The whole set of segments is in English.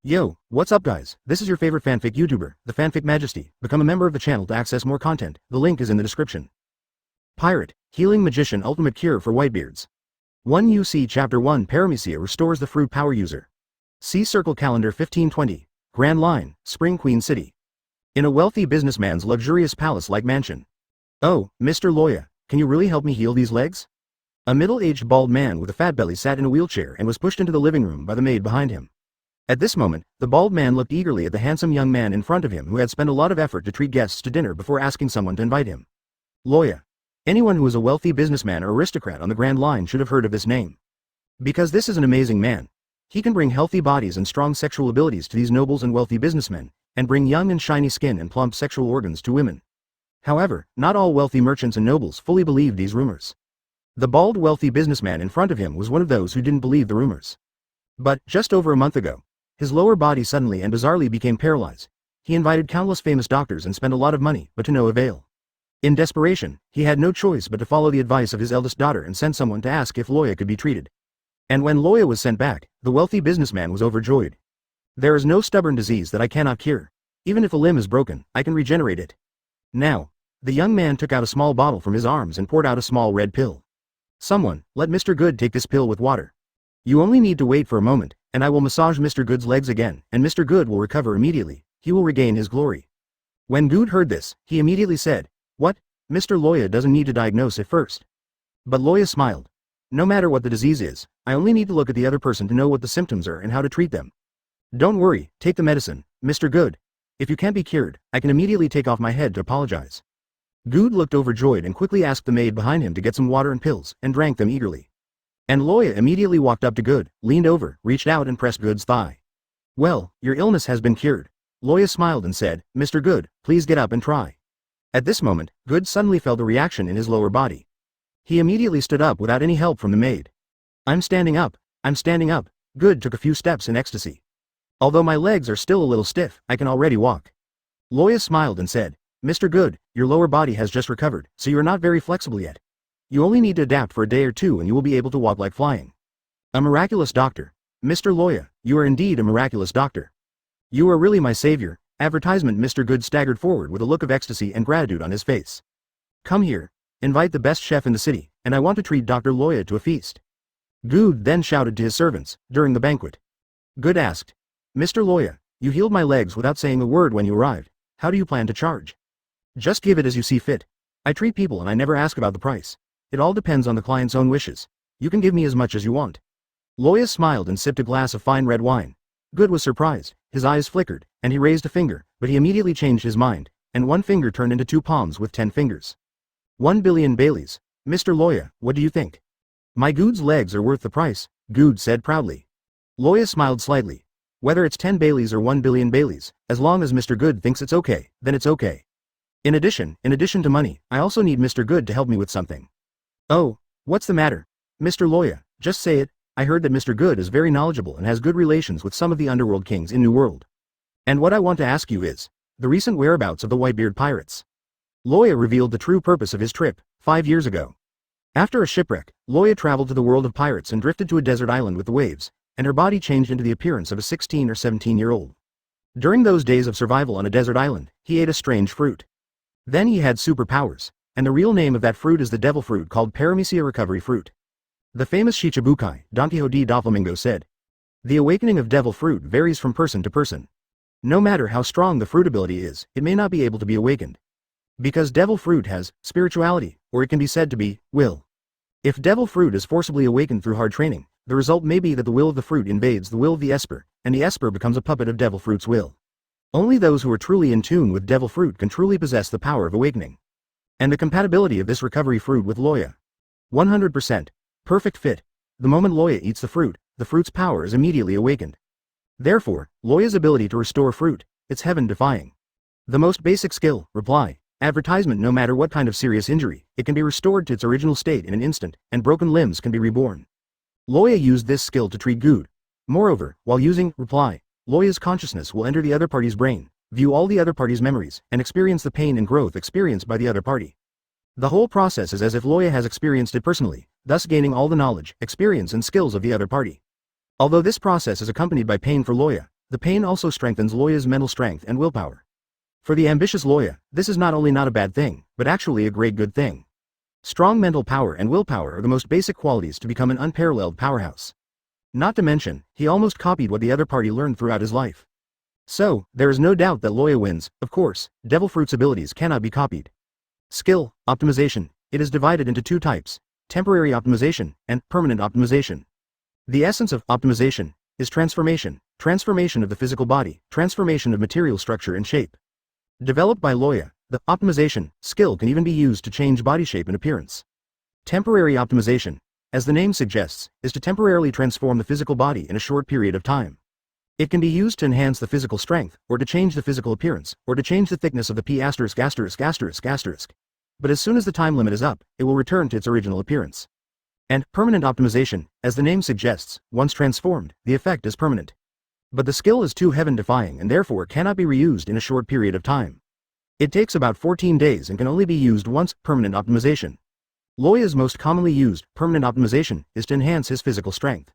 Yo, what's up guys? This is your favorite fanfic YouTuber, the Fanfic Majesty. Become a member of the channel to access more content, the link is in the description. Pirate, Healing Magician Ultimate Cure for Whitebeards. 1 UC Chapter 1 Paramecia restores the fruit power user. See Circle Calendar 1520. Grand Line, Spring Queen City. In a wealthy businessman's luxurious palace-like mansion. Oh, Mr. Loya, can you really help me heal these legs? A middle-aged bald man with a fat belly sat in a wheelchair and was pushed into the living room by the maid behind him. At this moment, the bald man looked eagerly at the handsome young man in front of him who had spent a lot of effort to treat guests to dinner before asking someone to invite him. Loya. Anyone who is a wealthy businessman or aristocrat on the Grand Line should have heard of this name. Because this is an amazing man. He can bring healthy bodies and strong sexual abilities to these nobles and wealthy businessmen, and bring young and shiny skin and plump sexual organs to women. However, not all wealthy merchants and nobles fully believed these rumors. The bald wealthy businessman in front of him was one of those who didn't believe the rumors. But, just over a month ago, his lower body suddenly and bizarrely became paralyzed. He invited countless famous doctors and spent a lot of money, but to no avail. In desperation, he had no choice but to follow the advice of his eldest daughter and send someone to ask if Loya could be treated. And when Loya was sent back, the wealthy businessman was overjoyed. There is no stubborn disease that I cannot cure. Even if a limb is broken, I can regenerate it. Now, the young man took out a small bottle from his arms and poured out a small red pill. Someone, let Mr. Good take this pill with water. You only need to wait for a moment, and I will massage Mr. Good's legs again, and Mr. Good will recover immediately. He will regain his glory. When Good heard this, he immediately said, "What? Mr. Loya doesn't need to diagnose it first." But Loya smiled. "No matter what the disease is, I only need to look at the other person to know what the symptoms are and how to treat them. Don't worry, take the medicine, Mr. Good. If you can't be cured, I can immediately take off my head to apologize." Good looked overjoyed and quickly asked the maid behind him to get some water and pills, and drank them eagerly. And Loya immediately walked up to Good, leaned over, reached out and pressed Good's thigh. "Well, your illness has been cured." Loya smiled and said, "Mr. Good, please get up and try." At this moment, Good suddenly felt a reaction in his lower body. He immediately stood up without any help from the maid. I'm standing up. Good took a few steps in ecstasy. "Although my legs are still a little stiff, I can already walk." Loya smiled and said, "Mr. Good, your lower body has just recovered, so you are not very flexible yet. You only need to adapt for a day or two and you will be able to walk like flying." "A miraculous doctor. Mr. Loya, you are indeed a miraculous doctor. You are really my savior." Advertisement. Mr. Good staggered forward with a look of ecstasy and gratitude on his face. "Come here. Invite the best chef in the city, and I want to treat Dr. Loya to a feast." Good then shouted to his servants, during the banquet. Good asked, "Mr. Loya, you healed my legs without saying a word when you arrived. How do you plan to charge?" "Just give it as you see fit. I treat people and I never ask about the price. It all depends on the client's own wishes. You can give me as much as you want." Loya smiled and sipped a glass of fine red wine. Good was surprised, his eyes flickered, and he raised a finger, but he immediately changed his mind, and one finger turned into 2 palms with 10 fingers. 1 billion Baileys. Mr. Loya, what do you think? "My Good's legs are worth the price," Good said proudly. Loya smiled slightly. "Whether it's 10 Baileys or 1 billion Baileys, as long as Mr. Good thinks it's okay, then it's okay. In addition to money, I also need Mr. Good to help me with something." "Oh, what's the matter? Mr. Loya, just say it. I heard that Mr. Good is very knowledgeable and has good relations with some of the underworld kings in New World. And what I want to ask you is, the recent whereabouts of the Whitebeard pirates." Loya revealed the true purpose of his trip, 5 years ago. After a shipwreck, Loya traveled to the world of pirates and drifted to a desert island with the waves, and her body changed into the appearance of a 16 or 17-year-old. During those days of survival on a desert island, he ate a strange fruit. Then he had superpowers, and the real name of that fruit is the devil fruit called Paramecia recovery fruit. The famous Shichibukai, Don Quixote Doflamingo said, "The awakening of devil fruit varies from person to person. No matter how strong the fruit ability is, it may not be able to be awakened. Because devil fruit has spirituality, or it can be said to be will. If devil fruit is forcibly awakened through hard training, the result may be that the will of the fruit invades the will of the esper, and the esper becomes a puppet of devil fruit's will. Only those who are truly in tune with devil fruit can truly possess the power of awakening. And the compatibility of this recovery fruit with Loya. 100%. Perfect fit. The moment Loya eats the fruit's power is immediately awakened. Therefore, Loya's ability to restore fruit, it's heaven-defying. The most basic skill, reply. Advertisement. No matter what kind of serious injury, it can be restored to its original state in an instant, and broken limbs can be reborn. Loya used this skill to treat Good. Moreover, while using reply, Loya's consciousness will enter the other party's brain, view all the other party's memories, and experience the pain and growth experienced by the other party. The whole process is as if Loya has experienced it personally, thus gaining all the knowledge, experience and skills of the other party. Although this process is accompanied by pain for Loya, The pain also strengthens Loya's mental strength and willpower. For the ambitious Loya, this is not only not a bad thing, but actually a great good thing. Strong mental power and willpower are the most basic qualities to become an unparalleled powerhouse. Not to mention, he almost copied what the other party learned throughout his life. So, there is no doubt that Loya wins. Of course, Devil Fruit's abilities cannot be copied. Skill, optimization. It is divided into two types: temporary optimization and permanent optimization. The essence of optimization is transformation of the physical body, transformation of material structure and shape. Developed by Loya, the optimization skill can even be used to change body shape and appearance. Temporary optimization, as the name suggests, is to temporarily transform the physical body in a short period of time. It can be used to enhance the physical strength, or to change the physical appearance, or to change the thickness of the P********. But as soon as the time limit is up, it will return to its original appearance. And permanent optimization, as the name suggests, once transformed, the effect is permanent. But the skill is too heaven-defying and therefore cannot be reused in a short period of time. It takes about 14 days and can only be used once. Permanent optimization. Loya's most commonly used permanent optimization is to enhance his physical strength.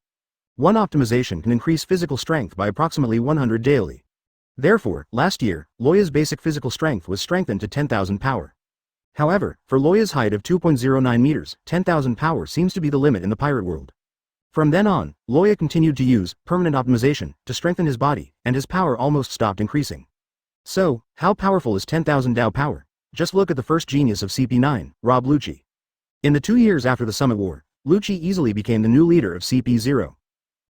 One optimization can increase physical strength by approximately 100 daily. Therefore, last year, Loya's basic physical strength was strengthened to 10,000 power. However, for Loya's height of 2.09 meters, 10,000 power seems to be the limit in the pirate world. From then on, Loya continued to use permanent optimization to strengthen his body, and his power almost stopped increasing. So, how powerful is 10,000 Dao power? Just look at the first genius of CP9, Rob Lucci. In the 2 years after the Summit War, Lucci easily became the new leader of CP0.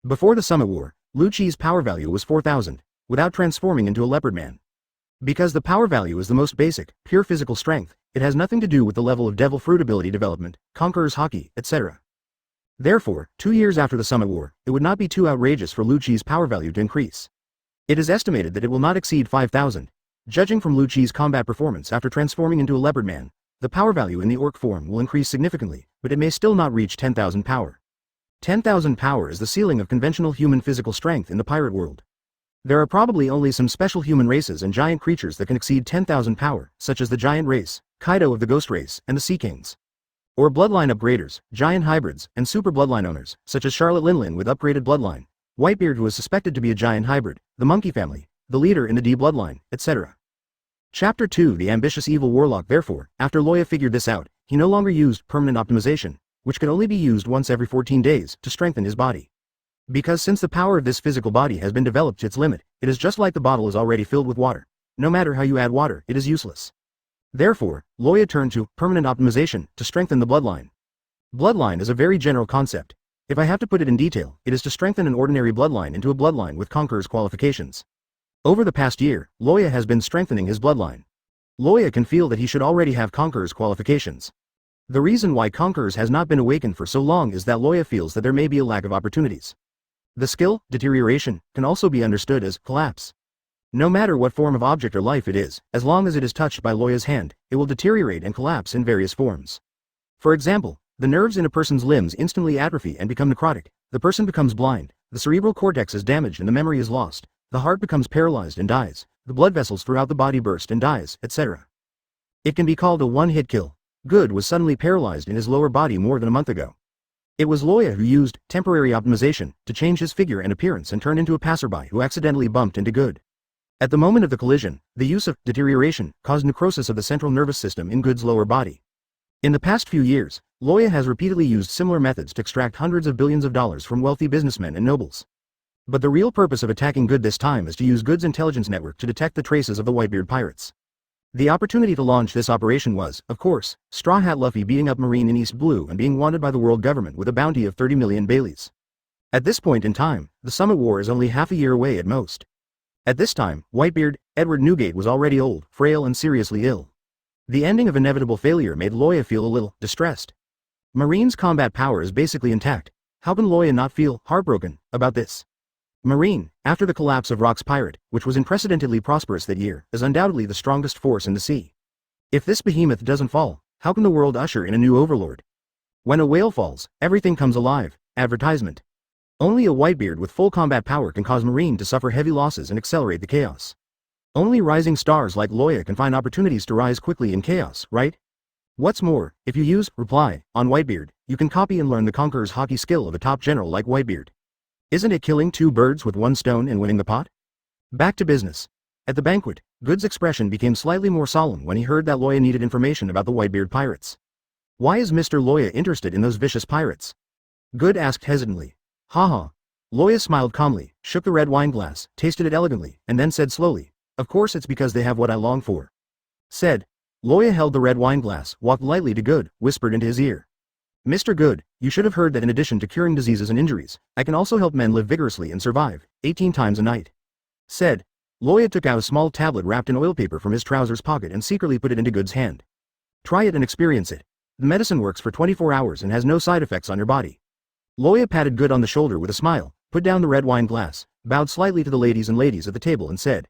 Before the Summit War, Lucci's power value was 4,000, without transforming into a leopard man. Because the power value is the most basic, pure physical strength, it has nothing to do with the level of Devil Fruit ability development, conquerors hockey, etc. Therefore, 2 years after the Summit War, it would not be too outrageous for Lucci's power value to increase. It is estimated that it will not exceed 5,000. Judging from Lucci's combat performance after transforming into a leopard man, the power value in the orc form will increase significantly, but it may still not reach 10,000 power. 10,000 power is the ceiling of conventional human physical strength in the pirate world. There are probably only some special human races and giant creatures that can exceed 10,000 power, such as the giant race, Kaido of the ghost race, and the Sea Kings. Or bloodline upgraders, giant hybrids, and super bloodline owners, such as Charlotte Linlin with upgraded bloodline, Whitebeard who is suspected to be a giant hybrid, the Monkey family, the leader in the D bloodline, etc. Chapter 2. The ambitious evil warlock. Therefore, after Loya figured this out, he no longer used permanent optimization, which could only be used once every 14 days, to strengthen his body. Because since the power of this physical body has been developed to its limit, it is just like the bottle is already filled with water. No matter how you add water, it is useless. Therefore, Loya turned to permanent optimization to strengthen the bloodline. Bloodline is a very general concept. If I have to put it in detail, it is to strengthen an ordinary bloodline into a bloodline with conquerors qualifications. Over the past year, Loya has been strengthening his bloodline. Loya can feel that he should already have conquerors qualifications. The reason why conquerors has not been awakened for so long is that Loya feels that there may be a lack of opportunities. The skill, deterioration, can also be understood as collapse. No matter what form of object or life it is, as long as it is touched by Loya's hand, it will deteriorate and collapse in various forms. For example, the nerves in a person's limbs instantly atrophy and become necrotic, the person becomes blind, the cerebral cortex is damaged and the memory is lost, the heart becomes paralyzed and dies, the blood vessels throughout the body burst and dies, etc. It can be called a one-hit kill. Good was suddenly paralyzed in his lower body more than a month ago. It was Loya who used temporary optimization to change his figure and appearance and turn into a passerby who accidentally bumped into Good. At the moment of the collision, the use of deterioration caused necrosis of the central nervous system in Good's lower body. In the past few years, Loya has repeatedly used similar methods to extract hundreds of billions of dollars from wealthy businessmen and nobles. But the real purpose of attacking Good this time is to use Good's intelligence network to detect the traces of the Whitebeard pirates. The opportunity to launch this operation was, of course, Straw Hat Luffy beating up Marine in East Blue and being wanted by the world government with a bounty of 30 million Baileys. At this point in time, the Summit War is only half a year away at most. At this time, Whitebeard, Edward Newgate was already old, frail and seriously ill. The ending of inevitable failure made Loya feel a little distressed. Marine's combat power is basically intact. How can Loya not feel heartbroken about this? Marine, after the collapse of Rock's pirate, which was unprecedentedly prosperous that year, is undoubtedly the strongest force in the sea. If this behemoth doesn't fall, how can the world usher in a new overlord? When a whale falls, everything comes alive. Advertisement. Only a Whitebeard with full combat power can cause Marine to suffer heavy losses and accelerate the chaos. Only rising stars like Loya can find opportunities to rise quickly in chaos, right? What's more, if you use reply on Whitebeard, you can copy and learn the conqueror's hockey skill of a top general like Whitebeard. Isn't it killing two birds with one stone and winning the pot? Back to business. At the banquet, Good's expression became slightly more solemn when he heard that Loya needed information about the Whitebeard pirates. Why is Mr. Loya interested in those vicious pirates? Good asked hesitantly. Haha. Loya smiled calmly, shook the red wine glass, tasted it elegantly, and then said slowly, of course it's because they have what I long for. Said. Loya held the red wine glass, walked lightly to Good, whispered into his ear. Mr. Good, you should have heard that in addition to curing diseases and injuries, I can also help men live vigorously and survive, 18 times a night. Said. Loya took out a small tablet wrapped in oil paper from his trousers pocket and secretly put it into Good's hand. Try it and experience it. The medicine works for 24 hours and has no side effects on your body. Loya patted Good on the shoulder with a smile, put down the red wine glass, bowed slightly to the ladies at the table and said,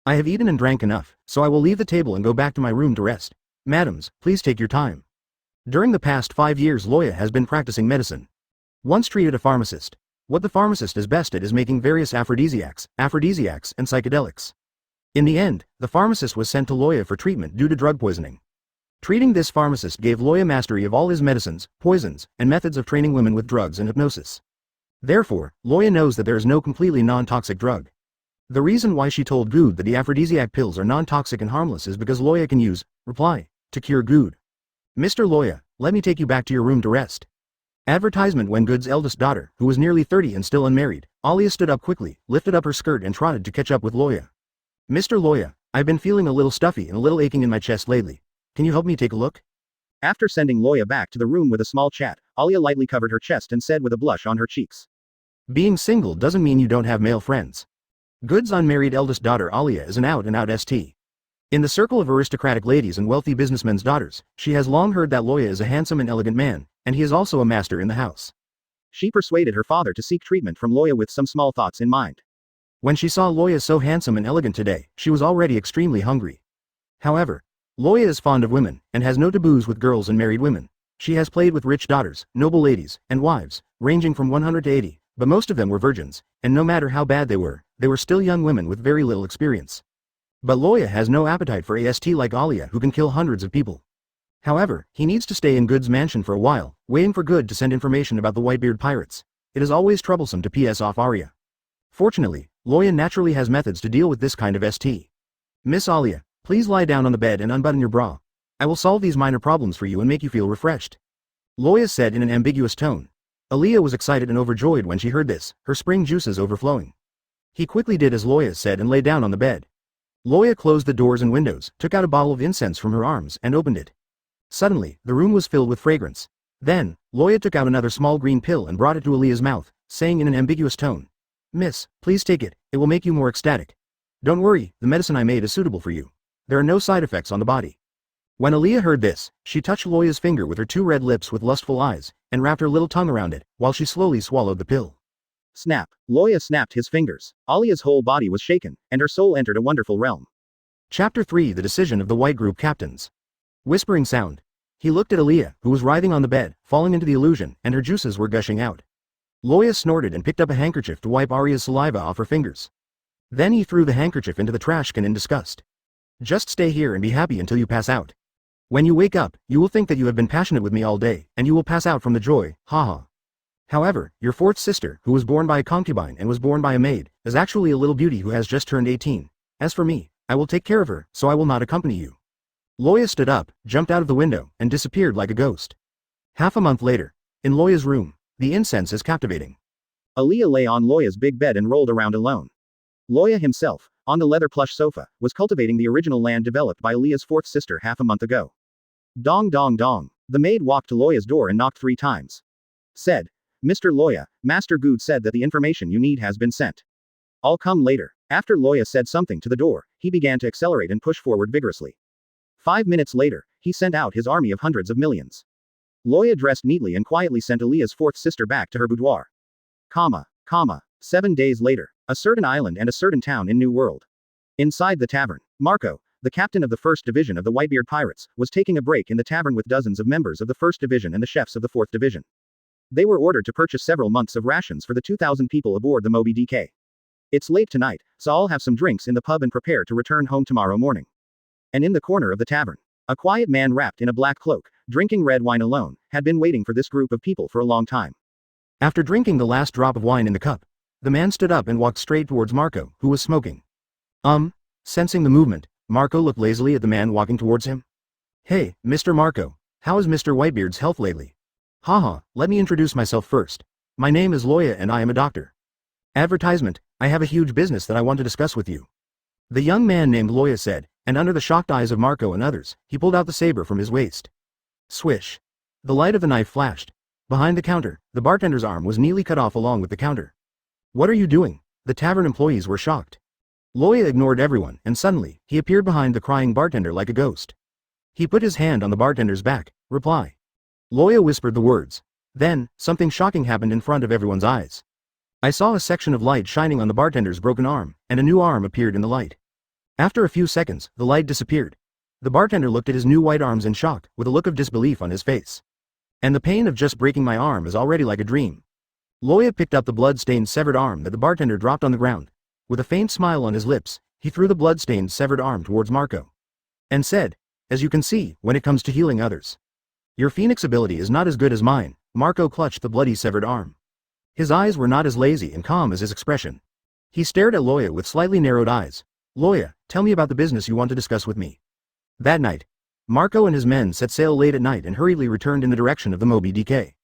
I have eaten and drank enough, so I will leave the table and go back to my room to rest. Madams, please take your time. During the past 5 years Loya has been practicing medicine. Once treated a pharmacist. What the pharmacist is best at is making various aphrodisiacs, and psychedelics. In the end, the pharmacist was sent to Loya for treatment due to drug poisoning. Treating this pharmacist gave Loya mastery of all his medicines, poisons, and methods of training women with drugs and hypnosis. Therefore, Loya knows that there is no completely non-toxic drug. The reason why she told Good that the aphrodisiac pills are non-toxic and harmless is because Loya can use, reply, to cure Good. Mr. Loya, let me take you back to your room to rest. Advertisement. When Good's eldest daughter, who was nearly 30 and still unmarried, Alia stood up quickly, lifted up her skirt and trotted to catch up with Loya. Mr. Loya, I've been feeling a little stuffy and a little aching in my chest lately. Can you help me take a look? After sending Loya back to the room with a small chat, Alia lightly covered her chest and said with a blush on her cheeks. Being single doesn't mean you don't have male friends. Good's unmarried eldest daughter Alia is an out-and-out ST. In the circle of aristocratic ladies and wealthy businessmen's daughters, she has long heard that Loya is a handsome and elegant man, and he is also a master in the house. She persuaded her father to seek treatment from Loya with some small thoughts in mind. When she saw Loya so handsome and elegant today, she was already extremely hungry. However, Loya is fond of women, and has no taboos with girls and married women. She has played with rich daughters, noble ladies, and wives, ranging from 100 to 80, but most of them were virgins, and no matter how bad they were still young women with very little experience. But Loya has no appetite for a ST like Alia who can kill hundreds of people. However, he needs to stay in Good's mansion for a while, waiting for Good to send information about the Whitebeard pirates. It is always troublesome to PS off Arya. Fortunately, Loya naturally has methods to deal with this kind of ST. Miss Alia, please lie down on the bed and unbutton your bra. I will solve these minor problems for you and make you feel refreshed. Loya said in an ambiguous tone. Alia was excited and overjoyed when she heard this, her spring juices overflowing. He quickly did as Loya said and lay down on the bed. Loya closed the doors and windows, took out a bottle of incense from her arms, and opened it. Suddenly, the room was filled with fragrance. Then, Loya took out another small green pill and brought it to Alia's mouth, saying in an ambiguous tone, Miss, please take it, it will make you more ecstatic. Don't worry, the medicine I made is suitable for you. There are no side effects on the body. When Alia heard this, she touched Loya's finger with her 2 red lips with lustful eyes, and wrapped her little tongue around it, while she slowly swallowed the pill. Snap. Loya snapped his fingers. Alia's whole body was shaken, and her soul entered a wonderful realm. Chapter 3. The Decision of the White Group Captains. Whispering sound. He looked at Alia, who was writhing on the bed, falling into the illusion, and her juices were gushing out. Loya snorted and picked up a handkerchief to wipe Arya's saliva off her fingers. Then he threw the handkerchief into the trash can in disgust. Just stay here and be happy until you pass out. When you wake up, you will think that you have been passionate with me all day, and you will pass out from the joy, haha. However, your 4th sister, who was born by a concubine and was born by a maid, is actually a little beauty who has just turned 18. As for me, I will take care of her, so I will not accompany you. Loya stood up, jumped out of the window, and disappeared like a ghost. Half a month later, in Loya's room, the incense is captivating. Alia lay on Loya's big bed and rolled around alone. Loya himself, on the leather plush sofa, was cultivating the original land developed by Alia's 4th sister half a month ago. Dong dong dong. The maid walked to Loya's door and knocked 3 times. Said, Mr. Loya, Master Good said that the information you need has been sent. I'll come later. After Loya said something to the door, he began to accelerate and push forward vigorously. 5 minutes later, he sent out his army of hundreds of millions. Loya dressed neatly and quietly sent Alia's 4th sister back to her boudoir. 7 days later, a certain island and a certain town in New World. Inside the tavern, Marco, the captain of the 1st Division of the Whitebeard Pirates, was taking a break in the tavern with dozens of members of the 1st Division and the chefs of the 4th Division. They were ordered to purchase several months of rations for the 2,000 people aboard the Moby DK. It's late tonight, so I'll have some drinks in the pub and prepare to return home tomorrow morning. And in the corner of the tavern, a quiet man wrapped in a black cloak, drinking red wine alone, had been waiting for this group of people for a long time. After drinking the last drop of wine in the cup, the man stood up and walked straight towards Marco, who was smoking. Sensing the movement, Marco looked lazily at the man walking towards him. Hey, Mr. Marco, how is Mr. Whitebeard's health lately? Haha, let me introduce myself first. My name is Loya and I am a doctor. Advertisement, I have a huge business that I want to discuss with you. The young man named Loya said, and under the shocked eyes of Marco and others, he pulled out the saber from his waist. Swish. The light of the knife flashed. Behind the counter, the bartender's arm was neatly cut off along with the counter. What are you doing? The tavern employees were shocked. Loya ignored everyone, and suddenly, he appeared behind the crying bartender like a ghost. He put his hand on the bartender's back. Reply. Loya whispered the words. Then, something shocking happened in front of everyone's eyes. I saw a section of light shining on the bartender's broken arm, and a new arm appeared in the light. After a few seconds, the light disappeared. The bartender looked at his new white arms in shock, with a look of disbelief on his face. And the pain of just breaking my arm is already like a dream. Loya picked up the blood-stained severed arm that the bartender dropped on the ground. With a faint smile on his lips, he threw the blood-stained severed arm towards Marco. And said, as you can see, when it comes to healing others, your phoenix ability is not as good as mine. Marco clutched the bloody severed arm. His eyes were not as lazy and calm as his expression. He stared at Loya with slightly narrowed eyes. Loya, tell me about the business you want to discuss with me. That night, Marco and his men set sail late at night and hurriedly returned in the direction of the Moby Dick.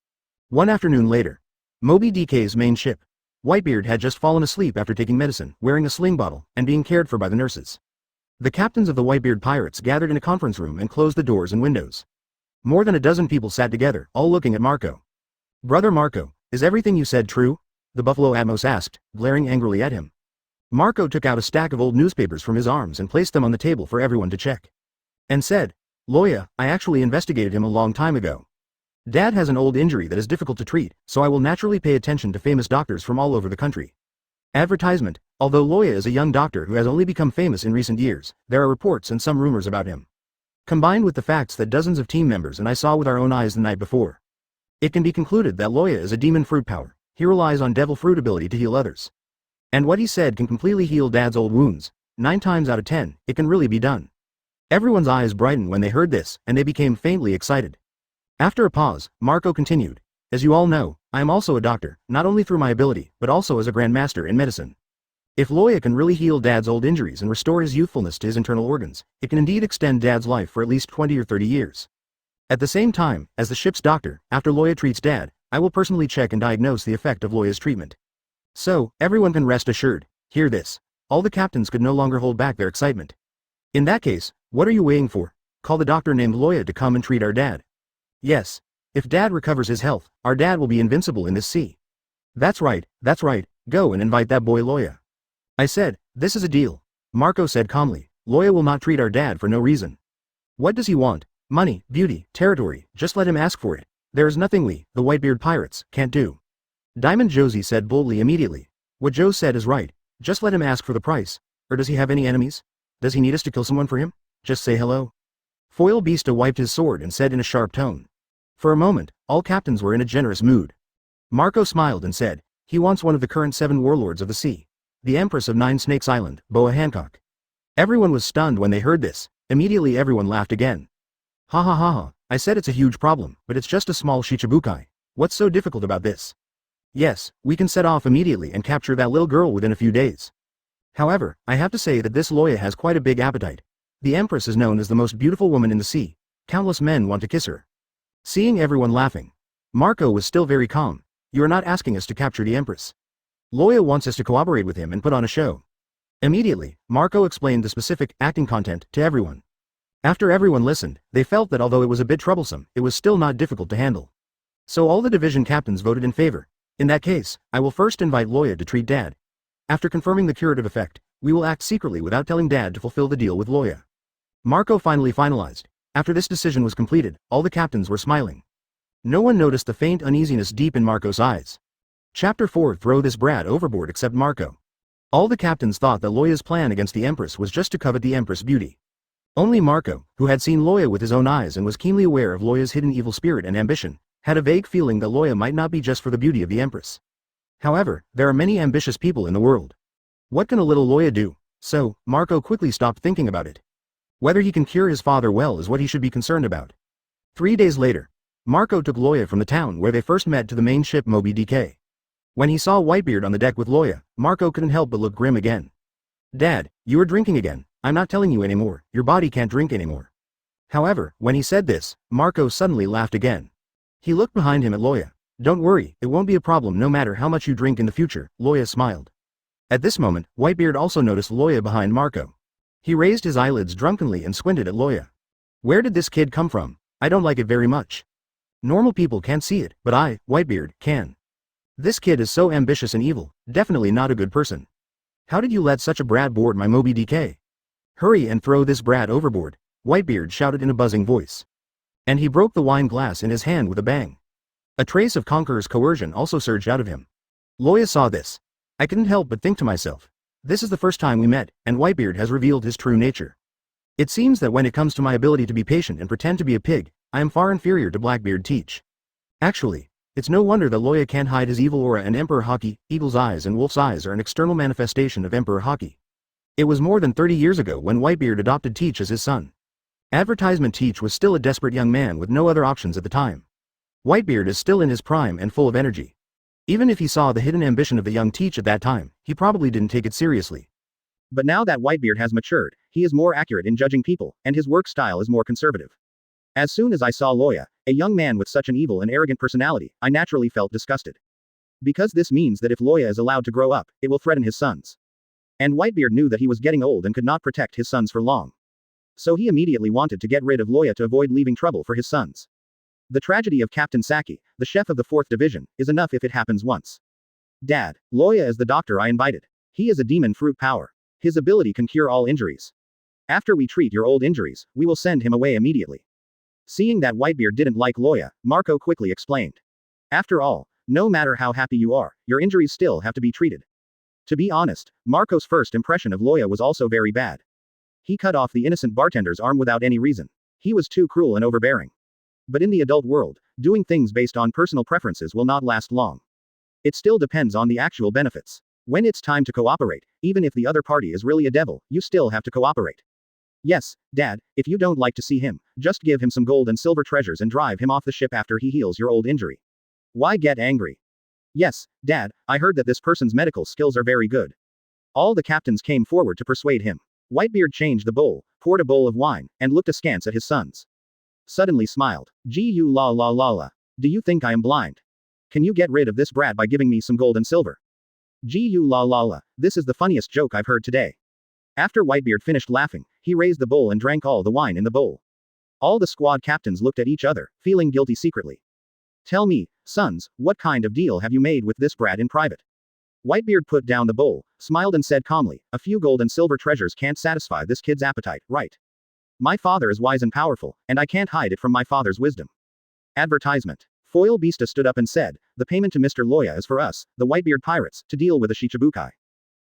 One afternoon later, Moby Dick's main ship, Whitebeard had just fallen asleep after taking medicine, wearing a sling bottle, and being cared for by the nurses. The captains of the Whitebeard pirates gathered in a conference room and closed the doors and windows. More than a dozen people sat together, all looking at Marco. Brother Marco, is everything you said true? The Buffalo Atmos asked, glaring angrily at him. Marco took out a stack of old newspapers from his arms and placed them on the table for everyone to check. And said, Loya, I actually investigated him a long time ago. Dad has an old injury that is difficult to treat, so I will naturally pay attention to famous doctors from all over the country. Advertisement, although Loya is a young doctor who has only become famous in recent years, there are reports and some rumors about him. Combined with the facts that dozens of team members and I saw with our own eyes the night before, it can be concluded that Loya is a demon fruit power. He relies on devil fruit ability to heal others. And what he said can completely heal Dad's old wounds. 9 times out of 10, it can really be done. Everyone's eyes brightened when they heard this, and they became faintly excited. After a pause, Marco continued, as you all know, I am also a doctor, not only through my ability, but also as a grandmaster in medicine. If Loya can really heal Dad's old injuries and restore his youthfulness to his internal organs, it can indeed extend Dad's life for at least 20 or 30 years. At the same time, as the ship's doctor, after Loya treats Dad, I will personally check and diagnose the effect of Loya's treatment. So, everyone can rest assured. Hear this. All the captains could no longer hold back their excitement. In that case, what are you waiting for? Call the doctor named Loya to come and treat our dad. Yes. If Dad recovers his health, our dad will be invincible in this sea. That's right, go and invite that boy Loya. I said, this is a deal. Marco said calmly, Loya will not treat our dad for no reason. What does he want? Money, beauty, territory, just let him ask for it. There is nothing we, the Whitebeard pirates, can't do. Diamond Josie said boldly immediately. What Joe said is right, just let him ask for the price. Or does he have any enemies? Does he need us to kill someone for him? Just say hello. Foil Beasta wiped his sword and said in a sharp tone. For a moment, all captains were in a generous mood. Marco smiled and said, he wants one of the current 7 warlords of the sea. The Empress of 9 Snakes Island, Boa Hancock. Everyone was stunned when they heard this. Immediately everyone laughed again. Ha ha ha ha, I said it's a huge problem, but it's just a small shichibukai. What's so difficult about this? Yes, we can set off immediately and capture that little girl within a few days. However, I have to say that this Loya has quite a big appetite. The Empress is known as the most beautiful woman in the sea. Countless men want to kiss her. Seeing everyone laughing, Marco was still very calm. You are not asking us to capture the Empress. Loya wants us to cooperate with him and put on a show. Immediately, Marco explained the specific acting content to everyone. After everyone listened, they felt that although it was a bit troublesome, it was still not difficult to handle. So all the division captains voted in favor. In that case, I will first invite Loya to treat Dad. After confirming the curative effect, we will act secretly without telling Dad to fulfill the deal with Loya. Marco finally finalized. After this decision was completed, all the captains were smiling. No one noticed the faint uneasiness deep in Marco's eyes. Chapter 4 Throw this brat overboard except Marco. All the captains thought that Loya's plan against the Empress was just to covet the Empress' beauty. Only Marco, who had seen Loya with his own eyes and was keenly aware of Loya's hidden evil spirit and ambition, had a vague feeling that Loya might not be just for the beauty of the Empress. However, there are many ambitious people in the world. What can a little Loya do? So, Marco quickly stopped thinking about it. Whether he can cure his father well is what he should be concerned about. 3 days later, Marco took Loya from the town where they first met to the main ship Moby Dick. When he saw Whitebeard on the deck with Loya, Marco couldn't help but look grim again. Dad, you are drinking again. I'm not telling you anymore, your body can't drink anymore. However, when he said this, Marco suddenly laughed again. He looked behind him at Loya. Don't worry, it won't be a problem no matter how much you drink in the future, Loya smiled. At this moment, Whitebeard also noticed Loya behind Marco. He raised his eyelids drunkenly and squinted at Loya. Where did this kid come from? I don't like it very much. Normal people can't see it, but I, Whitebeard, can. This kid is so ambitious and evil, definitely not a good person. How did you let such a brat board my Moby DK? Hurry and throw this brat overboard, Whitebeard shouted in a buzzing voice. And he broke the wine glass in his hand with a bang. A trace of Conqueror's coercion also surged out of him. Loya saw this. I couldn't help but think to myself. This is the first time we met, and Whitebeard has revealed his true nature. It seems that when it comes to my ability to be patient and pretend to be a pig, I am far inferior to Blackbeard Teach. Actually, it's no wonder that Loya can't hide his evil aura, and Emperor Haki, Eagle's eyes and Wolf's eyes are an external manifestation of Emperor Haki. It was more than 30 years ago when Whitebeard adopted Teach as his son. Advertisement Teach was still a desperate young man with no other options at the time. Whitebeard is still in his prime and full of energy. Even if he saw the hidden ambition of the young Teach at that time, he probably didn't take it seriously. But now that Whitebeard has matured, he is more accurate in judging people, and his work style is more conservative. As soon as I saw Loya, a young man with such an evil and arrogant personality, I naturally felt disgusted. Because this means that if Loya is allowed to grow up, it will threaten his sons. And Whitebeard knew that he was getting old and could not protect his sons for long. So he immediately wanted to get rid of Loya to avoid leaving trouble for his sons. The tragedy of Captain Saki, the chef of the 4th Division, is enough if it happens once. Dad, Loya is the doctor I invited. He is a demon fruit power. His ability can cure all injuries. After we treat your old injuries, we will send him away immediately. Seeing that Whitebeard didn't like Loya, Marco quickly explained. After all, no matter how happy you are, your injuries still have to be treated. To be honest, Marco's first impression of Loya was also very bad. He cut off the innocent bartender's arm without any reason. He was too cruel and overbearing. But in the adult world, doing things based on personal preferences will not last long. It still depends on the actual benefits. When it's time to cooperate, even if the other party is really a devil, you still have to cooperate. Yes, Dad, if you don't like to see him, just give him some gold and silver treasures and drive him off the ship after he heals your old injury. Why get angry? Yes, Dad, I heard that this person's medical skills are very good. All the captains came forward to persuade him. Whitebeard changed the bowl, poured a bowl of wine, and looked askance at his sons. Suddenly smiled. Gu la la la la. Do you think I am blind? Can you get rid of this brat by giving me some gold and silver? Gu la la la. This is the funniest joke I've heard today. After Whitebeard finished laughing, he raised the bowl and drank all the wine in the bowl. All the squad captains looked at each other, feeling guilty secretly. Tell me, sons, what kind of deal have you made with this brat in private? Whitebeard put down the bowl, smiled and said calmly, a few gold and silver treasures can't satisfy this kid's appetite, right? My father is wise and powerful, and I can't hide it from my father's wisdom. Advertisement. Foil Beasta stood up and said, the payment to Mr. Loya is for us, the Whitebeard pirates, to deal with the Shichibukai.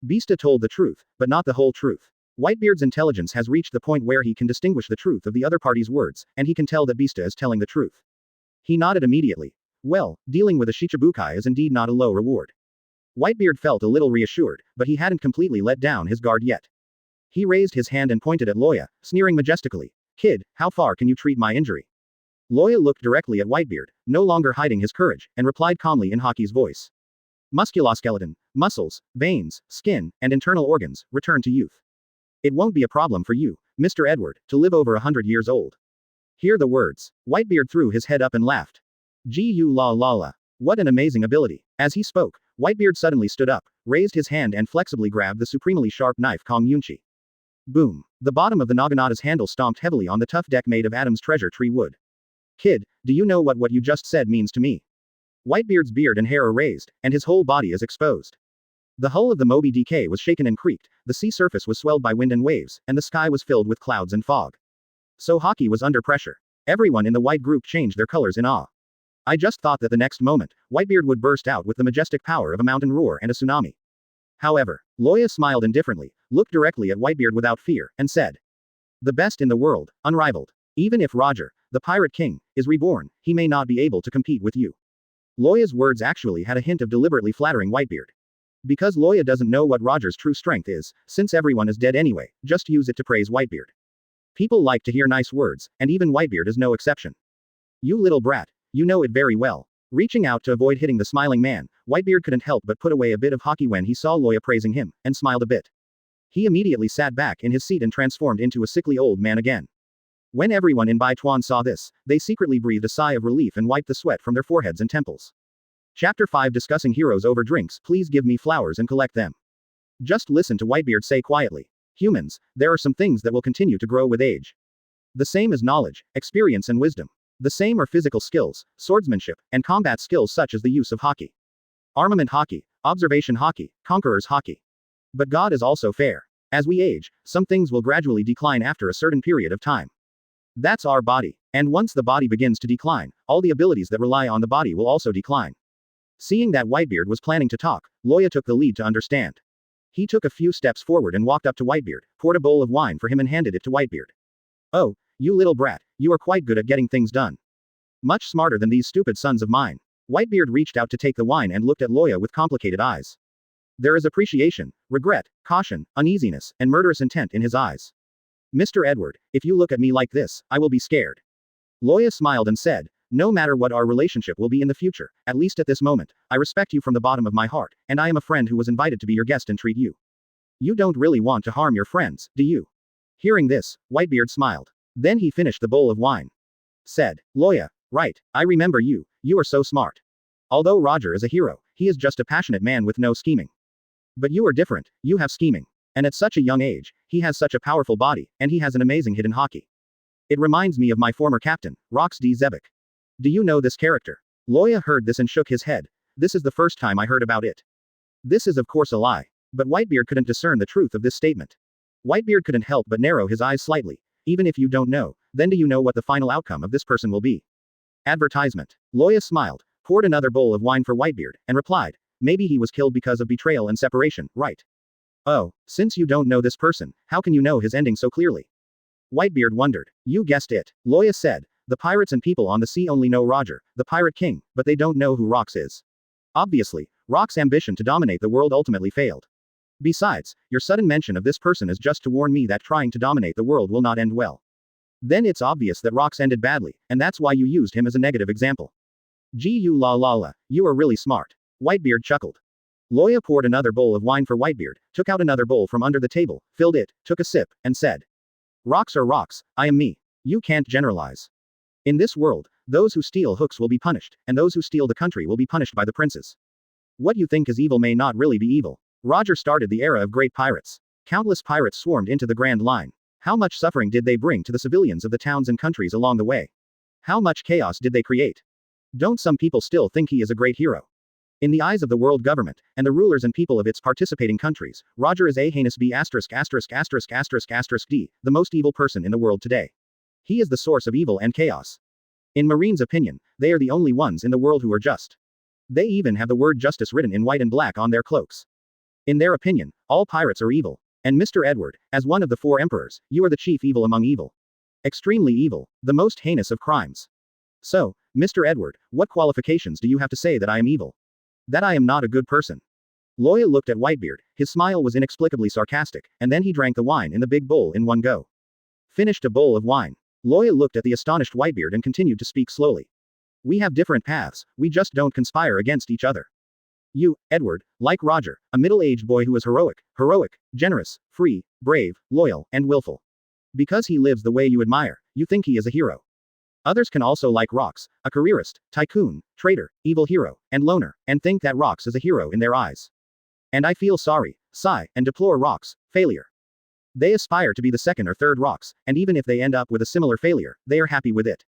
Beasta told the truth, but not the whole truth. Whitebeard's intelligence has reached the point where he can distinguish the truth of the other party's words, and he can tell that Beasta is telling the truth. He nodded immediately. Well, dealing with a Shichibukai is indeed not a low reward. Whitebeard felt a little reassured, but he hadn't completely let down his guard yet. He raised his hand and pointed at Loya, sneering majestically. Kid, how far can you treat my injury? Loya looked directly at Whitebeard, no longer hiding his courage, and replied calmly in Haki's voice. Musculoskeleton, muscles, veins, skin, and internal organs, return to youth. It won't be a problem for you, Mr. Edward, to live over 100 years old. Hear the words. Whitebeard threw his head up and laughed. Gu la la la. What an amazing ability. As he spoke, Whitebeard suddenly stood up, raised his hand and flexibly grabbed the supremely sharp knife Kong Yunchi. Boom. The bottom of the Naginata's handle stomped heavily on the tough deck made of Adam's treasure tree wood. Kid, do you know what you just said means to me? Whitebeard's beard and hair are raised, and his whole body is exposed. The hull of the Moby DK was shaken and creaked, the sea surface was swelled by wind and waves, and the sky was filled with clouds and fog. So Haki was under pressure. Everyone in the white group changed their colors in awe. I just thought that the next moment, Whitebeard would burst out with the majestic power of a mountain roar and a tsunami. However, Loya smiled indifferently, looked directly at Whitebeard without fear, and said. The best in the world, unrivaled. Even if Roger, the Pirate King, is reborn, he may not be able to compete with you. Loya's words actually had a hint of deliberately flattering Whitebeard. Because Loya doesn't know what Roger's true strength is, since everyone is dead anyway, just use it to praise Whitebeard. People like to hear nice words, and even Whitebeard is no exception. You little brat, you know it very well. Reaching out to avoid hitting the smiling man, Whitebeard couldn't help but put away a bit of Haki when he saw Loya praising him, and smiled a bit. He immediately sat back in his seat and transformed into a sickly old man again. When everyone in Baituan saw this, they secretly breathed a sigh of relief and wiped the sweat from their foreheads and temples. Chapter 5 Discussing Heroes over Drinks. Please give me flowers and collect them. Just listen to Whitebeard say quietly. Humans, there are some things that will continue to grow with age. The same as knowledge, experience and wisdom. The same are physical skills, swordsmanship, and combat skills such as the use of Haki. Armament Haki, observation Haki, conquerors Haki. But God is also fair. As we age, some things will gradually decline after a certain period of time. That's our body. And once the body begins to decline, all the abilities that rely on the body will also decline. Seeing that Whitebeard was planning to talk, Loya took the lead to understand. He took a few steps forward and walked up to Whitebeard, poured a bowl of wine for him and handed it to Whitebeard. Oh, you little brat, you are quite good at getting things done. Much smarter than these stupid sons of mine. Whitebeard reached out to take the wine and looked at Loya with complicated eyes. There is appreciation, regret, caution, uneasiness, and murderous intent in his eyes. Mr. Edward, if you look at me like this, I will be scared. Loya smiled and said, no matter what our relationship will be in the future, at least at this moment, I respect you from the bottom of my heart, and I am a friend who was invited to be your guest and treat you. You don't really want to harm your friends, do you? Hearing this, Whitebeard smiled. Then he finished the bowl of wine. Said, Loya, right, I remember you, you are so smart. Although Roger is a hero, he is just a passionate man with no scheming. But you are different, you have scheming. And at such a young age, he has such a powerful body, and he has an amazing hidden Haki. It reminds me of my former captain, Rox D. Zebek. Do you know this character? Loya heard this and shook his head. This is the first time I heard about it. This is of course a lie. But Whitebeard couldn't discern the truth of this statement. Whitebeard couldn't help but narrow his eyes slightly. Even if you don't know, then do you know what the final outcome of this person will be? Advertisement. Loya smiled, poured another bowl of wine for Whitebeard, and replied, maybe he was killed because of betrayal and separation, right? Oh, since you don't know this person, how can you know his ending so clearly? Whitebeard wondered. You guessed it. Loya said, the pirates and people on the sea only know Roger, the pirate king, but they don't know who Rox is. Obviously, Rox's ambition to dominate the world ultimately failed. Besides, your sudden mention of this person is just to warn me that trying to dominate the world will not end well. Then it's obvious that Rox ended badly, and that's why you used him as a negative example. Gu-la-la-la, you are really smart. Whitebeard chuckled. Loya poured another bowl of wine for Whitebeard, took out another bowl from under the table, filled it, took a sip, and said. Rocks are rocks, I am me. You can't generalize. In this world, those who steal hooks will be punished, and those who steal the country will be punished by the princes. What you think is evil may not really be evil. Roger started the era of great pirates. Countless pirates swarmed into the Grand Line. How much suffering did they bring to the civilians of the towns and countries along the way? How much chaos did they create? Don't some people still think he is a great hero? In the eyes of the world government, and the rulers and people of its participating countries, Roger is a heinous B****************, D, the most evil person in the world today. He is the source of evil and chaos. In Marine's opinion, they are the only ones in the world who are just. They even have the word justice written in white and black on their cloaks. In their opinion, all pirates are evil. And Mr. Edward, as one of the 4 emperors, you are the chief evil among evil. Extremely evil, the most heinous of crimes. So, Mr. Edward, what qualifications do you have to say that I am evil? That I am not a good person? Loya looked at Whitebeard, his smile was inexplicably sarcastic, and then he drank the wine in the big bowl in one go. Finished a bowl of wine. Loya looked at the astonished Whitebeard and continued to speak slowly. We have different paths, we just don't conspire against each other. You, Edward, like Roger, a middle-aged boy who is heroic, generous, free, brave, loyal, and willful. Because he lives the way you admire, you think he is a hero. Others can also like Rox, a careerist, tycoon, traitor, evil hero, and loner, and think that Rox is a hero in their eyes. And I feel sorry, sigh, and deplore Rox, failure. They aspire to be the second or third Rox, and even if they end up with a similar failure, they are happy with it.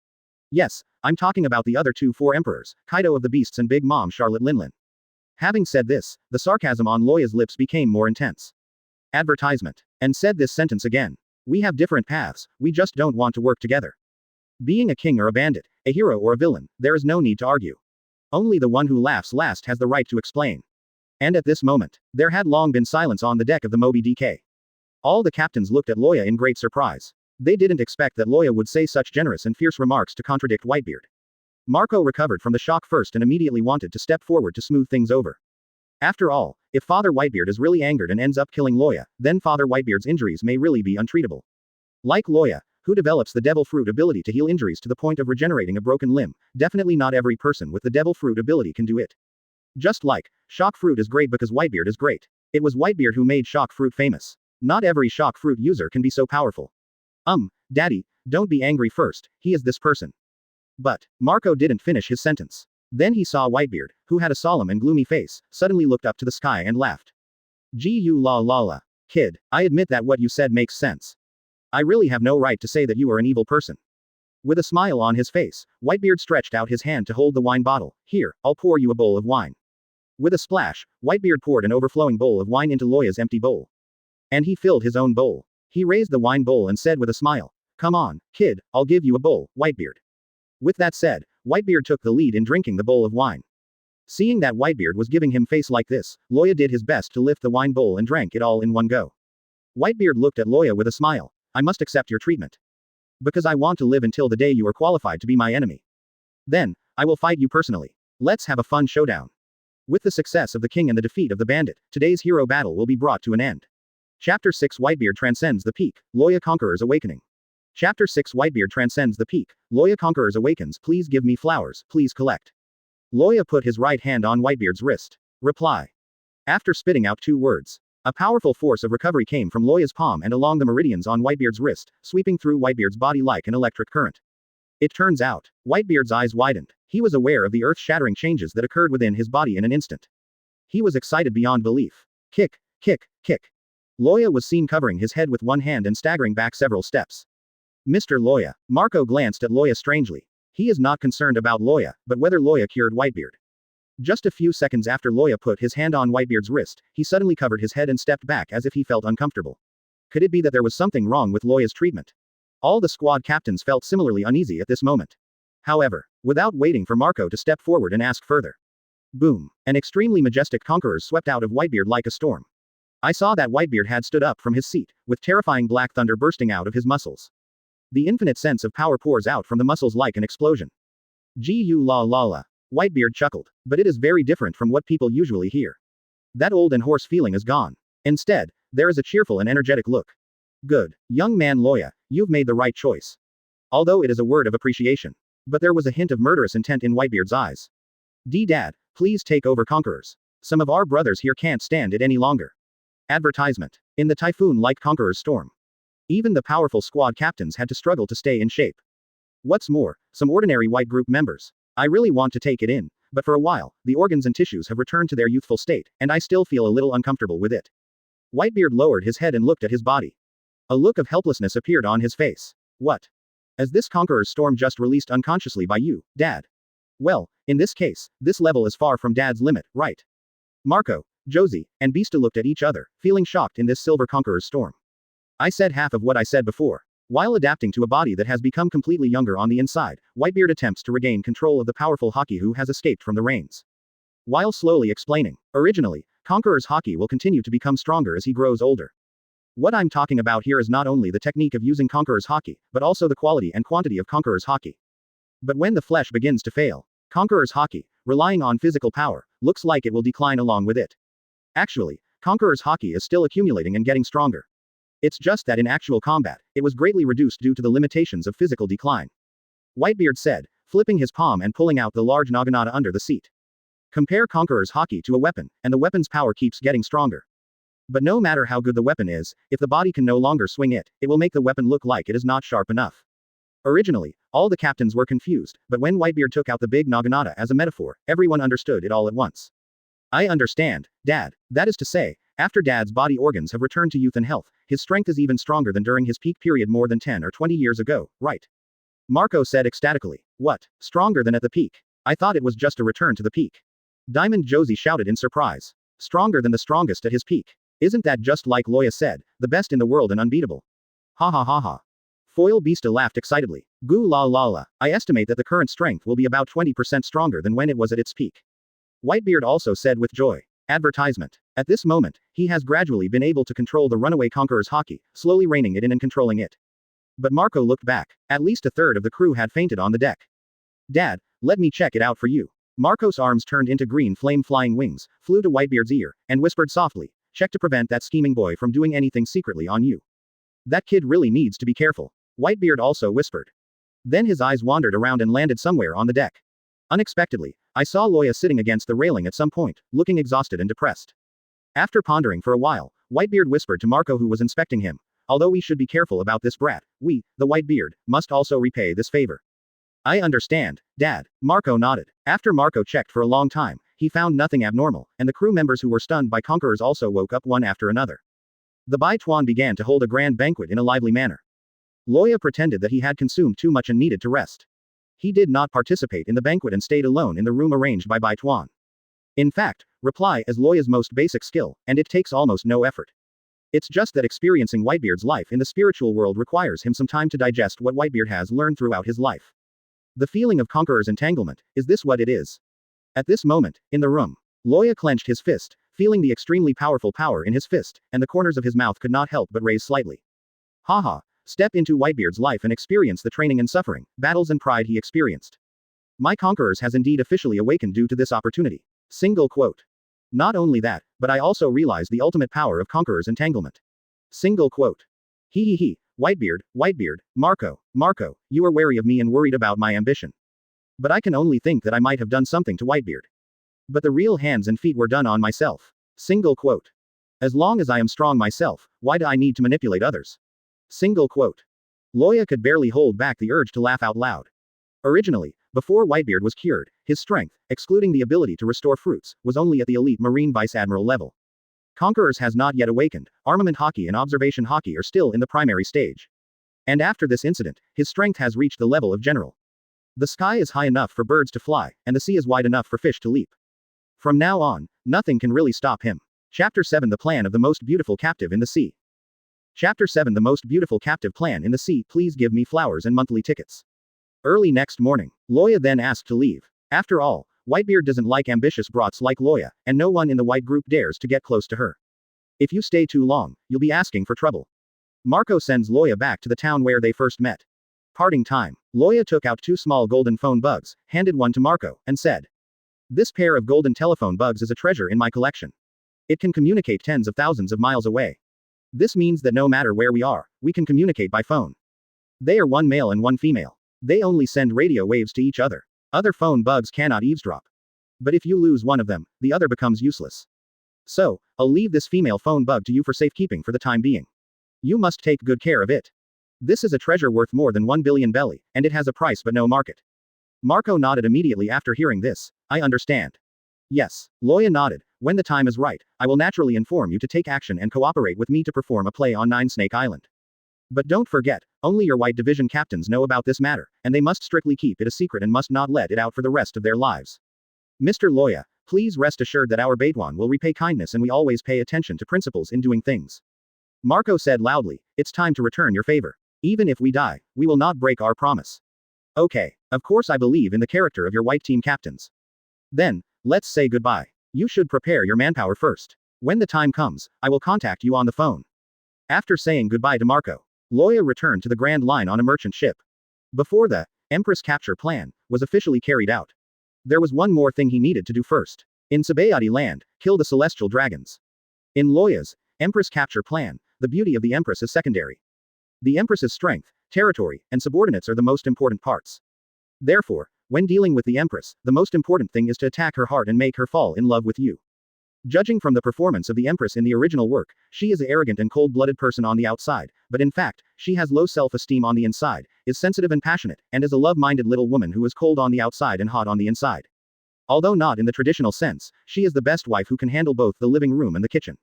Yes, I'm talking about the other 4 emperors, Kaido of the Beasts and Big Mom Charlotte Linlin. Having said this, the sarcasm on Loya's lips became more intense. Advertisement. And said this sentence again. We have different paths, we just don't want to work together. Being a king or a bandit, a hero or a villain, there is no need to argue. Only the one who laughs last has the right to explain. And at this moment, there had long been silence on the deck of the Moby DK. All the captains looked at Loya in great surprise. They didn't expect that Loya would say such generous and fierce remarks to contradict Whitebeard. Marco recovered from the shock first and immediately wanted to step forward to smooth things over. After all, if Father Whitebeard is really angered and ends up killing Loya, then Father Whitebeard's injuries may really be untreatable. Like Loya, who develops the Devil Fruit ability to heal injuries to the point of regenerating a broken limb, definitely not every person with the Devil Fruit ability can do it. Just like, Shock Fruit is great because Whitebeard is great. It was Whitebeard who made Shock Fruit famous. Not every shock fruit user can be so powerful. Daddy, don't be angry first, he is this person. But, Marco didn't finish his sentence. Then he saw Whitebeard, who had a solemn and gloomy face, suddenly looked up to the sky and laughed. Gu la la la. Kid, I admit that what you said makes sense. I really have no right to say that you are an evil person. With a smile on his face, Whitebeard stretched out his hand to hold the wine bottle. Here, I'll pour you a bowl of wine. With a splash, Whitebeard poured an overflowing bowl of wine into Loya's empty bowl. And he filled his own bowl. He raised the wine bowl and said with a smile, "Come on, kid, I'll give you a bowl, Whitebeard." With that said, Whitebeard took the lead in drinking the bowl of wine. Seeing that Whitebeard was giving him face like this, Loya did his best to lift the wine bowl and drank it all in one go. Whitebeard looked at Loya with a smile. I must accept your treatment. Because I want to live until the day you are qualified to be my enemy. Then, I will fight you personally. Let's have a fun showdown. With the success of the king and the defeat of the bandit, today's hero battle will be brought to an end. Chapter 6 Whitebeard transcends the peak, Loya Conqueror's awakening. Chapter 6 Whitebeard transcends the peak, Loya Conqueror's awakens. Please give me flowers, please collect. Loya put his right hand on Whitebeard's wrist. Reply. After spitting out 2 words. A powerful force of recovery came from Loya's palm and along the meridians on Whitebeard's wrist, sweeping through Whitebeard's body like an electric current. It turns out, Whitebeard's eyes widened. He was aware of the earth-shattering changes that occurred within his body in an instant. He was excited beyond belief. Kick, kick, kick. Loya was seen covering his head with one hand and staggering back several steps. Mr. Loya. Marco glanced at Loya strangely. He is not concerned about Loya, but whether Loya cured Whitebeard. Just a few seconds after Loya put his hand on Whitebeard's wrist, he suddenly covered his head and stepped back as if he felt uncomfortable. Could it be that there was something wrong with Loya's treatment? All the squad captains felt similarly uneasy at this moment. However, without waiting for Marco to step forward and ask further. Boom. An extremely majestic conqueror swept out of Whitebeard like a storm. I saw that Whitebeard had stood up from his seat, with terrifying black thunder bursting out of his muscles. The infinite sense of power pours out from the muscles like an explosion. Gu la la la. Whitebeard chuckled. But it is very different from what people usually hear. That old and hoarse feeling is gone. Instead, there is a cheerful and energetic look. Good. Young man Loya, you've made the right choice. Although it is a word of appreciation. But there was a hint of murderous intent in Whitebeard's eyes. Dad, please take over conquerors. Some of our brothers here can't stand it any longer. Advertisement. In the typhoon-like conqueror's storm. Even the powerful squad captains had to struggle to stay in shape. What's more, some ordinary white group members. I really want to take it in, but for a while, the organs and tissues have returned to their youthful state, and I still feel a little uncomfortable with it. Whitebeard lowered his head and looked at his body. A look of helplessness appeared on his face. What? As this conqueror's storm just released unconsciously by you, Dad? Well, in this case, this level is far from Dad's limit, right? Marco, Josie, and Beasta looked at each other, feeling shocked in this silver conqueror's storm. I said half of what I said before. While adapting to a body that has become completely younger on the inside, Whitebeard attempts to regain control of the powerful Haki who has escaped from the reins. While slowly explaining, originally, Conqueror's Haki will continue to become stronger as he grows older. What I'm talking about here is not only the technique of using Conqueror's Haki, but also the quality and quantity of Conqueror's Haki. But when the flesh begins to fail, Conqueror's Haki, relying on physical power, looks like it will decline along with it. Actually, Conqueror's Haki is still accumulating and getting stronger. It's just that in actual combat, it was greatly reduced due to the limitations of physical decline. Whitebeard said, flipping his palm and pulling out the large naginata under the seat. Compare Conqueror's Haki to a weapon, and the weapon's power keeps getting stronger. But no matter how good the weapon is, if the body can no longer swing it, it will make the weapon look like it is not sharp enough. Originally, all the captains were confused, but when Whitebeard took out the big naginata as a metaphor, everyone understood it all at once. I understand, Dad. That is to say, after Dad's body organs have returned to youth and health, his strength is even stronger than during his peak period more than 10 or 20 years ago, right? Marco said ecstatically. What? Stronger than at the peak? I thought it was just a return to the peak. Diamond Josie shouted in surprise. Stronger than the strongest at his peak. Isn't that just like Loya said, the best in the world and unbeatable? Ha ha ha ha. Foil Beasta laughed excitedly. Goo la la la. I estimate that the current strength will be about 20% stronger than when it was at its peak. Whitebeard also said with joy. Advertisement. At this moment, he has gradually been able to control the runaway Conqueror's Haki, slowly reining it in and controlling it. But Marco looked back. At least a third of the crew had fainted on the deck. Dad, let me check it out for you. Marco's arms turned into green flame-flying wings, flew to Whitebeard's ear, and whispered softly, check to prevent that scheming boy from doing anything secretly on you. That kid really needs to be careful. Whitebeard also whispered. Then his eyes wandered around and landed somewhere on the deck. Unexpectedly, I saw Loya sitting against the railing at some point, looking exhausted and depressed. After pondering for a while, Whitebeard whispered to Marco who was inspecting him. Although we should be careful about this brat, we, the Whitebeard, must also repay this favor. I understand, Dad. Marco nodded. After Marco checked for a long time, he found nothing abnormal, and the crew members who were stunned by conquerors also woke up one after another. The Bai Tuan began to hold a grand banquet in a lively manner. Loya pretended that he had consumed too much and needed to rest. He did not participate in the banquet and stayed alone in the room arranged by Bai Tuan. In fact, reply is Loya's most basic skill, and it takes almost no effort. It's just that experiencing Whitebeard's life in the spiritual world requires him some time to digest what Whitebeard has learned throughout his life. The feeling of conqueror's entanglement, is this what it is? At this moment, in the room, Loya clenched his fist, feeling the extremely powerful power in his fist, and the corners of his mouth could not help but raise slightly. Haha, step into Whitebeard's life and experience the training and suffering, battles and pride he experienced. My conquerors has indeed officially awakened due to this opportunity. Single quote. Not only that, but I also realize the ultimate power of conqueror's entanglement. Single quote. He. Whitebeard, Marco, you are wary of me and worried about my ambition. But I can only think that I might have done something to Whitebeard. But the real hands and feet were done on myself. Single quote. As long as I am strong myself, why do I need to manipulate others? Single quote. Loya could barely hold back the urge to laugh out loud. Originally, before Whitebeard was cured, his strength, excluding the ability to restore fruits, was only at the elite Marine Vice Admiral level. Conquerors has not yet awakened, armament hockey and observation hockey are still in the primary stage. And after this incident, his strength has reached the level of general. The sky is high enough for birds to fly, and the sea is wide enough for fish to leap. From now on, nothing can really stop him. Chapter 7 The Plan of the Most Beautiful Captive in the Sea. Chapter 7 The Most Beautiful Captive Plan in the Sea. Please give me flowers and monthly tickets. Early next morning, Loya then asked to leave. After all, Whitebeard doesn't like ambitious brats like Loya, and no one in the White group dares to get close to her. If you stay too long, you'll be asking for trouble. Marco sends Loya back to the town where they first met. Parting time, Loya took out 2 small golden phone bugs, handed one to Marco, and said, "This pair of golden telephone bugs is a treasure in my collection. It can communicate tens of thousands of miles away. This means that no matter where we are, we can communicate by phone. They are one male and one female. They only send radio waves to each other. Other phone bugs cannot eavesdrop. But if you lose one of them, the other becomes useless. So, I'll leave this female phone bug to you for safekeeping for the time being. You must take good care of it. This is a treasure worth more than 1 billion belly, and it has a price but no market." Marco nodded immediately after hearing this. "I understand." Yes, Loya nodded. "When the time is right, I will naturally inform you to take action and cooperate with me to perform a play on Nine Snake Island. But don't forget, only your White Division captains know about this matter, and they must strictly keep it a secret and must not let it out for the rest of their lives. Mr. Loya, please rest assured that our Baituan will repay kindness and we always pay attention to principles in doing things." Marco said loudly, "It's time to return your favor. Even if we die, we will not break our promise." "Okay, of course I believe in the character of your White team captains. Then, let's say goodbye. You should prepare your manpower first. When the time comes, I will contact you on the phone." After saying goodbye to Marco, Loya returned to the Grand Line on a merchant ship. Before the Empress capture plan was officially carried out, there was one more thing he needed to do first. In Sabayati land, kill the celestial dragons. In Loya's Empress capture plan, the beauty of the Empress is secondary. The Empress's strength, territory, and subordinates are the most important parts. Therefore, when dealing with the Empress, the most important thing is to attack her heart and make her fall in love with you. Judging from the performance of the Empress in the original work, she is an arrogant and cold-blooded person on the outside, but in fact, she has low self-esteem on the inside, is sensitive and passionate, and is a love-minded little woman who is cold on the outside and hot on the inside. Although not in the traditional sense, she is the best wife who can handle both the living room and the kitchen.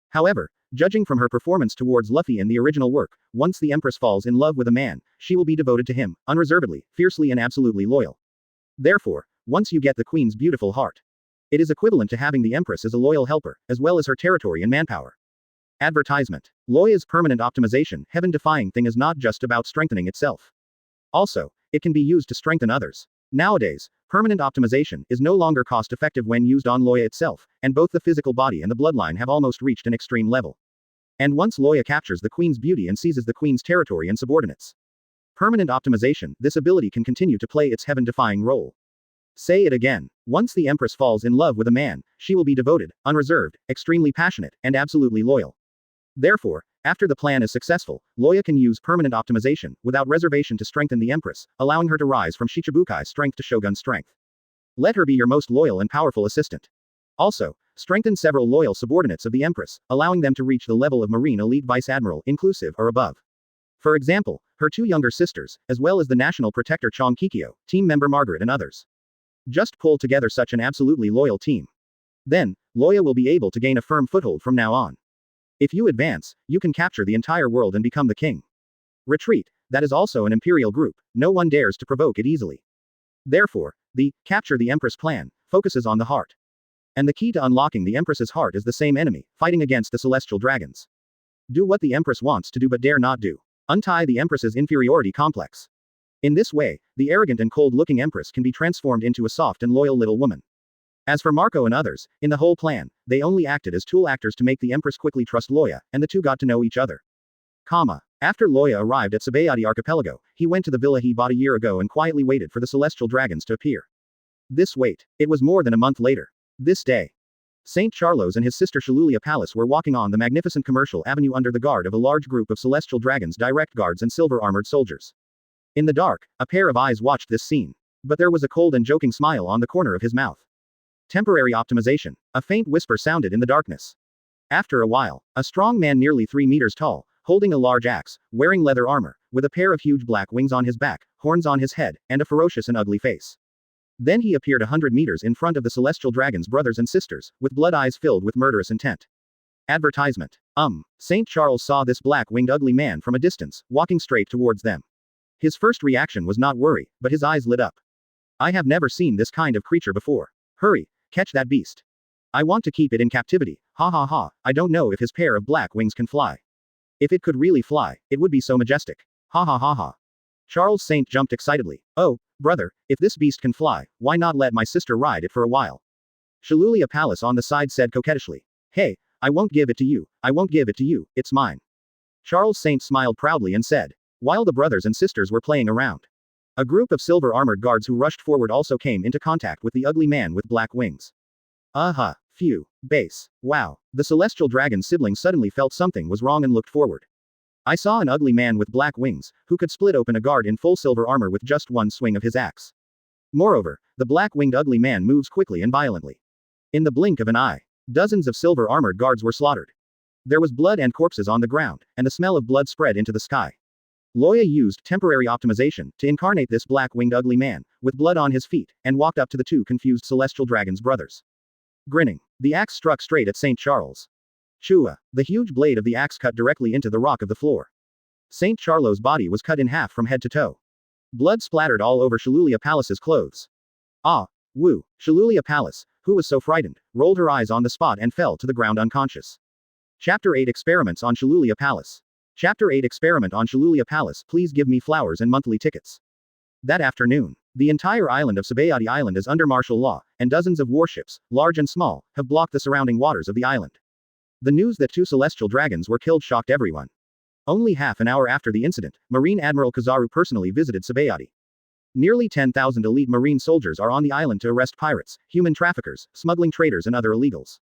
However, judging from her performance towards Luffy in the original work, once the Empress falls in love with a man, she will be devoted to him, unreservedly, fiercely and absolutely loyal. Therefore, once you get the Queen's beautiful heart, it is equivalent to having the Empress as a loyal helper, as well as her territory and manpower. Advertisement. Loya's permanent optimization, heaven-defying thing is not just about strengthening itself. Also, it can be used to strengthen others. Nowadays, permanent optimization is no longer cost-effective when used on Loya itself, and both the physical body and the bloodline have almost reached an extreme level. And once Loya captures the Queen's beauty and seizes the Queen's territory and subordinates, permanent optimization, this ability can continue to play its heaven-defying role. Say it again. Once the Empress falls in love with a man, she will be devoted, unreserved, extremely passionate, and absolutely loyal. Therefore, after the plan is successful, Loya can use permanent optimization, without reservation to strengthen the Empress, allowing her to rise from Shichibukai strength to Shogun strength. Let her be your most loyal and powerful assistant. Also, strengthened several loyal subordinates of the Empress, allowing them to reach the level of Marine Elite Vice Admiral inclusive or above. For example, her two younger sisters, as well as the National Protector Chong Kikyo, team member Margaret and others. Just pull together such an absolutely loyal team. Then, Loya will be able to gain a firm foothold from now on. If you advance, you can capture the entire world and become the king. Retreat, that is also an imperial group, no one dares to provoke it easily. Therefore, the Capture the Empress plan focuses on the heart. And the key to unlocking the Empress's heart is the same enemy, fighting against the celestial dragons. Do what the Empress wants to do but dare not do. Untie the Empress's inferiority complex. In this way, the arrogant and cold-looking Empress can be transformed into a soft and loyal little woman. As for Marco and others, in the whole plan, they only acted as tool actors to make the Empress quickly trust Loya, and the two got to know each other. After Loya arrived at Sabayati Archipelago, he went to the villa he bought a year ago and quietly waited for the celestial dragons to appear. This wait. It was more than a month later. This day. Saint Charles and his sister Shalulia Palace were walking on the magnificent commercial avenue under the guard of a large group of celestial dragons, direct guards and silver-armored soldiers. In the dark, a pair of eyes watched this scene. But there was a cold and joking smile on the corner of his mouth. Temporary optimization. A faint whisper sounded in the darkness. After a while, a strong man nearly 3 meters tall, holding a large axe, wearing leather armor, with a pair of huge black wings on his back, horns on his head, and a ferocious and ugly face. Then he appeared 100 meters in front of the celestial dragons' brothers and sisters, with blood eyes filled with murderous intent. Advertisement. St. Charles saw this black-winged ugly man from a distance, walking straight towards them. His first reaction was not worry, but his eyes lit up. I have never seen this kind of creature before. Hurry, catch that beast. I want to keep it in captivity. Ha ha ha, I don't know if his pair of black wings can fly. If it could really fly, it would be so majestic. Ha ha ha ha. Charles Saint jumped excitedly. Oh, brother, if this beast can fly, why not let my sister ride it for a while? Shalulia Palace on the side said coquettishly. Hey, I won't give it to you, it's mine. Charles Saint smiled proudly and said. While the brothers and sisters were playing around. A group of silver-armored guards who rushed forward also came into contact with the ugly man with black wings. Phew, base. Wow. The celestial dragon sibling suddenly felt something was wrong and looked forward. I saw an ugly man with black wings, who could split open a guard in full silver armor with just one swing of his axe. Moreover, the black-winged ugly man moves quickly and violently. In the blink of an eye, dozens of silver-armored guards were slaughtered. There was blood and corpses on the ground, and the smell of blood spread into the sky. Loya used temporary optimization to incarnate this black-winged ugly man, with blood on his feet, and walked up to the two confused celestial dragons' brothers. Grinning, the axe struck straight at St. Charles. Chua, the huge blade of the axe cut directly into the rock of the floor. St. Charles' body was cut in half from head to toe. Blood splattered all over Shalulia Palace's clothes. Woo, Shalulia Palace, who was so frightened, rolled her eyes on the spot and fell to the ground unconscious. Chapter 8 Experiments on Shalulia Palace. Chapter 8 Experiment on Shalulia Palace. Please give me flowers and monthly tickets. That afternoon, the entire island of Sabayati Island is under martial law, and dozens of warships, large and small, have blocked the surrounding waters of the island. The news that 2 celestial dragons were killed shocked everyone. Only half an hour after the incident, Marine Admiral Kazaru personally visited Sabayati. Nearly 10,000 elite marine soldiers are on the island to arrest pirates, human traffickers, smuggling traders and other illegals.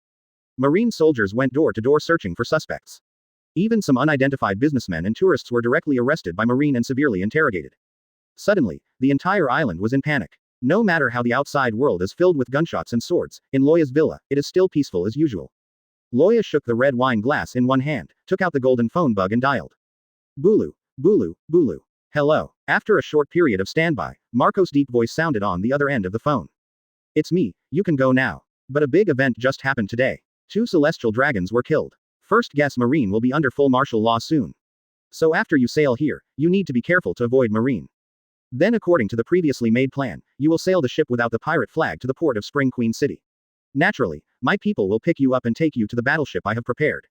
Marine soldiers went door to door searching for suspects. Even some unidentified businessmen and tourists were directly arrested by Marine and severely interrogated. Suddenly, the entire island was in panic. No matter how the outside world is filled with gunshots and swords, in Loya's villa, it is still peaceful as usual. Loya shook the red wine glass in one hand, took out the golden phone bug and dialed. Bulu, Bulu, Bulu. Hello. After a short period of standby, Marco's deep voice sounded on the other end of the phone. It's me, you can go now. But a big event just happened today. 2 celestial dragons were killed. First guess Marine will be under full martial law soon. So after you sail here, you need to be careful to avoid Marine. Then according to the previously made plan, you will sail the ship without the pirate flag to the port of Spring Queen City. Naturally, my people will pick you up and take you to the battleship I have prepared.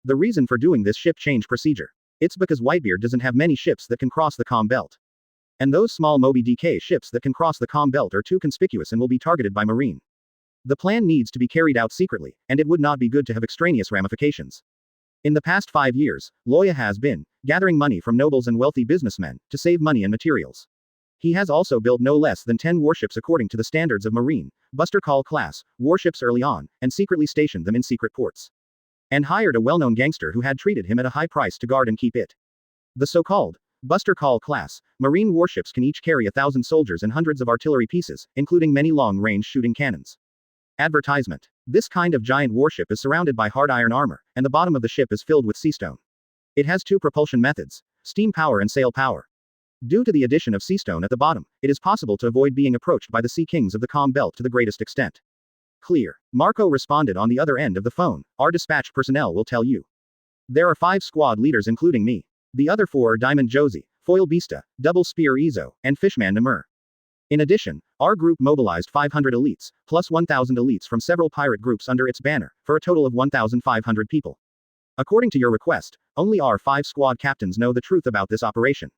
The reason for doing this ship change procedure. It's because Whitebeard doesn't have many ships that can cross the comm belt. And those small Moby DK ships that can cross the comm belt are too conspicuous and will be targeted by Marine. The plan needs to be carried out secretly, and it would not be good to have extraneous ramifications. In the past 5 years, Loya has been gathering money from nobles and wealthy businessmen to save money and materials. He has also built no less than 10 warships according to the standards of Marine, Buster Call class, warships early on, and secretly stationed them in secret ports. And hired a well-known gangster who had treated him at a high price to guard and keep it. The so-called Buster Call class, Marine warships can each carry 1,000 soldiers and hundreds of artillery pieces, including many long-range shooting cannons. Advertisement. This kind of giant warship is surrounded by hard iron armor, and the bottom of the ship is filled with sea stone. It has two propulsion methods, steam power and sail power. Due to the addition of sea stone at the bottom, it is possible to avoid being approached by the sea kings of the calm belt to the greatest extent. Clear. Marco responded on the other end of the phone. Our dispatch personnel will tell you. There are 5 squad leaders including me. The other 4 are Diamond Josie, Foil Beasta, Double Spear Izo, and Fishman Namur. In addition, our group mobilized 500 elites, plus 1,000 elites from several pirate groups under its banner, for a total of 1,500 people. According to your request, only our 5 squad captains know the truth about this operation.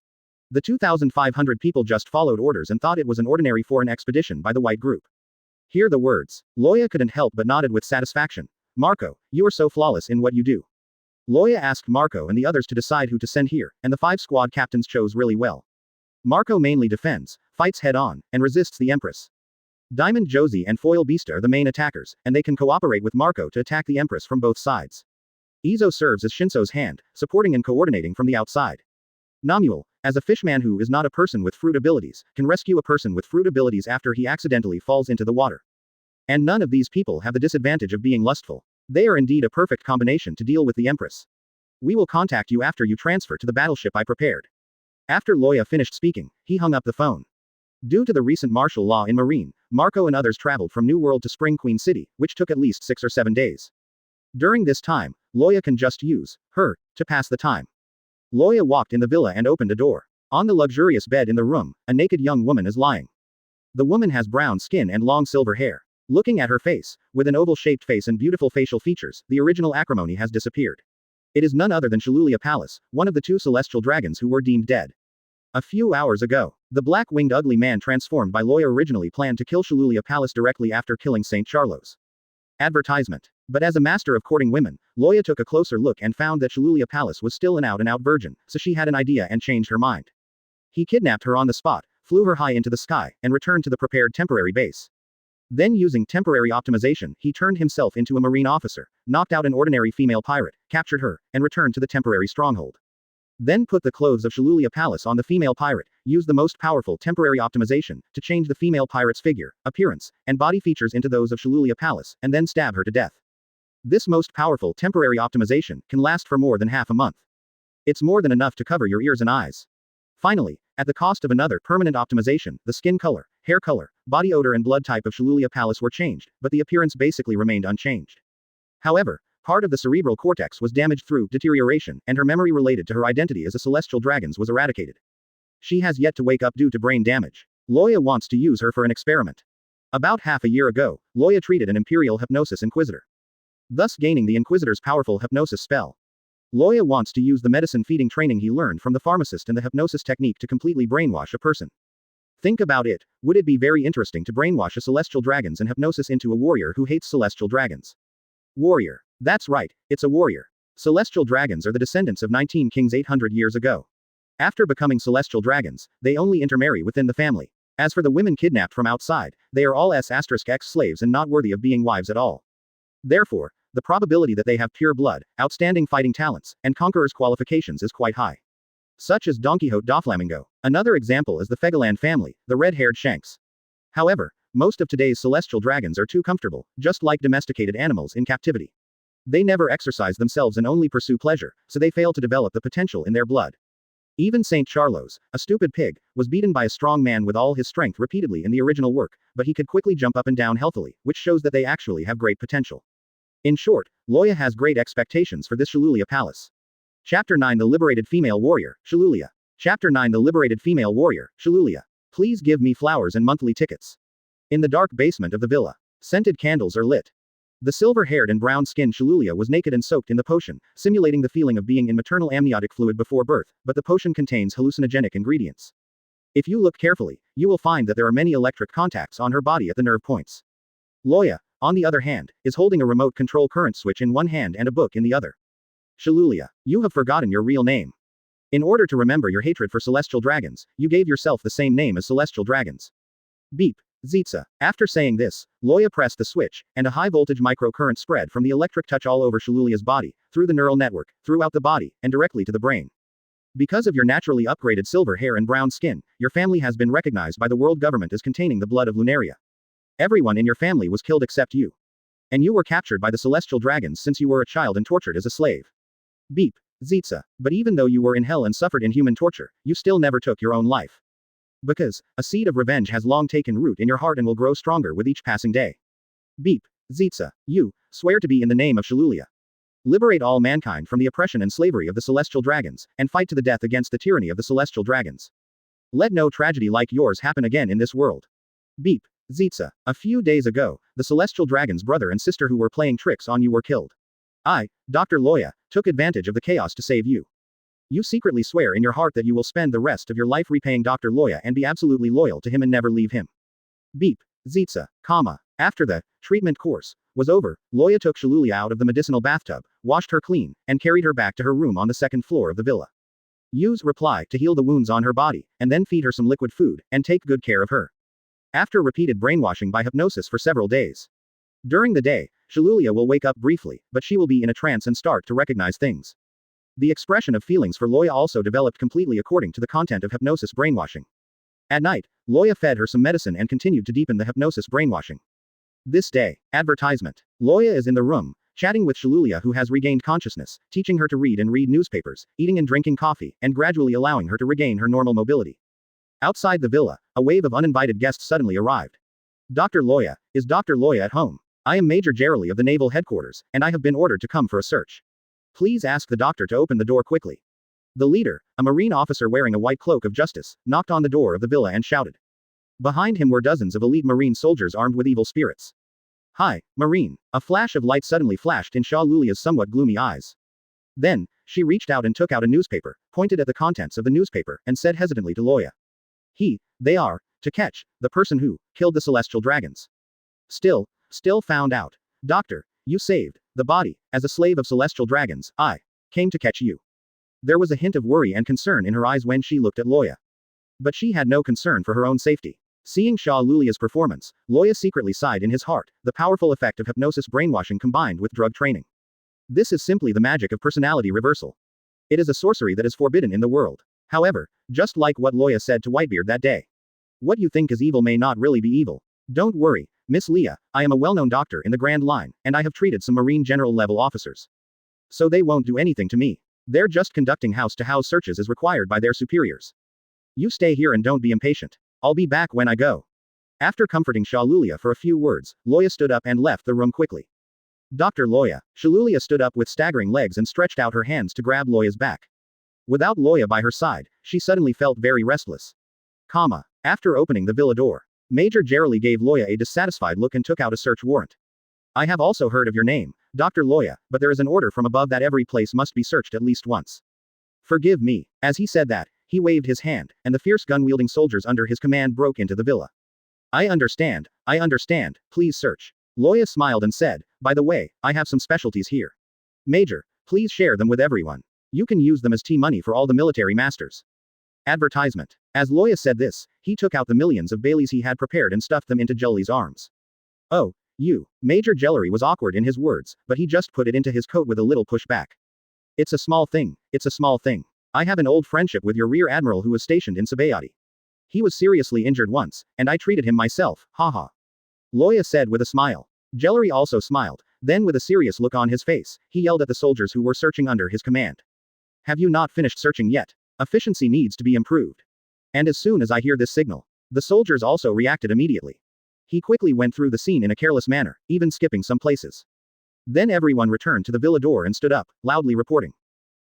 The 2,500 people just followed orders and thought it was an ordinary foreign expedition by the white group. Hear the words. Loya couldn't help but nodded with satisfaction. Marco, you are so flawless in what you do. Loya asked Marco and the others to decide who to send here, and the 5 squad captains chose really well. Marco mainly defends, fights head-on, and resists the Empress. Diamond Josie and Foil Beasta are the main attackers, and they can cooperate with Marco to attack the Empress from both sides. Izo serves as Shinso's hand, supporting and coordinating from the outside. Namuel, as a fishman who is not a person with fruit abilities, can rescue a person with fruit abilities after he accidentally falls into the water. And none of these people have the disadvantage of being lustful. They are indeed a perfect combination to deal with the Empress. We will contact you after you transfer to the battleship I prepared. After Loya finished speaking, he hung up the phone. Due to the recent martial law in Marine, Marco and others traveled from New World to Spring Queen City, which took at least 6 or 7 days. During this time, Loya can just use her to pass the time. Loya walked in the villa and opened a door. On the luxurious bed in the room, a naked young woman is lying. The woman has brown skin and long silver hair. Looking at her face, with an oval-shaped face and beautiful facial features, the original acrimony has disappeared. It is none other than Shululia Pallas, one of the 2 celestial dragons who were deemed dead. A few hours ago, the black-winged ugly man transformed by Loya originally planned to kill Shululia Pallas directly after killing St. Charlos. Advertisement. But as a master of courting women, Loya took a closer look and found that Shululia Pallas was still an out-and-out virgin, so she had an idea and changed her mind. He kidnapped her on the spot, flew her high into the sky, and returned to the prepared temporary base. Then using temporary optimization, he turned himself into a marine officer, knocked out an ordinary female pirate, captured her, and returned to the temporary stronghold. Then put the clothes of Shululia Pallas on the female pirate, used the most powerful temporary optimization, to change the female pirate's figure, appearance, and body features into those of Shululia Pallas, and then stab her to death. This most powerful temporary optimization can last for more than half a month. It's more than enough to cover your ears and eyes. Finally, at the cost of another permanent optimization, the skin color, hair color, body odor and blood type of Shululia Pallas were changed, but the appearance basically remained unchanged. However, part of the cerebral cortex was damaged through deterioration, and her memory related to her identity as a celestial dragon was eradicated. She has yet to wake up due to brain damage. Loya wants to use her for an experiment. About half a year ago, Loya treated an Imperial Hypnosis Inquisitor, thus gaining the Inquisitor's powerful hypnosis spell. Loya wants to use the medicine feeding training he learned from the pharmacist and the hypnosis technique to completely brainwash a person. Think about it, would it be very interesting to brainwash a celestial dragons and hypnosis into a warrior who hates celestial dragons? Warrior. That's right, it's a warrior. Celestial dragons are the descendants of 19 kings 800 years ago. After becoming celestial dragons, they only intermarry within the family. As for the women kidnapped from outside, they are all X slaves and not worthy of being wives at all. Therefore, the probability that they have pure blood, outstanding fighting talents, and conquerors' qualifications is quite high. Such as Don Quixote Doflamingo. Another example is the Fegaland family, the red-haired Shanks. However, most of today's celestial dragons are too comfortable, just like domesticated animals in captivity. They never exercise themselves and only pursue pleasure, so they fail to develop the potential in their blood. Even St. Charlos, a stupid pig, was beaten by a strong man with all his strength repeatedly in the original work, but he could quickly jump up and down healthily, which shows that they actually have great potential. In short, Loya has great expectations for this Shululia Pallas. Chapter 9 The Liberated Female Warrior, Shululia. Chapter 9 The Liberated Female Warrior, Shululia. Please give me flowers and monthly tickets. In the dark basement of the villa, scented candles are lit. The silver-haired and brown-skinned Shululia was naked and soaked in the potion, simulating the feeling of being in maternal amniotic fluid before birth, but the potion contains hallucinogenic ingredients. If you look carefully, you will find that there are many electric contacts on her body at the nerve points. Loya, on the other hand, is holding a remote control current switch in one hand and a book in the other. Shululia, you have forgotten your real name. In order to remember your hatred for celestial dragons, you gave yourself the same name as celestial dragons. Beep. Zitza. After saying this, Loya pressed the switch, and a high-voltage microcurrent spread from the electric touch all over Shululia's body, through the neural network, throughout the body, and directly to the brain. Because of your naturally upgraded silver hair and brown skin, your family has been recognized by the world government as containing the blood of Lunaria. Everyone in your family was killed except you. And you were captured by the celestial dragons since you were a child and tortured as a slave. Beep. Zitsa. But even though you were in hell and suffered inhuman torture, you still never took your own life. Because, a seed of revenge has long taken root in your heart and will grow stronger with each passing day. Beep. Zitsa. You, swear to be in the name of Shalulia. Liberate all mankind from the oppression and slavery of the celestial dragons, and fight to the death against the tyranny of the celestial dragons. Let no tragedy like yours happen again in this world. Beep. Zitsa. A few days ago, the celestial dragon's brother and sister who were playing tricks on you were killed. I, Dr. Loya, took advantage of the chaos to save you. You secretly swear in your heart that you will spend the rest of your life repaying Dr. Loya and be absolutely loyal to him and never leave him. Beep. Zitsa, comma. After the treatment course was over, Loya took Shalulia out of the medicinal bathtub, washed her clean, and carried her back to her room on the second floor of the villa. Use reply to heal the wounds on her body, and then feed her some liquid food, and take good care of her. After repeated brainwashing by hypnosis for several days. During the day, Shalulia will wake up briefly, but she will be in a trance and start to recognize things. The expression of feelings for Loya also developed completely according to the content of hypnosis brainwashing. At night, Loya fed her some medicine and continued to deepen the hypnosis brainwashing. This day, advertisement. Loya is in the room, chatting with Shalulia who has regained consciousness, teaching her to read and read newspapers, eating and drinking coffee, and gradually allowing her to regain her normal mobility. Outside the villa, a wave of uninvited guests suddenly arrived. Dr. Loya, is Dr. Loya at home? I am Major Gerally of the Naval Headquarters, and I have been ordered to come for a search. Please ask the doctor to open the door quickly. The leader, a Marine officer wearing a white cloak of justice, knocked on the door of the villa and shouted. Behind him were dozens of elite Marine soldiers armed with evil spirits. Hi, Marine. A flash of light suddenly flashed in Shalulia's somewhat gloomy eyes. Then, she reached out and took out a newspaper, pointed at the contents of the newspaper, and said hesitantly to Loya. They are, to catch, the person who killed the celestial dragons. Still found out. Doctor, you saved the body. As a slave of celestial dragons, I came to catch you. There was a hint of worry and concern in her eyes when she looked at Loya. But she had no concern for her own safety. Seeing Shalulia's performance, Loya secretly sighed in his heart, the powerful effect of hypnosis brainwashing combined with drug training. This is simply the magic of personality reversal. It is a sorcery that is forbidden in the world. However, just like what Loya said to Whitebeard that day. What you think is evil may not really be evil. Don't worry, Miss Leah, I am a well-known doctor in the Grand Line, and I have treated some Marine General-level officers. So they won't do anything to me. They're just conducting house-to-house searches as required by their superiors. You stay here and don't be impatient. I'll be back when I go. After comforting Shalulia for a few words, Loya stood up and left the room quickly. Dr. Loya. Shalulia stood up with staggering legs and stretched out her hands to grab Loya's back. Without Loya by her side, she suddenly felt very restless. After opening the villa door, Major Gerally gave Loya a dissatisfied look and took out a search warrant. I have also heard of your name, Dr. Loya, but there is an order from above that every place must be searched at least once. Forgive me. As he said that, he waved his hand, and the fierce gun-wielding soldiers under his command broke into the villa. I understand, please search. Loya smiled and said, by the way, I have some specialties here. Major, please share them with everyone. You can use them as money for all the military masters. Advertisement. As Loya said this, he took out the millions of Baileys he had prepared and stuffed them into Jelly's arms. Oh, you. Major Jellery was awkward in his words, but he just put it into his coat with a little pushback. It's a small thing. I have an old friendship with your rear admiral who was stationed in Sabayati. He was seriously injured once, and I treated him myself, haha. Loya said with a smile. Jellery also smiled, then with a serious look on his face, he yelled at the soldiers who were searching under his command. Have you not finished searching yet? Efficiency needs to be improved. And as soon as I hear this signal, the soldiers also reacted immediately. He quickly went through the scene in a careless manner, even skipping some places. Then everyone returned to the villa door and stood up, loudly reporting.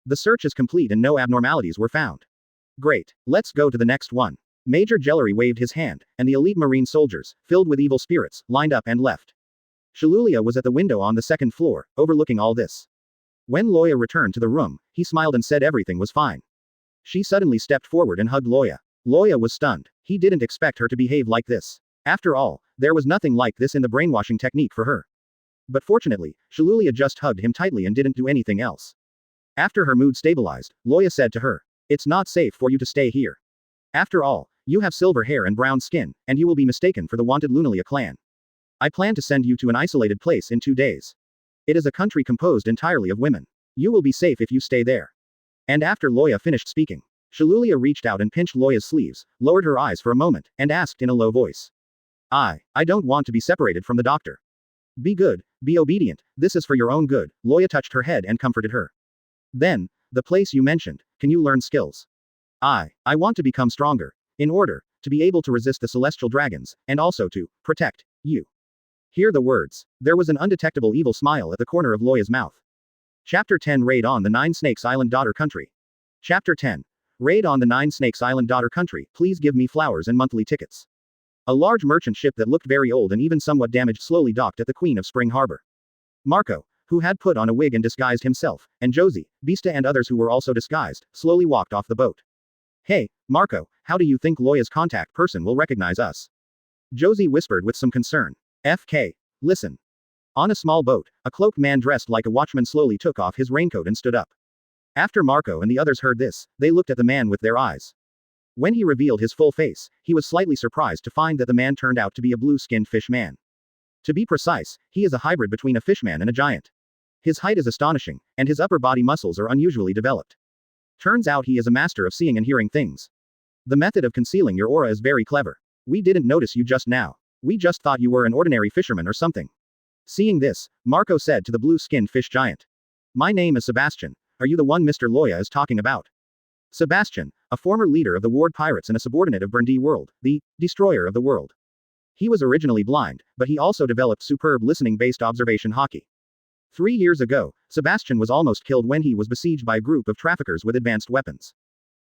The search is complete and no abnormalities were found. Great. Let's go to the next one. Major Jellery waved his hand, and the elite Marine soldiers, filled with evil spirits, lined up and left. Shalulia was at the window on the second floor, overlooking all this. When Loya returned to the room, he smiled and said everything was fine. She suddenly stepped forward and hugged Loya. Loya was stunned. He didn't expect her to behave like this. After all, there was nothing like this in the brainwashing technique for her. But fortunately, Shalulia just hugged him tightly and didn't do anything else. After her mood stabilized, Loya said to her, it's not safe for you to stay here. After all, you have silver hair and brown skin, and you will be mistaken for the wanted Lunalia clan. I plan to send you to an isolated place in 2 days. It is a country composed entirely of women. You will be safe if you stay there. And after Loya finished speaking, Shalulia reached out and pinched Loya's sleeves, lowered her eyes for a moment, and asked in a low voice. I don't want to be separated from the doctor. Be good, be obedient, this is for your own good. Loya touched her head and comforted her. Then, the place you mentioned, can you learn skills? I want to become stronger. In order to be able to resist the celestial dragons, and also to protect you. Hear the words. There was an undetectable evil smile at the corner of Loya's mouth. Chapter 10 Raid on the Nine Snakes Island Daughter Country. Chapter 10. Raid on the Nine Snakes Island Daughter Country, please give me flowers and monthly tickets. A large merchant ship that looked very old and even somewhat damaged slowly docked at the Queen of Spring Harbor. Marco, who had put on a wig and disguised himself, and Josie, Bista and others who were also disguised, slowly walked off the boat. Hey, Marco, how do you think Loya's contact person will recognize us? Josie whispered with some concern. FK. Listen. On a small boat, a cloaked man dressed like a watchman slowly took off his raincoat and stood up. After Marco and the others heard this, they looked at the man with their eyes. When he revealed his full face, he was slightly surprised to find that the man turned out to be a blue-skinned fish man. To be precise, he is a hybrid between a fishman and a giant. His height is astonishing, and his upper body muscles are unusually developed. Turns out he is a master of seeing and hearing things. The method of concealing your aura is very clever. We didn't notice you just now. We just thought you were an ordinary fisherman or something. Seeing this, Marco said to the blue-skinned fish giant. My name is Sebastian. Are you the one Mr. Loya is talking about? Sebastian, a former leader of the Ward Pirates and a subordinate of Burndy World, the destroyer of the world. He was originally blind, but he also developed superb listening-based observation hockey. 3 years ago, Sebastian was almost killed when he was besieged by a group of traffickers with advanced weapons.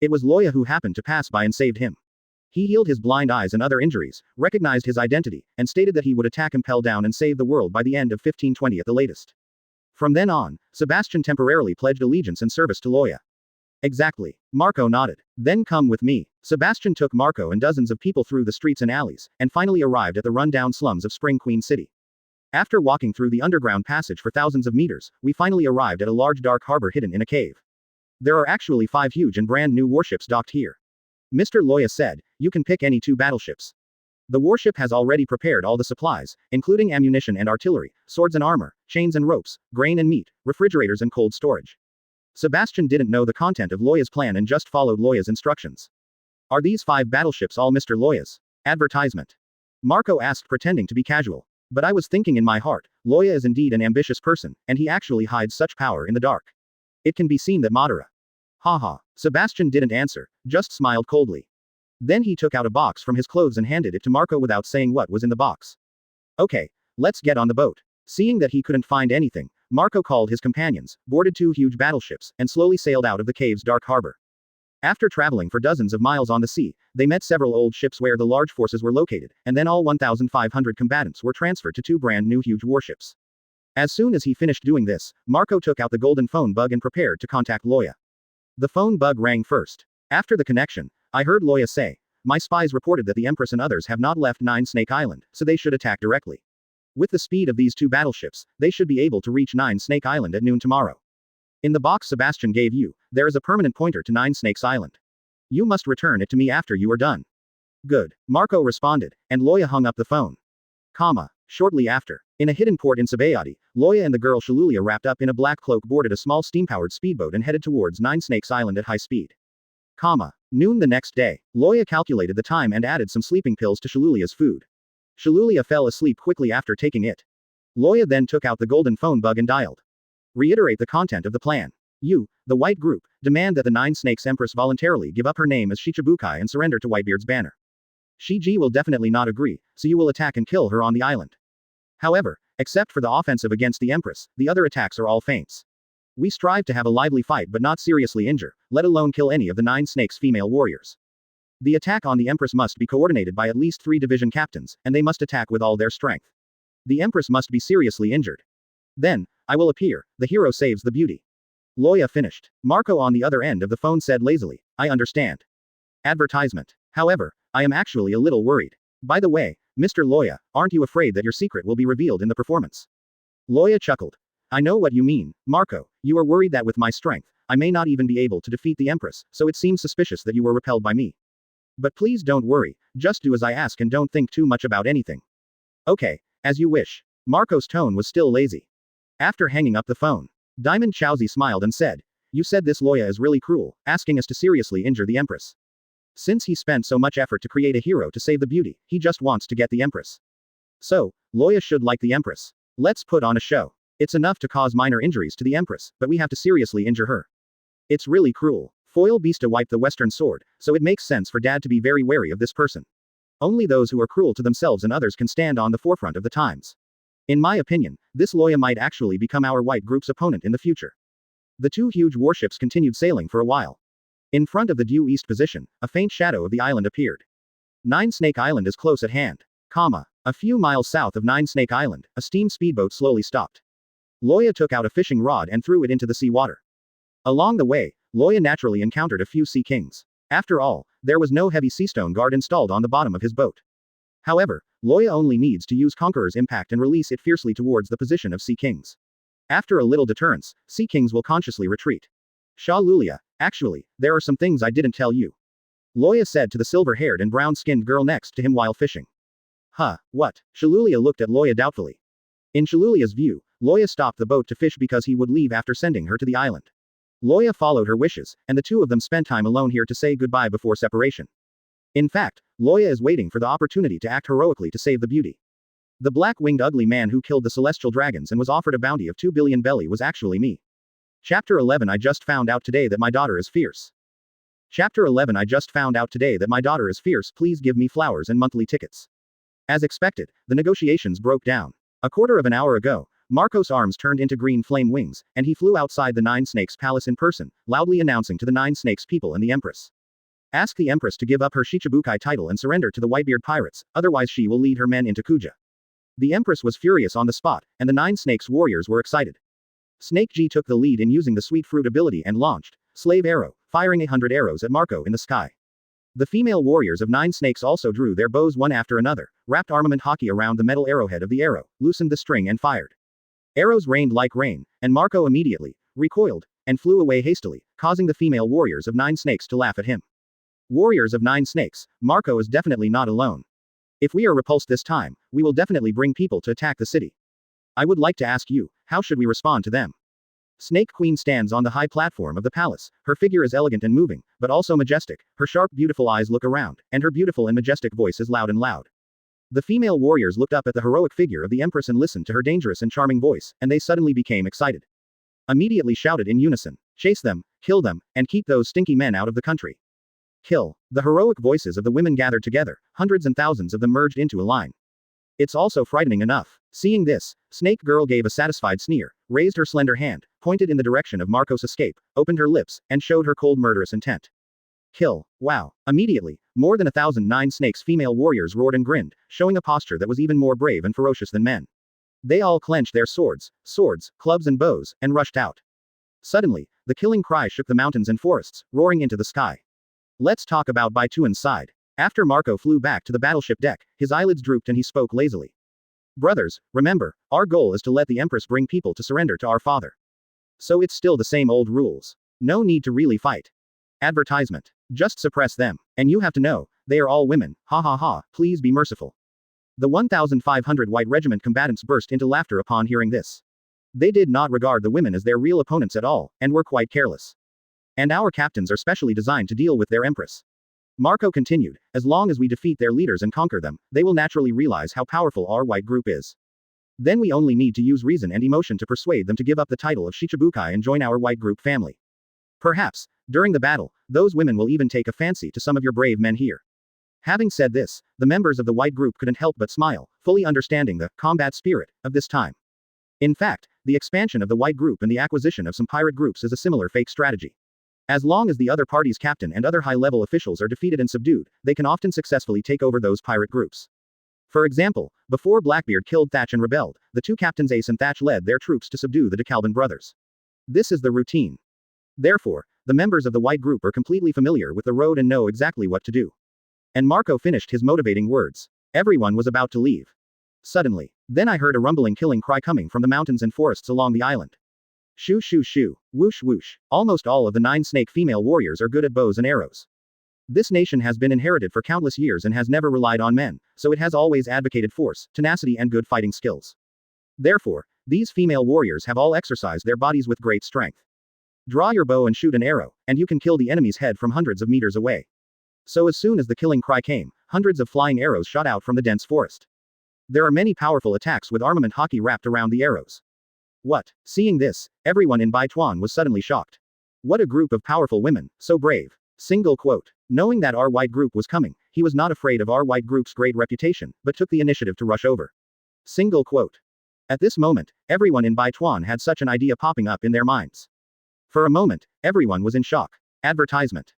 It was Loya who happened to pass by and saved him. He healed his blind eyes and other injuries, recognized his identity, and stated that he would attack Impel Down and save the world by the end of 1520 at the latest. From then on, Sebastian temporarily pledged allegiance and service to Loya. Exactly. Marco nodded. Then come with me. Sebastian took Marco and dozens of people through the streets and alleys, and finally arrived at the run-down slums of Spring Queen City. After walking through the underground passage for thousands of meters, we finally arrived at a large dark harbor hidden in a cave. There are actually 5 huge and brand new warships docked here. Mr. Loya said, you can pick any 2 battleships. The warship has already prepared all the supplies, including ammunition and artillery, swords and armor, chains and ropes, grain and meat, refrigerators and cold storage. Sebastian didn't know the content of Loya's plan and just followed Loya's instructions. Are these 5 battleships all Mr. Loya's? Advertisement. Marco asked, pretending to be casual. But I was thinking in my heart, Loya is indeed an ambitious person, and he actually hides such power in the dark. It can be seen that Madara. Haha. Sebastian didn't answer, just smiled coldly. Then he took out a box from his clothes and handed it to Marco without saying what was in the box. Okay, let's get on the boat. Seeing that he couldn't find anything, Marco called his companions, boarded 2 huge battleships, and slowly sailed out of the cave's dark harbor. After traveling for dozens of miles on the sea, they met several old ships where the large forces were located, and then all 1,500 combatants were transferred to 2 brand new huge warships. As soon as he finished doing this, Marco took out the golden phone bug and prepared to contact Loya. The phone bug rang first. After the connection, I heard Loya say, my spies reported that the Empress and others have not left Nine Snake Island, so they should attack directly. With the speed of these 2 battleships, they should be able to reach Nine Snake Island at noon tomorrow. In the box Sebastian gave you, there is a permanent pointer to Nine Snakes Island. You must return it to me after you are done. Good. Marco responded, and Loya hung up the phone. Shortly after, in a hidden port in Sabayati, Loya and the girl Shalulia wrapped up in a black cloak boarded a small steam-powered speedboat and headed towards Nine Snakes Island at high speed. Noon the next day, Loya calculated the time and added some sleeping pills to Shalulia's food. Shalulia fell asleep quickly after taking it. Loya then took out the golden phone bug and dialed. Reiterate the content of the plan. You, the White Group, demand that the Nine Snakes Empress voluntarily give up her name as Shichibukai and surrender to Whitebeard's banner. Shiji will definitely not agree, so you will attack and kill her on the island. However, except for the offensive against the Empress, the other attacks are all feints. We strive to have a lively fight but not seriously injure, let alone kill any of the 9 Snakes female warriors. The attack on the Empress must be coordinated by at least 3 division captains, and they must attack with all their strength. The Empress must be seriously injured. Then, I will appear, the hero saves the beauty. Loya finished. Marco on the other end of the phone said lazily, I understand. Advertisement. However, I am actually a little worried. By the way, Mr. Loya, aren't you afraid that your secret will be revealed in the performance? Loya chuckled. I know what you mean, Marco, you are worried that with my strength, I may not even be able to defeat the Empress, so it seems suspicious that you were repelled by me. But please don't worry, just do as I ask and don't think too much about anything. Okay, as you wish. Marco's tone was still lazy. After hanging up the phone, Diamond Chowzi smiled and said, you said this Loya is really cruel, asking us to seriously injure the Empress. Since he spent so much effort to create a hero to save the beauty, he just wants to get the Empress. So, Loya should like the Empress. Let's put on a show. It's enough to cause minor injuries to the Empress, but we have to seriously injure her. It's really cruel. Foil Beasta wiped the Western sword, so it makes sense for Dad to be very wary of this person. Only those who are cruel to themselves and others can stand on the forefront of the times. In my opinion, this Loya might actually become our white group's opponent in the future. The two huge warships continued sailing for a while. In front of the due east position, a faint shadow of the island appeared. Nine Snake Island is close at hand. A few miles south of Nine Snake Island, a steam speedboat slowly stopped. Loya took out a fishing rod and threw it into the sea water. Along the way, Loya naturally encountered a few sea kings. After all, there was no heavy seastone guard installed on the bottom of his boat. However, Loya only needs to use Conqueror's impact and release it fiercely towards the position of sea kings. After a little deterrence, sea kings will consciously retreat. Sha Lulia, actually, there are some things I didn't tell you. Loya said to the silver-haired and brown-skinned girl next to him while fishing. What? Shalulia looked at Loya doubtfully. In Shalulia's view, Loya stopped the boat to fish because he would leave after sending her to the island. Loya followed her wishes, and the two of them spent time alone here to say goodbye before separation. In fact, Loya is waiting for the opportunity to act heroically to save the beauty. The black-winged ugly man who killed the celestial dragons and was offered a bounty of 2 billion belly was actually me. Chapter 11 I just found out today that my daughter is fierce. Chapter 11 I just found out today that my daughter is fierce, please give me flowers and monthly tickets. As expected, the negotiations broke down. A quarter of an hour ago, Marco's arms turned into green flame wings, and he flew outside the Nine Snakes Palace in person, loudly announcing to the Nine Snakes people and the Empress. Ask the Empress to give up her Shichibukai title and surrender to the Whitebeard pirates, otherwise she will lead her men into Kuja. The Empress was furious on the spot, and the Nine Snakes warriors were excited. Snake G took the lead in using the sweet fruit ability and launched Slave Arrow, firing 100 arrows at Marco in the sky. The female warriors of Nine Snakes also drew their bows one after another, wrapped armament hockey around the metal arrowhead of the arrow, loosened the string and fired. Arrows rained like rain, and Marco immediately recoiled and flew away hastily, causing the female warriors of Nine Snakes to laugh at him. Warriors of Nine Snakes, Marco is definitely not alone. If we are repulsed this time, we will definitely bring people to attack the city. I would like to ask you, how should we respond to them? Snake Queen stands on the high platform of the palace. Her figure is elegant and moving, but also majestic. Her sharp, beautiful eyes look around, and her beautiful and majestic voice is loud and loud. The female warriors looked up at the heroic figure of the Empress and listened to her dangerous and charming voice, and they suddenly became excited. Immediately shouted in unison, chase them, kill them, and keep those stinky men out of the country. Kill. The heroic voices of the women gathered together, hundreds and thousands of them merged into a line. It's also frightening enough. Seeing this, Snake Girl gave a satisfied sneer, raised her slender hand, pointed in the direction of Marco's escape, opened her lips, and showed her cold murderous intent. Kill. Wow. Immediately, more than 1,000 Nine Snakes female warriors roared and grinned, showing a posture that was even more brave and ferocious than men. They all clenched their swords, clubs and bows, and rushed out. Suddenly, the killing cry shook the mountains and forests, roaring into the sky. Let's talk about Baituan's side. After Marco flew back to the battleship deck, his eyelids drooped and he spoke lazily. Brothers, remember, our goal is to let the Empress bring people to surrender to our father. So it's still the same old rules. No need to really fight. Advertisement. Just suppress them. And you have to know, they are all women, ha ha ha, please be merciful. The 1,500 White Regiment combatants burst into laughter upon hearing this. They did not regard the women as their real opponents at all, and were quite careless. And our captains are specially designed to deal with their Empress. Marco continued, as long as we defeat their leaders and conquer them, they will naturally realize how powerful our white group is. Then we only need to use reason and emotion to persuade them to give up the title of Shichibukai and join our white group family. Perhaps, during the battle, those women will even take a fancy to some of your brave men here. Having said this, the members of the white group couldn't help but smile, fully understanding the combat spirit of this time. In fact, the expansion of the white group and the acquisition of some pirate groups is a similar fake strategy. As long as the other party's captain and other high-level officials are defeated and subdued, they can often successfully take over those pirate groups. For example, before Blackbeard killed Thatch and rebelled, the two captains Ace and Thatch led their troops to subdue the DeKalban brothers. This is the routine. Therefore, the members of the white group are completely familiar with the road and know exactly what to do. And Marco finished his motivating words. Everyone was about to leave. Suddenly, then I heard a rumbling killing cry coming from the mountains and forests along the island. Shoo shoo shoo, whoosh whoosh. Almost all of the 9 snake female warriors are good at bows and arrows. This nation has been inherited for countless years and has never relied on men, so it has always advocated force, tenacity and good fighting skills. Therefore, these female warriors have all exercised their bodies with great strength. Draw your bow and shoot an arrow, and you can kill the enemy's head from hundreds of meters away. So as soon as the killing cry came, hundreds of flying arrows shot out from the dense forest. There are many powerful attacks with armament hockey wrapped around the arrows. What? Seeing this, everyone in Baituan was suddenly shocked. What a group of powerful women, so brave. Single quote. Knowing that our white group was coming, he was not afraid of our white group's great reputation, but took the initiative to rush over. Single quote. At this moment, everyone in Baituan had such an idea popping up in their minds. For a moment, everyone was in shock. Advertisement.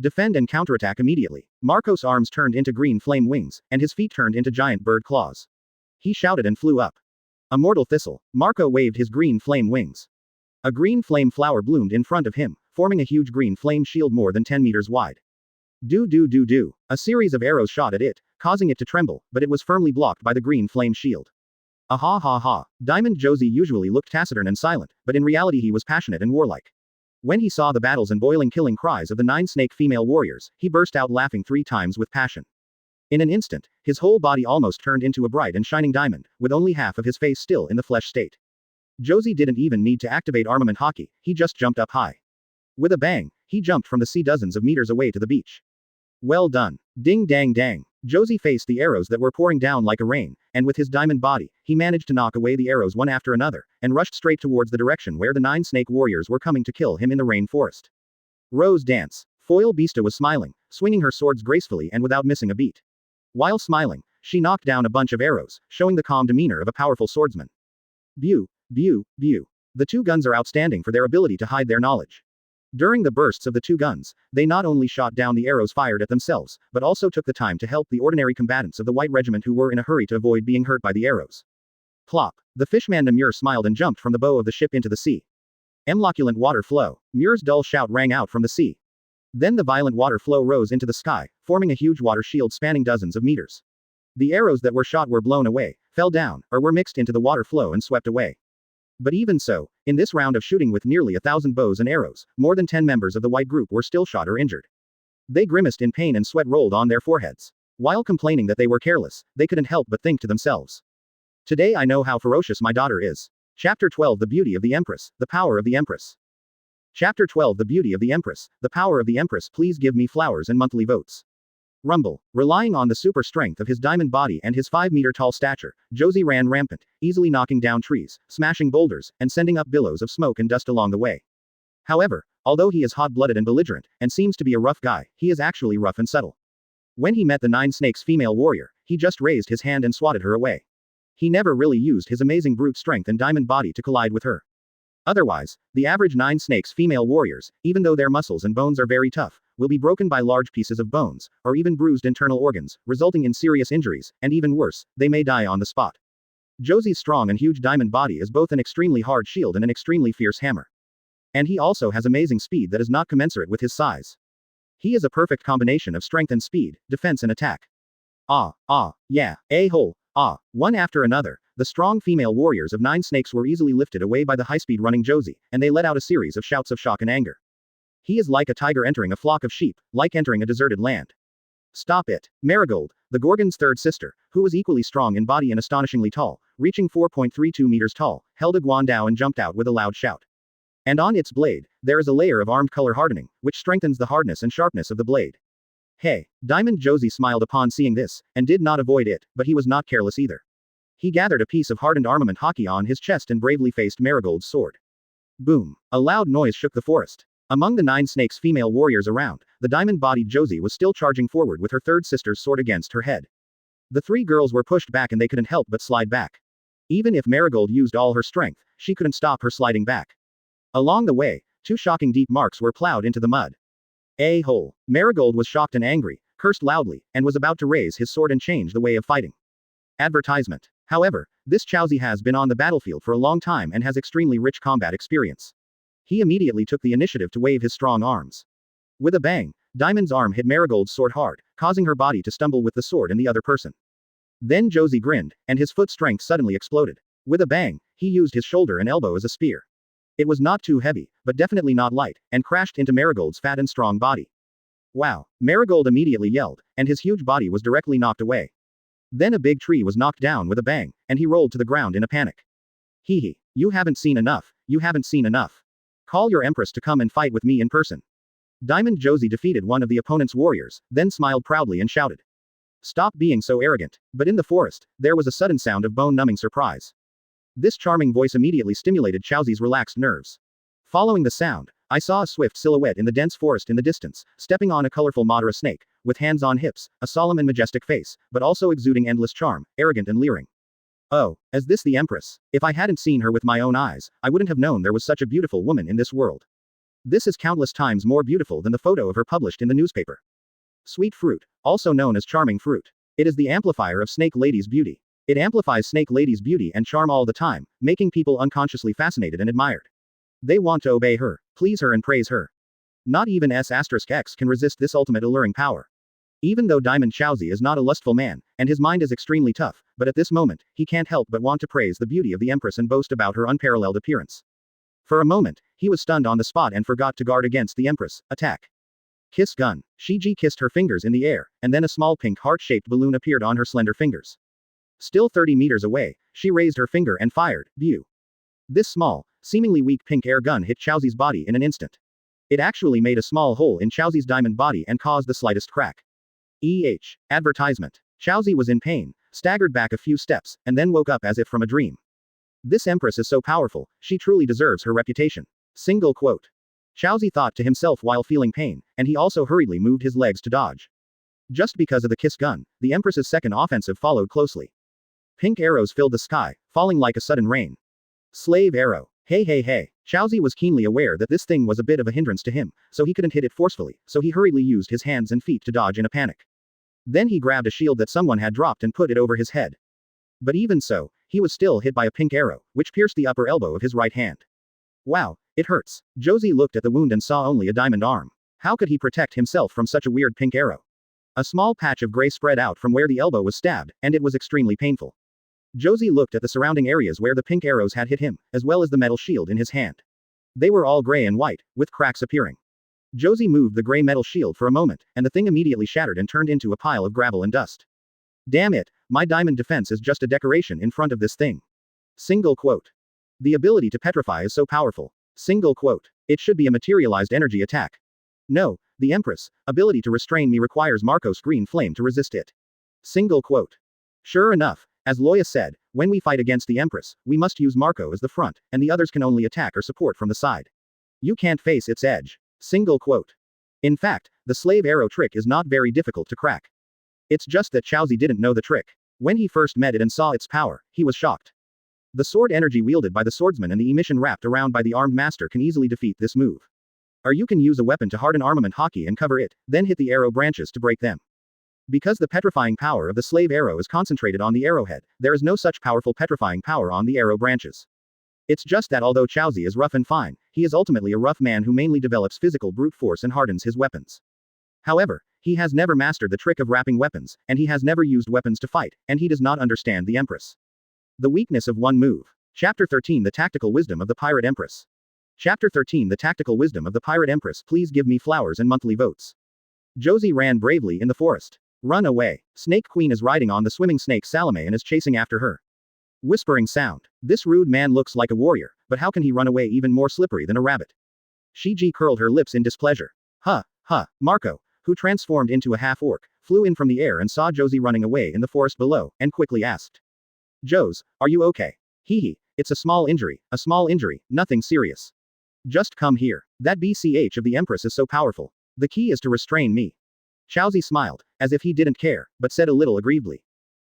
Defend and counterattack immediately. Marco's arms turned into green flame wings, and his feet turned into giant bird claws. He shouted and flew up. A mortal thistle, Marco waved his green flame wings. A green flame flower bloomed in front of him, forming a huge green flame shield more than 10 meters wide. Do. A series of arrows shot at it, causing it to tremble, but it was firmly blocked by the green flame shield. Ha. Diamond Josie usually looked taciturn and silent, but in reality he was passionate and warlike. When he saw the battles and boiling killing cries of the 9 snake female warriors, he burst out laughing 3 times with passion. In an instant, his whole body almost turned into a bright and shining diamond, with only half of his face still in the flesh state. Josie didn't even need to activate armament hockey, he just jumped up high. With a bang, he jumped from the sea dozens of meters away to the beach. Well done. Ding dang dang. Josie faced the arrows that were pouring down like a rain, and with his diamond body, he managed to knock away the arrows one after another, and rushed straight towards the direction where the 9 snake warriors were coming to kill him in the rain forest. Rose dance. Foil Beasta was smiling, swinging her swords gracefully and without missing a beat. While smiling, she knocked down a bunch of arrows, showing the calm demeanor of a powerful swordsman. Bew. The 2 guns are outstanding for their ability to hide their knowledge. During the bursts of the 2 guns, they not only shot down the arrows fired at themselves, but also took the time to help the ordinary combatants of the White Regiment who were in a hurry to avoid being hurt by the arrows. Plop. The fishman Namur smiled and jumped from the bow of the ship into the sea. Emloculent water flow. Muir's dull shout rang out from the sea. Then the violent water flow rose into the sky, forming a huge water shield spanning dozens of meters. The arrows that were shot were blown away, fell down, or were mixed into the water flow and swept away. But even so, in this round of shooting with nearly 1,000 bows and arrows, more than 10 members of the white group were still shot or injured. They grimaced in pain and sweat rolled on their foreheads. While complaining that they were careless, they couldn't help but think to themselves. Today I know how ferocious my daughter is. Chapter 12 The Beauty of the Empress, the Power of the Empress. Chapter 12 The Beauty of the Empress, the Power of the Empress. Please give me flowers and monthly votes. Rumble. Relying on the super strength of his diamond body and his 5-meter-tall stature, Josie ran rampant, easily knocking down trees, smashing boulders, and sending up billows of smoke and dust along the way. However, although he is hot-blooded and belligerent, and seems to be a rough guy, he is actually rough and subtle. When he met the 9 snakes female warrior, he just raised his hand and swatted her away. He never really used his amazing brute strength and diamond body to collide with her. Otherwise, the average 9 snakes female warriors, even though their muscles and bones are very tough, will be broken by large pieces of bones, or even bruised internal organs, resulting in serious injuries, and even worse, they may die on the spot. Josie's strong and huge diamond body is both an extremely hard shield and an extremely fierce hammer. And he also has amazing speed that is not commensurate with his size. He is a perfect combination of strength and speed, defense and attack. Yeah, a-hole. One after another, the strong female warriors of 9 snakes were easily lifted away by the high-speed running Josie, and they let out a series of shouts of shock and anger. He is like a tiger entering a flock of sheep, like entering a deserted land. Stop it. Marigold, the Gorgon's 3rd sister, who was equally strong in body and astonishingly tall, reaching 4.32 meters tall, held a guandao and jumped out with a loud shout. And on its blade, there is a layer of armed color hardening, which strengthens the hardness and sharpness of the blade. Hey, Diamond Josie smiled upon seeing this, and did not avoid it, but he was not careless either. He gathered a piece of hardened armament hockey on his chest and bravely faced Marigold's sword. Boom. A loud noise shook the forest. Among the 9 snakes female warriors around, the diamond-bodied Josie was still charging forward with her 3rd sister's sword against her head. The 3 girls were pushed back and they couldn't help but slide back. Even if Marigold used all her strength, she couldn't stop her sliding back. Along the way, 2 shocking deep marks were plowed into the mud. A-hole. Marigold was shocked and angry, cursed loudly, and was about to raise his sword and change the way of fighting. Advertisement. However, this Chowzi has been on the battlefield for a long time and has extremely rich combat experience. He immediately took the initiative to wave his strong arms. With a bang, Diamond's arm hit Marigold's sword hard, causing her body to stumble with the sword and the other person. Then Josie grinned, and his foot strength suddenly exploded. With a bang, he used his shoulder and elbow as a spear. It was not too heavy, but definitely not light, and crashed into Marigold's fat and strong body. Wow! Marigold immediately yelled, and his huge body was directly knocked away. Then a big tree was knocked down with a bang, and he rolled to the ground in a panic. Hee. You haven't seen enough. You haven't seen enough. Call your empress to come and fight with me in person. Diamond Josie defeated one of the opponent's warriors, then smiled proudly and shouted. Stop being so arrogant. But in the forest, there was a sudden sound of bone-numbing surprise. This charming voice immediately stimulated Chaozi's relaxed nerves. Following the sound, I saw a swift silhouette in the dense forest in the distance, stepping on a colorful Madara snake, with hands on hips, a solemn and majestic face, but also exuding endless charm, arrogant and leering. Oh, is this the Empress? If I hadn't seen her with my own eyes, I wouldn't have known there was such a beautiful woman in this world. This is countless times more beautiful than the photo of her published in the newspaper. Sweet fruit, also known as charming fruit. It is the amplifier of Snake Lady's beauty. It amplifies Snake Lady's beauty and charm all the time, making people unconsciously fascinated and admired. They want to obey her, please her and praise her. Not even S*X can resist this ultimate alluring power. Even though Diamond Chaozi is not a lustful man, and his mind is extremely tough, but at this moment, he can't help but want to praise the beauty of the Empress and boast about her unparalleled appearance. For a moment, he was stunned on the spot and forgot to guard against the Empress' attack. Kiss gun. Shiki kissed her fingers in the air, and then a small pink heart-shaped balloon appeared on her slender fingers. Still 30 meters away, she raised her finger and fired, Bew. This small, seemingly weak pink air gun hit Chaozi's body in an instant. It actually made a small hole in Chaozi's diamond body and caused the slightest crack. Advertisement. Chaozi was in pain, staggered back a few steps, and then woke up as if from a dream. This Empress is so powerful, she truly deserves her reputation. Single quote. Chaozi thought to himself while feeling pain, and he also hurriedly moved his legs to dodge. Just because of the kiss gun, the Empress's second offensive followed closely. Pink arrows filled the sky, falling like a sudden rain. Slave arrow. Hey. Chaozi was keenly aware that this thing was a bit of a hindrance to him, so he couldn't hit it forcefully, so he hurriedly used his hands and feet to dodge in a panic. Then he grabbed a shield that someone had dropped and put it over his head. But even so, he was still hit by a pink arrow, which pierced the upper elbow of his right hand. Wow, it hurts. Josie looked at the wound and saw only a diamond arm. How could he protect himself from such a weird pink arrow? A small patch of gray spread out from where the elbow was stabbed, and it was extremely painful. Josie looked at the surrounding areas where the pink arrows had hit him, as well as the metal shield in his hand. They were all gray and white, with cracks appearing. Josie moved the gray metal shield for a moment, and the thing immediately shattered and turned into a pile of gravel and dust. Damn it, my diamond defense is just a decoration in front of this thing. Single quote. The ability to petrify is so powerful. Single quote. It should be a materialized energy attack. No, the Empress' ability to restrain me requires Marco's green flame to resist it. Single quote. Sure enough, as Loya said, when we fight against the Empress, we must use Marco as the front, and the others can only attack or support from the side. You can't face its edge. Single quote. In fact, the slave arrow trick is not very difficult to crack. It's just that Chaozi didn't know the trick. When he first met it and saw its power, he was shocked. The sword energy wielded by the swordsman and the emission wrapped around by the armed master can easily defeat this move. Or you can use a weapon to harden armament hockey and cover it, then hit the arrow branches to break them. Because the petrifying power of the slave arrow is concentrated on the arrowhead, there is no such powerful petrifying power on the arrow branches. It's just that although Chaozi is rough and fine, he is ultimately a rough man who mainly develops physical brute force and hardens his weapons. However, he has never mastered the trick of wrapping weapons, and he has never used weapons to fight, and he does not understand the Empress. The weakness of one move. Chapter 13 The Tactical Wisdom of the Pirate Empress. Chapter 13 The Tactical Wisdom of the Pirate Empress. Please give me flowers and monthly votes. Josie ran bravely in the forest. Run away. Snake Queen is riding on the swimming snake Salome and is chasing after her. Whispering sound. This rude man looks like a warrior, but how can he run away even more slippery than a rabbit? Shiji curled her lips in displeasure. Marco, who transformed into a half-orc, flew in from the air and saw Josie running away in the forest below, and quickly asked. Jose, are you okay? It's a small injury, nothing serious. Just come here. That BCH of the Empress is so powerful. The key is to restrain me. Chaozi smiled, as if he didn't care, but said a little aggrievedly.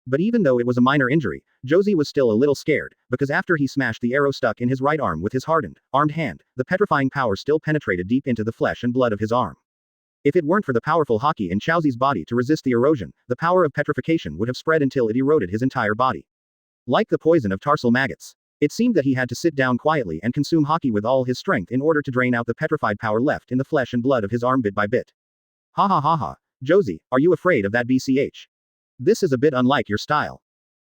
But even though it was a minor injury, Josie was still a little scared, because after he smashed the arrow stuck in his right arm with his armed hand, the petrifying power still penetrated deep into the flesh and blood of his arm. If it weren't for the powerful hockey in Chaozi's body to resist the erosion, the power of petrification would have spread until it eroded his entire body. Like the poison of tarsal maggots. It seemed that he had to sit down quietly and consume hockey with all his strength in order to drain out the petrified power left in the flesh and blood of his arm bit by bit. Ha. Josie, are you afraid of that BCH? This is a bit unlike your style.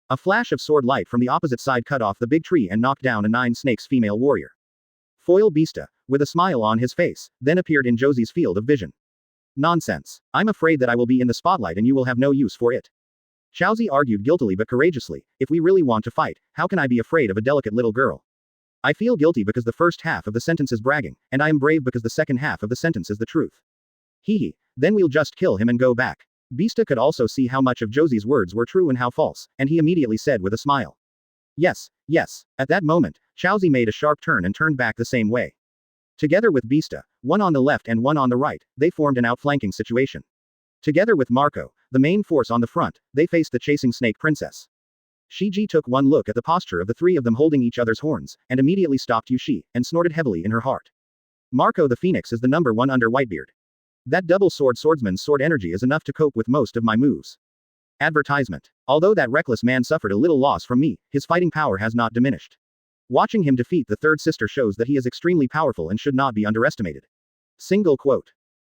A flash of sword light from the opposite side cut off the big tree and knocked down a 9 snakes female warrior. Foil Beasta, with a smile on his face, then appeared in Josie's field of vision. Nonsense. I'm afraid that I will be in the spotlight and you will have no use for it. Chaozi argued guiltily but courageously, if we really want to fight, how can I be afraid of a delicate little girl? I feel guilty because the first half of the sentence is bragging, and I am brave because the second half of the sentence is the truth. Then we'll just kill him and go back. Beasta could also see how much of Josie's words were true and how false, and he immediately said with a smile. Yes, yes. At that moment, Chowzi made a sharp turn and turned back the same way. Together with Beasta, one on the left and one on the right, they formed an outflanking situation. Together with Marco, the main force on the front, they faced the chasing snake princess. Shiji took one look at the posture of the three of them holding each other's horns, and immediately stopped Yushi, and snorted heavily in her heart. Marco the Phoenix is the number one under Whitebeard. That double swordsman's sword energy is enough to cope with most of my moves. Advertisement. Although that reckless man suffered a little loss from me, his fighting power has not diminished. Watching him defeat the third sister shows that he is extremely powerful and should not be underestimated. Single quote.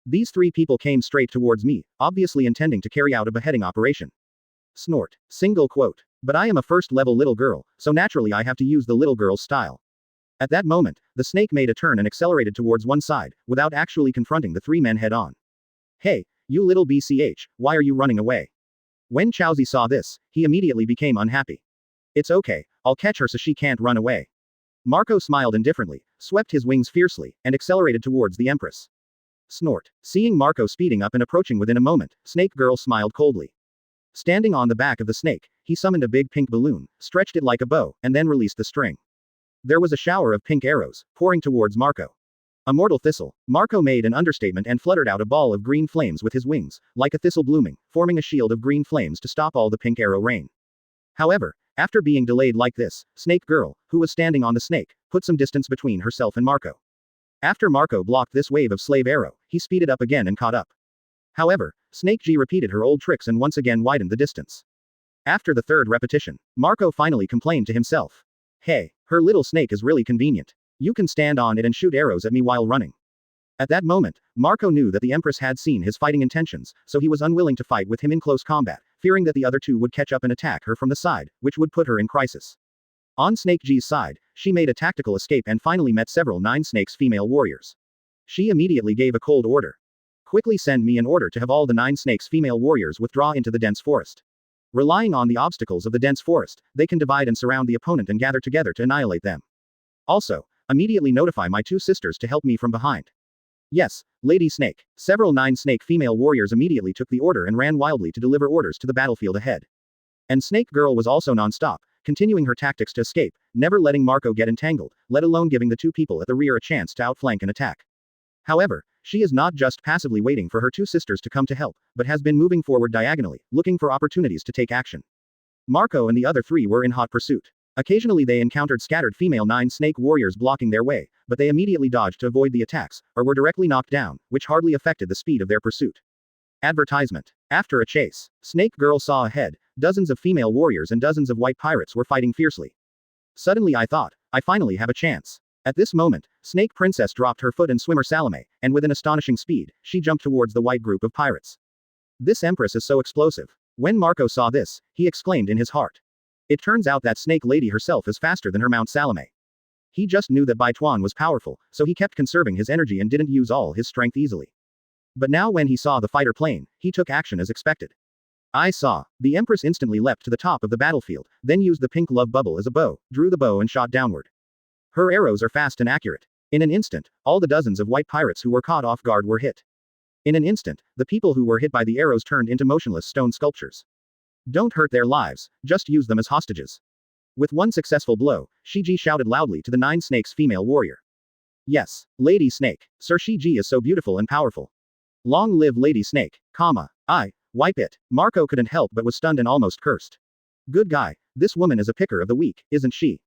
These three people came straight towards me, obviously intending to carry out a beheading operation. Snort. Single quote. But I am a first-level little girl, so naturally I have to use the little girl's style. At that moment, the snake made a turn and accelerated towards one side, without actually confronting the three men head-on. Hey, you little BCH, why are you running away? When Chowzi saw this, he immediately became unhappy. It's okay, I'll catch her so she can't run away. Marco smiled indifferently, swept his wings fiercely, and accelerated towards the Empress. Snort. Seeing Marco speeding up and approaching within a moment, Snake Girl smiled coldly. Standing on the back of the snake, he summoned a big pink balloon, stretched it like a bow, and then released the string. There was a shower of pink arrows, pouring towards Marco. A mortal thistle, Marco made an understatement and fluttered out a ball of green flames with his wings, like a thistle blooming, forming a shield of green flames to stop all the pink arrow rain. However, after being delayed like this, Snake Girl, who was standing on the snake, put some distance between herself and Marco. After Marco blocked this wave of slave arrow, he speeded up again and caught up. However, Snake G repeated her old tricks and once again widened the distance. After the third repetition, Marco finally complained to himself. Hey, her little snake is really convenient. You can stand on it and shoot arrows at me while running. At that moment, Marco knew that the Empress had seen his fighting intentions, so he was unwilling to fight with him in close combat, fearing that the other two would catch up and attack her from the side, which would put her in crisis. On Snake G's side, she made a tactical escape and finally met several Nine Snakes female warriors. She immediately gave a cold order. Quickly send me an order to have all the 9 Snakes female warriors withdraw into the dense forest. Relying on the obstacles of the dense forest, they can divide and surround the opponent and gather together to annihilate them. Also, immediately notify my 2 sisters to help me from behind. Yes, Lady Snake. Several 9 Snake female warriors immediately took the order and ran wildly to deliver orders to the battlefield ahead. And Snake Girl was also non-stop, continuing her tactics to escape, never letting Marco get entangled, let alone giving the 2 people at the rear a chance to outflank and attack. However, she is not just passively waiting for her 2 sisters to come to help, but has been moving forward diagonally, looking for opportunities to take action. Marco and the other 3 were in hot pursuit. Occasionally they encountered scattered female 9 snake warriors blocking their way, but they immediately dodged to avoid the attacks, or were directly knocked down, which hardly affected the speed of their pursuit. Advertisement. After a chase, Snake Girl saw ahead, dozens of female warriors and dozens of white pirates were fighting fiercely. Suddenly I thought, I finally have a chance. At this moment, Snake Princess dropped her foot and swimmer Salome, and with an astonishing speed, she jumped towards the white group of pirates. This Empress is so explosive. When Marco saw this, he exclaimed in his heart. It turns out that Snake Lady herself is faster than her Mount Salome. He just knew that Baituan was powerful, so he kept conserving his energy and didn't use all his strength easily. But now when he saw the fighter plane, he took action as expected. I saw. The Empress instantly leapt to the top of the battlefield, then used the pink love bubble as a bow, drew the bow and shot downward. Her arrows are fast and accurate. In an instant, all the dozens of white pirates who were caught off guard were hit. In an instant, the people who were hit by the arrows turned into motionless stone sculptures. Don't hurt their lives, just use them as hostages. With one successful blow, Shiji shouted loudly to the 9 snakes female warrior. Yes, Lady Snake, Sir Shiji is so beautiful and powerful. Long live Lady Snake, wipe it. Marco couldn't help but was stunned and almost cursed. Good guy, this woman is a picker of the weak, isn't she?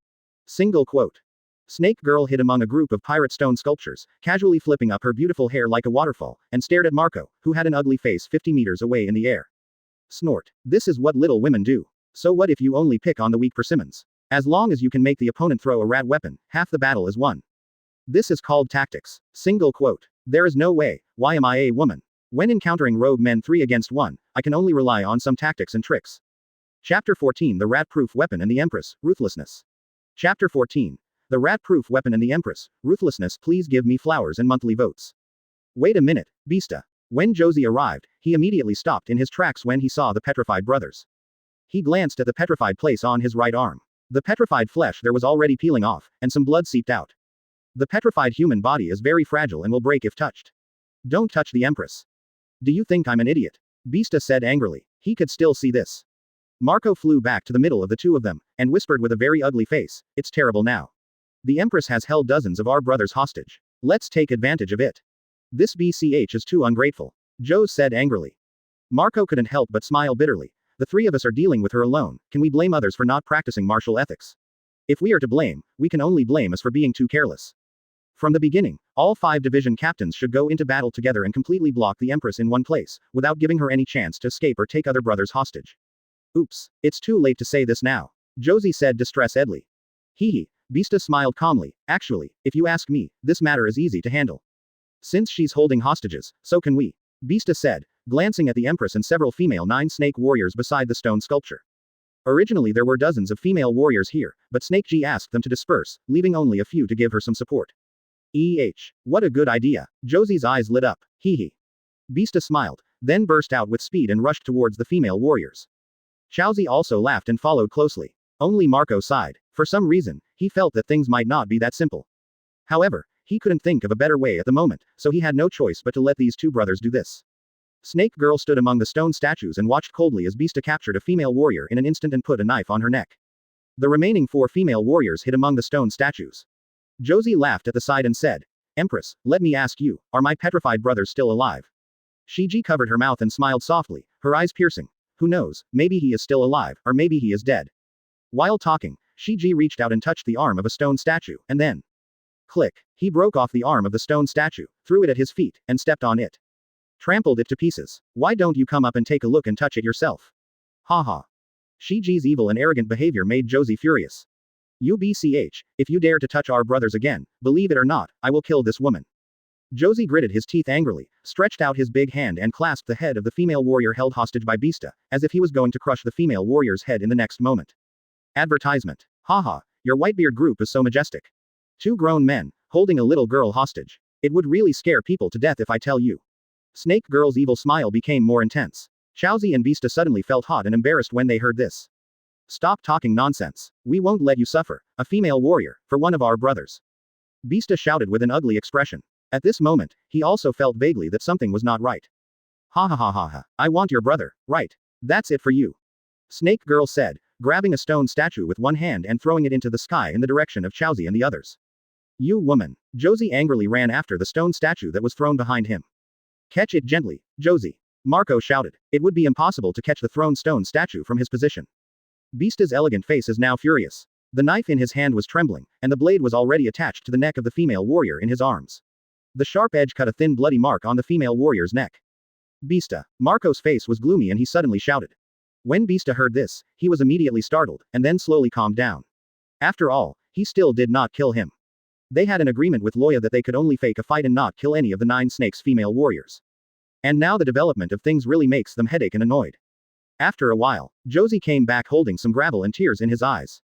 Single quote. Snake Girl hid among a group of pirate stone sculptures, casually flipping up her beautiful hair like a waterfall, and stared at Marco, who had an ugly face 50 meters away in the air. Snort. This is what little women do. So what if you only pick on the weak persimmons? As long as you can make the opponent throw a rat weapon, half the battle is won. This is called tactics. Single quote. There is no way, why am I a woman? When encountering rogue men 3 against 1, I can only rely on some tactics and tricks. Chapter 14 The Rat-Proof Weapon and the Empress, Ruthlessness. Chapter 14. The Rat-Proof Weapon and the Empress, Ruthlessness. Please give me flowers and monthly votes. Wait a minute, Beasta. When Josie arrived, he immediately stopped in his tracks when he saw the petrified brothers. He glanced at the petrified place on his right arm. The petrified flesh there was already peeling off, and some blood seeped out. The petrified human body is very fragile and will break if touched. Don't touch the Empress. Do you think I'm an idiot? Beasta said angrily. He could still see this. Marco flew back to the middle of the two of them, and whispered with a very ugly face, "It's terrible now. The Empress has held dozens of our brothers hostage. Let's take advantage of it. This BCH is too ungrateful," Joe said angrily. Marco couldn't help but smile bitterly. The three of us are dealing with her alone, can we blame others for not practicing martial ethics? If we are to blame, we can only blame us for being too careless. From the beginning, all 5 division captains should go into battle together and completely block the Empress in one place, without giving her any chance to escape or take other brothers hostage. Oops, it's too late to say this now, Josie said distressedly. Hee. Beasta smiled calmly. Actually, if you ask me, this matter is easy to handle. Since she's holding hostages, so can we. Beasta said, glancing at the Empress and several female 9-snake warriors beside the stone sculpture. Originally there were dozens of female warriors here, but Snake G asked them to disperse, leaving only a few to give her some support. What a good idea. Josie's eyes lit up. Hee. Beasta smiled, then burst out with speed and rushed towards the female warriors. Chowzi also laughed and followed closely. Only Marco sighed. For some reason, he felt that things might not be that simple. However, he couldn't think of a better way at the moment, so he had no choice but to let these two brothers do this. Snake Girl stood among the stone statues and watched coldly as Beasta captured a female warrior in an instant and put a knife on her neck. The remaining 4 female warriors hid among the stone statues. Josie laughed at the side and said, "Empress, let me ask you, are my petrified brothers still alive?" Shiji covered her mouth and smiled softly, her eyes piercing. Who knows, maybe he is still alive, or maybe he is dead. While talking, Shiji reached out and touched the arm of a stone statue, and then, click, he broke off the arm of the stone statue, threw it at his feet, and stepped on it. Trampled it to pieces. Why don't you come up and take a look and touch it yourself? Haha. Shiji's evil and arrogant behavior made Josie furious. UBCH, if you dare to touch our brothers again, believe it or not, I will kill this woman. Josie gritted his teeth angrily, stretched out his big hand and clasped the head of the female warrior held hostage by Beasta, as if he was going to crush the female warrior's head in the next moment. Advertisement. Haha, your Whitebeard group is so majestic. 2 grown men, holding a little girl hostage. It would really scare people to death if I tell you. Snake Girl's evil smile became more intense. Chowzi and Beasta suddenly felt hot and embarrassed when they heard this. Stop talking nonsense. We won't let you suffer, a female warrior, for one of our brothers. Beasta shouted with an ugly expression. At this moment, he also felt vaguely that something was not right. Ha ha ha ha ha, I want your brother, right? That's it for you. Snake Girl said, grabbing a stone statue with one hand and throwing it into the sky in the direction of Chowzi and the others. You woman. Josie angrily ran after the stone statue that was thrown behind him. Catch it gently, Josie. Marco shouted. It would be impossible to catch the thrown stone statue from his position. Beasta's elegant face is now furious. The knife in his hand was trembling, and the blade was already attached to the neck of the female warrior in his arms. The sharp edge cut a thin bloody mark on the female warrior's neck. Beasta. Marco's face was gloomy and he suddenly shouted. When Beasta heard this, he was immediately startled, and then slowly calmed down. After all, he still did not kill him. They had an agreement with Loya that they could only fake a fight and not kill any of the 9 snakes female warriors. And now the development of things really makes them headache and annoyed. After a while, Josie came back holding some gravel and tears in his eyes.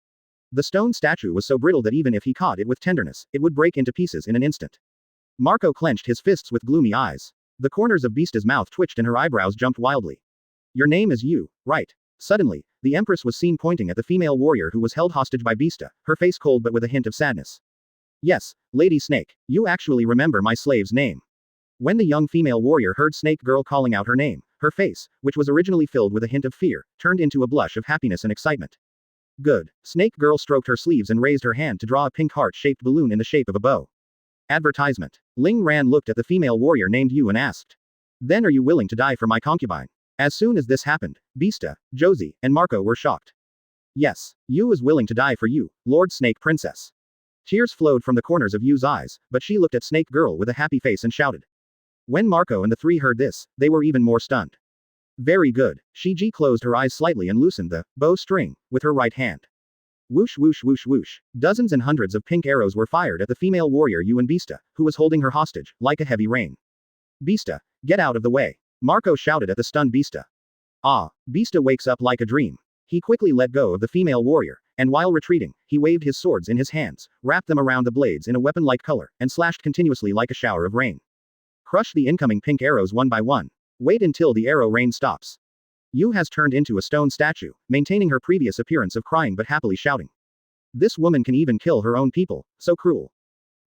The stone statue was so brittle that even if he caught it with tenderness, it would break into pieces in an instant. Marco clenched his fists with gloomy eyes. The corners of Beasta's mouth twitched and her eyebrows jumped wildly. Your name is you, right? Suddenly, the Empress was seen pointing at the female warrior who was held hostage by Beasta, her face cold but with a hint of sadness. Yes, Lady Snake, you actually remember my slave's name. When the young female warrior heard Snake Girl calling out her name, her face, which was originally filled with a hint of fear, turned into a blush of happiness and excitement. Good. Snake Girl stroked her sleeves and raised her hand to draw a pink heart-shaped balloon in the shape of a bow. Advertisement. Ling Ran looked at the female warrior named Yu and asked. Then are you willing to die for my concubine? As soon as this happened, Beasta, Josie, and Marco were shocked. Yes, Yu is willing to die for you, Lord Snake Princess. Tears flowed from the corners of Yu's eyes, but she looked at Snake Girl with a happy face and shouted. When Marco and the 3 heard this, they were even more stunned. Very good. Shiji closed her eyes slightly and loosened the bow string with her right hand. Whoosh whoosh whoosh whoosh. Dozens and hundreds of pink arrows were fired at the female warrior Yu and Beasta, who was holding her hostage, like a heavy rain. Beasta, get out of the way. Marco shouted at the stunned Beasta. Ah, Beasta wakes up like a dream. He quickly let go of the female warrior, and while retreating, he waved his swords in his hands, wrapped them around the blades in a weapon-like color, and slashed continuously like a shower of rain. Crush the incoming pink arrows one by one. Wait until the arrow rain stops. Yu has turned into a stone statue, maintaining her previous appearance of crying but happily shouting. This woman can even kill her own people, so cruel.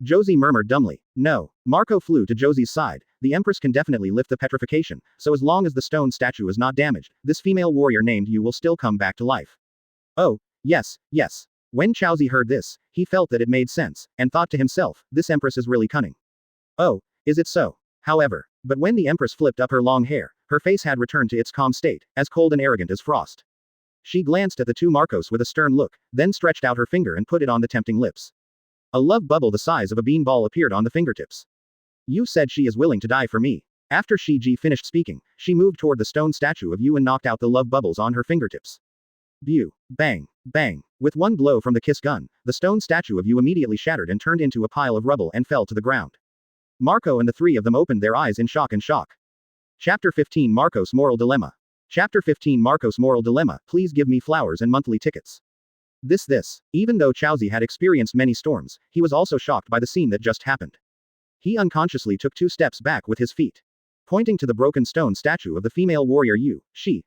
Josie murmured dumbly. No. Marco flew to Josie's side. The Empress can definitely lift the petrification, so as long as the stone statue is not damaged, this female warrior named Yu will still come back to life. Oh, yes, yes. When Chowzi heard this, he felt that it made sense, and thought to himself, this Empress is really cunning. Oh, is it so? However, but when the Empress flipped up her long hair, her face had returned to its calm state, as cold and arrogant as frost. She glanced at the two Marcos with a stern look, then stretched out her finger and put it on the tempting lips. A love bubble the size of a bean ball appeared on the fingertips. Yu said she is willing to die for me. After Shiji finished speaking, she moved toward the stone statue of Yu and knocked out the love bubbles on her fingertips. Bew. Bang. Bang. With one blow from the kiss gun, the stone statue of Yu immediately shattered and turned into a pile of rubble and fell to the ground. Marco and the three of them opened their eyes in shock and shock. Chapter 15 Marcos Moral Dilemma. Chapter 15 Marcos Moral Dilemma. Please give me flowers and monthly tickets. This. Even though Chowzi had experienced many storms, he was also shocked by the scene that just happened. He unconsciously took 2 steps back with his feet. Pointing to the broken stone statue of the female warrior Yu, she.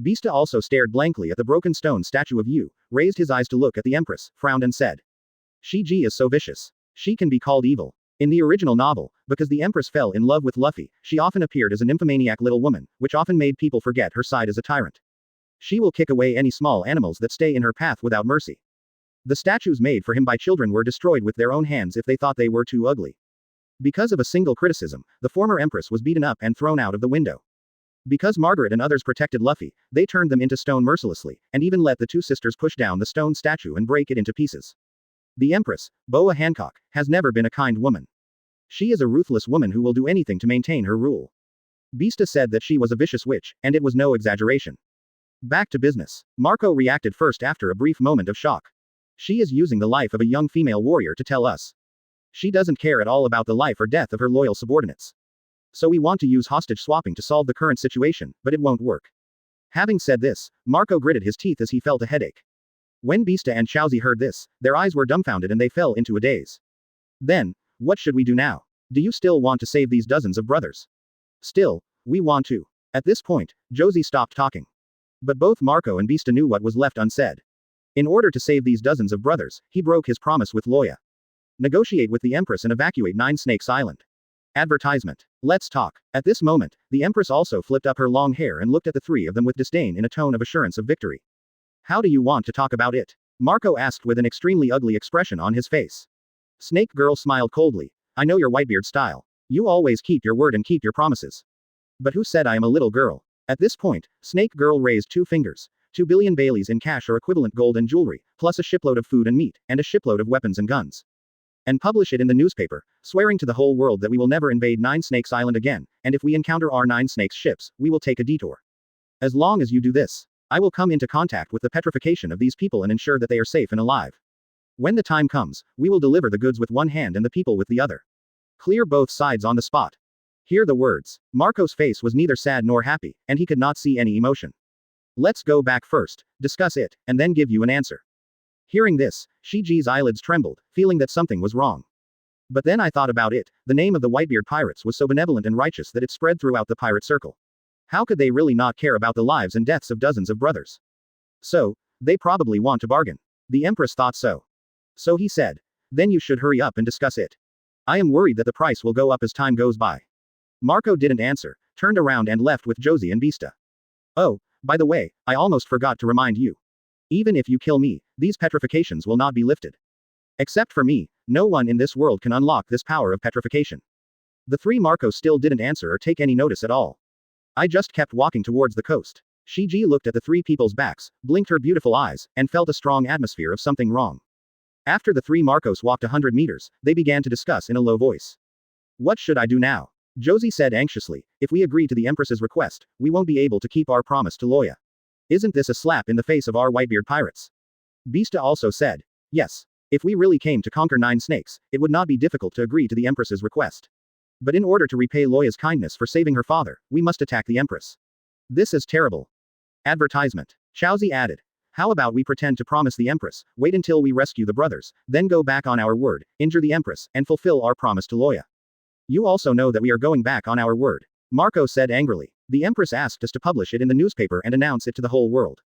Beasta also stared blankly at the broken stone statue of Yu, raised his eyes to look at the Empress, frowned and said. Shiji is so vicious. She can be called evil. In the original novel, because the Empress fell in love with Luffy, she often appeared as a nymphomaniac little woman, which often made people forget her side as a tyrant. She will kick away any small animals that stay in her path without mercy. The statues made for him by children were destroyed with their own hands if they thought they were too ugly. Because of a single criticism, the former Empress was beaten up and thrown out of the window. Because Margaret and others protected Luffy, they turned them into stone mercilessly, and even let the two sisters push down the stone statue and break it into pieces. The Empress, Boa Hancock, has never been a kind woman. She is a ruthless woman who will do anything to maintain her rule. Beasta said that she was a vicious witch, and it was no exaggeration. Back to business. Marco reacted first after a brief moment of shock. She is using the life of a young female warrior to tell us. She doesn't care at all about the life or death of her loyal subordinates. So we want to use hostage swapping to solve the current situation, but it won't work. Having said this, Marco gritted his teeth as he felt a headache. When Beasta and Chowzi heard this, their eyes were dumbfounded and they fell into a daze. Then, what should we do now? Do you still want to save these dozens of brothers? Still, we want to. At this point, Josie stopped talking. But both Marco and Beasta knew what was left unsaid. In order to save these dozens of brothers, he broke his promise with Loya. Negotiate with the Empress and evacuate Nine Snakes Island. Advertisement. Let's talk. At this moment, the Empress also flipped up her long hair and looked at the three of them with disdain in a tone of assurance of victory. How do you want to talk about it? Marco asked with an extremely ugly expression on his face. Snake Girl smiled coldly. I know your Whitebeard style. You always keep your word and keep your promises. But who said I am a little girl? At this point, Snake Girl raised 2 fingers. 2 billion Baileys in cash or equivalent gold and jewelry, plus a shipload of food and meat, and a shipload of weapons and guns. And publish it in the newspaper, swearing to the whole world that we will never invade Nine Snakes Island again, and if we encounter our Nine Snakes ships, we will take a detour. As long as you do this, I will come into contact with the petrification of these people and ensure that they are safe and alive. When the time comes, we will deliver the goods with one hand and the people with the other. Clear both sides on the spot. Hear the words. Marco's face was neither sad nor happy, and he could not see any emotion. Let's go back first, discuss it, and then give you an answer. Hearing this, Shiji's eyelids trembled, feeling that something was wrong. But then I thought about it, the name of the Whitebeard pirates was so benevolent and righteous that it spread throughout the pirate circle. How could they really not care about the lives and deaths of dozens of brothers? So, they probably want to bargain. The Empress thought so. So he said. Then you should hurry up and discuss it. I am worried that the price will go up as time goes by. Marco didn't answer, turned around and left with Josie and Beasta. Oh, by the way, I almost forgot to remind you. Even if you kill me, these petrifications will not be lifted. Except for me, no one in this world can unlock this power of petrification. The 3 Marcos still didn't answer or take any notice at all. I just kept walking towards the coast. Shiji looked at the 3 people's backs, blinked her beautiful eyes, and felt a strong atmosphere of something wrong. After the 3 Marcos walked 100 meters, they began to discuss in a low voice. What should I do now? Josie said anxiously, if we agree to the Empress's request, we won't be able to keep our promise to Loya. Isn't this a slap in the face of our Whitebeard pirates? Beasta also said. Yes. If we really came to conquer 9 snakes, it would not be difficult to agree to the Empress's request. But in order to repay Loya's kindness for saving her father, we must attack the Empress. This is terrible. Advertisement. Chowzi added. How about we pretend to promise the Empress, wait until we rescue the brothers, then go back on our word, injure the Empress, and fulfill our promise to Loya. You also know that we are going back on our word. Marco said angrily. The Empress asked us to publish it in the newspaper and announce it to the whole world.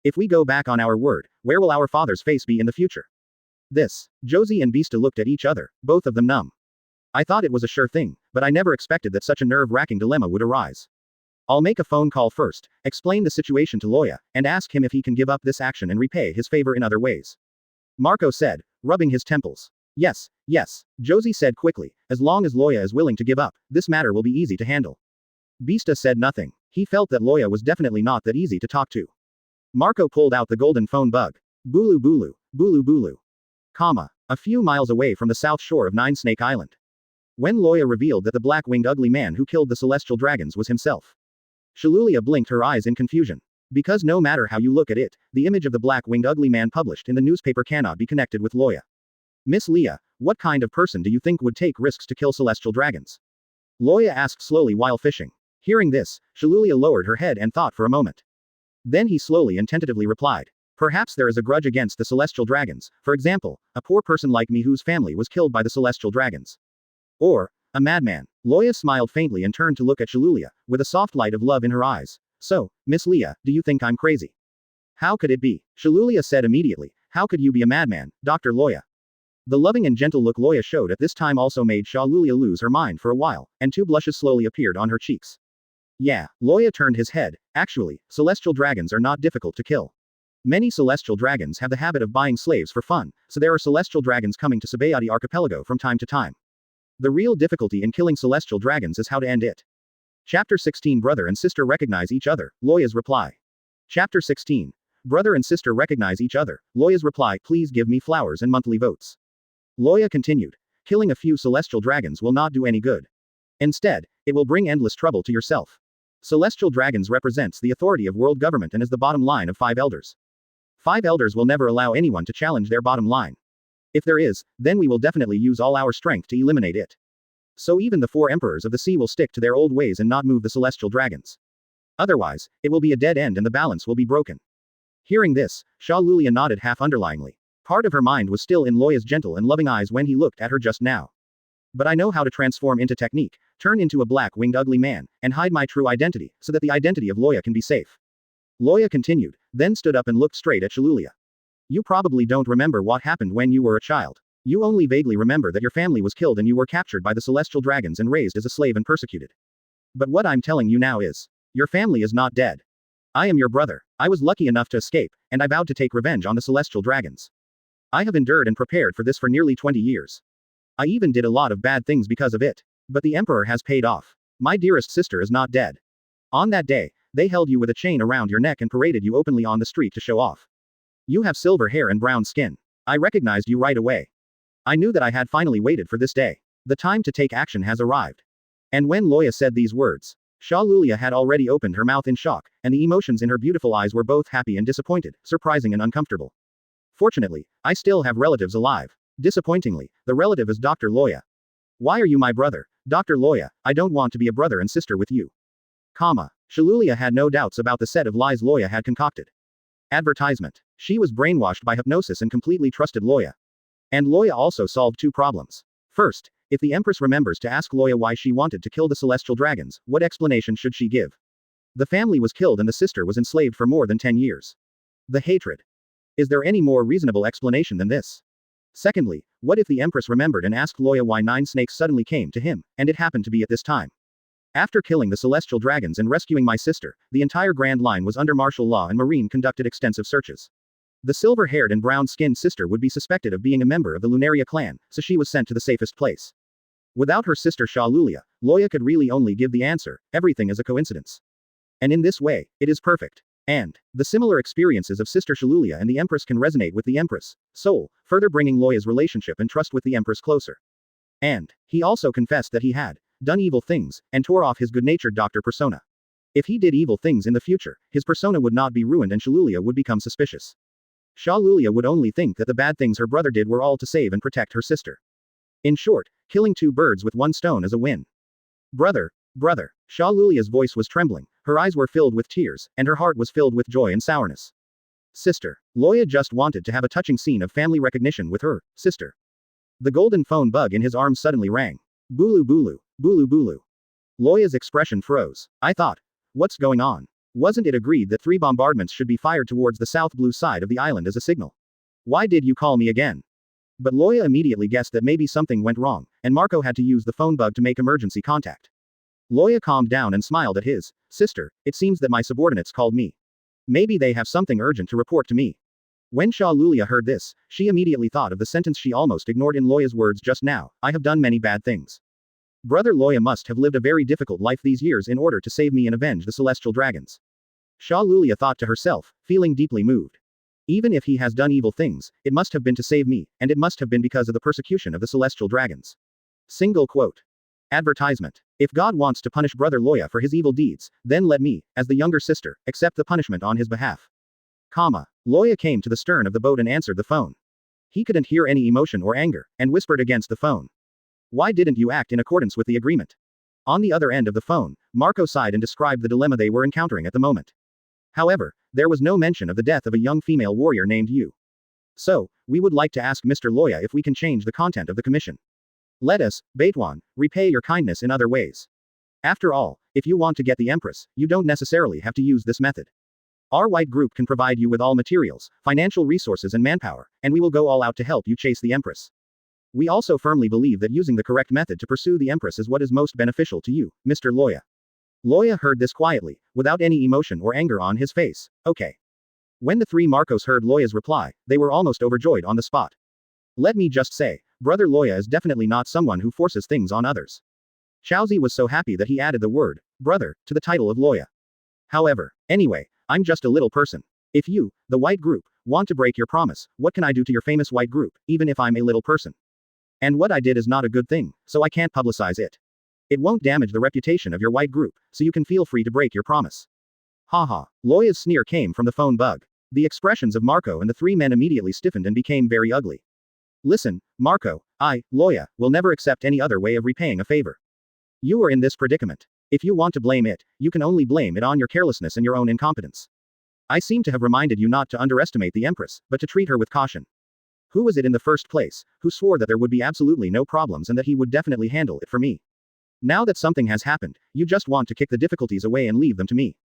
If we go back on our word, where will our father's face be in the future? Josie and Beasta looked at each other, both of them numb. I thought it was a sure thing, but I never expected that such a nerve-wracking dilemma would arise. I'll make a phone call first, explain the situation to Loya, and ask him if he can give up this action and repay his favor in other ways. Marco said, rubbing his temples. Yes, Josie said quickly, as long as Loya is willing to give up, this matter will be easy to handle. Beasta said nothing. He felt that Loya was definitely not that easy to talk to. Marco pulled out the golden phone bug. Bulu bulu, bulu bulu. A few miles away from the south shore of Nine Snake Island. When Loya revealed that the black-winged ugly man who killed the celestial dragons was himself. Shalulia blinked her eyes in confusion. Because no matter how you look at it, the image of the black-winged ugly man published in the newspaper cannot be connected with Loya. Miss Leah, what kind of person do you think would take risks to kill celestial dragons? Loya asked slowly while fishing. Hearing this, Shalulia lowered her head and thought for a moment. Then he slowly and tentatively replied. Perhaps there is a grudge against the celestial dragons, for example, a poor person like me whose family was killed by the celestial dragons. Or, a madman. Loya smiled faintly and turned to look at Shalulia, with a soft light of love in her eyes. So, Miss Leah, do you think I'm crazy? How could it be? Shalulia said immediately. How could you be a madman, Dr. Loya? The loving and gentle look Loya showed at this time also made Shalulia lose her mind for a while, and two blushes slowly appeared on her cheeks. Yeah, Loya turned his head. Actually, celestial dragons are not difficult to kill. Many celestial dragons have the habit of buying slaves for fun, so there are celestial dragons coming to Sabayati Archipelago from time to time. The real difficulty in killing celestial dragons is how to end it. Chapter 16 Brother and sister recognize each other, Loya's reply. Chapter 16. Brother and sister recognize each other, Loya's reply, please give me flowers and monthly votes. Loya continued. Killing a few celestial dragons will not do any good. Instead, it will bring endless trouble to yourself. Celestial dragons represents the authority of world government and is the bottom line of 5 elders. 5 elders will never allow anyone to challenge their bottom line. If there is, then we will definitely use all our strength to eliminate it. So even the 4 emperors of the sea will stick to their old ways and not move the celestial dragons. Otherwise, it will be a dead end and the balance will be broken. Hearing this, Shalulia nodded half underlyingly. Part of her mind was still in Loya's gentle and loving eyes when he looked at her just now. But I know how to transform into technique, turn into a black-winged ugly man, and hide my true identity, so that the identity of Loya can be safe. Loya continued, then stood up and looked straight at Shalulia. You probably don't remember what happened when you were a child. You only vaguely remember that your family was killed and you were captured by the celestial dragons and raised as a slave and persecuted. But what I'm telling you now is, your family is not dead. I am your brother. I was lucky enough to escape, and I vowed to take revenge on the celestial dragons. I have endured and prepared for this for nearly 20 years. I even did a lot of bad things because of it. But the Emperor has paid off. My dearest sister is not dead. On that day, they held you with a chain around your neck and paraded you openly on the street to show off. You have silver hair and brown skin. I recognized you right away. I knew that I had finally waited for this day. The time to take action has arrived. And when Loya said these words, Shalulia had already opened her mouth in shock, and the emotions in her beautiful eyes were both happy and disappointed, surprising and uncomfortable. Fortunately, I still have relatives alive. Disappointingly, the relative is Dr. Loya. Why are you my brother, Dr. Loya? I don't want to be a brother and sister with you. Shalulia had no doubts about the set of lies Loya had concocted. Advertisement. She was brainwashed by hypnosis and completely trusted Loya. And Loya also solved 2 problems. First, if the Empress remembers to ask Loya why she wanted to kill the celestial dragons, what explanation should she give? The family was killed and the sister was enslaved for more than 10 years. The hatred. Is there any more reasonable explanation than this? Secondly, what if the Empress remembered and asked Loya why 9 snakes suddenly came to him, and it happened to be at this time? After killing the celestial dragons and rescuing my sister, the entire Grand Line was under martial law and Marine conducted extensive searches. The silver-haired and brown-skinned sister would be suspected of being a member of the Lunaria clan, so she was sent to the safest place. Without her sister Shalulia, Loya could really only give the answer, everything is a coincidence. And in this way, it is perfect. And the similar experiences of Sister Shalulia and the Empress can resonate with the Empress soul, further bringing Loya's relationship and trust with the Empress closer. And he also confessed that he had done evil things, and tore off his good-natured doctor persona. If he did evil things in the future, his persona would not be ruined and Shalulia would become suspicious. Shalulia would only think that the bad things her brother did were all to save and protect her sister. In short, killing 2 birds with 1 stone is a win. Brother. Shalulia's voice was trembling, her eyes were filled with tears, and her heart was filled with joy and sourness. Sister. Loya just wanted to have a touching scene of family recognition with her sister. The golden phone bug in his arms suddenly rang. Bulu bulu, bulu bulu. Loya's expression froze. I thought. What's going on? Wasn't it agreed that 3 bombardments should be fired towards the south blue side of the island as a signal? Why did you call me again? But Loya immediately guessed that maybe something went wrong, and Marco had to use the phone bug to make emergency contact. Loya calmed down and smiled at his sister. It seems that my subordinates called me. Maybe they have something urgent to report to me. When Sha Lulia heard this, she immediately thought of the sentence she almost ignored in Loya's words just now. I have done many bad things. Brother Loya must have lived a very difficult life these years in order to save me and avenge the celestial dragons. Sha Lulia thought to herself, feeling deeply moved. Even if he has done evil things, it must have been to save me, and it must have been because of the persecution of the celestial dragons. Single quote. Advertisement. If God wants to punish Brother Loya for his evil deeds, then let me, as the younger sister, accept the punishment on his behalf. Loya came to the stern of the boat and answered the phone. He couldn't hear any emotion or anger, and whispered against the phone. Why didn't you act in accordance with the agreement? On the other end of the phone, Marco sighed and described the dilemma they were encountering at the moment. However, there was no mention of the death of a young female warrior named Yu. So, we would like to ask Mr. Loya if we can change the content of the commission. Let us, Baitwan, repay your kindness in other ways. After all, if you want to get the Empress, you don't necessarily have to use this method. Our white group can provide you with all materials, financial resources and manpower, and we will go all out to help you chase the Empress. We also firmly believe that using the correct method to pursue the Empress is what is most beneficial to you, Mr. Loya. Loya heard this quietly, without any emotion or anger on his face. Okay. When the three Marcos heard Loya's reply, they were almost overjoyed on the spot. Let me just say, Brother Loya is definitely not someone who forces things on others. Chaozi was so happy that he added the word, brother, to the title of Loya. However, anyway, I'm just a little person. If you, the white group, want to break your promise, what can I do to your famous white group, even if I'm a little person? And what I did is not a good thing, so I can't publicize it. It won't damage the reputation of your white group, so you can feel free to break your promise. Haha. Loya's sneer came from the phone bug. The expressions of Marco and the three men immediately stiffened and became very ugly. Listen, Marco, I, Loya, will never accept any other way of repaying a favor. You are in this predicament. If you want to blame it, you can only blame it on your carelessness and your own incompetence. I seem to have reminded you not to underestimate the Empress, but to treat her with caution. Who was it in the first place, who swore that there would be absolutely no problems and that he would definitely handle it for me? Now that something has happened, you just want to kick the difficulties away and leave them to me.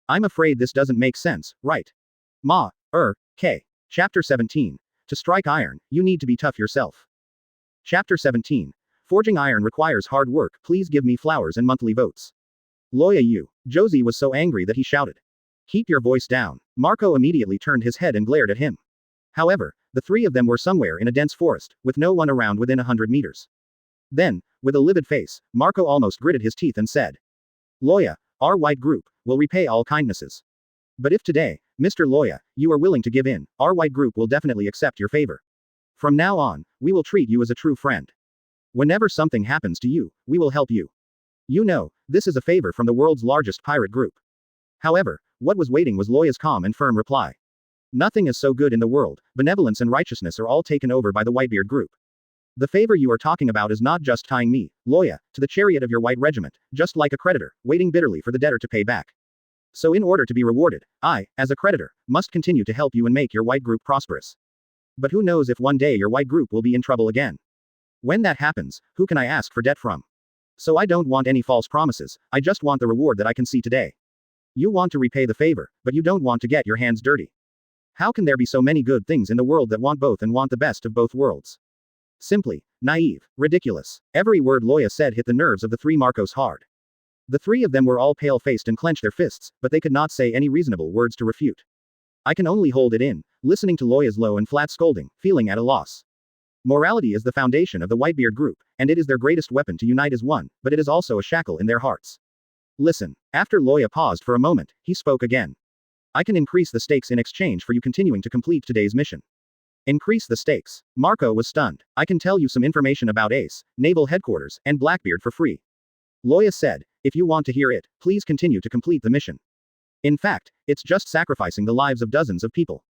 I'm afraid this doesn't make sense, right? K. Chapter 17. To strike iron, you need to be tough yourself. Chapter 17. Forging iron requires hard work, please give me flowers and monthly votes. Loya Yu. Josie was so angry that he shouted. Keep your voice down. Marco immediately turned his head and glared at him. However, the three of them were somewhere in a dense forest, with no one around within 100 meters. Then, with a livid face, Marco almost gritted his teeth and said. Loya, our white group, will repay all kindnesses. But if today, Mr. Loya, you are willing to give in, our white group will definitely accept your favor. From now on, we will treat you as a true friend. Whenever something happens to you, we will help you. You know, this is a favor from the world's largest pirate group. However, what was waiting was Loya's calm and firm reply. Nothing is so good in the world, benevolence and righteousness are all taken over by the Whitebeard group. The favor you are talking about is not just tying me, Loya, to the chariot of your white regiment, just like a creditor, waiting bitterly for the debtor to pay back. So in order to be rewarded, I, as a creditor, must continue to help you and make your white group prosperous. But who knows if one day your white group will be in trouble again. When that happens, who can I ask for debt from? So I don't want any false promises, I just want the reward that I can see today. You want to repay the favor, but you don't want to get your hands dirty. How can there be so many good things in the world that want both and want the best of both worlds? Simply, naive, ridiculous. Every word Loya said hit the nerves of the three Marcos hard. The three of them were all pale-faced and clenched their fists, but they could not say any reasonable words to refute. I can only hold it in, listening to Loya's low and flat scolding, feeling at a loss. Morality is the foundation of the Whitebeard group, and it is their greatest weapon to unite as one, but it is also a shackle in their hearts. Listen. After Loya paused for a moment, he spoke again. I can increase the stakes in exchange for you continuing to complete today's mission. Increase the stakes. Marco was stunned. I can tell you some information about Ace, Naval Headquarters, and Blackbeard for free. Loya said, if you want to hear it, please continue to complete the mission. In fact, it's just sacrificing the lives of dozens of people.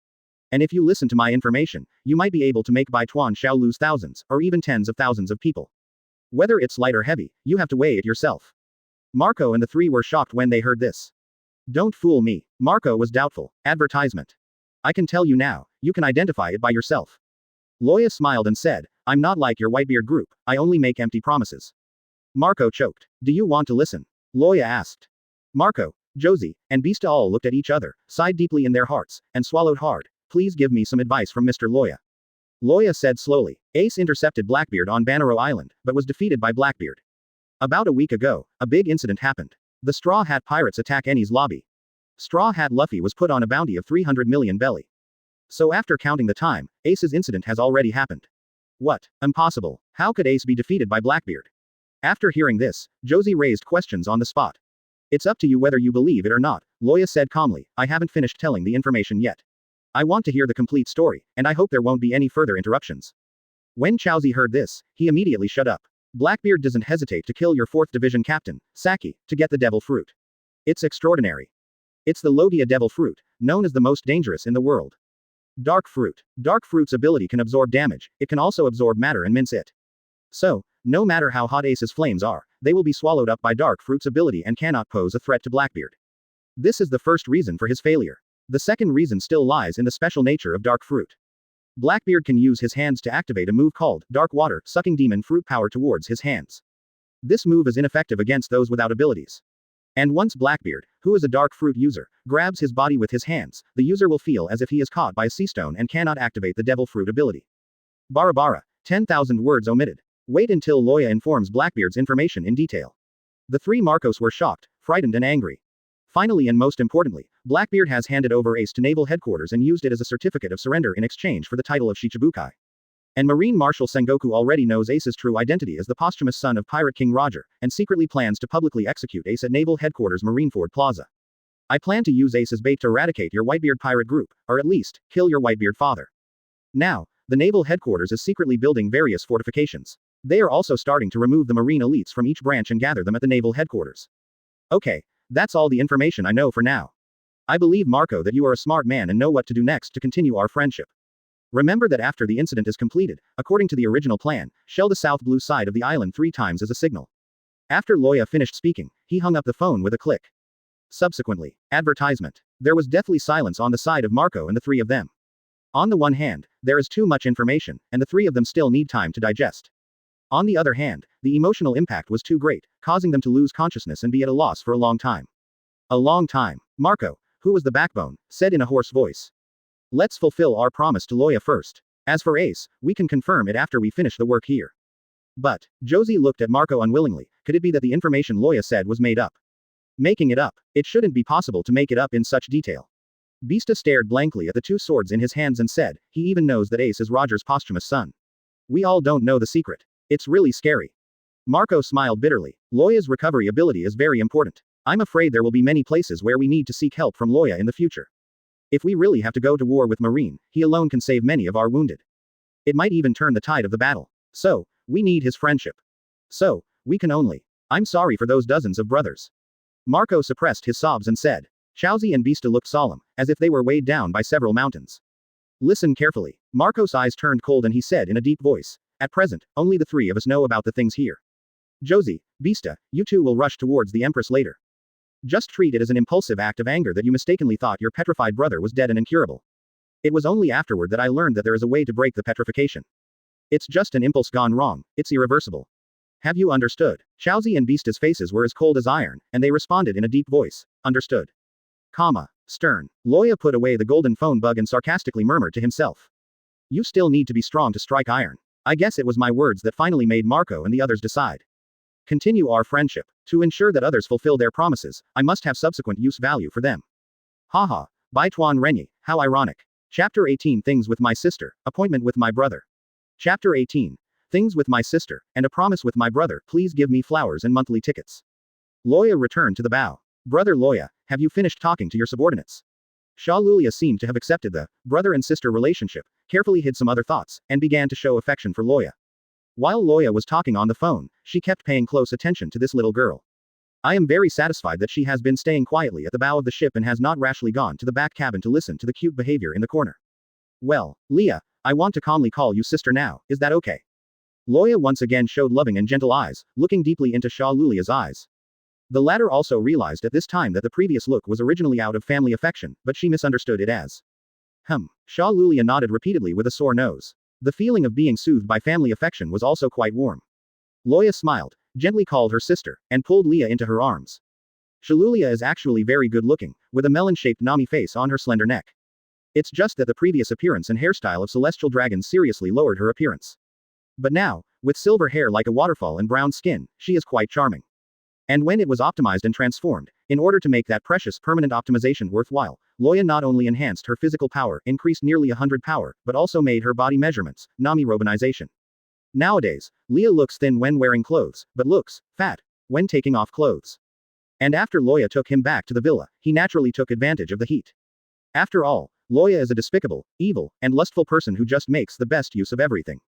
And if you listen to my information, you might be able to make Bai Tuan Xiao lose thousands, or even tens of thousands of people. Whether it's light or heavy, you have to weigh it yourself. Marco and the three were shocked when they heard this. Don't fool me. Marco was doubtful. Advertisement. I can tell you now, you can identify it by yourself. Loya smiled and said, I'm not like your Whitebeard group, I only make empty promises. Marco choked. Do you want to listen? Loya asked. Marco, Josie, and Beasta all looked at each other, sighed deeply in their hearts, and swallowed hard. Please give me some advice from Mr. Loya. Loya said slowly. Ace intercepted Blackbeard on Banero Island, but was defeated by Blackbeard. About a week ago, a big incident happened. The Straw Hat pirates attack Ennie's lobby. Straw Hat Luffy was put on a bounty of 300 million belly. So after counting the time, Ace's incident has already happened. What? Impossible. How could Ace be defeated by Blackbeard? After hearing this, Josie raised questions on the spot. It's up to you whether you believe it or not, Loya said calmly. I haven't finished telling the information yet. I want to hear the complete story, and I hope there won't be any further interruptions. When Chowzi heard this, he immediately shut up. Blackbeard doesn't hesitate to kill your 4th Division captain, Saki, to get the devil fruit. It's extraordinary. It's the Logia devil fruit, known as the most dangerous in the world. Dark fruit. Dark fruit's ability can absorb damage, it can also absorb matter and mince it. So, no matter how hot Ace's flames are, they will be swallowed up by dark fruit's ability and cannot pose a threat to Blackbeard. This is the first reason for his failure. The second reason still lies in the special nature of dark fruit. Blackbeard can use his hands to activate a move called Dark Water, sucking demon fruit power towards his hands. This move is ineffective against those without abilities. And once Blackbeard, who is a dark fruit user, grabs his body with his hands, the user will feel as if he is caught by a sea stone and cannot activate the devil fruit ability. Barabara, 10,000 words omitted. Wait until Loya informs Blackbeard's information in detail. The 3 Marcos were shocked, frightened and angry. Finally and most importantly, Blackbeard has handed over Ace to Naval Headquarters and used it as a certificate of surrender in exchange for the title of Shichibukai. And Marine Marshal Sengoku already knows Ace's true identity as the posthumous son of Pirate King Roger, and secretly plans to publicly execute Ace at Naval Headquarters Marineford Plaza. I plan to use Ace as bait to eradicate your Whitebeard pirate group, or at least, kill your Whitebeard father. Now, the Naval Headquarters is secretly building various fortifications. They are also starting to remove the Marine elites from each branch and gather them at the Naval Headquarters. Okay, that's all the information I know for now. I believe Marco that you are a smart man and know what to do next to continue our friendship. Remember that after the incident is completed, according to the original plan, shell the south blue side of the island 3 times as a signal. After Loya finished speaking, he hung up the phone with a click. Subsequently, advertisement. There was deathly silence on the side of Marco and the 3 of them. On the one hand, there is too much information, and the 3 of them still need time to digest. On the other hand, the emotional impact was too great, causing them to lose consciousness and be at a loss for a long time. A long time. Marco, who was the backbone, said in a hoarse voice. Let's fulfill our promise to Loya first. As for Ace, we can confirm it after we finish the work here. But, Josie looked at Marco unwillingly. Could it be that the information Loya said was made up? Making it up. It shouldn't be possible to make it up in such detail. Beasta stared blankly at the 2 swords in his hands and said, he even knows that Ace is Roger's posthumous son. We all don't know the secret. It's really scary. Marco smiled bitterly. Loya's recovery ability is very important. I'm afraid there will be many places where we need to seek help from Loya in the future. If we really have to go to war with Marine, he alone can save many of our wounded. It might even turn the tide of the battle. So, we need his friendship. So, we can only. I'm sorry for those dozens of brothers. Marco suppressed his sobs and said. Chowzi and Beasta looked solemn, as if they were weighed down by several mountains. Listen carefully. Marco's eyes turned cold and he said in a deep voice. At present, only the 3 of us know about the things here. Josie, Beasta, you 2 will rush towards the Empress later. Just treat it as an impulsive act of anger that you mistakenly thought your petrified brother was dead and incurable. It was only afterward that I learned that there is a way to break the petrification. It's just an impulse gone wrong, it's irreversible. Have you understood? Chowzi and Beasta's faces were as cold as iron, and they responded in a deep voice. Understood. Comma. Stern. Loya put away the golden phone bug and sarcastically murmured to himself. You still need to be strong to strike iron. I guess it was my words that finally made Marco and the others decide. Continue our friendship. To ensure that others fulfill their promises, I must have subsequent use value for them. Haha. Bai Tuan Renyi, how ironic. Chapter 18 Things with my sister, appointment with my brother. Chapter 18. Things with my sister, and a promise with my brother, please give me flowers and monthly tickets. Loya returned to the bow. Brother Loya, have you finished talking to your subordinates? Sha Lulia seemed to have accepted the brother and sister relationship, carefully hid some other thoughts, and began to show affection for Loya. While Loya was talking on the phone, she kept paying close attention to this little girl. I am very satisfied that she has been staying quietly at the bow of the ship and has not rashly gone to the back cabin to listen to the cute behavior in the corner. Well, Leah, I want to calmly call you sister now, is that okay? Loya once again showed loving and gentle eyes, looking deeply into Sha Lulia's eyes. The latter also realized at this time that the previous look was originally out of family affection, but she misunderstood it as. Sha Lulia nodded repeatedly with a sore nose. The feeling of being soothed by family affection was also quite warm. Loya smiled, gently called her sister, and pulled Leah into her arms. Shalulia is actually very good looking, with a melon-shaped Nami face on her slender neck. It's just that the previous appearance and hairstyle of celestial dragons seriously lowered her appearance. But now, with silver hair like a waterfall and brown skin, she is quite charming. And when it was optimized and transformed, in order to make that precious permanent optimization worthwhile, Loya not only enhanced her physical power, increased nearly 100 power, but also made her body measurements, Nami-robinization. Nowadays, Leah looks thin when wearing clothes, but looks fat when taking off clothes. And after Loya took him back to the villa, he naturally took advantage of the heat. After all, Loya is a despicable, evil, and lustful person who just makes the best use of everything.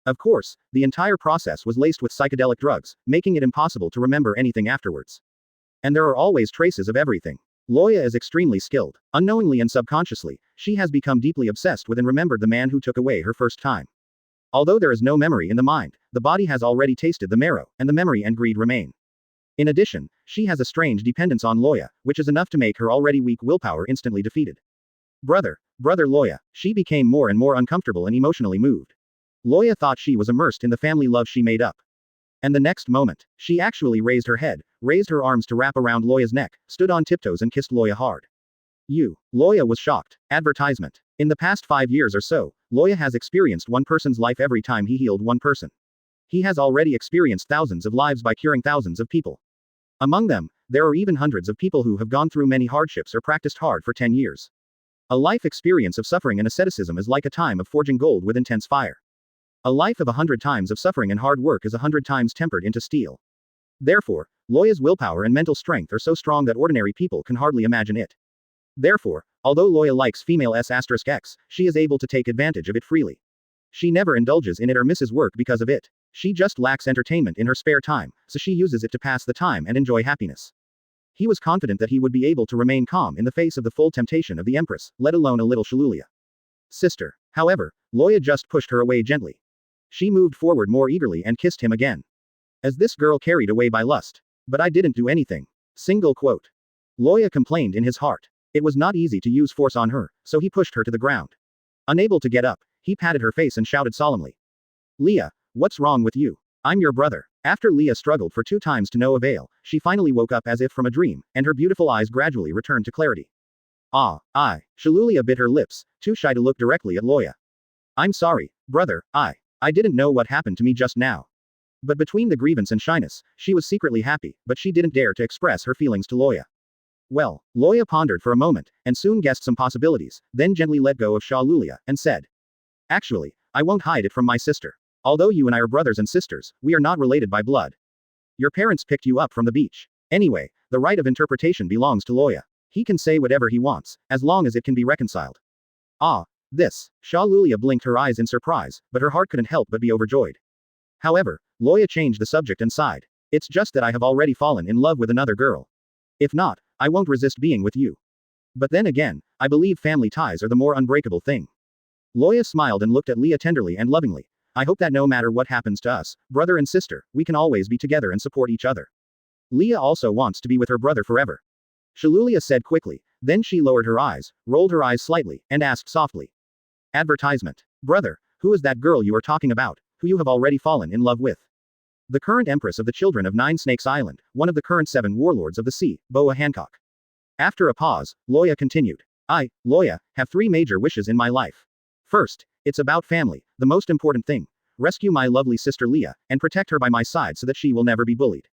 Of course, the entire process was laced with psychedelic drugs, making it impossible to remember anything afterwards. And there are always traces of everything. Loya is extremely skilled. Unknowingly and subconsciously, she has become deeply obsessed with and remembered the man who took away her first time. Although there is no memory in the mind, the body has already tasted the marrow, and the memory and greed remain. In addition, she has a strange dependence on Loya, which is enough to make her already weak willpower instantly defeated. Brother Loya, she became more and more uncomfortable and emotionally moved. Loya thought she was immersed in the family love she made up. And the next moment, she actually raised her head, raised her arms to wrap around Loya's neck, stood on tiptoes and kissed Loya hard. Loya was shocked. Advertisement. In the past 5 years or so, Loya has experienced one person's life every time he healed one person. He has already experienced thousands of lives by curing thousands of people. Among them, there are even hundreds of people who have gone through many hardships or practiced hard for 10 years. A life experience of suffering and asceticism is like a time of forging gold with intense fire. A life of 100 times of suffering and hard work is 100 times tempered into steel. Therefore, Loya's willpower and mental strength are so strong that ordinary people can hardly imagine it. Therefore, although Loya likes female S**X, she is able to take advantage of it freely. She never indulges in it or misses work because of it. She just lacks entertainment in her spare time, so she uses it to pass the time and enjoy happiness. He was confident that he would be able to remain calm in the face of the full temptation of the Empress, let alone a little Shalaluya. Sister. However, Loya just pushed her away gently. She moved forward more eagerly and kissed him again. As this girl carried away by lust. But I didn't do anything. Single quote. Loya complained in his heart. It was not easy to use force on her, so he pushed her to the ground. Unable to get up, he patted her face and shouted solemnly. Leah, what's wrong with you? I'm your brother. After Leah struggled for 2 times to no avail, she finally woke up as if from a dream, and her beautiful eyes gradually returned to clarity. Shalaluya bit her lips, too shy to look directly at Loya. I'm sorry, brother, I didn't know what happened to me just now. But between the grievance and shyness, she was secretly happy, but she didn't dare to express her feelings to Loya. Well, Loya pondered for a moment, and soon guessed some possibilities, then gently let go of Shalaluya, and said. Actually, I won't hide it from my sister. Although you and I are brothers and sisters, we are not related by blood. Your parents picked you up from the beach. Anyway, the right of interpretation belongs to Loya. He can say whatever he wants, as long as it can be reconciled. This. Shalaluya blinked her eyes in surprise, but her heart couldn't help but be overjoyed. However, Loya changed the subject and sighed. It's just that I have already fallen in love with another girl. If not, I won't resist being with you. But then again, I believe family ties are the more unbreakable thing. Loya smiled and looked at Leah tenderly and lovingly. I hope that no matter what happens to us, brother and sister, we can always be together and support each other. Leah also wants to be with her brother forever. Shalaluya said quickly, then she lowered her eyes, rolled her eyes slightly, and asked softly. Advertisement. Brother, who is that girl you are talking about, who you have already fallen in love with? The current Empress of the Children of Nine Snakes Island, one of the current 7 warlords of the sea, Boa Hancock. After a pause, Loya continued. I, Loya, have 3 major wishes in my life. First, it's about family, the most important thing. Rescue my lovely sister Leah, and protect her by my side so that she will never be bullied.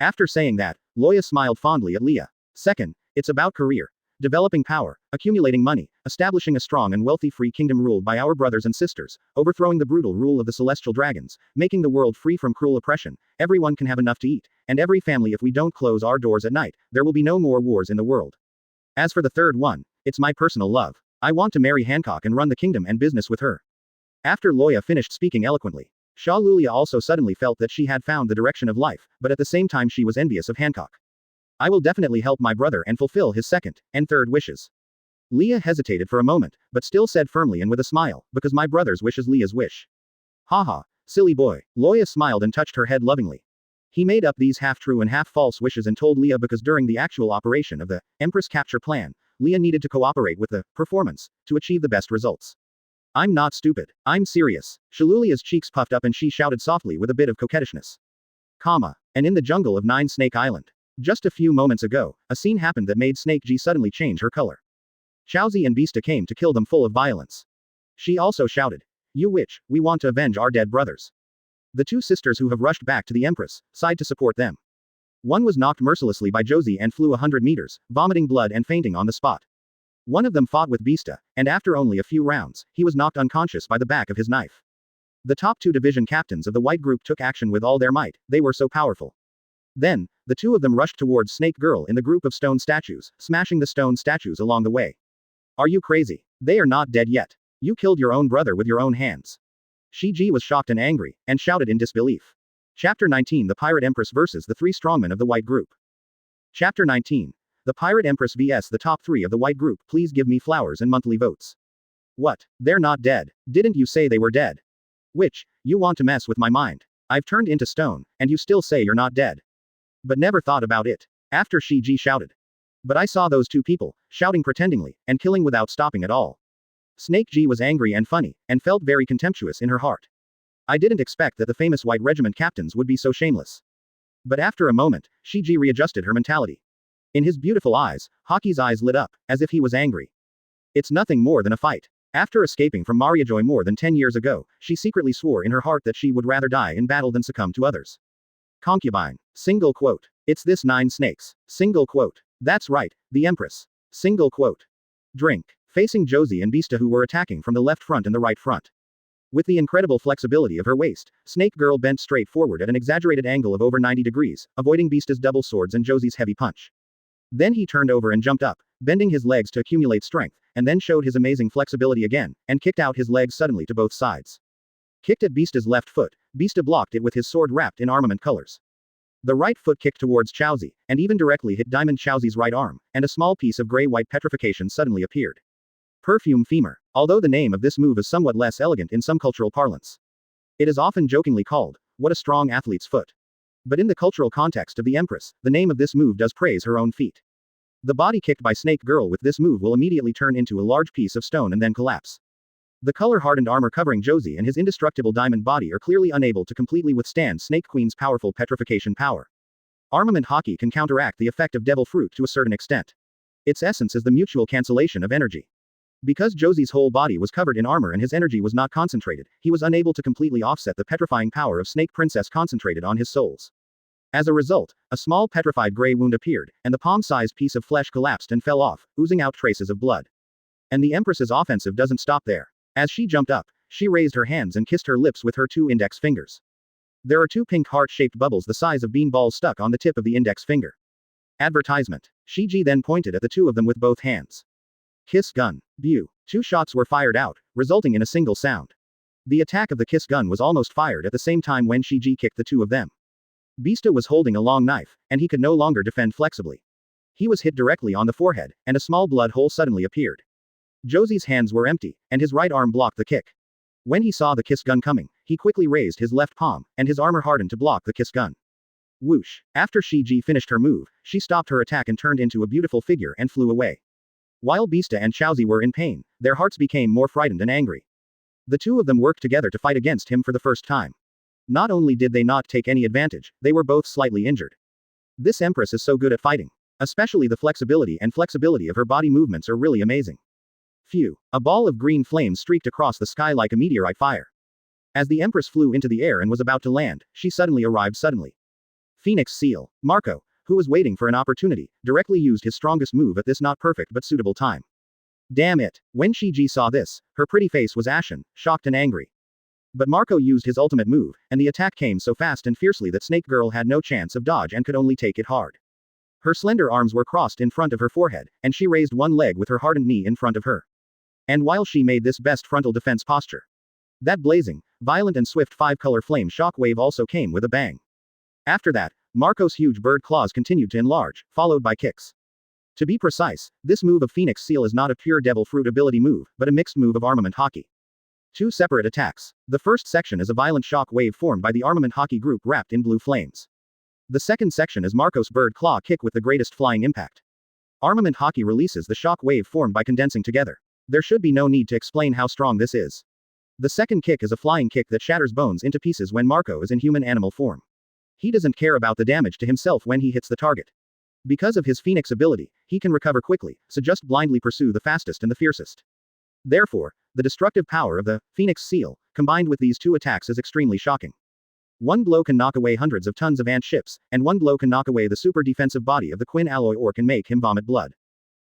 After saying that, Loya smiled fondly at Leah. Second, it's about career. Developing power, accumulating money, establishing a strong and wealthy free kingdom ruled by our brothers and sisters, overthrowing the brutal rule of the celestial dragons, making the world free from cruel oppression, everyone can have enough to eat, and every family if we don't close our doors at night, there will be no more wars in the world. As for the third one, it's my personal love. I want to marry Hancock and run the kingdom and business with her. After Loya finished speaking eloquently, Shalaluya also suddenly felt that she had found the direction of life, but at the same time she was envious of Hancock. I will definitely help my brother and fulfill his second and third wishes. Leah hesitated for a moment, but still said firmly and with a smile, because my brother's wish is Leah's wish. Haha, silly boy. Loya smiled and touched her head lovingly. He made up these half-true and half-false wishes and told Leah because during the actual operation of the Empress capture plan, Leah needed to cooperate with the performance to achieve the best results. I'm not stupid. I'm serious. Shalaluya's cheeks puffed up and she shouted softly with a bit of coquettishness. And in the jungle of Nine Snake Island. Just a few moments ago, a scene happened that made Snake G suddenly change her color. Chaozi and Beasta came to kill them full of violence. She also shouted, "You witch, we want to avenge our dead brothers." The two sisters who have rushed back to the Empress, sighed to support them. One was knocked mercilessly by Josie and flew 100 meters, vomiting blood and fainting on the spot. One of them fought with Beasta, and after only a few rounds, he was knocked unconscious by the back of his knife. The top two division captains of the White group took action with all their might, they were so powerful. Then, the two of them rushed towards Snake Girl in the group of stone statues, smashing the stone statues along the way. "Are you crazy? They are not dead yet. You killed your own brother with your own hands." Shiki was shocked and angry, and shouted in disbelief. Chapter 19 The Pirate Empress vs. the three strongmen of the White group. Chapter 19. The Pirate Empress vs. the top three of the White group. Please give me flowers and monthly votes. What? They're not dead. Didn't you say they were dead? Witch, you want to mess with my mind. I've turned into stone, and you still say you're not dead. But never thought about it. After Shiki shouted. But I saw those two people, shouting pretendingly, and killing without stopping at all. Snake G was angry and funny, and felt very contemptuous in her heart. I didn't expect that the famous White Regiment captains would be so shameless. But after a moment, Shiki readjusted her mentality. In his beautiful eyes, Hockey's eyes lit up, as if he was angry. It's nothing more than a fight. After escaping from Mariajoy more than 10 years ago, she secretly swore in her heart that she would rather die in battle than succumb to others. Concubine. Single quote. It's this 9 snakes. Single quote. That's right, the Empress. Single quote. Drink. Facing Josie and Beasta who were attacking from the left front and the right front. With the incredible flexibility of her waist, Snake Girl bent straight forward at an exaggerated angle of over 90 degrees, avoiding Beasta's double swords and Josie's heavy punch. Then he turned over and jumped up, bending his legs to accumulate strength, and then showed his amazing flexibility again, and kicked out his legs suddenly to both sides. Kicked at Beasta's left foot, Beasta blocked it with his sword wrapped in armament colors. The right foot kicked towards Chaozi, and even directly hit Diamond Chaozi's right arm, and a small piece of gray-white petrification suddenly appeared. Perfume femur. Although the name of this move is somewhat less elegant in some cultural parlance. It is often jokingly called, "What a strong athlete's foot." But in the cultural context of the Empress, the name of this move does praise her own feet. The body kicked by Snake Girl with this move will immediately turn into a large piece of stone and then collapse. The color-hardened armor covering Josie and his indestructible diamond body are clearly unable to completely withstand Snake Queen's powerful petrification power. Armament hockey can counteract the effect of devil fruit to a certain extent. Its essence is the mutual cancellation of energy. Because Josie's whole body was covered in armor and his energy was not concentrated, he was unable to completely offset the petrifying power of Snake Princess concentrated on his souls. As a result, a small petrified gray wound appeared, and the palm-sized piece of flesh collapsed and fell off, oozing out traces of blood. And the Empress's offensive doesn't stop there. As she jumped up, she raised her hands and kissed her lips with her 2 index fingers. There are 2 pink heart-shaped bubbles the size of bean balls stuck on the tip of the index finger. Advertisement. Shiki then pointed at the 2 of them with both hands. Kiss gun. Bew. 2 shots were fired out, resulting in a single sound. The attack of the kiss gun was almost fired at the same time when Shiki kicked the 2 of them. Beasta was holding a long knife, and he could no longer defend flexibly. He was hit directly on the forehead, and a small blood hole suddenly appeared. Josie's hands were empty, and his right arm blocked the kick. When he saw the kiss gun coming, he quickly raised his left palm, and his armor hardened to block the kiss gun. Whoosh. After Shiki finished her move, she stopped her attack and turned into a beautiful figure and flew away. While Beasta and Chaozi were in pain, their hearts became more frightened and angry. The 2 of them worked together to fight against him for the first time. Not only did they not take any advantage, they were both slightly injured. This Empress is so good at fighting. Especially the flexibility of her body movements are really amazing. Phew. A ball of green flames streaked across the sky like a meteorite fire. As the Empress flew into the air and was about to land, she suddenly arrived suddenly. Phoenix Seal. Marco, who was waiting for an opportunity, directly used his strongest move at this not perfect but suitable time. Damn it. When Shiki saw this, her pretty face was ashen, shocked and angry. But Marco used his ultimate move, and the attack came so fast and fiercely that Snake Girl had no chance of dodge and could only take it hard. Her slender arms were crossed in front of her forehead, and she raised one leg with her hardened knee in front of her. And while she made this best frontal defense posture, that blazing, violent and swift 5-color flame shock wave also came with a bang. After that, Marco's huge bird claws continued to enlarge, followed by kicks. To be precise, this move of Phoenix Seal is not a pure devil fruit ability move, but a mixed move of armament hockey. 2 separate attacks. The first section is a violent shock wave formed by the armament hockey group wrapped in blue flames. The second section is Marco's bird claw kick with the greatest flying impact. Armament hockey releases the shock wave formed by condensing together. There should be no need to explain how strong this is. The second kick is a flying kick that shatters bones into pieces when Marco is in human animal form. He doesn't care about the damage to himself when he hits the target. Because of his Phoenix ability, he can recover quickly, so just blindly pursue the fastest and the fiercest. Therefore, the destructive power of the Phoenix Seal, combined with these two attacks is extremely shocking. One blow can knock away hundreds of tons of ant ships, and one blow can knock away the super defensive body of the Quinn alloy ore and make him vomit blood.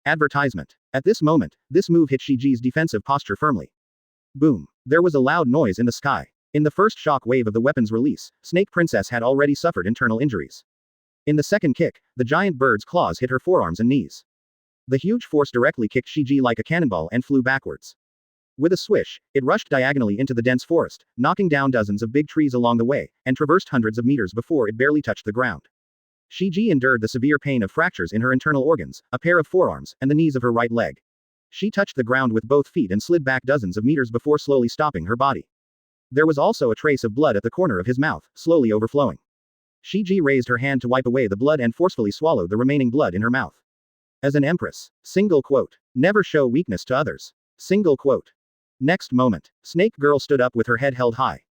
Advertisement. At this moment, this move hit Shiji's defensive posture firmly. Boom. There was a loud noise in the sky. In the first shock wave of the weapon's release, Snake Princess had already suffered internal injuries. In the second kick, the giant bird's claws hit her forearms and knees. The huge force directly kicked Shiji like a cannonball and flew backwards. With a swish, it rushed diagonally into the dense forest, knocking down dozens of big trees along the way, and traversed hundreds of meters before it barely touched the ground. Shiji endured the severe pain of fractures in her internal organs, a pair of forearms, and the knees of her right leg. She touched the ground with both feet and slid back dozens of meters before slowly stopping her body. There was also a trace of blood at the corner of his mouth, slowly overflowing. Shiji raised her hand to wipe away the blood and forcefully swallowed the remaining blood in her mouth. As an empress. Single quote. Never show weakness to others. Single quote. Next moment, Snake Girl stood up with her head held high.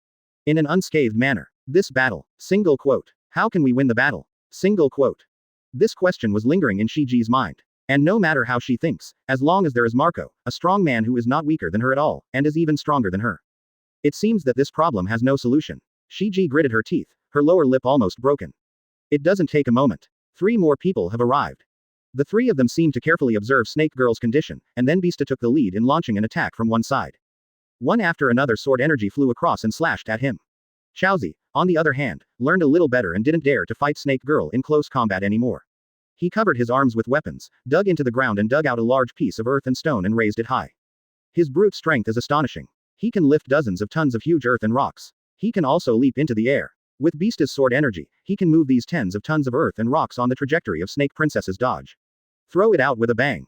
In an unscathed manner. This battle. Single quote. How can we win the battle? Single quote. This question was lingering in Shiji's mind. And no matter how she thinks, as long as there is Marco, a strong man who is not weaker than her at all, and is even stronger than her. It seems that this problem has no solution. Shiji gritted her teeth, her lower lip almost broken. It doesn't take a moment. 3 more people have arrived. The 3 of them seemed to carefully observe Snake Girl's condition, and then Beasta took the lead in launching an attack from one side. One after another sword energy flew across and slashed at him. Chaozi, on the other hand, learned a little better and didn't dare to fight Snake Girl in close combat anymore. He covered his arms with weapons, dug into the ground and dug out a large piece of earth and stone and raised it high. His brute strength is astonishing. He can lift dozens of tons of huge earth and rocks. He can also leap into the air. With Beasta's sword energy, he can move these tens of tons of earth and rocks on the trajectory of Snake Princess's dodge. Throw it out with a bang.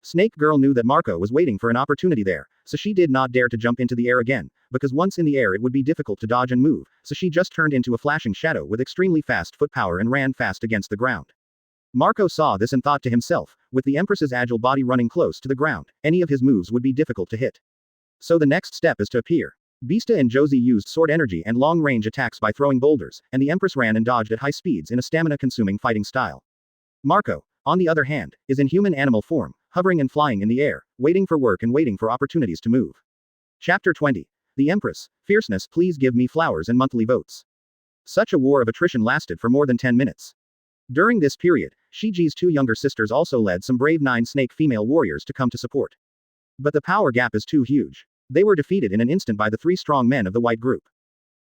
Snake Girl knew that Marco was waiting for an opportunity there, so she did not dare to jump into the air again, because once in the air it would be difficult to dodge and move, so she just turned into a flashing shadow with extremely fast foot power and ran fast against the ground. Marco saw this and thought to himself, with the Empress's agile body running close to the ground, any of his moves would be difficult to hit. So the next step is to appear. Beasta and Josie used sword energy and long-range attacks by throwing boulders, and the Empress ran and dodged at high speeds in a stamina-consuming fighting style. Marco, on the other hand, is in human animal form, hovering and flying in the air, waiting for work and waiting for opportunities to move. Chapter 20. The Empress, Fierceness, please give me flowers and monthly votes. Such a war of attrition lasted for more than 10 minutes. During this period, Shiji's 2 younger sisters also led some brave 9 snake female warriors to come to support. But the power gap is too huge. They were defeated in an instant by the 3 strong men of the white group.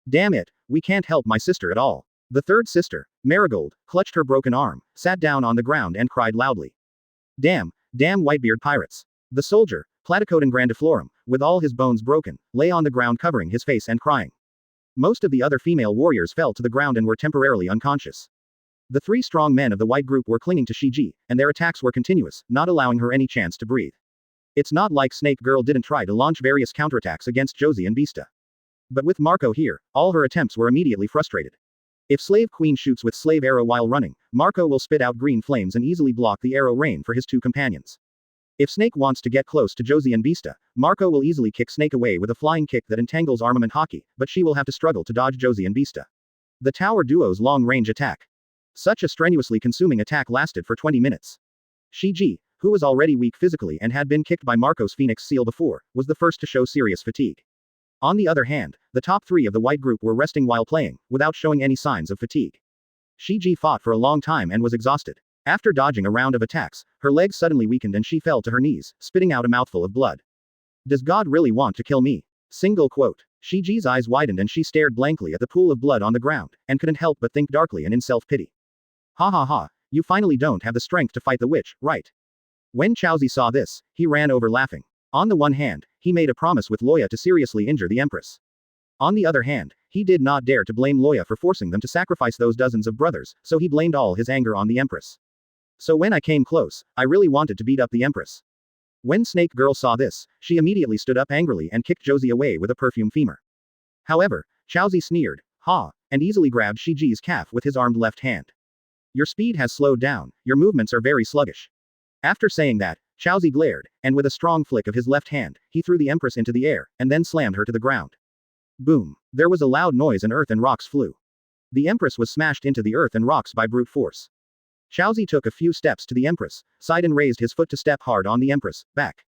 Damn it, we can't help my sister at all. The third sister, Marigold, clutched her broken arm, sat down on the ground and cried loudly. Damn Whitebeard pirates. The soldier, Platycodon grandiflorum, with all his bones broken, lay on the ground covering his face and crying. Most of the other female warriors fell to the ground and were temporarily unconscious. The 3 strong men of the white group were clinging to Shiji, and their attacks were continuous, not allowing her any chance to breathe. It's not like Snake Girl didn't try to launch various counterattacks against Josie and Beasta. But with Marco here, all her attempts were immediately frustrated. If Slave Queen shoots with Slave Arrow while running, Marco will spit out green flames and easily block the arrow rain for his 2 companions. If Snake wants to get close to Josie and Beasta, Marco will easily kick Snake away with a flying kick that entangles armament hockey, but she will have to struggle to dodge Josie and Beasta. The Tower Duo's long-range attack. Such a strenuously consuming attack lasted for 20 minutes. Shiji, who was already weak physically and had been kicked by Marco's Phoenix Seal before, was the first to show serious fatigue. On the other hand, the top 3 of the white group were resting while playing, without showing any signs of fatigue. Shiji fought for a long time and was exhausted. After dodging a round of attacks, her legs suddenly weakened and she fell to her knees, spitting out a mouthful of blood. Does God really want to kill me? Single quote. Shiji's eyes widened and she stared blankly at the pool of blood on the ground, and couldn't help but think darkly and in self-pity. Ha ha ha, you finally don't have the strength to fight the witch, right? When Chaozi saw this, he ran over laughing. On the one hand, he made a promise with Loya to seriously injure the Empress. On the other hand, he did not dare to blame Loya for forcing them to sacrifice those dozens of brothers, so he blamed all his anger on the Empress. So when I came close, I really wanted to beat up the Empress. When Snake Girl saw this, she immediately stood up angrily and kicked Josie away with a perfume femur. However, Chaozi sneered, ha, and easily grabbed Shiji's calf with his armed left hand. Your speed has slowed down, your movements are very sluggish. After saying that, Chaozi glared, and with a strong flick of his left hand, he threw the Empress into the air, and then slammed her to the ground. Boom. There was a loud noise and earth and rocks flew. The Empress was smashed into the earth and rocks by brute force. Chaozi took a few steps to the Empress, sighed and raised his foot to step hard on the Empress, back.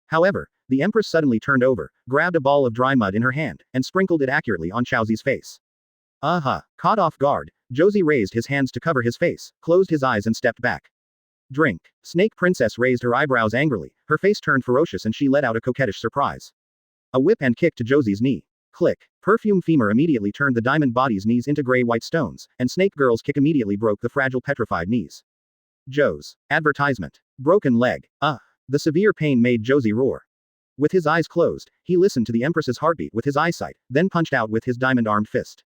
However, the Empress suddenly turned over, grabbed a ball of dry mud in her hand, and sprinkled it accurately on Chaozi's face. Caught off guard, Josie raised his hands to cover his face, closed his eyes and stepped back. Drink. Snake Princess raised her eyebrows angrily, her face turned ferocious and she let out a coquettish surprise. A whip and kick to Josie's knee. Click. Perfume Femur immediately turned the diamond body's knees into gray-white stones, and Snake Girl's kick immediately broke the fragile petrified knees. Joe's advertisement. Broken leg. The severe pain made Josie roar. With his eyes closed, he listened to the Empress's heartbeat with his eyesight, then punched out with his diamond-armed fist.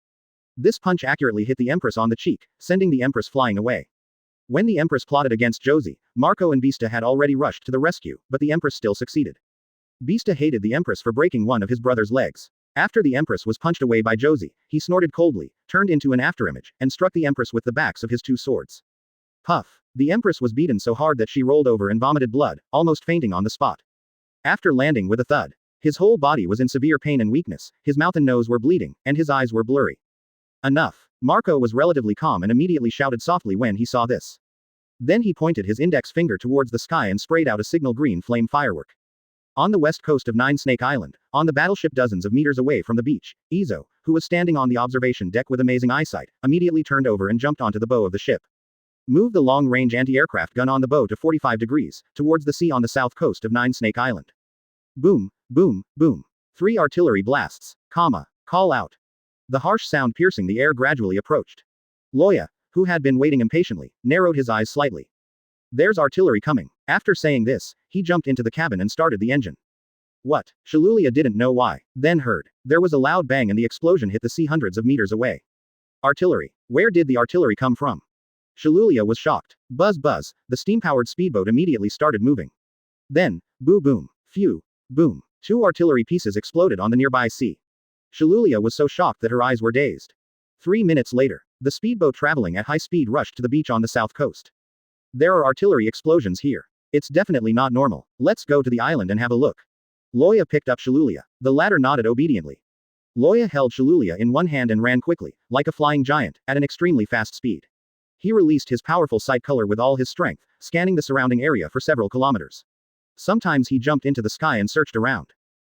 This punch accurately hit the Empress on the cheek, sending the Empress flying away. When the Empress plotted against Josie, Marco and Beasta had already rushed to the rescue, but the Empress still succeeded. Beasta hated the Empress for breaking one of his brother's legs. After the Empress was punched away by Josie, he snorted coldly, turned into an afterimage, and struck the Empress with the backs of his two swords. Puff. The Empress was beaten so hard that she rolled over and vomited blood, almost fainting on the spot. After landing with a thud, his whole body was in severe pain and weakness, his mouth and nose were bleeding, and his eyes were blurry. Enough. Marco was relatively calm and immediately shouted softly when he saw this. Then he pointed his index finger towards the sky and sprayed out a signal green flame firework. On the west coast of Nine Snake Island, on the battleship dozens of meters away from the beach, Izo, who was standing on the observation deck with amazing eyesight, immediately turned over and jumped onto the bow of the ship. Move the long-range anti-aircraft gun on the bow to 45 degrees, towards the sea on the south coast of Nine Snake Island. Boom, boom, boom. 3 artillery blasts. Call out. The harsh sound piercing the air gradually approached. Loya, who had been waiting impatiently, narrowed his eyes slightly. There's artillery coming. After saying this, he jumped into the cabin and started the engine. What? Shalulia didn't know why, then heard. There was a loud bang and the explosion hit the sea hundreds of meters away. Artillery. Where did the artillery come from? Shalulia was shocked. Buzz buzz, the steam-powered speedboat immediately started moving. Then, boo boom, phew, boom. 2 artillery pieces exploded on the nearby sea. Shalulia was so shocked that her eyes were dazed. 3 minutes later, the speedboat traveling at high speed rushed to the beach on the south coast. There are artillery explosions here. It's definitely not normal. Let's go to the island and have a look. Loya picked up Shalulia. The latter nodded obediently. Loya held Shalulia in one hand and ran quickly, like a flying giant, at an extremely fast speed. He released his powerful sight color with all his strength, scanning the surrounding area for several kilometers. Sometimes he jumped into the sky and searched around.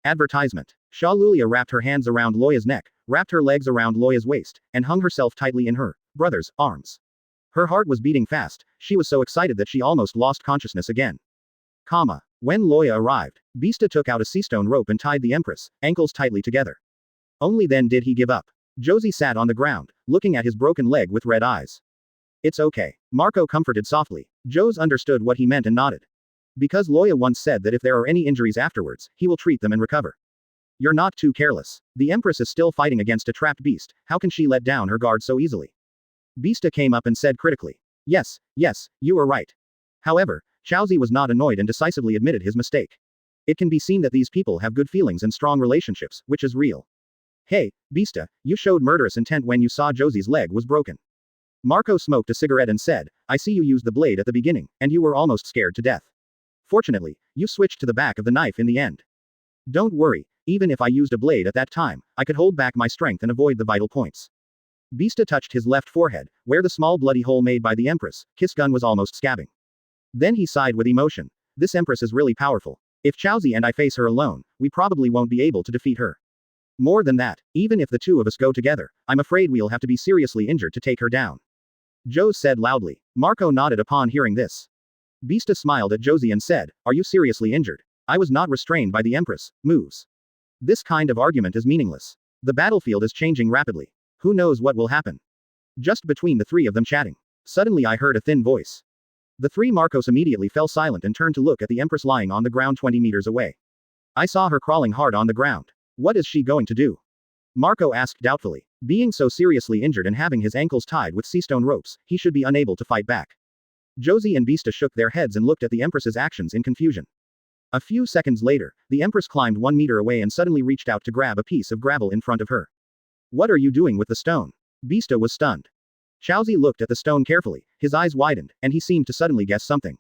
Advertisement. Shalulia wrapped her hands around Loya's neck, wrapped her legs around Loya's waist, and hung herself tightly in her brother's arms. Her heart was beating fast, she was so excited that she almost lost consciousness again. When Loya arrived, Beasta took out a seastone rope and tied the Empress, ankles tightly together. Only then did he give up. Josie sat on the ground, looking at his broken leg with red eyes. It's okay. Marco comforted softly. Jose understood what he meant and nodded. Because Loya once said that if there are any injuries afterwards, he will treat them and recover. You're not too careless. The Empress is still fighting against a trapped beast, how can she let down her guard so easily? Beasta came up and said critically. Yes, you were right. However, Chaozi was not annoyed and decisively admitted his mistake. It can be seen that these people have good feelings and strong relationships, which is real. Hey, Beasta, you showed murderous intent when you saw Josie's leg was broken. Marco smoked a cigarette and said, I see you used the blade at the beginning, and you were almost scared to death. Fortunately, you switched to the back of the knife in the end. Don't worry, even if I used a blade at that time, I could hold back my strength and avoid the vital points. Beasta touched his left forehead, where the small bloody hole made by the Empress, kiss gun was almost scabbing. Then he sighed with emotion. This Empress is really powerful. If Chaozi and I face her alone, we probably won't be able to defeat her. More than that, even if the two of us go together, I'm afraid we'll have to be seriously injured to take her down. Jose said loudly. Marco nodded upon hearing this. Beasta smiled at Josie and said, Are you seriously injured? I was not restrained by the Empress. Moves. This kind of argument is meaningless. The battlefield is changing rapidly. Who knows what will happen? Just between the three of them chatting. Suddenly I heard a thin voice. The 3 Marcos immediately fell silent and turned to look at the Empress lying on the ground 20 meters away. I saw her crawling hard on the ground. What is she going to do? Marco asked doubtfully. Being so seriously injured and having his ankles tied with seastone ropes, he should be unable to fight back. Josie and Beasta shook their heads and looked at the Empress's actions in confusion. A few seconds later, the Empress climbed 1 meter away and suddenly reached out to grab a piece of gravel in front of her. What are you doing with the stone? Beasta was stunned. Chaozi looked at the stone carefully, his eyes widened, and he seemed to suddenly guess something.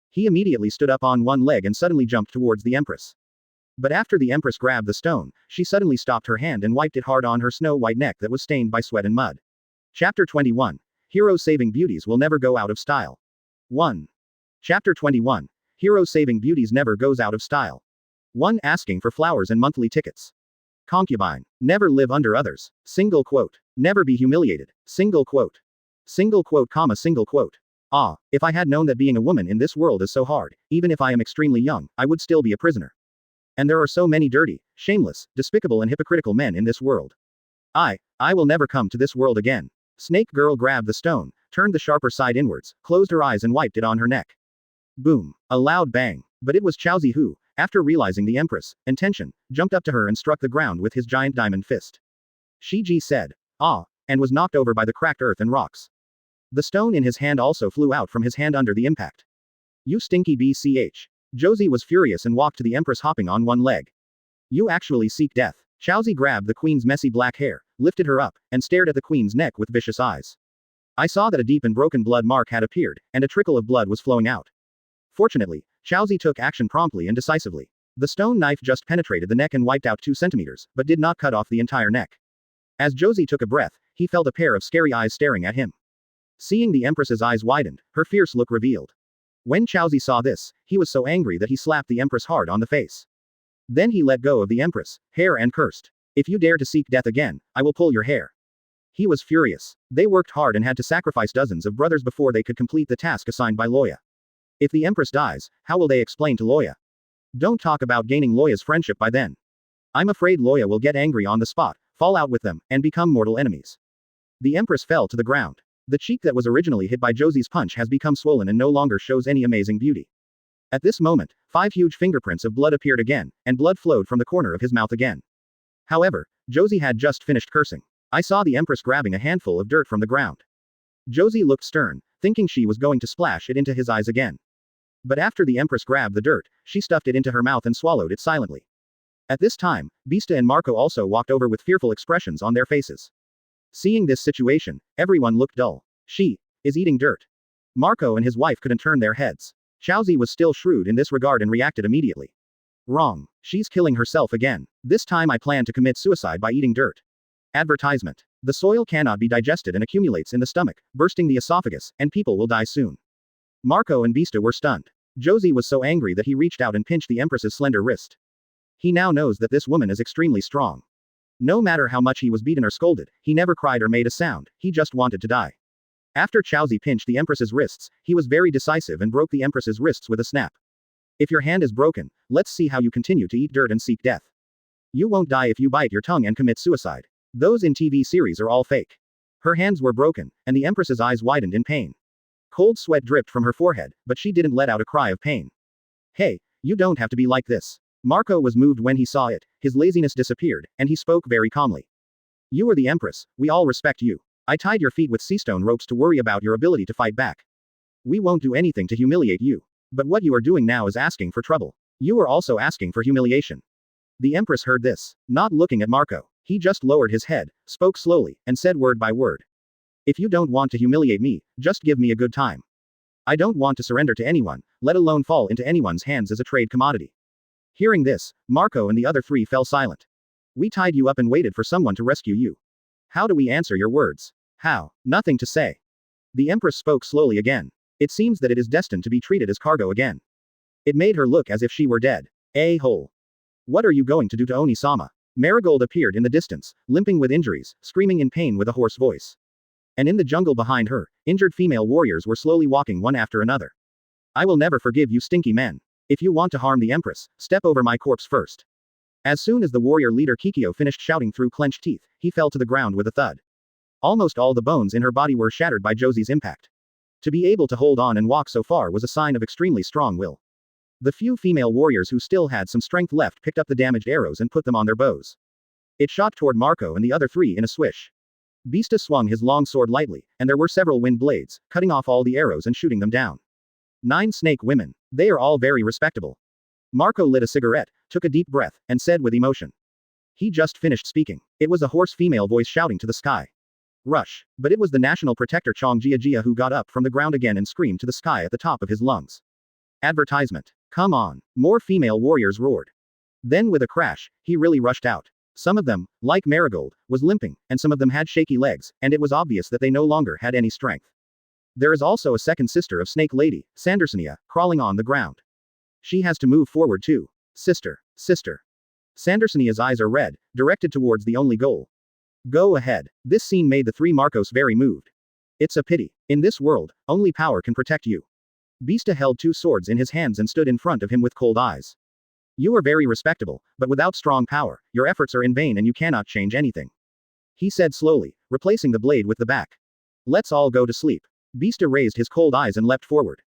He immediately stood up on one leg and suddenly jumped towards the Empress. But after the Empress grabbed the stone, she suddenly stopped her hand and wiped it hard on her snow-white neck that was stained by sweat and mud. Chapter 21. Hero-saving beauties will never go out of style. 1. Chapter 21. Hero-saving beauties never goes out of style. 1. Asking for flowers and monthly tickets. Concubine. Never live under others. Single quote. Never be humiliated. Single quote. Single quote, comma, single quote. Ah, if I had known that being a woman in this world is so hard, even if I am extremely young, I would still be a prisoner. And there are so many dirty, shameless, despicable and hypocritical men in this world. I will never come to this world again. Snake Girl grabbed the stone, turned the sharper side inwards, closed her eyes and wiped it on her neck. Boom. A loud bang. But it was Chaozi who, after realizing the Empress' intention, jumped up to her and struck the ground with his giant diamond fist. Shiji said, "Ah," and was knocked over by the cracked earth and rocks. The stone in his hand also flew out from his hand under the impact. "You stinky BCH. Josie was furious and walked to the Empress hopping on one leg. "You actually seek death." Chaozi grabbed the queen's messy black hair, lifted her up, and stared at the queen's neck with vicious eyes. I saw that a deep and broken blood mark had appeared, and a trickle of blood was flowing out. Fortunately, Chaozi took action promptly and decisively. The stone knife just penetrated the neck and wiped out 2 centimeters, but did not cut off the entire neck. As Josie took a breath, he felt a pair of scary eyes staring at him. Seeing the Empress's eyes widened, her fierce look revealed. When Chaozi saw this, he was so angry that he slapped the Empress hard on the face. Then he let go of the Empress' hair and cursed. "If you dare to seek death again, I will pull your hair." He was furious. They worked hard and had to sacrifice dozens of brothers before they could complete the task assigned by Loya. If the Empress dies, how will they explain to Loya? Don't talk about gaining Loya's friendship by then. I'm afraid Loya will get angry on the spot, fall out with them, and become mortal enemies. The Empress fell to the ground. The cheek that was originally hit by Josie's punch has become swollen and no longer shows any amazing beauty. At this moment, 5 huge fingerprints of blood appeared again, and blood flowed from the corner of his mouth again. However, Josie had just finished cursing. I saw the Empress grabbing a handful of dirt from the ground. Josie looked stern, thinking she was going to splash it into his eyes again. But after the Empress grabbed the dirt, she stuffed it into her mouth and swallowed it silently. At this time, Bista and Marco also walked over with fearful expressions on their faces. Seeing this situation, everyone looked dull. She is eating dirt. Marco and his wife couldn't turn their heads. Chaozi was still shrewd in this regard and reacted immediately. Wrong. She's killing herself again. This time I plan to commit suicide by eating dirt. Advertisement. The soil cannot be digested and accumulates in the stomach, bursting the esophagus, and people will die soon. Marco and Bista were stunned. Josie was so angry that he reached out and pinched the Empress's slender wrist. He now knows that this woman is extremely strong. No matter how much he was beaten or scolded, he never cried or made a sound, he just wanted to die. After Chaozi pinched the Empress's wrists, he was very decisive and broke the Empress's wrists with a snap. If your hand is broken, let's see how you continue to eat dirt and seek death. You won't die if you bite your tongue and commit suicide. Those in TV series are all fake. Her hands were broken, and the Empress's eyes widened in pain. Cold sweat dripped from her forehead, but she didn't let out a cry of pain. Hey, you don't have to be like this. Marco was moved when he saw it, his laziness disappeared, and he spoke very calmly. You are the Empress, we all respect you. I tied your feet with seastone ropes to worry about your ability to fight back. We won't do anything to humiliate you. But what you are doing now is asking for trouble. You are also asking for humiliation. The Empress heard this, not looking at Marco. He just lowered his head, spoke slowly, and said word by word. If you don't want to humiliate me, just give me a good time. I don't want to surrender to anyone, let alone fall into anyone's hands as a trade commodity. Hearing this, Marco and the other 3 fell silent. We tied you up and waited for someone to rescue you. How do we answer your words? How? Nothing to say. The Empress spoke slowly again. It seems that it is destined to be treated as cargo again. It made her look as if she were dead. A-hole. What are you going to do to Oni-sama? Marigold appeared in the distance, limping with injuries, screaming in pain with a hoarse voice. And in the jungle behind her, injured female warriors were slowly walking one after another. I will never forgive you stinky men. If you want to harm the Empress, step over my corpse first. As soon as the warrior leader Kikyo finished shouting through clenched teeth, he fell to the ground with a thud. Almost all the bones in her body were shattered by Josie's impact. To be able to hold on and walk so far was a sign of extremely strong will. The few female warriors who still had some strength left picked up the damaged arrows and put them on their bows. It shot toward Marco and the other 3 in a swish. Bista swung his long sword lightly, and there were several wind blades, cutting off all the arrows and shooting them down. 9 snake women. They are all very respectable. Marco lit a cigarette, took a deep breath, and said with emotion. He just finished speaking. It was a hoarse female voice shouting to the sky. Rush. But it was the national protector Chong Jia who got up from the ground again and screamed to the sky at the top of his lungs. Advertisement. Come on. More female warriors roared. Then with a crash, he really rushed out. Some of them, like Marigold, was limping, and some of them had shaky legs, and it was obvious that they no longer had any strength. There is also a second sister of Snake Lady, Sandersonia, crawling on the ground. She has to move forward too. Sister, sister. Sandersonia's eyes are red, directed towards the only goal. Go ahead. This scene made the three Marcos very moved. It's a pity. In this world, only power can protect you. Beasta held two swords in his hands and stood in front of him with cold eyes. You are very respectable, but without strong power, your efforts are in vain and you cannot change anything. He said slowly, replacing the blade with the back. Let's all go to sleep. Beasta raised his cold eyes and leapt forward.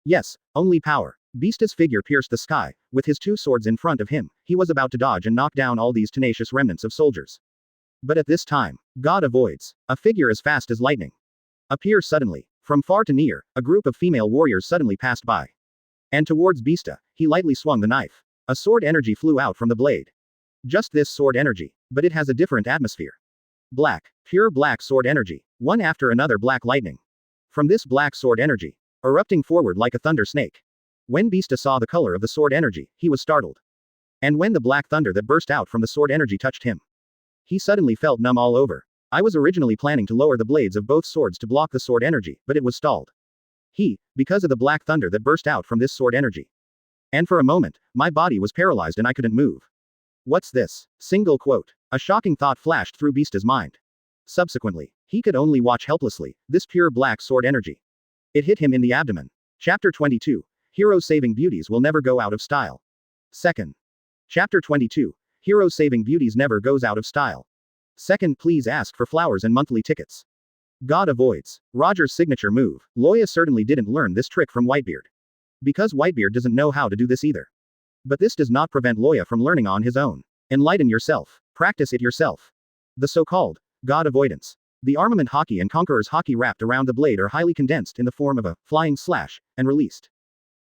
Yes, only power. Beasta's figure pierced the sky, with his two swords in front of him, he was about to dodge and knock down all these tenacious remnants of soldiers. But at this time, God avoids. A figure as fast as lightning appears suddenly. From far to near, a group of female warriors suddenly passed by. And towards Beasta, he lightly swung the knife. A sword energy flew out from the blade. Just this sword energy, but it has a different atmosphere. Black, pure black sword energy, one after another black lightning. From this black sword energy, erupting forward like a thunder snake. When Beasta saw the color of the sword energy, he was startled. And when the black thunder that burst out from the sword energy touched him, he suddenly felt numb all over. I was originally planning to lower the blades of both swords to block the sword energy, but it was stalled. Because of the black thunder that burst out from this sword energy. And for a moment, my body was paralyzed and I couldn't move. What's this? Single quote. A shocking thought flashed through Beasta's mind. Subsequently, he could only watch helplessly, this pure black sword energy. It hit him in the abdomen. Chapter 22. Heroes saving beauties will never go out of style. Second. Chapter 22. Heroes saving beauties never goes out of style. Second, please ask for flowers and monthly tickets. God avoids. Roger's signature move. Loya certainly didn't learn this trick from Whitebeard. Because Whitebeard doesn't know how to do this either. But this does not prevent Loya from learning on his own. Enlighten yourself. Practice it yourself. The so-called God avoidance. The armament hockey and conquerors hockey wrapped around the blade are highly condensed in the form of a flying slash, and released.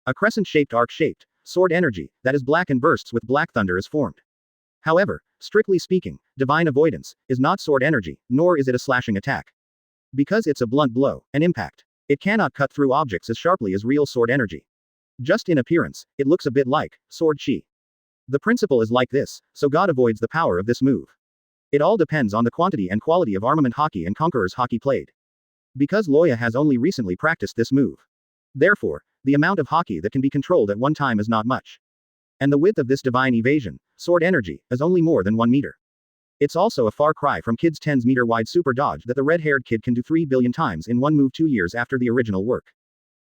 A crescent-shaped arc-shaped sword energy that is black and bursts with black thunder is formed. However, strictly speaking, divine avoidance is not sword energy, nor is it a slashing attack. Because it's a blunt blow, an impact. It cannot cut through objects as sharply as real sword energy. Just in appearance, it looks a bit like sword chi. The principle is like this, so God avoids the power of this move. It all depends on the quantity and quality of armament hockey and conquerors hockey played. Because Loya has only recently practiced this move. Therefore, the amount of hockey that can be controlled at one time is not much. And the width of this divine evasion, sword energy, is only more than 1 meter. It's also a far cry from Kid's 10 meter wide super dodge that the red-haired kid can do 3 billion times in one move 2 years after the original work.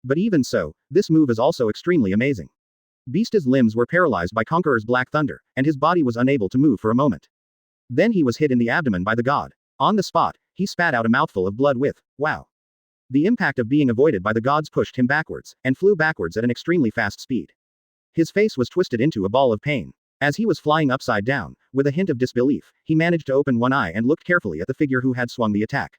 But even so, this move is also extremely amazing. Beasta's limbs were paralyzed by Conqueror's black thunder, and his body was unable to move for a moment. Then he was hit in the abdomen by the god. On the spot, he spat out a mouthful of blood with, wow. The impact of being avoided by the gods pushed him backwards, and flew backwards at an extremely fast speed. His face was twisted into a ball of pain. As he was flying upside down, with a hint of disbelief, he managed to open one eye and looked carefully at the figure who had swung the attack.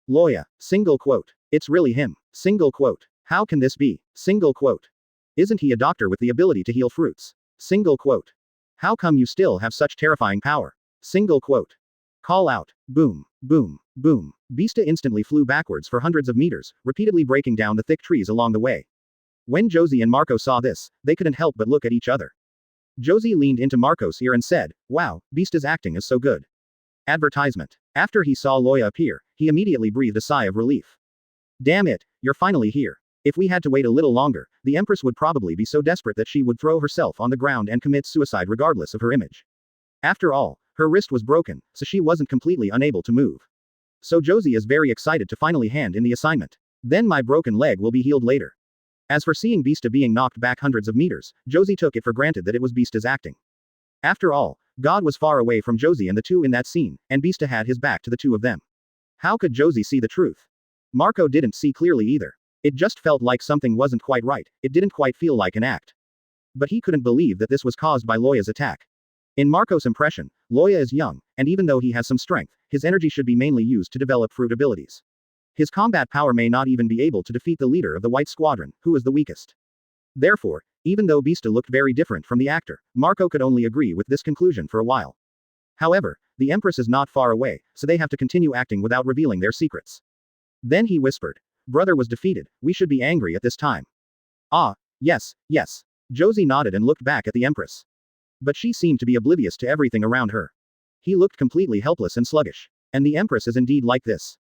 Loya, single quote. It's really him, single quote. How can this be, single quote. Isn't he a doctor with the ability to heal fruits? Single quote. How come you still have such terrifying power? Single quote. Call out, boom, boom, boom. Beasta instantly flew backwards for hundreds of meters, repeatedly breaking down the thick trees along the way. When Josie and Marco saw this, they couldn't help but look at each other. Josie leaned into Marco's ear and said, wow, Beasta's acting is so good. Advertisement. After he saw Loya appear, he immediately breathed a sigh of relief. Damn it, you're finally here. If we had to wait a little longer, the Empress would probably be so desperate that she would throw herself on the ground and commit suicide regardless of her image. After all, her wrist was broken, so she wasn't completely unable to move. So Josie is very excited to finally hand in the assignment. Then my broken leg will be healed later. As for seeing Beasta being knocked back hundreds of meters, Josie took it for granted that it was Beasta's acting. After all, God was far away from Josie and the two in that scene, and Beasta had his back to the two of them. How could Josie see the truth? Marco didn't see clearly either. It just felt like something wasn't quite right, it didn't quite feel like an act. But he couldn't believe that this was caused by Loya's attack. In Marco's impression, Loya is young, and even though he has some strength, his energy should be mainly used to develop fruit abilities. His combat power may not even be able to defeat the leader of the White Squadron, who is the weakest. Therefore, even though Beasta looked very different from the actor, Marco could only agree with this conclusion for a while. However, the Empress is not far away, so they have to continue acting without revealing their secrets. Then he whispered. Brother was defeated, we should be angry at this time. Ah, yes, yes. Josie nodded and looked back at the Empress. But she seemed to be oblivious to everything around her. He looked completely helpless and sluggish. And the Empress is indeed like this.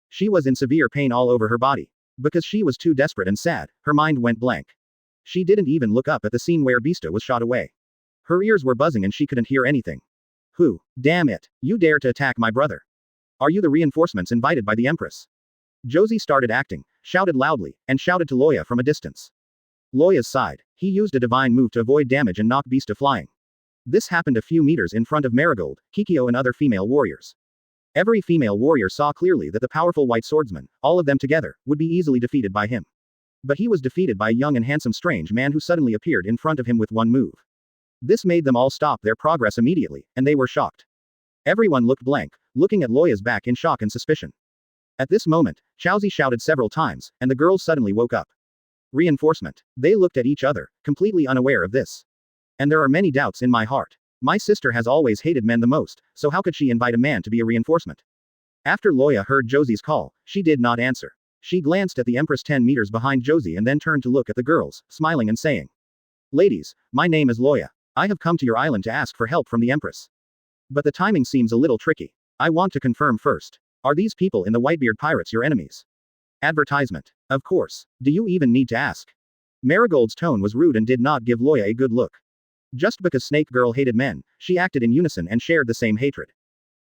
She was in severe pain all over her body. Because she was too desperate and sad, her mind went blank. She didn't even look up at the scene where Beasta was shot away. Her ears were buzzing and she couldn't hear anything. Who? Damn it! You dare to attack my brother! Are you the reinforcements invited by the Empress? Josie started acting, shouted loudly, and shouted to Loya from a distance. Loya sighed. He used a divine move to avoid damage and knock Beasta flying. This happened a few meters in front of Marigold, Kikyo and other female warriors. Every female warrior saw clearly that the powerful white swordsman, all of them together, would be easily defeated by him. But he was defeated by a young and handsome strange man who suddenly appeared in front of him with one move. This made them all stop their progress immediately, and they were shocked. Everyone looked blank, looking at Loya's back in shock and suspicion. At this moment, Chaozi shouted several times, and the girls suddenly woke up. Reinforcement. They looked at each other, completely unaware of this. And there are many doubts in my heart. My sister has always hated men the most, so how could she invite a man to be a reinforcement? After Loya heard Josie's call, she did not answer. She glanced at the Empress 10 meters behind Josie and then turned to look at the girls, smiling and saying, "Ladies, my name is Loya. I have come to your island to ask for help from the Empress. But the timing seems a little tricky. I want to confirm first. Are these people in the Whitebeard pirates your enemies?" Advertisement. Of course. Do you even need to ask? Marigold's tone was rude and did not give Loya a good look. Just because Snake Girl hated men, she acted in unison and shared the same hatred.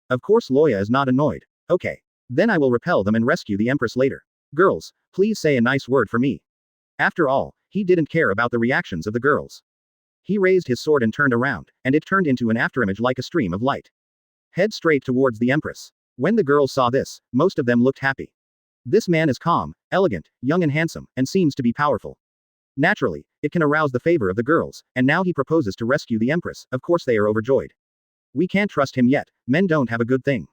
Of course Loya is not annoyed. Okay. Then I will repel them and rescue the Empress later. Girls, please say a nice word for me. After all, he didn't care about the reactions of the girls. He raised his sword and turned around, and it turned into an afterimage like a stream of light. Head straight towards the Empress. When the girls saw this, most of them looked happy. This man is calm, elegant, young and handsome, and seems to be powerful. Naturally, it can arouse the favor of the girls, and now he proposes to rescue the Empress. Of course they are overjoyed. We can't trust him yet, men don't have a good thing.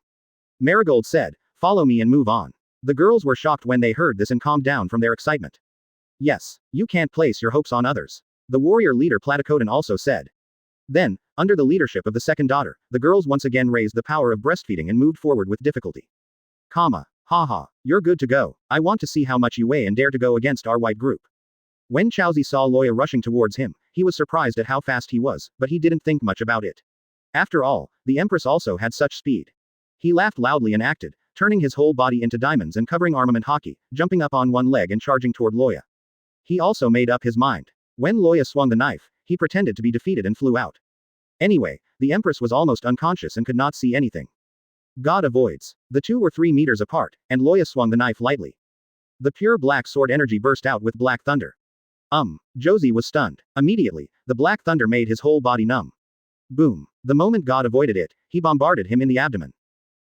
Marigold said, "Follow me and move on." The girls were shocked when they heard this and calmed down from their excitement. Yes, you can't place your hopes on others. The warrior leader Platicodan also said. Then, under the leadership of the second daughter, the girls once again raised the power of breastfeeding and moved forward with difficulty. Haha, you're good to go. I want to see how much you weigh and dare to go against our white group. When Chaozi saw Loya rushing towards him, he was surprised at how fast he was, but he didn't think much about it. After all, the Empress also had such speed. He laughed loudly and acted, turning his whole body into diamonds and covering armament hockey, jumping up on one leg and charging toward Loya. He also made up his mind. When Loya swung the knife, he pretended to be defeated and flew out. Anyway, the Empress was almost unconscious and could not see anything. God avoids. The two were 3 meters apart, and Loya swung the knife lightly. The pure black sword energy burst out with black thunder. Josie was stunned. Immediately, the black thunder made his whole body numb. Boom. The moment God avoided it, he bombarded him in the abdomen.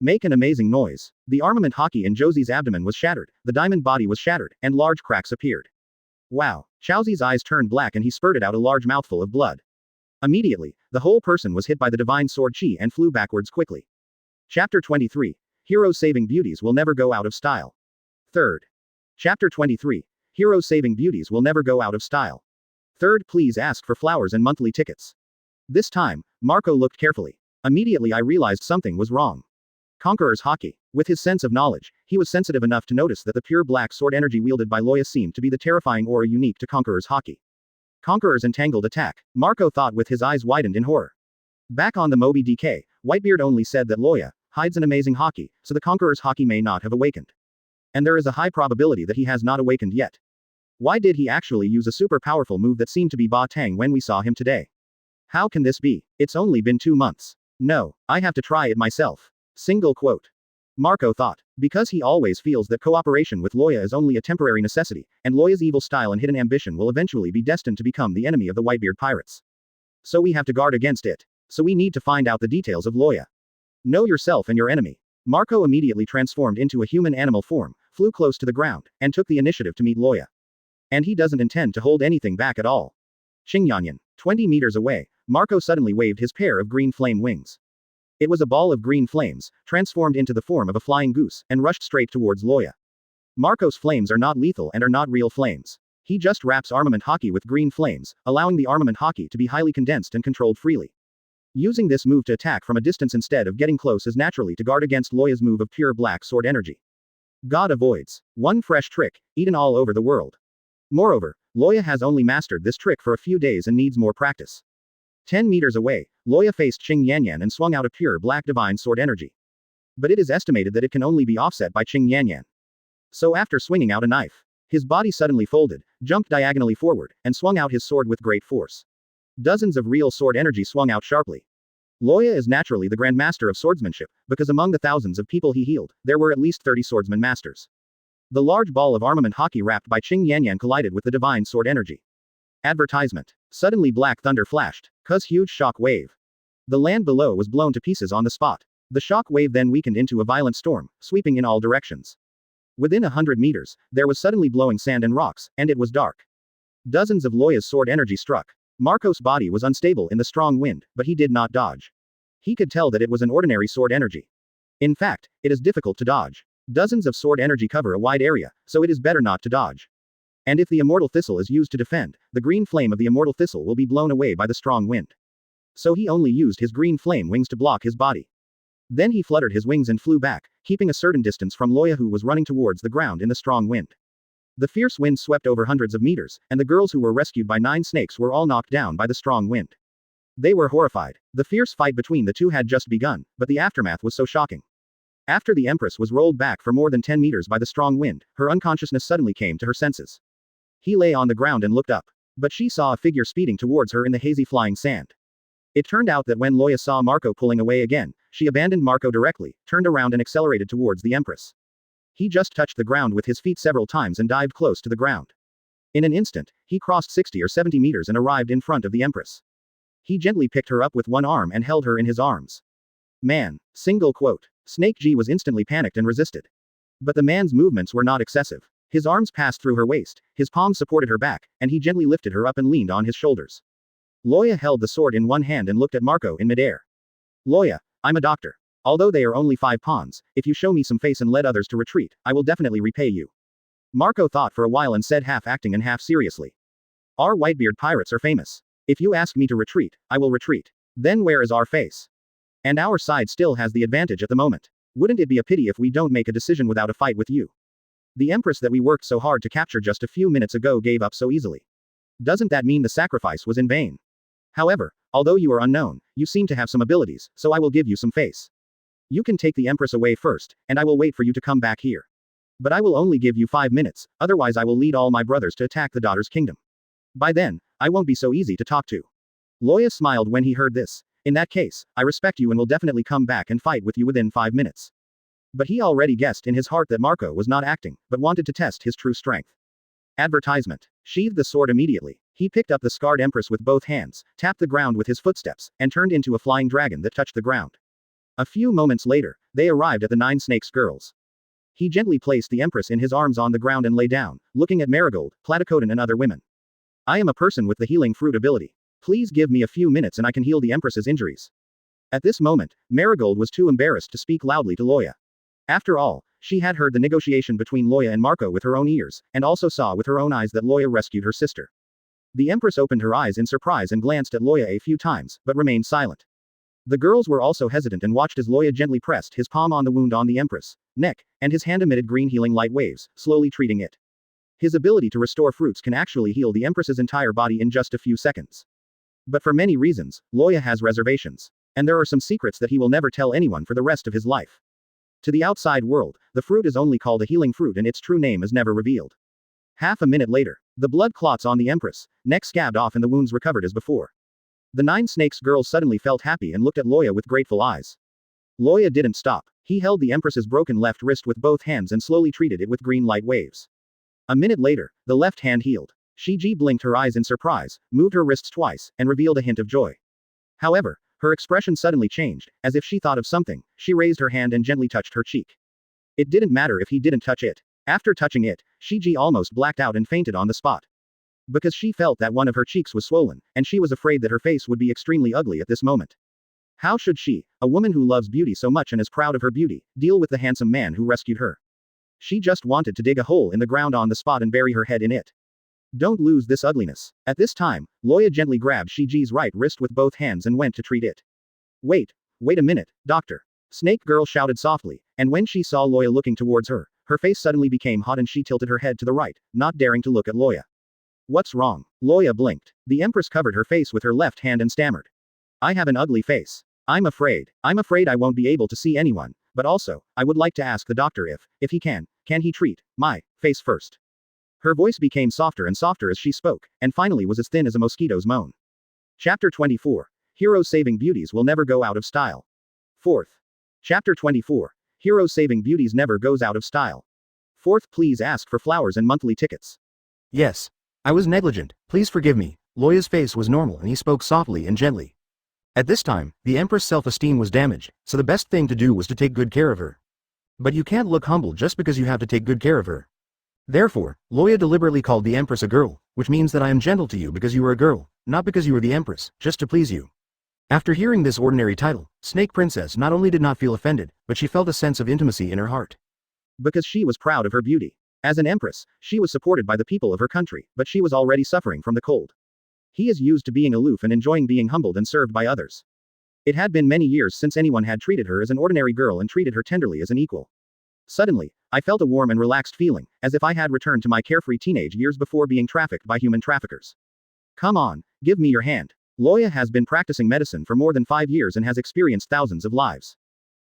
Make an amazing noise. The armament hockey in Josie's abdomen was shattered, the diamond body was shattered, and large cracks appeared. Wow. Chaozi's eyes turned black and he spurted out a large mouthful of blood. Immediately, the whole person was hit by the divine sword chi and flew backwards quickly. Chapter 23. Heroes saving beauties will never go out of style. 3rd. Chapter 23. Heroes saving beauties will never go out of style. 3rd, please ask for flowers and monthly tickets. This time, Marco looked carefully. Immediately I realized something was wrong. Conqueror's hockey. With his sense of knowledge, he was sensitive enough to notice that the pure black sword energy wielded by Loya seemed to be the terrifying aura unique to Conqueror's hockey. Conqueror's entangled attack, Marco thought with his eyes widened in horror. Back on the Moby DK, Whitebeard only said that Loya hides an amazing hockey, so the Conqueror's hockey may not have awakened. And there is a high probability that he has not awakened yet. Why did he actually use a super powerful move that seemed to be Ba Tang when we saw him today? How can this be? It's only been 2 months. No, I have to try it myself. Single quote. Marco thought. Because he always feels that cooperation with Loya is only a temporary necessity, and Loya's evil style and hidden ambition will eventually be destined to become the enemy of the Whitebeard pirates. So we have to guard against it. So we need to find out the details of Loya. Know yourself and your enemy. Marco immediately transformed into a human animal form, flew close to the ground, and took the initiative to meet Loya. And he doesn't intend to hold anything back at all. Qingyanyan. 20 meters away, Marco suddenly waved his pair of green flame wings. It was a ball of green flames, transformed into the form of a flying goose, and rushed straight towards Loya. Marco's flames are not lethal and are not real flames. He just wraps armament hockey with green flames, allowing the armament hockey to be highly condensed and controlled freely. Using this move to attack from a distance instead of getting close is naturally to guard against Loya's move of pure black sword energy. God avoids. One fresh trick, eaten all over the world. Moreover, Loya has only mastered this trick for a few days and needs more practice. 10 meters away, Loya faced Qing Yanyan and swung out a pure black divine sword energy. But it is estimated that it can only be offset by Qing Yanyan. So after swinging out a knife, his body suddenly folded, jumped diagonally forward, and swung out his sword with great force. Dozens of real sword energy swung out sharply. Loya is naturally the grandmaster of swordsmanship, because among the thousands of people he healed, there were at least 30 swordsman masters. The large ball of armament hockey wrapped by Qing Yanyan collided with the divine sword energy. Advertisement. Suddenly black thunder flashed, cause huge shock wave. The land below was blown to pieces on the spot. The shock wave then weakened into a violent storm, sweeping in all directions. Within 100 meters, there was suddenly blowing sand and rocks, and it was dark. Dozens of Loya's sword energy struck. Marco's body was unstable in the strong wind, but he did not dodge. He could tell that it was an ordinary sword energy. In fact, it is difficult to dodge. Dozens of sword energy cover a wide area, so it is better not to dodge. And if the immortal thistle is used to defend, the green flame of the immortal thistle will be blown away by the strong wind. So he only used his green flame wings to block his body. Then he fluttered his wings and flew back, keeping a certain distance from Loya, who was running towards the ground in the strong wind. The fierce wind swept over hundreds of meters, and the girls who were rescued by 9 snakes were all knocked down by the strong wind. They were horrified. The fierce fight between the two had just begun, but the aftermath was so shocking. After the Empress was rolled back for more than 10 meters by the strong wind, her unconsciousness suddenly came to her senses. He lay on the ground and looked up. But she saw a figure speeding towards her in the hazy flying sand. It turned out that when Loya saw Marco pulling away again, she abandoned Marco directly, turned around and accelerated towards the Empress. He just touched the ground with his feet several times and dived close to the ground. In an instant, he crossed 60 or 70 meters and arrived in front of the Empress. He gently picked her up with one arm and held her in his arms. Man. Single quote. Snake G was instantly panicked and resisted. But the man's movements were not excessive. His arms passed through her waist, his palms supported her back, and he gently lifted her up and leaned on his shoulders. Loya held the sword in one hand and looked at Marco in midair. Loya, I'm a doctor. Although they are only 5 pawns, if you show me some face and let others to retreat, I will definitely repay you. Marco thought for a while and said, half acting and half seriously. Our Whitebeard pirates are famous. If you ask me to retreat, I will retreat. Then where is our face? And our side still has the advantage at the moment. Wouldn't it be a pity if we don't make a decision without a fight with you? The Empress that we worked so hard to capture just a few minutes ago gave up so easily. Doesn't that mean the sacrifice was in vain? However, although you are unknown, you seem to have some abilities, so I will give you some face. You can take the Empress away first, and I will wait for you to come back here. But I will only give you 5 minutes, otherwise I will lead all my brothers to attack the daughter's kingdom. By then, I won't be so easy to talk to. Loya smiled when he heard this. In that case, I respect you and will definitely come back and fight with you within 5 minutes. But he already guessed in his heart that Marco was not acting, but wanted to test his true strength. Advertisement. Sheathed the sword immediately. He picked up the scarred Empress with both hands, tapped the ground with his footsteps, and turned into a flying dragon that touched the ground. A few moments later, they arrived at the 9 Snakes girls. He gently placed the Empress in his arms on the ground and lay down, looking at Marigold, Platycodon and other women. I am a person with the healing fruit ability. Please give me a few minutes and I can heal the Empress's injuries. At this moment, Marigold was too embarrassed to speak loudly to Loya. After all, she had heard the negotiation between Loya and Marco with her own ears, and also saw with her own eyes that Loya rescued her sister. The Empress opened her eyes in surprise and glanced at Loya a few times, but remained silent. The girls were also hesitant and watched as Loya gently pressed his palm on the wound on the Empress' neck, and his hand emitted green healing light waves, slowly treating it. His ability to restore fruits can actually heal the Empress's entire body in just a few seconds. But for many reasons, Loya has reservations. And there are some secrets that he will never tell anyone for the rest of his life. To the outside world, the fruit is only called a healing fruit and its true name is never revealed. Half a minute later, the blood clots on the Empress' neck scabbed off and the wounds recovered as before. The 9 Snakes girls suddenly felt happy and looked at Loya with grateful eyes. Loya didn't stop. He held the Empress's broken left wrist with both hands and slowly treated it with green light waves. A minute later, the left hand healed. Shiki blinked her eyes in surprise, moved her wrists twice, and revealed a hint of joy. However, her expression suddenly changed, as if she thought of something. She raised her hand and gently touched her cheek. It didn't matter if he didn't touch it. After touching it, Shiki almost blacked out and fainted on the spot. Because she felt that one of her cheeks was swollen, and she was afraid that her face would be extremely ugly at this moment. How should she, a woman who loves beauty so much and is proud of her beauty, deal with the handsome man who rescued her? She just wanted to dig a hole in the ground on the spot and bury her head in it. Don't lose this ugliness. At this time, Loya gently grabbed Shiji's right wrist with both hands and went to treat it. Wait a minute, doctor. Snake Girl shouted softly, and when she saw Loya looking towards her, her face suddenly became hot and she tilted her head to the right, not daring to look at Loya. What's wrong? Loya blinked. The Empress covered her face with her left hand and stammered. I have an ugly face. I'm afraid I won't be able to see anyone, but also, I would like to ask the doctor if he can he treat my face first? Her voice became softer and softer as she spoke, and finally was as thin as a mosquito's moan. Chapter 24. Heroes saving beauties will never go out of style. 4th. Chapter 24. Heroes saving beauties never goes out of style. 4th. Please ask for flowers and monthly tickets. Yes. I was negligent, please forgive me. Loya's face was normal and he spoke softly and gently. At this time, the Empress' self-esteem was damaged, so the best thing to do was to take good care of her. But you can't look humble just because you have to take good care of her. Therefore, Loya deliberately called the Empress a girl, which means that I am gentle to you because you are a girl, not because you are the Empress, just to please you. After hearing this ordinary title, Snake Princess not only did not feel offended, but she felt a sense of intimacy in her heart. Because she was proud of her beauty. As an empress, she was supported by the people of her country, but she was already suffering from the cold. He is used to being aloof and enjoying being humbled and served by others. It had been many years since anyone had treated her as an ordinary girl and treated her tenderly as an equal. Suddenly, I felt a warm and relaxed feeling, as if I had returned to my carefree teenage years before being trafficked by human traffickers. Come on, give me your hand. Loya has been practicing medicine for more than 5 years and has experienced thousands of lives.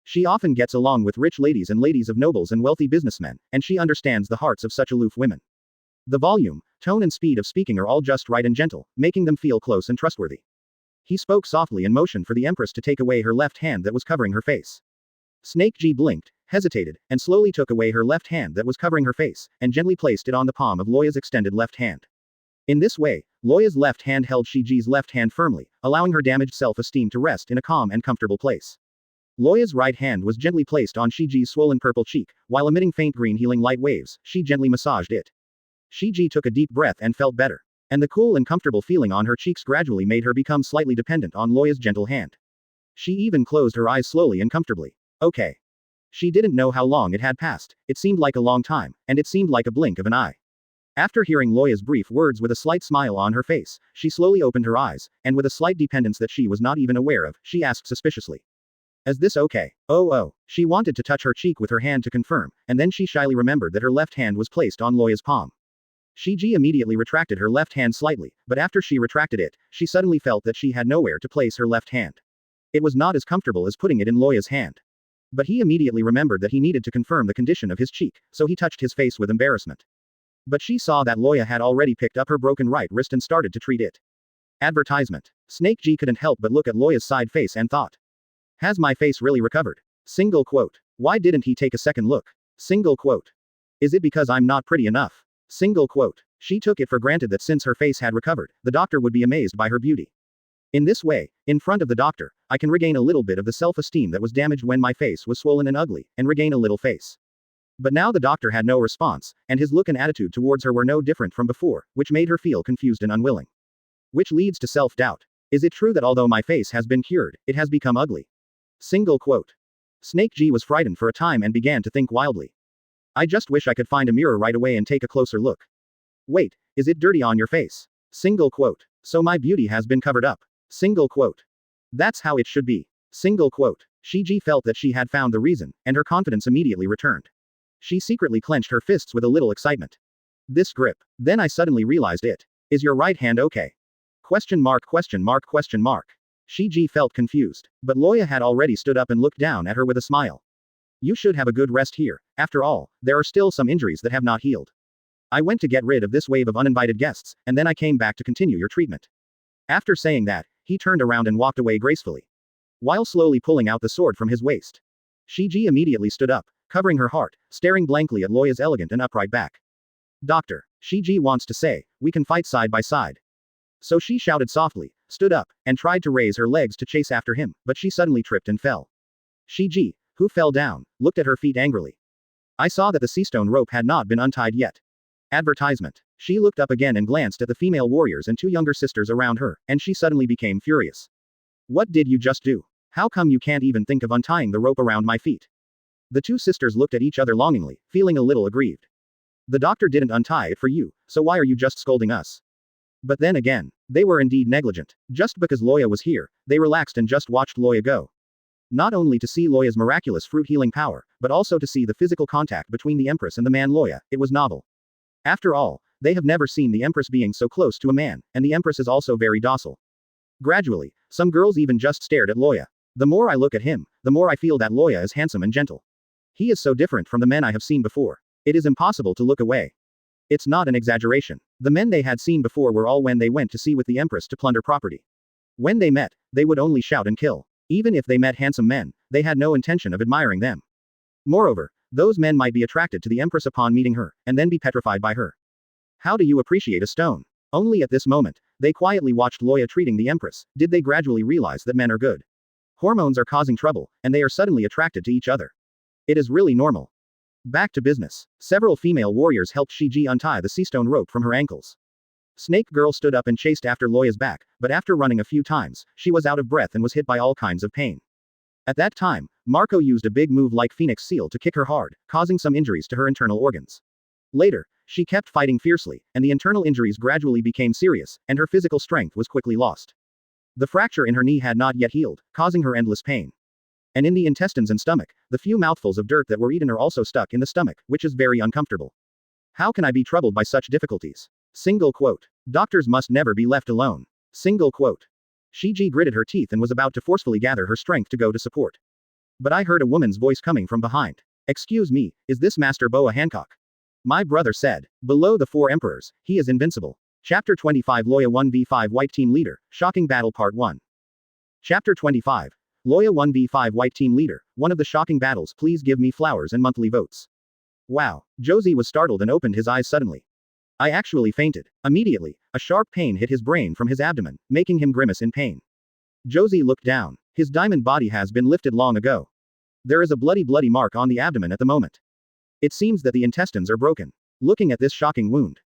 She often gets along with rich ladies and ladies of nobles and wealthy businessmen, and she understands the hearts of such aloof women. The volume, tone and speed of speaking are all just right and gentle, making them feel close and trustworthy. He spoke softly and motioned for the Empress to take away her left hand that was covering her face. Snake G blinked, hesitated, and slowly took away her left hand that was covering her face, and gently placed it on the palm of Loya's extended left hand. In this way, Loya's left hand held Shiji's left hand firmly, allowing her damaged self-esteem to rest in a calm and comfortable place. Loya's right hand was gently placed on Shiji's swollen purple cheek, while emitting faint green healing light waves, she gently massaged it. Shiji took a deep breath and felt better. And the cool and comfortable feeling on her cheeks gradually made her become slightly dependent on Loya's gentle hand. She even closed her eyes slowly and comfortably. Okay. She didn't know how long it had passed, it seemed like a long time, and it seemed like a blink of an eye. After hearing Loya's brief words with a slight smile on her face, she slowly opened her eyes, and with a slight dependence that she was not even aware of, she asked suspiciously. Is this okay? Oh. She wanted to touch her cheek with her hand to confirm, and then she shyly remembered that her left hand was placed on Loya's palm. Shiji immediately retracted her left hand slightly, but after she retracted it, she suddenly felt that she had nowhere to place her left hand. It was not as comfortable as putting it in Loya's hand. But he immediately remembered that he needed to confirm the condition of his cheek, so he touched his face with embarrassment. But she saw that Loya had already picked up her broken right wrist and started to treat it. Advertisement. Snake G couldn't help but look at Loya's side face and thought. Has my face really recovered? Single quote. Why didn't he take a second look? Single quote. Is it because I'm not pretty enough? Single quote. She took it for granted that since her face had recovered, the doctor would be amazed by her beauty. In this way, in front of the doctor, I can regain a little bit of the self-esteem that was damaged when my face was swollen and ugly, and regain a little face. But now the doctor had no response, and his look and attitude towards her were no different from before, which made her feel confused and unwilling. Which leads to self-doubt. Is it true that although my face has been cured, it has become ugly? Single quote. Snake G was frightened for a time and began to think wildly. I just wish I could find a mirror right away and take a closer look. Wait, is it dirty on your face? Single quote. So my beauty has been covered up. Single quote. That's how it should be. Single quote. Shiji felt that she had found the reason, and her confidence immediately returned. She secretly clenched her fists with a little excitement. This grip. Then I suddenly realized it. Is your right hand okay? Question mark. Shiji felt confused, but Loya had already stood up and looked down at her with a smile. You should have a good rest here. After all, there are still some injuries that have not healed. I went to get rid of this wave of uninvited guests, and then I came back to continue your treatment. After saying that, he turned around and walked away gracefully, while slowly pulling out the sword from his waist. Shiji immediately stood up, covering her heart, staring blankly at Loya's elegant and upright back. Doctor, Shiji wants to say, we can fight side by side. So she shouted softly, stood up, and tried to raise her legs to chase after him, but she suddenly tripped and fell. Shiji, who fell down, looked at her feet angrily. I saw that the seastone rope had not been untied yet. Advertisement. She looked up again and glanced at the female warriors and 2 younger sisters around her, and she suddenly became furious. What did you just do? How come you can't even think of untying the rope around my feet? The 2 sisters looked at each other longingly, feeling a little aggrieved. The doctor didn't untie it for you, so why are you just scolding us? But then again, they were indeed negligent. Just because Loya was here, they relaxed and just watched Loya go. Not only to see Loya's miraculous fruit healing power, but also to see the physical contact between the Empress and the man Loya, it was novel. After all, they have never seen the Empress being so close to a man, and the Empress is also very docile. Gradually, Some girls even just stared at Loya. The more I look at him, the more I feel that Loya is handsome and gentle. He is so different from the men I have seen before. It is impossible to look away. It's not an exaggeration. The men they had seen before were all when they went to sea with the Empress to plunder property. When they met, they would only shout and kill. Even if they met handsome men, they had no intention of admiring them. Moreover, those men might be attracted to the Empress upon meeting her, and then be petrified by her. How do you appreciate a stone? Only at this moment, they quietly watched Loya treating the Empress, did they gradually realize that men are good. Hormones are causing trouble, and they are suddenly attracted to each other. It is really normal. Back to business. Several female warriors helped Shiki untie the sea stone rope from her ankles. Snake Girl stood up and chased after Loya's back, but after running a few times, she was out of breath and was hit by all kinds of pain. At that time, Marco used a big move like Phoenix Seal to kick her hard, causing some injuries to her internal organs. Later, she kept fighting fiercely, and the internal injuries gradually became serious, and her physical strength was quickly lost. The fracture in her knee had not yet healed, causing her endless pain. And in the intestines and stomach, the few mouthfuls of dirt that were eaten are also stuck in the stomach, which is very uncomfortable. How can I be troubled by such difficulties? Single quote. Doctors must never be left alone. Single quote. Shiki gritted her teeth and was about to forcefully gather her strength to go to support. But I heard a woman's voice coming from behind. Excuse me, is this Master Boa Hancock? My brother said. Below the four emperors, he is invincible. Chapter 25 Loya 1v5 White Team Leader, Shocking Battle Part 1. Chapter 25. Loya 1v5 White Team Leader, one of the shocking battles. Please give me flowers and monthly votes. Wow. Josie was startled and opened his eyes suddenly. I actually fainted. Immediately, a sharp pain hit his brain from his abdomen, making him grimace in pain. Josie looked down. His diamond body has been lifted long ago. There is a bloody mark on the abdomen at the moment. It seems that the intestines are broken. Looking at this shocking wound.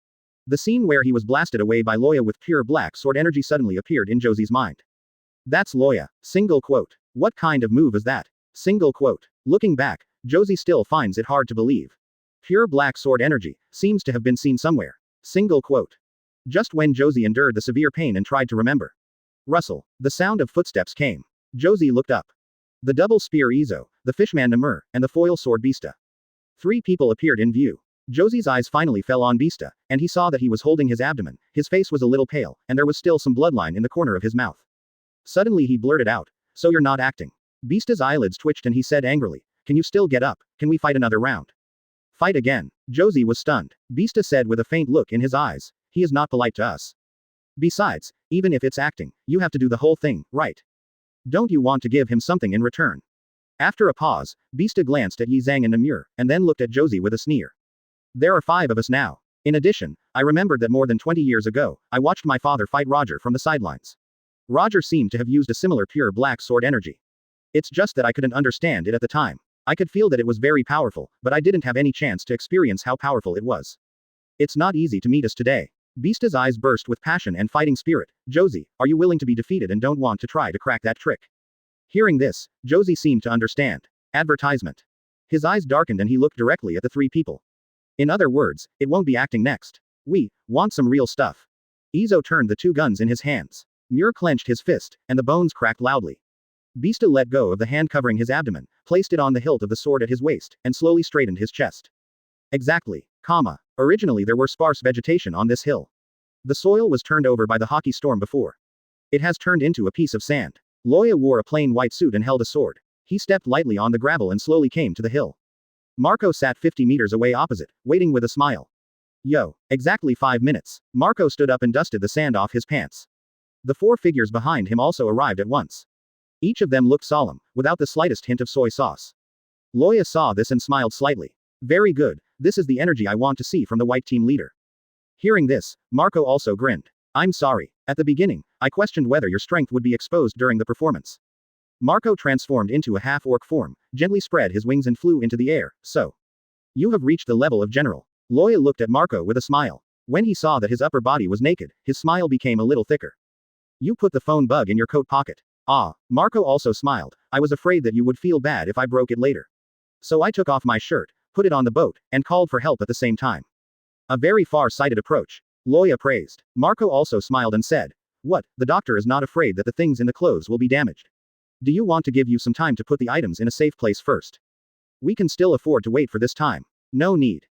The scene where he was blasted away by Loya with pure black sword energy suddenly appeared in Josie's mind. That's Loya. Single quote. What kind of move is that? Single quote. Looking back, Josie still finds it hard to believe. Pure black sword energy seems to have been seen somewhere. Single quote. Just when Josie endured the severe pain and tried to remember. Rustle. The sound of footsteps came. Josie looked up. The double spear Izo, the fishman Namur, and the foil sword Bista. 3 people appeared in view. Josie's eyes finally fell on Bista, and he saw that he was holding his abdomen, his face was a little pale, and there was still some bloodline in the corner of his mouth. Suddenly he blurted out, "So you're not acting." Bista's eyelids twitched and he said angrily, "Can you still get up? Can we fight another round?" Fight again. Josie was stunned. Bista said with a faint look in his eyes, "He is not polite to us. Besides, even if it's acting, you have to do the whole thing, right? Don't you want to give him something in return?" After a pause, Bista glanced at Yi Zhang and Namur, and then looked at Josie with a sneer. "There are 5 of us now. In addition, I remembered that more than 20 years ago, I watched my father fight Roger from the sidelines. Roger seemed to have used a similar pure black sword energy. It's just that I couldn't understand it at the time. I could feel that it was very powerful, but I didn't have any chance to experience how powerful it was. It's not easy to meet us today." Bista's eyes burst with passion and fighting spirit. "Josie, are you willing to be defeated and don't want to try to crack that trick?" Hearing this, Josie seemed to understand. Advertisement. His eyes darkened and he looked directly at the 3 people. In other words, it won't be acting next. We want some real stuff. Izo turned the 2 guns in his hands. Muir clenched his fist, and the bones cracked loudly. Bista let go of the hand covering his abdomen, placed it on the hilt of the sword at his waist, and slowly straightened his chest. Exactly. Originally there were sparse vegetation on this hill. The soil was turned over by the hockey storm before. It has turned into a piece of sand. Loya wore a plain white suit and held a sword. He stepped lightly on the gravel and slowly came to the hill. Marco sat 50 meters away opposite, waiting with a smile. Yo, exactly 5 minutes. Marco stood up and dusted the sand off his pants. The 4 figures behind him also arrived at once. Each of them looked solemn, without the slightest hint of soy sauce. Loya saw this and smiled slightly. Very good, this is the energy I want to see from the white team leader. Hearing this, Marco also grinned. I'm sorry. At the beginning, I questioned whether your strength would be exposed during the performance. Marco transformed into a half-orc form, gently spread his wings and flew into the air, so. You have reached the level of general. Loya looked at Marco with a smile. When he saw that his upper body was naked, his smile became a little thicker. You put the phone bug in your coat pocket. Ah, Marco also smiled. I was afraid that you would feel bad if I broke it later. So I took off my shirt, put it on the boat, and called for help at the same time. A very far-sighted approach. Loya praised. Marco also smiled and said, "What, the doctor is not afraid that the things in the clothes will be damaged. Do you want to give you some time to put the items in a safe place first? We can still afford to wait for this time. No need."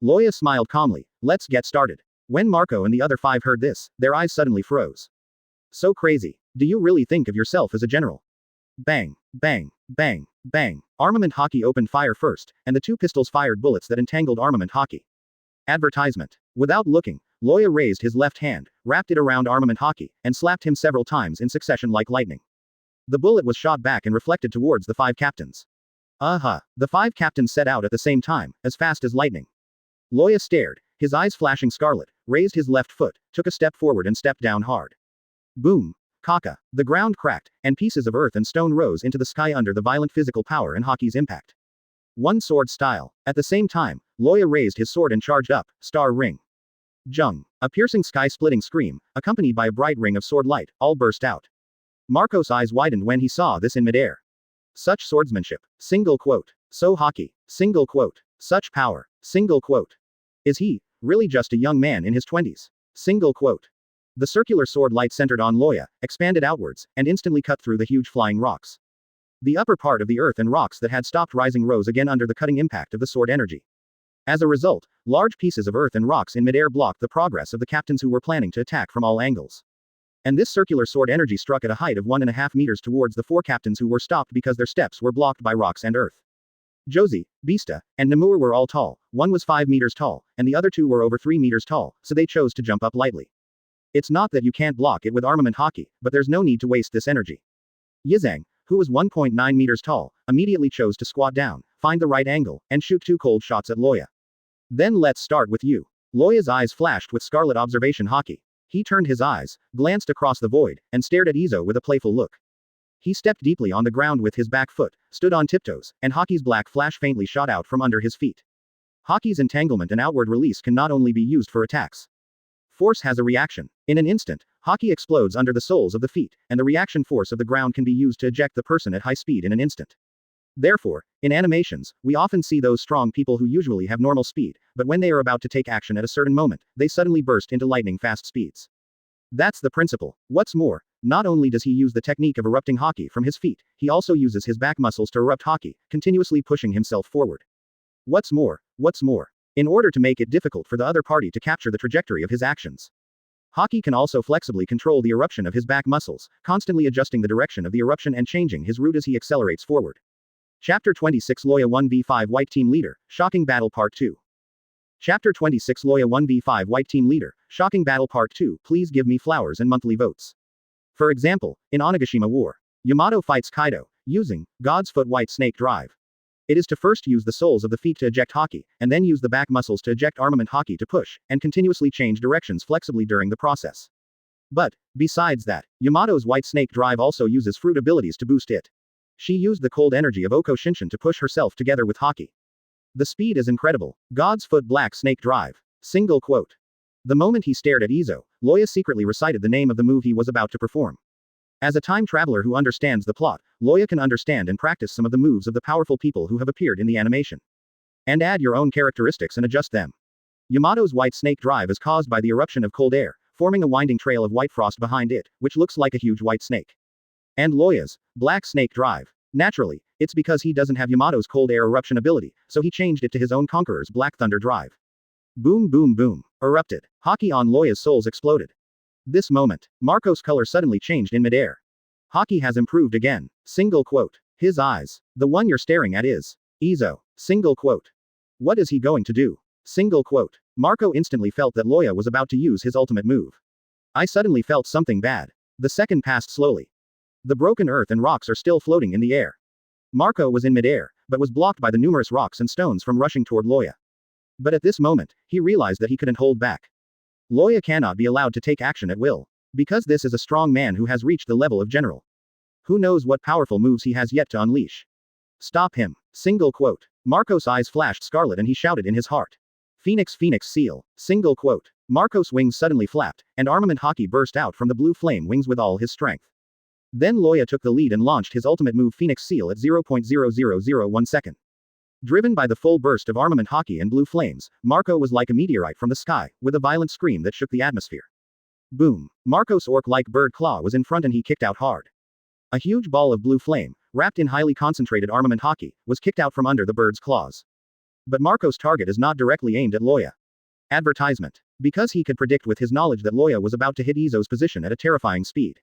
Loya smiled calmly. Let's get started. When Marco and the other 5 heard this, their eyes suddenly froze. So crazy. Do you really think of yourself as a general? Bang, bang, bang, bang. Armament Hockey opened fire first, and the two pistols fired bullets that entangled Armament Hockey. Advertisement. Without looking, Loya raised his left hand, wrapped it around Armament Hockey, and slapped him several times in succession like lightning. The bullet was shot back and reflected towards the 5 captains. The 5 captains set out at the same time, as fast as lightning. Loya stared, his eyes flashing scarlet, raised his left foot, took a step forward and stepped down hard. Boom. Kaka. The ground cracked, and pieces of earth and stone rose into the sky under the violent physical power and Hockey's impact. One sword style. At the same time, Loya raised his sword and charged up, star ring. Jung. A piercing sky-splitting scream, accompanied by a bright ring of sword light, all burst out. Marco's eyes widened when he saw this in midair. Such swordsmanship. Single quote. So Hockey. Single quote. Such power. Single quote. Is he really just a young man in his 20s? Single quote. The circular sword light centered on Loya, expanded outwards, and instantly cut through the huge flying rocks. The upper part of the earth and rocks that had stopped rising rose again under the cutting impact of the sword energy. As a result, large pieces of earth and rocks in midair blocked the progress of the captains who were planning to attack from all angles. And this circular sword energy struck at a height of 1.5 meters towards the 4 captains who were stopped because their steps were blocked by rocks and earth. Josie, Bista, and Namur were all tall, one was 5 meters tall, and the other 2 were over 3 meters tall, so they chose to jump up lightly. It's not that you can't block it with Armament Hockey, but there's no need to waste this energy. Yizang, who was 1.9 meters tall, immediately chose to squat down, find the right angle, and shoot 2 cold shots at Loya. Then let's start with you. Loya's eyes flashed with scarlet observation Hockey. He turned his eyes, glanced across the void, and stared at Izo with a playful look. He stepped deeply on the ground with his back foot, stood on tiptoes, and Hockey's black flash faintly shot out from under his feet. Hockey's entanglement and outward release can not only be used for attacks. Force has a reaction. In an instant, Hockey explodes under the soles of the feet, and the reaction force of the ground can be used to eject the person at high speed in an instant. Therefore, in animations, we often see those strong people who usually have normal speed, but when they are about to take action at a certain moment, they suddenly burst into lightning-fast speeds. That's the principle. What's more, not only does he use the technique of erupting Hockey from his feet, he also uses his back muscles to erupt Hockey, continuously pushing himself forward. What's more, in order to make it difficult for the other party to capture the trajectory of his actions, Hockey can also flexibly control the eruption of his back muscles, constantly adjusting the direction of the eruption and changing his route as he accelerates forward. Chapter 26 Loya 1v5 White Team Leader, Shocking Battle Part 2. Chapter 26 Loya 1v5 White Team Leader, Shocking Battle Part 2. Please give me flowers and monthly votes. For example, in Onigashima War, Yamato fights Kaido, using God's Foot White Snake Drive. It is to first use the soles of the feet to eject Hockey, and then use the back muscles to eject Armament Hockey to push, and continuously change directions flexibly during the process. But, besides that, Yamato's White Snake Drive also uses fruit abilities to boost it. She used the cold energy of Oko Shinshin to push herself together with Hockey. The speed is incredible. God's Foot Black Snake Drive. Single quote. The moment he stared at Izo, Loya secretly recited the name of the move he was about to perform. As a time traveler who understands the plot, Loya can understand and practice some of the moves of the powerful people who have appeared in the animation. And add your own characteristics and adjust them. Yamato's White Snake Drive is caused by the eruption of cold air, forming a winding trail of white frost behind it, which looks like a huge white snake. And Loya's Black Snake Drive. Naturally, it's because he doesn't have Yamato's cold air eruption ability, so he changed it to his own Conqueror's Black Thunder Drive. Boom boom boom. Erupted. Hockey on Loya's soles exploded. This moment, Marco's color suddenly changed in midair. Hockey has improved again. Single quote. His eyes. The one you're staring at is Izo. Single quote. What is he going to do? Single quote. Marco instantly felt that Loya was about to use his ultimate move. I suddenly felt something bad. The second passed slowly. The broken earth and rocks are still floating in the air. Marco was in midair, but was blocked by the numerous rocks and stones from rushing toward Loya. But at this moment, he realized that he couldn't hold back. Loya cannot be allowed to take action at will. Because this is a strong man who has reached the level of general. Who knows what powerful moves he has yet to unleash. Stop him. Single quote. Marco's eyes flashed scarlet and he shouted in his heart. Phoenix Phoenix Seal. Single quote. Marco's wings suddenly flapped, and Armament Hockey burst out from the blue flame wings with all his strength. Then Loya took the lead and launched his ultimate move Phoenix Seal at 0.0001 second. Driven by the full burst of Armament Hockey and blue flames, Marco was like a meteorite from the sky, with a violent scream that shook the atmosphere. Boom. Marco's orc-like bird claw was in front and he kicked out hard. A huge ball of blue flame, wrapped in highly concentrated Armament Hockey, was kicked out from under the bird's claws. But Marco's target is not directly aimed at Loya. Advertisement. Because he could predict with his knowledge that Loya was about to hit Izo's position at a terrifying speed.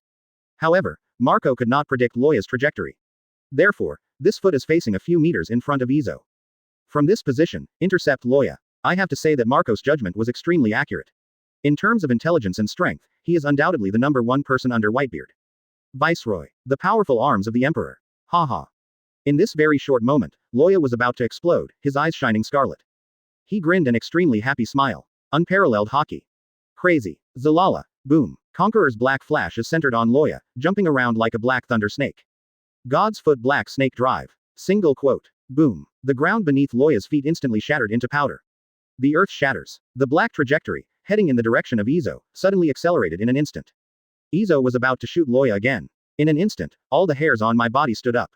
However, Marco could not predict Loya's trajectory. Therefore, this foot is facing a few meters in front of Izo. From this position, intercept Loya. I have to say that Marco's judgment was extremely accurate. In terms of intelligence and strength, he is undoubtedly the number one person under Whitebeard. Viceroy. The powerful arms of the Emperor. Haha. In this very short moment, Loya was about to explode, his eyes shining scarlet. He grinned an extremely happy smile. Unparalleled hockey. Crazy. Zalala. Boom. Conqueror's black flash is centered on Loya, jumping around like a black thunder snake. God's foot black snake drive. Single quote. Boom. The ground beneath Loya's feet instantly shattered into powder. The earth shatters. The black trajectory, heading in the direction of Izo, suddenly accelerated in an instant. Izo was about to shoot Loya again. In an instant, all the hairs on my body stood up.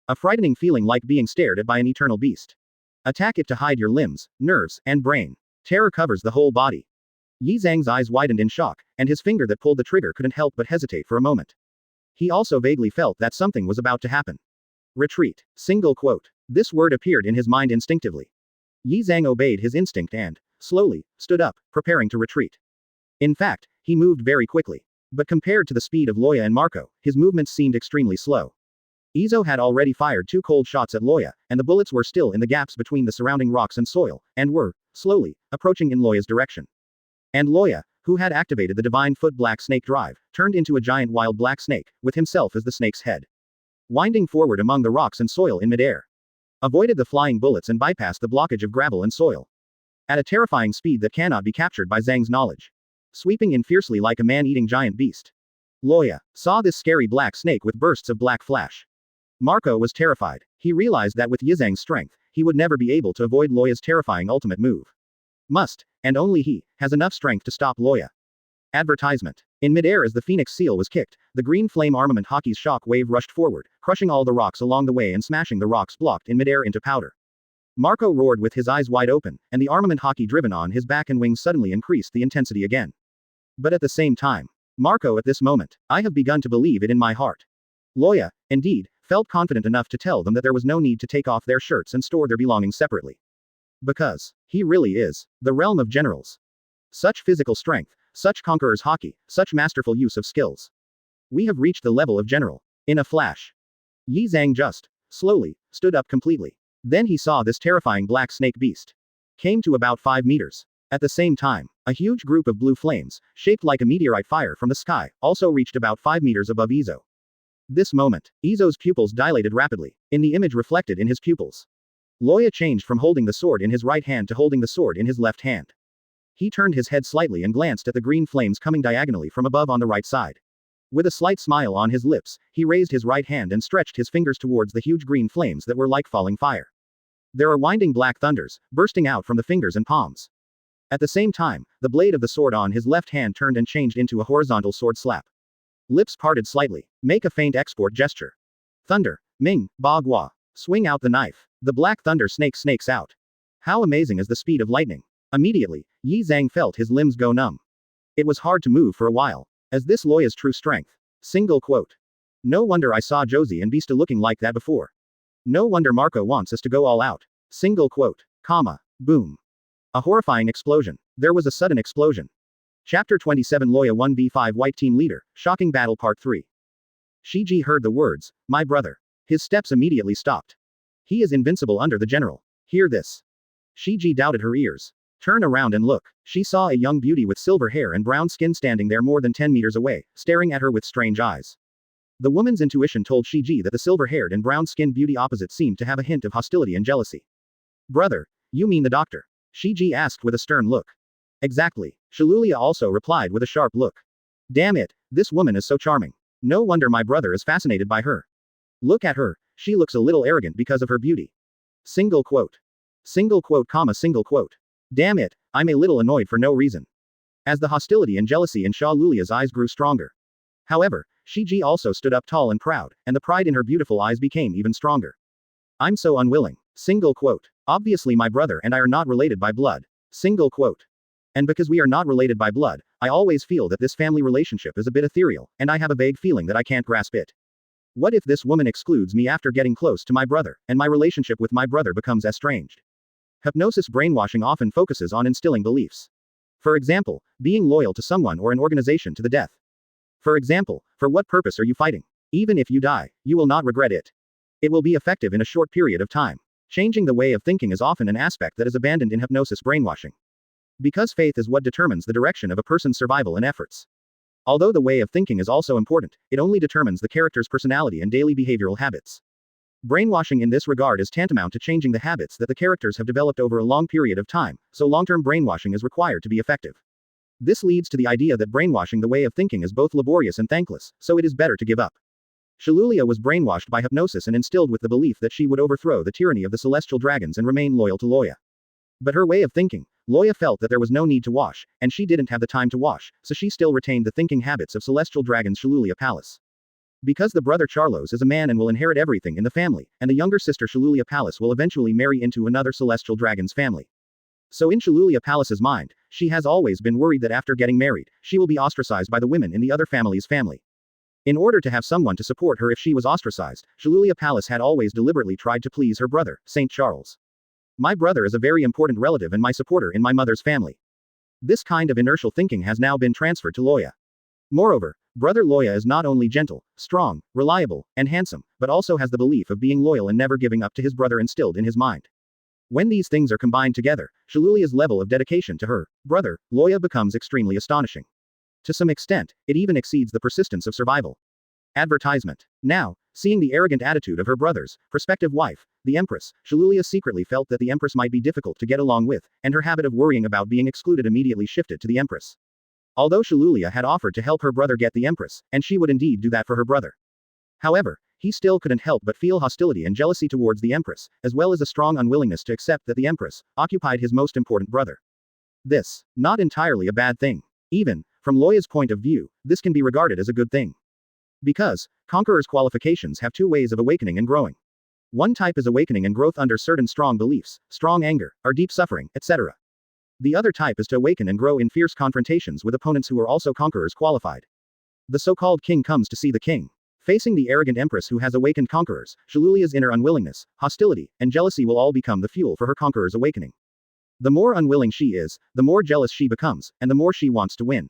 A frightening feeling like being stared at by an eternal beast. Attack it to hide your limbs, nerves, and brain. Terror covers the whole body. Yi Zhang's eyes widened in shock, and his finger that pulled the trigger couldn't help but hesitate for a moment. He also vaguely felt that something was about to happen. Retreat. Single quote. This word appeared in his mind instinctively. Yi Zhang obeyed his instinct and, slowly, stood up, preparing to retreat. In fact, he moved very quickly. But compared to the speed of Loya and Marco, his movements seemed extremely slow. Izo had already fired 2 cold shots at Loya, and the bullets were still in the gaps between the surrounding rocks and soil, and were, slowly, approaching in Loya's direction. And Loya, who had activated the divine foot black snake drive, turned into a giant wild black snake, with himself as the snake's head. Winding forward among the rocks and soil in midair. Avoided the flying bullets and bypassed the blockage of gravel and soil. At a terrifying speed that cannot be captured by Zhang's knowledge. Sweeping in fiercely like a man-eating giant beast. Loya saw this scary black snake with bursts of black flash. Marco was terrified. He realized that with Yizhang's strength, he would never be able to avoid Loya's terrifying ultimate move. Must, and only he, has enough strength to stop Loya. Advertisement. In midair as the Phoenix seal was kicked, the green flame armament hockey's shock wave rushed forward, crushing all the rocks along the way and smashing the rocks blocked in midair into powder. Marco roared with his eyes wide open, and the armament hockey driven on his back and wings suddenly increased the intensity again. But at the same time, Marco at this moment, I have begun to believe it in my heart. Loya, indeed, felt confident enough to tell them that there was no need to take off their shirts and store their belongings separately. Because, he really is, the realm of generals. Such physical strength, such conquerors hockey, such masterful use of skills. We have reached the level of general. In a flash. Yi Zhang just, slowly, stood up completely. Then he saw this terrifying black snake beast. Came to about 5 meters. At the same time, a huge group of blue flames, shaped like a meteorite fire from the sky, also reached about 5 meters above Izo. This moment, Izo's pupils dilated rapidly, in the image reflected in his pupils. Loya changed from holding the sword in his right hand to holding the sword in his left hand. He turned his head slightly and glanced at the green flames coming diagonally from above on the right side. With a slight smile on his lips, he raised his right hand and stretched his fingers towards the huge green flames that were like falling fire. There are winding black thunders, bursting out from the fingers and palms. At the same time, the blade of the sword on his left hand turned and changed into a horizontal sword slap. Lips parted slightly. Make a faint export gesture. Thunder. Ming, Ba Gua. Swing out the knife. The black thunder snakes out. How amazing is the speed of lightning. Immediately, Yi Zhang felt his limbs go numb. It was hard to move for a while. As this Loya's true strength. Single quote. No wonder I saw Josie and Beasta looking like that before. No wonder Marco wants us to go all out. Single quote. Comma. Boom. A horrifying explosion. There was a sudden explosion. Chapter 27 Loya 1v5 White Team Leader, Shocking Battle Part 3. Shiji heard the words, my brother. His steps immediately stopped. He is invincible under the general. Hear this. Shiji doubted her ears. Turn around and look. She saw a young beauty with silver hair and brown skin standing there more than 10 meters away, staring at her with strange eyes. The woman's intuition told Shiji that the silver-haired and brown-skinned beauty opposite seemed to have a hint of hostility and jealousy. Brother, you mean the doctor? Shiji asked with a stern look. Exactly. Shalulia also replied with a sharp look. Damn it, this woman is so charming. No wonder my brother is fascinated by her. Look at her, she looks a little arrogant because of her beauty. Single quote. Single quote comma single quote. Damn it, I'm a little annoyed for no reason. As the hostility and jealousy in Shalulia's eyes grew stronger. However, Shiji also stood up tall and proud, and the pride in her beautiful eyes became even stronger. I'm so unwilling. Single quote. Obviously my brother and I are not related by blood. Single quote. And because we are not related by blood, I always feel that this family relationship is a bit ethereal, and I have a vague feeling that I can't grasp it. What if this woman excludes me after getting close to my brother, and my relationship with my brother becomes estranged? Hypnosis brainwashing often focuses on instilling beliefs. For example, being loyal to someone or an organization to the death. For example, For what purpose are you fighting? Even if you die, you will not regret it. It will be effective in a short period of time. Changing the way of thinking is often an aspect that is abandoned in hypnosis brainwashing. Because faith is what determines the direction of a person's survival and efforts. Although the way of thinking is also important, it only determines the character's personality and daily behavioral habits. Brainwashing in this regard is tantamount to changing the habits that the characters have developed over a long period of time, so long-term brainwashing is required to be effective. This leads to the idea that brainwashing the way of thinking is both laborious and thankless, so it is better to give up. Shalulia was brainwashed by hypnosis and instilled with the belief that she would overthrow the tyranny of the celestial dragons and remain loyal to Loya. But her way of thinking, Loya felt that there was no need to wash, and she didn't have the time to wash, so she still retained the thinking habits of celestial dragons Shalulia Palace. Because the brother Charlos is a man and will inherit everything in the family, and the younger sister Shalulia Palace will eventually marry into another celestial dragon's family. So in Shalulia Palace's mind, she has always been worried that after getting married, she will be ostracized by the women in the other family's family. In order to have someone to support her if she was ostracized, Shalulia Palace had always deliberately tried to please her brother, Saint Charles. My brother is a very important relative and my supporter in my mother's family. This kind of inertial thinking has now been transferred to Loya. Moreover, brother Loya is not only gentle, strong, reliable, and handsome, but also has the belief of being loyal and never giving up to his brother instilled in his mind. When these things are combined together, Shalulia's level of dedication to her brother, Loya, becomes extremely astonishing. To some extent, it even exceeds the persistence of survival. Advertisement. Now, seeing the arrogant attitude of her brother's prospective wife, the Empress, Shalulia secretly felt that the Empress might be difficult to get along with, and her habit of worrying about being excluded immediately shifted to the Empress. Although Shalulia had offered to help her brother get the Empress, and she would indeed do that for her brother. However, he still couldn't help but feel hostility and jealousy towards the Empress, as well as a strong unwillingness to accept that the Empress occupied his most important brother. This, not entirely a bad thing. Even, from Loya's point of view, this can be regarded as a good thing. Because, conquerors' qualifications have two ways of awakening and growing. One type is awakening and growth under certain strong beliefs, strong anger, or deep suffering, etc. The other type is to awaken and grow in fierce confrontations with opponents who are also conquerors qualified. The so-called king comes to see the king. Facing the arrogant empress who has awakened conquerors, Shalulia's inner unwillingness, hostility, and jealousy will all become the fuel for her conqueror's awakening. The more unwilling she is, the more jealous she becomes, and the more she wants to win.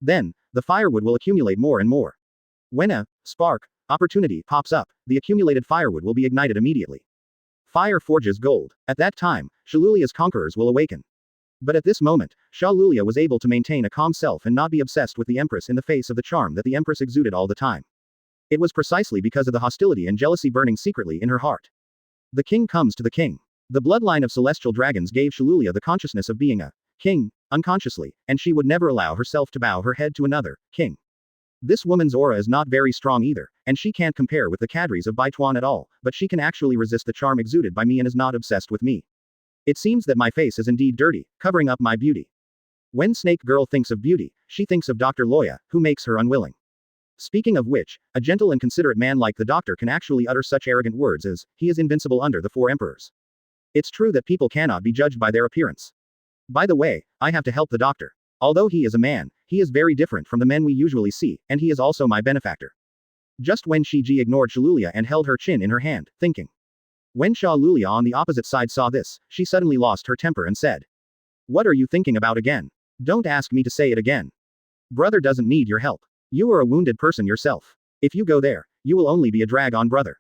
Then, the firewood will accumulate more and more. When a spark opportunity pops up, the accumulated firewood will be ignited immediately. Fire forges gold. At that time, Shalulia's conquerors will awaken. But at this moment, Shalulia was able to maintain a calm self and not be obsessed with the Empress in the face of the charm that the Empress exuded all the time. It was precisely because of the hostility and jealousy burning secretly in her heart. The king comes to the king. The bloodline of celestial dragons gave Shalulia the consciousness of being a king, unconsciously, and she would never allow herself to bow her head to another king. This woman's aura is not very strong either, and she can't compare with the cadres of Baituan at all, but she can actually resist the charm exuded by me and is not obsessed with me. It seems that my face is indeed dirty, covering up my beauty. When Snake Girl thinks of beauty, she thinks of Dr. Loya, who makes her unwilling. Speaking of which, a gentle and considerate man like the doctor can actually utter such arrogant words as, he is invincible under the four emperors. It's true that people cannot be judged by their appearance. By the way, I have to help the doctor. Although he is a man, he is very different from the men we usually see, and he is also my benefactor. Just when Shiji ignored Shalulia and held her chin in her hand, thinking. When Shalulia on the opposite side saw this, she suddenly lost her temper and said. What are you thinking about again? Don't ask me to say it again. Brother doesn't need your help. You are a wounded person yourself. If you go there, you will only be a drag on brother.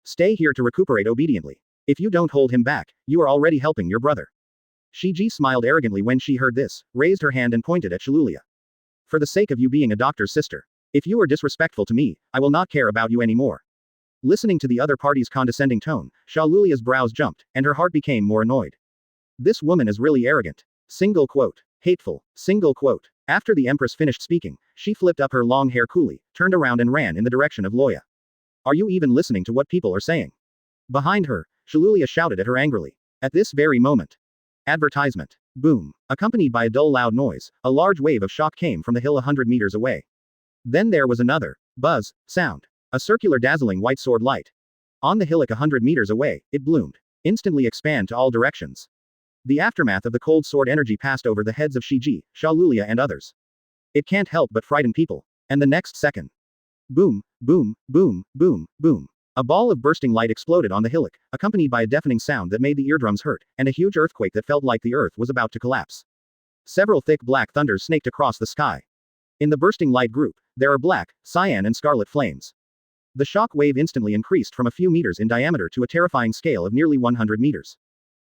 Stay here to recuperate obediently. If you don't hold him back, you are already helping your brother. Shiji smiled arrogantly when she heard this, raised her hand and pointed at Shalulia. For the sake of you being a doctor's sister. If you are disrespectful to me, I will not care about you anymore. Listening to the other party's condescending tone, Shalulia's brows jumped, and her heart became more annoyed. This woman is really arrogant. Single quote. Hateful. Single quote. After the Empress finished speaking, she flipped up her long hair coolly, turned around and ran in the direction of Loya. Are you even listening to what people are saying? Behind her, Shalulia shouted at her angrily. At this very moment. Advertisement. Boom. Accompanied by a dull loud noise, a large wave of shock came from the hill 100 meters away. Then there was another buzz sound. A circular dazzling white sword light. On the hillock 100 meters away, it bloomed. Instantly expand to all directions. The aftermath of the cold sword energy passed over the heads of Shiji, Shalulia and others. It can't help but frighten people. And the next second. Boom, boom, boom, boom, boom. A ball of bursting light exploded on the hillock, accompanied by a deafening sound that made the eardrums hurt, and a huge earthquake that felt like the earth was about to collapse. Several thick black thunders snaked across the sky. In the bursting light group, there are black, cyan and scarlet flames. The shock wave instantly increased from a few meters in diameter to a terrifying scale of nearly 100 meters.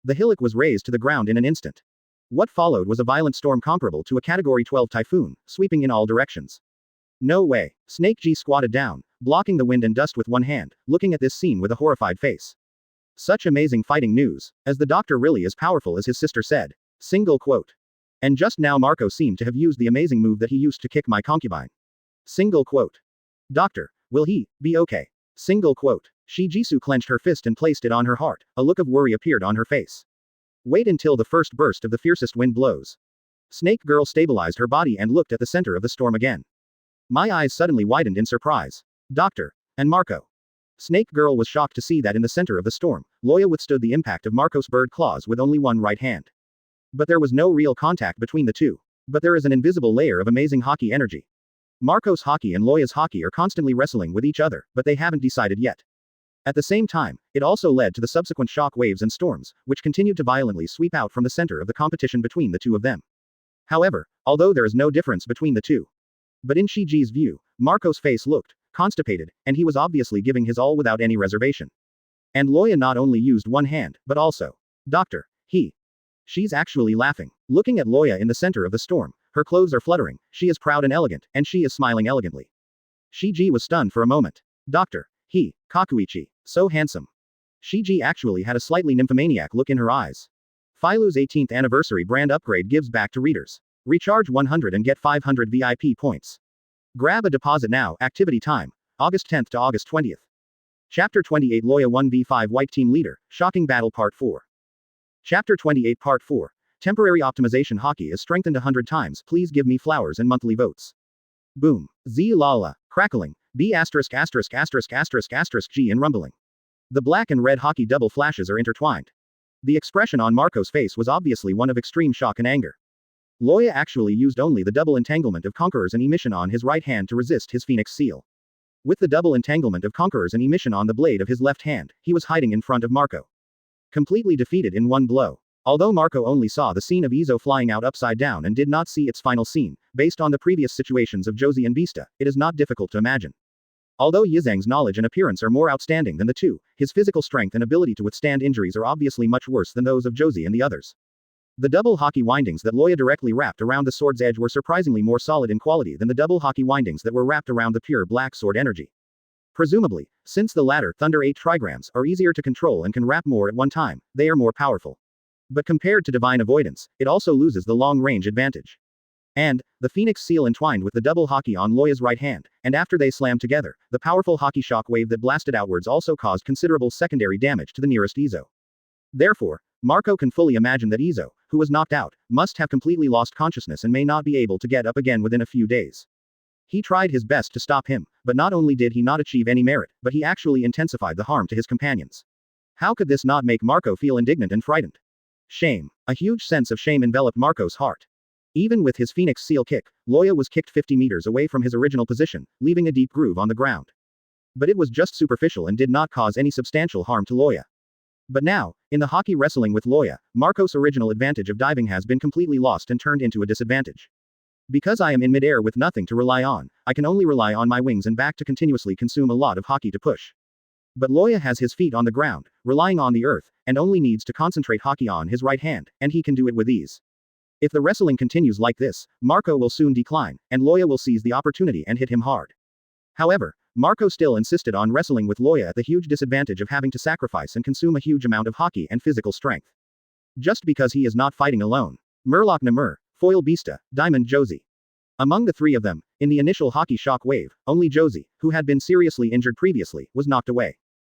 The hillock was razed to the ground in an instant. What followed was a violent storm comparable to a Category 12 typhoon, sweeping in all directions. No way. Snake G squatted down, blocking the wind and dust with one hand, looking at this scene with a horrified face. Such amazing fighting news, as the doctor really is powerful as his sister said. Single quote. And just now Marco seemed to have used the amazing move that he used to kick my concubine. Single quote. Doctor, will he be okay? Single quote. Shijisu clenched her fist and placed it on her heart, a look of worry appeared on her face. Wait until the first burst of the fiercest wind blows. Snake Girl stabilized her body and looked at the center of the storm again. My eyes suddenly widened in surprise. Doctor. And Marco. Snake Girl was shocked to see that in the center of the storm, Loya withstood the impact of Marco's bird claws with only one right hand. But there was no real contact between the two. But there is an invisible layer of amazing Haki energy. Marco's Haki and Loya's Haki are constantly wrestling with each other, but they haven't decided yet. At the same time, it also led to the subsequent shock waves and storms, which continued to violently sweep out from the center of the competition between the two of them. However, although there is no difference between the two. But in Shiji's view, Marco's face looked constipated, and he was obviously giving his all without any reservation. And Loya not only used one hand, but also. Doctor. She's actually laughing. Looking at Loya in the center of the storm, her clothes are fluttering, she is proud and elegant, and she is smiling elegantly. Shiji was stunned for a moment. Doctor. Kakuichi. So handsome. Shiji actually had a slightly nymphomaniac look in her eyes. Filu's 18th anniversary brand upgrade gives back to readers. Recharge 100 and get 500 VIP points. Grab a deposit now. Activity time. August 10th to August 20th. Chapter 28 Loya 1v5 White Team Leader, Shocking Battle Part 4. Chapter 28 Part 4. Temporary Optimization Haki is strengthened 100 times. Please give me flowers and monthly votes. Boom. Z lala. Crackling. B asterisk asterisk asterisk asterisk asterisk G and rumbling. The black and red Haki double flashes are intertwined. The expression on Marco's face was obviously one of extreme shock and anger. Loya actually used only the double entanglement of conquerors and emission on his right hand to resist his phoenix seal. With the double entanglement of conquerors and emission on the blade of his left hand, he was hiding in front of Marco. Completely defeated in one blow. Although Marco only saw the scene of Izo flying out upside down and did not see its final scene, based on the previous situations of Josie and Bista, it is not difficult to imagine. Although Yizang's knowledge and appearance are more outstanding than the two, his physical strength and ability to withstand injuries are obviously much worse than those of Josie and the others. The double Haki windings that Loya directly wrapped around the sword's edge were surprisingly more solid in quality than the double Haki windings that were wrapped around the pure black sword energy. Presumably, since the latter, Thunder 8 trigrams, are easier to control and can wrap more at one time, they are more powerful. But compared to Divine Avoidance, it also loses the long-range advantage. And, the Phoenix Seal entwined with the double Haki on Loya's right hand, and after they slammed together, the powerful Haki shock wave that blasted outwards also caused considerable secondary damage to the nearest Izo. Therefore, Marco can fully imagine that Izo, who was knocked out, must have completely lost consciousness and may not be able to get up again within a few days. He tried his best to stop him, but not only did he not achieve any merit, but he actually intensified the harm to his companions. How could this not make Marco feel indignant and frightened? Shame. A huge sense of shame enveloped Marco's heart. Even with his Phoenix Seal kick, Loya was kicked 50 meters away from his original position, leaving a deep groove on the ground. But it was just superficial and did not cause any substantial harm to Loya. But now, in the Haki wrestling with Loya, Marco's original advantage of diving has been completely lost and turned into a disadvantage. Because I am in midair with nothing to rely on, I can only rely on my wings and back to continuously consume a lot of Haki to push. But Loya has his feet on the ground, relying on the earth, and only needs to concentrate Haki on his right hand, and he can do it with ease. If the wrestling continues like this, Marco will soon decline, and Loya will seize the opportunity and hit him hard. However, Marco still insisted on wrestling with Loya at the huge disadvantage of having to sacrifice and consume a huge amount of Haki and physical strength. Just because he is not fighting alone. Murloc Namur, Foil Bista, Diamond Josie. Among the three of them, in the initial Haki shock wave, only Josie, who had been seriously injured previously, was knocked away.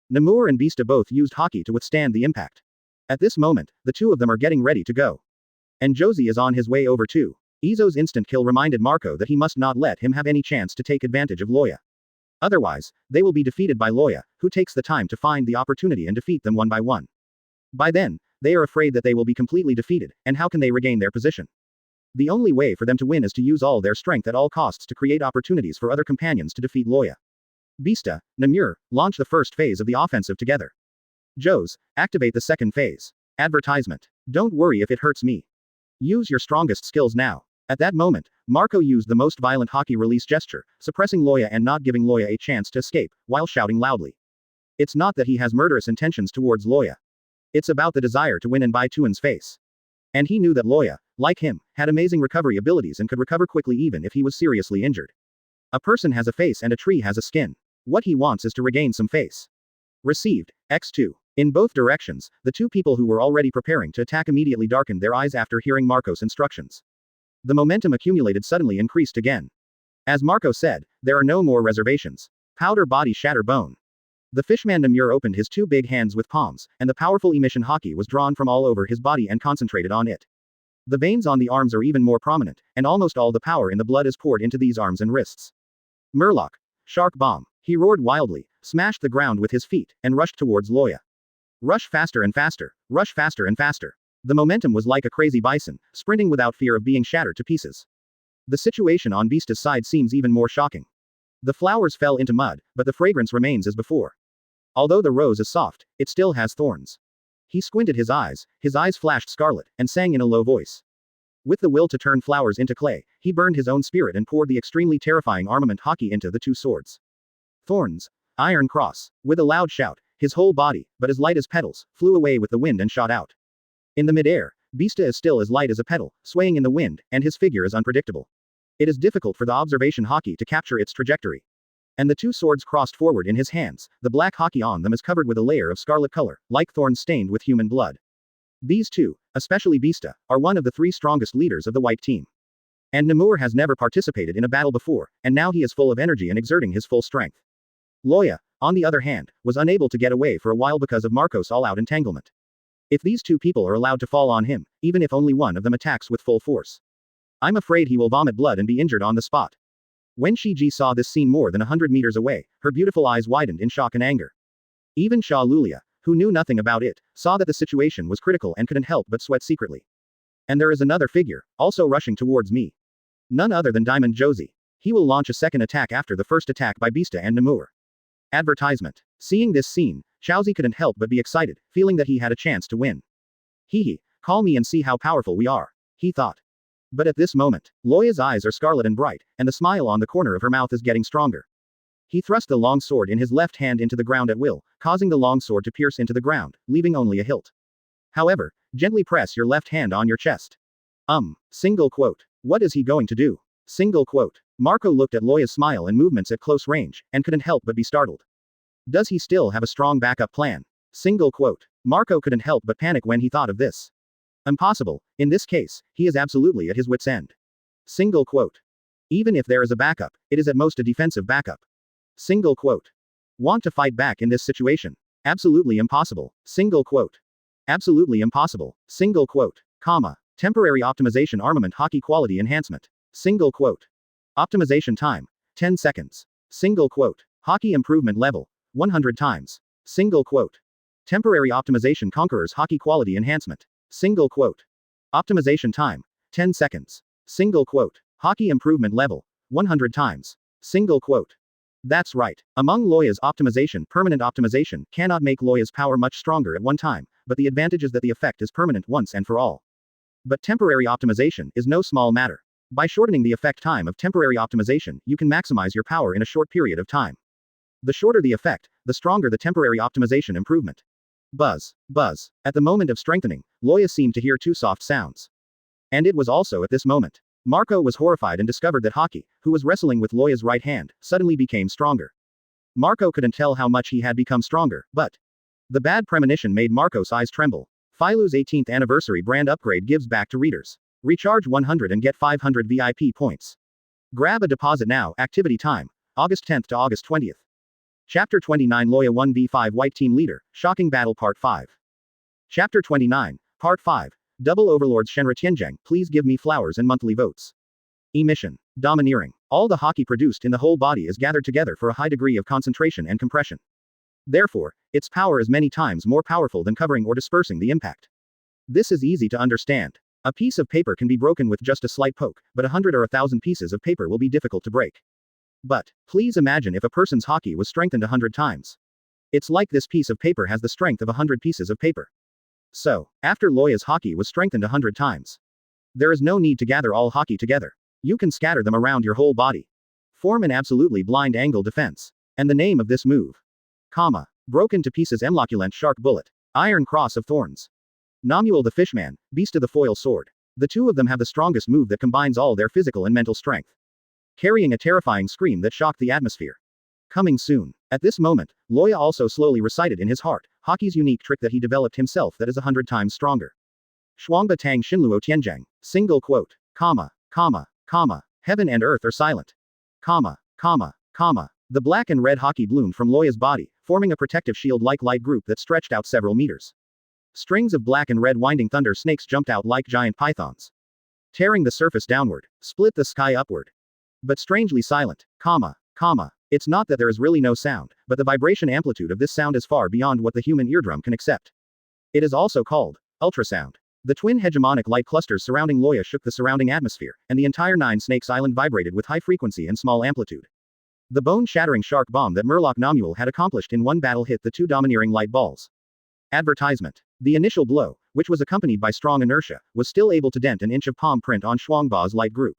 Namur and Bista both used Haki to withstand the impact. At this moment, the two of them are getting ready to go. And Josie is on his way over too. Izo's instant kill reminded Marco that he must not let him have any chance to take advantage of Loya. Otherwise, they will be defeated by Loya, who takes the time to find the opportunity and defeat them one by one. By then, they are afraid that they will be completely defeated, and how can they regain their position? The only way for them to win is to use all their strength at all costs to create opportunities for other companions to defeat Loya. Bista, Namur, launch the first phase of the offensive together. Jose, activate the second phase. Advertisement. Don't worry if it hurts me. Use your strongest skills now. At that moment, Marco used the most violent hockey release gesture, suppressing Loya and not giving Loya a chance to escape, while shouting loudly. It's not that he has murderous intentions towards Loya. It's about the desire to win and buy Tuan's face. And he knew that Loya, like him, had amazing recovery abilities and could recover quickly even if he was seriously injured. A person has a face and a tree has a skin. What he wants is to regain some face. Received, X2. In both directions, the two people who were already preparing to attack immediately darkened their eyes after hearing Marco's instructions. The momentum accumulated suddenly increased again. As Marco said, there are no more reservations. Powder body shatter bone. The fishman Namur opened his two big hands with palms, and the powerful emission hockey was drawn from all over his body and concentrated on it. The veins on the arms are even more prominent, and almost all the power in the blood is poured into these arms and wrists. Murloc. Shark bomb. He roared wildly, smashed the ground with his feet, and rushed towards Loya. Rush faster and faster. Rush faster and faster. The momentum was like a crazy bison, sprinting without fear of being shattered to pieces. The situation on Beasta's side seems even more shocking. The flowers fell into mud, but the fragrance remains as before. Although the rose is soft, it still has thorns. He squinted his eyes flashed scarlet, and sang in a low voice. With the will to turn flowers into clay, he burned his own spirit and poured the extremely terrifying armament hockey into the two swords. Thorns. Iron cross. With a loud shout, his whole body, but as light as petals, flew away with the wind and shot out. In the midair, Beasta is still as light as a petal, swaying in the wind, and his figure is unpredictable. It is difficult for the observation hockey to capture its trajectory. And the two swords crossed forward in his hands, the black hockey on them is covered with a layer of scarlet color, like thorns stained with human blood. These two, especially Beasta, are one of the three strongest leaders of the white team. And Namur has never participated in a battle before, and now he is full of energy and exerting his full strength. Loya, on the other hand, was unable to get away for a while because of Marco's all-out entanglement. If these two people are allowed to fall on him, even if only one of them attacks with full force, I'm afraid he will vomit blood and be injured on the spot. When Shiji saw this scene more than 100 meters away, her beautiful eyes widened in shock and anger. Even Sha Lulia, who knew nothing about it, saw that the situation was critical and couldn't help but sweat secretly. And there is another figure, also rushing towards me. None other than Diamond Josie. He will launch a second attack after the first attack by Beasta and Namur. Advertisement. Seeing this scene, Chaozi couldn't help but be excited, feeling that he had a chance to win. Hee, call me and see how powerful we are, he thought. But at this moment, Loya's eyes are scarlet and bright, and the smile on the corner of her mouth is getting stronger. He thrust the long sword in his left hand into the ground at will, causing the long sword to pierce into the ground, leaving only a hilt. However, gently press your left hand on your chest. Single quote. What is he going to do? Single quote. Marco looked at Loya's smile and movements at close range, and couldn't help but be startled. Does he still have a strong backup plan? Single quote. Marco couldn't help but panic when he thought of this. Impossible. In this case, he is absolutely at his wit's end. Single quote. Even if there is a backup, it is at most a defensive backup. Single quote. Want to fight back in this situation? Absolutely impossible. Single quote. Absolutely impossible. Single quote. Comma. Temporary optimization armament hockey quality enhancement. Single quote. Optimization time. 10 seconds. Single quote. Hockey improvement level. 100 times. Single quote. Temporary optimization conquerors hockey quality enhancement. Single quote. Optimization time. 10 seconds. Single quote. Hockey improvement level. 100 times. Single quote. That's right. Among Loya's optimization, permanent optimization cannot make Loya's power much stronger at one time, but the advantage is that the effect is permanent once and for all. But temporary optimization is no small matter. By shortening the effect time of temporary optimization, you can maximize your power in a short period of time. The shorter the effect, the stronger the temporary optimization improvement. Buzz, buzz. At the moment of strengthening, Loya seemed to hear two soft sounds. And it was also at this moment. Marco was horrified and discovered that Hockey, who was wrestling with Loya's right hand, suddenly became stronger. Marco couldn't tell how much he had become stronger, but the bad premonition made Marco's eyes tremble. Filu's 18th anniversary brand upgrade gives back to readers. Recharge 100 and get 500 VIP points. Grab a deposit now. Activity time. August 10th to August 20th. Chapter 29 Loya 1v5 White Team Leader, Shocking Battle Part 5. Chapter 29, Part 5. Double Overlords Shenra Tianzheng, please give me flowers and monthly votes. Emission. Domineering. All the hockey produced in the whole body is gathered together for a high degree of concentration and compression. Therefore, its power is many times more powerful than covering or dispersing the impact. This is easy to understand. A piece of paper can be broken with just a slight poke, but 100 or 1,000 pieces of paper will be difficult to break. But, please imagine if a person's hockey was strengthened 100 times. It's like this piece of paper has the strength of 100 pieces of paper. So, after Loya's hockey was strengthened 100 times, there is no need to gather all hockey together. You can scatter them around your whole body. Form an absolutely blind angle defense. And the name of this move. Broken to pieces Emloculent Shark Bullet. Iron Cross of Thorns. Namuel the Fishman, Beast of the Foil Sword. The two of them have the strongest move that combines all their physical and mental strength. Carrying a terrifying scream that shocked the atmosphere. Coming soon. At this moment, Loya also slowly recited in his heart, Hockey's unique trick that he developed himself that is 100 times stronger. Shuangba Tang Shinluo Tianjiang. Single quote. Heaven and earth are silent. The black and red hockey bloomed from Loya's body, forming a protective shield-like light group that stretched out several meters. Strings of black and red winding thunder snakes jumped out like giant pythons. Tearing the surface downward, split the sky upward. But strangely silent. It's not that there is really no sound, but the vibration amplitude of this sound is far beyond what the human eardrum can accept. It is also called ultrasound. The twin hegemonic light clusters surrounding Loya shook the surrounding atmosphere, and the entire Nine Snakes Island vibrated with high frequency and small amplitude. The bone-shattering shark bomb that Murloc Namuel had accomplished in one battle hit the two domineering light balls. Advertisement. The initial blow, which was accompanied by strong inertia, was still able to dent an inch of palm print on Shuangba's light group.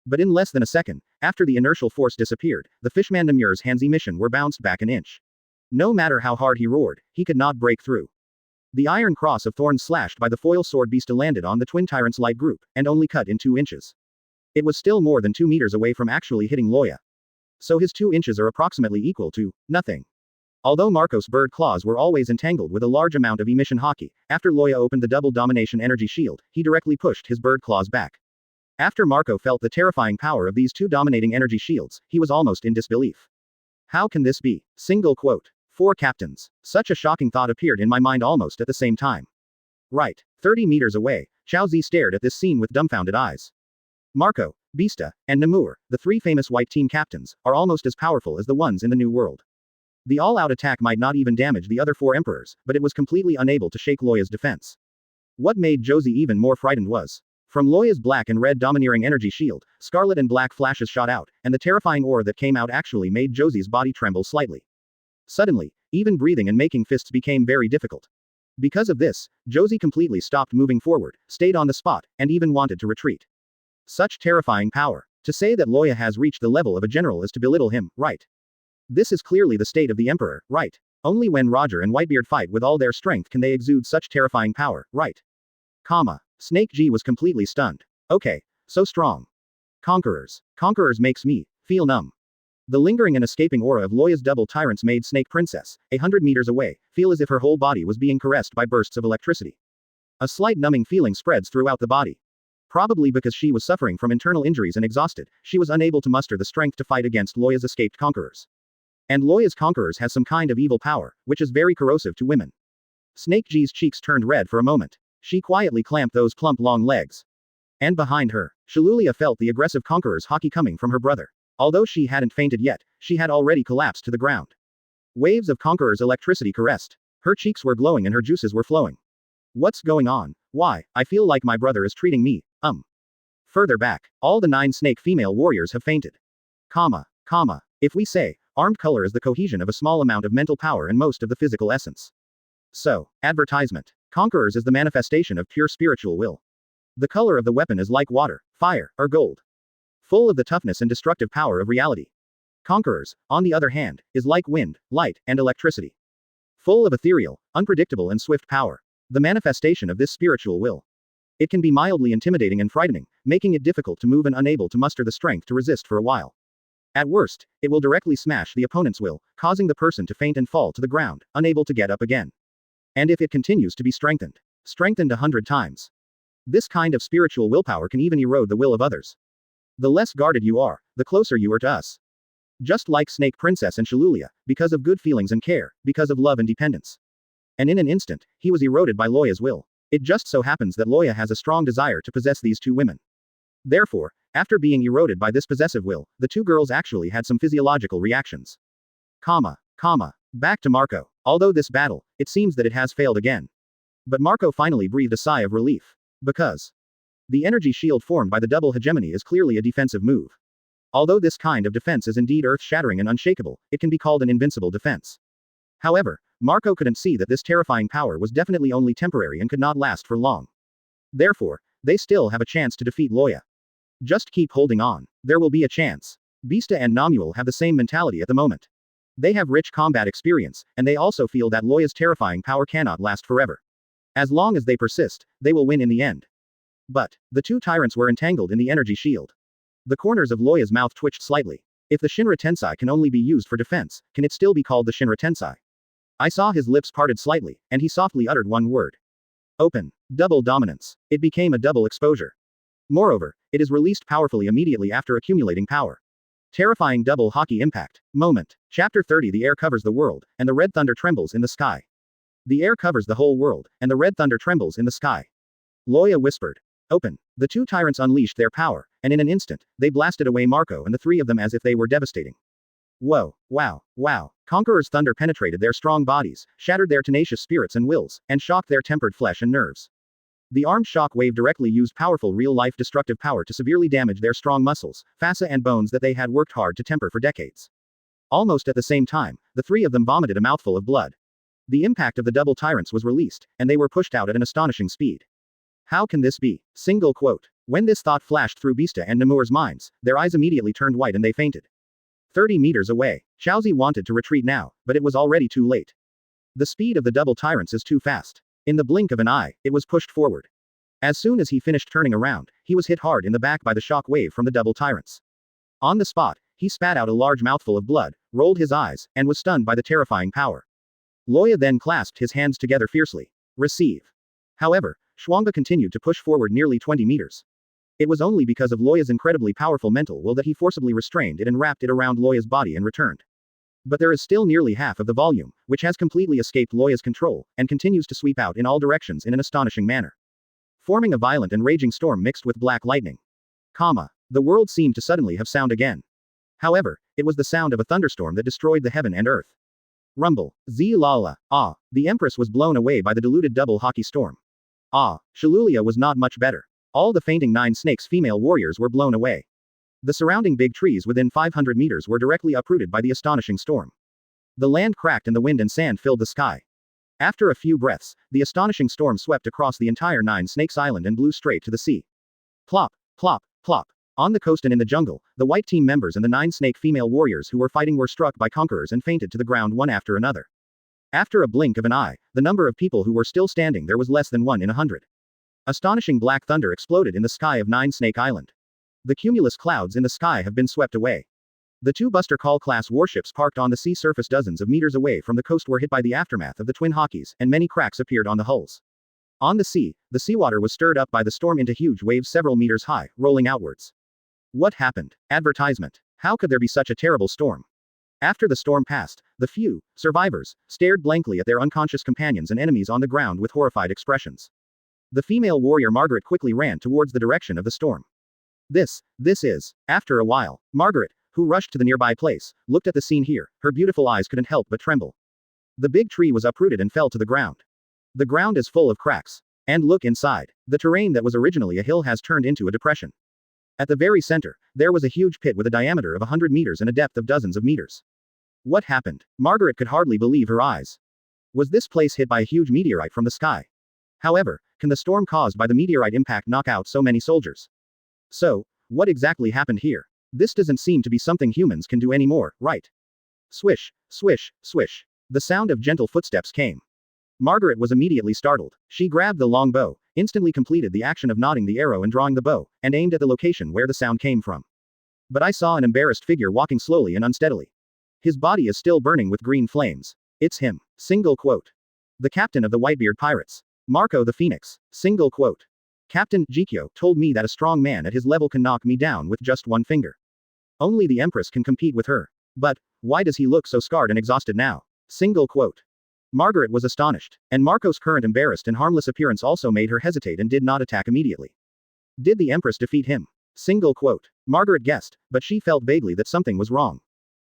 But in less than a second, after the inertial force disappeared, the Fishman Namur's hands emission were bounced back an inch. No matter how hard he roared, he could not break through. The iron cross of thorns slashed by the foil sword beast landed on the twin tyrant's light group, and only cut in 2 inches. It was still more than 2 meters away from actually hitting Loya. So his 2 inches are approximately equal to nothing. Although Marco's bird claws were always entangled with a large amount of emission hockey, after Loya opened the double domination energy shield, he directly pushed his bird claws back. After Marco felt the terrifying power of these two dominating energy shields, he was almost in disbelief. How can this be? Single quote. 4 captains. Such a shocking thought appeared in my mind almost at the same time. Right. 30 meters away, Chaozi stared at this scene with dumbfounded eyes. Marco, Beasta, and Namur, the 3 famous white team captains, are almost as powerful as the ones in the New World. The all-out attack might not even damage the other 4 emperors, but it was completely unable to shake Loya's defense. What made Josie even more frightened was, from Loya's black and red domineering energy shield, scarlet and black flashes shot out, and the terrifying aura that came out actually made Josie's body tremble slightly. Suddenly, even breathing and making fists became very difficult. Because of this, Josie completely stopped moving forward, stayed on the spot, and even wanted to retreat. Such terrifying power. To say that Loya has reached the level of a general is to belittle him, right? This is clearly the state of the Emperor, right? Only when Roger and Whitebeard fight with all their strength can they exude such terrifying power, right? Snake G was completely stunned. Okay, so strong. Conquerors makes me feel numb. The lingering and escaping aura of Loya's double tyrants made Snake Princess, 100 meters away, feel as if her whole body was being caressed by bursts of electricity. A slight numbing feeling spreads throughout the body. Probably because she was suffering from internal injuries and exhausted, she was unable to muster the strength to fight against Loya's escaped conquerors. And Loya's conquerors has some kind of evil power, which is very corrosive to women. Snake G's cheeks turned red for a moment. She quietly clamped those plump long legs. And behind her, Shululia felt the aggressive conqueror's hockey coming from her brother. Although she hadn't fainted yet, she had already collapsed to the ground. Waves of conqueror's electricity caressed. Her cheeks were glowing and her juices were flowing. What's going on? Why, I feel like my brother is treating me, Further back, all the 9 snake female warriors have fainted. If we say, armed color is the cohesion of a small amount of mental power and most of the physical essence. So, advertisement. Conquerors is the manifestation of pure spiritual will. The color of the weapon is like water, fire, or gold. Full of the toughness and destructive power of reality. Conquerors, on the other hand, is like wind, light, and electricity. Full of ethereal, unpredictable and swift power. The manifestation of this spiritual will. It can be mildly intimidating and frightening, making it difficult to move and unable to muster the strength to resist for a while. At worst, it will directly smash the opponent's will, causing the person to faint and fall to the ground, unable to get up again. And if it continues to be strengthened 100 times. This kind of spiritual willpower can even erode the will of others. The less guarded you are, the closer you are to us. Just like Snake Princess and Shululia, because of good feelings and care, because of love and dependence. And in an instant, he was eroded by Loya's will. It just so happens that Loya has a strong desire to possess these 2 women. Therefore, after being eroded by this possessive will, the 2 girls actually had some physiological reactions. Back to Marco. Although this battle, it seems that it has failed again. But Marco finally breathed a sigh of relief. Because the energy shield formed by the double hegemony is clearly a defensive move. Although this kind of defense is indeed earth-shattering and unshakable, it can be called an invincible defense. However, Marco couldn't see that this terrifying power was definitely only temporary and could not last for long. Therefore, they still have a chance to defeat Loya. Just keep holding on. There will be a chance. Beasta and Namuel have the same mentality at the moment. They have rich combat experience, and they also feel that Loya's terrifying power cannot last forever. As long as they persist, they will win in the end. But, the two tyrants were entangled in the energy shield. The corners of Loya's mouth twitched slightly. If the Shinra Tensei can only be used for defense, can it still be called the Shinra Tensei? I saw his lips parted slightly, and he softly uttered one word. Open. Double dominance. It became a double exposure. Moreover, it is released powerfully immediately after accumulating power. Terrifying double hockey impact. Moment. Chapter 30. The air covers the world, and the red thunder trembles in the sky. The air covers the whole world, and the red thunder trembles in the sky. Loya whispered. Open. The two tyrants unleashed their power, and in an instant, they blasted away Marco and the three of them as if they were devastating. Whoa, wow, wow. Conqueror's thunder penetrated their strong bodies, shattered their tenacious spirits and wills, and shocked their tempered flesh and nerves. The armed shock wave directly used powerful real-life destructive power to severely damage their strong muscles, fascia and bones that they had worked hard to temper for decades. Almost at the same time, the three of them vomited a mouthful of blood. The impact of the double tyrants was released, and they were pushed out at an astonishing speed. How can this be? Single quote. When this thought flashed through Beasta and Nemours' minds, their eyes immediately turned white and they fainted. 30 meters away. Chaozi wanted to retreat now, but it was already too late. The speed of the double tyrants is too fast. In the blink of an eye, it was pushed forward. As soon as he finished turning around, he was hit hard in the back by the shock wave from the double tyrants. On the spot, he spat out a large mouthful of blood, rolled his eyes, and was stunned by the terrifying power. Loya then clasped his hands together fiercely. Receive. However, Shuangba continued to push forward nearly 20 meters. It was only because of Loya's incredibly powerful mental will that he forcibly restrained it and wrapped it around Loya's body and returned. But there is still nearly half of the volume, which has completely escaped Loya's control, and continues to sweep out in all directions in an astonishing manner. Forming a violent and raging storm mixed with black lightning. The world seemed to suddenly have sound again. However, it was the sound of a thunderstorm that destroyed the heaven and earth. Rumble. Zilala. Ah. The Empress was blown away by the diluted double hockey storm. Ah. Shalulia was not much better. All the fainting 9 snakes female warriors were blown away. The surrounding big trees within 500 meters were directly uprooted by the astonishing storm. The land cracked and the wind and sand filled the sky. After a few breaths, the astonishing storm swept across the entire 9 Snakes Island and blew straight to the sea. Plop, plop, plop. On the coast and in the jungle, the white team members and the 9 snake female warriors who were fighting were struck by conquerors and fainted to the ground one after another. After a blink of an eye, the number of people who were still standing there was less than 1 in 100. Astonishing black thunder exploded in the sky of 9 Snake Island. The cumulus clouds in the sky have been swept away. The 2 Buster Call-class warships parked on the sea surface dozens of meters away from the coast were hit by the aftermath of the twin hockeys, and many cracks appeared on the hulls. On the sea, the seawater was stirred up by the storm into huge waves several meters high, rolling outwards. What happened? Advertisement. How could there be such a terrible storm? After the storm passed, the few survivors stared blankly at their unconscious companions and enemies on the ground with horrified expressions. The female warrior Margaret quickly ran towards the direction of the storm. This is. After a while, Margaret, who rushed to the nearby place, looked at the scene here. Her beautiful eyes couldn't help but tremble. The big tree was uprooted and fell to the ground. The ground is full of cracks. And look inside. The terrain that was originally a hill has turned into a depression. At the very center, there was a huge pit with a diameter of 100 meters and a depth of dozens of meters. What happened? Margaret could hardly believe her eyes. Was this place hit by a huge meteorite from the sky? However, can the storm caused by the meteorite impact knock out so many soldiers? So, what exactly happened here? This doesn't seem to be something humans can do anymore, right? Swish, swish, swish. The sound of gentle footsteps came. Margaret was immediately startled. She grabbed the long bow, instantly completed the action of knotting the arrow and drawing the bow, and aimed at the location where the sound came from. But I saw an embarrassed figure walking slowly and unsteadily. His body is still burning with green flames. It's him. Single quote. The captain of the Whitebeard pirates. Marco the Phoenix. Single quote. Captain Jikyo told me that a strong man at his level can knock me down with just one finger. Only the Empress can compete with her. But, why does he look so scarred and exhausted now? Single quote. Margaret was astonished, and Marco's current embarrassed and harmless appearance also made her hesitate and did not attack immediately. Did the Empress defeat him? Single quote. Margaret guessed, but she felt vaguely that something was wrong.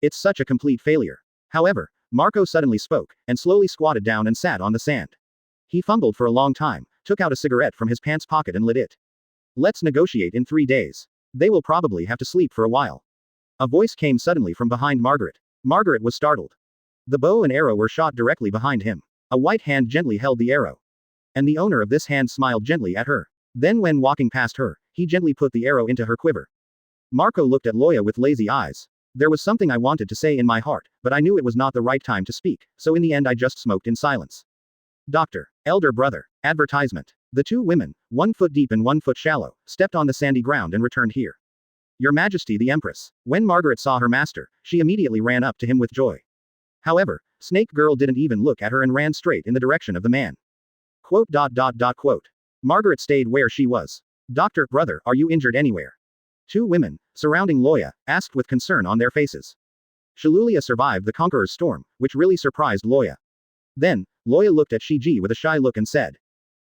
It's such a complete failure. However, Marco suddenly spoke, and slowly squatted down and sat on the sand. He fumbled for a long time, took out a cigarette from his pants pocket and lit it. Let's negotiate in 3 days. They will probably have to sleep for a while. A voice came suddenly from behind Margaret. Margaret was startled. The bow and arrow were shot directly behind him. A white hand gently held the arrow. And the owner of this hand smiled gently at her. Then when walking past her, he gently put the arrow into her quiver. Marco looked at Loya with lazy eyes. There was something I wanted to say in my heart, but I knew it was not the right time to speak, so in the end I just smoked in silence. Doctor. Elder brother. Advertisement. The two women, 1 foot deep and 1 foot shallow, stepped on the sandy ground and returned here. Your Majesty the Empress. When Margaret saw her master, she immediately ran up to him with joy. However, Snake Girl didn't even look at her and ran straight in the direction of the man. Quote. Margaret stayed where she was. Doctor, brother, are you injured anywhere? Two women, surrounding Loya, asked with concern on their faces. Shalulia survived the Conqueror's storm, which really surprised Loya. Then, Loya looked at Shiji with a shy look and said.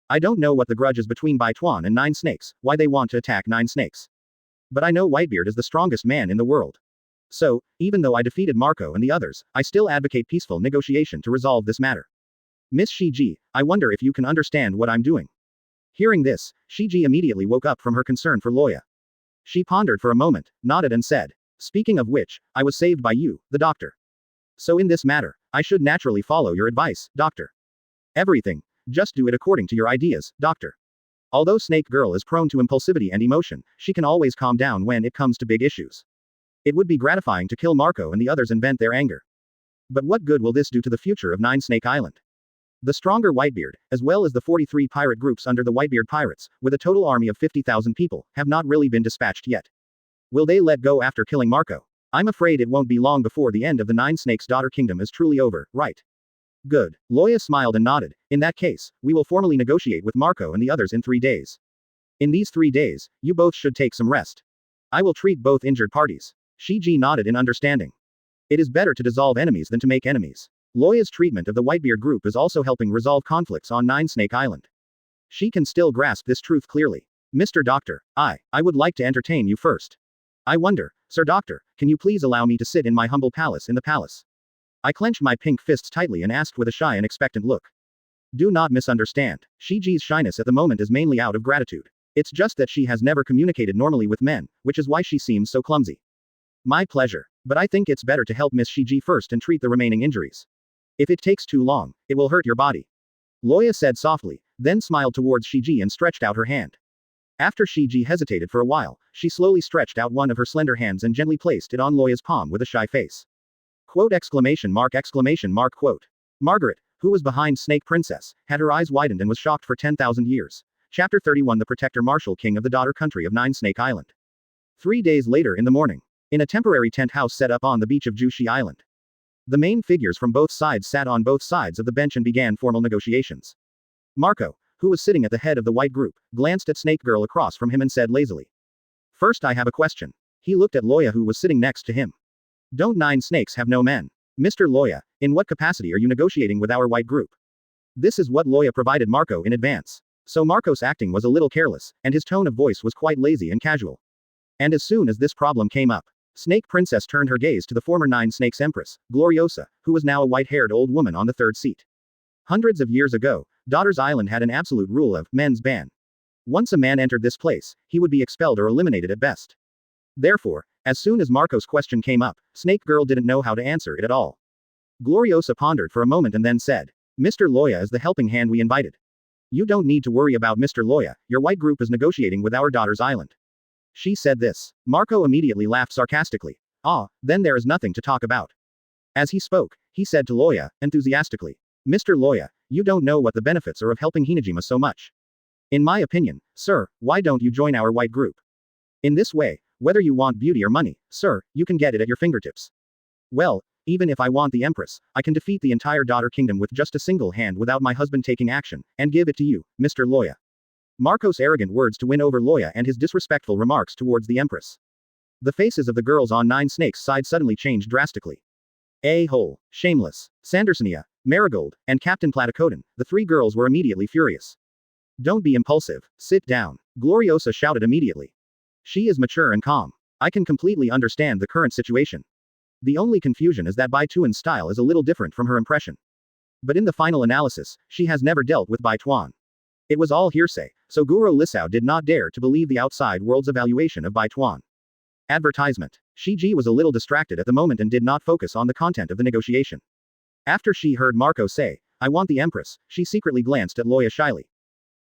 I don't know what the grudge is between Baituan and 9 snakes, why they want to attack 9 snakes. But I know Whitebeard is the strongest man in the world. So, even though I defeated Marco and the others, I still advocate peaceful negotiation to resolve this matter. Miss Shiji, I wonder if you can understand what I'm doing. Hearing this, Shiji immediately woke up from her concern for Loya. She pondered for a moment, nodded and said, speaking of which, I was saved by you, the doctor. So in this matter, I should naturally follow your advice, doctor. Everything. Just do it according to your ideas, doctor. Although Snake Girl is prone to impulsivity and emotion, she can always calm down when it comes to big issues. It would be gratifying to kill Marco and the others and vent their anger. But what good will this do to the future of 9 Snake Island? The stronger Whitebeard, as well as the 43 pirate groups under the Whitebeard pirates, with a total army of 50,000 people, have not really been dispatched yet. Will they let go after killing Marco? I'm afraid it won't be long before the end of the 9 Snakes' daughter kingdom is truly over, right? Good. Loya smiled and nodded. In that case, we will formally negotiate with Marco and the others in 3 days. In these 3 days, you both should take some rest. I will treat both injured parties. Shiji nodded in understanding. It is better to dissolve enemies than to make enemies. Loya's treatment of the Whitebeard group is also helping resolve conflicts on 9 Snake Island. She can still grasp this truth clearly. Mr. Doctor, I would like to entertain you first. I wonder, Sir Doctor, can you please allow me to sit in my humble palace in the palace? I clenched my pink fists tightly and asked with a shy and expectant look. Do not misunderstand. Shiji's shyness at the moment is mainly out of gratitude. It's just that she has never communicated normally with men, which is why she seems so clumsy. My pleasure. But I think it's better to help Miss Shiji first and treat the remaining injuries. If it takes too long, it will hurt your body. Loya said softly, then smiled towards Shiji and stretched out her hand. After Shiji hesitated for a while, she slowly stretched out one of her slender hands and gently placed it on Loya's palm with a shy face. Quote exclamation mark quote. Margaret, who was behind Snake Princess, had her eyes widened and was shocked for 10,000 years. Chapter 31 The Protector Marshal King of the Daughter Country of 9 Snake Island. 3 days later in the morning. In a temporary tent house set up on the beach of Jushi Island. The main figures from both sides sat on both sides of the bench and began formal negotiations. Marco, who was sitting at the head of the white group, glanced at Snake Girl across from him and said lazily. First I have a question. He looked at Loya who was sitting next to him. Don't 9 snakes have no men? Mr. Loya, in what capacity are you negotiating with our white group? This is what Loya provided Marco in advance. So Marco's acting was a little careless, and his tone of voice was quite lazy and casual. And as soon as this problem came up, Snake Princess turned her gaze to the former 9 Snakes Empress, Gloriosa, who was now a white-haired old woman on the 3rd seat. Hundreds of years ago, Daughter's Island had an absolute rule of men's ban. Once a man entered this place, he would be expelled or eliminated at best. Therefore, as soon as Marco's question came up, Snake Girl didn't know how to answer it at all. Gloriosa pondered for a moment and then said, Mr. Loya is the helping hand we invited. You don't need to worry about Mr. Loya, your white group is negotiating with our Daughter's Island. She said this. Marco immediately laughed sarcastically. Ah, then there is nothing to talk about. As he spoke, he said to Loya, enthusiastically. Mr. Loya, you don't know what the benefits are of helping Hinajima so much. In my opinion, sir, why don't you join our white group? In this way, whether you want beauty or money, sir, you can get it at your fingertips. Well, even if I want the Empress, I can defeat the entire Daughter Kingdom with just a single hand without my husband taking action, and give it to you, Mr. Loya. Marco's arrogant words to win over Loya and his disrespectful remarks towards the Empress. The faces of the girls on 9 Snakes' side suddenly changed drastically. A-hole, Shameless, Sandersonia, Marigold, and Captain Platycodon, the 3 girls were immediately furious. Don't be impulsive, sit down, Gloriosa shouted immediately. She is mature and calm. I can completely understand the current situation. The only confusion is that Baituan's style is a little different from her impression. But in the final analysis, she has never dealt with Baituan. It was all hearsay, so Guru Lisao did not dare to believe the outside world's evaluation of Baituan. Advertisement. Shiji was a little distracted at the moment and did not focus on the content of the negotiation. After she heard Marco say, I want the Empress, she secretly glanced at Loya shyly.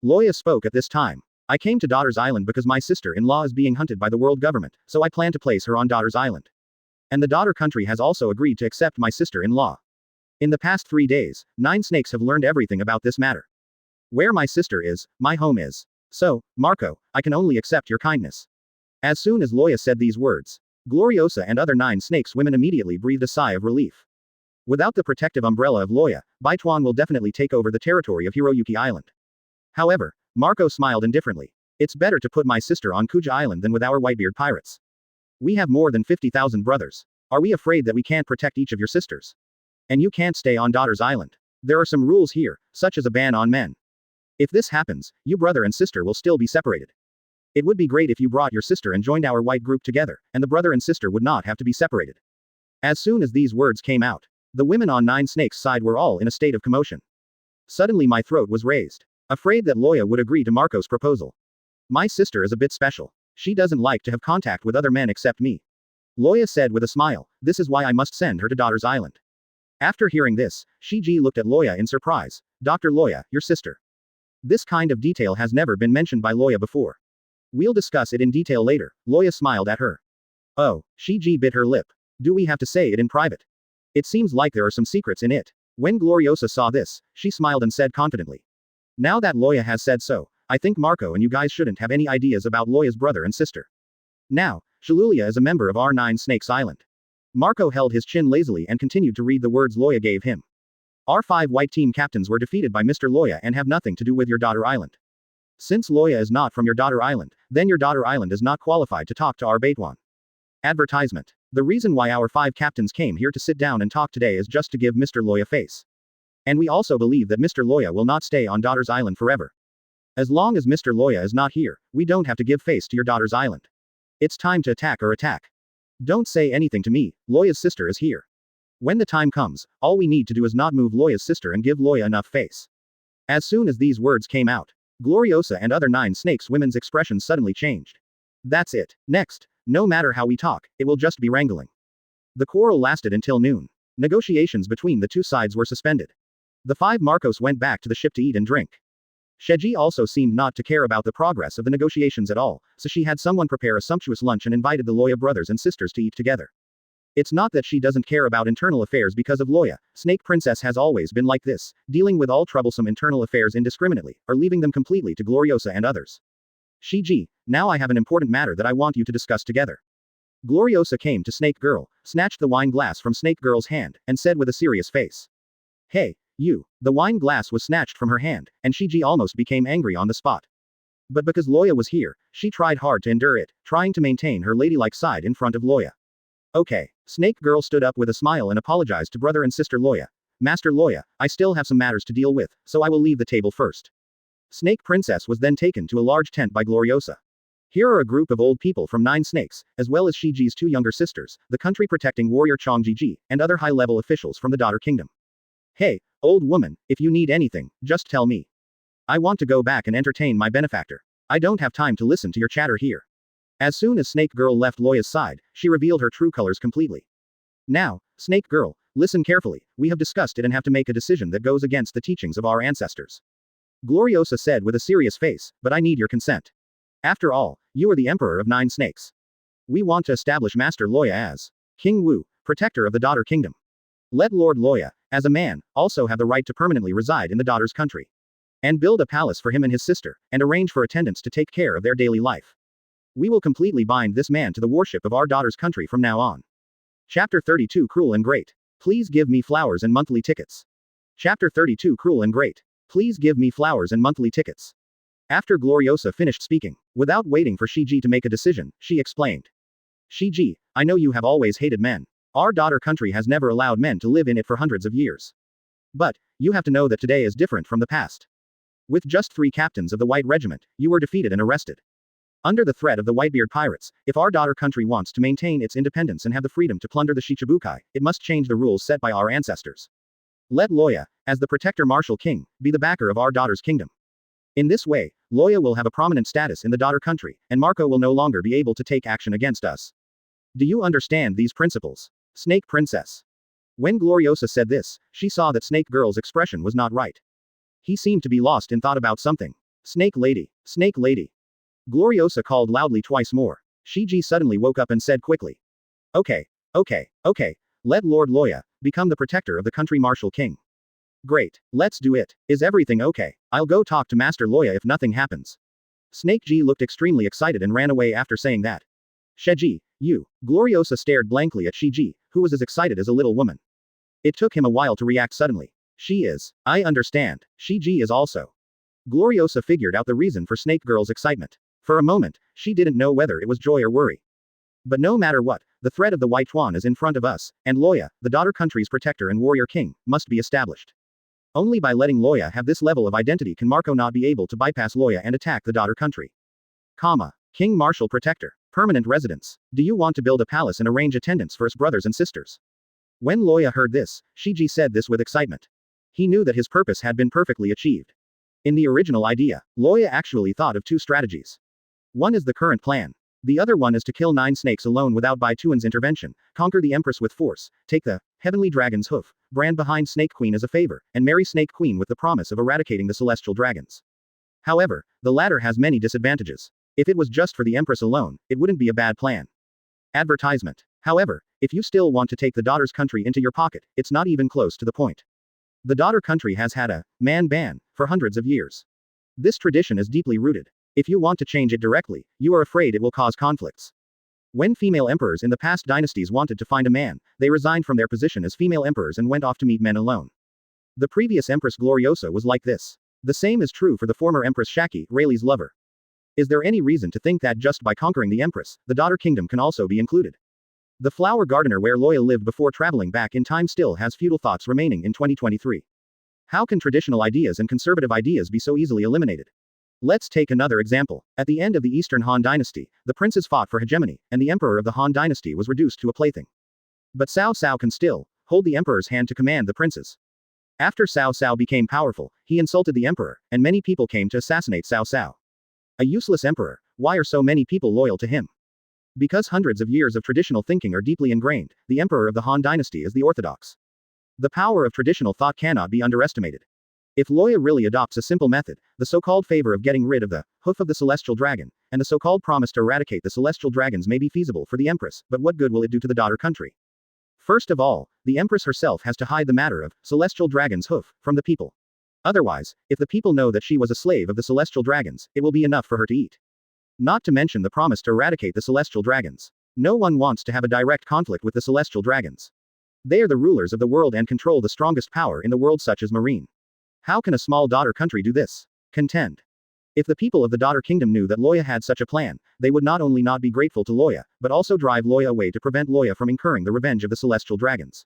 Loya spoke at this time. I came to Daughter's Island because my sister-in-law is being hunted by the world government, so I plan to place her on Daughter's Island. And the daughter country has also agreed to accept my sister-in-law. In the past 3 days, 9 snakes have learned everything about this matter. Where my sister is, my home is. So, Marco, I can only accept your kindness. As soon as Loya said these words, Gloriosa and other 9 snakes women immediately breathed a sigh of relief. Without the protective umbrella of Loya, Baituan will definitely take over the territory of Hiroyuki Island. However, Marco smiled indifferently. It's better to put my sister on Kuja Island than with our Whitebeard pirates. We have more than 50,000 brothers. Are we afraid that we can't protect each of your sisters? And you can't stay on Daughter's Island. There are some rules here, such as a ban on men. If this happens, you brother and sister will still be separated. It would be great if you brought your sister and joined our white group together, and the brother and sister would not have to be separated. As soon as these words came out, the women on 9 snakes' side were all in a state of commotion. Suddenly my throat was raised. Afraid that Loya would agree to Marco's proposal. My sister is a bit special. She doesn't like to have contact with other men except me. Loya said with a smile, this is why I must send her to Daughter's Island. After hearing this, Shiji looked at Loya in surprise. Dr. Loya, your sister. This kind of detail has never been mentioned by Loya before. We'll discuss it in detail later. Loya smiled at her. Oh, Shiji bit her lip. Do we have to say it in private? It seems like there are some secrets in it. When Gloriosa saw this, she smiled and said confidently. Now that Loya has said so, I think Marco and you guys shouldn't have any ideas about Loya's brother and sister. Now, Shalulia is a member of our 9 Snakes Island. Marco held his chin lazily and continued to read the words Loya gave him. Our 5 white team captains were defeated by Mr. Loya and have nothing to do with your daughter island. Since Loya is not from your daughter island, then your daughter island is not qualified to talk to our Baituan. Advertisement. The reason why our 5 captains came here to sit down and talk today is just to give Mr. Loya face. And we also believe that Mr. Loya will not stay on Daughter's Island forever. As long as Mr. Loya is not here, we don't have to give face to your daughter's island. It's time to attack or attack. Don't say anything to me, Loya's sister is here. When the time comes, all we need to do is not move Loya's sister and give Loya enough face. As soon as these words came out, Gloriosa and other 9 snakes women's expressions suddenly changed. That's it. Next, no matter how we talk, it will just be wrangling. The quarrel lasted until noon. Negotiations between the 2 sides were suspended. The 5 Marcos went back to the ship to eat and drink. Sheji also seemed not to care about the progress of the negotiations at all, so she had someone prepare a sumptuous lunch and invited the Loya brothers and sisters to eat together. It's not that she doesn't care about internal affairs because of Loya. Snake Princess has always been like this, dealing with all troublesome internal affairs indiscriminately, or leaving them completely to Gloriosa and others. Shiji, now I have an important matter that I want you to discuss together. Gloriosa came to Snake Girl, snatched the wine glass from Snake Girl's hand, and said with a serious face. Hey, you. The wine glass was snatched from her hand, and Shiji almost became angry on the spot. But because Loya was here, she tried hard to endure it, trying to maintain her ladylike side in front of Loya. Okay. Snake Girl stood up with a smile and apologized to brother and sister Loya. Master Loya, I still have some matters to deal with, so I will leave the table first. Snake Princess was then taken to a large tent by Gloriosa. Here are a group of old people from 9 snakes, as well as Shiji's 2 younger sisters, the country protecting warrior Chongjiji, and other high-level officials from the Daughter Kingdom. Hey, old woman, if you need anything, just tell me. I want to go back and entertain my benefactor. I don't have time to listen to your chatter here. As soon as Snake Girl left Loya's side, she revealed her true colors completely. Now, Snake Girl, listen carefully, we have discussed it and have to make a decision that goes against the teachings of our ancestors. Gloriosa said with a serious face, but I need your consent. After all, you are the Emperor of 9 snakes. We want to establish Master Loya as King Wu, protector of the Daughter Kingdom. Let Lord Loya, as a man, also have the right to permanently reside in the daughter's country. And build a palace for him and his sister, and arrange for attendants to take care of their daily life. We will completely bind this man to the worship of our daughter's country from now on. Chapter 32 Cruel and Great. Please give me flowers and monthly tickets. Chapter 32 Cruel and Great. Please give me flowers and monthly tickets. After Gloriosa finished speaking, without waiting for Shiji to make a decision, she explained. Shiji, I know you have always hated men. Our daughter country has never allowed men to live in it for hundreds of years. But, you have to know that today is different from the past. With just 3 captains of the White Regiment, you were defeated and arrested. Under the threat of the Whitebeard pirates, if our daughter country wants to maintain its independence and have the freedom to plunder the Shichibukai, it must change the rules set by our ancestors. Let Loya, as the protector martial king, be the backer of our daughter's kingdom. In this way, Loya will have a prominent status in the daughter country, and Marco will no longer be able to take action against us. Do you understand these principles? Snake Princess. When Gloriosa said this, she saw that Snake Girl's expression was not right. He seemed to be lost in thought about something. Snake Lady. Snake Lady. Gloriosa called loudly twice more. Shiji suddenly woke up and said quickly. Okay. Okay. Let Lord Loya become the protector of the country Martial King. Great. Let's do it. Is everything okay? I'll go talk to Master Loya if nothing happens. Snake Ji looked extremely excited and ran away after saying that. Sheji, you. Gloriosa stared blankly at Shiji, who was as excited as a little woman. It took him a while to react suddenly. She is. I understand. Shiji is also. Gloriosa figured out the reason for Snake Girl's excitement. For a moment, she didn't know whether it was joy or worry. But no matter what, the threat of the White Tuan is in front of us, and Loya, the daughter country's protector and warrior king, must be established. Only by letting Loya have this level of identity can Marco not be able to bypass Loya and attack the daughter country. King Martial Protector. Permanent residence. Do you want to build a palace and arrange attendants for his brothers and sisters? When Loya heard this, Shiji said this with excitement. He knew that his purpose had been perfectly achieved. In the original idea, Loya actually thought of two strategies. One is the current plan. The other one is to kill 9 snakes alone without Bai Tuan's intervention, conquer the Empress with force, take the Heavenly Dragon's hoof, brand behind Snake Queen as a favor, and marry Snake Queen with the promise of eradicating the Celestial Dragons. However, the latter has many disadvantages. If it was just for the Empress alone, it wouldn't be a bad plan. Advertisement. However, if you still want to take the daughter's country into your pocket, it's not even close to the point. The daughter country has had a man ban for hundreds of years. This tradition is deeply rooted. If you want to change it directly, you are afraid it will cause conflicts. When female emperors in the past dynasties wanted to find a man, they resigned from their position as female emperors and went off to meet men alone. The previous Empress Gloriosa was like this. The same is true for the former Empress Shiki, Rayleigh's lover. Is there any reason to think that just by conquering the Empress, the daughter kingdom can also be included? The flower gardener where Loya lived before traveling back in time still has feudal thoughts remaining in 2023. How can traditional ideas and conservative ideas be so easily eliminated? Let's take another example. At the end of the Eastern Han dynasty, the princes fought for hegemony, and the emperor of the Han dynasty was reduced to a plaything. But Cao Cao can still hold the emperor's hand to command the princes. After Cao Cao became powerful, he insulted the emperor, and many people came to assassinate Cao Cao. A useless emperor. Why are so many people loyal to him? Because hundreds of years of traditional thinking are deeply ingrained, the emperor of the Han dynasty is the orthodox. The power of traditional thought cannot be underestimated. If Loya really adopts a simple method, the so-called favor of getting rid of the hoof of the celestial dragon, and the so-called promise to eradicate the celestial dragons may be feasible for the empress, but what good will it do to the daughter country? First of all, the empress herself has to hide the matter of celestial dragon's hoof from the people. Otherwise, if the people know that she was a slave of the celestial dragons, it will be enough for her to eat. Not to mention the promise to eradicate the celestial dragons. No one wants to have a direct conflict with the celestial dragons. They are the rulers of the world and control the strongest power in the world, such as Marine. How can a small daughter country do this? Contend. If the people of the daughter kingdom knew that Loya had such a plan, they would not only not be grateful to Loya, but also drive Loya away to prevent Loya from incurring the revenge of the celestial dragons.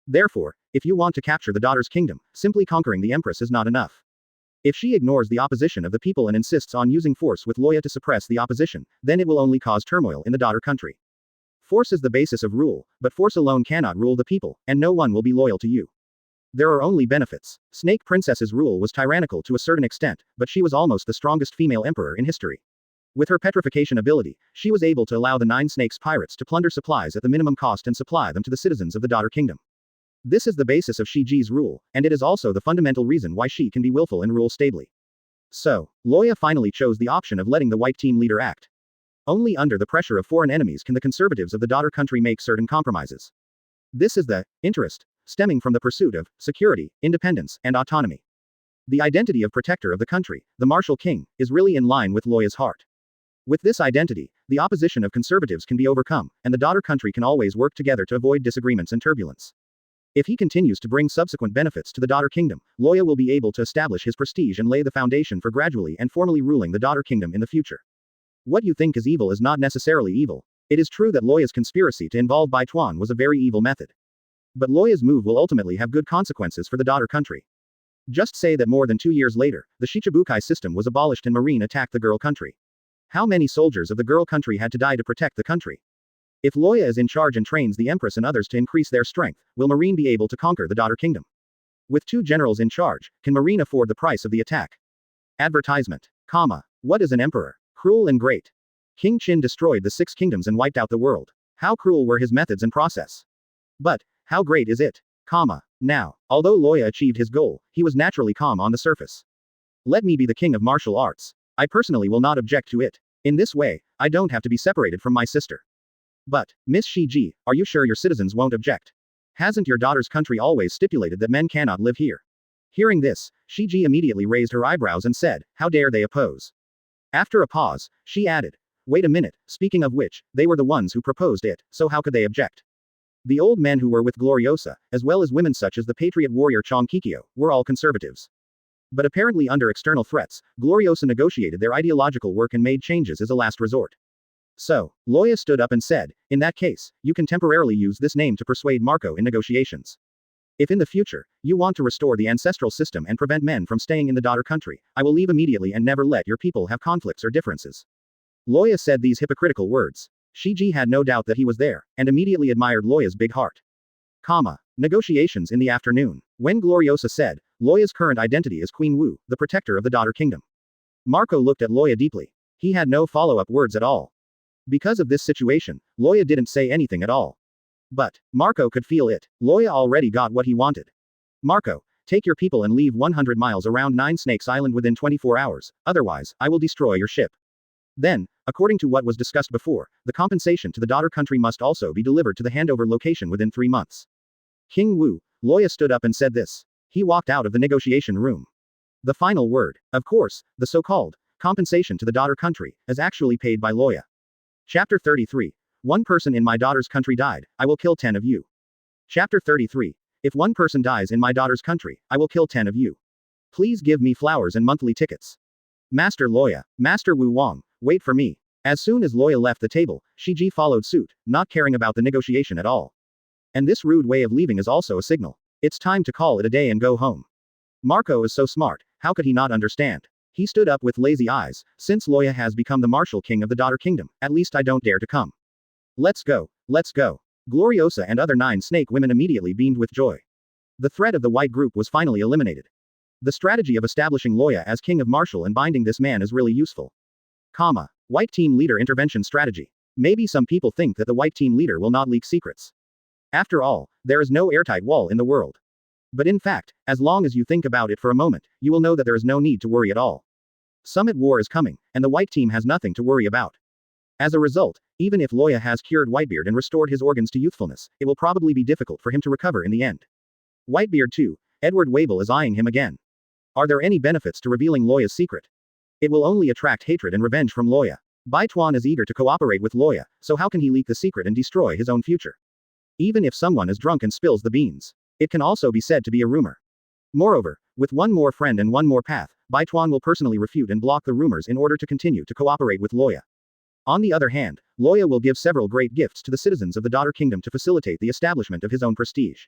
Therefore, if you want to capture the daughter's kingdom, simply conquering the empress is not enough. If she ignores the opposition of the people and insists on using force with Loya to suppress the opposition, then it will only cause turmoil in the daughter country. Force is the basis of rule, but force alone cannot rule the people, and no one will be loyal to you. There are only benefits. Snake Princess's rule was tyrannical to a certain extent, but she was almost the strongest female emperor in history. With her petrification ability, she was able to allow the 9 Snakes pirates to plunder supplies at the minimum cost and supply them to the citizens of the daughter kingdom. This is the basis of Shiji's rule, and it is also the fundamental reason why she can be willful and rule stably. So, Loya finally chose the option of letting the white team leader act. Only under the pressure of foreign enemies can the conservatives of the daughter country make certain compromises. This is the interest stemming from the pursuit of security, independence, and autonomy. The identity of protector of the country, the martial king, is really in line with Loya's heart. With this identity, the opposition of conservatives can be overcome, and the daughter country can always work together to avoid disagreements and turbulence. If he continues to bring subsequent benefits to the daughter kingdom, Loya will be able to establish his prestige and lay the foundation for gradually and formally ruling the daughter kingdom in the future. What you think is evil is not necessarily evil. It is true that Loya's conspiracy to involve Bai Tuan was a very evil method. But Loya's move will ultimately have good consequences for the daughter country. Just say that more than 2 years later, the Shichibukai system was abolished and Marine attacked the girl country. How many soldiers of the girl country had to die to protect the country? If Loya is in charge and trains the Empress and others to increase their strength, will Marine be able to conquer the daughter kingdom? With 2 generals in charge, can Marine afford the price of the attack? Advertisement. What is an emperor? Cruel and great. King Qin destroyed the 6 kingdoms and wiped out the world. How cruel were his methods and process? But how great is it? Now, although Loya achieved his goal, he was naturally calm on the surface. Let me be the king of martial arts. I personally will not object to it. In this way, I don't have to be separated from my sister. But, Miss Shiji, are you sure your citizens won't object? Hasn't your daughter's country always stipulated that men cannot live here? Hearing this, Shiji immediately raised her eyebrows and said, how dare they oppose? After a pause, she added, wait a minute, speaking of which, they were the ones who proposed it, so how could they object? The old men who were with Gloriosa, as well as women such as the patriot warrior Chong Kikyo, were all conservatives. But apparently under external threats, Gloriosa negotiated their ideological work and made changes as a last resort. So, Loya stood up and said, in that case, you can temporarily use this name to persuade Marco in negotiations. If in the future, you want to restore the ancestral system and prevent men from staying in the daughter country, I will leave immediately and never let your people have conflicts or differences. Loya said these hypocritical words. Shiji had no doubt that he was there, and immediately admired Loya's big heart. Negotiations in the afternoon. When Gloriosa said, Loya's current identity is Queen Wu, the protector of the daughter kingdom. Marco looked at Loya deeply. He had no follow-up words at all. Because of this situation, Loya didn't say anything at all. But, Marco could feel it. Loya already got what he wanted. Marco, take your people and leave 100 miles around Nine Snakes Island within 24 hours, otherwise, I will destroy your ship. Then, according to what was discussed before, the compensation to the daughter country must also be delivered to the handover location within 3 months. King Wu, Loya stood up and said this. He walked out of the negotiation room. The final word, of course, the so-called compensation to the daughter country, is actually paid by Loya. Chapter 33. One person in my daughter's country died, I will kill 10 of you. Chapter 33. If one person dies in my daughter's country, I will kill 10 of you. Please give me flowers and monthly tickets. Master Loya, Master Wu Wang, wait for me. As soon as Loya left the table, Shiji followed suit, not caring about the negotiation at all. And this rude way of leaving is also a signal. It's time to call it a day and go home. Marco is so smart, how could he not understand? He stood up with lazy eyes, since Loya has become the martial king of the daughter kingdom, at least I don't dare to come. Let's go, let's go. Gloriosa and other 9 snake women immediately beamed with joy. The threat of the white group was finally eliminated. The strategy of establishing Loya as king of martial and binding this man is really useful. White team leader intervention strategy. Maybe some people think that the white team leader will not leak secrets. After all, there is no airtight wall in the world. But in fact, as long as you think about it for a moment, you will know that there is no need to worry at all. Summit War is coming, and the white team has nothing to worry about. As a result, even if Loya has cured Whitebeard and restored his organs to youthfulness, it will probably be difficult for him to recover in the end. Whitebeard too, Edward Wabel is eyeing him again. Are there any benefits to revealing Loya's secret? It will only attract hatred and revenge from Loya. Bai Tuan is eager to cooperate with Loya, so how can he leak the secret and destroy his own future? Even if someone is drunk and spills the beans, it can also be said to be a rumor. Moreover, with one more friend and one more path, Bai Tuan will personally refute and block the rumors in order to continue to cooperate with Loya. On the other hand, Loya will give several great gifts to the citizens of the daughter kingdom to facilitate the establishment of his own prestige.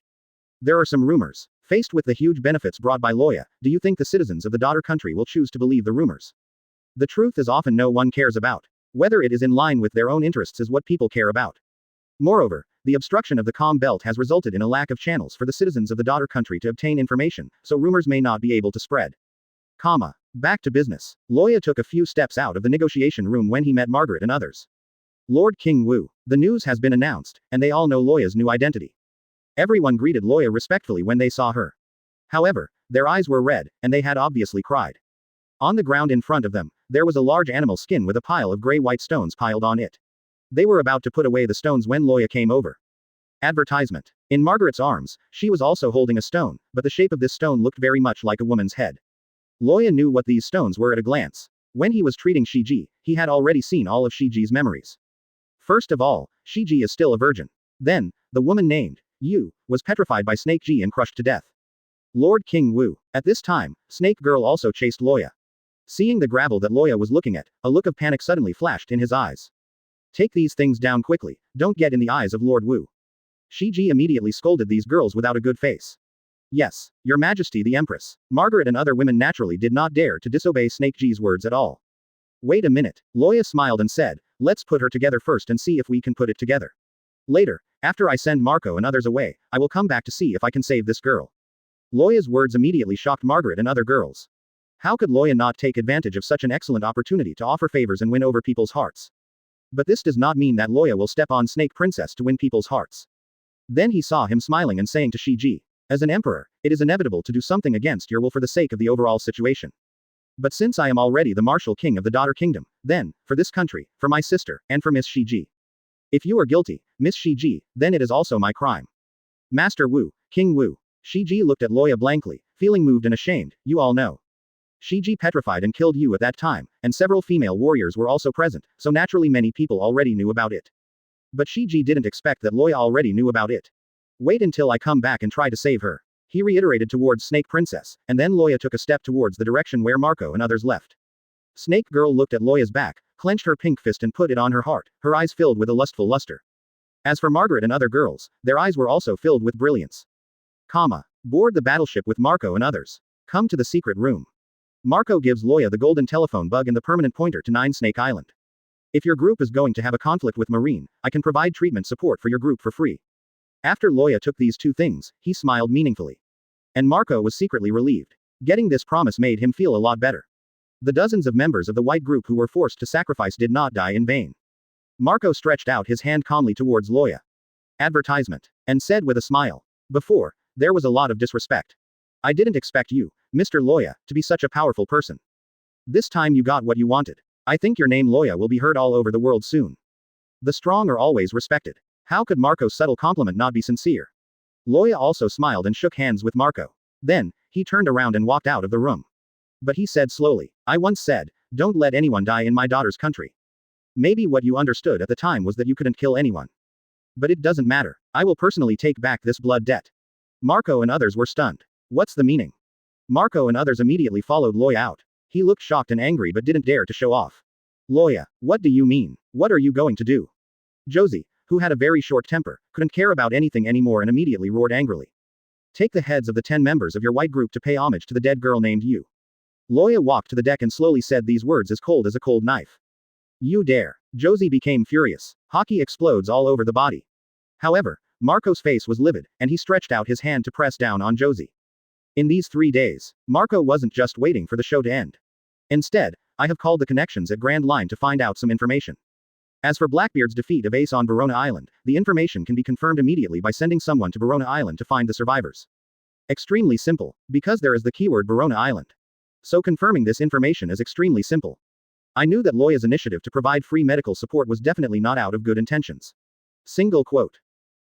There are some rumors. Faced with the huge benefits brought by Loya, do you think the citizens of the daughter country will choose to believe the rumors? The truth is often no one cares about. Whether it is in line with their own interests is what people care about. Moreover, the obstruction of the calm belt has resulted in a lack of channels for the citizens of the daughter country to obtain information, so rumors may not be able to spread. Back to business. Loya took a few steps out of the negotiation room when he met Margaret and others. Lord King Wu. The news has been announced, and they all know Loya's new identity. Everyone greeted Loya respectfully when they saw her. However, their eyes were red, and they had obviously cried. On the ground in front of them, there was a large animal skin with a pile of gray-white stones piled on it. They were about to put away the stones when Loya came over. Advertisement. In Margaret's arms, she was also holding a stone, but the shape of this stone looked very much like a woman's head. Loya knew what these stones were at a glance. When he was treating Shiji, he had already seen all of Shiji's memories. First of all, Shiji is still a virgin. Then, the woman named Yu was petrified by Snake Ji and crushed to death. Lord King Wu. At this time, Snake Girl also chased Loya. Seeing the gravel that Loya was looking at, a look of panic suddenly flashed in his eyes. Take these things down quickly, don't get in the eyes of Lord Wu. Shiji immediately scolded these girls without a good face. Yes, Your Majesty the Empress. Margaret and other women naturally did not dare to disobey Snake Ji's words at all. Wait a minute, Loya smiled and said, let's put her together first and see if we can put it together. Later, after I send Marco and others away, I will come back to see if I can save this girl. Loya's words immediately shocked Margaret and other girls. How could Loya not take advantage of such an excellent opportunity to offer favors and win over people's hearts? But this does not mean that Loya will step on Snake Princess to win people's hearts. Then he saw him smiling and saying to Shiji, as an emperor, it is inevitable to do something against your will for the sake of the overall situation. But since I am already the martial king of the daughter kingdom, Then, for this country, for my sister, and for Miss Shiji. If you are guilty, Miss Shiji, then it is also my crime. Master Wu, King Wu. Shiji looked at Loya blankly, feeling moved and ashamed, you all know. Shiji petrified and killed you at that time, and several female warriors were also present, so naturally many people already knew about it. But Shiji didn't expect that Loya already knew about it. Wait until I come back and try to save her. He reiterated towards Snake Princess, and then Loya took a step towards the direction where Marco and others left. Snake Girl looked at Loya's back, clenched her pink fist and put it on her heart, her eyes filled with a lustful luster. As for Margaret and other girls, their eyes were also filled with brilliance. Board the battleship with Marco and others. Come to the secret room. Marco gives Loya the golden telephone bug and the permanent pointer to 9 Snake Island. If your group is going to have a conflict with Marine, I can provide treatment support for your group for free. After Loya took these 2 things, he smiled meaningfully. And Marco was secretly relieved. Getting this promise made him feel a lot better. The dozens of members of the white group who were forced to sacrifice did not die in vain. Marco stretched out his hand calmly towards Loya. Advertisement. And said with a smile. Before, there was a lot of disrespect. I didn't expect you, Mr. Loya, to be such a powerful person. This time you got what you wanted. I think your name Loya will be heard all over the world soon. The strong are always respected. How could Marco's subtle compliment not be sincere? Loya also smiled and shook hands with Marco. Then, he turned around and walked out of the room. But he said slowly, I once said, don't let anyone die in my daughter's country. Maybe what you understood at the time was that you couldn't kill anyone. But it doesn't matter. I will personally take back this blood debt. Marco and others were stunned. What's the meaning? Marco and others immediately followed Loya out. He looked shocked and angry but didn't dare to show off. Loya, what do you mean? What are you going to do? Josie, who had a very short temper, couldn't care about anything anymore and immediately roared angrily. Take the heads of the 10 members of your white group to pay homage to the dead girl named Yu. Loya walked to the deck and slowly said these words as cold as a cold knife. You dare. Josie became furious. Hockey explodes all over the body. However, Marco's face was livid, and he stretched out his hand to press down on Josie. In these 3 days, Marco wasn't just waiting for the show to end. Instead, I have called the connections at Grand Line to find out some information. As for Blackbeard's defeat of Ace on Verona Island, the information can be confirmed immediately by sending someone to Verona Island to find the survivors. Extremely simple, because there is the keyword Verona Island. So confirming this information is extremely simple. I knew that Loya's initiative to provide free medical support was definitely not out of good intentions. Single quote.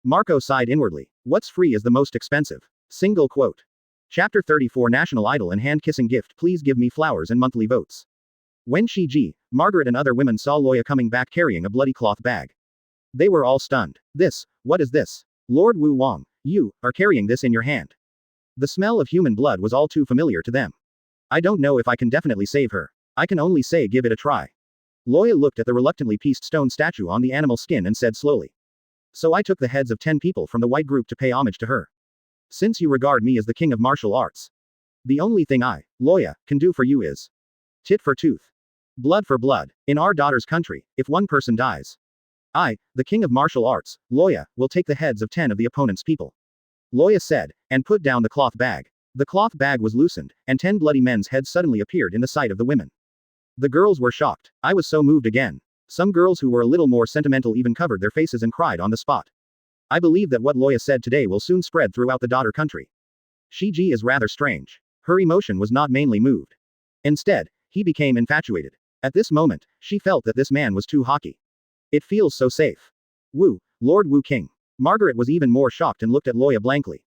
Marco sighed inwardly. What's free is the most expensive. Single quote. Chapter 34 National Idol and Hand-Kissing Gift. Please give me flowers and monthly votes. When Shiji, Margaret and other women saw Loya coming back carrying a bloody cloth bag, they were all stunned. What is this? Lord Wu Wang, you are carrying this in your hand. The smell of human blood was all too familiar to them. I don't know if I can definitely save her. I can only say give it a try. Loya looked at the reluctantly pieced stone statue on the animal skin and said slowly. So I took the heads of 10 people from the white group to pay homage to her. Since you regard me as the king of martial arts, the only thing I, Loya, can do for you is tit for tooth. Blood for blood. In our daughter's country, if one person dies, I, the king of martial arts, Loya, will take the heads of 10 of the opponent's people. Loya said, and put down the cloth bag. The cloth bag was loosened, and 10 bloody men's heads suddenly appeared in the sight of the women. The girls were shocked. I was so moved again. Some girls who were a little more sentimental even covered their faces and cried on the spot. I believe that what Loya said today will soon spread throughout the daughter country. Shiji is rather strange. Her emotion was not mainly moved. Instead, he became infatuated. At this moment, she felt that this man was too hockey. It feels so safe. Wu, Lord Wu King. Margaret was even more shocked and looked at Loya blankly.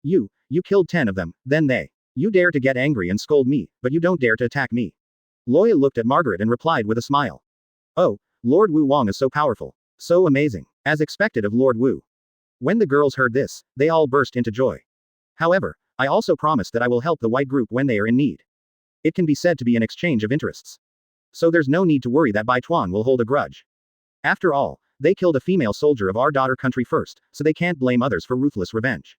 You killed 10 of them, then they. You dare to get angry and scold me, but you don't dare to attack me. Loya looked at Margaret and replied with a smile. Oh, Lord Wu Wang is so powerful. So amazing. As expected of Lord Wu. When the girls heard this, they all burst into joy. However, I also promised that I will help the white group when they are in need. It can be said to be an exchange of interests. So there's no need to worry that Bai Tuan will hold a grudge. After all, they killed a female soldier of our daughter country first, so they can't blame others for ruthless revenge.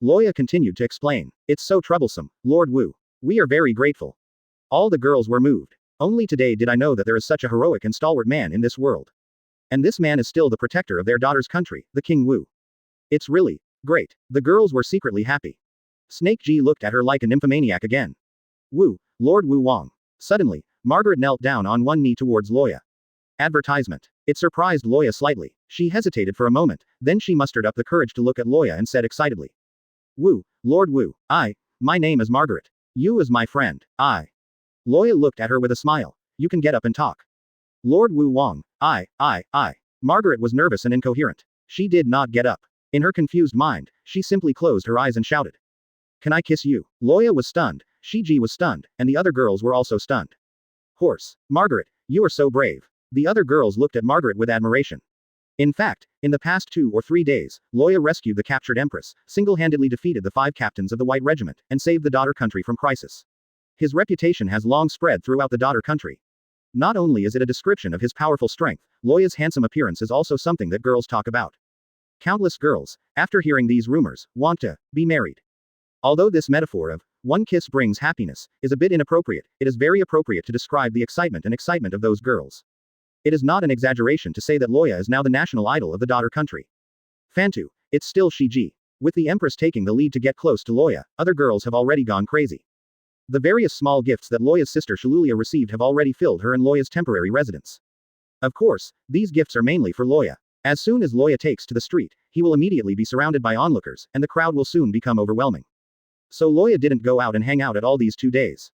Loya continued to explain. It's so troublesome, Lord Wu. We are very grateful. All the girls were moved. Only today did I know that there is such a heroic and stalwart man in this world. And this man is still the protector of their daughter's country, the King Wu. It's really great. The girls were secretly happy. Snake Ji looked at her like a nymphomaniac again. Wu, Lord Wu Wang. Suddenly, Margaret knelt down on one knee towards Loya. Advertisement. It surprised Loya slightly. She hesitated for a moment, then she mustered up the courage to look at Loya and said excitedly. Wu, Lord Wu, my name is Margaret. Yu is my friend. Loya looked at her with a smile. You can get up and talk. Lord Wu Wang, I. Margaret was nervous and incoherent. She did not get up. In her confused mind, she simply closed her eyes and shouted. Can I kiss you? Loya was stunned, Shiji was stunned, and the other girls were also stunned. Horse. Margaret, you are so brave. The other girls looked at Margaret with admiration. In fact, in the past 2 or 3 days, Loya rescued the captured Empress, single-handedly defeated the 5 captains of the White Regiment, and saved the daughter country from crisis. His reputation has long spread throughout the daughter country. Not only is it a description of his powerful strength, Loya's handsome appearance is also something that girls talk about. Countless girls, after hearing these rumors, want to be married. Although this metaphor of one kiss brings happiness is a bit inappropriate, it is very appropriate to describe the excitement of those girls. It is not an exaggeration to say that Loya is now the national idol of the daughter country. Fantu, it's still Shiji. With the Empress taking the lead to get close to Loya, other girls have already gone crazy. The various small gifts that Loya's sister Shalulia received have already filled her and Loya's temporary residence. Of course, these gifts are mainly for Loya. As soon as Loya takes to the street, he will immediately be surrounded by onlookers, and the crowd will soon become overwhelming. So Loya didn't go out and hang out at all these 2 days.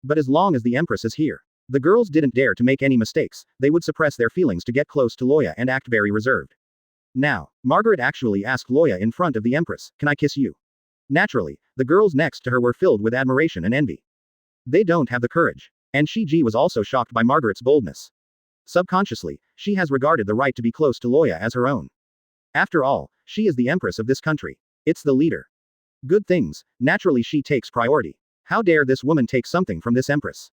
But as long as the Empress is here, the girls didn't dare to make any mistakes, they would suppress their feelings to get close to Loya and act very reserved. Now, Margaret actually asked Loya in front of the Empress, can I kiss you? Naturally, the girls next to her were filled with admiration and envy. They don't have the courage. And Shiji was also shocked by Margaret's boldness. Subconsciously, she has regarded the right to be close to Loya as her own. After all, she is the Empress of this country. It's the leader. Good things, naturally she takes priority. How dare this woman take something from this Empress?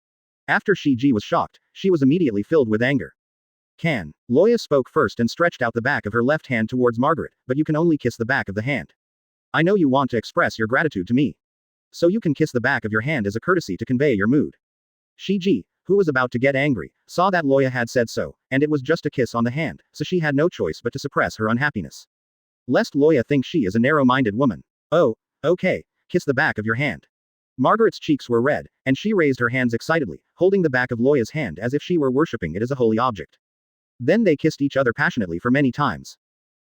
After Shiji was shocked, she was immediately filled with anger. Loya spoke first and stretched out the back of her left hand towards Margaret, but you can only kiss the back of the hand. I know you want to express your gratitude to me. So you can kiss the back of your hand as a courtesy to convey your mood. Shiji, who was about to get angry, saw that Loya had said so, and it was just a kiss on the hand, so she had no choice but to suppress her unhappiness. Lest Loya think she is a narrow-minded woman. Oh, okay, kiss the back of your hand. Margaret's cheeks were red, and she raised her hands excitedly, holding the back of Loya's hand as if she were worshipping it as a holy object. Then they kissed each other passionately for many times.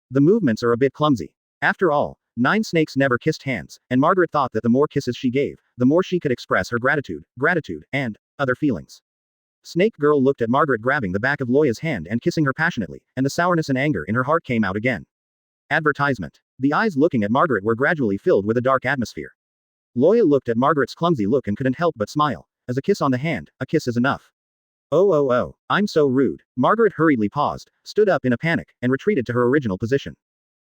The movements are a bit clumsy. After all, 9 snakes never kissed hands, and Margaret thought that the more kisses she gave, the more she could express her gratitude, and other feelings. Snake Girl looked at Margaret grabbing the back of Loya's hand and kissing her passionately, and the sourness and anger in her heart came out again. Advertisement. The eyes looking at Margaret were gradually filled with a dark atmosphere. Loya looked at Margaret's clumsy look and couldn't help but smile. As a kiss on the hand, a kiss is enough. Oh, I'm so rude. Margaret hurriedly paused, stood up in a panic, and retreated to her original position.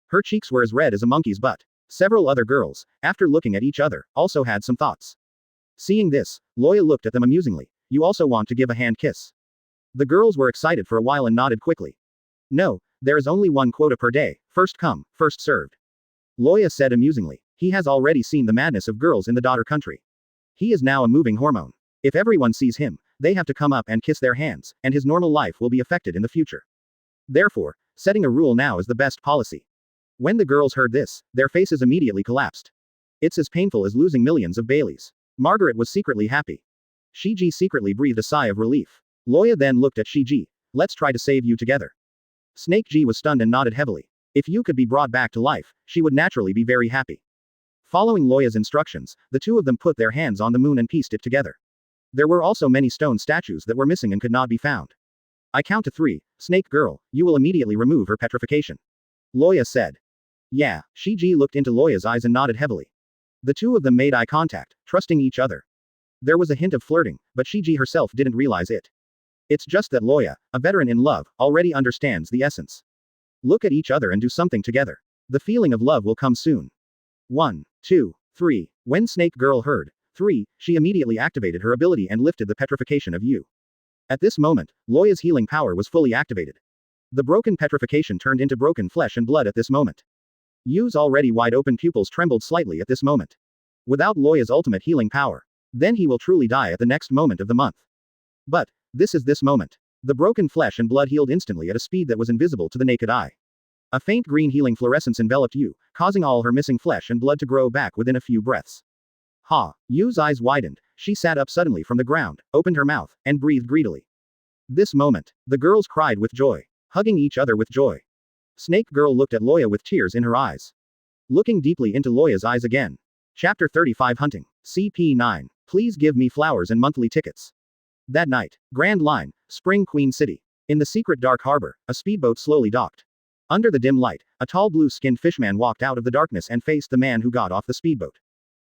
Her cheeks were as red as a monkey's butt. Several other girls, after looking at each other, also had some thoughts. Seeing this, Loya looked at them amusingly. You also want to give a hand kiss? The girls were excited for a while and nodded quickly. No, there is only one quota per day, first come, first served. Loya said amusingly. He has already seen the madness of girls in the daughter country. He is now a moving hormone. If everyone sees him, they have to come up and kiss their hands, and his normal life will be affected in the future. Therefore, setting a rule now is the best policy. When the girls heard this, their faces immediately collapsed. It's as painful as losing millions of Baileys. Margaret was secretly happy. Shiji secretly breathed a sigh of relief. Loya then looked at Shiji. Let's try to save you together. Snake Ji was stunned and nodded heavily. If you could be brought back to life, she would naturally be very happy. Following Loya's instructions, the two of them put their hands on the moon and pieced it together. There were also many stone statues that were missing and could not be found. I count to 3, Snake Girl, you will immediately remove her petrification. Loya said. Yeah, Shiji looked into Loya's eyes and nodded heavily. The two of them made eye contact, trusting each other. There was a hint of flirting, but Shiji herself didn't realize it. It's just that Loya, a veteran in love, already understands the essence. Look at each other and do something together. The feeling of love will come soon. 1, 2, 3. When Snake Girl heard 3, she immediately activated her ability and lifted the petrification of Yu. At this moment, Loya's healing power was fully activated. The broken petrification turned into broken flesh and blood at this moment. Yu's already wide open pupils trembled slightly at this moment. Without Loya's ultimate healing power, then he will truly die at the next moment of the month. But, this is this moment. The broken flesh and blood healed instantly at a speed that was invisible to the naked eye. A faint green healing fluorescence enveloped Yu, causing all her missing flesh and blood to grow back within a few breaths. Ha! Yu's eyes widened, she sat up suddenly from the ground, opened her mouth, and breathed greedily. This moment, the girls cried with joy, hugging each other with joy. Snake Girl looked at Loya with tears in her eyes. Looking deeply into Loya's eyes again. Chapter 35 Hunting. CP9. Please give me flowers and monthly tickets. That night, Grand Line, Spring Queen City. In the secret dark harbor, a speedboat slowly docked. Under the dim light, a tall blue-skinned fishman walked out of the darkness and faced the man who got off the speedboat.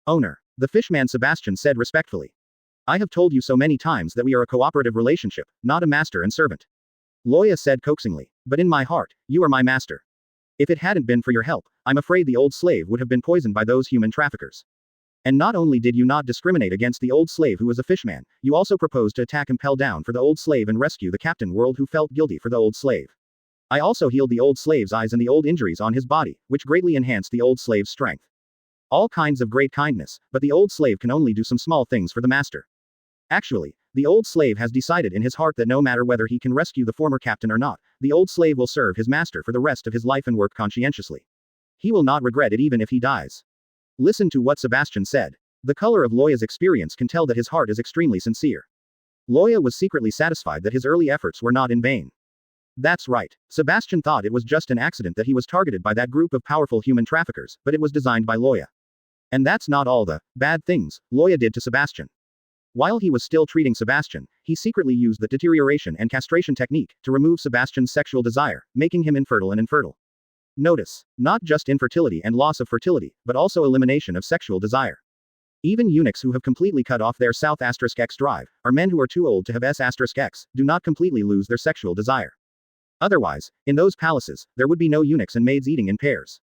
Owner. The fishman Sebastian said respectfully. I have told you so many times that we are a cooperative relationship, not a master and servant. Loya said coaxingly. But in my heart, you are my master. If it hadn't been for your help, I'm afraid the old slave would have been poisoned by those human traffickers. And not only did you not discriminate against the old slave who was a fishman, you also proposed to attack and pell down for the old slave and rescue the captain world who felt guilty for the old slave. I also healed the old slave's eyes and the old injuries on his body, which greatly enhanced the old slave's strength. All kinds of great kindness, but the old slave can only do some small things for the master. Actually, the old slave has decided in his heart that no matter whether he can rescue the former captain or not, the old slave will serve his master for the rest of his life and work conscientiously. He will not regret it even if he dies. Listen to what Sebastian said. The color of Loya's experience can tell that his heart is extremely sincere. Loya was secretly satisfied that his early efforts were not in vain. That's right. Sebastian thought it was just an accident that he was targeted by that group of powerful human traffickers, but it was designed by Loya. And that's not all the bad things Loya did to Sebastian. While he was still treating Sebastian, he secretly used the deterioration and castration technique to remove Sebastian's sexual desire, making him infertile and infertile. Notice, not just infertility and loss of fertility, but also elimination of sexual desire. Even eunuchs who have completely cut off their South *X drive, or men who are too old to have S*X, do not completely lose their sexual desire. Otherwise, in those palaces, there would be no eunuchs and maids eating in pairs.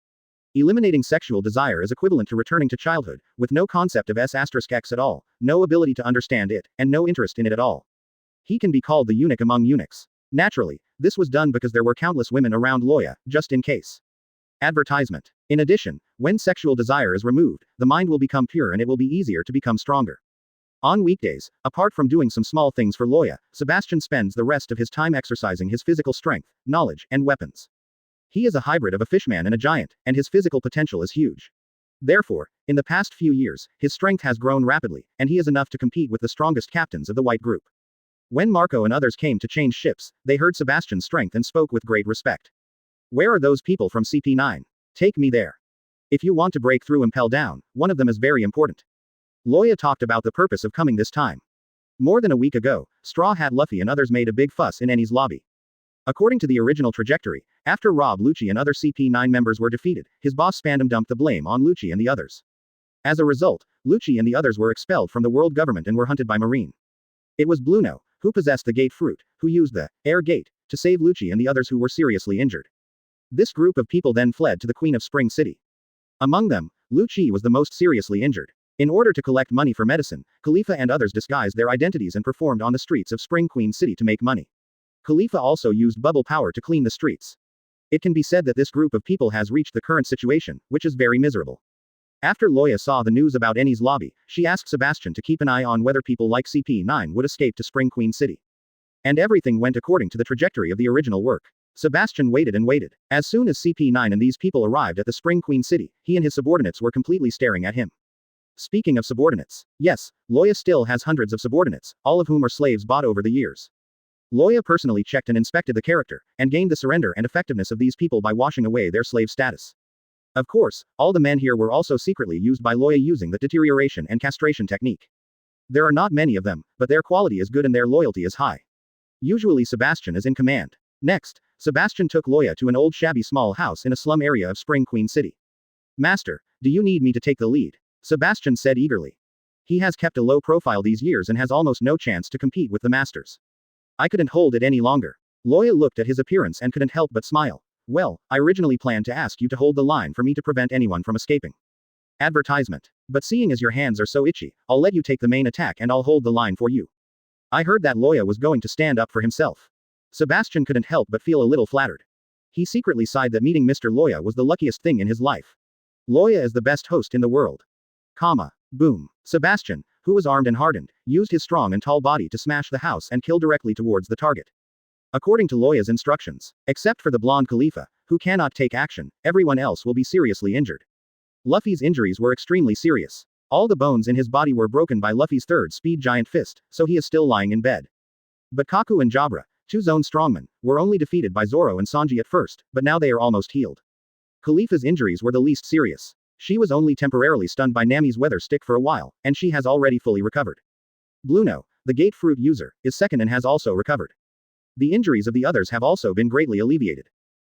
Eliminating sexual desire is equivalent to returning to childhood, with no concept of S*X at all, no ability to understand it, and no interest in it at all. He can be called the eunuch among eunuchs. Naturally, this was done because there were countless women around Loya, just in case. Advertisement. In addition, when sexual desire is removed, the mind will become pure and it will be easier to become stronger. On weekdays, apart from doing some small things for Loya, Sebastian spends the rest of his time exercising his physical strength, knowledge, and weapons. He is a hybrid of a fishman and a giant, and his physical potential is huge. Therefore, in the past few years, his strength has grown rapidly, and he is enough to compete with the strongest captains of the White Group. When Marco and others came to change ships, they heard Sebastian's strength and spoke with great respect. Where are those people from CP9? Take me there. If you want to break through and pell down, one of them is very important. Loya talked about the purpose of coming this time. More than a week ago, Straw Hat Luffy and others made a big fuss in Annie's lobby. According to the original trajectory, after Rob Lucci and other CP9 members were defeated, his boss Spandam dumped the blame on Lucci and the others. As a result, Lucci and the others were expelled from the world government and were hunted by Marine. It was Bluno, who possessed the gate fruit, who used the air gate to save Lucci and the others who were seriously injured. This group of people then fled to the Queen of Spring City. Among them, Lucci was the most seriously injured. In order to collect money for medicine, Khalifa and others disguised their identities and performed on the streets of Spring Queen City to make money. Khalifa also used bubble power to clean the streets. It can be said that this group of people has reached the current situation, which is very miserable. After Loya saw the news about Annie's lobby, she asked Sebastian to keep an eye on whether people like CP9 would escape to Spring Queen City. And everything went according to the trajectory of the original work. Sebastian waited and waited. As soon as CP9 and these people arrived at the Spring Queen City, he and his subordinates were completely staring at him. Speaking of subordinates, yes, Loya still has hundreds of subordinates, all of whom are slaves bought over the years. Loya personally checked and inspected the character, and gained the surrender and effectiveness of these people by washing away their slave status. Of course, all the men here were also secretly used by Loya using the deterioration and castration technique. There are not many of them, but their quality is good and their loyalty is high. Usually Sebastian is in command. Next, Sebastian took Loya to an old shabby small house in a slum area of Spring Queen City. Master, do you need me to take the lead? Sebastian said eagerly. He has kept a low profile these years and has almost no chance to compete with the masters. I couldn't hold it any longer. Loya looked at his appearance and couldn't help but smile. Well, I originally planned to ask you to hold the line for me to prevent anyone from escaping. Advertisement. But seeing as your hands are so itchy, I'll let you take the main attack and I'll hold the line for you. I heard that Loya was going to stand up for himself. Sebastian couldn't help but feel a little flattered. He secretly sighed that meeting Mr. Loya was the luckiest thing in his life. Loya is the best host in the world. Boom. Sebastian, who was armed and hardened, used his strong and tall body to smash the house and kill directly towards the target. According to Loya's instructions, except for the blonde Khalifa, who cannot take action, everyone else will be seriously injured. Luffy's injuries were extremely serious. All the bones in his body were broken by Luffy's third speed giant fist, so he is still lying in bed. But Kaku and Jabra, two Zone strongmen, were only defeated by Zoro and Sanji at first, but now they are almost healed. Khalifa's injuries were the least serious. She was only temporarily stunned by Nami's weather stick for a while, and she has already fully recovered. Bluno, the gate fruit user, is second and has also recovered. The injuries of the others have also been greatly alleviated.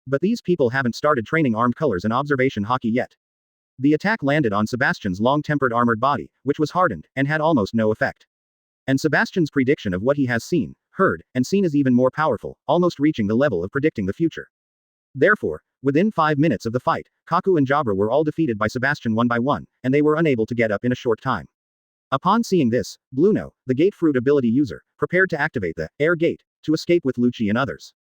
But these people haven't started training armed colors and observation hockey yet. The attack landed on Sebastian's long-tempered armored body, which was hardened, and had almost no effect. And Sebastian's prediction of what he has seen, heard, and seen is even more powerful, almost reaching the level of predicting the future. Therefore, within 5 minutes of the fight, Kaku and Jabra were all defeated by Sebastian one by one, and they were unable to get up in a short time. Upon seeing this, Bluno, the Gate Fruit ability user, prepared to activate the Air Gate to escape with Lucci and others.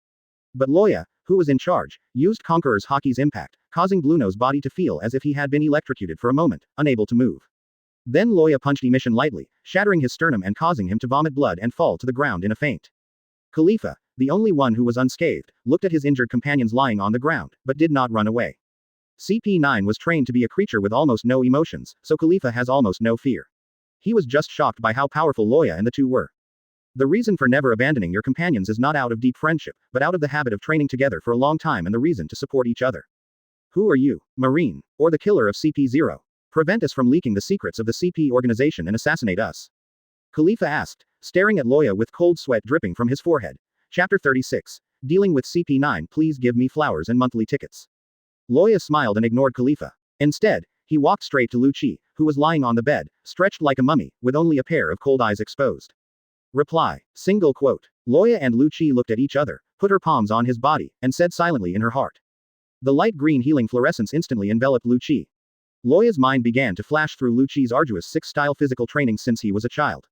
But Loya, who was in charge, used Conqueror's Hockey's impact, causing Bluno's body to feel as if he had been electrocuted for a moment, unable to move. Then Loya punched Emission lightly, shattering his sternum and causing him to vomit blood and fall to the ground in a faint. Khalifa, the only one who was unscathed, looked at his injured companions lying on the ground, but did not run away. CP9 was trained to be a creature with almost no emotions, so Khalifa has almost no fear. He was just shocked by how powerful Loya and the two were. The reason for never abandoning your companions is not out of deep friendship, but out of the habit of training together for a long time and the reason to support each other. Who are you, Marine, or the killer of CP0? Prevent us from leaking the secrets of the CP organization and assassinate us. Khalifa asked, staring at Loya with cold sweat dripping from his forehead. Chapter 36. Dealing with CP9. Please give me flowers and monthly tickets. Loya smiled and ignored Khalifa. Instead, he walked straight to Lucci, who was lying on the bed, stretched like a mummy, with only a pair of cold eyes exposed. Reply. Single quote. Loya and Lucci looked at each other, put her palms on his body, and said silently in her heart. The light green healing fluorescence instantly enveloped Lucci. Loya's mind began to flash through Lucci's arduous 6-style physical training since he was a child.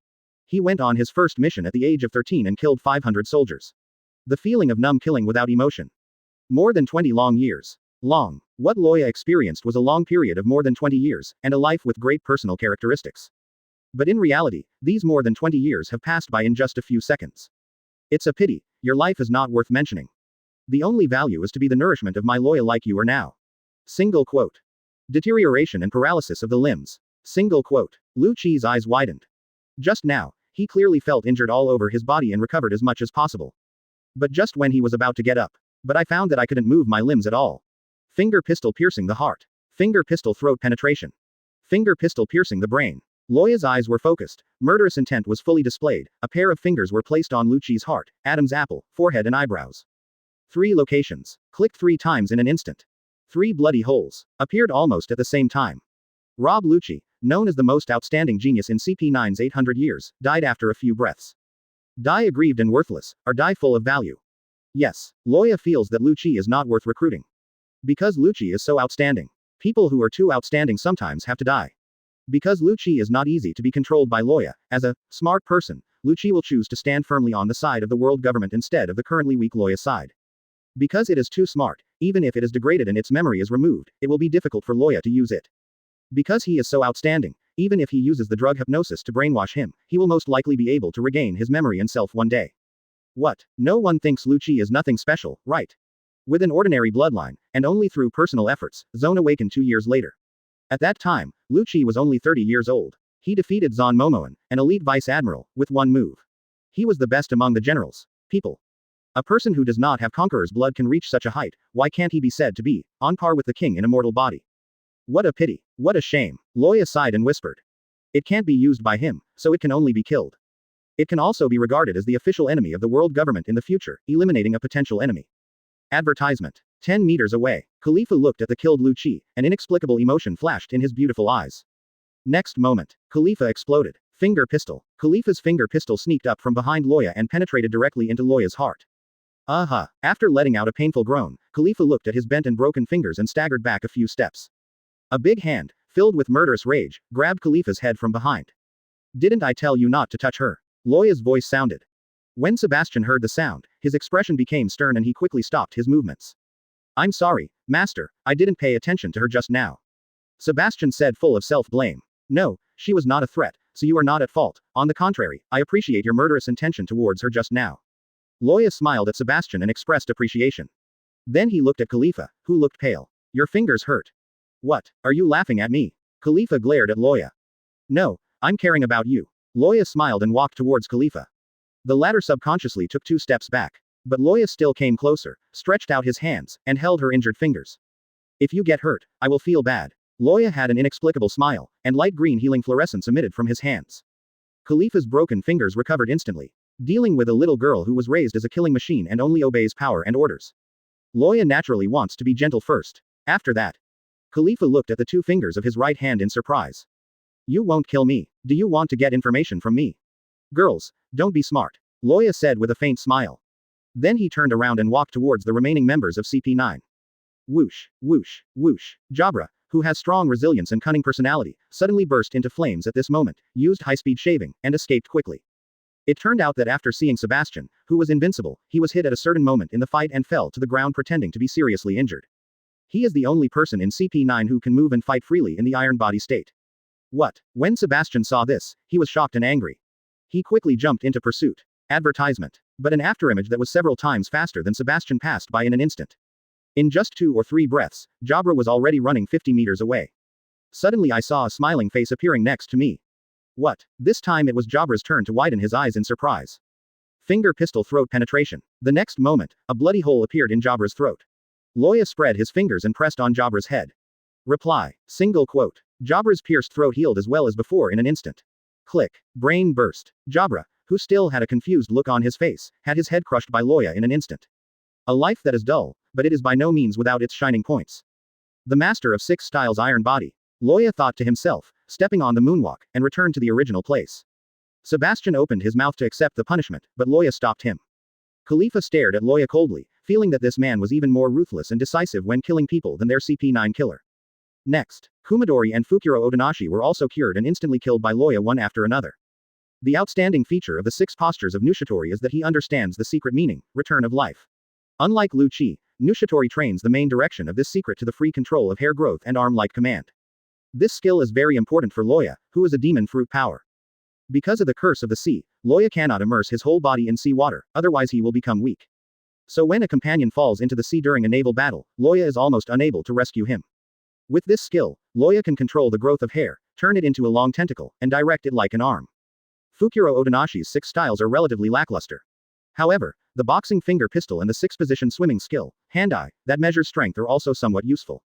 He went on his first mission at the age of 13 and killed 500 soldiers. The feeling of numb killing without emotion. More than 20 long years. Long. What Loya experienced was a long period of more than 20 years, and a life with great personal characteristics. But in reality, these more than 20 years have passed by in just a few seconds. It's a pity, your life is not worth mentioning. The only value is to be the nourishment of my Loya like you are now. Single quote. Deterioration and paralysis of the limbs. Single quote. Lucci's eyes widened. Just now, he clearly felt injured all over his body and recovered as much as possible. But just when he was about to get up. But I found that I couldn't move my limbs at all. Finger pistol piercing the heart. Finger pistol throat penetration. Finger pistol piercing the brain. Loya's eyes were focused. Murderous intent was fully displayed. A pair of fingers were placed on Lucci's heart, Adam's apple, forehead and eyebrows. 3 locations. Clicked 3 times in an instant. 3 bloody holes. Appeared almost at the same time. Rob Lucci, known as the most outstanding genius in CP9's 800 years, died after a few breaths. Die aggrieved and worthless, or die full of value. Yes, Loya feels that Lucci is not worth recruiting. Because Lucci is so outstanding. People who are too outstanding sometimes have to die. Because Lucci is not easy to be controlled by Loya, as a smart person, Lucci will choose to stand firmly on the side of the world government instead of the currently weak Loya side. Because it is too smart, even if it is degraded and its memory is removed, it will be difficult for Loya to use it. Because he is so outstanding, even if he uses the drug hypnosis to brainwash him, he will most likely be able to regain his memory and self one day. What? No one thinks Lucci is nothing special, right? With an ordinary bloodline, and only through personal efforts, Zone awakened 2 years later. At that time, Lucci was only 30 years old. He defeated Zon Momoan, an elite vice admiral, with one move. He was the best among the generals. People. A person who does not have Conqueror's blood can reach such a height, why can't he be said to be on par with the king in a mortal body? What a pity. What a shame. Loya sighed and whispered. It can't be used by him, so it can only be killed. It can also be regarded as the official enemy of the world government in the future, eliminating a potential enemy. Advertisement. 10 meters away, Khalifa looked at the killed Lucci, an inexplicable emotion flashed in his beautiful eyes. Next moment, Khalifa exploded. Finger pistol. Khalifa's finger pistol sneaked up from behind Loya and penetrated directly into Loya's heart. After letting out a painful groan, Khalifa looked at his bent and broken fingers and staggered back a few steps. A big hand, filled with murderous rage, grabbed Khalifa's head from behind. Didn't I tell you not to touch her? Loya's voice sounded. When Sebastian heard the sound, his expression became stern and he quickly stopped his movements. I'm sorry, Master, I didn't pay attention to her just now. Sebastian said, full of self-blame. No, she was not a threat, so you are not at fault. On the contrary, I appreciate your murderous intention towards her just now. Loya smiled at Sebastian and expressed appreciation. Then he looked at Khalifa, who looked pale. Your fingers hurt. What, are you laughing at me? Khalifa glared at Loya. No, I'm caring about you. Loya smiled and walked towards Khalifa. The latter subconsciously took 2 steps back. But Loya still came closer, stretched out his hands, and held her injured fingers. If you get hurt, I will feel bad. Loya had an inexplicable smile, and light green healing fluorescence emitted from his hands. Khalifa's broken fingers recovered instantly. Dealing with a little girl who was raised as a killing machine and only obeys power and orders. Loya naturally wants to be gentle first. After that, Khalifa looked at the two fingers of his right hand in surprise. You won't kill me. Do you want to get information from me? Girls, don't be smart. Loya said with a faint smile. Then he turned around and walked towards the remaining members of CP9. Whoosh, whoosh, whoosh. Jabra, who has strong resilience and cunning personality, suddenly burst into flames at this moment, used high-speed shaving, and escaped quickly. It turned out that after seeing Sebastian, who was invincible, he was hit at a certain moment in the fight and fell to the ground pretending to be seriously injured. He is the only person in CP9 who can move and fight freely in the iron body state. What? When Sebastian saw this, he was shocked and angry. He quickly jumped into pursuit. Advertisement. But an afterimage that was several times faster than Sebastian passed by in an instant. In just 2 or 3 breaths, Jabra was already running 50 meters away. Suddenly I saw a smiling face appearing next to me. What? This time it was Jabra's turn to widen his eyes in surprise. Finger pistol throat penetration. The next moment, a bloody hole appeared in Jabra's throat. Loya spread his fingers and pressed on Jabra's head. Reply. Single quote. Jabra's pierced throat healed as well as before in an instant. Click. Brain burst. Jabra, who still had a confused look on his face, had his head crushed by Loya in an instant. A life that is dull, but it is by no means without its shining points. The master of 6 styles iron body. Loya thought to himself, stepping on the moonwalk, and returned to the original place. Sebastian opened his mouth to accept the punishment, but Loya stopped him. Khalifa stared at Loya coldly, feeling that this man was even more ruthless and decisive when killing people than their CP9 killer. Next, Kumadori and Fukuro Otonashi were also cured and instantly killed by Loya one after another. The outstanding feature of the 6 postures of Nushitori is that he understands the secret meaning, return of life. Unlike Lu Chi, Nushitori trains the main direction of this secret to the free control of hair growth and arm-like command. This skill is very important for Loya, who is a demon fruit power. Because of the curse of the sea, Loya cannot immerse his whole body in sea water, otherwise he will become weak. So when a companion falls into the sea during a naval battle, Loya is almost unable to rescue him. With this skill, Loya can control the growth of hair, turn it into a long tentacle, and direct it like an arm. Fukuro Otonashi's 6 styles are relatively lackluster. However, the boxing finger pistol and the 6-position swimming skill, hand-eye, that measures strength are also somewhat useful.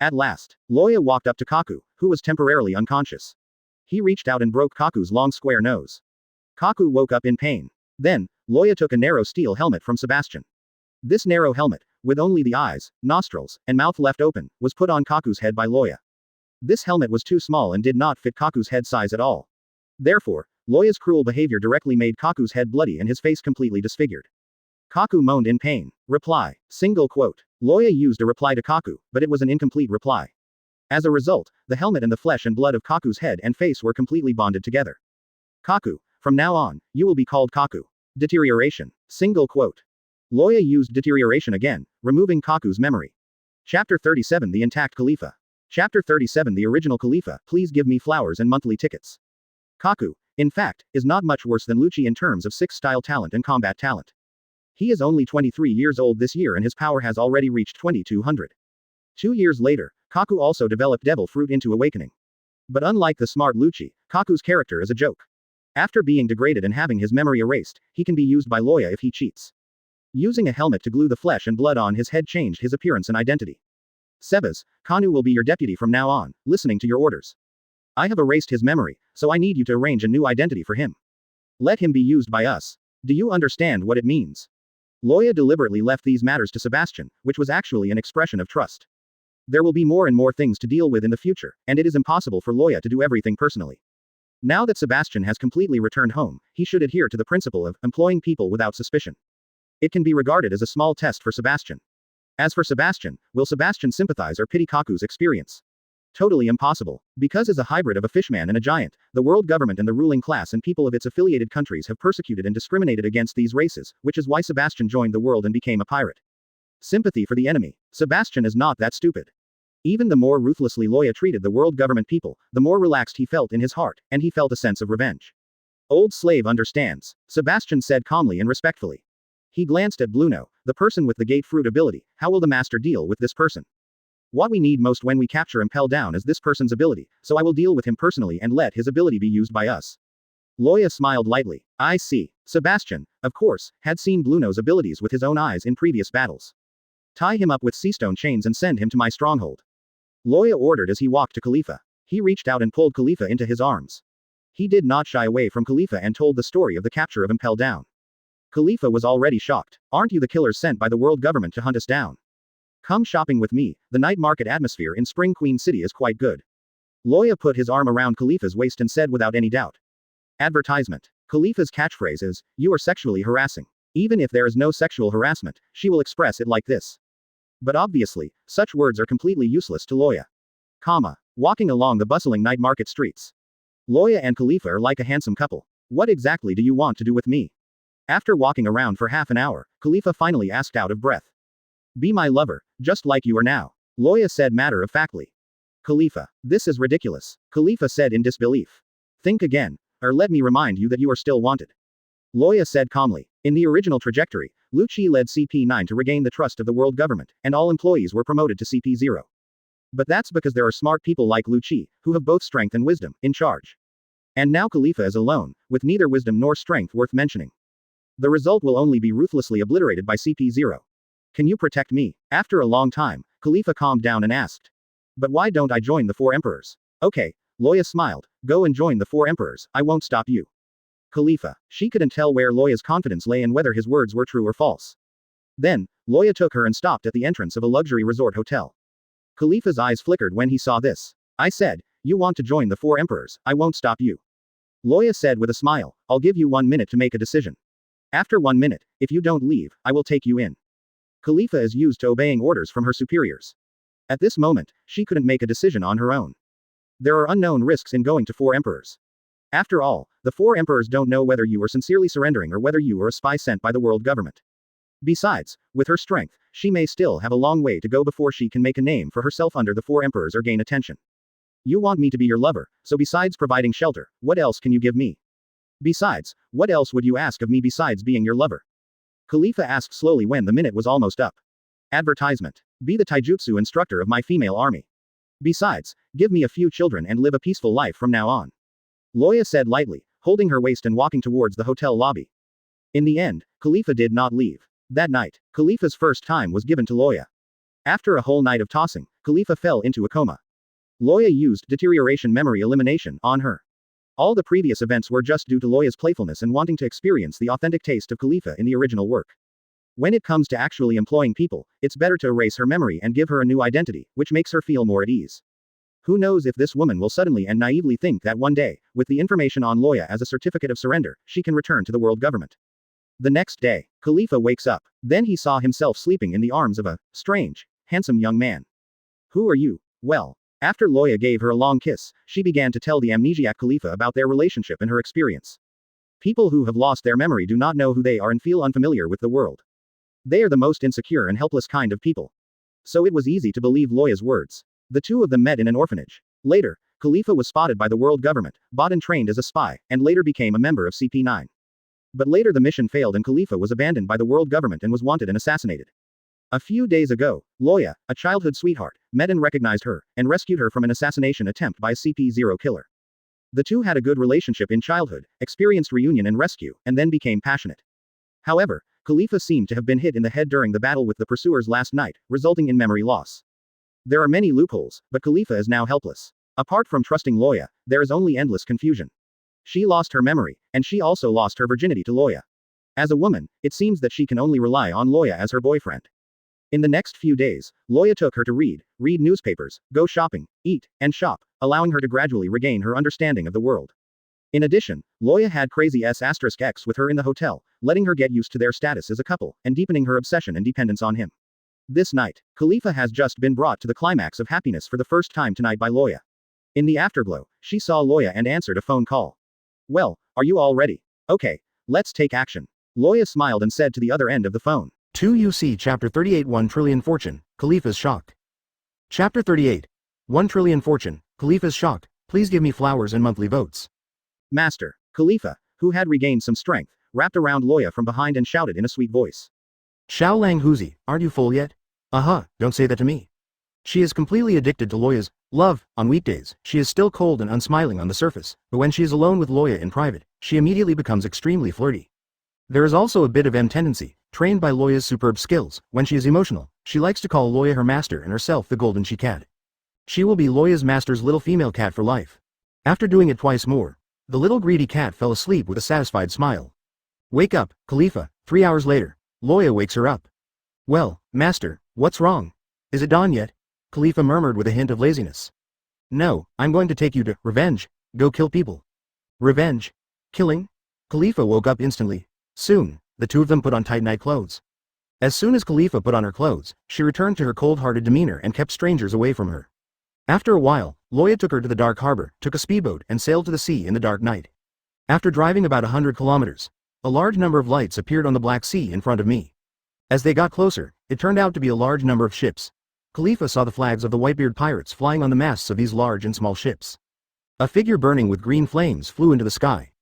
At last, Loya walked up to Kaku, who was temporarily unconscious. He reached out and broke Kaku's long square nose. Kaku woke up in pain. Then, Loya took a narrow steel helmet from Sebastian. This narrow helmet, with only the eyes, nostrils, and mouth left open, was put on Kaku's head by Loya. This helmet was too small and did not fit Kaku's head size at all. Therefore, Loya's cruel behavior directly made Kaku's head bloody and his face completely disfigured. Kaku moaned in pain. Reply. Single quote. Loya used a reply to Kaku, but it was an incomplete reply. As a result, the helmet and the flesh and blood of Kaku's head and face were completely bonded together. Kaku, from now on, you will be called Kaku. Deterioration. Single quote. Loya used deterioration again, removing Kaku's memory. Chapter 37 The Intact Khalifa. Chapter 37 The Original Khalifa, please give me flowers and monthly tickets. Kaku, in fact, is not much worse than Lucci in terms of 6-style talent and combat talent. He is only 23 years old this year and his power has already reached 2200. 2 years later, Kaku also developed Devil Fruit into Awakening. But unlike the smart Lucci, Kaku's character is a joke. After being degraded and having his memory erased, he can be used by Loya if he cheats. Using a helmet to glue the flesh and blood on his head changed his appearance and identity. Sebas, Kanu will be your deputy from now on, listening to your orders. I have erased his memory, so I need you to arrange a new identity for him. Let him be used by us. Do you understand what it means? Loya deliberately left these matters to Sebastian, which was actually an expression of trust. There will be more and more things to deal with in the future, and it is impossible for Loya to do everything personally. Now that Sebastian has completely returned home, he should adhere to the principle of employing people without suspicion. It can be regarded as a small test for Sebastian. As for Sebastian, will Sebastian sympathize or pity Kaku's experience? Totally impossible. Because as a hybrid of a fishman and a giant, the world government and the ruling class and people of its affiliated countries have persecuted and discriminated against these races, which is why Sebastian joined the world and became a pirate. Sympathy for the enemy. Sebastian is not that stupid. Even the more ruthlessly Loya treated the world government people, the more relaxed he felt in his heart, and he felt a sense of revenge. Old slave understands, Sebastian said calmly and respectfully. He glanced at Bluno, the person with the gate fruit ability. How will the master deal with this person? What we need most when we capture Impel Down is this person's ability, so I will deal with him personally and let his ability be used by us. Loya smiled lightly. I see. Sebastian, of course, had seen Bluno's abilities with his own eyes in previous battles. Tie him up with seastone chains and send him to my stronghold. Loya ordered as he walked to Khalifa. He reached out and pulled Khalifa into his arms. He did not shy away from Khalifa and told the story of the capture of Impel Down. Khalifa was already shocked. Aren't you the killers sent by the world government to hunt us down? Come shopping with me, the night market atmosphere in Spring Queen City is quite good. Loya put his arm around Khalifa's waist and said without any doubt. Advertisement. Khalifa's catchphrase is, "You are sexually harassing." Even if there is no sexual harassment, she will express it like this. But obviously, such words are completely useless to Loya. Walking along the bustling night market streets. Loya and Khalifa are like a handsome couple. What exactly do you want to do with me? After walking around for half an hour, Khalifa finally asked out of breath. Be my lover, just like you are now. Loya said matter-of-factly. Khalifa, this is ridiculous. Khalifa said in disbelief. Think again, or let me remind you that you are still wanted. Loya said calmly. In the original trajectory, Lu Qi led CP9 to regain the trust of the world government, and all employees were promoted to CP0. But that's because there are smart people like Lu Qi, who have both strength and wisdom, in charge. And now Khalifa is alone, with neither wisdom nor strength worth mentioning. The result will only be ruthlessly obliterated by CP0. Can you protect me? After a long time, Khalifa calmed down and asked. But why don't I join the 4 emperors? Okay, Loya smiled. Go and join the 4 emperors, I won't stop you. Khalifa. She couldn't tell where Loya's confidence lay and whether his words were true or false. Then, Loya took her and stopped at the entrance of a luxury resort hotel. Khalifa's eyes flickered when he saw this. I said, you want to join the 4 emperors, I won't stop you. Loya said with a smile, I'll give you 1 minute to make a decision. After 1 minute, if you don't leave, I will take you in. Khalifa is used to obeying orders from her superiors. At this moment, she couldn't make a decision on her own. There are unknown risks in going to 4 emperors. After all, the 4 emperors don't know whether you are sincerely surrendering or whether you are a spy sent by the world government. Besides, with her strength, she may still have a long way to go before she can make a name for herself under the 4 emperors or gain attention. You want me to be your lover, so besides providing shelter, what else can you give me? Besides, what else would you ask of me besides being your lover? Khalifa asked slowly when the minute was almost up. Advertisement. Be the taijutsu instructor of my female army. Besides, give me a few children and live a peaceful life from now on. Loya said lightly, holding her waist and walking towards the hotel lobby. In the end, Khalifa did not leave. That night, Khalifa's first time was given to Loya. After a whole night of tossing, Khalifa fell into a coma. Loya used deterioration memory elimination on her. All the previous events were just due to Loya's playfulness and wanting to experience the authentic taste of Khalifa in the original work. When it comes to actually employing people, it's better to erase her memory and give her a new identity, which makes her feel more at ease. Who knows if this woman will suddenly and naively think that one day, with the information on Loya as a certificate of surrender, she can return to the world government. The next day, Khalifa wakes up. Then he saw himself sleeping in the arms of a strange, handsome young man. Who are you? Well, after Loya gave her a long kiss, she began to tell the amnesiac Khalifa about their relationship and her experience. People who have lost their memory do not know who they are and feel unfamiliar with the world. They are the most insecure and helpless kind of people. So it was easy to believe Loya's words. The two of them met in an orphanage. Later, Khalifa was spotted by the world government, bought and trained as a spy, and later became a member of CP9. But later the mission failed and Khalifa was abandoned by the world government and was wanted and assassinated. A few days ago, Loya, a childhood sweetheart, met and recognized her, and rescued her from an assassination attempt by a CP0 killer. The two had a good relationship in childhood, experienced reunion and rescue, and then became passionate. However, Khalifa seemed to have been hit in the head during the battle with the pursuers last night, resulting in memory loss. There are many loopholes, but Khalifa is now helpless. Apart from trusting Loya, there is only endless confusion. She lost her memory, and she also lost her virginity to Loya. As a woman, it seems that she can only rely on Loya as her boyfriend. In the next few days, Loya took her to read newspapers, go shopping, eat, and shop, allowing her to gradually regain her understanding of the world. In addition, Loya had crazy S*X with her in the hotel, letting her get used to their status as a couple, and deepening her obsession and dependence on him. This night, Khalifa has just been brought to the climax of happiness for the first time tonight by Loya. In the afterglow, she saw Loya and answered a phone call. Well, are you all ready? Okay, let's take action. Loya smiled and said to the other end of the phone. 2 UC Chapter 38 1 Trillion Fortune, Khalifa's shocked. Chapter 38. 1 Trillion Fortune, Khalifa's shocked, please give me flowers and monthly votes. Master. Khalifa, who had regained some strength, wrapped around Loya from behind and shouted in a sweet voice. Xiao Lang Huzi, aren't you full yet? Don't say that to me. She is completely addicted to Loya's love. On weekdays, she is still cold and unsmiling on the surface, but when she is alone with Loya in private, she immediately becomes extremely flirty. There is also a bit of M tendency, trained by Loya's superb skills. When she is emotional, she likes to call Loya her master and herself the golden she cat. She will be Loya's master's little female cat for life. After doing it twice more, The little greedy cat fell asleep with a satisfied smile. Wake up, Khalifa. 3 hours later, Loya wakes her up. Well, master, what's wrong? Is it dawn yet? Khalifa murmured with a hint of laziness. No, I'm going to take you to revenge. Go kill people. Revenge? Killing? Khalifa woke up instantly. Soon, the two of them put on tight night clothes. As soon as Khalifa put on her clothes, she returned to her cold-hearted demeanor and kept strangers away from her. After a while, Loya took her to the dark harbor, took a speedboat, and sailed to the sea in the dark night. After driving about 100 kilometers, a large number of lights appeared on the Black Sea in front of me. As they got closer, it turned out to be a large number of ships. Khalifa saw the flags of the Whitebeard pirates flying on the masts of these large and small ships. A figure burning with green flames flew into the sky.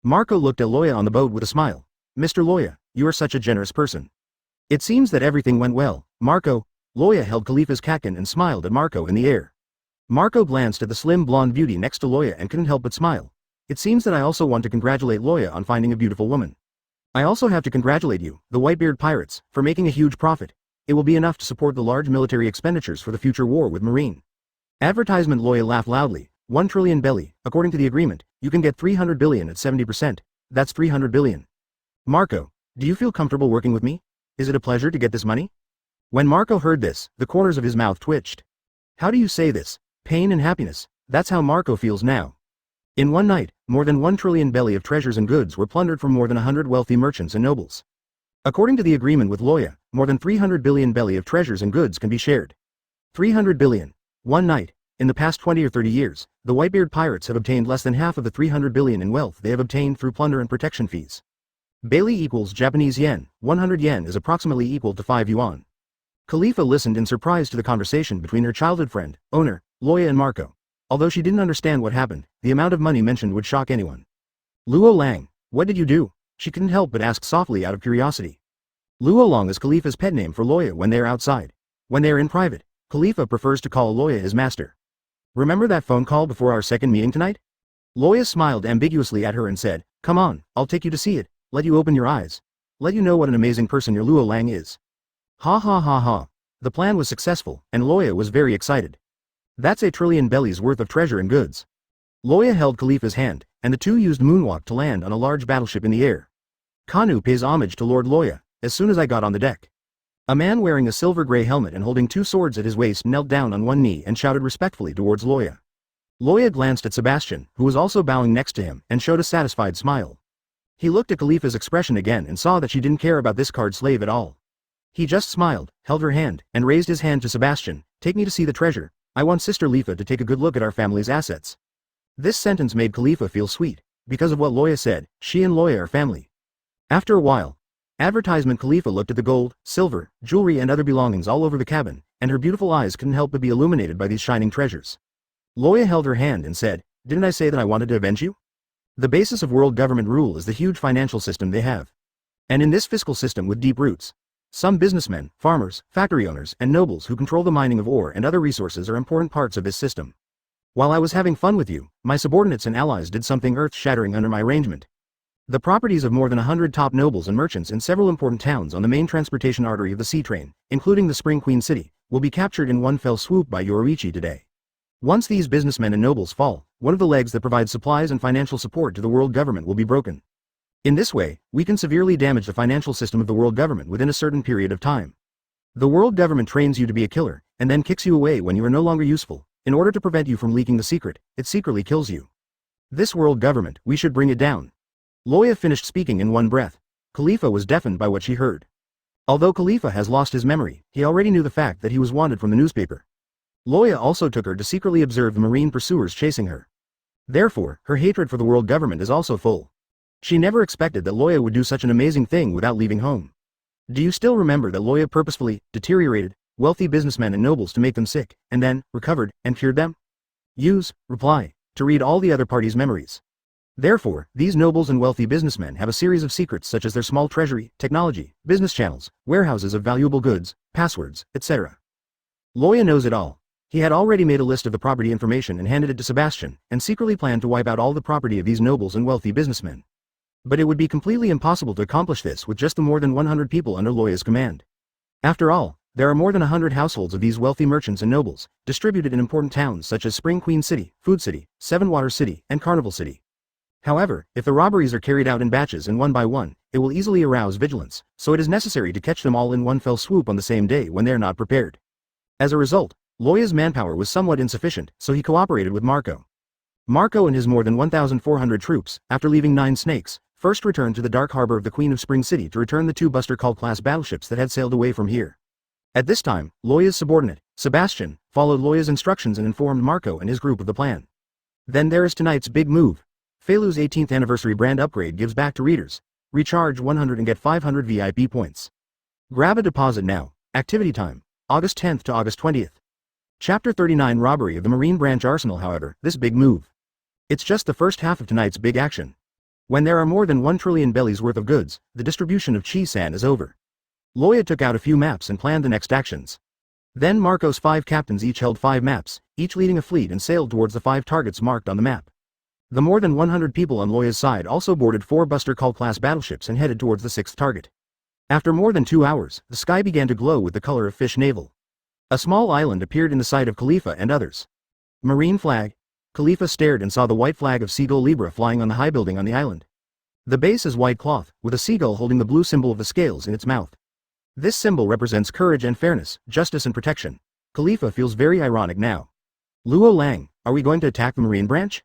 Marco looked at Loya on the boat with a smile. Mr. Loya, you are such a generous person. It seems that everything went well, Marco. Loya held Khalifa's catkin and smiled at Marco in the air. Marco glanced at the slim blonde beauty next to Loya and couldn't help but smile. It seems that I also want to congratulate Loya on finding a beautiful woman. I also have to congratulate you, the Whitebeard pirates, for making a huge profit. It will be enough to support the large military expenditures for the future war with Marine. Advertisement. Loya laughed loudly. 1 trillion belly, according to the agreement, you can get 300 billion at 70%. That's 300 billion. Marco, do you feel comfortable working with me? Is it a pleasure to get this money? When Marco heard this, the corners of his mouth twitched. How do you say this? Pain and happiness. That's how Marco feels now. In one night, more than 1 trillion belly of treasures and goods were plundered from more than 100 wealthy merchants and nobles. According to the agreement with Loya, more than 300 billion belly of treasures and goods can be shared. 300 billion. One night. In the past 20 or 30 years, the Whitebeard pirates have obtained less than half of the 300 billion in wealth they have obtained through plunder and protection fees. Bailey equals Japanese yen. 100 yen is approximately equal to 5 yuan. Khalifa listened in surprise to the conversation between her childhood friend, owner, Loya and Marco. Although she didn't understand what happened, the amount of money mentioned would shock anyone. Luo Lang, what did you do? She couldn't help but ask softly out of curiosity. Luo Lang is Khalifa's pet name for Loya when they are outside. When they are in private, Khalifa prefers to call Loya his master. Remember that phone call before our second meeting tonight? Loya smiled ambiguously at her and said, come on, I'll take you to see it, let you open your eyes. Let you know what an amazing person your Luo Lang is. Ha ha ha ha. The plan was successful, and Loya was very excited. That's a trillion bellies worth of treasure and goods. Loya held Khalifa's hand, and the two used moonwalk to land on a large battleship in the air. Kanu pays homage to Lord Loya. As soon as I got on the deck, a man wearing a silver-gray helmet and holding 2 swords at his waist knelt down on one knee and shouted respectfully towards Loya. Loya glanced at Sebastian, who was also bowing next to him, and showed a satisfied smile. He looked at Khalifa's expression again and saw that she didn't care about this card slave at all. He just smiled, held her hand, and raised his hand to Sebastian. Take me to see the treasure. I want Sister Lifa to take a good look at our family's assets. This sentence made Khalifa feel sweet. Because of what Loya said, she and Loya are family. After a while, advertisement. Khalifa looked at the gold, silver, jewelry and other belongings all over the cabin, and her beautiful eyes couldn't help but be illuminated by these shining treasures. Loya held her hand and said, didn't I say that I wanted to avenge you? The basis of world government rule is the huge financial system they have. And in this fiscal system with deep roots, some businessmen, farmers, factory owners, and nobles who control the mining of ore and other resources are important parts of this system. While I was having fun with you, my subordinates and allies did something earth-shattering under my arrangement. The properties of more than 100 top nobles and merchants in several important towns on the main transportation artery of the sea train, including the Spring Queen City, will be captured in one fell swoop by Yoruichi today. Once these businessmen and nobles fall, one of the legs that provides supplies and financial support to the world government will be broken. In this way, we can severely damage the financial system of the world government within a certain period of time. The world government trains you to be a killer, and then kicks you away when you are no longer useful. In order to prevent you from leaking the secret, it secretly kills you. This world government, we should bring it down. Loya finished speaking in one breath. Khalifa was deafened by what she heard. Although Khalifa has lost his memory, he already knew the fact that he was wanted from the newspaper. Loya also took her to secretly observe the marine pursuers chasing her. Therefore, her hatred for the world government is also full. She never expected that Loya would do such an amazing thing without leaving home. Do you still remember that Loya purposefully deteriorated wealthy businessmen and nobles to make them sick, and then recovered and cured them? Use reply to read all the other parties' memories. Therefore, these nobles and wealthy businessmen have a series of secrets such as their small treasury, technology, business channels, warehouses of valuable goods, passwords, etc. Loya knows it all. He had already made a list of the property information and handed it to Sebastian, and secretly planned to wipe out all the property of these nobles and wealthy businessmen. But it would be completely impossible to accomplish this with just the more than 100 people under Loya's command. After all, there are more than 100 households of these wealthy merchants and nobles, distributed in important towns such as Spring Queen City, Food City, Seven Water City, and Carnival City. However, if the robberies are carried out in batches and one by one, it will easily arouse vigilance, so it is necessary to catch them all in one fell swoop on the same day when they are not prepared. As a result, Loya's manpower was somewhat insufficient, so he cooperated with Marco. Marco and his more than 1,400 troops, after leaving Nine Snakes, first returned to the dark harbor of the Queen of Spring City to return the two Buster Call-class battleships that had sailed away from here. At this time, Loya's subordinate, Sebastian, followed Loya's instructions and informed Marco and his group of the plan. Then there is tonight's big move. Felu's 18th anniversary brand upgrade gives back to readers. Recharge 100 and get 500 VIP points. Grab a deposit now. Activity time, August 10th to August 20th. Chapter 39 Robbery of the Marine Branch Arsenal. However, this big move. It's just the first half of tonight's big action. When there are more than 1 trillion bellies worth of goods, the distribution of Chi-san is over. Loya took out a few maps and planned the next actions. Then Marco's 5 captains each held 5 maps, each leading a fleet, and sailed towards the 5 targets marked on the map. The more than 100 people on Loya's side also boarded 4 Buster Call-class battleships and headed towards the 6th target. After more than 2 hours, the sky began to glow with the color of fish navel. A small island appeared in the sight of Khalifa and others. Marine flag. Khalifa stared and saw the white flag of Seagull Libra flying on the high building on the island. The base is white cloth, with a seagull holding the blue symbol of the scales in its mouth. This symbol represents courage and fairness, justice and protection. Khalifa feels very ironic now. Luo Lang, are we going to attack the Marine Branch?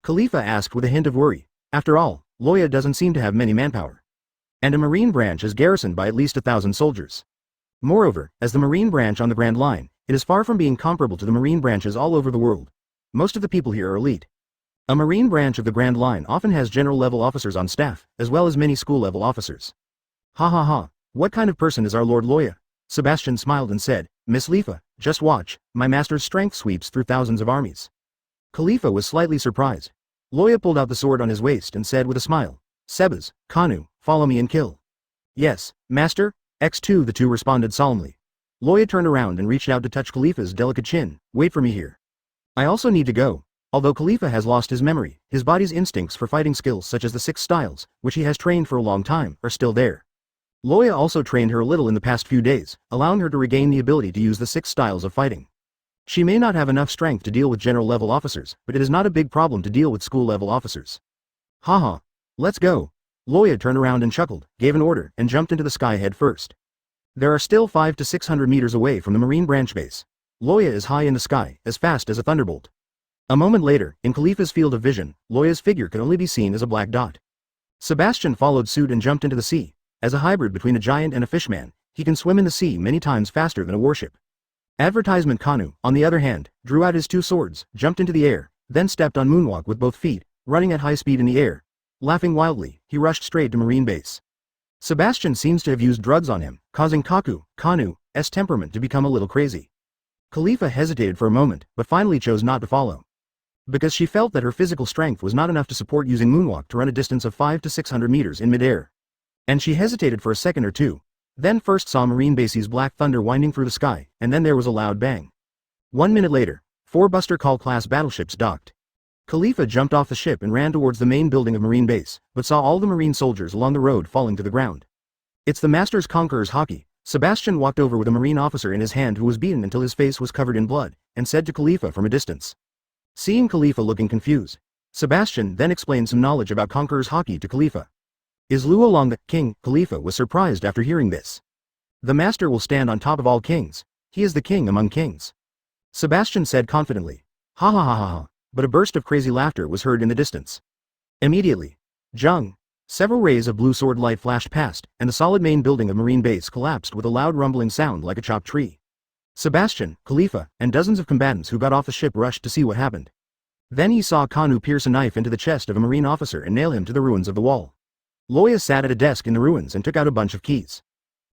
Khalifa asked with a hint of worry. After all, Loya doesn't seem to have many manpower. And a Marine Branch is garrisoned by at least 1,000 soldiers. Moreover, as the Marine Branch on the Grand Line, it is far from being comparable to the Marine Branches all over the world. Most of the people here are elite. A Marine Branch of the Grand Line often has general-level officers on staff, as well as many school-level officers. Ha ha ha, what kind of person is our Lord Loya? Sebastian smiled and said, Miss Lifa, just watch, my master's strength sweeps through thousands of armies. Khalifa was slightly surprised. Loya pulled out the sword on his waist and said with a smile, Sebas, Kanu, follow me and kill. Yes, master, X2 the two responded solemnly. Loya turned around and reached out to touch Khalifa's delicate chin. Wait for me here. I also need to go. Although Khalifa has lost his memory, his body's instincts for fighting skills such as the 6 styles, which he has trained for a long time, are still there. Loya also trained her a little in the past few days, allowing her to regain the ability to use the 6 styles of fighting. She may not have enough strength to deal with general-level officers, but it is not a big problem to deal with school-level officers. Haha. Let's go. Loya turned around and chuckled, gave an order, and jumped into the sky head first. There are still 500 to 600 meters away from the Marine Branch base. Loya is high in the sky, as fast as a thunderbolt. A moment later, in Khalifa's field of vision, Loya's figure could only be seen as a black dot. Sebastian followed suit and jumped into the sea. As a hybrid between a giant and a fishman, he can swim in the sea many times faster than a warship. Advertisement Kanu, on the other hand, drew out his 2 swords, jumped into the air, then stepped on moonwalk with both feet, running at high speed in the air. Laughing wildly, he rushed straight to Marine base. Sebastian seems to have used drugs on him, causing Kanu's temperament to become a little crazy. Khalifa hesitated for a moment, but finally chose not to follow. Because she felt that her physical strength was not enough to support using moonwalk to run a distance of 500 to 600 meters in midair. And she hesitated for a second or two. Then first saw Marine base's black thunder winding through the sky, and then there was a loud bang. 1 minute later, 4 Buster Call-class battleships docked. Khalifa jumped off the ship and ran towards the main building of Marine base, but saw all the Marine soldiers along the road falling to the ground. It's the Master's Conquerors hockey. Sebastian walked over with a Marine officer in his hand who was beaten until his face was covered in blood, and said to Khalifa from a distance. Seeing Khalifa looking confused, Sebastian then explained some knowledge about Conquerors hockey to Khalifa. Is Luo Long the king? Khalifa was surprised after hearing this. The master will stand on top of all kings. He is the king among kings. Sebastian said confidently. Ha ha ha ha ha, but a burst of crazy laughter was heard in the distance. Immediately, Zheng. Several rays of blue sword light flashed past, and the solid main building of Marine base collapsed with a loud rumbling sound like a chopped tree. Sebastian, Khalifa, and dozens of combatants who got off the ship rushed to see what happened. Then he saw Kanu pierce a knife into the chest of a Marine officer and nail him to the ruins of the wall. Loya sat at a desk in the ruins and took out a bunch of keys.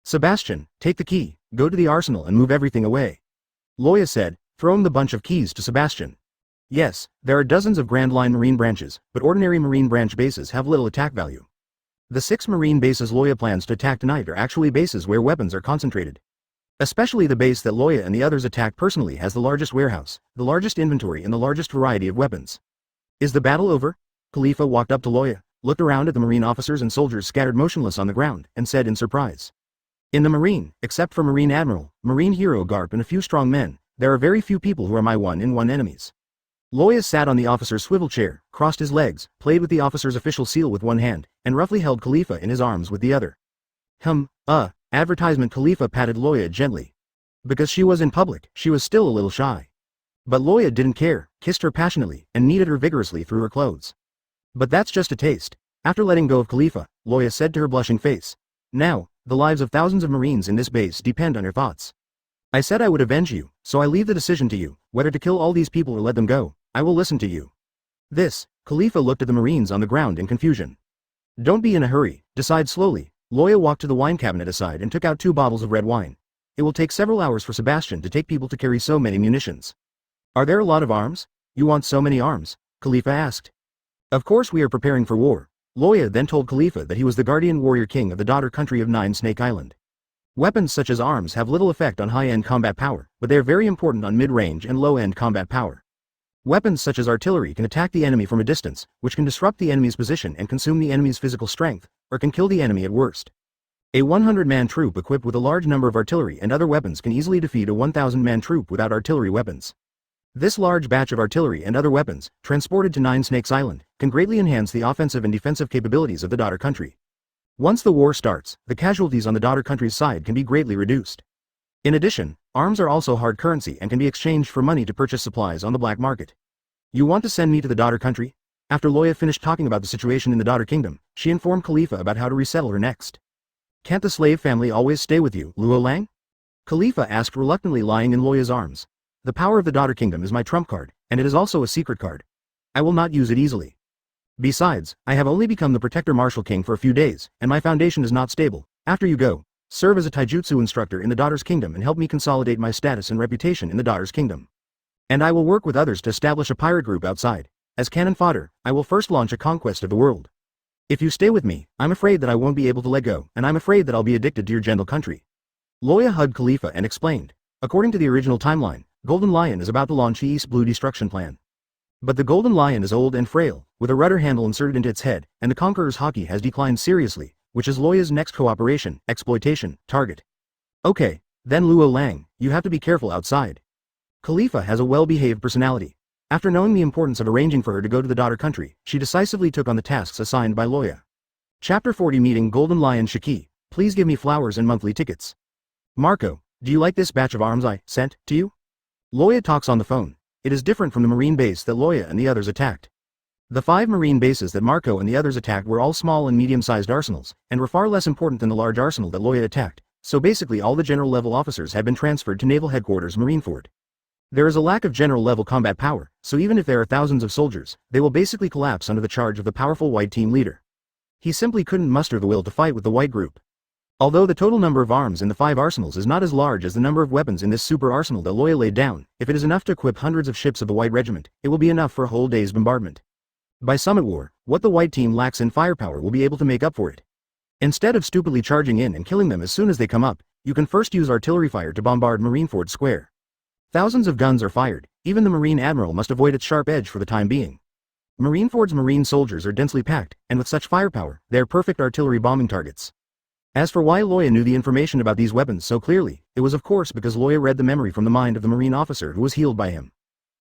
Sebastian, take the key, go to the arsenal and move everything away. Loya said, throwing the bunch of keys to Sebastian. Yes, there are dozens of Grand Line Marine branches, but ordinary Marine branch bases have little attack value. The 6 Marine bases Loya plans to attack tonight are actually bases where weapons are concentrated. Especially the base that Loya and the others attack personally has the largest warehouse, the largest inventory and the largest variety of weapons. Is the battle over? Khalifa walked up to Loya, looked around at the Marine officers and soldiers scattered motionless on the ground, and said in surprise. In the Marine, except for Marine Admiral, Marine Hero Garp and a few strong men, there are very few people who are my one-in-one enemies. Loya sat on the officer's swivel chair, crossed his legs, played with the officer's official seal with one hand, and roughly held Khalifa in his arms with the other. Advertisement. Khalifa patted Loya gently. Because she was in public, she was still a little shy. But Loya didn't care, kissed her passionately, and kneaded her vigorously through her clothes. But that's just a taste. After letting go of Khalifa, Loya said to her blushing face. Now, the lives of thousands of Marines in this base depend on your thoughts. I said I would avenge you, so I leave the decision to you, whether to kill all these people or let them go. I will listen to you. Khalifa looked at the Marines on the ground in confusion. Don't be in a hurry, decide slowly. Loya walked to the wine cabinet aside and took out 2 bottles of red wine. It will take several hours for Sebastian to take people to carry so many munitions. Are there a lot of arms? You want so many arms? Khalifa asked. Of course we are preparing for war. Loya then told Khalifa that he was the guardian warrior king of the daughter country of Nine Snake Island. Weapons such as arms have little effect on high-end combat power, but they are very important on mid-range and low-end combat power. Weapons such as artillery can attack the enemy from a distance, which can disrupt the enemy's position and consume the enemy's physical strength, or can kill the enemy at worst. A 100-man troop equipped with a large number of artillery and other weapons can easily defeat a 1,000-man troop without artillery weapons. This large batch of artillery and other weapons, transported to Nine Snakes Island, can greatly enhance the offensive and defensive capabilities of the daughter country. Once the war starts, the casualties on the daughter country's side can be greatly reduced. In addition, arms are also hard currency and can be exchanged for money to purchase supplies on the black market. You want to send me to the daughter country? After Loya finished talking about the situation in the daughter kingdom, she informed Khalifa about how to resettle her next. Can't the slave family always stay with you, Luo Lang? Khalifa asked reluctantly, lying in Loya's arms. The power of the daughter kingdom is my trump card, and it is also a secret card. I will not use it easily. Besides, I have only become the protector martial king for a few days, and my foundation is not stable. After you go, serve as a taijutsu instructor in the daughter's kingdom and help me consolidate my status and reputation in the daughter's kingdom. And I will work with others to establish a pirate group outside. As cannon fodder, I will first launch a conquest of the world. If you stay with me, I'm afraid that I won't be able to let go, and I'm afraid that I'll be addicted to your gentle country. Loya hugged Khalifa and explained. According to the original timeline, Golden Lion is about to launch the East Blue Destruction Plan. But the Golden Lion is old and frail, with a rudder handle inserted into its head, and the Conqueror's hockey has declined seriously, which is Loya's next cooperation, exploitation, target. Okay, then Luo Lang, you have to be careful outside. Khalifa has a well-behaved personality. After knowing the importance of arranging for her to go to the daughter country, she decisively took on the tasks assigned by Loya. Chapter 40 Meeting Golden Lion Shiki, please give me flowers and monthly tickets. Marco, do you like this batch of arms I sent to you? Loya talks on the phone. It is different from the marine base that Loya and the others attacked. The 5 marine bases that Marco and the others attacked were all small and medium-sized arsenals, and were far less important than the large arsenal that Loya attacked, so basically all the general-level officers had been transferred to Naval Headquarters Marineford. There is a lack of general-level combat power, so even if there are thousands of soldiers, they will basically collapse under the charge of the powerful white team leader. He simply couldn't muster the will to fight with the white group. Although the total number of arms in the 5 arsenals is not as large as the number of weapons in this super arsenal that Loya laid down, if it is enough to equip hundreds of ships of the White Regiment, it will be enough for a whole day's bombardment. By Summit War, what the white team lacks in firepower will be able to make up for it. Instead of stupidly charging in and killing them as soon as they come up, you can first use artillery fire to bombard Marineford Square. Thousands of guns are fired, even the Marine Admiral must avoid its sharp edge for the time being. Marineford's marine soldiers are densely packed, and with such firepower, they are perfect artillery bombing targets. As for why Loya knew the information about these weapons so clearly, it was of course because Loya read the memory from the mind of the marine officer who was healed by him.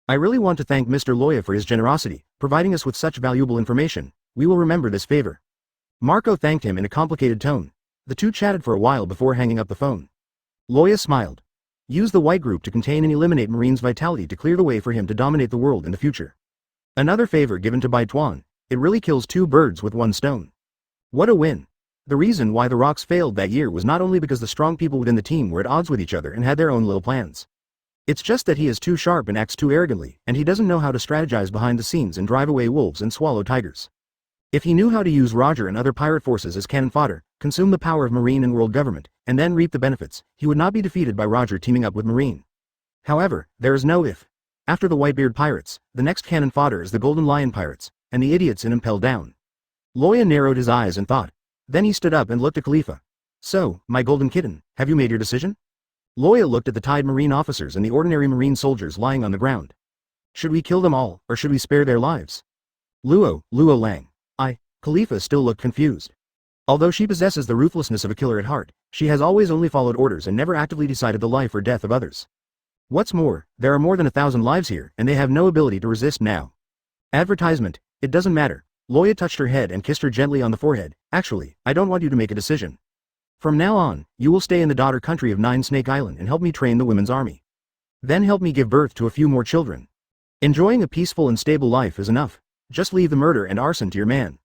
I really want to thank Mr. Loya for his generosity, providing us with such valuable information. We will remember this favor. Marco thanked him in a complicated tone. The two chatted for a while before hanging up the phone. Loya smiled. Use the white group to contain and eliminate Marine's vitality to clear the way for him to dominate the world in the future. Another favor given to Bai Tuan. It really kills 2 birds with 1 stone. What a win. The reason why the Rocks failed that year was not only because the strong people within the team were at odds with each other and had their own little plans. It's just that he is too sharp and acts too arrogantly, and he doesn't know how to strategize behind the scenes and drive away wolves and swallow tigers. If he knew how to use Roger and other pirate forces as cannon fodder, consume the power of Marine and world government, and then reap the benefits, he would not be defeated by Roger teaming up with Marine. However, there is no if. After the Whitebeard pirates, the next cannon fodder is the Golden Lion pirates, and the idiots in Impel down. Loya narrowed his eyes and thought. Then he stood up and looked at Khalifa. So, my golden kitten, have you made your decision? Loya looked at the tied Marine officers and the ordinary Marine soldiers lying on the ground. Should we kill them all, or should we spare their lives? Luo Lang. Khalifa still looked confused. Although she possesses the ruthlessness of a killer at heart, she has always only followed orders and never actively decided the life or death of others. What's more, there are more than 1,000 lives here, and they have no ability to resist now. Advertisement. It doesn't matter. Loya touched her head and kissed her gently on the forehead. Actually, I don't want you to make a decision. From now on, you will stay in the daughter country of Nine Snake Island and help me train the women's army. Then help me give birth to a few more children. Enjoying a peaceful and stable life is enough. Just leave the murder and arson to your man.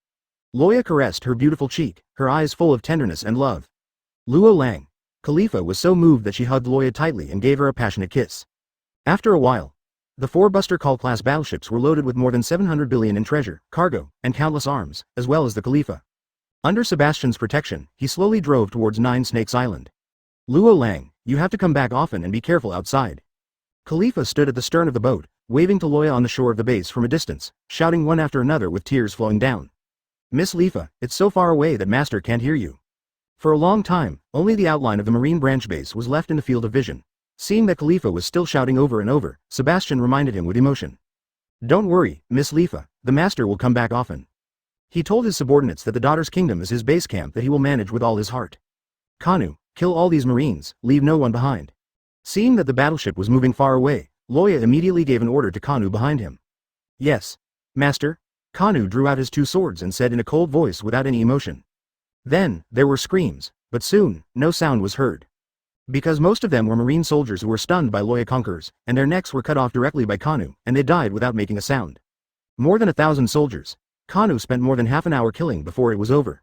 Loya caressed her beautiful cheek, her eyes full of tenderness and love. Luo Lang. Khalifa was so moved that she hugged Loya tightly and gave her a passionate kiss. After a while, the 4 Buster Call-class battleships were loaded with more than 700 billion in treasure, cargo, and countless arms, as well as the Khalifa. Under Sebastian's protection, he slowly drove towards Nine Snakes Island. Luo Lang, you have to come back often and be careful outside. Khalifa stood at the stern of the boat, waving to Loya on the shore of the base from a distance, shouting one after another with tears flowing down. Miss Lifa, it's so far away that Master can't hear you. For a long time, only the outline of the Marine branch base was left in the field of vision. Seeing that Khalifa was still shouting over and over, Sebastian reminded him with emotion. Don't worry, Miss Lifa, the Master will come back often. He told his subordinates that the Daughter's Kingdom is his base camp that he will manage with all his heart. Kanu, kill all these Marines, leave no one behind. Seeing that the battleship was moving far away, Loya immediately gave an order to Kanu behind him. Yes. Master. Kanu drew out his 2 swords and said in a cold voice without any emotion. Then, there were screams, but soon, no sound was heard. Because most of them were Marine soldiers who were stunned by Loya conquerors, and their necks were cut off directly by Kanu, and they died without making a sound. More than 1,000 soldiers. Kanu spent more than half an hour killing before it was over.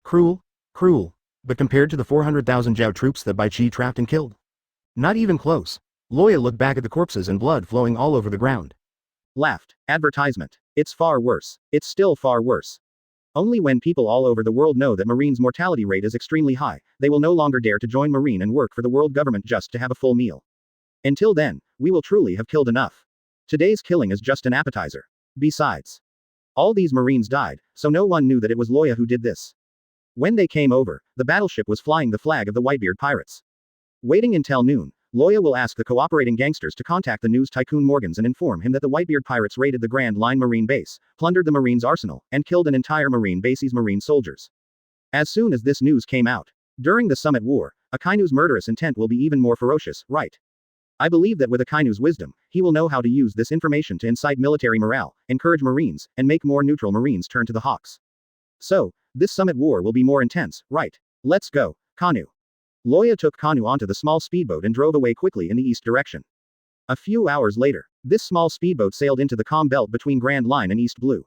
Cruel, cruel, but compared to the 400,000 Zhao troops that Bai Qi trapped and killed. Not even close. Loya looked back at the corpses and blood flowing all over the ground. Laughed. Advertisement. It's far worse. It's still far worse. Only when people all over the world know that Marines' mortality rate is extremely high, they will no longer dare to join Marine and work for the world government just to have a full meal. Until then, we will truly have killed enough. Today's killing is just an appetizer. Besides, all these Marines died, so no one knew that it was Loya who did this. When they came over, the battleship was flying the flag of the Whitebeard pirates. Waiting until noon, Loya will ask the cooperating gangsters to contact the news tycoon Morgans and inform him that the Whitebeard pirates raided the Grand Line Marine base, plundered the Marines' arsenal, and killed an entire Marine base's Marine soldiers. As soon as this news came out, during the summit war, Akainu's murderous intent will be even more ferocious, right? I believe that with Akainu's wisdom, he will know how to use this information to incite military morale, encourage Marines, and make more neutral Marines turn to the Hawks. So, this summit war will be more intense, right? Let's go, Kanu. Loya took Kanu onto the small speedboat and drove away quickly in the east direction. A few hours later, this small speedboat sailed into the calm belt between Grand Line and East Blue.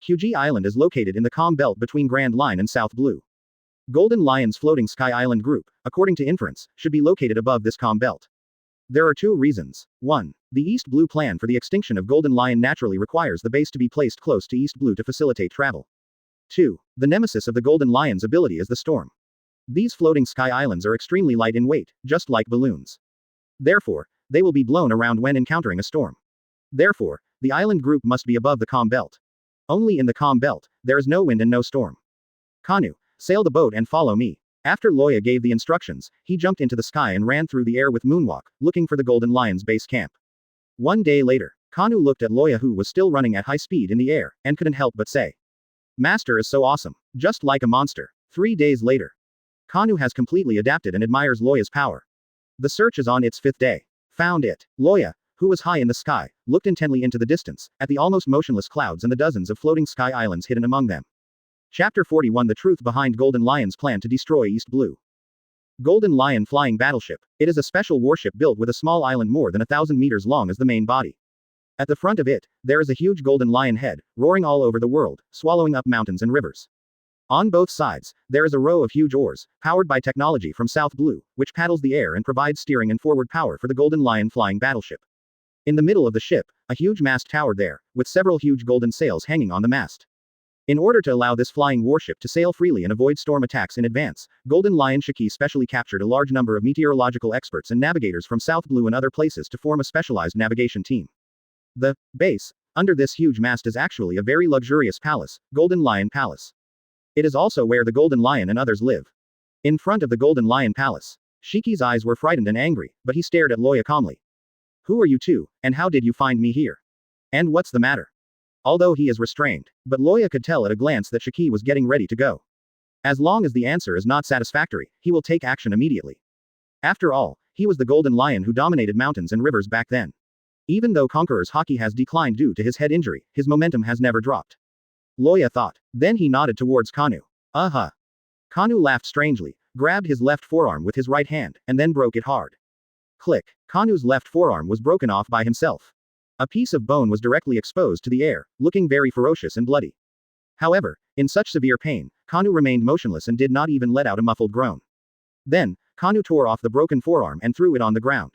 Qji Island is located in the calm belt between Grand Line and South Blue. Golden Lion's floating sky island group, according to inference, should be located above this calm belt. There are 2 reasons. 1. The East Blue plan for the extinction of Golden Lion naturally requires the base to be placed close to East Blue to facilitate travel. 2. The nemesis of the Golden Lion's ability is the storm. These floating sky islands are extremely light in weight, just like balloons. Therefore, they will be blown around when encountering a storm. Therefore, the island group must be above the calm belt. Only in the calm belt, there is no wind and no storm. Kanu, sail the boat and follow me. After Loya gave the instructions, he jumped into the sky and ran through the air with Moonwalk, looking for the Golden Lion's base camp. One day later, Kanu looked at Loya who was still running at high speed in the air, and couldn't help but say, Master is so awesome, just like a monster. 3 days later, Kanu has completely adapted and admires Loya's power. The search is on its 5th day. Found it. Loya, who was high in the sky, looked intently into the distance, at the almost motionless clouds and the dozens of floating sky islands hidden among them. Chapter 41 The Truth Behind Golden Lion's Plan to Destroy East Blue. Golden Lion Flying Battleship. It is a special warship built with a small island more than 1,000 meters long as the main body. At the front of it, there is a huge golden lion head, roaring all over the world, swallowing up mountains and rivers. On both sides, there is a row of huge oars, powered by technology from South Blue, which paddles the air and provides steering and forward power for the Golden Lion flying battleship. In the middle of the ship, a huge mast towered there, with several huge golden sails hanging on the mast. In order to allow this flying warship to sail freely and avoid storm attacks in advance, Golden Lion Shiki specially captured a large number of meteorological experts and navigators from South Blue and other places to form a specialized navigation team. The base under this huge mast is actually a very luxurious palace, Golden Lion Palace. It is also where the Golden Lion and others live. In front of the Golden Lion Palace, Shiki's eyes were frightened and angry, but he stared at Loya calmly. Who are you two, and how did you find me here? And what's the matter? Although he is restrained, but Loya could tell at a glance that Shiki was getting ready to go. As long as the answer is not satisfactory, he will take action immediately. After all, He was the Golden Lion who dominated mountains and rivers back then. Even though Conqueror's haki has declined due to his head injury, his momentum has never dropped. Loya thought. Then he nodded towards Kanu. Uh-huh. Kanu laughed strangely, grabbed his left forearm with his right hand, and then broke it hard. Click. Kanu's left forearm was broken off by himself. A piece of bone was directly exposed to the air, looking very ferocious and bloody. However, in such severe pain, Kanu remained motionless and did not even let out a muffled groan. Then, Kanu tore off the broken forearm and threw it on the ground.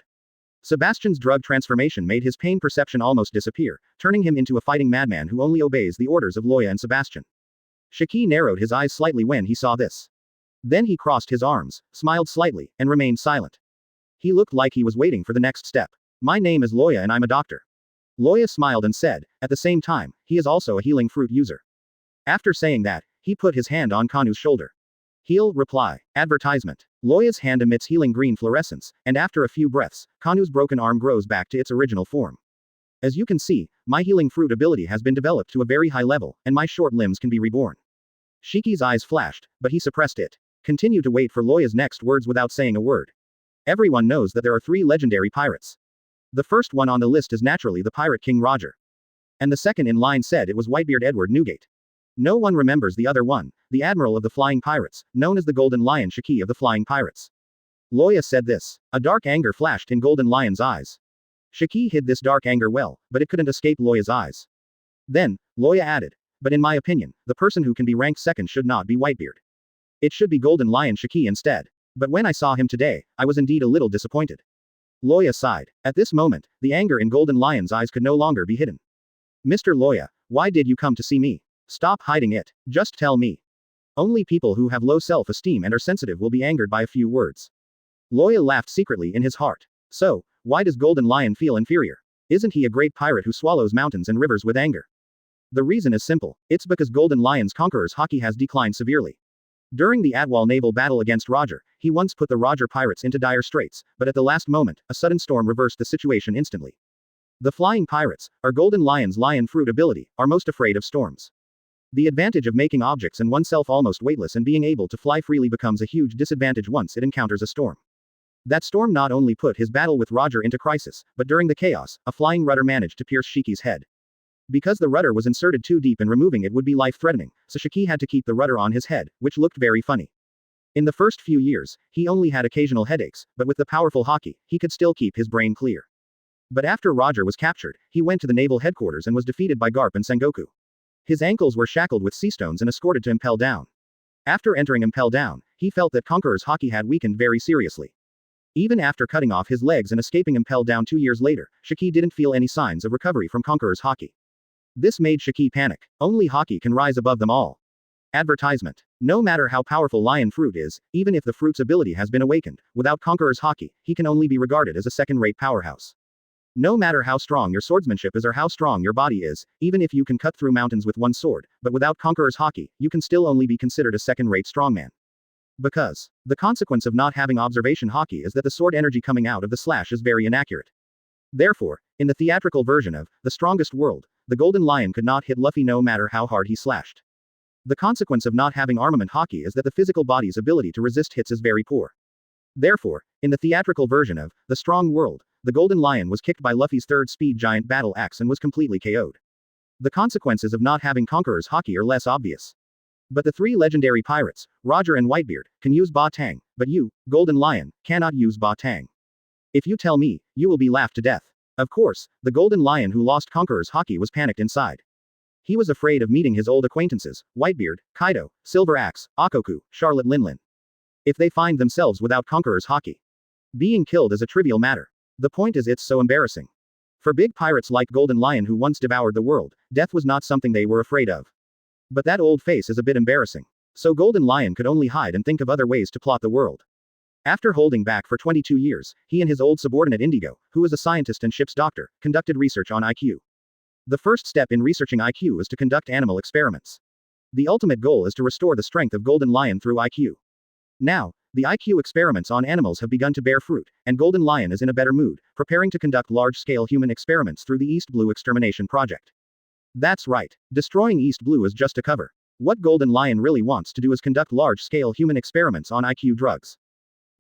Sebastian's drug transformation made his pain perception almost disappear, turning him into a fighting madman who only obeys the orders of Loya and Sebastian. Shiki narrowed his eyes slightly when he saw this. Then he crossed his arms, smiled slightly, and remained silent. He looked like he was waiting for the next step. My name is Loya and I'm a doctor. Loya smiled and said, at the same time, he is also a healing fruit user. After saying that, he put his hand on Kanu's shoulder. Heal, reply. Advertisement. Loya's hand emits healing green fluorescence, and after a few breaths, Kanu's broken arm grows back to its original form. As you can see, my healing fruit ability has been developed to a very high level, and my short limbs can be reborn. Shiki's eyes flashed, but he suppressed it. Continue to wait for Loya's next words without saying a word. Everyone knows that there are 3 legendary pirates. The first one on the list is naturally the pirate King Roger. And the second in line said it was Whitebeard Edward Newgate. No one remembers the other one, the Admiral of the Flying Pirates, known as the Golden Lion Shiki of the Flying Pirates. Loya said this. A dark anger flashed in Golden Lion's eyes. Shiki hid this dark anger well, but it couldn't escape Loya's eyes. Then, Loya added, but in my opinion, the person who can be ranked second should not be Whitebeard. It should be Golden Lion Shiki instead. But when I saw him today, I was indeed a little disappointed. Loya sighed. At this moment, the anger in Golden Lion's eyes could no longer be hidden. Mr. Loya, why did you come to see me? Stop hiding it. Just tell me. Only people who have low self-esteem and are sensitive will be angered by a few words. Loya laughed secretly in his heart. So, why does Golden Lion feel inferior? Isn't he a great pirate who swallows mountains and rivers with anger? The reason is simple. It's because Golden Lion's conqueror's haki has declined severely. During the Atwal naval battle against Roger, he once put the Roger pirates into dire straits, but at the last moment, a sudden storm reversed the situation instantly. The Flying Pirates, our Golden Lion's lion fruit ability, are most afraid of storms. The advantage of making objects and oneself almost weightless and being able to fly freely becomes a huge disadvantage once it encounters a storm. That storm not only put his battle with Roger into crisis, but during the chaos, a flying rudder managed to pierce Shiki's head. Because the rudder was inserted too deep and removing it would be life-threatening, so Shiki had to keep the rudder on his head, which looked very funny. In the first few years, he only had occasional headaches, but with the powerful haki, he could still keep his brain clear. But after Roger was captured, he went to the naval headquarters and was defeated by Garp and Sengoku. His ankles were shackled with sea stones and escorted to Impel Down. After entering Impel Down, he felt that Conqueror's haki had weakened very seriously. Even after cutting off his legs and escaping Impel Down 2 years later, Shiki didn't feel any signs of recovery from Conqueror's haki. This made Shiki panic. Only haki can rise above them all. Advertisement. No matter how powerful lion fruit is, even if the fruit's ability has been awakened, without Conqueror's haki, he can only be regarded as a second-rate powerhouse. No matter how strong your swordsmanship is or how strong your body is, even if you can cut through mountains with one sword, but without Conqueror's haki, you can still only be considered a second-rate strongman. Because the consequence of not having observation haki is that the sword energy coming out of the slash is very inaccurate. Therefore, in the theatrical version of The Strongest World, the Golden Lion could not hit Luffy no matter how hard he slashed. The consequence of not having armament haki is that the physical body's ability to resist hits is very poor. Therefore, in the theatrical version of The Strong World, the Golden Lion was kicked by Luffy's third speed giant battle axe and was completely KO'd. The consequences of not having Conqueror's haki are less obvious. But the 3 legendary pirates, Roger and Whitebeard, can use Ba Tang, but you, Golden Lion, cannot use Ba Tang. If you tell me, you will be laughed to death. Of course, the Golden Lion who lost Conqueror's haki was panicked inside. He was afraid of meeting his old acquaintances, Whitebeard, Kaido, Silver Axe, Akoku, Charlotte Linlin. If they find themselves without Conqueror's haki, being killed is a trivial matter. The point is it's so embarrassing. For big pirates like Golden Lion who once devoured the world, death was not something they were afraid of. But that old face is a bit embarrassing. So Golden Lion could only hide and think of other ways to plot the world. After holding back for 22 years, he and his old subordinate Indigo, who is a scientist and ship's doctor, conducted research on IQ. The first step in researching IQ is to conduct animal experiments. The ultimate goal is to restore the strength of Golden Lion through IQ. Now, the IQ experiments on animals have begun to bear fruit, and Golden Lion is in a better mood, preparing to conduct large-scale human experiments through the East Blue Extermination Project. That's right. Destroying East Blue is just a cover. What Golden Lion really wants to do is conduct large-scale human experiments on IQ drugs.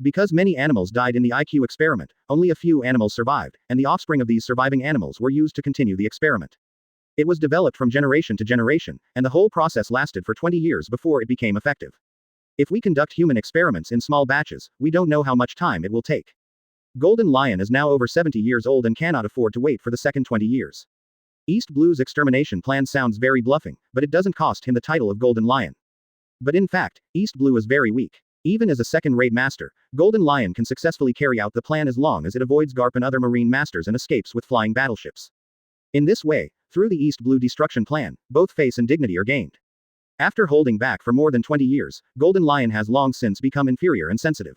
Because many animals died in the IQ experiment, only a few animals survived, and the offspring of these surviving animals were used to continue the experiment. It was developed from generation to generation, and the whole process lasted for 20 years before it became effective. If we conduct human experiments in small batches, we don't know how much time it will take. Golden Lion is now over 70 years old and cannot afford to wait for the second 20 years. East Blue's extermination plan sounds very bluffing, but it doesn't cost him the title of Golden Lion. But in fact, East Blue is very weak. Even as a second-rate master, Golden Lion can successfully carry out the plan as long as it avoids Garp and other marine masters and escapes with flying battleships. In this way, through the East Blue destruction plan, both face and dignity are gained. After holding back for more than 20 years, Golden Lion has long since become inferior and sensitive.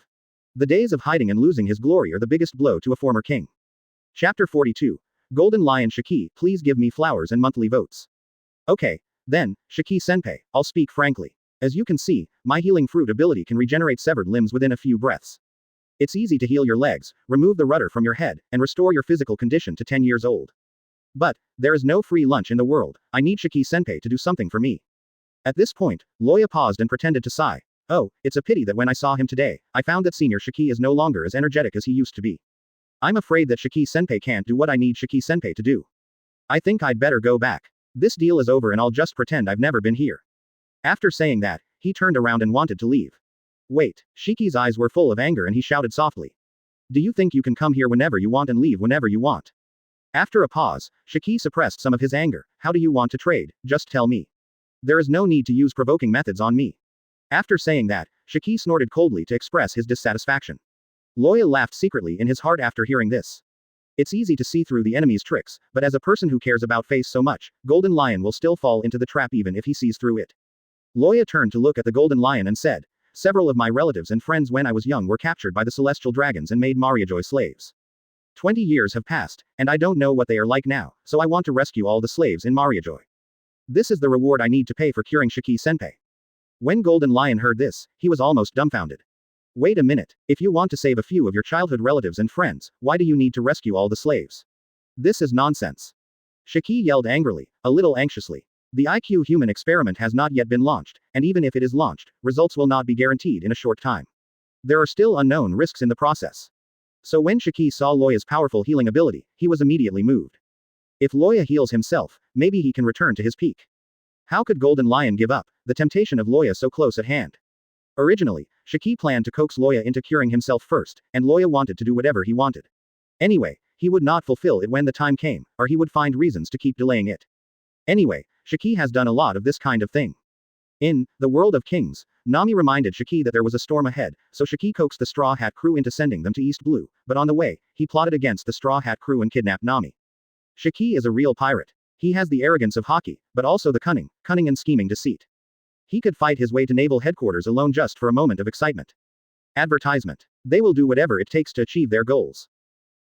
The days of hiding and losing his glory are the biggest blow to a former king. Chapter 42. Golden Lion Shiki, please give me flowers and monthly votes. Okay, then, Shiki-senpai, I'll speak frankly. As you can see, my healing fruit ability can regenerate severed limbs within a few breaths. It's easy to heal your legs, remove the rudder from your head, and restore your physical condition to 10 years old. But, there is no free lunch in the world, I need Shiki-senpai to do something for me. At this point, Loya paused and pretended to sigh. Oh, it's a pity that when I saw him today, I found that Senior Shiki is no longer as energetic as he used to be. I'm afraid that Shiki-senpai can't do what I need Shiki-senpai to do. I think I'd better go back. This deal is over and I'll just pretend I've never been here. After saying that, he turned around and wanted to leave. Wait, Shiki's eyes were full of anger and he shouted softly. Do you think you can come here whenever you want and leave whenever you want? After a pause, Shiki suppressed some of his anger. How do you want to trade? Just tell me. There is no need to use provoking methods on me. After saying that, Shiki snorted coldly to express his dissatisfaction. Loya laughed secretly in his heart after hearing this. It's easy to see through the enemy's tricks, but as a person who cares about face so much, Golden Lion will still fall into the trap even if he sees through it. Loya turned to look at the Golden Lion and said, several of my relatives and friends when I was young were captured by the celestial dragons and made Mariajoy slaves. 20 years have passed, and I don't know what they are like now, so I want to rescue all the slaves in Mariajoy. This is the reward I need to pay for curing Shiki-senpai. When Golden Lion heard this, he was almost dumbfounded. Wait a minute, if you want to save a few of your childhood relatives and friends, why do you need to rescue all the slaves? This is nonsense. Shiki yelled angrily, a little anxiously. The IQ human experiment has not yet been launched, and even if it is launched, results will not be guaranteed in a short time. There are still unknown risks in the process. So when Shiki saw Loya's powerful healing ability, he was immediately moved. If Loya heals himself, maybe he can return to his peak. How could Golden Lion give up the temptation of Loya so close at hand? Originally, Shiki planned to coax Loya into curing himself first, and Loya wanted to do whatever he wanted. Anyway, he would not fulfill it when the time came, or he would find reasons to keep delaying it. Anyway, Shiki has done a lot of this kind of thing. In the World of Kings, Nami reminded Shiki that there was a storm ahead, so Shiki coaxed the Straw Hat crew into sending them to East Blue, but on the way, he plotted against the Straw Hat crew and kidnapped Nami. Shiki is a real pirate. He has the arrogance of Haki, but also the cunning and scheming deceit. He could fight his way to naval headquarters alone just for a moment of excitement. Advertisement. They will do whatever it takes to achieve their goals.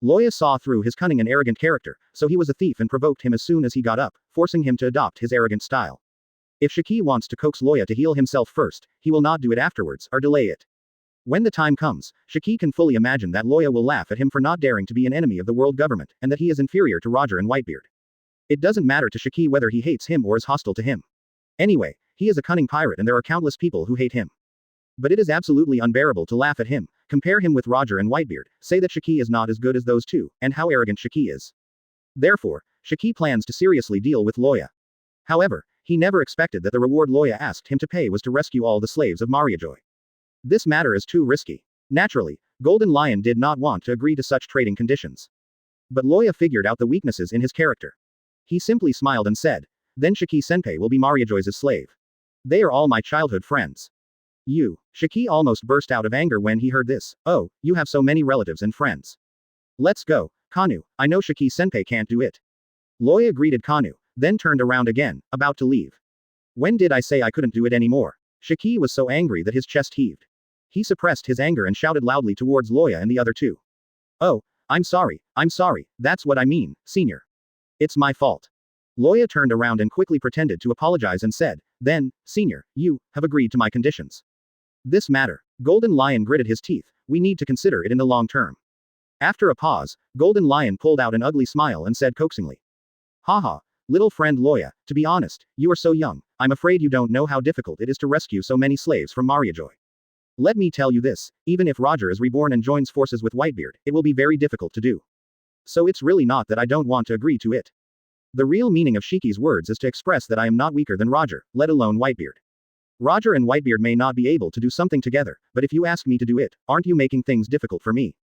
Loya saw through his cunning and arrogant character, so he was a thief and provoked him as soon as he got up, forcing him to adopt his arrogant style. If Shiki wants to coax Loya to heal himself first, he will not do it afterwards, or delay it. When the time comes, Shiki can fully imagine that Loya will laugh at him for not daring to be an enemy of the world government, and that he is inferior to Roger and Whitebeard. It doesn't matter to Shiki whether he hates him or is hostile to him. Anyway, he is a cunning pirate and there are countless people who hate him. But it is absolutely unbearable to laugh at him, compare him with Roger and Whitebeard, say that Shiki is not as good as those two, and how arrogant Shiki is. Therefore, Shiki plans to seriously deal with Loya. However, he never expected that the reward Loya asked him to pay was to rescue all the slaves of Mariajoy. This matter is too risky. Naturally, Golden Lion did not want to agree to such trading conditions. But Loya figured out the weaknesses in his character. He simply smiled and said, then Shiki-senpai will be Mariajoy's slave. They are all my childhood friends. You. Shiki almost burst out of anger when he heard this. Oh, you have so many relatives and friends. Let's go, Kanu, I know Shiki-senpai can't do it. Loya greeted Kanu, then turned around again, about to leave. When did I say I couldn't do it anymore? Shiki was so angry that his chest heaved. He suppressed his anger and shouted loudly towards Loya and the other two. Oh, I'm sorry, that's what I mean, Senior. It's my fault. Loya turned around and quickly pretended to apologize and said, then, Senior, you have agreed to my conditions. This matter. Golden Lion gritted his teeth, we need to consider it in the long term. After a pause, Golden Lion pulled out an ugly smile and said coaxingly. Haha, little friend Loya, to be honest, you are so young, I'm afraid you don't know how difficult it is to rescue so many slaves from Mariajoy. Let me tell you this, even if Roger is reborn and joins forces with Whitebeard, it will be very difficult to do. So it's really not that I don't want to agree to it. The real meaning of Shiki's words is to express that I am not weaker than Roger, let alone Whitebeard. Roger and Whitebeard may not be able to do something together, but if you ask me to do it, aren't you making things difficult for me?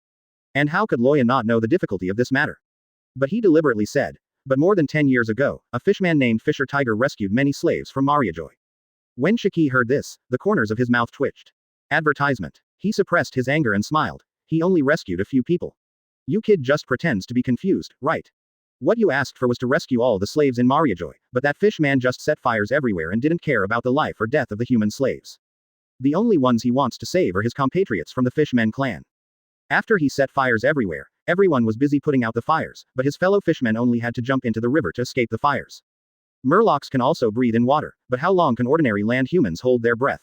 And how could Loya not know the difficulty of this matter? But he deliberately said, but more than 10 years ago, a fishman named Fisher Tiger rescued many slaves from Mariajoy. When Shiki heard this, the corners of his mouth twitched. Advertisement. He suppressed his anger and smiled. He only rescued a few people. You kid just pretends to be confused, right? What you asked for was to rescue all the slaves in Mariajoy, but that fishman just set fires everywhere and didn't care about the life or death of the human slaves. The only ones he wants to save are his compatriots from the Fishmen clan. After he set fires everywhere, everyone was busy putting out the fires, but his fellow fishmen only had to jump into the river to escape the fires. Murlocs can also breathe in water, but how long can ordinary land humans hold their breath?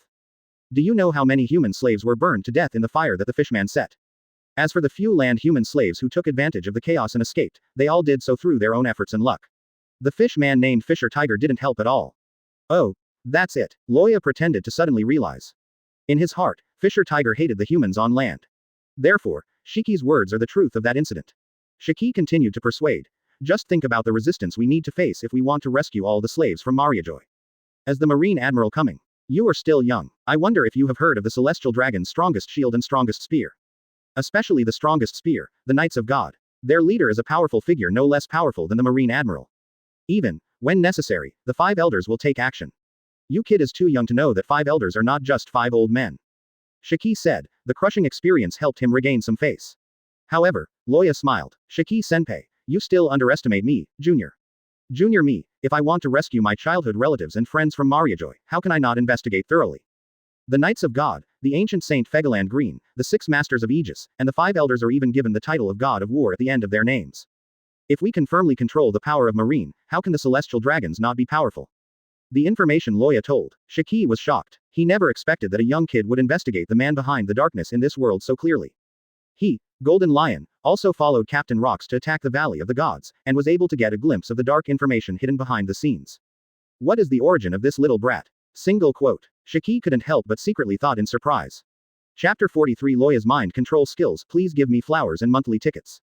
Do you know how many human slaves were burned to death in the fire that the fishman set? As for the few land human slaves who took advantage of the chaos and escaped, they all did so through their own efforts and luck. The fish man named Fisher Tiger didn't help at all. Oh, that's it, Loya pretended to suddenly realize. In his heart, Fisher Tiger hated the humans on land. Therefore, Shiki's words are the truth of that incident. Shiki continued to persuade. Just think about the resistance we need to face if we want to rescue all the slaves from Mariajoy. As the Marine Admiral coming. You are still young. I wonder if you have heard of the Celestial Dragon's strongest shield and strongest spear. Especially the strongest spear, the Knights of God. Their leader is a powerful figure no less powerful than the Marine Admiral. Even, when necessary, the 5 elders will take action. You kid is too young to know that 5 elders are not just 5 old men. Shiki said, the crushing experience helped him regain some face. However, Loya smiled. Shiki senpai, you still underestimate me, Junior. Junior me, if I want to rescue my childhood relatives and friends from Mariajoy, how can I not investigate thoroughly? The Knights of God, the ancient Saint Fegaland Green, the 6 Masters of Aegis, and the 5 Elders are even given the title of God of War at the end of their names. If we can firmly control the power of Marine, how can the Celestial Dragons not be powerful? The information Loya told. Shiki was shocked. He never expected that a young kid would investigate the man behind the darkness in this world so clearly. He, Golden Lion, also followed Captain Rox to attack the Valley of the Gods, and was able to get a glimpse of the dark information hidden behind the scenes. What is the origin of this little brat? Single quote. Shiki couldn't help but secretly thought in surprise. Chapter 43 Loya's mind control skills. Please give me flowers and monthly tickets.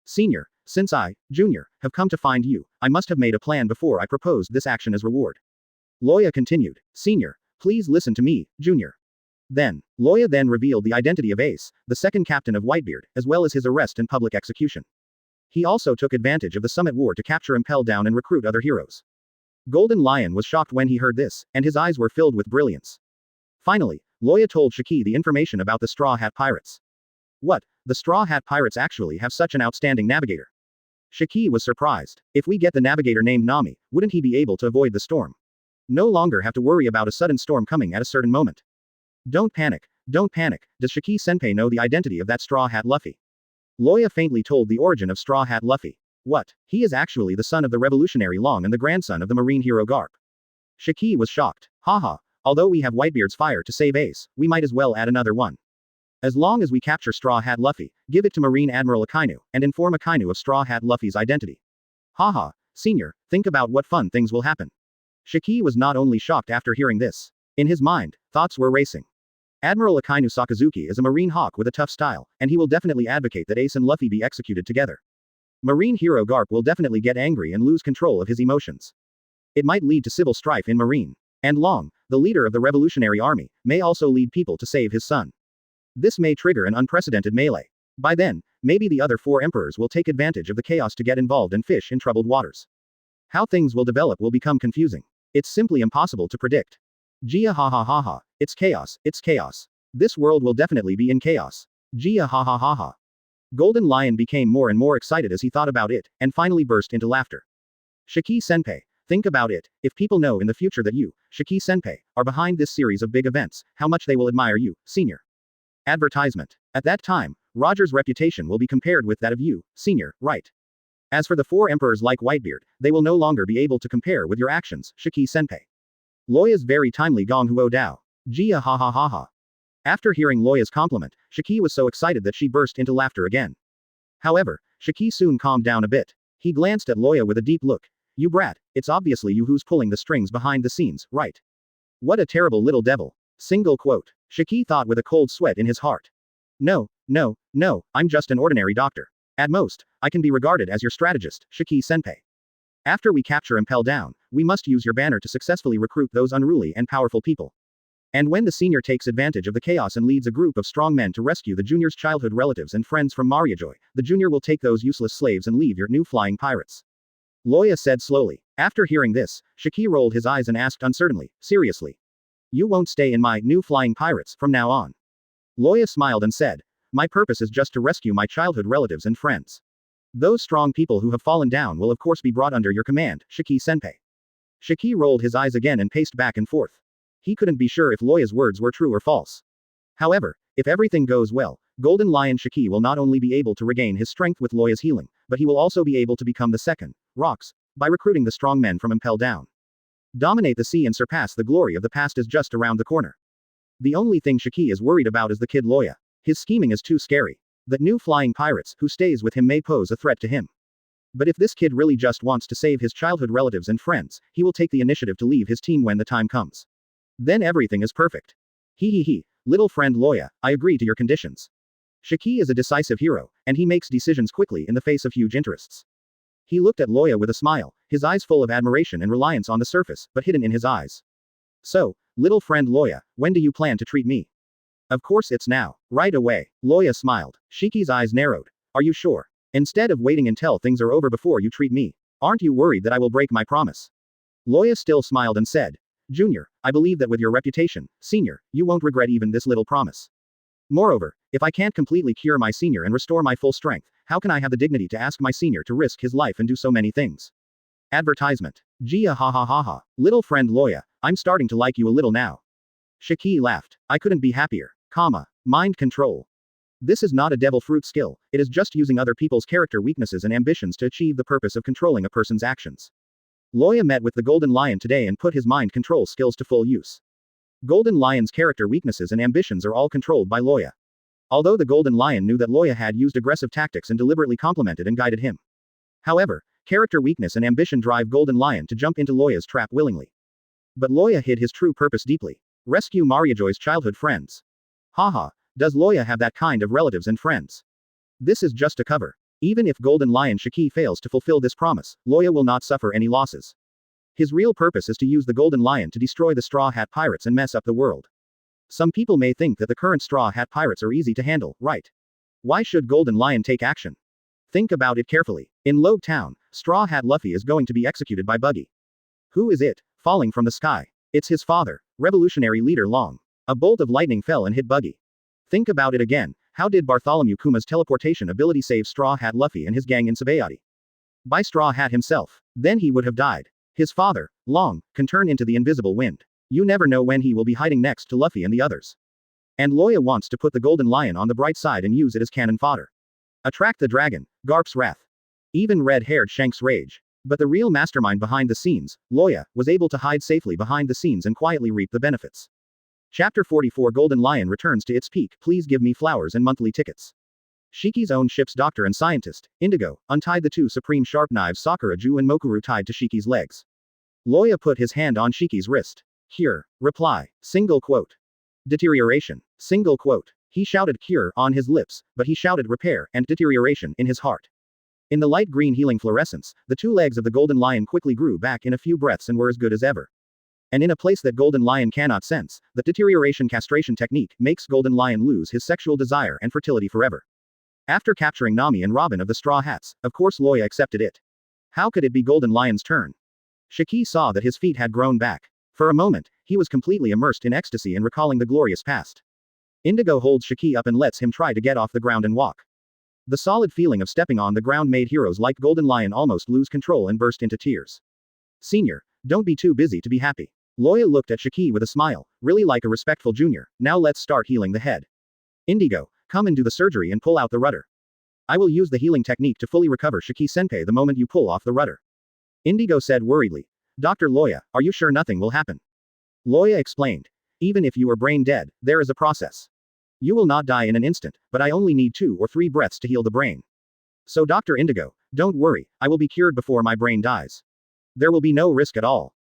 Senior, since I, Junior, have come to find you, I must have made a plan before I proposed this action as reward. Loya continued. Senior, please listen to me, Junior. Loya then revealed the identity of Ace, the second captain of Whitebeard, as well as his arrest and public execution. He also took advantage of the Summit War to capture Impel Down and recruit other heroes. Golden Lion was shocked when he heard this, and his eyes were filled with brilliance. Finally, Loya told Shiki the information about the Straw Hat Pirates. What, the Straw Hat Pirates actually have such an outstanding navigator? Shiki was surprised. If we get the navigator named Nami, wouldn't he be able to avoid the storm? No longer have to worry about a sudden storm coming at a certain moment. Don't panic, don't panic, does Shiki senpai know the identity of that Straw Hat Luffy? Loya faintly told the origin of Straw Hat Luffy. What, he is actually the son of the revolutionary Long and the grandson of the marine hero Garp. Shiki was shocked. Haha, although we have Whitebeard's fire to save Ace, we might as well add another one. As long as we capture Straw Hat Luffy, give it to Marine Admiral Akainu, and inform Akainu of Straw Hat Luffy's identity. Haha, senior, think about what fun things will happen. Shiki was not only shocked after hearing this. In his mind, thoughts were racing. Admiral Akainu Sakazuki is a marine hawk with a tough style, and he will definitely advocate that Ace and Luffy be executed together. Marine hero Garp will definitely get angry and lose control of his emotions. It might lead to civil strife in Marine. And Long, the leader of the Revolutionary Army, may also lead people to save his son. This may trigger an unprecedented melee. By then, maybe the other 4 emperors will take advantage of the chaos to get involved and fish in troubled waters. How things will develop will become confusing. It's simply impossible to predict. Gia ha ha ha ha, it's chaos, it's chaos. This world will definitely be in chaos. Gia ha ha ha ha. Golden Lion became more and more excited as he thought about it, and finally burst into laughter. Shiki senpai, think about it, if people know in the future that you, Shiki senpai, are behind this series of big events, how much they will admire you, senior. Advertisement. At that time, Roger's reputation will be compared with that of you, senior, right? As for the 4 emperors like Whitebeard, they will no longer be able to compare with your actions, Shiki senpai. Loya's very timely gong huo dao. Gia ha ha ha ha. After hearing Loya's compliment, Shiki was so excited that she burst into laughter again. However, Shiki soon calmed down a bit. He glanced at Loya with a deep look. You brat, it's obviously you who's pulling the strings behind the scenes, right? What a terrible little devil. Single quote. Shiki thought with a cold sweat in his heart. No, no, no, I'm just an ordinary doctor. At most, I can be regarded as your strategist, Shiki-senpai. After we capture Impel Down, we must use your banner to successfully recruit those unruly and powerful people. And when the senior takes advantage of the chaos and leads a group of strong men to rescue the junior's childhood relatives and friends from Mariajoy, the junior will take those useless slaves and leave your new flying pirates. Loya said slowly. After hearing this, Shiki rolled his eyes and asked uncertainly, seriously? You won't stay in my new flying pirates from now on. Loya smiled and said, my purpose is just to rescue my childhood relatives and friends. Those strong people who have fallen down will of course be brought under your command, Shiki-senpai. Shiki rolled his eyes again and paced back and forth. He couldn't be sure if Loya's words were true or false. However, if everything goes well, Golden Lion Shiki will not only be able to regain his strength with Loya's healing, but he will also be able to become the second, Rocks, by recruiting the strong men from Impel Down. Dominate the sea and surpass the glory of the past is just around the corner. The only thing Shiki is worried about is the kid Loya. His scheming is too scary. That new flying pirates who stays with him may pose a threat to him. But if this kid really just wants to save his childhood relatives and friends, he will take the initiative to leave his team when the time comes. Then everything is perfect. He, little friend Loya, I agree to your conditions. Shiki is a decisive hero, and he makes decisions quickly in the face of huge interests. He looked at Loya with a smile, his eyes full of admiration and reliance on the surface, but hidden in his eyes. So, little friend Loya, when do you plan to treat me? Of course it's now. Right away. Loya smiled. Shiki's eyes narrowed. Are you sure? Instead of waiting until things are over before you treat me, aren't you worried that I will break my promise? Loya still smiled and said, Junior, I believe that with your reputation, senior, you won't regret even this little promise. Moreover, if I can't completely cure my senior and restore my full strength, how can I have the dignity to ask my senior to risk his life and do so many things? Advertisement. Gia ha ha ha ha. Little friend Loya, I'm starting to like you a little now. Shiki laughed. I couldn't be happier. Mind control. This is not a devil fruit skill, it is just using other people's character weaknesses and ambitions to achieve the purpose of controlling a person's actions. Loya met with the Golden Lion today and put his mind control skills to full use. Golden Lion's character weaknesses and ambitions are all controlled by Loya. Although the Golden Lion knew that Loya had used aggressive tactics and deliberately complimented and guided him. However, character weakness and ambition drive Golden Lion to jump into Loya's trap willingly. But Loya hid his true purpose deeply. Rescue Mariajoy's childhood friends. Haha, does Loya have that kind of relatives and friends? This is just a cover. Even if Golden Lion Shiki fails to fulfill this promise, Loya will not suffer any losses. His real purpose is to use the Golden Lion to destroy the Straw Hat Pirates and mess up the world. Some people may think that the current Straw Hat Pirates are easy to handle, right? Why should Golden Lion take action? Think about it carefully. In Logue Town, Straw Hat Luffy is going to be executed by Buggy. Who is it, falling from the sky? It's his father, revolutionary leader Long. A bolt of lightning fell and hit Buggy. Think about it again. How did Bartholomew Kuma's teleportation ability save Straw Hat Luffy and his gang in Sabayati? By Straw Hat himself. Then he would have died. His father, Long, can turn into the invisible wind. You never know when he will be hiding next to Luffy and the others. And Loya wants to put the Golden Lion on the bright side and use it as cannon fodder. Attract the dragon, Garp's wrath. Even red-haired Shank's rage. But the real mastermind behind the scenes, Loya, was able to hide safely behind the scenes and quietly reap the benefits. Chapter 44 Golden Lion returns to its peak. Please give me flowers and monthly tickets. Shiki's own ship's doctor and scientist, Indigo, untied the two supreme sharp knives Sakura Ju and Mokuru tied to Shiki's legs. Loya put his hand on Shiki's wrist. Cure. Reply. Single quote. Deterioration. Single quote. He shouted cure on his lips, but he shouted repair and deterioration in his heart. In the light green healing fluorescence, the two legs of the Golden Lion quickly grew back in a few breaths and were as good as ever. And in a place that Golden Lion cannot sense, the deterioration castration technique makes Golden Lion lose his sexual desire and fertility forever. After capturing Nami and Robin of the Straw Hats, of course Loya accepted it. How could it be Golden Lion's turn? Shiki saw that his feet had grown back. For a moment, he was completely immersed in ecstasy and recalling the glorious past. Indigo holds Shiki up and lets him try to get off the ground and walk. The solid feeling of stepping on the ground made heroes like Golden Lion almost lose control and burst into tears. Senior, don't be too busy to be happy. Loya looked at Shiki with a smile, really like a respectful junior. Now let's start healing the head. Indigo, come and do the surgery and pull out the rudder. I will use the healing technique to fully recover Shiki-senpai the moment you pull off the rudder. Indigo said worriedly. Dr. Loya, are you sure nothing will happen? Loya explained. Even if you are brain dead, there is a process. You will not die in an instant, but I only need 2 or 3 breaths to heal the brain. So Dr. Indigo, don't worry, I will be cured before my brain dies. There will be no risk at all.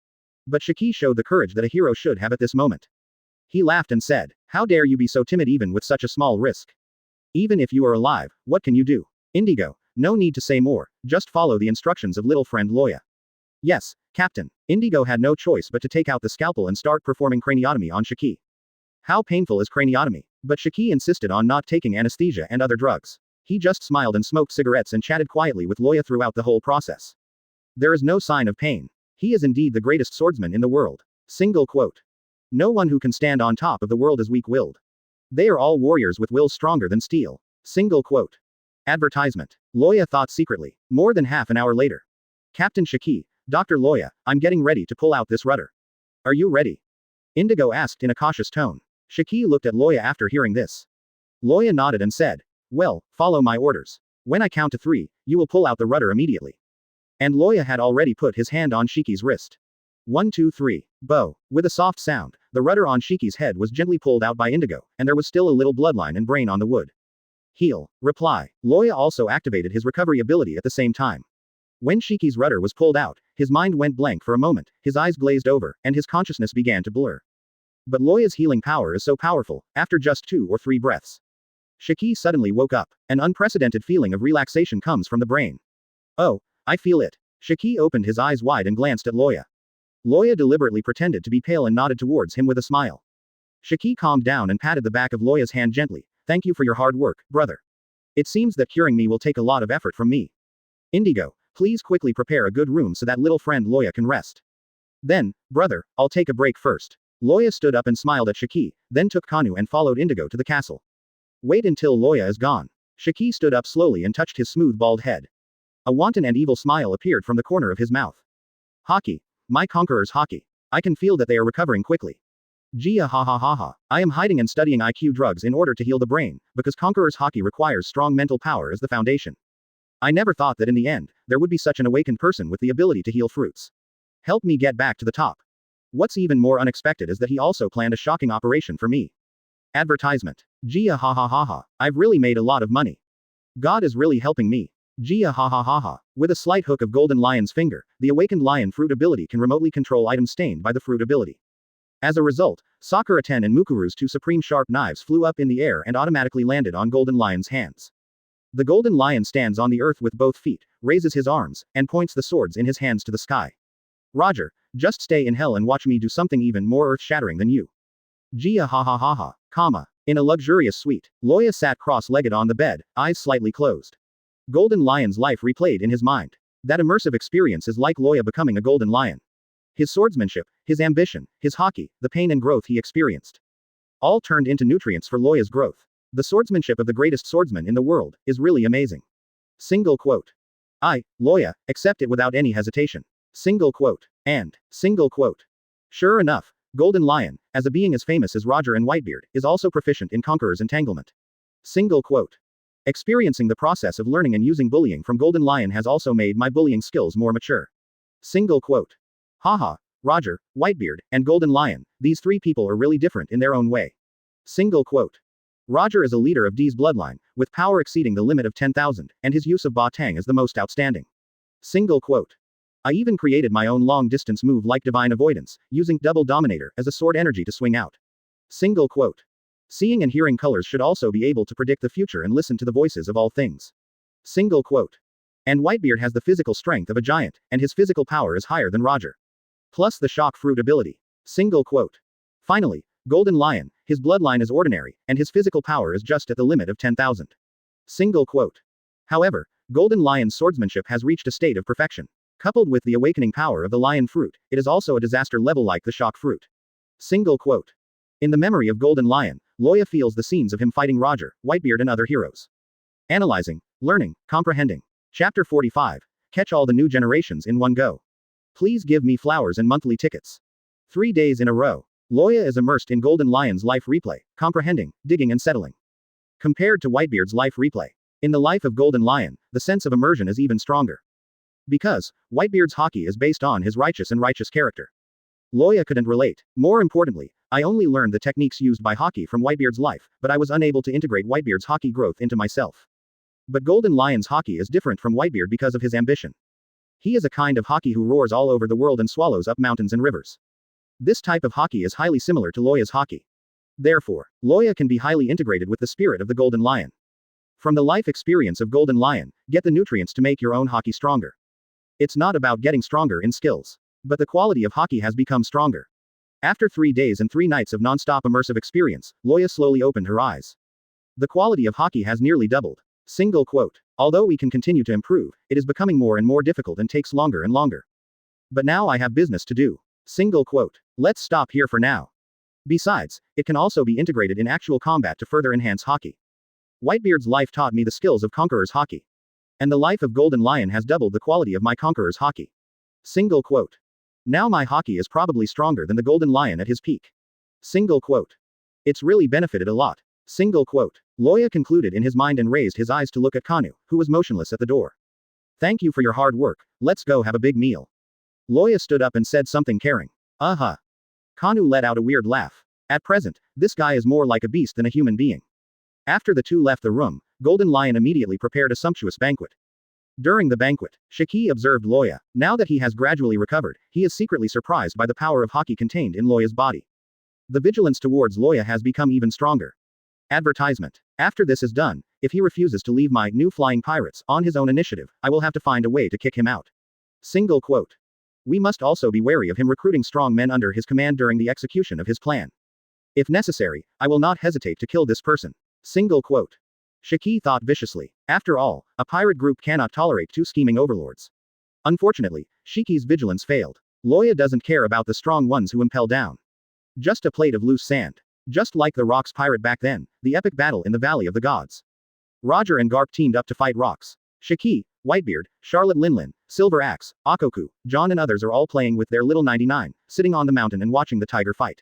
But Shiki showed the courage that a hero should have at this moment. He laughed and said, "How dare you be so timid even with such a small risk? Even if you are alive, what can you do? Indigo, no need to say more, just follow the instructions of little friend Loya." "Yes, Captain." Indigo had no choice but to take out the scalpel and start performing craniotomy on Shiki. How painful is craniotomy? But Shiki insisted on not taking anesthesia and other drugs. He just smiled and smoked cigarettes and chatted quietly with Loya throughout the whole process. There is no sign of pain. He is indeed the greatest swordsman in the world. Single quote. No one who can stand on top of the world is weak-willed. They are all warriors with wills stronger than steel. Single quote. Advertisement. Loya thought secretly. More than half an hour later. Captain Shiki, Dr. Loya, I'm getting ready to pull out this rudder. Are you ready? Indigo asked in a cautious tone. Shiki looked at Loya after hearing this. Loya nodded and said, "Well, follow my orders. When I count to 3, you will pull out the rudder immediately." And Loya had already put his hand on Shiki's wrist. 1, 2, 3. Bow. With a soft sound, the rudder on Shiki's head was gently pulled out by Indigo, and there was still a little bloodline and brain on the wood. Heal. Reply. Loya also activated his recovery ability at the same time. When Shiki's rudder was pulled out, his mind went blank for a moment, his eyes glazed over, and his consciousness began to blur. But Loya's healing power is so powerful, after just 2 or 3 breaths. Shiki suddenly woke up. An unprecedented feeling of relaxation comes from the brain. "Oh, I feel it." Shiki opened his eyes wide and glanced at Loya. Loya deliberately pretended to be pale and nodded towards him with a smile. Shiki calmed down and patted the back of Loya's hand gently. "Thank you for your hard work, brother. It seems that curing me will take a lot of effort from me. Indigo, please quickly prepare a good room so that little friend Loya can rest. Then, brother, I'll take a break first." Loya stood up and smiled at Shiki, then took Kanu and followed Indigo to the castle. "Wait until Loya is gone." Shiki stood up slowly and touched his smooth bald head. A wanton and evil smile appeared from the corner of his mouth. "Haki. My conquerors Haki. I can feel that they are recovering quickly. Jia ha ha ha ha. I am hiding and studying IQ drugs in order to heal the brain, because conquerors Haki requires strong mental power as the foundation. I never thought that in the end, there would be such an awakened person with the ability to heal fruits. Help me get back to the top." What's even more unexpected is that he also planned a shocking operation for me. Advertisement. Jia ha ha ha ha. I've really made a lot of money. God is really helping me. Jia ha ha ha ha. With a slight hook of Golden Lion's finger, the awakened lion fruit ability can remotely control items stained by the fruit ability. As a result, Sakura 10 and Mukuru's 2 supreme sharp knives flew up in the air and automatically landed on Golden Lion's hands. The Golden Lion stands on the earth with both feet, raises his arms, and points the swords in his hands to the sky. "Roger, just stay in hell and watch me do something even more earth-shattering than you." Jia ha ha ha ha, comma. In a luxurious suite, Loya sat cross-legged on the bed, eyes slightly closed. Golden Lion's life replayed in his mind. That immersive experience is like Loya becoming a Golden Lion. His swordsmanship, his ambition, his Haki, the pain and growth he experienced. All turned into nutrients for Loya's growth. The swordsmanship of the greatest swordsman in the world is really amazing. Single quote. I, Loya, accept it without any hesitation. Single quote. And, single quote. Sure enough, Golden Lion, as a being as famous as Roger and Whitebeard, is also proficient in Conqueror's entanglement. Single quote. Experiencing the process of learning and using bullying from Golden Lion has also made my bullying skills more mature. Single quote. Haha, Roger, Whitebeard, and Golden Lion, these 3 people are really different in their own way. Single quote. Roger is a leader of D's bloodline, with power exceeding the limit of 10,000, and his use of Ba Tang is the most outstanding. Single quote. I even created my own long-distance move like Divine Avoidance, using Double Dominator as a sword energy to swing out. Single quote. Seeing and hearing colors should also be able to predict the future and listen to the voices of all things. Single quote. And Whitebeard has the physical strength of a giant, and his physical power is higher than Roger. Plus the shock fruit ability. Single quote. Finally, Golden Lion, his bloodline is ordinary, and his physical power is just at the limit of 10,000. Single quote. However, Golden Lion's swordsmanship has reached a state of perfection. Coupled with the awakening power of the lion fruit, it is also a disaster level like the shock fruit. Single quote. In the memory of Golden Lion, Loya feels the scenes of him fighting Roger, Whitebeard and other heroes. Analyzing, learning, comprehending. Chapter 45. Catch all the new generations in one go. Please give me flowers and monthly tickets. 3 days in a row. Loya is immersed in Golden Lion's life replay, comprehending, digging and settling. Compared to Whitebeard's life replay. In the life of Golden Lion, the sense of immersion is even stronger. Because, Whitebeard's Haki is based on his righteous character. Loya couldn't relate. More importantly, I only learned the techniques used by Haki from Whitebeard's life, but I was unable to integrate Whitebeard's Haki growth into myself. But Golden Lion's Haki is different from Whitebeard because of his ambition. He is a kind of Haki who roars all over the world and swallows up mountains and rivers. This type of Haki is highly similar to Loya's Haki. Therefore, Loya can be highly integrated with the spirit of the Golden Lion. From the life experience of Golden Lion, get the nutrients to make your own Haki stronger. It's not about getting stronger in skills. But the quality of Haki has become stronger. After 3 days and 3 nights of non-stop immersive experience, Loya slowly opened her eyes. The quality of Haki has nearly doubled. Single quote. Although we can continue to improve, it is becoming more and more difficult and takes longer and longer. But now I have business to do. Single quote. Let's stop here for now. Besides, it can also be integrated in actual combat to further enhance Haki. Whitebeard's life taught me the skills of Conqueror's Haki. And the life of Golden Lion has doubled the quality of my Conqueror's Haki. Single quote. Now my Haki is probably stronger than the Golden Lion at his peak. Single quote. It's really benefited a lot. Single quote. Loya concluded in his mind and raised his eyes to look at Kanu, who was motionless at the door. Thank you for your hard work, let's go have a big meal. Loya stood up and said something caring. Kanu let out a weird laugh. At present, this guy is more like a beast than a human being. After the two left the room, Golden Lion immediately prepared a sumptuous banquet. During the banquet, Shiki observed Loya. Now that he has gradually recovered, he is secretly surprised by the power of Haki contained in Loya's body. The vigilance towards Loya has become even stronger. Advertisement. After this is done, if he refuses to leave my new flying pirates on his own initiative, I will have to find a way to kick him out. Single quote. We must also be wary of him recruiting strong men under his command during the execution of his plan. If necessary, I will not hesitate to kill this person. Single quote. Shiki thought viciously. After all, a pirate group cannot tolerate 2 scheming overlords. Unfortunately, Shiki's vigilance failed. Loya doesn't care about the strong ones who impel down. Just a plate of loose sand. Just like the Rocks pirate back then, the epic battle in the Valley of the Gods. Roger and Garp teamed up to fight Rocks. Shiki, Whitebeard, Charlotte Linlin, Silver Axe, Akoku, John and others are all playing with their little 99, sitting on the mountain and watching the tiger fight.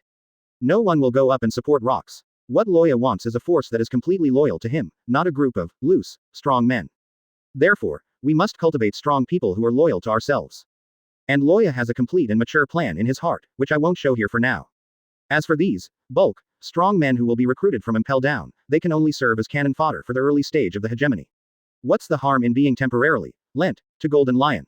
No one will go up and support Rocks. What Loya wants is a force that is completely loyal to him, not a group of loose, strong men. Therefore, we must cultivate strong people who are loyal to ourselves. And Loya has a complete and mature plan in his heart, which I won't show here for now. As for these, bulk, strong men who will be recruited from Impel Down, they can only serve as cannon fodder for the early stage of the hegemony. What's the harm in being temporarily lent to Golden Lion?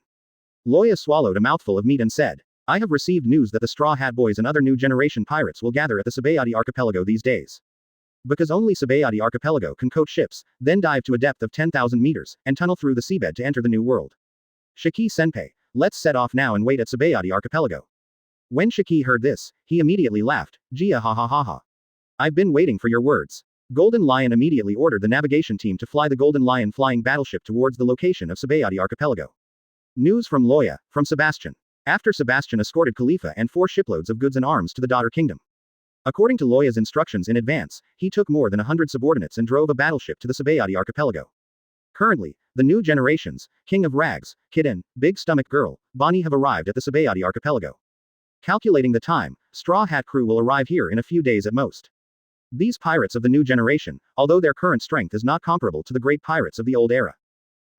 Loya swallowed a mouthful of meat and said, I have received news that the Straw Hat Boys and other new generation pirates will gather at the Sabayati Archipelago these days. Because only Sabayati Archipelago can coat ships, then dive to a depth of 10,000 meters, and tunnel through the seabed to enter the new world. Shiki Senpai, let's set off now and wait at Sabayati Archipelago. When Shiki heard this, he immediately laughed. Gia ha ha ha ha. I've been waiting for your words. Golden Lion immediately ordered the navigation team to fly the Golden Lion flying battleship towards the location of Sabayati Archipelago. News from Loya, from Sebastian. After Sebastian escorted Khalifa and 4 shiploads of goods and arms to the daughter kingdom. According to Loya's instructions in advance, he took more than 100 subordinates and drove a battleship to the Sabayati Archipelago. Currently, the new generations, King of Rags, Kid Big Stomach Girl, Bonnie have arrived at the Sabayati Archipelago. Calculating the time, Straw Hat crew will arrive here in a few days at most. These pirates of the new generation, although their current strength is not comparable to the great pirates of the old era.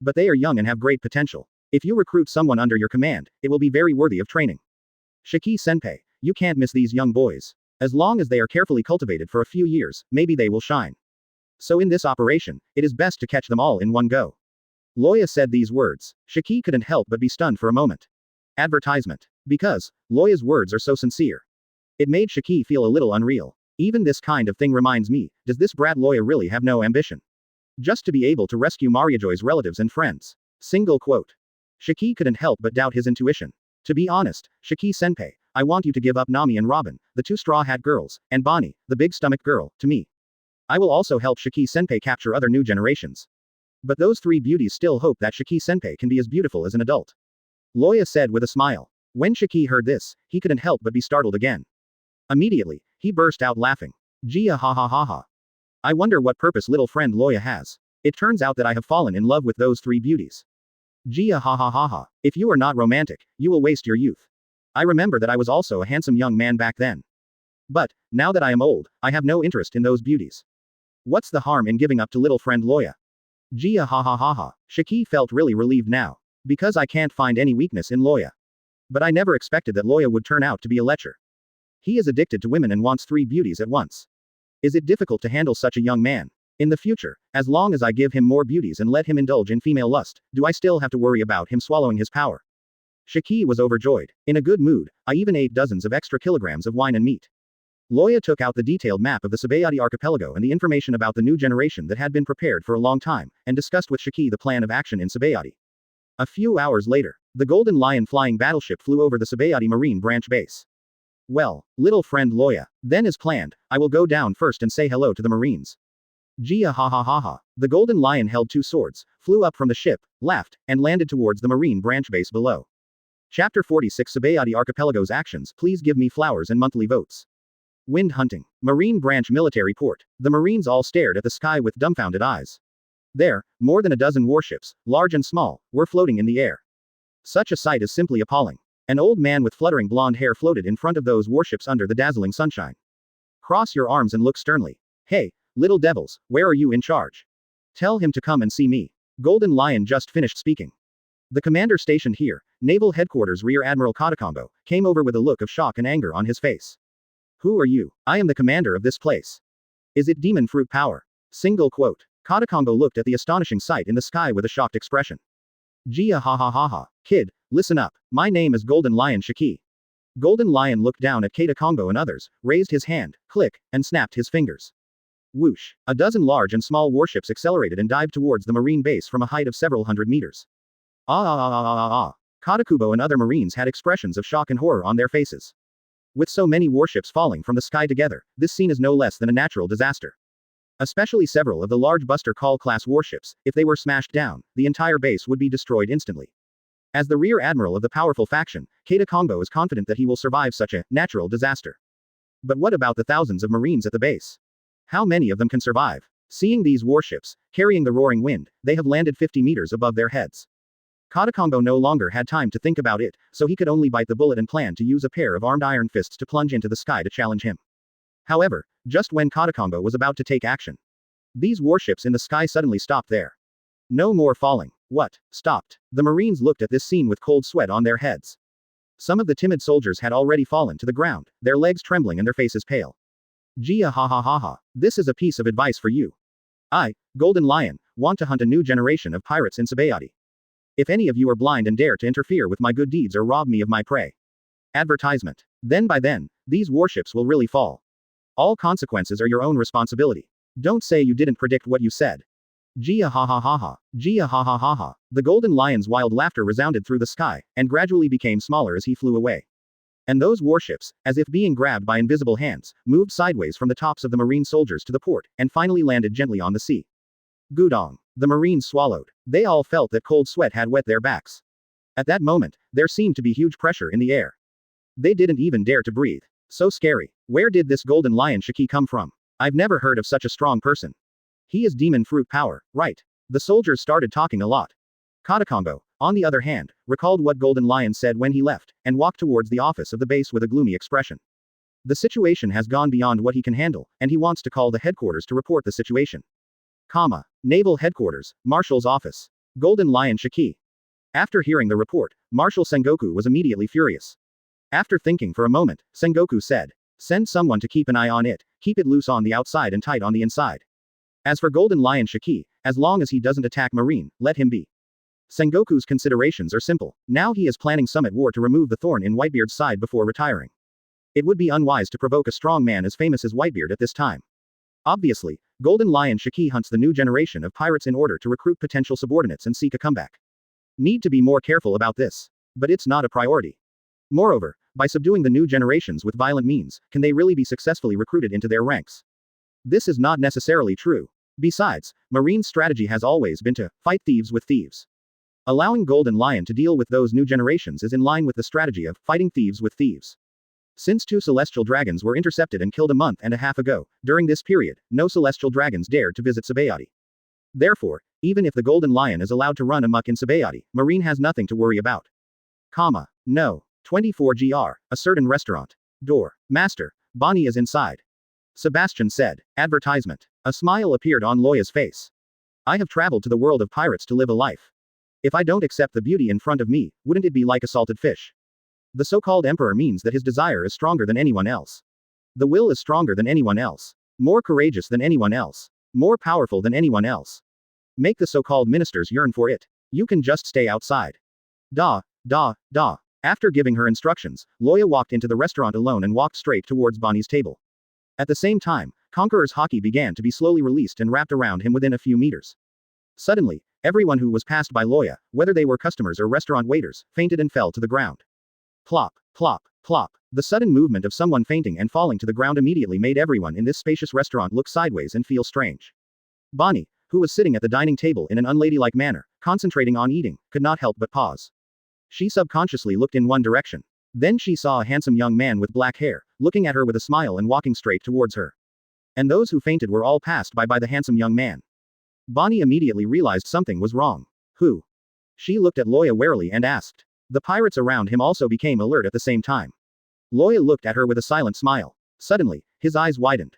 But they are young and have great potential. If you recruit someone under your command, it will be very worthy of training. Shiki Senpai, you can't miss these young boys. As long as they are carefully cultivated for a few years, maybe they will shine. So in this operation, it is best to catch them all in one go. Loya said these words. Shiki couldn't help but be stunned for a moment. Advertisement. Because, Loya's words are so sincere. It made Shiki feel a little unreal. Even this kind of thing reminds me, does this brat Loya really have no ambition? Just to be able to rescue Mariajoy's relatives and friends. Single quote. Shiki couldn't help but doubt his intuition. To be honest, Shiki Senpai, I want you to give up Nami and Robin, the 2 Straw Hat girls, and Bonnie, the big stomach girl, to me. I will also help Shiki Senpai capture other new generations. But those 3 beauties still hope that Shiki Senpai can be as beautiful as an adult. Loya said with a smile. When Shiki heard this, he couldn't help but be startled again. Immediately, he burst out laughing. Gia ha ha ha ha. I wonder what purpose little friend Loya has. It turns out that I have fallen in love with those 3 beauties. Gia ha ha ha ha. If you are not romantic, you will waste your youth. I remember that I was also a handsome young man back then. But, now that I am old, I have no interest in those beauties. What's the harm in giving up to little friend Loya? Gia ha ha ha ha. Shiki felt really relieved now. Because I can't find any weakness in Loya. But I never expected that Loya would turn out to be a lecher. He is addicted to women and wants 3 beauties at once. Is it difficult to handle such a young man? In the future, as long as I give him more beauties and let him indulge in female lust, do I still have to worry about him swallowing his power? Shiki was overjoyed. In a good mood, I even ate dozens of extra kilograms of wine and meat. Loya took out the detailed map of the Sabayati archipelago and the information about the new generation that had been prepared for a long time, and discussed with Shiki the plan of action in Sabayati. A few hours later, the Golden Lion flying battleship flew over the Sabayati Marine branch base. Well, little friend Loya, then as planned, I will go down first and say hello to the Marines. Gia ha ha ha ha. The Golden Lion held two swords, flew up from the ship, laughed, and landed towards the Marine branch base below. Chapter 46 Sabayati Archipelago's Actions. Please give me flowers and monthly votes. Wind hunting. Marine branch military port. The Marines all stared at the sky with dumbfounded eyes. There, more than a dozen warships, large and small, were floating in the air. Such a sight is simply appalling. An old man with fluttering blonde hair floated in front of those warships under the dazzling sunshine. Cross your arms and look sternly. Hey, little devils, where are you in charge? Tell him to come and see me. Golden Lion just finished speaking. The commander stationed here, Naval Headquarters Rear Admiral Katakombo, came over with a look of shock and anger on his face. Who are you? I am the commander of this place. Is it demon fruit power? Single quote. Katakombo looked at the astonishing sight in the sky with a shocked expression. Gia ha ha ha ha. Kid, listen up. My name is Golden Lion Shiki. Golden Lion looked down at Katakombo and others, raised his hand, click, and snapped his fingers. Whoosh. A dozen large and small warships accelerated and dived towards the marine base from a height of several hundred meters. Ah ah ah ah ah ah. Katakubo and other marines had expressions of shock and horror on their faces. With so many warships falling from the sky together, this scene is no less than a natural disaster. Especially several of the large Buster Call class warships, if they were smashed down, the entire base would be destroyed instantly. As the rear admiral of the powerful faction, Katakombo is confident that he will survive such a natural disaster. But what about the thousands of marines at the base? How many of them can survive? Seeing these warships, carrying the roaring wind, they have landed 50 meters above their heads. Katakombo no longer had time to think about it, so he could only bite the bullet and plan to use a pair of armed iron fists to plunge into the sky to challenge him. However, just when Katakombo was about to take action, these warships in the sky suddenly stopped there. No more falling. What? Stopped. The Marines looked at this scene with cold sweat on their heads. Some of the timid soldiers had already fallen to the ground, their legs trembling and their faces pale. Gia ha ha ha ha. This is a piece of advice for you. I, Golden Lion, want to hunt a new generation of pirates in Sabayati. If any of you are blind and dare to interfere with my good deeds or rob me of my prey. Advertisement. Then by then, these warships will really fall. All consequences are your own responsibility. Don't say you didn't predict what you said. Gia ha ha ha ha. Gia ha ha ha ha. The Golden Lion's wild laughter resounded through the sky, and gradually became smaller as he flew away. And those warships, as if being grabbed by invisible hands, moved sideways from the tops of the Marine soldiers to the port, and finally landed gently on the sea. Gudong. The Marines swallowed. They all felt that cold sweat had wet their backs. At that moment, there seemed to be huge pressure in the air. They didn't even dare to breathe. So scary. Where did this Golden Lion Shiki come from? I've never heard of such a strong person. He is demon fruit power, right? The soldiers started talking a lot. Katakombo, on the other hand, recalled what Golden Lion said when he left, and walked towards the office of the base with a gloomy expression. The situation has gone beyond what he can handle, and he wants to call the headquarters to report the situation. Naval Headquarters, Marshal's Office. Golden Lion Shiki. After hearing the report, Marshal Sengoku was immediately furious. After thinking for a moment, Sengoku said, send someone to keep an eye on it, keep it loose on the outside and tight on the inside. As for Golden Lion Shiki, as long as he doesn't attack Marine, let him be. Sengoku's considerations are simple. Now he is planning summit war to remove the thorn in Whitebeard's side before retiring. It would be unwise to provoke a strong man as famous as Whitebeard at this time. Obviously, Golden Lion Shiki hunts the new generation of pirates in order to recruit potential subordinates and seek a comeback. Need to be more careful about this. But it's not a priority. Moreover, by subduing the new generations with violent means, can they really be successfully recruited into their ranks? This is not necessarily true. Besides, Marine's strategy has always been to fight thieves with thieves. Allowing Golden Lion to deal with those new generations is in line with the strategy of fighting thieves with thieves. Since 2 celestial dragons were intercepted and killed a month and a half ago, during this period, no celestial dragons dared to visit Sabayati. Therefore, even if the Golden Lion is allowed to run amok in Sabayati, Marine has nothing to worry about. No. 24 GR, a certain restaurant. Door. Master, Bonnie is inside. Sebastian said. Advertisement. A smile appeared on Loya's face. I have traveled to the world of pirates to live a life. If I don't accept the beauty in front of me, wouldn't it be like a salted fish? The so-called emperor means that his desire is stronger than anyone else. The will is stronger than anyone else. More courageous than anyone else. More powerful than anyone else. Make the so-called ministers yearn for it. You can just stay outside. Da. After giving her instructions, Loya walked into the restaurant alone and walked straight towards Bonnie's table. At the same time, Conqueror's haki began to be slowly released and wrapped around him within a few meters. Suddenly, everyone who was passed by Loya, whether they were customers or restaurant waiters, fainted and fell to the ground. Plop, plop, plop. The sudden movement of someone fainting and falling to the ground immediately made everyone in this spacious restaurant look sideways and feel strange. Bonnie, who was sitting at the dining table in an unladylike manner, concentrating on eating, could not help but pause. She subconsciously looked in one direction. Then she saw a handsome young man with black hair, looking at her with a smile and walking straight towards her. And those who fainted were all passed by the handsome young man. Bonnie immediately realized something was wrong. Who? She looked at Loya warily and asked. The pirates around him also became alert at the same time. Loya looked at her with a silent smile. Suddenly, his eyes widened.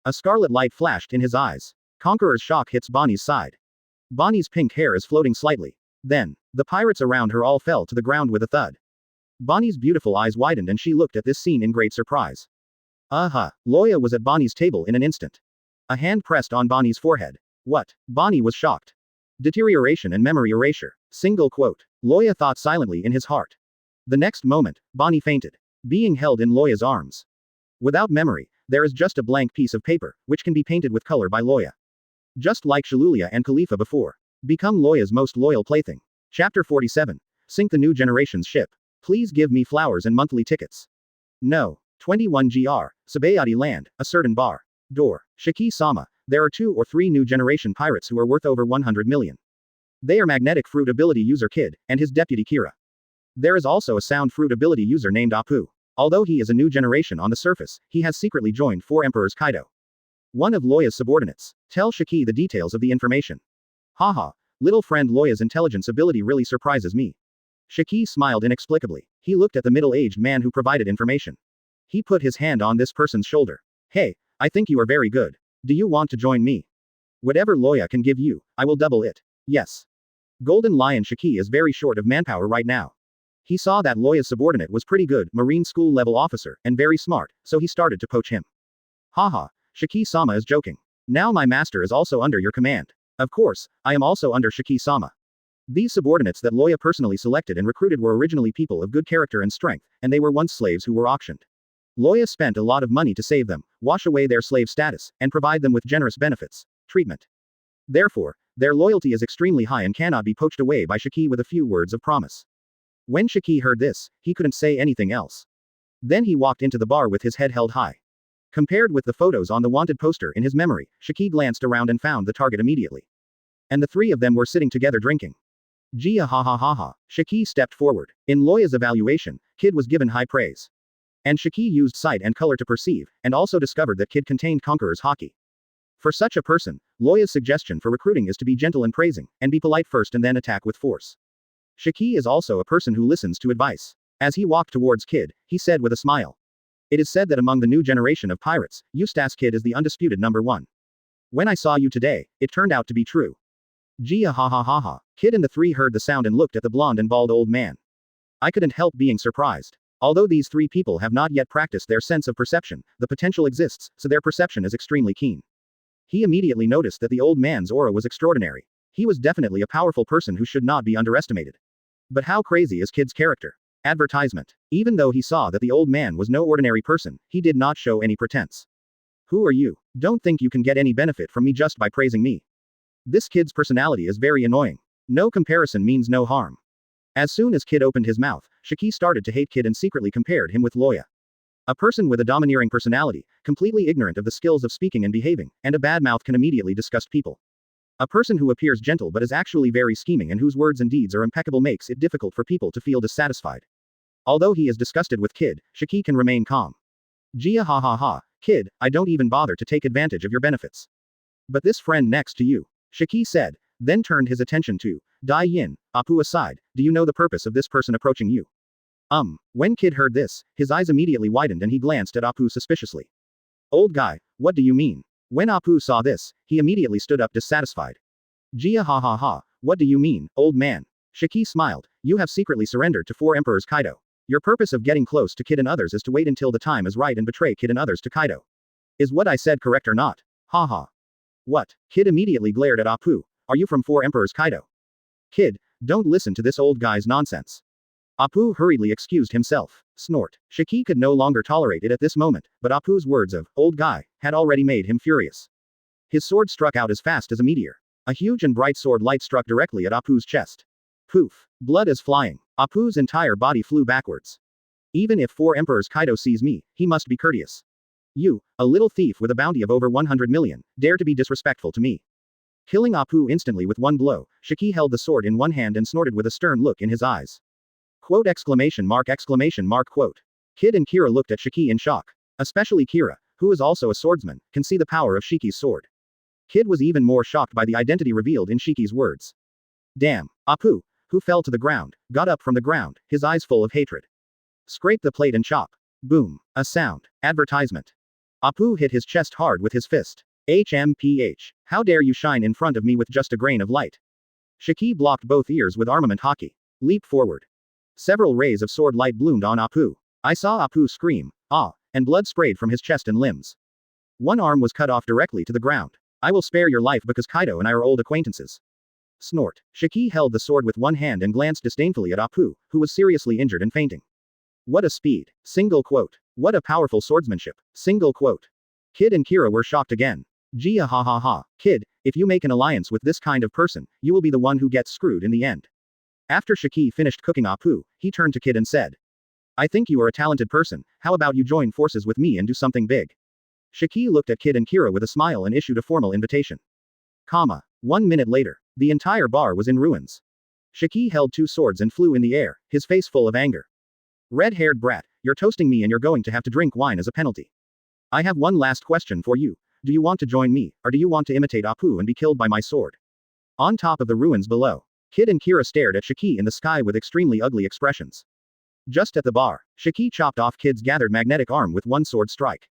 A scarlet light flashed in his eyes. Conqueror's shock hits Bonnie's side. Bonnie's pink hair is floating slightly. Then, the pirates around her all fell to the ground with a thud. Bonnie's beautiful eyes widened and she looked at this scene in great surprise. Loya was at Bonnie's table in an instant. A hand pressed on Bonnie's forehead. What? Bonnie was shocked. Deterioration and memory erasure. Single quote. Loya thought silently in his heart. The next moment, Bonnie fainted. Being held in Loya's arms. Without memory, there is just a blank piece of paper, which can be painted with color by Loya. Just like Shalulia and Khalifa before. Become Loya's most loyal plaything. Chapter 47. Sink the new generation's ship. Please give me flowers and monthly tickets. No. 21 GR. Sabayati Land, a certain bar. Door. Shiki-sama. There are 2 or 3 new generation pirates who are worth over 100 million. They are magnetic fruit ability user Kid, and his deputy Kira. There is also a sound fruit ability user named Apu. Although he is a new generation on the surface, he has secretly joined 4 Emperors Kaido. One of Loya's subordinates. Tell Shiki the details of the information. Haha, little friend Loya's intelligence ability really surprises me. Shiki smiled inexplicably. He looked at the middle-aged man who provided information. He put his hand on this person's shoulder. Hey, I think you are very good. Do you want to join me? Whatever Loya can give you, I will double it. Yes. Golden Lion Shiki is very short of manpower right now. He saw that Loya's subordinate was pretty good, Marine School level officer, and very smart, so he started to poach him. Haha, Shiki-sama is joking. Now my master is also under your command. Of course, I am also under Shiki-sama. These subordinates that Loya personally selected and recruited were originally people of good character and strength, and they were once slaves who were auctioned. Loya spent a lot of money to save them, wash away their slave status, and provide them with generous benefits, treatment. Therefore, their loyalty is extremely high and cannot be poached away by Shiki with a few words of promise. When Shiki heard this, he couldn't say anything else. Then he walked into the bar with his head held high. Compared with the photos on the wanted poster in his memory, Shiki glanced around and found the target immediately. And the 3 of them were sitting together drinking. Gia ha ha ha ha. Shiki stepped forward. In Loya's evaluation, Kid was given high praise. And Shiki used sight and color to perceive, and also discovered that Kid contained Conqueror's haki. For such a person, Loya's suggestion for recruiting is to be gentle and praising, and be polite first and then attack with force. Shiki is also a person who listens to advice. As he walked towards Kid, he said with a smile. It is said that among the new generation of pirates, Eustace Kid is the undisputed number 1. When I saw you today, it turned out to be true. Gia ha ha ha ha. Kid and the 3 heard the sound and looked at the blonde and bald old man. I couldn't help being surprised. Although these 3 people have not yet practiced their sense of perception, the potential exists, so their perception is extremely keen. He immediately noticed that the old man's aura was extraordinary. He was definitely a powerful person who should not be underestimated. But how crazy is Kid's character? Advertisement. Even though he saw that the old man was no ordinary person, he did not show any pretense. Who are you? Don't think you can get any benefit from me just by praising me. This Kid's personality is very annoying. No comparison means no harm. As soon as Kid opened his mouth, Shiki started to hate Kid and secretly compared him with Loya. A person with a domineering personality, completely ignorant of the skills of speaking and behaving, and a bad mouth can immediately disgust people. A person who appears gentle but is actually very scheming and whose words and deeds are impeccable makes it difficult for people to feel dissatisfied. Although he is disgusted with Kid, Shiki can remain calm. Gia ha ha ha, Kid, I don't even bother to take advantage of your benefits. But this friend next to you, Shiki said, then turned his attention to Dai Yin, Apu aside, do you know the purpose of this person approaching you? When Kid heard this, his eyes immediately widened and he glanced at Apu suspiciously. Old guy, what do you mean? When Apu saw this, he immediately stood up dissatisfied. Gia ha ha ha, what do you mean, old man? Shiki smiled, you have secretly surrendered to 4 Emperors Kaido. Your purpose of getting close to Kid and others is to wait until the time is right and betray Kid and others to Kaido. Is what I said correct or not? Ha ha. What? Kid immediately glared at Apu. Are you from 4 Emperors Kaido? Kid, don't listen to this old guy's nonsense. Apu hurriedly excused himself. Snort. Shiki could no longer tolerate it at this moment, but Apu's words of, old guy, had already made him furious. His sword struck out as fast as a meteor. A huge and bright sword light struck directly at Apu's chest. Poof. Blood is flying. Apu's entire body flew backwards. Even if 4 Emperors Kaido sees me, he must be courteous. You, a little thief with a bounty of over 100 million, dare to be disrespectful to me. Killing Apu instantly with one blow, Shiki held the sword in one hand and snorted with a stern look in his eyes. Quote exclamation mark quote. Kid and Kira looked at Shiki in shock. Especially Kira, who is also a swordsman, can see the power of Shiki's sword. Kid was even more shocked by the identity revealed in Shiki's words. Damn. Apu, who fell to the ground, got up from the ground, his eyes full of hatred. Scrape the plate and chop. Boom. A sound. Advertisement. Apu hit his chest hard with his fist. HMPH. How dare you shine in front of me with just a grain of light. Shiki blocked both ears with armament hockey. Leap forward. Several rays of sword light bloomed on Apu. I saw Apu scream, ah, and blood sprayed from his chest and limbs. One arm was cut off directly to the ground. I will spare your life because Kaido and I are old acquaintances. Snort. Shiki held the sword with one hand and glanced disdainfully at Apu, who was seriously injured and fainting. What a speed. Single quote. What a powerful swordsmanship. Single quote. Kid and Kira were shocked again. Gia ha ha ha. Kid, if you make an alliance with this kind of person, you will be the one who gets screwed in the end. After Shiki finished cooking Apu, he turned to Kid and said. I think you are a talented person, how about you join forces with me and do something big? Shiki looked at Kid and Kira with a smile and issued a formal invitation. 1 minute later, the entire bar was in ruins. Shiki held 2 swords and flew in the air, his face full of anger. Red-haired brat, you're toasting me and you're going to have to drink wine as a penalty. I have one last question for you. Do you want to join me, or do you want to imitate Apu and be killed by my sword? On top of the ruins below, Kid and Kira stared at Shiki in the sky with extremely ugly expressions. Just at the bar, Shiki chopped off Kid's gathered magnetic arm with one sword strike.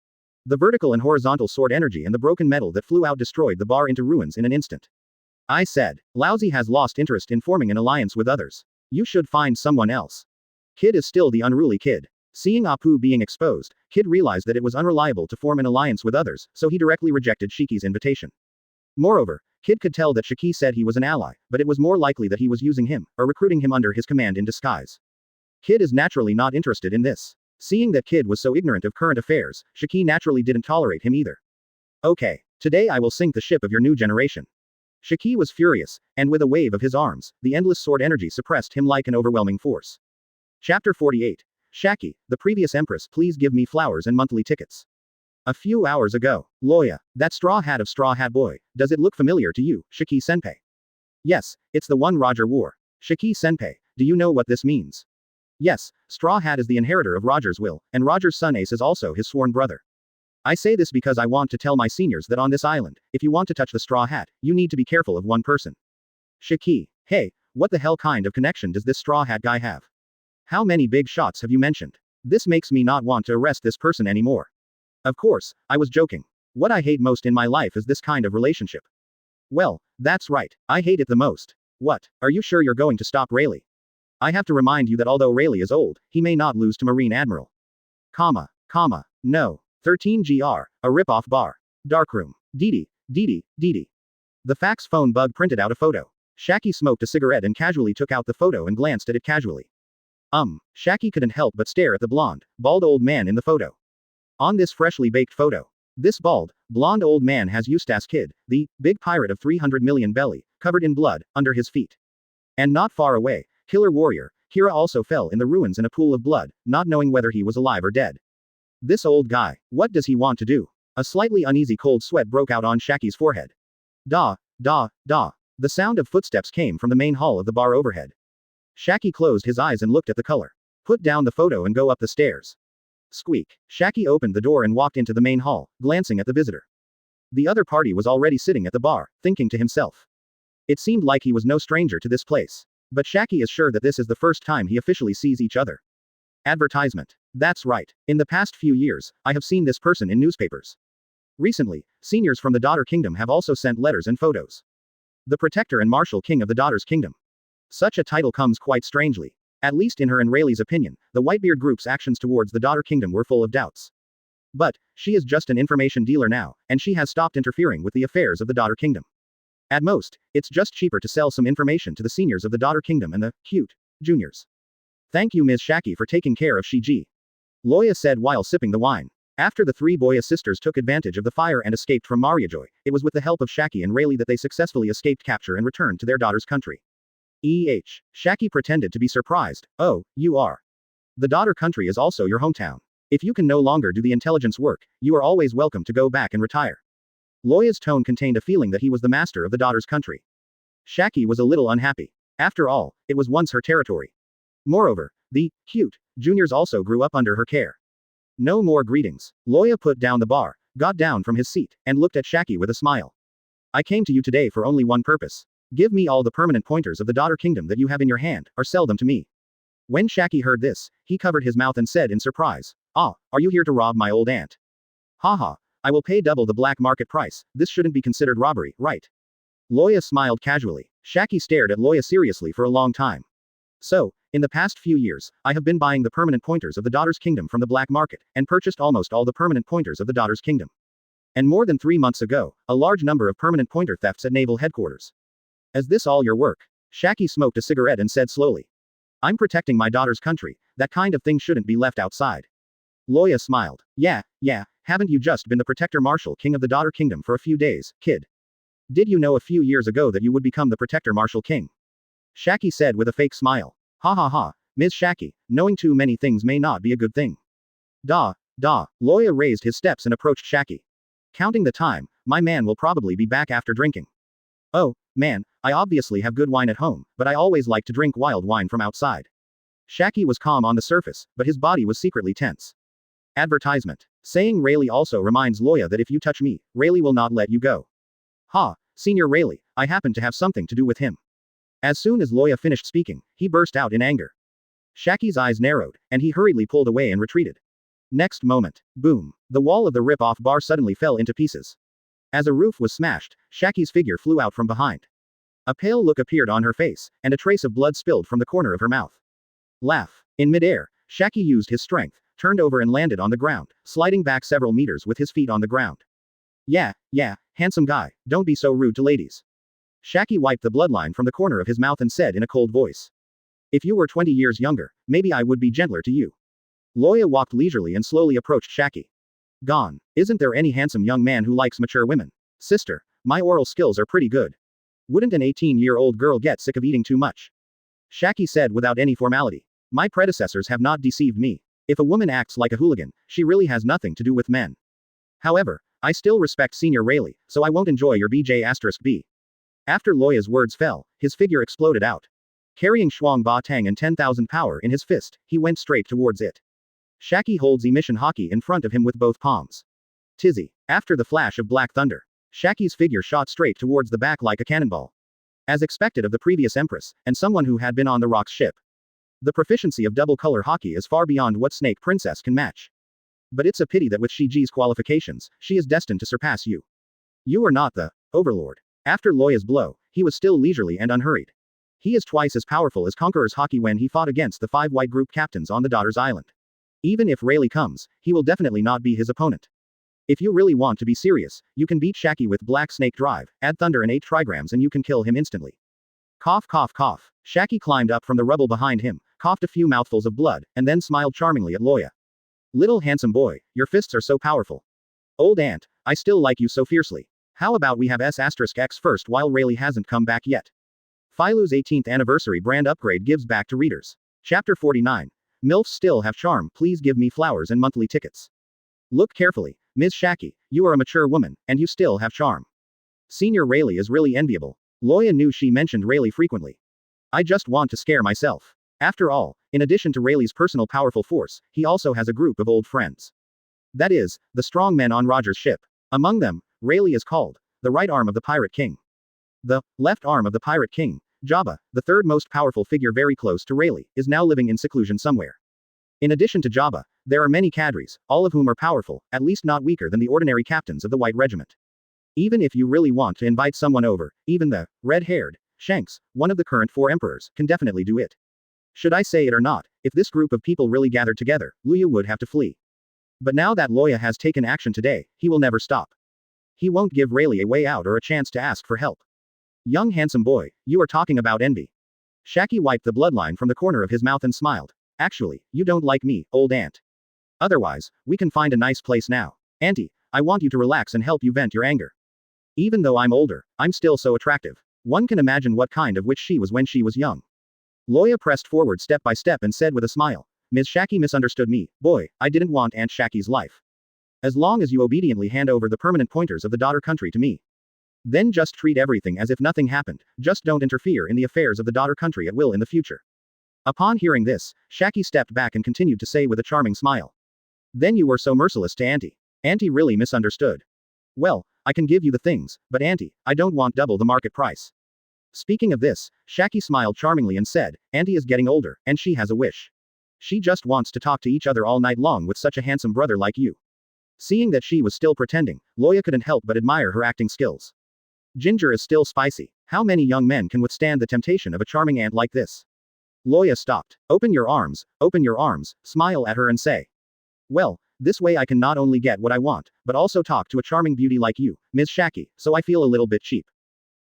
The vertical and horizontal sword energy and the broken metal that flew out destroyed the bar into ruins in an instant. I said, Lousy has lost interest in forming an alliance with others. You should find someone else. Kid is still the unruly kid. Seeing Apu being exposed, Kid realized that it was unreliable to form an alliance with others, so he directly rejected Shiki's invitation. Moreover, Kid could tell that Shiki said he was an ally, but it was more likely that he was using him, or recruiting him under his command in disguise. Kid is naturally not interested in this. Seeing that Kid was so ignorant of current affairs, Shiki naturally didn't tolerate him either. Okay, today I will sink the ship of your new generation. Shiki was furious, and with a wave of his arms, the endless sword energy suppressed him like an overwhelming force. Chapter 48. Shaki, the previous empress, please give me flowers and monthly tickets. A few hours ago. Loya, that straw hat of Straw Hat Boy, does it look familiar to you, Shiki-senpai? Yes, it's the one Roger wore. Shiki-senpai, do you know what this means? Yes, Straw Hat is the inheritor of Roger's will, and Roger's son Ace is also his sworn brother. I say this because I want to tell my seniors that on this island, if you want to touch the Straw Hat, you need to be careful of one person. Shiki, hey, what the hell kind of connection does this Straw Hat guy have? How many big shots have you mentioned? This makes me not want to arrest this person anymore. Of course, I was joking. What I hate most in my life is this kind of relationship. Well, that's right, I hate it the most. What, are you sure you're going to stop Rayleigh? I have to remind you that although Rayleigh is old, he may not lose to Marine Admiral. No. 13GR, a rip-off bar. Darkroom. Didi. The fax phone bug printed out a photo. Shaki smoked a cigarette and casually took out the photo and glanced at it casually. Shaki couldn't help but stare at the blonde, bald old man in the photo. On this freshly baked photo, this bald, blonde old man has Eustace Kid, the big pirate of 300 million belly, covered in blood, under his feet. And not far away, killer warrior, Kira also fell in the ruins in a pool of blood, not knowing whether he was alive or dead. This old guy, what does he want to do? A slightly uneasy cold sweat broke out on Shaki's forehead. Da. The sound of footsteps came from the main hall of the bar overhead. Shaki closed his eyes and looked at the color. Put down the photo and go up the stairs. Squeak. Shaki opened the door and walked into the main hall, glancing at the visitor. The other party was already sitting at the bar, thinking to himself. It seemed like he was no stranger to this place. But Shaki is sure that this is the first time he officially sees each other. Advertisement. That's right. In the past few years, I have seen this person in newspapers. Recently, seniors from the Daughter Kingdom have also sent letters and photos. The Protector and Martial King of the Daughter's Kingdom. Such a title comes quite strangely. At least in her and Rayleigh's opinion, the Whitebeard group's actions towards the Daughter Kingdom were full of doubts. But, she is just an information dealer now, and she has stopped interfering with the affairs of the Daughter Kingdom. At most, it's just cheaper to sell some information to the seniors of the Daughter Kingdom and the cute juniors. Thank you Ms. Shaki for taking care of Shiji. Loya said while sipping the wine. After the three Boya sisters took advantage of the fire and escaped from Mariajoy, it was with the help of Shaki and Rayleigh that they successfully escaped capture and returned to their daughter's country. Shaki pretended to be surprised. Oh, you are. The daughter country is also your hometown. If you can no longer do the intelligence work, you are always welcome to go back and retire. Loya's tone contained a feeling that he was the master of the daughter's country. Shaki was a little unhappy. After all, it was once her territory. Moreover, the cute juniors also grew up under her care. No more greetings. Loya put down the bar, got down from his seat, and looked at Shaki with a smile. I came to you today for only one purpose. Give me all the permanent pointers of the daughter kingdom that you have in your hand, or sell them to me. When Shaki heard this, he covered his mouth and said in surprise, "Ah, are you here to rob my old aunt? Haha, I will pay double the black market price. This shouldn't be considered robbery, right?" Loya smiled casually. Shaki stared at Loya seriously for a long time. So, in the past few years, I have been buying the permanent pointers of the daughter's kingdom from the black market, and purchased almost all the permanent pointers of the daughter's kingdom. And more than 3 months ago, a large number of permanent pointer thefts at naval headquarters. Is this all your work? Shaki smoked a cigarette and said slowly. I'm protecting my daughter's country, that kind of thing shouldn't be left outside. Loya smiled. Yeah, haven't you just been the protector marshal king of the daughter kingdom for a few days, kid? Did you know a few years ago that you would become the protector marshal king? Shaki said with a fake smile. Ha ha ha, Ms. Shaki, knowing too many things may not be a good thing. Da. Loya raised his steps and approached Shaki. Counting the time, my man will probably be back after drinking. Oh, man, I obviously have good wine at home, but I always like to drink wild wine from outside. Shaki was calm on the surface, but his body was secretly tense. Advertisement. Saying Rayleigh also reminds Loya that if you touch me, Rayleigh will not let you go. Ha, Senior Rayleigh, I happen to have something to do with him. As soon as Loya finished speaking, he burst out in anger. Shaki's eyes narrowed, and he hurriedly pulled away and retreated. Next moment, boom, the wall of the rip-off bar suddenly fell into pieces. As a roof was smashed, Shaki's figure flew out from behind. A pale look appeared on her face, and a trace of blood spilled from the corner of her mouth. Laugh. In midair, Shaki used his strength, turned over and landed on the ground, sliding back several meters with his feet on the ground. Yeah, handsome guy, don't be so rude to ladies. Shaki wiped the bloodline from the corner of his mouth and said in a cold voice. If you were 20 years younger, maybe I would be gentler to you. Loya walked leisurely and slowly approached Shaki. Gone. Isn't there any handsome young man who likes mature women? Sister, my oral skills are pretty good. Wouldn't an 18-year-old girl get sick of eating too much? Shaki said without any formality. My predecessors have not deceived me. If a woman acts like a hooligan, she really has nothing to do with men. However, I still respect Senior Rayleigh, so I won't enjoy your BJ*B. After Loya's words fell, his figure exploded out. Carrying Shuang Ba Tang and 10,000 power in his fist, he went straight towards it. Shaki holds emission hockey in front of him with both palms. Tizzy. After the flash of black thunder, Shaki's figure shot straight towards the back like a cannonball. As expected of the previous Empress, and someone who had been on the Rock's ship. The proficiency of double-color hockey is far beyond what Snake Princess can match. But it's a pity that with Shiji's qualifications, she is destined to surpass you. You are not the Overlord. After Loya's blow, he was still leisurely and unhurried. He is twice as powerful as Conqueror's hockey when he fought against the 5 white group captains on the Daughter's Island. Even if Rayleigh comes, he will definitely not be his opponent. If you really want to be serious, you can beat Shaki with Black Snake Drive, add Thunder and 8 trigrams and you can kill him instantly. Cough cough cough. Shaki climbed up from the rubble behind him, coughed a few mouthfuls of blood, and then smiled charmingly at Loya. Little handsome boy, your fists are so powerful. Old aunt, I still like you so fiercely. How about we have S*X first while Rayleigh hasn't come back yet? Philu's 18th anniversary brand upgrade gives back to readers. Chapter 49. MILFs still have charm, please give me flowers and monthly tickets. Look carefully, Ms. Shaki, you are a mature woman, and you still have charm. Senior Rayleigh is really enviable. Loya knew she mentioned Rayleigh frequently. I just want to scare myself. After all, in addition to Rayleigh's personal powerful force, he also has a group of old friends. That is, the strong men on Roger's ship. Among them, Rayleigh is called the right arm of the Pirate King. The left arm of the Pirate King, Jabba, the third most powerful figure very close to Rayleigh, is now living in seclusion somewhere. In addition to Jabba, there are many cadres, all of whom are powerful, at least not weaker than the ordinary captains of the White Regiment. Even if you really want to invite someone over, even the red-haired Shanks, one of the current 4 emperors, can definitely do it. Should I say it or not, if this group of people really gathered together, Loya would have to flee. But now that Loya has taken action today, he will never stop. He won't give Rayleigh a way out or a chance to ask for help. Young handsome boy, you are talking about envy. Shaki wiped the bloodline from the corner of his mouth and smiled. Actually, you don't like me, old aunt. Otherwise, we can find a nice place now. Auntie, I want you to relax and help you vent your anger. Even though I'm older, I'm still so attractive. One can imagine what kind of witch she was when she was young. Loya pressed forward step by step and said with a smile, Ms. Shaki misunderstood me, boy, I didn't want Aunt Shaki's life. As long as you obediently hand over the permanent pointers of the daughter country to me. Then just treat everything as if nothing happened, just don't interfere in the affairs of the daughter country at will in the future. Upon hearing this, Shaki stepped back and continued to say with a charming smile. Then you were so merciless to Auntie. Auntie really misunderstood. Well, I can give you the things, but Auntie, I don't want double the market price. Speaking of this, Shaki smiled charmingly and said, Auntie is getting older, and she has a wish. She just wants to talk to each other all night long with such a handsome brother like you. Seeing that she was still pretending, Loya couldn't help but admire her acting skills. Ginger is still spicy. How many young men can withstand the temptation of a charming aunt like this? Loya stopped. Open your arms, smile at her and say. Well, this way I can not only get what I want, but also talk to a charming beauty like you, Ms. Shaki, so I feel a little bit cheap.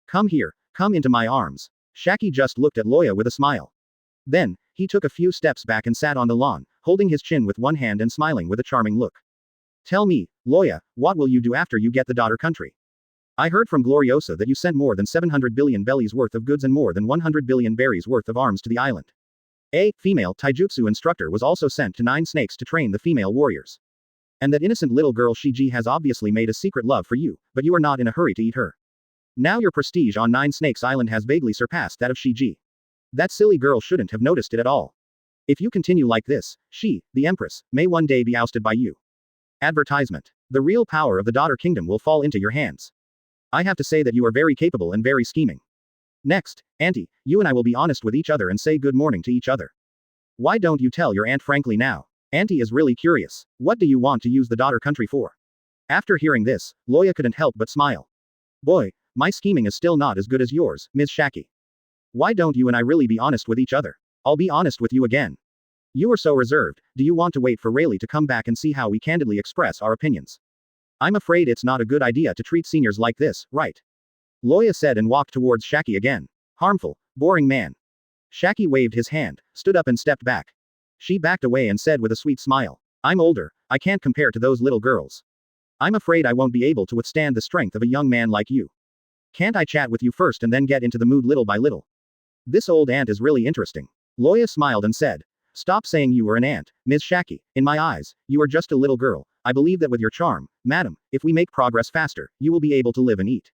Come here, come into my arms. Shaki just looked at Loya with a smile. Then, he took a few steps back and sat on the lawn, holding his chin with one hand and smiling with a charming look. Tell me, Loya, what will you do after you get the daughter country? I heard from Gloriosa that you sent more than 700 billion bellies worth of goods and more than 100 billion berries worth of arms to the island. A female taijutsu instructor was also sent to 9 snakes to train the female warriors. And that innocent little girl Shiji has obviously made a secret love for you, but you are not in a hurry to eat her. Now your prestige on 9 Snakes Island has vaguely surpassed that of Shiji. That silly girl shouldn't have noticed it at all. If you continue like this, she, the Empress, may one day be ousted by you. Advertisement. The real power of the Daughter Kingdom will fall into your hands. I have to say that you are very capable and very scheming. Next, Auntie, you and I will be honest with each other and say good morning to each other. Why don't you tell your aunt frankly now? Auntie is really curious. What do you want to use the daughter country for? After hearing this, Loya couldn't help but smile. Boy, my scheming is still not as good as yours, Ms. Shaki. Why don't you and I really be honest with each other? I'll be honest with you again. You are so reserved, do you want to wait for Rayleigh to come back and see how we candidly express our opinions? I'm afraid it's not a good idea to treat seniors like this, right? Loya said and walked towards Shaki again. Harmful, boring man. Shaki waved his hand, stood up and stepped back. She backed away and said with a sweet smile. I'm older, I can't compare to those little girls. I'm afraid I won't be able to withstand the strength of a young man like you. Can't I chat with you first and then get into the mood little by little? This old aunt is really interesting. Loya smiled and said. Stop saying you are an aunt, Ms. Shaki. In my eyes, you are just a little girl. I believe that with your charm, madam, if we make progress faster, you will be able to live and eat.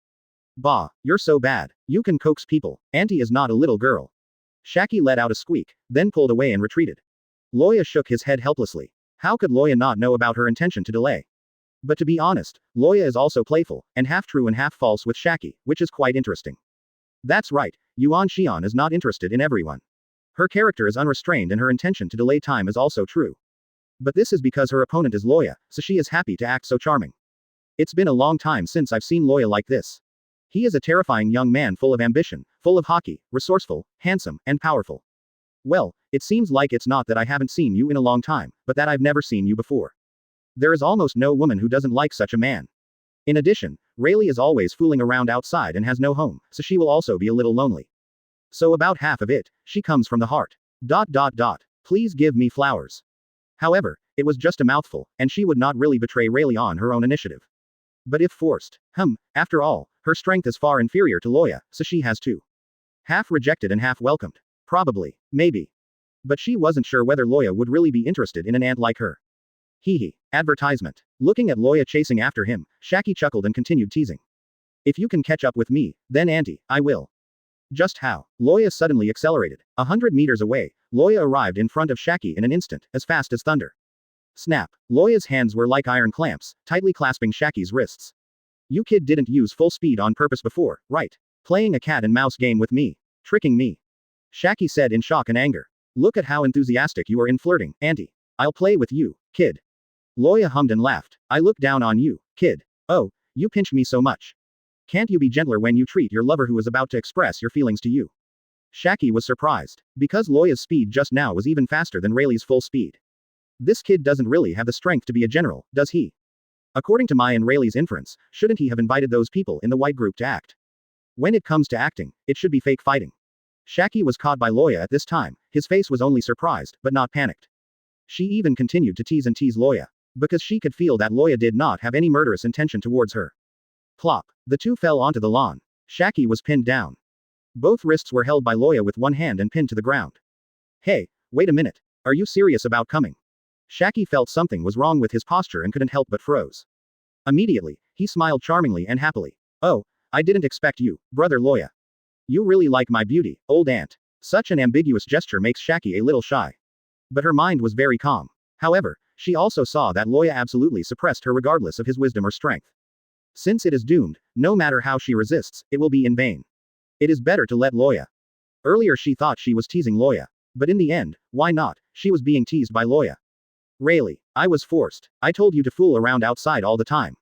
Bah, you're so bad. You can coax people. Auntie is not a little girl. Shaki let out a squeak, then pulled away and retreated. Loya shook his head helplessly. How could Loya not know about her intention to delay? But to be honest, Loya is also playful, and half true and half false with Shaki, which is quite interesting. That's right, Yuan Xian is not interested in everyone. Her character is unrestrained and her intention to delay time is also true. But this is because her opponent is Loya, so she is happy to act so charming. It's been a long time since I've seen Loya like this. He is a terrifying young man full of ambition, full of hockey, resourceful, handsome, and powerful. Well, it seems like it's not that I haven't seen you in a long time, but that I've never seen you before. There is almost no woman who doesn't like such a man. In addition, Rayleigh is always fooling around outside and has no home, so she will also be a little lonely. So about half of it, she comes from the heart. ... Please give me flowers. However, it was just a mouthful, and she would not really betray Rayleigh on her own initiative. But if forced, after all, her strength is far inferior to Loya, so she has to. Half rejected and half welcomed. Probably, maybe. But she wasn't sure whether Loya would really be interested in an aunt like her. Hee. Advertisement. Looking at Loya chasing after him, Shaki chuckled and continued teasing. If you can catch up with me, then Auntie, I will. Just how? Loya suddenly accelerated. 100 meters away, Loya arrived in front of Shaki in an instant, as fast as thunder. Snap. Loya's hands were like iron clamps, tightly clasping Shaki's wrists. You kid didn't use full speed on purpose before, right? Playing a cat and mouse game with me. Tricking me. Shaki said in shock and anger. Look at how enthusiastic you are in flirting, Auntie. I'll play with you, kid. Loya hummed and laughed. I look down on you, kid. Oh, you pinch me so much. Can't you be gentler when you treat your lover who is about to express your feelings to you? Shaki was surprised. Because Loya's speed just now was even faster than Rayleigh's full speed. This kid doesn't really have the strength to be a general, does he? According to my and Rayleigh's inference, shouldn't he have invited those people in the white group to act? When it comes to acting, it should be fake fighting. Shaki was caught by Loya at this time, his face was only surprised, but not panicked. She even continued to tease Loya. Because she could feel that Loya did not have any murderous intention towards her. Plop. The two fell onto the lawn. Shiki was pinned down. Both wrists were held by Loya with one hand and pinned to the ground. Hey, wait a minute. Are you serious about coming? Shiki felt something was wrong with his posture and couldn't help but froze. Immediately, he smiled charmingly and happily. Oh, I didn't expect you, brother Loya. You really like my beauty, old aunt. Such an ambiguous gesture makes Shiki a little shy. But her mind was very calm. However, she also saw that Loya absolutely suppressed her regardless of his wisdom or strength. Since it is doomed, no matter how she resists, it will be in vain. It is better to let Loya. Earlier she thought she was teasing Loya. But in the end, why not? She was being teased by Loya. Really, I was forced. I told you to fool around outside all the time.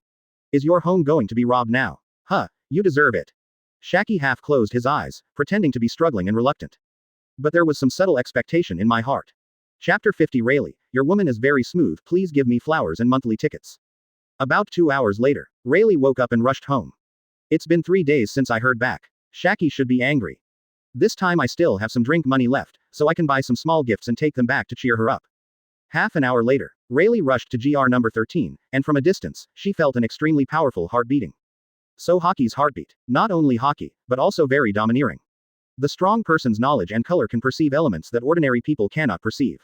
Is your home going to be robbed now? Huh, you deserve it. Shiki half closed his eyes, pretending to be struggling and reluctant. But there was some subtle expectation in my heart. Chapter 50 Rayleigh, your woman is very smooth, please give me flowers and monthly tickets. About 2 hours later, Rayleigh woke up and rushed home. It's been 3 days since I heard back. Shiki should be angry. This time I still have some drink money left, so I can buy some small gifts and take them back to cheer her up. Half an hour later, Rayleigh rushed to GR number 13, and from a distance, she felt an extremely powerful heart beating. So Hoki's heartbeat. Not only Hoki, but also very domineering. The strong person's knowledge and color can perceive elements that ordinary people cannot perceive.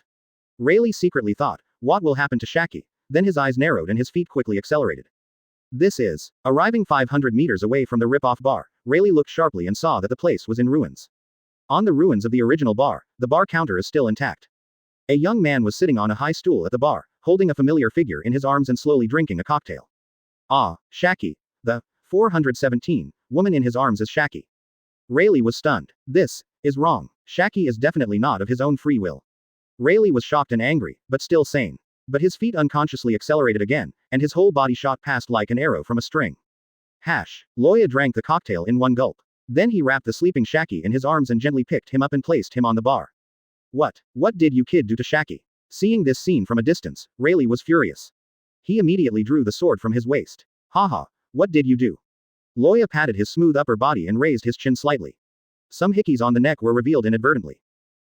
Rayleigh secretly thought, what will happen to Shiki? Then his eyes narrowed and his feet quickly accelerated. This is. Arriving 500 meters away from the rip-off bar, Rayleigh looked sharply and saw that the place was in ruins. On the ruins of the original bar, the bar counter is still intact. A young man was sitting on a high stool at the bar, holding a familiar figure in his arms and slowly drinking a cocktail. Ah, Shiki. The 417 woman in his arms is Shiki. Rayleigh was stunned. This is wrong. Shiki is definitely not of his own free will. Rayleigh was shocked and angry, but still sane. But his feet unconsciously accelerated again, and his whole body shot past like an arrow from a string. Loya drank the cocktail in one gulp. Then he wrapped the sleeping Shiki in his arms and gently picked him up and placed him on the bar. What did you kid do to Shiki? Seeing this scene from a distance, Rayleigh was furious. He immediately drew the sword from his waist. Haha, what did you do? Loya patted his smooth upper body and raised his chin slightly. Some hickeys on the neck were revealed inadvertently.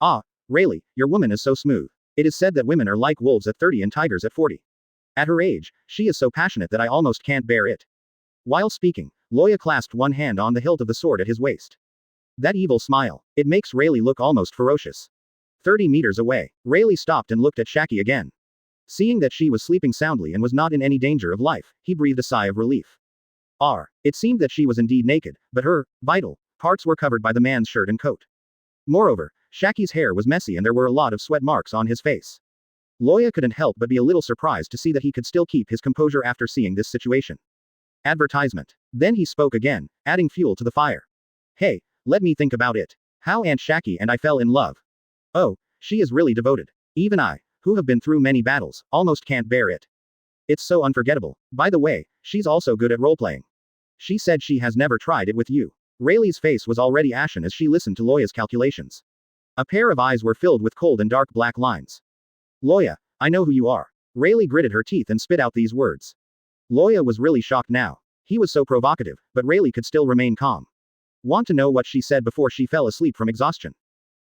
Ah, Rayleigh, your woman is so smooth. It is said that women are like wolves at 30 and tigers at 40. At her age, she is so passionate that I almost can't bear it. While speaking, Loya clasped one hand on the hilt of the sword at his waist. That evil smile. It makes Rayleigh look almost ferocious. 30 meters away, Rayleigh stopped and looked at Shiki again. Seeing that she was sleeping soundly and was not in any danger of life, he breathed a sigh of relief. It seemed that she was indeed naked, but her vital parts were covered by the man's shirt and coat. Moreover, Shaki's hair was messy and there were a lot of sweat marks on his face. Loya couldn't help but be a little surprised to see that he could still keep his composure after seeing this situation. Advertisement. Then he spoke again, adding fuel to the fire. Hey, let me think about it. How Aunt Shiki and I fell in love. Oh, she is really devoted. Even I, who have been through many battles, almost can't bear it. It's so unforgettable. By the way, she's also good at role-playing. She said she has never tried it with you. Rayleigh's face was already ashen as she listened to Loya's calculations. A pair of eyes were filled with cold and dark black lines. Loya, I know who you are. Rayleigh gritted her teeth and spit out these words. Loya was really shocked now. He was so provocative, but Rayleigh could still remain calm. Want to know what she said before she fell asleep from exhaustion?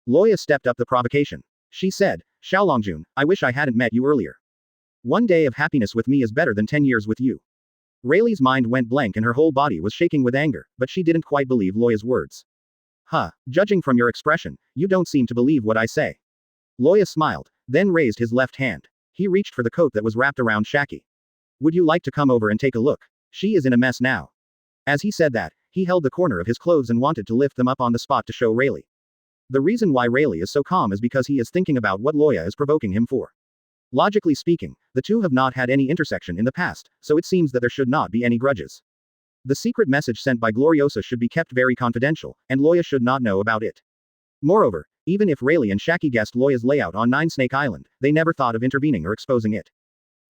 Loya stepped up the provocation. She said, Xiaolongjun, I wish I hadn't met you earlier. 1 day of happiness with me is better than 10 years with you. Rayleigh's mind went blank and her whole body was shaking with anger, but she didn't quite believe Loya's words. Judging from your expression, you don't seem to believe what I say. Loya smiled, then raised his left hand. He reached for the coat that was wrapped around Shiki. Would you like to come over and take a look? She is in a mess now. As he said that, he held the corner of his clothes and wanted to lift them up on the spot to show Rayleigh. The reason why Rayleigh is so calm is because he is thinking about what Loya is provoking him for. Logically speaking, the two have not had any intersection in the past, so it seems that there should not be any grudges. The secret message sent by Gloriosa should be kept very confidential, and Loya should not know about it. Moreover, even if Rayleigh and Shiki guessed Loya's layout on Nine Snake Island, they never thought of intervening or exposing it.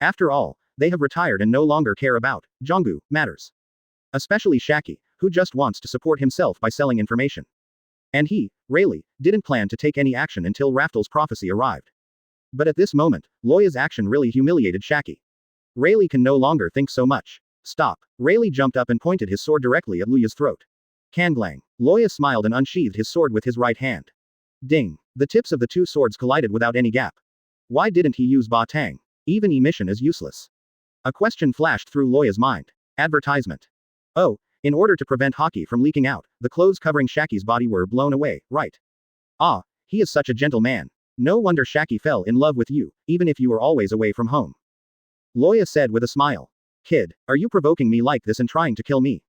After all, they have retired and no longer care about Jonggu matters. Especially Shiki, who just wants to support himself by selling information. And he, Rayleigh, didn't plan to take any action until Raftel's prophecy arrived. But at this moment, Loya's action really humiliated Shiki. Rayleigh can no longer think so much. Stop. Rayleigh jumped up and pointed his sword directly at Loya's throat. Kanglang. Loya smiled and unsheathed his sword with his right hand. Ding. The tips of the two swords collided without any gap. Why didn't he use Ba Tang? Even emission is useless. A question flashed through Loya's mind. Advertisement. Oh, in order to prevent Haki from leaking out, the clothes covering Shaki's body were blown away, right? Ah, he is such a gentle man. No wonder Shaki fell in love with you, even if you were always away from home. Loya said with a smile. Kid, are you provoking me like this and trying to kill me?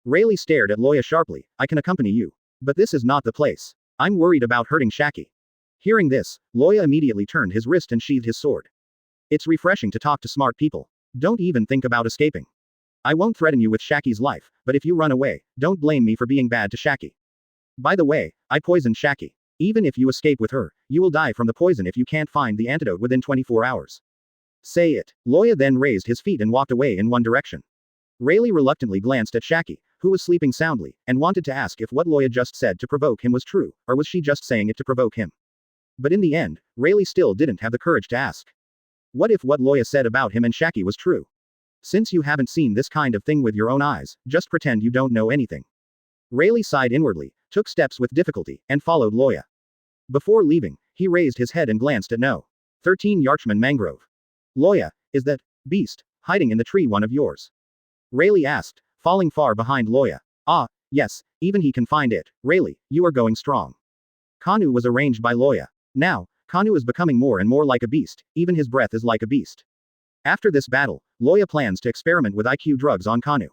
Rayleigh stared at Loya sharply. I can accompany you. But this is not the place. I'm worried about hurting Shaki. Hearing this, Loya immediately turned his wrist and sheathed his sword. It's refreshing to talk to smart people. Don't even think about escaping. I won't threaten you with Shaki's life, but if you run away, don't blame me for being bad to Shaki. By the way, I poisoned Shaki. Even if you escape with her, you will die from the poison if you can't find the antidote within 24 hours. Say it. Loya then raised his feet and walked away in one direction. Rayleigh reluctantly glanced at Shaki, who was sleeping soundly, and wanted to ask if what Loya just said to provoke him was true, or was she just saying it to provoke him. But in the end, Rayleigh still didn't have the courage to ask. What if what Loya said about him and Shaki was true? Since you haven't seen this kind of thing with your own eyes, just pretend you don't know anything. Rayleigh sighed inwardly, took steps with difficulty, and followed Loya. Before leaving, he raised his head and glanced at No. 13 Yarchman Mangrove. Loya, is that beast hiding in the tree one of yours? Rayleigh asked, falling far behind Loya. Ah, yes, even he can find it. Rayleigh, you are going strong. Kanu was arranged by Loya. Now, Kanu is becoming more and more like a beast, even his breath is like a beast. After this battle, Loya plans to experiment with IQ drugs on Kanu.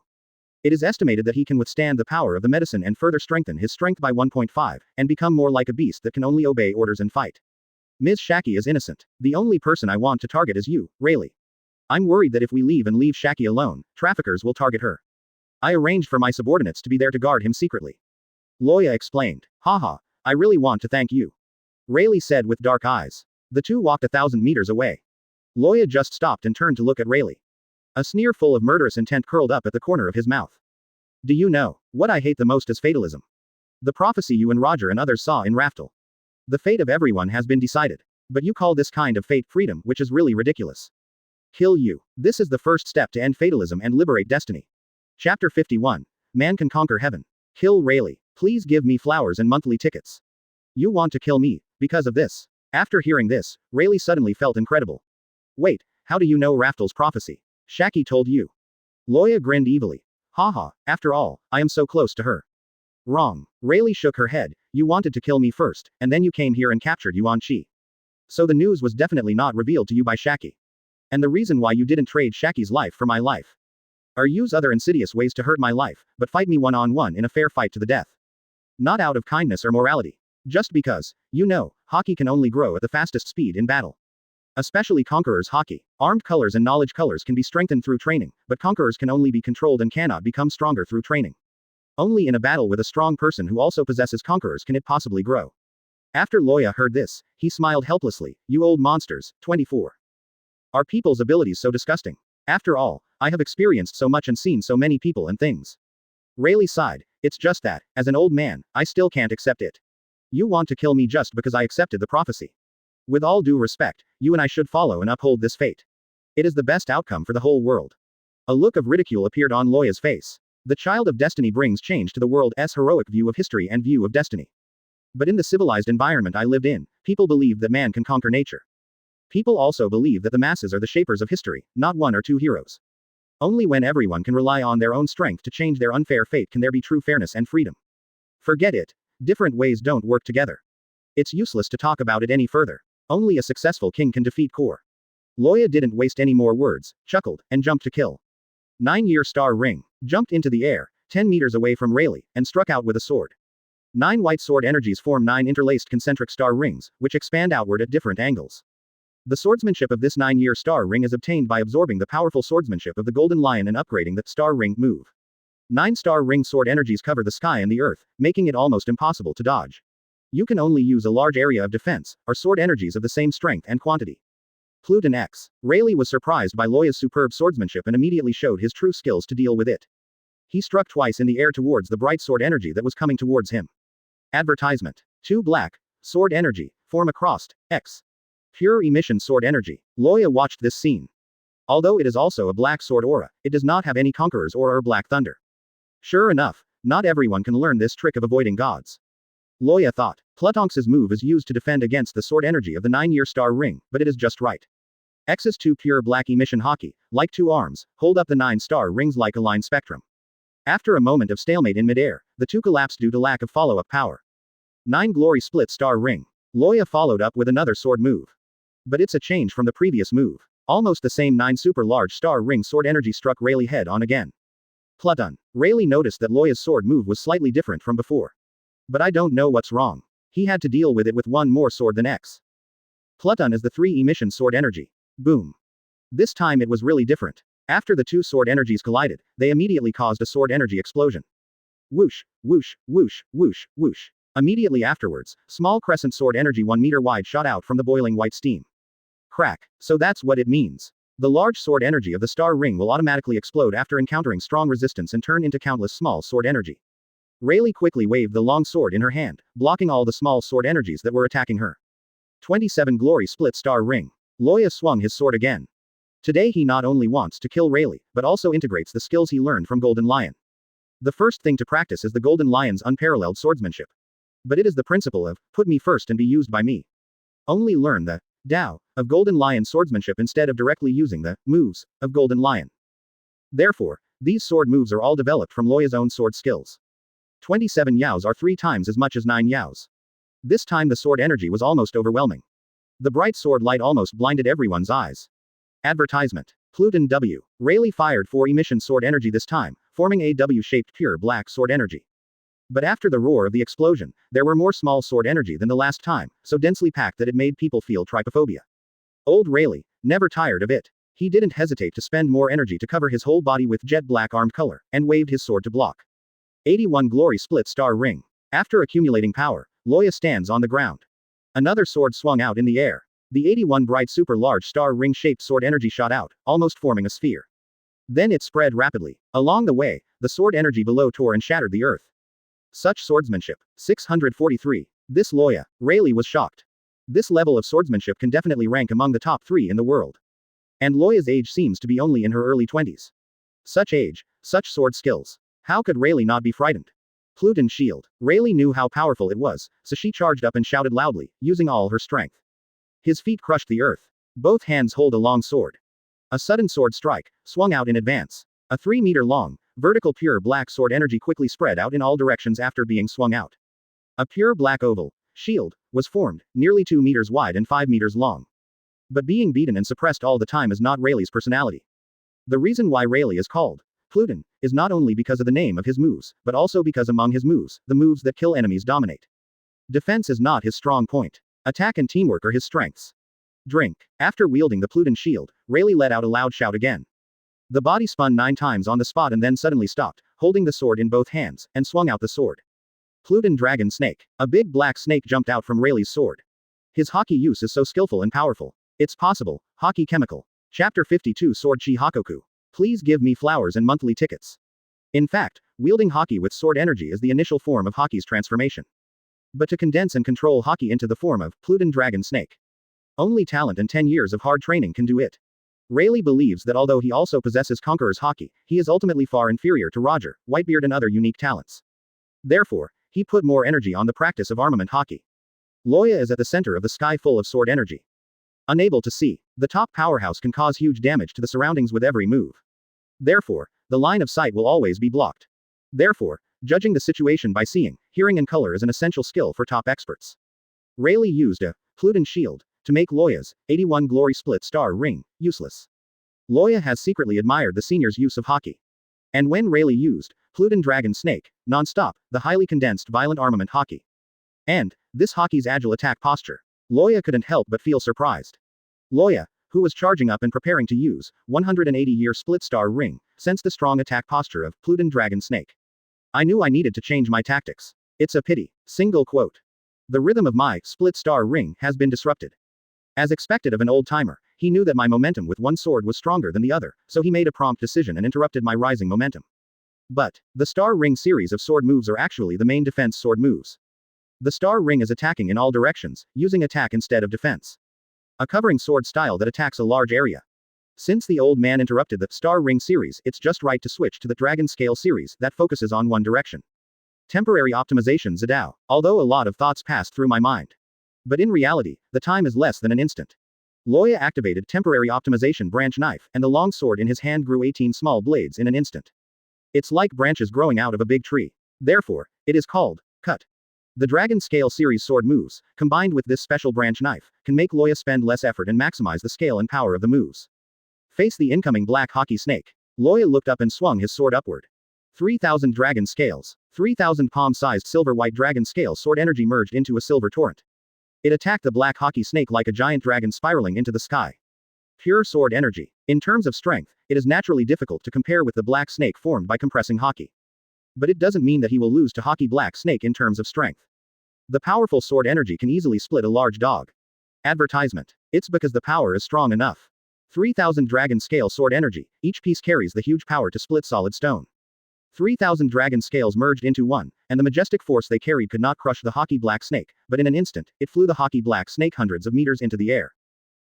It is estimated that he can withstand the power of the medicine and further strengthen his strength by 1.5, and become more like a beast that can only obey orders and fight. Ms. Shaki is innocent. The only person I want to target is you, Rayleigh. I'm worried that if we leave and leave Shaki alone, traffickers will target her. I arranged for my subordinates to be there to guard him secretly. Loya explained. Haha, I really want to thank you. Rayleigh said with dark eyes. The two walked 1,000 meters away. Loya just stopped and turned to look at Rayleigh. A sneer full of murderous intent curled up at the corner of his mouth. Do you know, what I hate the most is fatalism. The prophecy you and Roger and others saw in Raftel. The fate of everyone has been decided. But you call this kind of fate freedom, which is really ridiculous. Kill you. This is the first step to end fatalism and liberate destiny. Chapter 51. Man can conquer heaven. Kill Rayleigh. Please give me flowers and monthly tickets. You want to kill me, because of this. After hearing this, Rayleigh suddenly felt incredible. Wait, how do you know Raftel's prophecy? Shaki told you. Loya grinned evilly. Haha, after all, I am so close to her. Wrong. Rayleigh shook her head. You wanted to kill me first, and then you came here and captured Yuan Chi. So the news was definitely not revealed to you by Shaki. And the reason why you didn't trade Shaki's life for my life. Or use other insidious ways to hurt my life, but fight me one-on-one in a fair fight to the death. Not out of kindness or morality. Just because, you know, Haki can only grow at the fastest speed in battle. Especially Conquerors Haki. Armed colors and knowledge colors can be strengthened through training, but Conquerors can only be controlled and cannot become stronger through training. Only in a battle with a strong person who also possesses Conquerors can it possibly grow. After Loya heard this, he smiled helplessly. You old monsters, 24. Are people's abilities so disgusting? After all, I have experienced so much and seen so many people and things. Rayleigh sighed. It's just that, as an old man, I still can't accept it. You want to kill me just because I accepted the prophecy. With all due respect, you and I should follow and uphold this fate. It is the best outcome for the whole world. A look of ridicule appeared on Loya's face. The child of destiny brings change to the world's heroic view of history and view of destiny. But in the civilized environment I lived in, people believed that man can conquer nature. People also believe that the masses are the shapers of history, not one or two heroes. Only when everyone can rely on their own strength to change their unfair fate can there be true fairness and freedom. Forget it. Different ways don't work together. It's useless to talk about it any further. Only a successful king can defeat Kor. Loya didn't waste any more words, chuckled, and jumped to kill. 9-year star ring. Jumped into the air, 10 meters away from Rayleigh, and struck out with a sword. 9 white sword energies form 9 interlaced concentric star rings, which expand outward at different angles. The swordsmanship of this 9-year star ring is obtained by absorbing the powerful swordsmanship of the golden lion and upgrading the star ring move. 9 star ring sword energies cover the sky and the earth, making it almost impossible to dodge. You can only use a large area of defense, or sword energies of the same strength and quantity. Pluton X. Rayleigh was surprised by Loya's superb swordsmanship and immediately showed his true skills to deal with it. He struck twice in the air towards the bright sword energy that was coming towards him. Advertisement. 2 black sword energy form a crossed X. Pure emission sword energy. Loya watched this scene. Although it is also a black sword aura, it does not have any conquerors aura or black thunder. Sure enough, not everyone can learn this trick of avoiding gods. Loya thought. Plutonx's move is used to defend against the sword energy of the 9-year star ring, but it is just right. X's 2 pure black emission hockey, like 2 arms, hold up the 9-star rings like a line spectrum. After a moment of stalemate in midair, the 2 collapsed due to lack of follow-up power. 9 glory split star ring. Loya followed up with another sword move. But it's a change from the previous move. Almost the same 9 super large star ring sword energy struck Rayleigh head on again. Pluton. Rayleigh noticed that Loya's sword move was slightly different from before. But I don't know what's wrong. He had to deal with it with 1 more sword than X. Pluton is the 3 emission sword energy. Boom. This time it was really different. After the 2 sword energies collided, they immediately caused a sword energy explosion. Whoosh, whoosh, whoosh, whoosh, whoosh. Immediately afterwards, small crescent sword energy 1 meter wide shot out from the boiling white steam. Crack. So that's what it means. The large sword energy of the star ring will automatically explode after encountering strong resistance and turn into countless small sword energy. Rayleigh quickly waved the long sword in her hand, blocking all the small sword energies that were attacking her. 27 Glory Split Star Ring. Loya swung his sword again. Today he not only wants to kill Rayleigh, but also integrates the skills he learned from Golden Lion. The first thing to practice is the Golden Lion's unparalleled swordsmanship. But it is the principle of, put me first and be used by me. Only learn the Tao of Golden Lion swordsmanship instead of directly using the moves of Golden Lion. Therefore, these sword moves are all developed from Loya's own sword skills. 27 yaos are 3 times as much as 9 yaos. This time the sword energy was almost overwhelming. The bright sword light almost blinded everyone's eyes. Advertisement. Pluton W. Rayleigh fired 4 emission sword energy this time, forming a W-shaped pure black sword energy. But after the roar of the explosion, there were more small sword energy than the last time, so densely packed that it made people feel trypophobia. Old Rayleigh, never tired of it. He didn't hesitate to spend more energy to cover his whole body with jet black armed color, and waved his sword to block. 81 Glory Split Star Ring. After accumulating power, Loya stands on the ground. Another sword swung out in the air. The 81 bright super large star ring shaped sword energy shot out, almost forming a sphere. Then it spread rapidly. Along the way, the sword energy below tore and shattered the earth. Such swordsmanship. 643. This Loya. Rayleigh was shocked. This level of swordsmanship can definitely rank among the top 3 in the world. And Loya's age seems to be only in her early 20s. Such age, such sword skills. How could Rayleigh not be frightened? Pluton shield. Rayleigh knew how powerful it was, so she charged up and shouted loudly, using all her strength. His feet crushed the earth. Both hands hold a long sword. A sudden sword strike, swung out in advance. A 3-meter long, vertical pure black sword energy quickly spread out in all directions after being swung out. A pure black oval shield was formed, nearly 2 meters wide and 5 meters long. But being beaten and suppressed all the time is not Rayleigh's personality. The reason why Rayleigh is called Pluton is not only because of the name of his moves, but also because among his moves, the moves that kill enemies dominate. Defense is not his strong point. Attack and teamwork are his strengths. Drink. After wielding the Pluton shield, Rayleigh let out a loud shout again. The body spun 9 times on the spot and then suddenly stopped, holding the sword in both hands, and swung out the sword. Pluton Dragon Snake. A big black snake jumped out from Rayleigh's sword. His hockey use is so skillful and powerful. It's possible. Hockey Chemical. Chapter 52 Sword Chi Hakoku. Please give me flowers and monthly tickets. In fact, wielding hockey with sword energy is the initial form of hockey's transformation. But to condense and control hockey into the form of Pluton Dragon Snake. Only talent and 10 years of hard training can do it. Rayleigh believes that although he also possesses Conqueror's hockey, he is ultimately far inferior to Roger, Whitebeard and other unique talents. Therefore, he put more energy on the practice of armament hockey. Loya is at the center of the sky full of sword energy. Unable to see, the top powerhouse can cause huge damage to the surroundings with every move. Therefore, the line of sight will always be blocked. Therefore, judging the situation by seeing, hearing and color is an essential skill for top experts. Rayleigh used a Pluton shield to make Loya's 81 Glory Split Star Ring useless. Loya has secretly admired the senior's use of hockey. And when Rayleigh used Pluton Dragon Snake, non-stop, the highly condensed violent armament hockey. And this hockey's agile attack posture, Loya couldn't help but feel surprised. Loya, who was charging up and preparing to use 180-year Split Star Ring, sensed the strong attack posture of Pluton Dragon Snake. I knew I needed to change my tactics. It's a pity. Single quote. The rhythm of my Split Star Ring has been disrupted. As expected of an old-timer, he knew that my momentum with one sword was stronger than the other, so he made a prompt decision and interrupted my rising momentum. But the Star Ring series of sword moves are actually the main defense sword moves. The Star Ring is attacking in all directions, using attack instead of defense. A covering sword style that attacks a large area. Since the old man interrupted the Star Ring series, it's just right to switch to the Dragon Scale series that focuses on one direction. Temporary optimization Zadao. Although a lot of thoughts passed through my mind. But in reality, the time is less than an instant. Loya activated temporary optimization branch knife, and the long sword in his hand grew 18 small blades in an instant. It's like branches growing out of a big tree. Therefore, it is called cut. The Dragon Scale series sword moves, combined with this special branch knife, can make Loya spend less effort and maximize the scale and power of the moves. Face the incoming black hockey snake. Loya looked up and swung his sword upward. 3,000 dragon scales. 3,000 palm-sized silver-white dragon scale sword energy merged into a silver torrent. It attacked the black hockey snake like a giant dragon spiraling into the sky. Pure sword energy. In terms of strength, it is naturally difficult to compare with the black snake formed by compressing hockey. But it doesn't mean that he will lose to hockey black snake in terms of strength. The powerful sword energy can easily split a large dog. Advertisement. It's because the power is strong enough. 3,000 dragon scale sword energy, each piece carries the huge power to split solid stone. 3,000 dragon scales merged into one, and the majestic force they carried could not crush the hockey black snake, but in an instant, it flew the hockey black snake hundreds of meters into the air.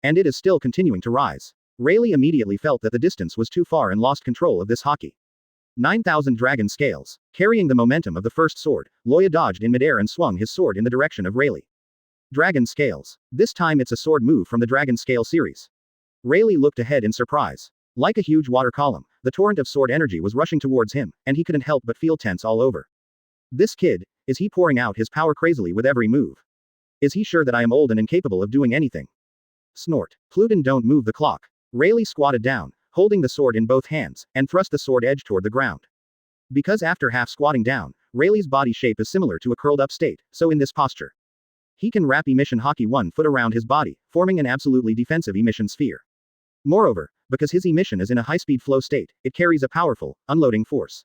And it is still continuing to rise. Rayleigh immediately felt that the distance was too far and lost control of this hockey. 9,000 dragon scales. Carrying the momentum of the first sword, Loya dodged in midair and swung his sword in the direction of Rayleigh. Dragon scales. This time it's a sword move from the Dragon Scale series. Rayleigh looked ahead in surprise. Like a huge water column, the torrent of sword energy was rushing towards him, and he couldn't help but feel tense all over. This kid, is he pouring out his power crazily with every move? Is he sure that I am old and incapable of doing anything? Snort. Pluton, don't move the clock. Rayleigh squatted down, holding the sword in both hands, and thrust the sword edge toward the ground. Because after half squatting down, Rayleigh's body shape is similar to a curled up state, so in this posture, he can wrap emission hockey 1 foot around his body, forming an absolutely defensive emission sphere. Moreover, because his emission is in a high-speed flow state, it carries a powerful, unloading force.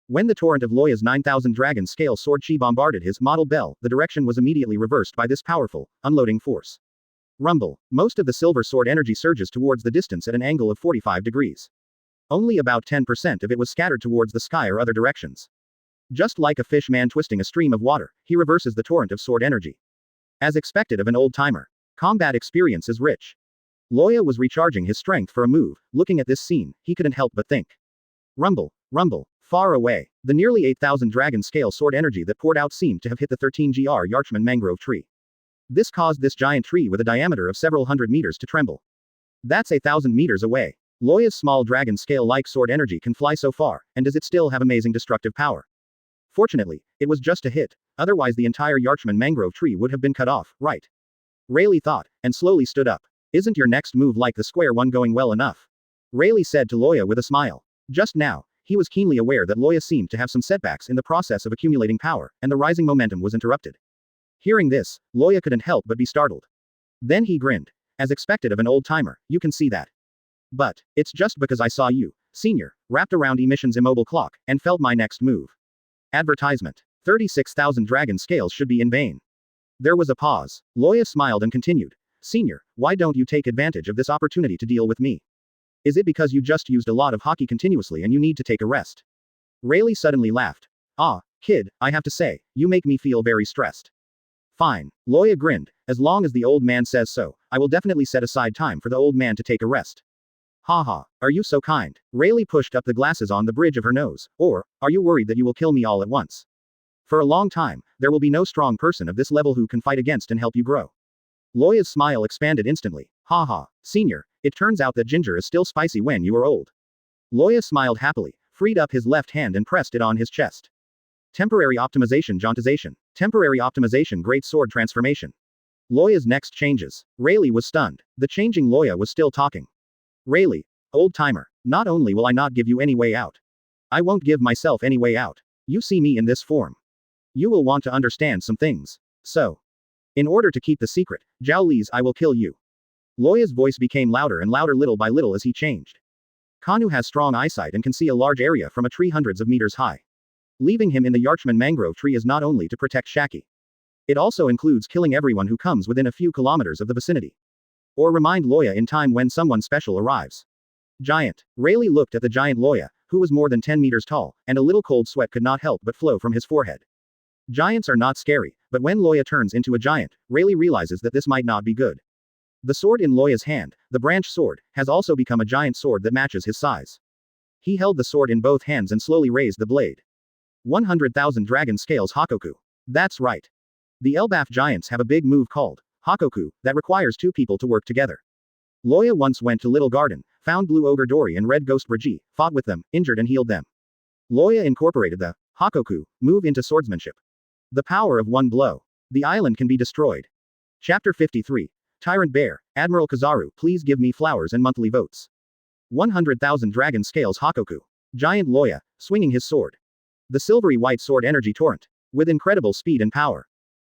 When the torrent of Loya's 9,000 dragon scale sword chi bombarded his model bell, the direction was immediately reversed by this powerful, unloading force. Rumble. Most of the silver sword energy surges towards the distance at an angle of 45 degrees. Only about 10% of it was scattered towards the sky or other directions. Just like a fish man twisting a stream of water, he reverses the torrent of sword energy. As expected of an old-timer. Combat experience is rich. Loya was recharging his strength for a move. Looking at this scene, he couldn't help but think. Rumble, rumble, far away. The nearly 8,000 dragon scale sword energy that poured out seemed to have hit the 13 GR Yarchman mangrove tree. This caused this giant tree with a diameter of several hundred meters to tremble. That's 1,000 meters away. Loya's small dragon scale-like sword energy can fly so far, and does it still have amazing destructive power? Fortunately, it was just a hit, otherwise the entire Yarchman mangrove tree would have been cut off, right? Rayleigh thought, and slowly stood up. Isn't your next move like the square one going well enough? Rayleigh said to Loya with a smile. Just now, he was keenly aware that Loya seemed to have some setbacks in the process of accumulating power, and the rising momentum was interrupted. Hearing this, Loya couldn't help but be startled. Then he grinned. As expected of an old-timer, you can see that. But, it's just because I saw you, senior, wrapped around emission's immobile clock, and felt my next move. Advertisement. 36,000 dragon scales should be in vain. There was a pause. Loya smiled and continued. Senior, why don't you take advantage of this opportunity to deal with me? Is it because you just used a lot of hockey continuously and you need to take a rest? Rayleigh suddenly laughed. Ah, kid, I have to say, you make me feel very stressed. Fine. Loya grinned. As long as the old man says so, I will definitely set aside time for the old man to take a rest. Haha, are you so kind? Rayleigh pushed up the glasses on the bridge of her nose. Or, are you worried that you will kill me all at once? For a long time, there will be no strong person of this level who can fight against and help you grow. Loya's smile expanded instantly. Haha, senior, it turns out that ginger is still spicy when you are old. Loya smiled happily, freed up his left hand and pressed it on his chest. Temporary optimization jauntization. Temporary optimization great sword transformation. Loya's next changes. Rayleigh was stunned. The changing Loya was still talking. Rayleigh, old timer, not only will I not give you any way out. I won't give myself any way out. You see me in this form. You will want to understand some things. So, in order to keep the secret, Zhao Li's I will kill you. Loya's voice became louder and louder little by little as he changed. Kanu has strong eyesight and can see a large area from a tree hundreds of meters high. Leaving him in the Yarchman mangrove tree is not only to protect Shaki. It also includes killing everyone who comes within a few kilometers of the vicinity. Or remind Loya in time when someone special arrives. Giant. Rayleigh looked at the giant Loya, who was more than 10 meters tall, and a little cold sweat could not help but flow from his forehead. Giants are not scary, but when Loya turns into a giant, Rayleigh realizes that this might not be good. The sword in Loya's hand, the branch sword, has also become a giant sword that matches his size. He held the sword in both hands and slowly raised the blade. 100,000 dragon scales Hakoku. That's right. The Elbaf giants have a big move called Hakoku that requires two people to work together. Loya once went to Little Garden, found Blue Ogre Dory and Red Ghost Brigitte, fought with them, injured and healed them. Loya incorporated the Hakoku move into swordsmanship. The power of one blow. The island can be destroyed. Chapter 53. Tyrant Bear, Admiral Kizaru, please give me flowers and monthly votes. 100,000 dragon scales Hakoku. Giant Loya, swinging his sword. The silvery white sword energy torrent, with incredible speed and power,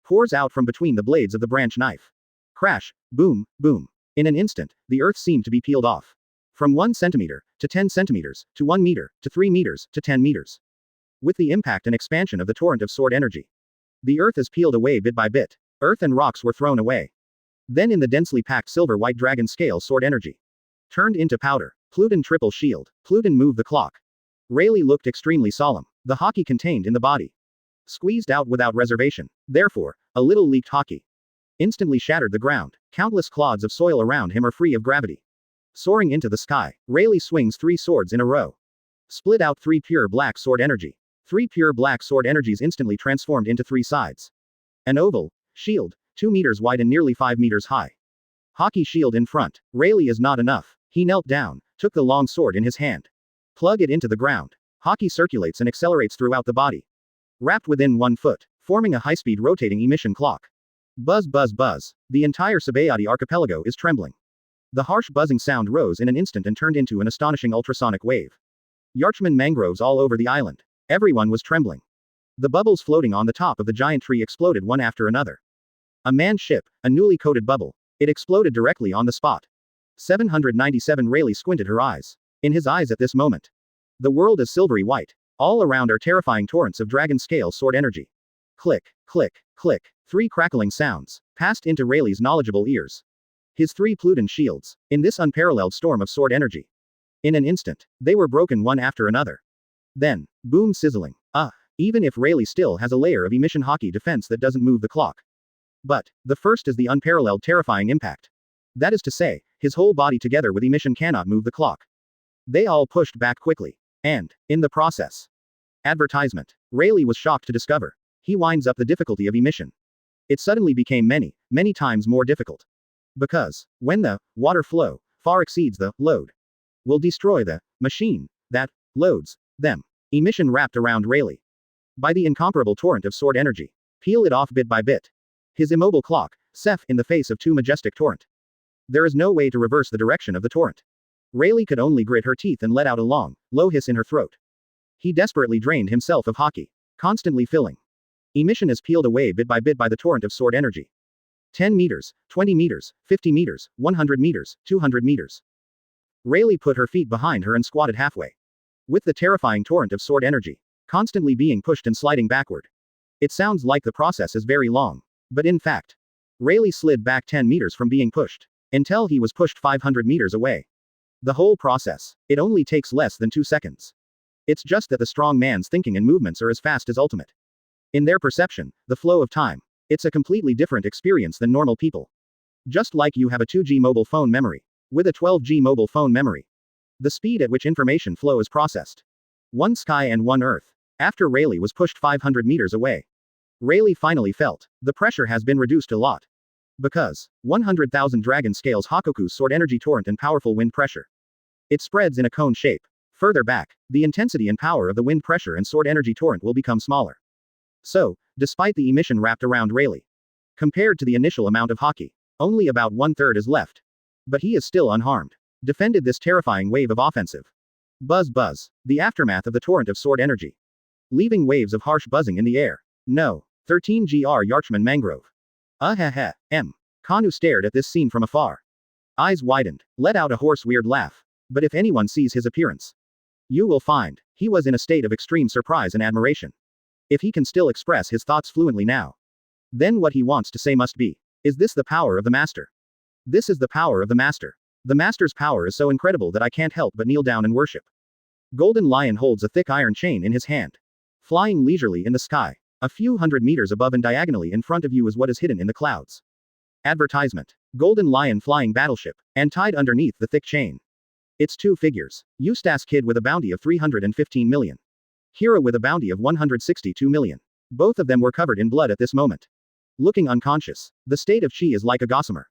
pours out from between the blades of the branch knife. Crash, boom, boom. In an instant, the earth seemed to be peeled off. From 1 centimeter, to 10 centimeters, to 1 meter, to 3 meters, to 10 meters. With the impact and expansion of the torrent of sword energy, the earth is peeled away bit by bit. Earth and rocks were thrown away. Then in the densely packed silver white dragon scale sword energy turned into powder. Pluton triple shield. Pluton move the clock. Rayleigh looked extremely solemn. The hockey contained in the body squeezed out without reservation. Therefore, a little leaked hockey instantly shattered the ground. Countless clods of soil around him are free of gravity. Soaring into the sky, Rayleigh swings 3 swords in a row. Split out 3 pure black sword energy. 3 pure black sword energies instantly transformed into 3 sides. An oval shield, 2 meters wide and nearly 5 meters high. Hockey shield in front. Rayleigh is not enough. He knelt down, took the long sword in his hand. Plug it into the ground. Hockey circulates and accelerates throughout the body. Wrapped within 1 foot, forming a high-speed rotating emission clock. Buzz buzz buzz. The entire Sabayati archipelago is trembling. The harsh buzzing sound rose in an instant and turned into an astonishing ultrasonic wave. Yarchman mangroves all over the island. Everyone was trembling. The bubbles floating on the top of the giant tree exploded one after another. A manned ship, a newly coated bubble. It exploded directly on the spot. 797 Rayleigh squinted her eyes. In his eyes at this moment, the world is silvery white. All around are terrifying torrents of dragon scale sword energy. Click, click, click. 3 crackling sounds passed into Rayleigh's knowledgeable ears. His 3 Pluton shields, in this unparalleled storm of sword energy. In an instant, they were broken one after another. Then, boom sizzling. Even if Rayleigh still has a layer of emission hockey defense that doesn't move the clock. But, the first is the unparalleled terrifying impact. That is to say, his whole body together with emission cannot move the clock. They all pushed back quickly. And, in the process. Advertisement. Rayleigh was shocked to discover. He winds up the difficulty of emission. It suddenly became many, many times more difficult. Because, when the water flow far exceeds the load, will destroy the machine that loads them. Emission wrapped around Rayleigh by the incomparable torrent of sword energy. Peel it off bit by bit. His immobile clock, Seth in the face of 2 majestic torrent. There is no way to reverse the direction of the torrent. Rayleigh could only grit her teeth and let out a long, low hiss in her throat. He desperately drained himself of hockey, constantly filling. Emission is peeled away bit by the torrent of sword energy. 10 meters, 20 meters, 50 meters, 100 meters, 200 meters. Rayleigh put her feet behind her and squatted halfway. With the terrifying torrent of sword energy, constantly being pushed and sliding backward. It sounds like the process is very long. But in fact, Rayleigh slid back 10 meters from being pushed, until he was pushed 500 meters away. The whole process, it only takes less than 2 seconds. It's just that the strong man's thinking and movements are as fast as ultimate. In their perception, the flow of time, it's a completely different experience than normal people. Just like you have a 2G mobile phone memory, with a 12G mobile phone memory. The speed at which information flow is processed. 1 sky and 1 earth. After Rayleigh was pushed 500 meters away, Rayleigh finally felt, the pressure has been reduced a lot. Because, 100,000 dragon scales Hakoku's sword energy torrent and powerful wind pressure. It spreads in a cone shape. Further back, the intensity and power of the wind pressure and sword energy torrent will become smaller. So, despite the emission wrapped around Rayleigh, compared to the initial amount of hockey, only about 1/3 is left. But he is still unharmed. Defended this terrifying wave of offensive. Buzz buzz. The aftermath of the torrent of sword energy. Leaving waves of harsh buzzing in the air. No. 13 Gr Yarchman Mangrove. Kanu stared at this scene from afar. Eyes widened, let out a hoarse weird laugh. But if anyone sees his appearance, you will find, he was in a state of extreme surprise and admiration. If he can still express his thoughts fluently now, then what he wants to say must be, is this the power of the master? This is the power of the master. The master's power is so incredible that I can't help but kneel down and worship. Golden Lion holds a thick iron chain in his hand. Flying leisurely in the sky. A few hundred meters above and diagonally in front of you is what is hidden in the clouds. Advertisement. Golden Lion flying battleship. And tied underneath the thick chain. It's 2 figures. Eustace Kid with a bounty of 315 million. Hira with a bounty of 162 million. Both of them were covered in blood at this moment. Looking unconscious. The state of Chi is like a gossamer.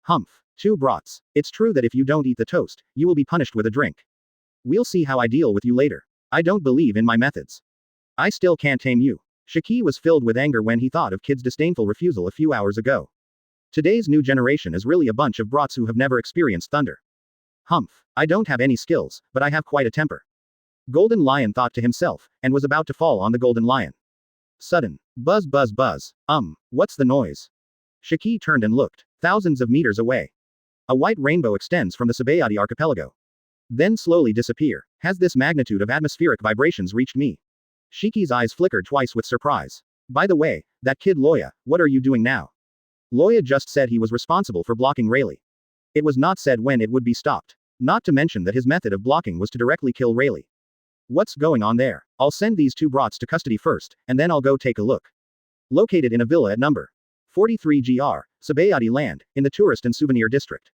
Humph. 2 brats. It's true that if you don't eat the toast, you will be punished with a drink. We'll see how I deal with you later. I don't believe in my methods. I still can't tame you. Shiki was filled with anger when he thought of Kid's disdainful refusal a few hours ago. Today's new generation is really a bunch of brats who have never experienced thunder. Humph. I don't have any skills, but I have quite a temper. Golden Lion thought to himself, and was about to fall on the Golden Lion. Sudden. Buzz buzz buzz. What's the noise? Shiki turned and looked. Thousands of meters away. A white rainbow extends from the Sabayati archipelago. Then slowly disappear. Has this magnitude of atmospheric vibrations reached me? Shiki's eyes flickered twice with surprise. By the way, that kid Loya, what are you doing now? Loya just said he was responsible for blocking Rayleigh. It was not said when it would be stopped. Not to mention that his method of blocking was to directly kill Rayleigh. What's going on there? I'll send these 2 brats to custody first, and then I'll go take a look. Located in a villa at number 43 GR, Sabayati land, in the tourist and souvenir district.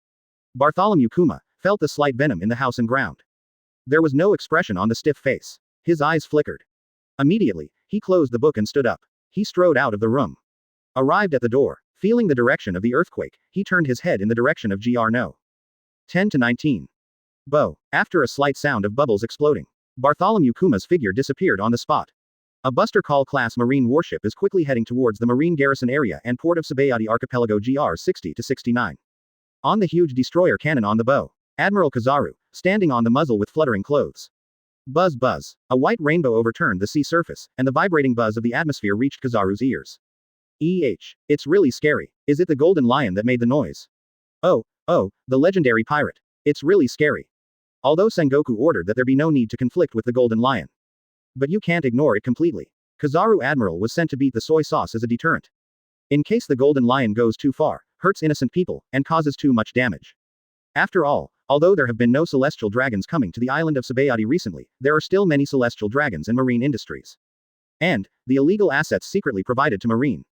Bartholomew Kuma felt the slight venom in the house and ground. There was no expression on the stiff face. His eyes flickered. Immediately, he closed the book and stood up. He strode out of the room. Arrived at the door, feeling the direction of the earthquake, he turned his head in the direction of GR No. 10 to 19. Bo. After a slight sound of bubbles exploding, Bartholomew Kuma's figure disappeared on the spot. A Buster Call class marine warship is quickly heading towards the marine garrison area and port of Sabayati archipelago GR 60 to 69. On the huge destroyer cannon on the bow, Admiral Kizaru, standing on the muzzle with fluttering clothes. Buzz buzz. A white rainbow overturned the sea surface, and the vibrating buzz of the atmosphere reached Kizaru's ears. It's really scary. Is it the Golden Lion that made the noise? Oh, the legendary pirate. It's really scary. Although Sengoku ordered that there be no need to conflict with the Golden Lion. But you can't ignore it completely. Kizaru Admiral was sent to beat the soy sauce as a deterrent. In case the Golden Lion goes too far, hurts innocent people, and causes too much damage. After all, although there have been no celestial dragons coming to the island of Sabayati recently, there are still many celestial dragons in marine industries. And, the illegal assets secretly provided to marine.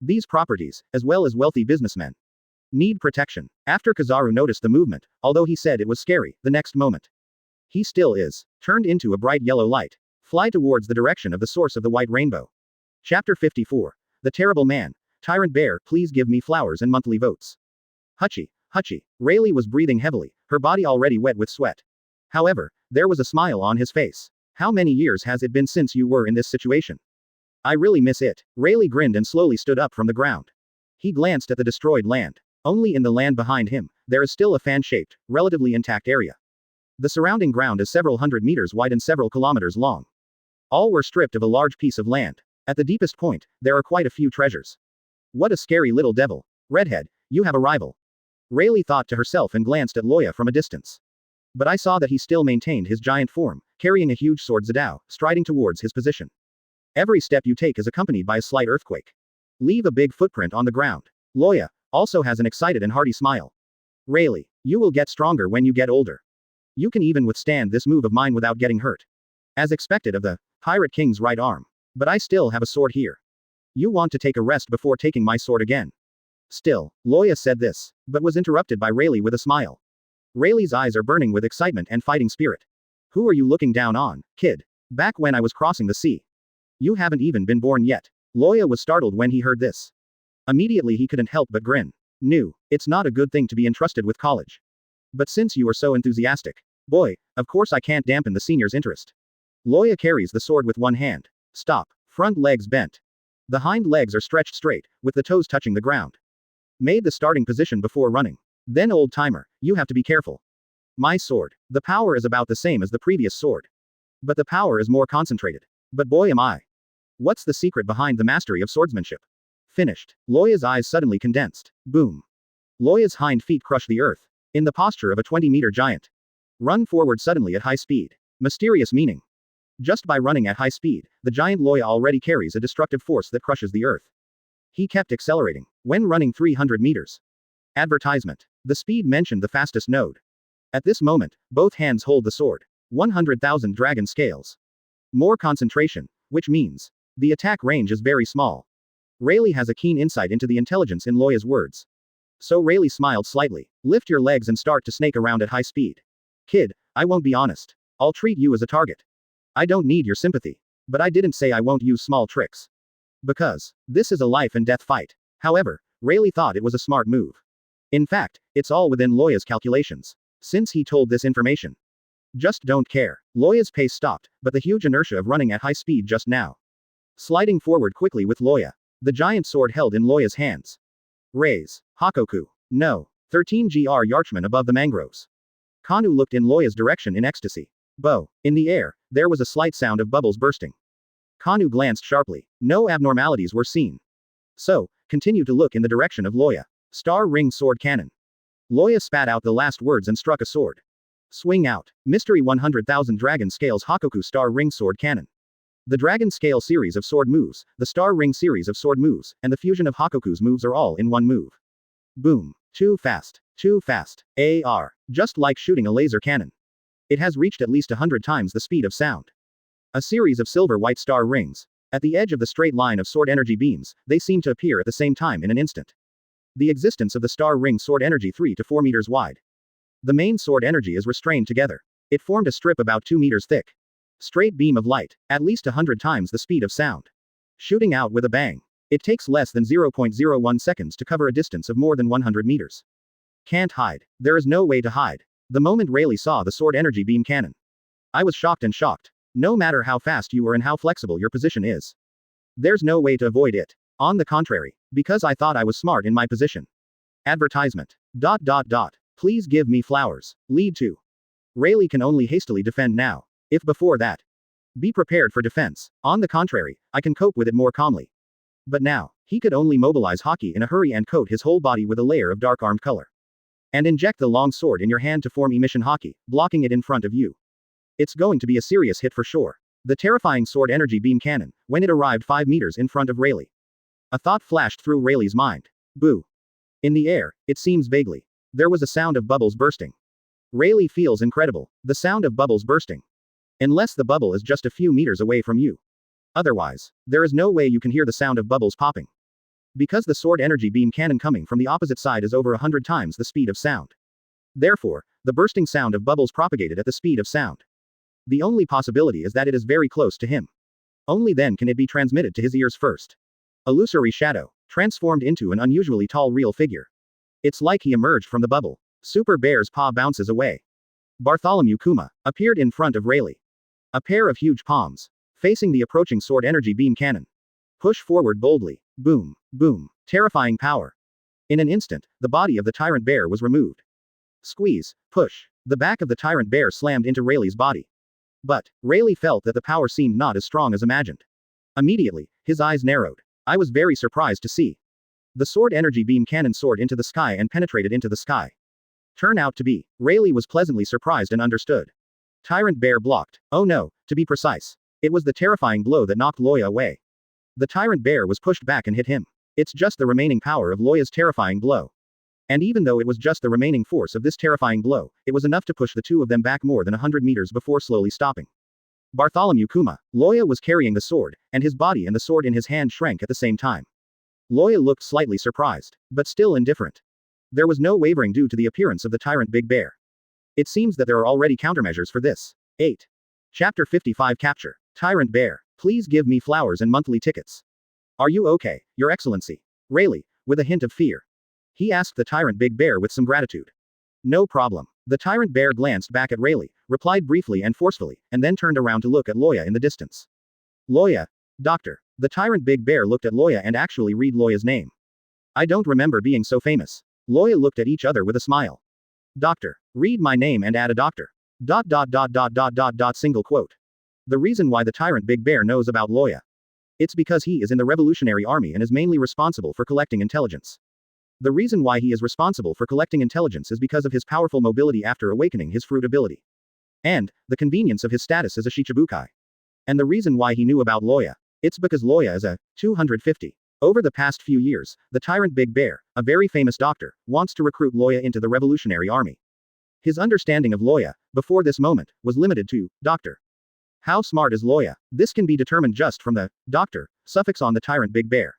These properties, as well as wealthy businessmen, need protection. After Kizaru noticed the movement, although he said it was scary, the next moment, he still is, turned into a bright yellow light. Fly towards the direction of the source of the white rainbow. Chapter 54. The Terrible Man. Tyrant Bear, please give me flowers and monthly votes. Hutchie. Rayleigh was breathing heavily, her body already wet with sweat. However, there was a smile on his face. How many years has it been since you were in this situation? I really miss it. Rayleigh grinned and slowly stood up from the ground. He glanced at the destroyed land. Only in the land behind him, there is still a fan-shaped, relatively intact area. The surrounding ground is several hundred meters wide and several kilometers long. All were stripped of a large piece of land. At the deepest point, there are quite a few treasures. What a scary little devil. Redhead, you have a rival. Rayleigh thought to herself and glanced at Loya from a distance. But I saw that he still maintained his giant form, carrying a huge sword Zadao, striding towards his position. Every step you take is accompanied by a slight earthquake. Leave a big footprint on the ground. Loya also has an excited and hearty smile. Rayleigh, you will get stronger when you get older. You can even withstand this move of mine without getting hurt. As expected of the Pirate King's right arm. But I still have a sword here. You want to take a rest before taking my sword again. Still, Loya said this, but was interrupted by Rayleigh with a smile. Rayleigh's eyes are burning with excitement and fighting spirit. Who are you looking down on, kid? Back when I was crossing the sea. You haven't even been born yet. Loya was startled when he heard this. Immediately he couldn't help but grin. It's not a good thing to be entrusted with college. But since you are so enthusiastic, boy, of course I can't dampen the senior's interest. Loya carries the sword with one hand. Stop. Front legs bent. The hind legs are stretched straight, with the toes touching the ground. Made the starting position before running. Then old timer, you have to be careful. My sword. The power is about the same as the previous sword. But the power is more concentrated. But boy am I. What's the secret behind the mastery of swordsmanship? Finished. Loya's eyes suddenly condensed. Boom. Loya's hind feet crush the earth. In the posture of a 20-meter giant. Run forward suddenly at high speed. Mysterious meaning. Just by running at high speed, the giant Loya already carries a destructive force that crushes the earth. He kept accelerating. When running 300 meters. Advertisement. The speed mentioned the fastest node. At this moment, both hands hold the sword. 100,000 dragon scales. More concentration, which means the attack range is very small. Rayleigh has a keen insight into the intelligence in Loya's words. So Rayleigh smiled slightly. Lift your legs and start to snake around at high speed. Kid, I won't be honest. I'll treat you as a target. I don't need your sympathy. But I didn't say I won't use small tricks. Because this is a life and death fight. However, Rayleigh thought it was a smart move. In fact, it's all within Loya's calculations. Since he told this information. Just don't care. Loya's pace stopped, but the huge inertia of running at high speed just now. Sliding forward quickly with Loya. The giant sword held in Loya's hands. Raise. Hakoku. No. 13 GR Yarchman above the mangroves. Kanu looked in Loya's direction in ecstasy. Bow. In the air, there was a slight sound of bubbles bursting. Kanu glanced sharply. No abnormalities were seen. So, continue to look in the direction of Loya. Star Ring Sword Cannon. Loya spat out the last words and struck a sword. Swing out. Mystery 100,000 Dragon Scales Hakoku Star Ring Sword Cannon. The Dragon Scale series of sword moves, the Star Ring series of sword moves, and the fusion of Hakoku's moves are all in one move. Boom. Too fast. Too fast. AR. Just like shooting a laser cannon. It has reached at least 100 times the speed of sound. A series of silver-white star rings. At the edge of the straight line of sword energy beams, they seem to appear at the same time in an instant. The existence of the star ring sword energy 3 to 4 meters wide. The main sword energy is restrained together. It formed a strip about 2 meters thick. Straight beam of light, at least 100 times the speed of sound. Shooting out with a bang. It takes less than 0.01 seconds to cover a distance of more than 100 meters. Can't hide. There is no way to hide. The moment Rayleigh saw the sword energy beam cannon. I was shocked and shocked. No matter how fast you are and how flexible your position is. There's no way to avoid it. On the contrary, because I thought I was smart in my position. Advertisement. ... Please give me flowers. Lead to. Rayleigh can only hastily defend now. If before that. Be prepared for defense. On the contrary, I can cope with it more calmly. But now, he could only mobilize Haki in a hurry and coat his whole body with a layer of dark armed color. And inject the long sword in your hand to form emission Haki, blocking it in front of you. It's going to be a serious hit for sure. The terrifying sword energy beam cannon, when it arrived 5 meters in front of Rayleigh. A thought flashed through Rayleigh's mind. Boo. In the air, it seems vaguely. There was a sound of bubbles bursting. Rayleigh feels incredible. The sound of bubbles bursting. Unless the bubble is just a few meters away from you. Otherwise, there is no way you can hear the sound of bubbles popping. Because the sword energy beam cannon coming from the opposite side is over 100 times the speed of sound. Therefore, the bursting sound of bubbles propagated at the speed of sound. The only possibility is that it is very close to him. Only then can it be transmitted to his ears first. Illusory shadow, transformed into an unusually tall real figure. It's like he emerged from the bubble. Super Bear's paw bounces away. Bartholomew Kuma appeared in front of Rayleigh. A pair of huge palms, facing the approaching sword energy beam cannon. Push forward boldly. Boom, boom, terrifying power. In an instant, the body of the tyrant bear was removed. Squeeze, push. The back of the tyrant bear slammed into Rayleigh's body. But, Rayleigh felt that the power seemed not as strong as imagined. Immediately, his eyes narrowed. I was very surprised to see. The sword energy beam cannon soared into the sky and penetrated into the sky. Turn out to be. Rayleigh was pleasantly surprised and understood. Tyrant bear blocked. Oh no, to be precise. It was the terrifying blow that knocked Loya away. The tyrant bear was pushed back and hit him. It's just the remaining power of Loya's terrifying blow. And even though it was just the remaining force of this terrifying blow, it was enough to push the two of them back more than 100 meters before slowly stopping. Bartholomew Kuma. Loya was carrying the sword, and his body and the sword in his hand shrank at the same time. Loya looked slightly surprised, but still indifferent. There was no wavering due to the appearance of the tyrant big bear. It seems that there are already countermeasures for this. 8. Chapter 55 Capture. Tyrant bear. Please give me flowers and monthly tickets. Are you okay, Your Excellency? Rayleigh, with a hint of fear. He asked the tyrant big bear with some gratitude. No problem. The tyrant bear glanced back at Rayleigh, replied briefly and forcefully, and then turned around to look at Loya in the distance. Loya. Doctor. The tyrant big bear looked at Loya and actually read Loya's name. I don't remember being so famous. Loya looked at each other with a smile. Doctor. Read my name and add a doctor. ... Single quote. The reason why the tyrant big bear knows about Loya. It's because he is in the Revolutionary Army and is mainly responsible for collecting intelligence. The reason why he is responsible for collecting intelligence is because of his powerful mobility after awakening his fruit ability. And, the convenience of his status as a Shichibukai. And the reason why he knew about Loya. It's because Loya is a 250. Over the past few years, the tyrant big bear, a very famous doctor, wants to recruit Loya into the Revolutionary Army. His understanding of Loya, before this moment, was limited to doctor. How smart is Loya? This can be determined just from the doctor suffix on the tyrant big bear.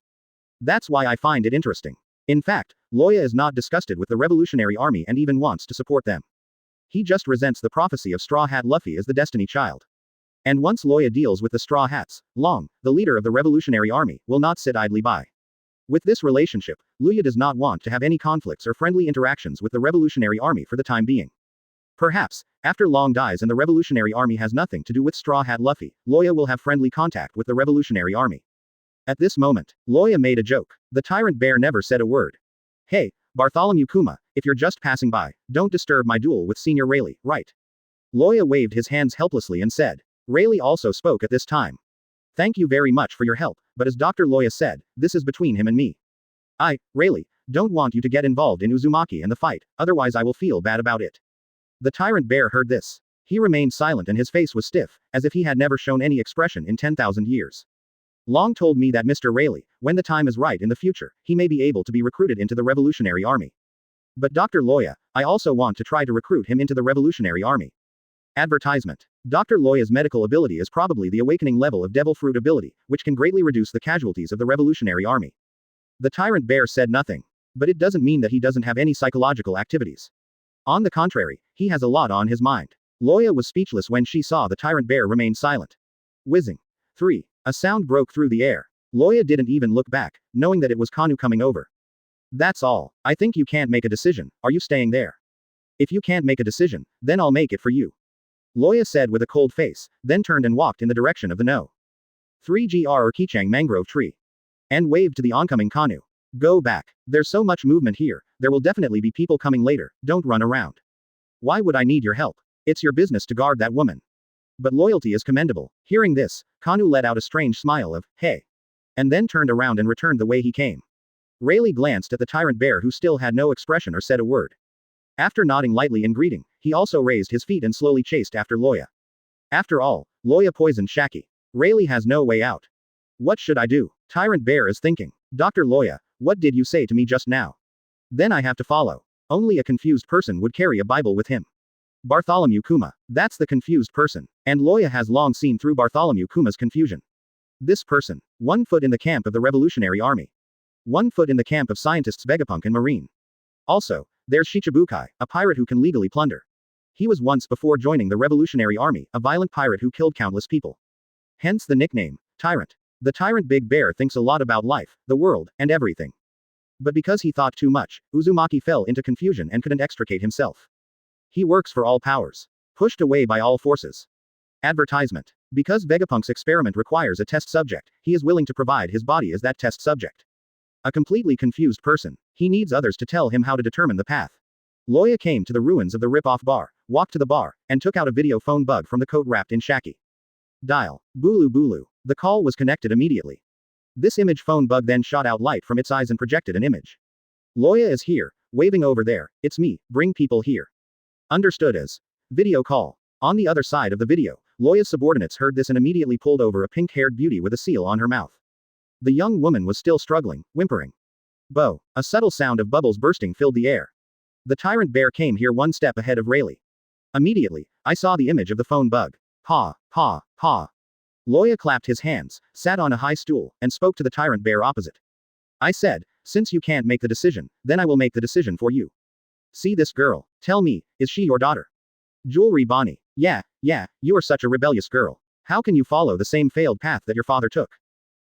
That's why I find it interesting. In fact, Loya is not disgusted with the Revolutionary Army and even wants to support them. He just resents the prophecy of Straw Hat Luffy as the Destiny Child. And once Loya deals with the Straw Hats, Long, the leader of the Revolutionary Army, will not sit idly by. With this relationship, Loya does not want to have any conflicts or friendly interactions with the Revolutionary Army for the time being. Perhaps, after Long dies and the Revolutionary Army has nothing to do with Straw Hat Luffy, Loya will have friendly contact with the Revolutionary Army. At this moment, Loya made a joke. The tyrant bear never said a word. Hey, Bartholomew Kuma, if you're just passing by, don't disturb my duel with Senior Rayleigh, right? Loya waved his hands helplessly and said. Rayleigh also spoke at this time. Thank you very much for your help, but as Dr. Loya said, this is between him and me. Rayleigh, don't want you to get involved in Uzumaki and the fight, otherwise I will feel bad about it. The tyrant bear heard this. He remained silent and his face was stiff, as if he had never shown any expression in 10,000 years. Long told me that Mr. Rayleigh, when the time is right in the future, he may be able to be recruited into the Revolutionary Army. But Dr. Loya, I also want to try to recruit him into the Revolutionary Army. Advertisement. Dr. Loya's medical ability is probably the awakening level of Devil Fruit ability, which can greatly reduce the casualties of the Revolutionary Army. The tyrant bear said nothing. But it doesn't mean that he doesn't have any psychological activities. On the contrary, he has a lot on his mind. Loya was speechless when she saw the tyrant bear remain silent. Whizzing. 3. A sound broke through the air. Loya didn't even look back, knowing that it was Kanu coming over. That's all. I think you can't make a decision. Are you staying there? If you can't make a decision, then I'll make it for you. Loya said with a cold face, then turned and walked in the direction of the No. 3GR or Kichang mangrove tree. And waved to the oncoming Kanu. Go back. There's so much movement here, there will definitely be people coming later, don't run around. Why would I need your help? It's your business to guard that woman. But loyalty is commendable. Hearing this, Kanu let out a strange smile of, hey. And then turned around and returned the way he came. Rayleigh glanced at the tyrant bear who still had no expression or said a word. After nodding lightly in greeting, he also raised his feet and slowly chased after Loya. After all, Loya poisoned Shiki. Rayleigh has no way out. What should I do? Tyrant bear is thinking. Dr. Loya, what did you say to me just now? Then I have to follow. Only a confused person would carry a Bible with him. Bartholomew Kuma. That's the confused person. And Loya has long seen through Bartholomew Kuma's confusion. This person. 1 foot in the camp of the Revolutionary Army. 1 foot in the camp of scientists Vegapunk and Marine. Also, there's Shichibukai, a pirate who can legally plunder. He was once before joining the Revolutionary Army, a violent pirate who killed countless people. Hence the nickname, Tyrant. The tyrant Big Bear thinks a lot about life, the world, and everything. But because he thought too much, Uzumaki fell into confusion and couldn't extricate himself. He works for all powers. Pushed away by all forces. Advertisement. Because Vegapunk's experiment requires a test subject, he is willing to provide his body as that test subject. A completely confused person. He needs others to tell him how to determine the path. Loya came to the ruins of the rip-off bar, walked to the bar, and took out a video phone bug from the coat wrapped in Shaki. Dial. Bulu Bulu. The call was connected immediately. This image phone bug then shot out light from its eyes and projected an image. Loya is here, waving over there. It's me, bring people here. Understood as video call. On the other side of the video, Loya's subordinates heard this and immediately pulled over a pink-haired beauty with a seal on her mouth. The young woman was still struggling, whimpering. Bo. A subtle sound of bubbles bursting filled the air. The tyrant bear came here 1 step ahead of Rayleigh. Immediately, I saw the image of the phone bug. Ha, ha, ha. Loya clapped his hands, sat on a high stool, and spoke to the tyrant bear opposite. I said, since you can't make the decision, then I will make the decision for you. See this girl. Tell me, is she your daughter? Jewelry Bonnie. Yeah, you are such a rebellious girl. How can you follow the same failed path that your father took?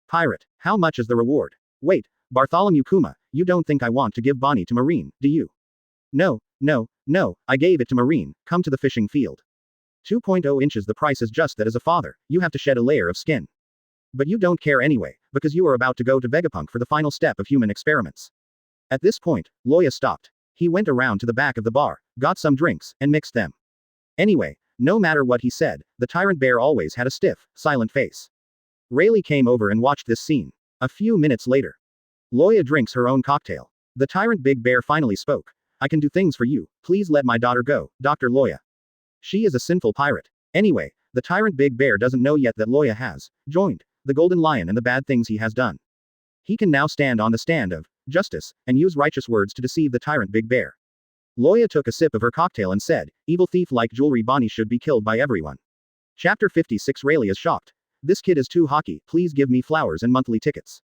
Pirate. How much is the reward? Wait, Bartholomew Kuma, you don't think I want to give Bonnie to Marine, do you? No, I gave it to Marine, come to the fishing field. 2.0 inches. The price is just that as a father, you have to shed a layer of skin. But you don't care anyway, because you are about to go to Vegapunk for the final step of human experiments. At this point, Loya stopped. He went around to the back of the bar, got some drinks, and mixed them. Anyway, no matter what he said, the tyrant bear always had a stiff, silent face. Rayleigh came over and watched this scene. A few minutes later, Loya drinks her own cocktail. The tyrant Big Bear finally spoke. I can do things for you, please let my daughter go, Dr. Loya. She is a sinful pirate. Anyway, the tyrant Big Bear doesn't know yet that Loya has joined the Golden Lion and the bad things he has done. He can now stand on the stand of justice and use righteous words to deceive the tyrant Big Bear. Loya took a sip of her cocktail and said, evil thief like Jewelry Bonnie should be killed by everyone. Chapter 56. Rayleigh is shocked. This kid is too hockey, please give me flowers and monthly tickets.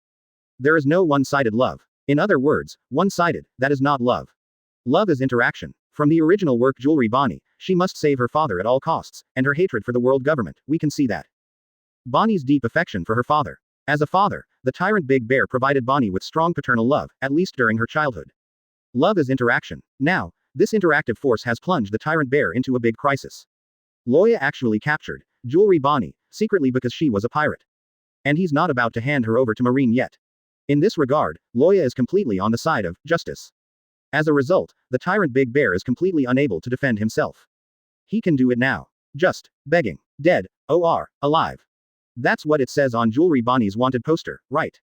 There is no one-sided love. In other words, one-sided, that is not love. Love is interaction. From the original work Jewelry Bonnie, she must save her father at all costs, and her hatred for the world government, we can see that. Bonnie's deep affection for her father. As a father, the tyrant Big Bear provided Bonnie with strong paternal love, at least during her childhood. Love is interaction. Now, this interactive force has plunged the tyrant bear into a big crisis. Loya actually captured Jewelry Bonnie, secretly because she was a pirate. And he's not about to hand her over to Marine yet. In this regard, Loya is completely on the side of justice. As a result, the tyrant Big Bear is completely unable to defend himself. He can do it now. Just begging. Dead, or alive. That's what it says on Jewelry Bonnie's wanted poster, right?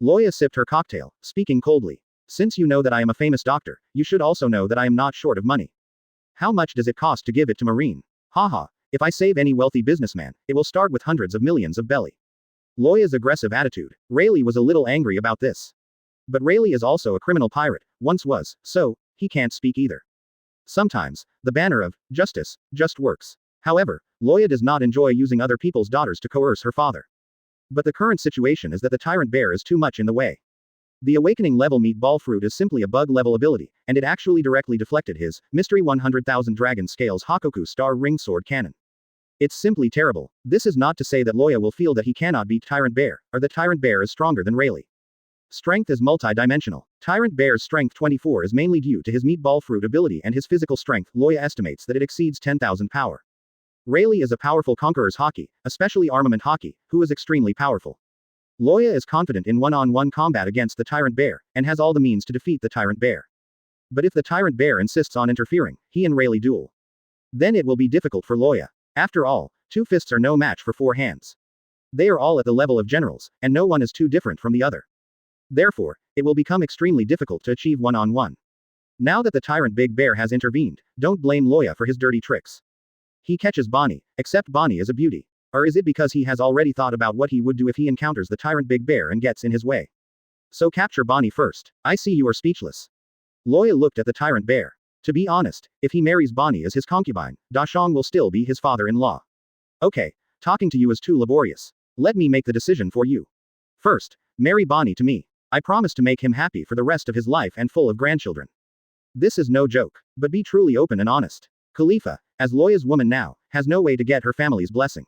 Loya sipped her cocktail, speaking coldly. Since you know that I am a famous doctor, you should also know that I am not short of money. How much does it cost to give it to Marine? Haha, if I save any wealthy businessman, it will start with hundreds of millions of belly. Loya's aggressive attitude. Rayleigh was a little angry about this. But Rayleigh is also a criminal pirate, once was, so, he can't speak either. Sometimes, the banner of justice just works. However, Loya does not enjoy using other people's daughters to coerce her father. But the current situation is that the tyrant bear is too much in the way. The awakening level meatball fruit is simply a bug level ability, and it actually directly deflected his mystery 100,000 dragon scales Hakoku star ring sword cannon. It's simply terrible. This is not to say that Loya will feel that he cannot beat Tyrant Bear, or that Tyrant Bear is stronger than Rayleigh. Strength is multi-dimensional. Tyrant Bear's strength 24 is mainly due to his meatball fruit ability and his physical strength. Loya estimates that it exceeds 10,000 power. Rayleigh is a powerful conqueror's hockey, especially armament hockey, who is extremely powerful. Loya is confident in one-on-one combat against the Tyrant Bear, and has all the means to defeat the Tyrant Bear. But if the Tyrant Bear insists on interfering, he and Rayleigh duel. Then it will be difficult for Loya. After all, 2 fists are no match for 4 hands. They are all at the level of generals, and no one is too different from the other. Therefore, it will become extremely difficult to achieve one-on-one. Now that the Tyrant Big Bear has intervened, don't blame Loya for his dirty tricks. He catches Bonnie, except Bonnie is a beauty. Or is it because he has already thought about what he would do if he encounters the Tyrant Big Bear and gets in his way? So capture Bonnie first. I see you are speechless. Loya looked at the Tyrant Bear. To be honest, if he marries Bonnie as his concubine, Dashong will still be his father-in-law. Okay, talking to you is too laborious. Let me make the decision for you. First, marry Bonnie to me. I promise to make him happy for the rest of his life and full of grandchildren. This is no joke, but be truly open and honest. Khalifa, as Loya's woman now, has no way to get her family's blessing.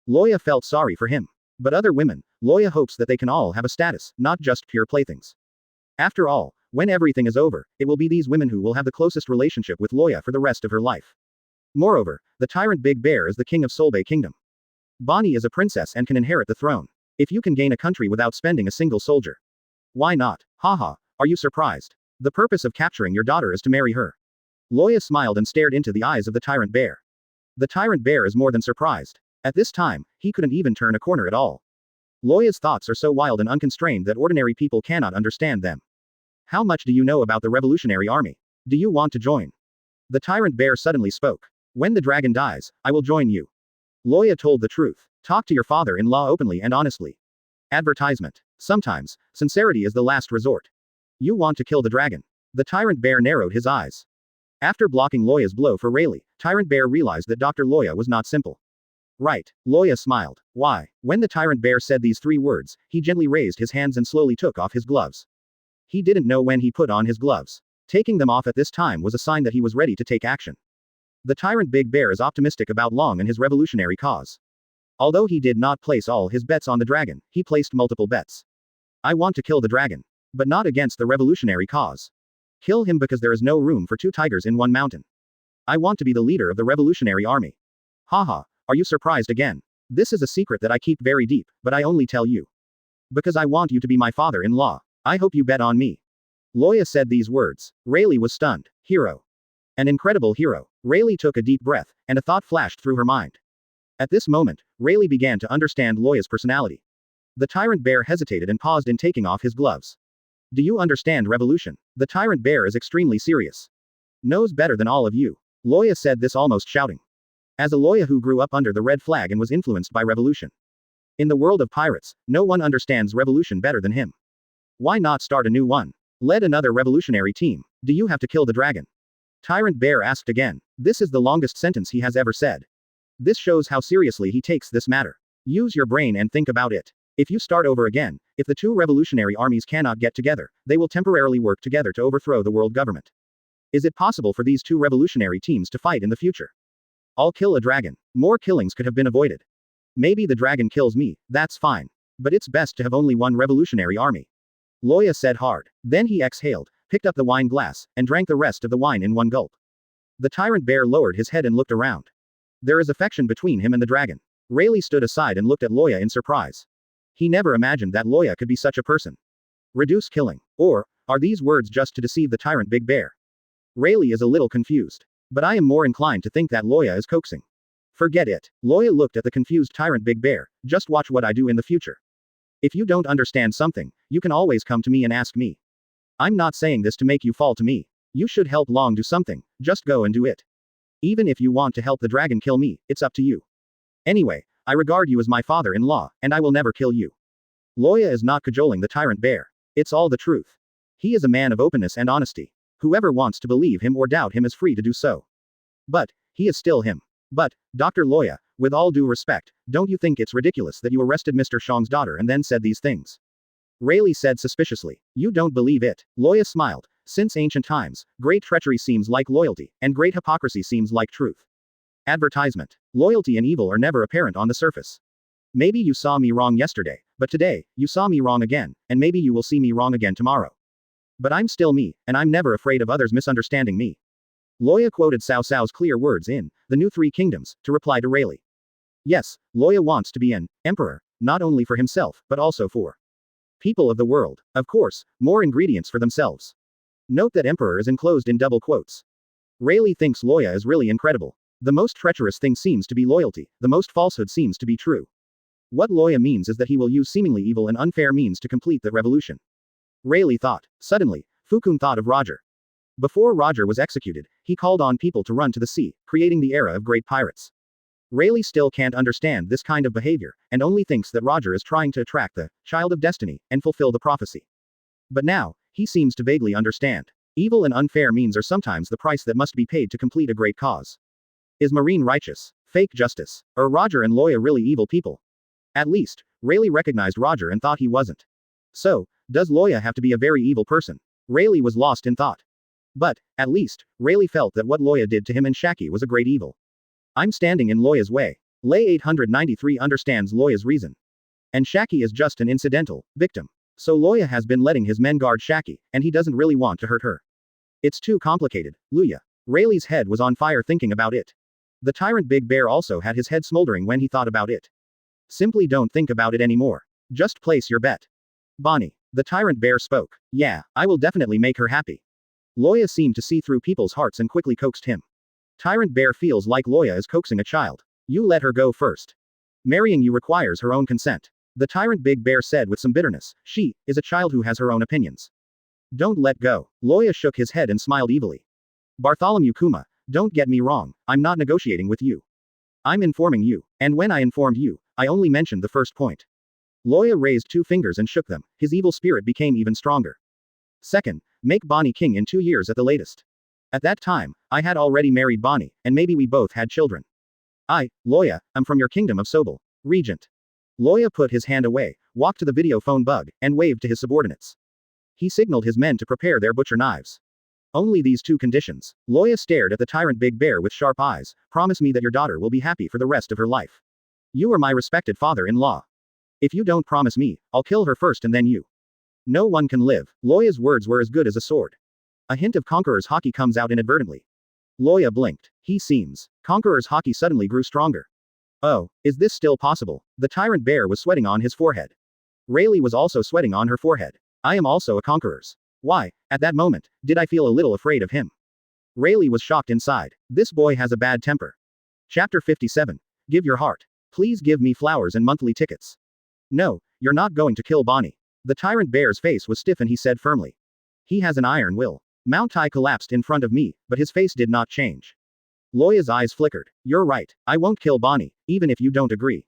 Loya felt sorry for him. But other women, Loya hopes that they can all have a status, not just pure playthings. After all, when everything is over, it will be these women who will have the closest relationship with Loya for the rest of her life. Moreover, the Tyrant Big Bear is the king of Solbay Kingdom. Bonnie is a princess and can inherit the throne. If you can gain a country without spending a single soldier. Why not? Haha, are you surprised? The purpose of capturing your daughter is to marry her. Loya smiled and stared into the eyes of the Tyrant Bear. The Tyrant Bear is more than surprised. At this time, he couldn't even turn a corner at all. Loya's thoughts are so wild and unconstrained that ordinary people cannot understand them. How much do you know about the Revolutionary Army? Do you want to join? The Tyrant Bear suddenly spoke. When the dragon dies, I will join you. Loya told the truth. Talk to your father-in-law openly and honestly. Advertisement. Sometimes, sincerity is the last resort. You want to kill the dragon. The Tyrant Bear narrowed his eyes. After blocking Loya's blow for Rayleigh, Tyrant Bear realized that Dr. Loya was not simple. Right. Loya smiled. Why? When the Tyrant Bear said these 3 words, he gently raised his hands and slowly took off his gloves. He didn't know when he put on his gloves. Taking them off at this time was a sign that he was ready to take action. The Tyrant Big Bear is optimistic about Long and his revolutionary cause. Although he did not place all his bets on the dragon, he placed multiple bets. I want to kill the dragon. But not against the revolutionary cause. Kill him because there is no room for 2 tigers in one mountain. I want to be the leader of the revolutionary army. Haha, are you surprised again? This is a secret that I keep very deep, but I only tell you. Because I want you to be my father-in-law. I hope you bet on me. Loya said these words. Rayleigh was stunned. Hero. An incredible hero. Rayleigh took a deep breath, and a thought flashed through her mind. At this moment, Rayleigh began to understand Loya's personality. The Tyrant Bear hesitated and paused in taking off his gloves. Do you understand revolution? The Tyrant Bear is extremely serious. Knows better than all of you. Loya said this almost shouting. As a Loya who grew up under the red flag and was influenced by revolution. In the world of pirates, no one understands revolution better than him. Why not start a new one? Lead another revolutionary team. Do you have to kill the dragon? Tyrant Bear asked again. This is the longest sentence he has ever said. This shows how seriously he takes this matter. Use your brain and think about it. If you start over again, if the 2 revolutionary armies cannot get together, they will temporarily work together to overthrow the world government. Is it possible for these two revolutionary teams to fight in the future? I'll kill a dragon. More killings could have been avoided. Maybe the dragon kills me, that's fine. But it's best to have only one revolutionary army. Loya said hard. Then he exhaled, picked up the wine glass, and drank the rest of the wine in one gulp. The tyrant bear lowered his head and looked around. There is affection between him and the dragon. Rayleigh stood aside and looked at Loya in surprise. He never imagined that Loya could be such a person. Reduce killing. Or, are these words just to deceive the tyrant big bear? Rayleigh is a little confused. But I am more inclined to think that Loya is coaxing. Forget it. Loya looked at the confused tyrant big bear. Just watch what I do in the future. If you don't understand something, you can always come to me and ask me. I'm not saying this to make you fall to me. You should help Long do something, just go and do it. Even if you want to help the dragon kill me, it's up to you. Anyway, I regard you as my father-in-law, and I will never kill you. Loya is not cajoling the tyrant bear. It's all the truth. He is a man of openness and honesty. Whoever wants to believe him or doubt him is free to do so. But, he is still him. But, Dr. Loya, with all due respect, don't you think it's ridiculous that you arrested Mr. Shang's daughter and then said these things? Rayleigh said suspiciously. You don't believe it. Loya smiled. Since ancient times, great treachery seems like loyalty, and great hypocrisy seems like truth. Advertisement. Loyalty and evil are never apparent on the surface. Maybe you saw me wrong yesterday, but today, you saw me wrong again, and maybe you will see me wrong again tomorrow. But I'm still me, and I'm never afraid of others misunderstanding me. Loya quoted Cao Cao's clear words in The New Three Kingdoms, to reply to Rayleigh. Yes, Loya wants to be an emperor, not only for himself, but also for people of the world. Of course, more ingredients for themselves. Note that emperor is enclosed in double quotes. Rayleigh thinks Loya is really incredible. The most treacherous thing seems to be loyalty, the most falsehood seems to be true. What Loya means is that he will use seemingly evil and unfair means to complete the revolution. Rayleigh thought. Suddenly, Fukun thought of Roger. Before Roger was executed, he called on people to run to the sea, creating the era of great pirates. Rayleigh still can't understand this kind of behavior, and only thinks that Roger is trying to attract the child of destiny and fulfill the prophecy. But now, he seems to vaguely understand. Evil and unfair means are sometimes the price that must be paid to complete a great cause. Is Marine righteous? Fake justice? Are Roger and Loya really evil people? At least, Rayleigh recognized Roger and thought he wasn't. So, does Loya have to be a very evil person? Rayleigh was lost in thought. But, at least, Rayleigh felt that what Loya did to him and Shiki was a great evil. I'm standing in Loya's way. Lay 893 understands Loya's reason. And Shiki is just an incidental victim. So Loya has been letting his men guard Shiki, and he doesn't really want to hurt her. It's too complicated, Loya. Rayleigh's head was on fire thinking about it. The tyrant big bear also had his head smoldering when he thought about it. Simply don't think about it anymore. Just place your bet. Bonnie. The tyrant bear spoke. Yeah, I will definitely make her happy. Loya seemed to see through people's hearts and quickly coaxed him. Tyrant bear feels like Loya is coaxing a child. You let her go first. Marrying you requires her own consent. The tyrant big bear said with some bitterness. She is a child who has her own opinions. Don't let go. Loya shook his head and smiled evilly. Bartholomew Kuma, don't get me wrong, I'm not negotiating with you. I'm informing you, and when I informed you, I only mentioned the first point. Loya raised two fingers and shook them, his evil spirit became even stronger. Second, make Bonnie king in 2 years at the latest. At that time, I had already married Bonnie, and maybe we both had children. I, Loya, am from your kingdom of Sobel, regent. Loya put his hand away, walked to the video phone bug, and waved to his subordinates. He signaled his men to prepare their butcher knives. Only these two conditions. Loya stared at the tyrant big bear with sharp eyes. Promise me that your daughter will be happy for the rest of her life. You are my respected father-in-law. If you don't promise me, I'll kill her first and then you. No one can live. Loya's words were as good as a sword. A hint of Conqueror's hockey comes out inadvertently. Loya blinked. He seems. Conqueror's hockey suddenly grew stronger. Oh, is this still possible? The tyrant bear was sweating on his forehead. Rayleigh was also sweating on her forehead. I am also a conqueror's. Why, at that moment, did I feel a little afraid of him? Rayleigh was shocked inside. This boy has a bad temper. Chapter 57. Give your heart. Please give me flowers and monthly tickets. No, you're not going to kill Bonnie. The tyrant bear's face was stiff and he said firmly. He has an iron will. Mount Tai collapsed in front of me, but his face did not change. Loya's eyes flickered. You're right, I won't kill Bonnie, even if you don't agree.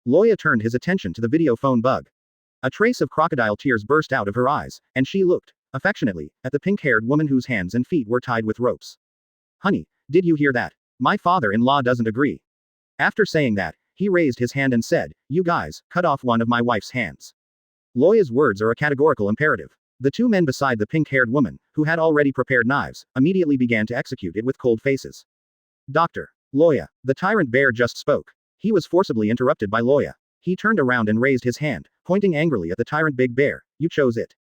Loya turned his attention to the video phone bug. A trace of crocodile tears burst out of her eyes, and she looked, affectionately, at the pink-haired woman whose hands and feet were tied with ropes. Honey, did you hear that? My father-in-law doesn't agree. After saying that, he raised his hand and said, you guys, cut off one of my wife's hands. Loya's words are a categorical imperative. The two men beside the pink-haired woman, who had already prepared knives, immediately began to execute it with cold faces. Dr. Loya, the tyrant bear just spoke. He was forcibly interrupted by Loya. He turned around and raised his hand, pointing angrily at the tyrant big bear. You chose it.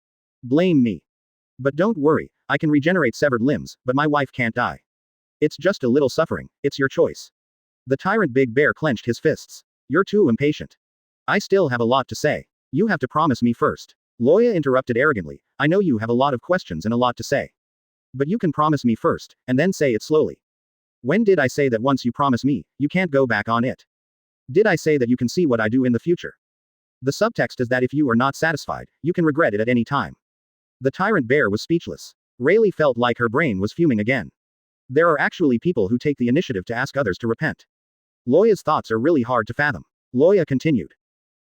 Blame me. But don't worry, I can regenerate severed limbs, but my wife can't die. It's just a little suffering, it's your choice. The tyrant big bear clenched his fists. You're too impatient. I still have a lot to say. You have to promise me first. Loya interrupted arrogantly. I know you have a lot of questions and a lot to say. But you can promise me first, and then say it slowly. When did I say that once you promise me, you can't go back on it? Did I say that you can see what I do in the future? The subtext is that if you are not satisfied, you can regret it at any time. The tyrant bear was speechless. Rayleigh felt like her brain was fuming again. There are actually people who take the initiative to ask others to repent. Loya's thoughts are really hard to fathom. Loya continued.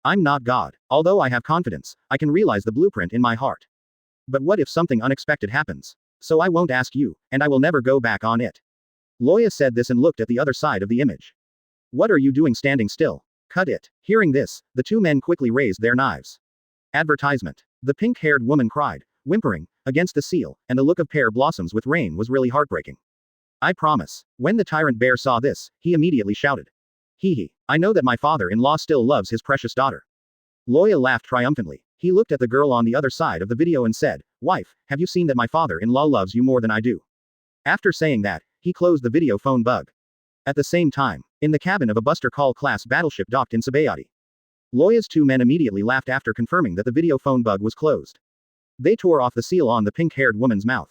I'm not God. Although I have confidence, I can realize the blueprint in my heart. But what if something unexpected happens? So I won't ask you, and I will never go back on it. Loya said this and looked at the other side of the image. What are you doing standing still? Cut it. Hearing this, the two men quickly raised their knives. Advertisement. The pink-haired woman cried, whimpering, against the seal, and the look of pear blossoms with rain was really heartbreaking. I promise. When the tyrant bear saw this, he immediately shouted. Hee. I know that my father-in-law still loves his precious daughter. Loya laughed triumphantly. He looked at the girl on the other side of the video and said, Wife, have you seen that my father-in-law loves you more than I do? After saying that, he closed the video phone bug. At the same time, in the cabin of a Buster Call-class battleship docked in Sabayati. Loya's two men immediately laughed after confirming that the video phone bug was closed. They tore off the seal on the pink-haired woman's mouth.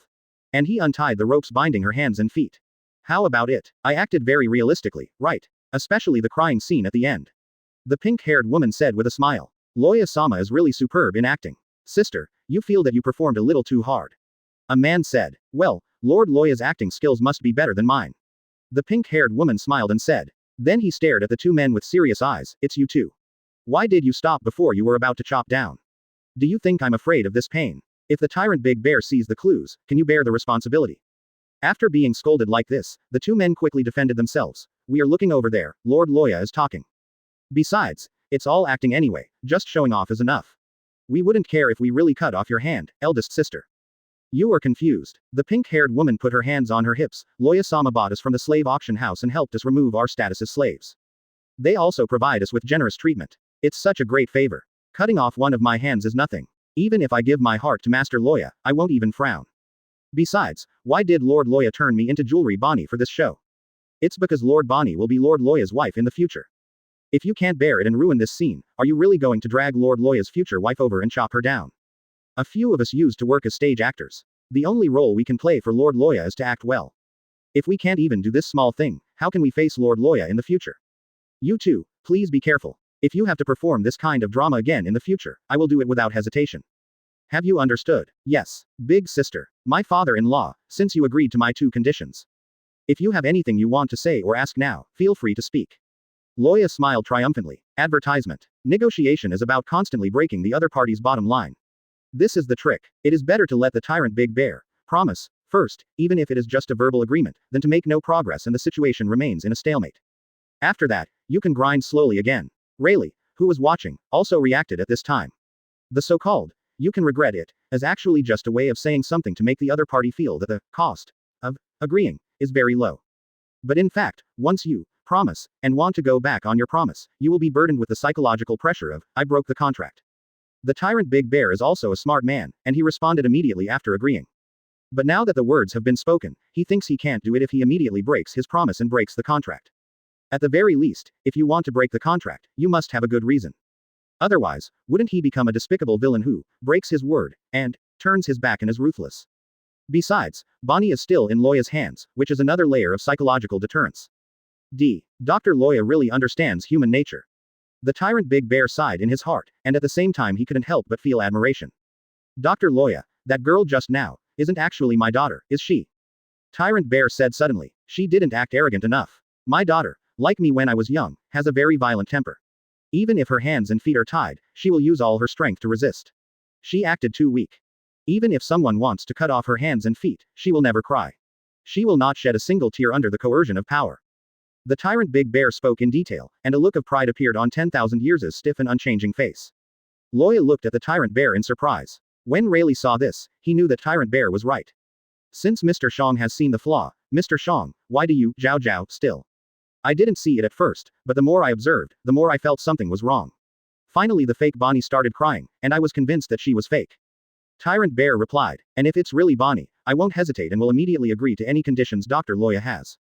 And he untied the ropes binding her hands and feet. How about it? I acted very realistically, right? Especially the crying scene at the end. The pink-haired woman said with a smile. Loya-sama is really superb in acting. Sister, you feel that you performed a little too hard. A man said. Well, Lord Loya's acting skills must be better than mine. The pink-haired woman smiled and said. Then he stared at the two men with serious eyes. It's you two. Why did you stop before you were about to chop down? Do you think I'm afraid of this pain? If the tyrant big bear sees the clues, can you bear the responsibility? After being scolded like this, the two men quickly defended themselves. We are looking over there, Lord Loya is talking. Besides, it's all acting anyway, just showing off is enough. We wouldn't care if we really cut off your hand, eldest sister. You are confused. The pink-haired woman put her hands on her hips. Loya-sama bought us from the slave auction house and helped us remove our status as slaves. They also provide us with generous treatment. It's such a great favor. Cutting off one of my hands is nothing. Even if I give my heart to Master Loya, I won't even frown. Besides, why did Lord Loya turn me into Jewelry Bonnie for this show? It's because Lord Bonnie will be Lord Loya's wife in the future. If you can't bear it and ruin this scene, are you really going to drag Lord Loya's future wife over and chop her down? A few of us used to work as stage actors. The only role we can play for Lord Loya is to act well. If we can't even do this small thing, how can we face Lord Loya in the future? You two, please be careful. If you have to perform this kind of drama again in the future, I will do it without hesitation. Have you understood? Yes, big sister, my father-in-law, since you agreed to my two conditions. If you have anything you want to say or ask now, feel free to speak. Loya smiled triumphantly. Advertisement. Negotiation is about constantly breaking the other party's bottom line. This is the trick. It is better to let the tyrant big bear promise first, even if it is just a verbal agreement, than to make no progress and the situation remains in a stalemate. After that, you can grind slowly again. Rayleigh, who was watching, also reacted at this time. The so-called, you can regret it, is actually just a way of saying something to make the other party feel that the cost of agreeing is very low. But in fact, once you promise and want to go back on your promise, you will be burdened with the psychological pressure of, I broke the contract. The tyrant big bear is also a smart man, and he responded immediately after agreeing. But now that the words have been spoken, he thinks he can't do it if he immediately breaks his promise and breaks the contract. At the very least, if you want to break the contract, you must have a good reason. Otherwise, wouldn't he become a despicable villain who breaks his word and turns his back and is ruthless? Besides, Bonnie is still in Loya's hands, which is another layer of psychological deterrence. Dr. Loya really understands human nature. The tyrant big bear sighed in his heart, and at the same time he couldn't help but feel admiration. Dr. Loya, that girl just now, isn't actually my daughter, is she? Tyrant bear said suddenly. She didn't act arrogant enough. My daughter, like me when I was young, has a very violent temper. Even if her hands and feet are tied, she will use all her strength to resist. She acted too weak. Even if someone wants to cut off her hands and feet, she will never cry. She will not shed a single tear under the coercion of power. The tyrant big bear spoke in detail, and a look of pride appeared on 10,000 Years' stiff and unchanging face. Loya looked at the tyrant bear in surprise. When Rayleigh saw this, he knew that Tyrant Bear was right. Since Mr. Shang has seen the flaw, Mr. Shang, why do you, Zhao Zhao, still? I didn't see it at first, but the more I observed, the more I felt something was wrong. Finally the fake Bonnie started crying, and I was convinced that she was fake. Tyrant Bear replied, and if it's really Bonnie, I won't hesitate and will immediately agree to any conditions Dr. Loya has.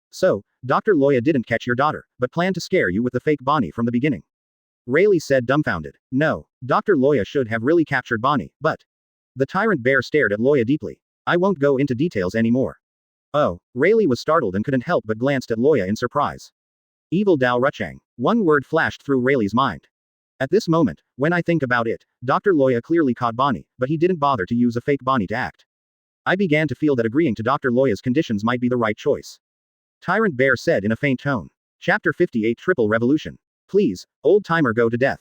So, Dr. Loya didn't catch your daughter, but planned to scare you with the fake Bonnie from the beginning. Rayleigh said dumbfounded. No, Dr. Loya should have really captured Bonnie, but... The Tyrant Bear stared at Loya deeply. I won't go into details anymore. Oh, Rayleigh was startled and couldn't help but glanced at Loya in surprise. Evil Dao Ruchang. One word flashed through Rayleigh's mind. At this moment, when I think about it, Dr. Loya clearly caught Bonnie, but he didn't bother to use a fake Bonnie to act. I began to feel that agreeing to Dr. Loya's conditions might be the right choice. Tyrant Bear said in a faint tone. Chapter 58 Triple Revolution. Please, old timer, go to death.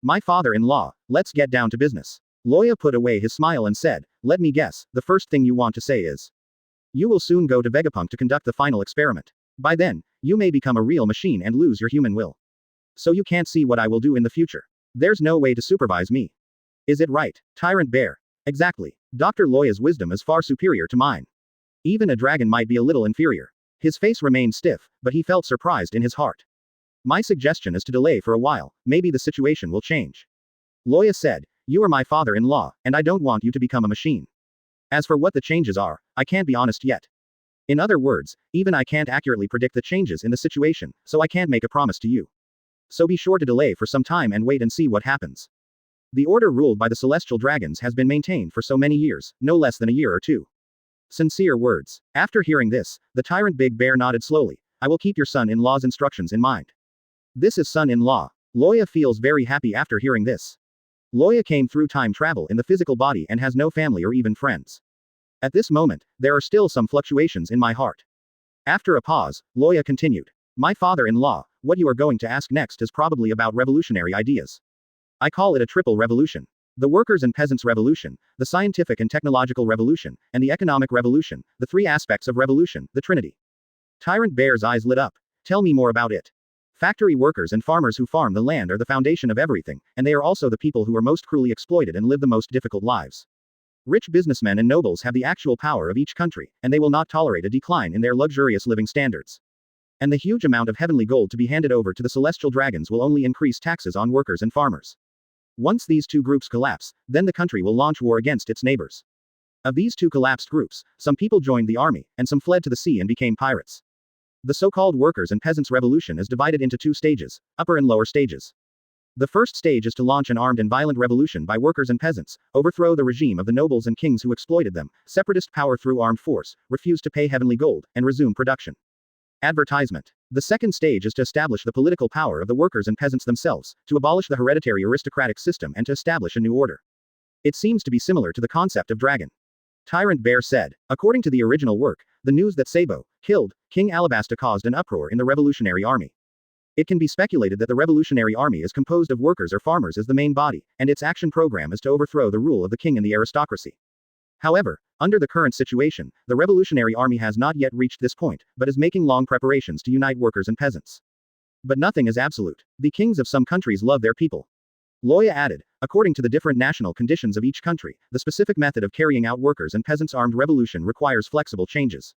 My father-in-law, let's get down to business. Loya put away his smile and said, let me guess, the first thing you want to say is. You will soon go to Vegapunk to conduct the final experiment. By then, you may become a real machine and lose your human will. So you can't see what I will do in the future. There's no way to supervise me. Is it right, Tyrant Bear? Exactly. Dr. Loya's wisdom is far superior to mine. Even a dragon might be a little inferior. His face remained stiff, but he felt surprised in his heart. My suggestion is to delay for a while, maybe the situation will change. Loya said, you are my father-in-law, and I don't want you to become a machine. As for what the changes are, I can't be honest yet. In other words, even I can't accurately predict the changes in the situation, so I can't make a promise to you. So be sure to delay for some time and wait and see what happens. The order ruled by the celestial dragons has been maintained for so many years, no less than a year or two. Sincere words. After hearing this, the Tyrant Big Bear nodded slowly. I will keep your son-in-law's instructions in mind. This is son-in-law. Loya feels very happy after hearing this. Loya came through time travel in the physical body and has no family or even friends. At this moment, there are still some fluctuations in my heart. After a pause, Loya continued. My father-in-law, what you are going to ask next is probably about revolutionary ideas. I call it a triple revolution. The workers' and peasants' revolution, the scientific and technological revolution, and the economic revolution, the three aspects of revolution, the Trinity. Tyrant Bear's eyes lit up. Tell me more about it. Factory workers and farmers who farm the land are the foundation of everything, and they are also the people who are most cruelly exploited and live the most difficult lives. Rich businessmen and nobles have the actual power of each country, and they will not tolerate a decline in their luxurious living standards. And the huge amount of heavenly gold to be handed over to the celestial dragons will only increase taxes on workers and farmers. Once these two groups collapse, then the country will launch war against its neighbors. Of these two collapsed groups, some people joined the army, and some fled to the sea and became pirates. The so-called workers' and peasants' revolution is divided into two stages, upper and lower stages. The first stage is to launch an armed and violent revolution by workers and peasants, overthrow the regime of the nobles and kings who exploited them, separatist power through armed force, refuse to pay heavenly gold, and resume production. Advertisement. The second stage is to establish the political power of the workers and peasants themselves, to abolish the hereditary aristocratic system and to establish a new order. It seems to be similar to the concept of dragon. Tyrant Bear said, according to the original work, the news that Sabo killed King Alabasta caused an uproar in the revolutionary army. It can be speculated that the revolutionary army is composed of workers or farmers as the main body, and its action program is to overthrow the rule of the king and the aristocracy. However, under the current situation, the revolutionary army has not yet reached this point, but is making long preparations to unite workers and peasants. But nothing is absolute. The kings of some countries love their people. Loya added, according to the different national conditions of each country, the specific method of carrying out workers' and peasants' armed revolution requires flexible changes.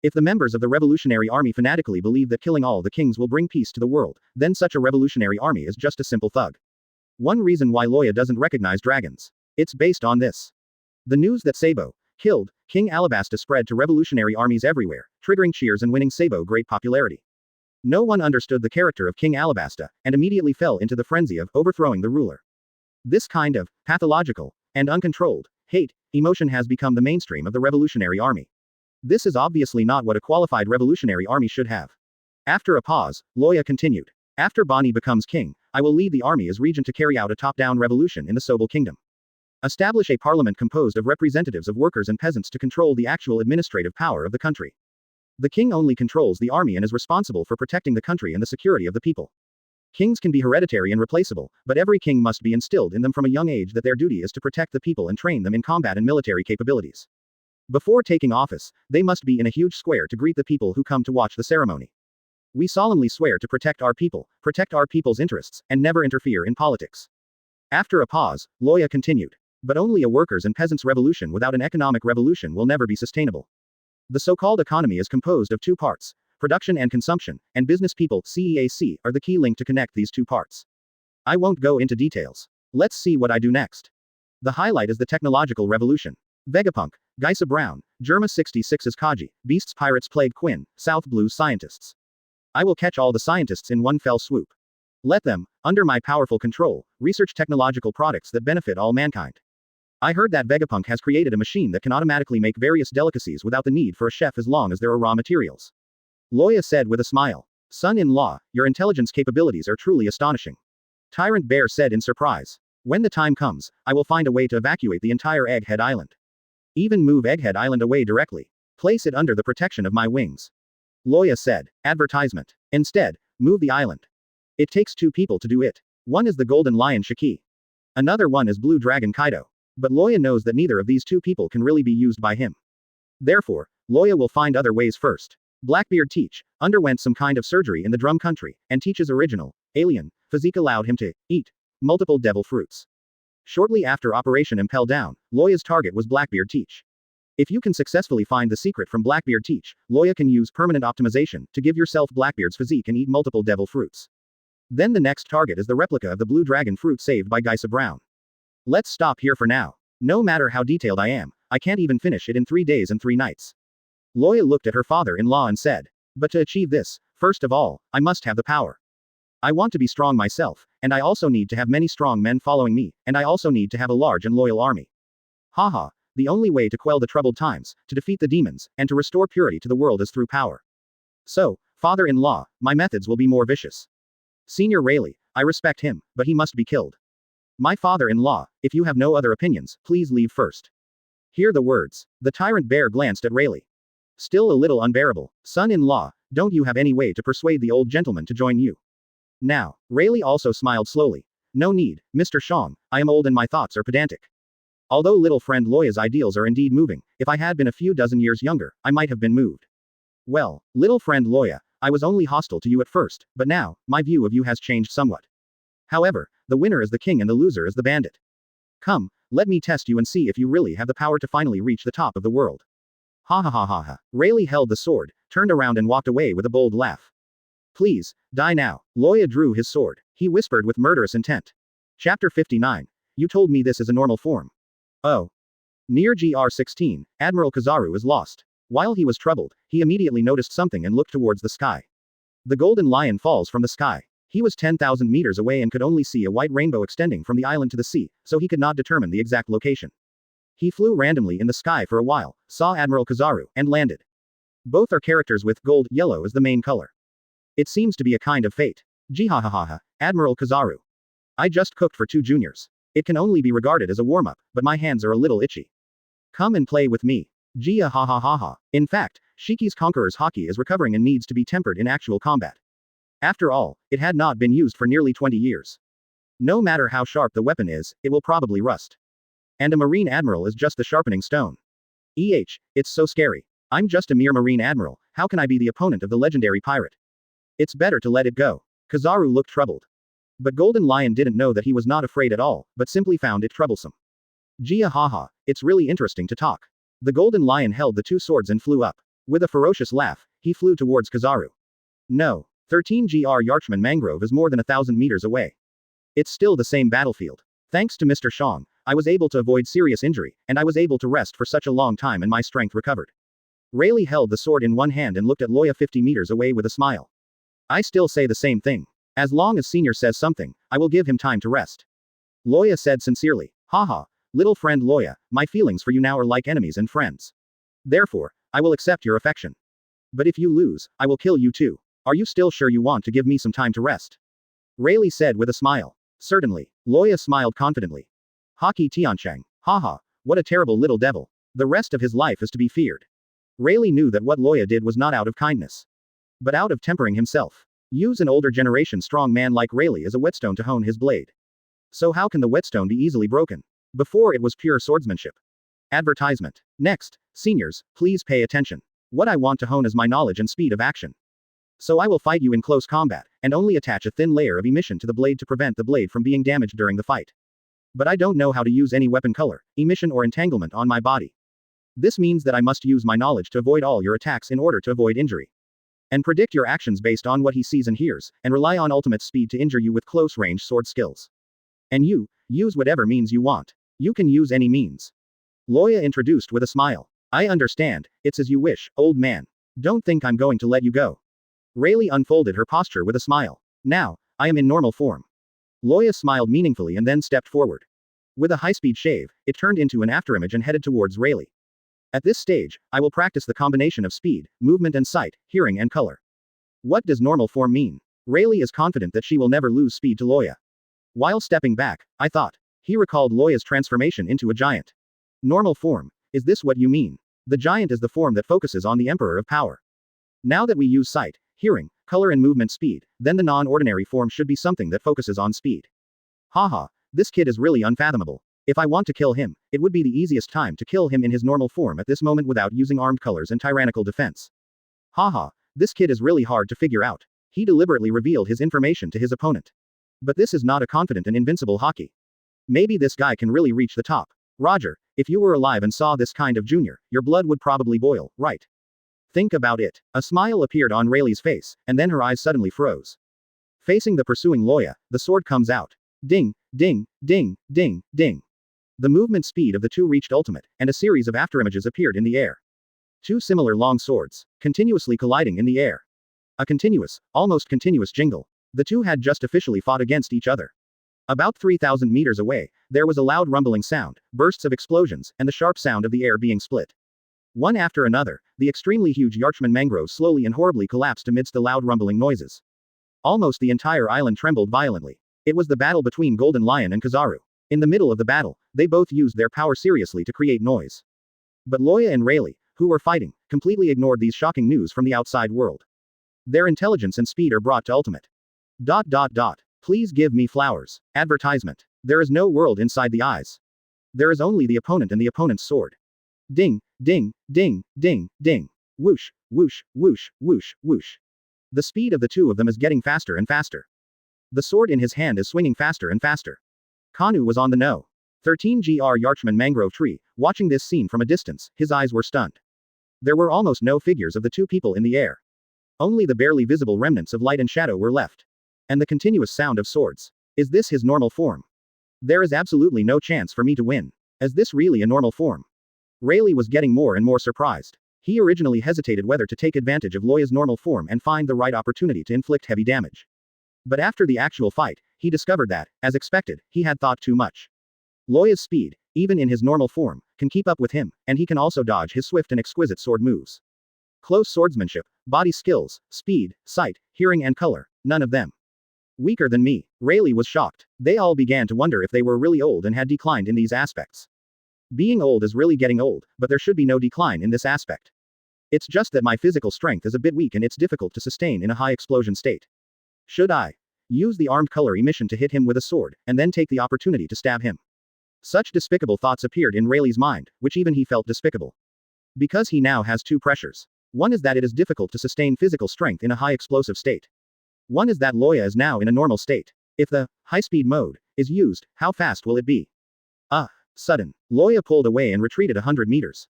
If the members of the revolutionary army fanatically believe that killing all the kings will bring peace to the world, then such a revolutionary army is just a simple thug. One reason why Loya doesn't recognize dragons. It's based on this. The news that Sabo killed King Alabasta spread to revolutionary armies everywhere, triggering cheers and winning Sabo great popularity. No one understood the character of King Alabasta, and immediately fell into the frenzy of overthrowing the ruler. This kind of pathological and uncontrolled hate emotion has become the mainstream of the revolutionary army. This is obviously not what a qualified revolutionary army should have. After a pause, Loya continued. After Bonnie becomes king, I will lead the army as regent to carry out a top-down revolution in the Sobel kingdom. Establish a parliament composed of representatives of workers and peasants to control the actual administrative power of the country. The king only controls the army and is responsible for protecting the country and the security of the people. Kings can be hereditary and replaceable, but every king must be instilled in them from a young age that their duty is to protect the people and train them in combat and military capabilities. Before taking office, they must be in a huge square to greet the people who come to watch the ceremony. We solemnly swear to protect our people, protect our people's interests, and never interfere in politics. After a pause, Loya continued. But only a workers' and peasants' revolution without an economic revolution will never be sustainable. The so-called economy is composed of two parts. Production and consumption, and business people, CEAC, are the key link to connect these two parts. I won't go into details. Let's see what I do next. The highlight is the technological revolution. Vegapunk, Geisa Brown, Germa 66's Kaji, Beasts Pirates Plague Quinn, South Blues Scientists. I will catch all the scientists in one fell swoop. Let them, under my powerful control, research technological products that benefit all mankind. I heard that Vegapunk has created a machine that can automatically make various delicacies without the need for a chef as long as there are raw materials. Loya said with a smile. Son-in-law, your intelligence capabilities are truly astonishing. Tyrant Bear said in surprise. When the time comes, I will find a way to evacuate the entire Egghead Island. Even move Egghead Island away directly. Place it under the protection of my wings. Loya said. Advertisement. Instead, move the island. It takes two people to do it. One is the Golden Lion Shiki. Another one is Blue Dragon Kaido. But Loya knows that neither of these two people can really be used by him. Therefore, Loya will find other ways first. Blackbeard underwent some kind of surgery in the Drum Country, and Teach's original, alien, physique allowed him to eat multiple devil fruits. Shortly after Operation Impel Down, Loya's target was Blackbeard Teach. If you can successfully find the secret from Blackbeard Teach, Loya can use permanent optimization to give yourself Blackbeard's physique and eat multiple devil fruits. Then the next target is the replica of the blue dragon fruit saved by Geisa Brown. Let's stop here for now. No matter how detailed I am, I can't even finish it in 3 days and 3 nights. Loya looked at her father-in-law and said, but to achieve this, first of all, I must have the power. I want to be strong myself, and I also need to have many strong men following me, and I also need to have a large and loyal army. Haha, the only way to quell the troubled times, to defeat the demons, and to restore purity to the world is through power. So, father-in-law, my methods will be more vicious. Senior Rayleigh, I respect him, but he must be killed. My father-in-law, if you have no other opinions, please leave first. Hear the words. The tyrant bear glanced at Rayleigh. Still a little unbearable. Son-in-law, don't you have any way to persuade the old gentleman to join you? Now, Rayleigh also smiled slowly. No need, Mr. Shang, I am old and my thoughts are pedantic. Although little friend Loya's ideals are indeed moving, if I had been a few dozen years younger, I might have been moved. Well, little friend Loya, I was only hostile to you at first, but now, my view of you has changed somewhat. However, the winner is the king and the loser is the bandit. Come, let me test you and see if you really have the power to finally reach the top of the world. Ha ha ha ha ha. Rayleigh held the sword, turned around and walked away with a bold laugh. Please, die now. Loya drew his sword. He whispered with murderous intent. Chapter 59. You told me this is a normal form. Oh. Near GR16, Admiral Kizaru is lost. While he was troubled, he immediately noticed something and looked towards the sky. The golden lion falls from the sky. He was 10,000 meters away and could only see a white rainbow extending from the island to the sea, so he could not determine the exact location. He flew randomly in the sky for a while, saw Admiral Kizaru, and landed. Both are characters with gold, yellow as the main color. It seems to be a kind of fate. Jihahaha, Admiral Kizaru. I just cooked for 2 juniors. It can only be regarded as a warm-up, but my hands are a little itchy. Come and play with me. Jihahaha. In fact, Shiki's Conqueror's hockey is recovering and needs to be tempered in actual combat. After all, it had not been used for nearly 20 years. No matter how sharp the weapon is, it will probably rust. And a Marine Admiral is just the sharpening stone. It's so scary. I'm just a mere Marine Admiral, how can I be the opponent of the legendary pirate? It's better to let it go. Kizaru looked troubled. But Golden Lion didn't know that he was not afraid at all, but simply found it troublesome. Jia haha, it's really interesting to talk. The Golden Lion held the 2 swords and flew up. With a ferocious laugh, he flew towards Kizaru. No. 13 GR Yarchman Mangrove is more than 1,000 meters away. It's still the same battlefield. Thanks to Mr. Shang, I was able to avoid serious injury, and I was able to rest for such a long time and my strength recovered. Rayleigh held the sword in one hand and looked at Loya 50 meters away with a smile. I still say the same thing. As long as Senior says something, I will give him time to rest. Loya said sincerely. Haha, little friend Loya, my feelings for you now are like enemies and friends. Therefore, I will accept your affection. But if you lose, I will kill you too. Are you still sure you want to give me some time to rest? Rayleigh said with a smile. Certainly. Loya smiled confidently. Haki Tianchang. Haha, what a terrible little devil. The rest of his life is to be feared. Rayleigh knew that what Loya did was not out of kindness, but out of tempering himself. Use an older generation strong man like Rayleigh as a whetstone to hone his blade. So how can the whetstone be easily broken? Before it was pure swordsmanship. Advertisement. Next, seniors, please pay attention. What I want to hone is my knowledge and speed of action. So I will fight you in close combat, and only attach a thin layer of emission to the blade to prevent the blade from being damaged during the fight. But I don't know how to use any weapon color, emission or entanglement on my body. This means that I must use my knowledge to avoid all your attacks in order to avoid injury. And predict your actions based on what he sees and hears, and rely on ultimate speed to injure you with close-range sword skills. And you, use whatever means you want. You can use any means. Loya introduced with a smile. I understand, it's as you wish, old man. Don't think I'm going to let you go. Rayleigh unfolded her posture with a smile. Now, I am in normal form. Loya smiled meaningfully and then stepped forward. With a high-speed shave, it turned into an afterimage and headed towards Rayleigh. At this stage, I will practice the combination of speed, movement and sight, hearing and color. What does normal form mean? Rayleigh is confident that she will never lose speed to Loya. While stepping back, I thought. He recalled Loya's transformation into a giant. Normal form, is this what you mean? The giant is the form that focuses on the Emperor of Power. Now that we use sight, hearing, color and movement speed, then the non-ordinary form should be something that focuses on speed. Haha, this kid is really unfathomable. If I want to kill him, it would be the easiest time to kill him in his normal form at this moment without using armed colors and tyrannical defense. Haha, this kid is really hard to figure out. He deliberately revealed his information to his opponent. But this is not a confident and invincible hockey. Maybe this guy can really reach the top. Roger, if you were alive and saw this kind of junior, your blood would probably boil, right? Think about it. A smile appeared on Rayleigh's face, and then her eyes suddenly froze. Facing the pursuing Loya, the sword comes out. Ding, ding, ding, ding, ding. The movement speed of the two reached ultimate, and a series of afterimages appeared in the air. Two similar long swords, continuously colliding in the air. A continuous, almost continuous jingle. The two had just officially fought against each other. About 3,000 meters away, there was a loud rumbling sound, bursts of explosions, and the sharp sound of the air being split. One after another, the extremely huge Yarchman mangroves slowly and horribly collapsed amidst the loud rumbling noises. Almost the entire island trembled violently. It was the battle between Golden Lion and Kazaru. In the middle of the battle, they both used their power seriously to create noise. But Loya and Rayleigh, who were fighting, completely ignored these shocking news from the outside world. Their intelligence and speed are brought to ultimate. ... Please give me flowers. Advertisement. There is no world inside the eyes. There is only the opponent and the opponent's sword. Ding, ding, ding, ding, ding. Whoosh, whoosh, whoosh, whoosh, whoosh. The speed of the two of them is getting faster and faster. The sword in his hand is swinging faster and faster. Kanu was on the know. 13 GR Yarchman mangrove tree, watching this scene from a distance, his eyes were stunned. There were almost no figures of the two people in the air. Only the barely visible remnants of light and shadow were left. And the continuous sound of swords. Is this his normal form? There is absolutely no chance for me to win. Is this really a normal form? Rayleigh was getting more and more surprised. He originally hesitated whether to take advantage of Loya's normal form and find the right opportunity to inflict heavy damage. But after the actual fight, he discovered that, as expected, he had thought too much. Loya's speed, even in his normal form, can keep up with him, and he can also dodge his swift and exquisite sword moves. Close swordsmanship, body skills, speed, sight, hearing and color, none of them. Weaker than me. Rayleigh was shocked. They all began to wonder if they were really old and had declined in these aspects. Being old is really getting old, but there should be no decline in this aspect. It's just that my physical strength is a bit weak and it's difficult to sustain in a high explosion state. Should I use the armed color emission to hit him with a sword, and then take the opportunity to stab him? Such despicable thoughts appeared in Rayleigh's mind, which even he felt despicable. Because he now has two pressures. One is that it is difficult to sustain physical strength in a high explosive state. One is that Loya is now in a normal state. If the high-speed mode is used, how fast will it be? Sudden. Loya pulled away and retreated 100 meters.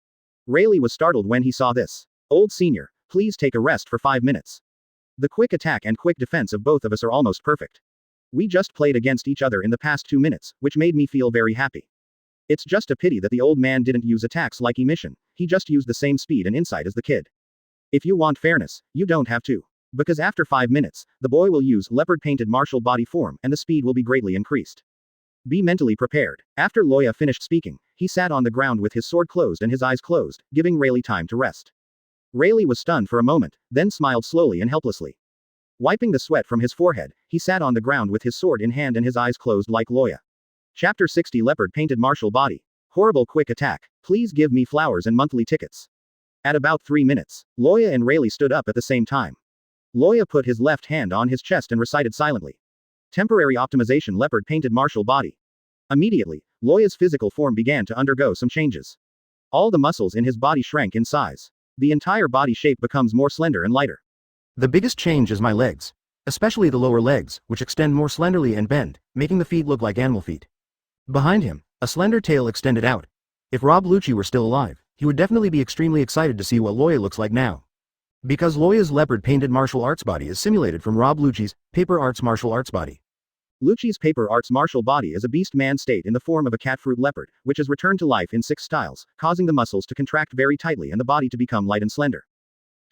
Rayleigh was startled when he saw this. Old senior, please take a rest for 5 minutes. The quick attack and quick defense of both of us are almost perfect. We just played against each other in the past 2 minutes, which made me feel very happy. It's just a pity that the old man didn't use attacks like emission, he just used the same speed and insight as the kid. If you want fairness, you don't have to. Because after 5 minutes, the boy will use leopard-painted martial body form and the speed will be greatly increased. Be mentally prepared. After Loya finished speaking, he sat on the ground with his sword closed and his eyes closed, giving Rayleigh time to rest. Rayleigh was stunned for a moment, then smiled slowly and helplessly. Wiping the sweat from his forehead, he sat on the ground with his sword in hand and his eyes closed like Loya. Chapter 60 Leopard-painted martial body. Horrible quick attack. Please give me flowers and monthly tickets. At about 3 minutes, Loya and Rayleigh stood up at the same time. Loya put his left hand on his chest and recited silently. Temporary optimization leopard-painted martial body. Immediately, Loya's physical form began to undergo some changes. All the muscles in his body shrank in size. The entire body shape becomes more slender and lighter. The biggest change is my legs. Especially the lower legs, which extend more slenderly and bend, making the feet look like animal feet. Behind him, a slender tail extended out. If Rob Lucci were still alive, he would definitely be extremely excited to see what Loya looks like now. Because Loya's leopard-painted martial arts body is simulated from Rob Lucci's paper arts martial arts body. Lucci's paper arts martial body is a beast man state in the form of a catfruit leopard, which is returned to life in 6 styles, causing the muscles to contract very tightly and the body to become light and slender.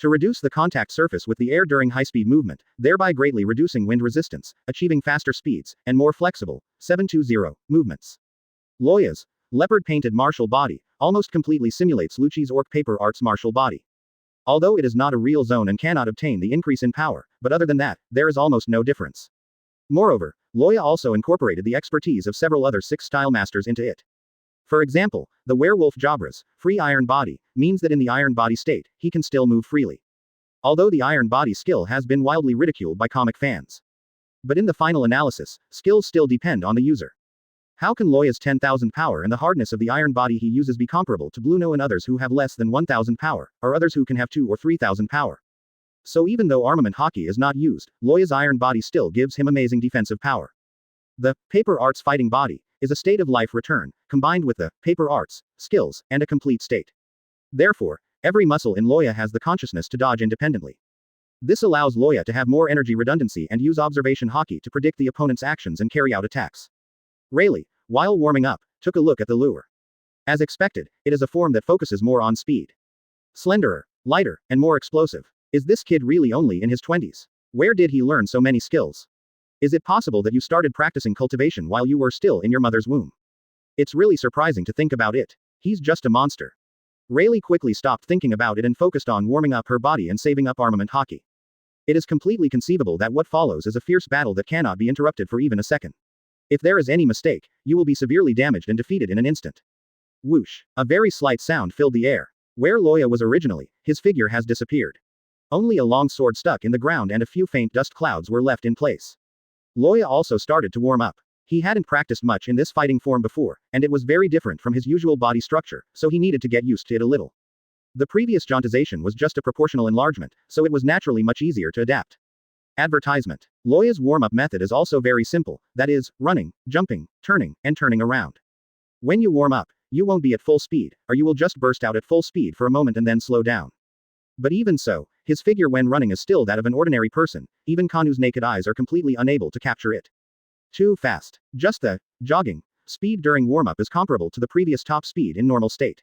To reduce the contact surface with the air during high-speed movement, thereby greatly reducing wind resistance, achieving faster speeds, and more flexible, 720, movements. Loya's leopard-painted martial body almost completely simulates Lucci's orc paper arts martial body. Although it is not a real zone and cannot obtain the increase in power, but other than that, there is almost no difference. Moreover, Loya also incorporated the expertise of several other 6-style masters into it. For example, the werewolf Jabra's free iron body means that in the iron body state, he can still move freely. Although the iron body skill has been wildly ridiculed by comic fans. But in the final analysis, skills still depend on the user. How can Loya's 10,000 power and the hardness of the iron body he uses be comparable to Bluno and others who have less than 1,000 power, or others who can have 2 or 3,000 power? So even though armament hockey is not used, Loya's iron body still gives him amazing defensive power. The paper arts fighting body is a state of life return, combined with the paper arts skills, and a complete state. Therefore, every muscle in Loya has the consciousness to dodge independently. This allows Loya to have more energy redundancy and use observation hockey to predict the opponent's actions and carry out attacks. Rayleigh, while warming up, took a look at the lure. As expected, it is a form that focuses more on speed. Slenderer, lighter, and more explosive. Is this kid really only in his 20s? Where did he learn so many skills? Is it possible that you started practicing cultivation while you were still in your mother's womb? It's really surprising to think about it. He's just a monster. Rayleigh quickly stopped thinking about it and focused on warming up her body and saving up armament hockey. It is completely conceivable that what follows is a fierce battle that cannot be interrupted for even a second. If there is any mistake, you will be severely damaged and defeated in an instant. Whoosh. A very slight sound filled the air. Where Loya was originally, his figure has disappeared. Only a long sword stuck in the ground and a few faint dust clouds were left in place. Loya also started to warm up. He hadn't practiced much in this fighting form before, and it was very different from his usual body structure, so he needed to get used to it a little. The previous jauntization was just a proportional enlargement, so it was naturally much easier to adapt. Advertisement. Loya's warm-up method is also very simple, that is, running, jumping, turning, and turning around. When you warm up, you won't be at full speed, or you will just burst out at full speed for a moment and then slow down. But even so, his figure when running is still that of an ordinary person, even Kanu's naked eyes are completely unable to capture it. Too fast. Just the jogging speed during warm-up is comparable to the previous top speed in normal state.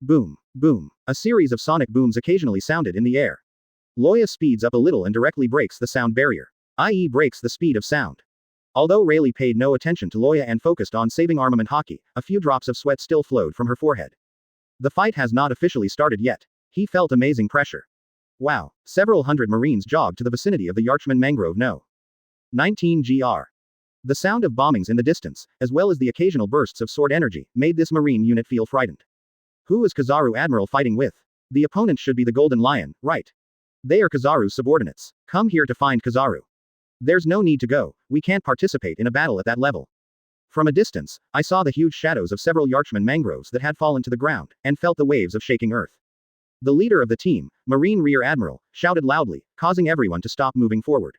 Boom, boom. A series of sonic booms occasionally sounded in the air. Loya speeds up a little and directly breaks the sound barrier, i.e. breaks the speed of sound. Although Rayleigh paid no attention to Loya and focused on saving armament hockey, a few drops of sweat still flowed from her forehead. The fight has not officially started yet. He felt amazing pressure. Wow. Several hundred Marines jogged to the vicinity of the Yarchman Mangrove No. 19 GR. The sound of bombings in the distance, as well as the occasional bursts of sword energy, made this Marine unit feel frightened. Who is Kazaru Admiral fighting with? The opponent should be the Golden Lion, right? They are Kazaru's subordinates. Come here to find Kazaru. There's no need to go, we can't participate in a battle at that level. From a distance, I saw the huge shadows of several Yarchman mangroves that had fallen to the ground, and felt the waves of shaking earth. The leader of the team, Marine Rear Admiral, shouted loudly, causing everyone to stop moving forward.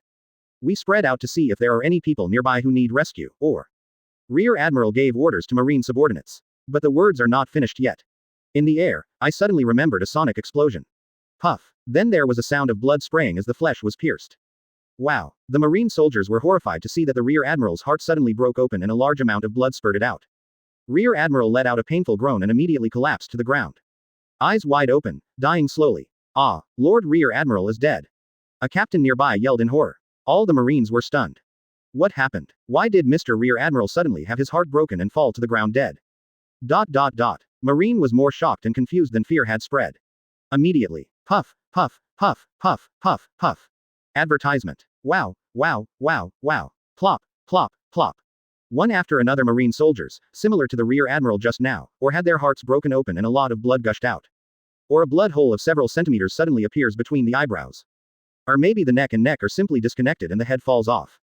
We spread out to see if there are any people nearby who need rescue, or. Rear Admiral gave orders to Marine subordinates. But the words are not finished yet. In the air, I suddenly remembered a sonic explosion. Puff. Then there was a sound of blood spraying as the flesh was pierced. Wow. The Marine soldiers were horrified to see that the Rear Admiral's heart suddenly broke open and a large amount of blood spurted out. Rear Admiral let out a painful groan and immediately collapsed to the ground. Eyes wide open, dying slowly. Ah, Lord Rear Admiral is dead. A captain nearby yelled in horror. All the Marines were stunned. What happened? Why did Mr. Rear Admiral suddenly have his heart broken and fall to the ground dead? ... Marine was more shocked and confused than fear had spread. Immediately. Puff, puff, puff, puff, puff, puff. Advertisement. Wow, wow, wow, wow. Plop, plop, plop. One after another Marine soldiers, similar to the Rear Admiral just now, or had their hearts broken open and a lot of blood gushed out. Or a blood hole of several centimeters suddenly appears between the eyebrows. Or maybe the neck and neck are simply disconnected and the head falls off.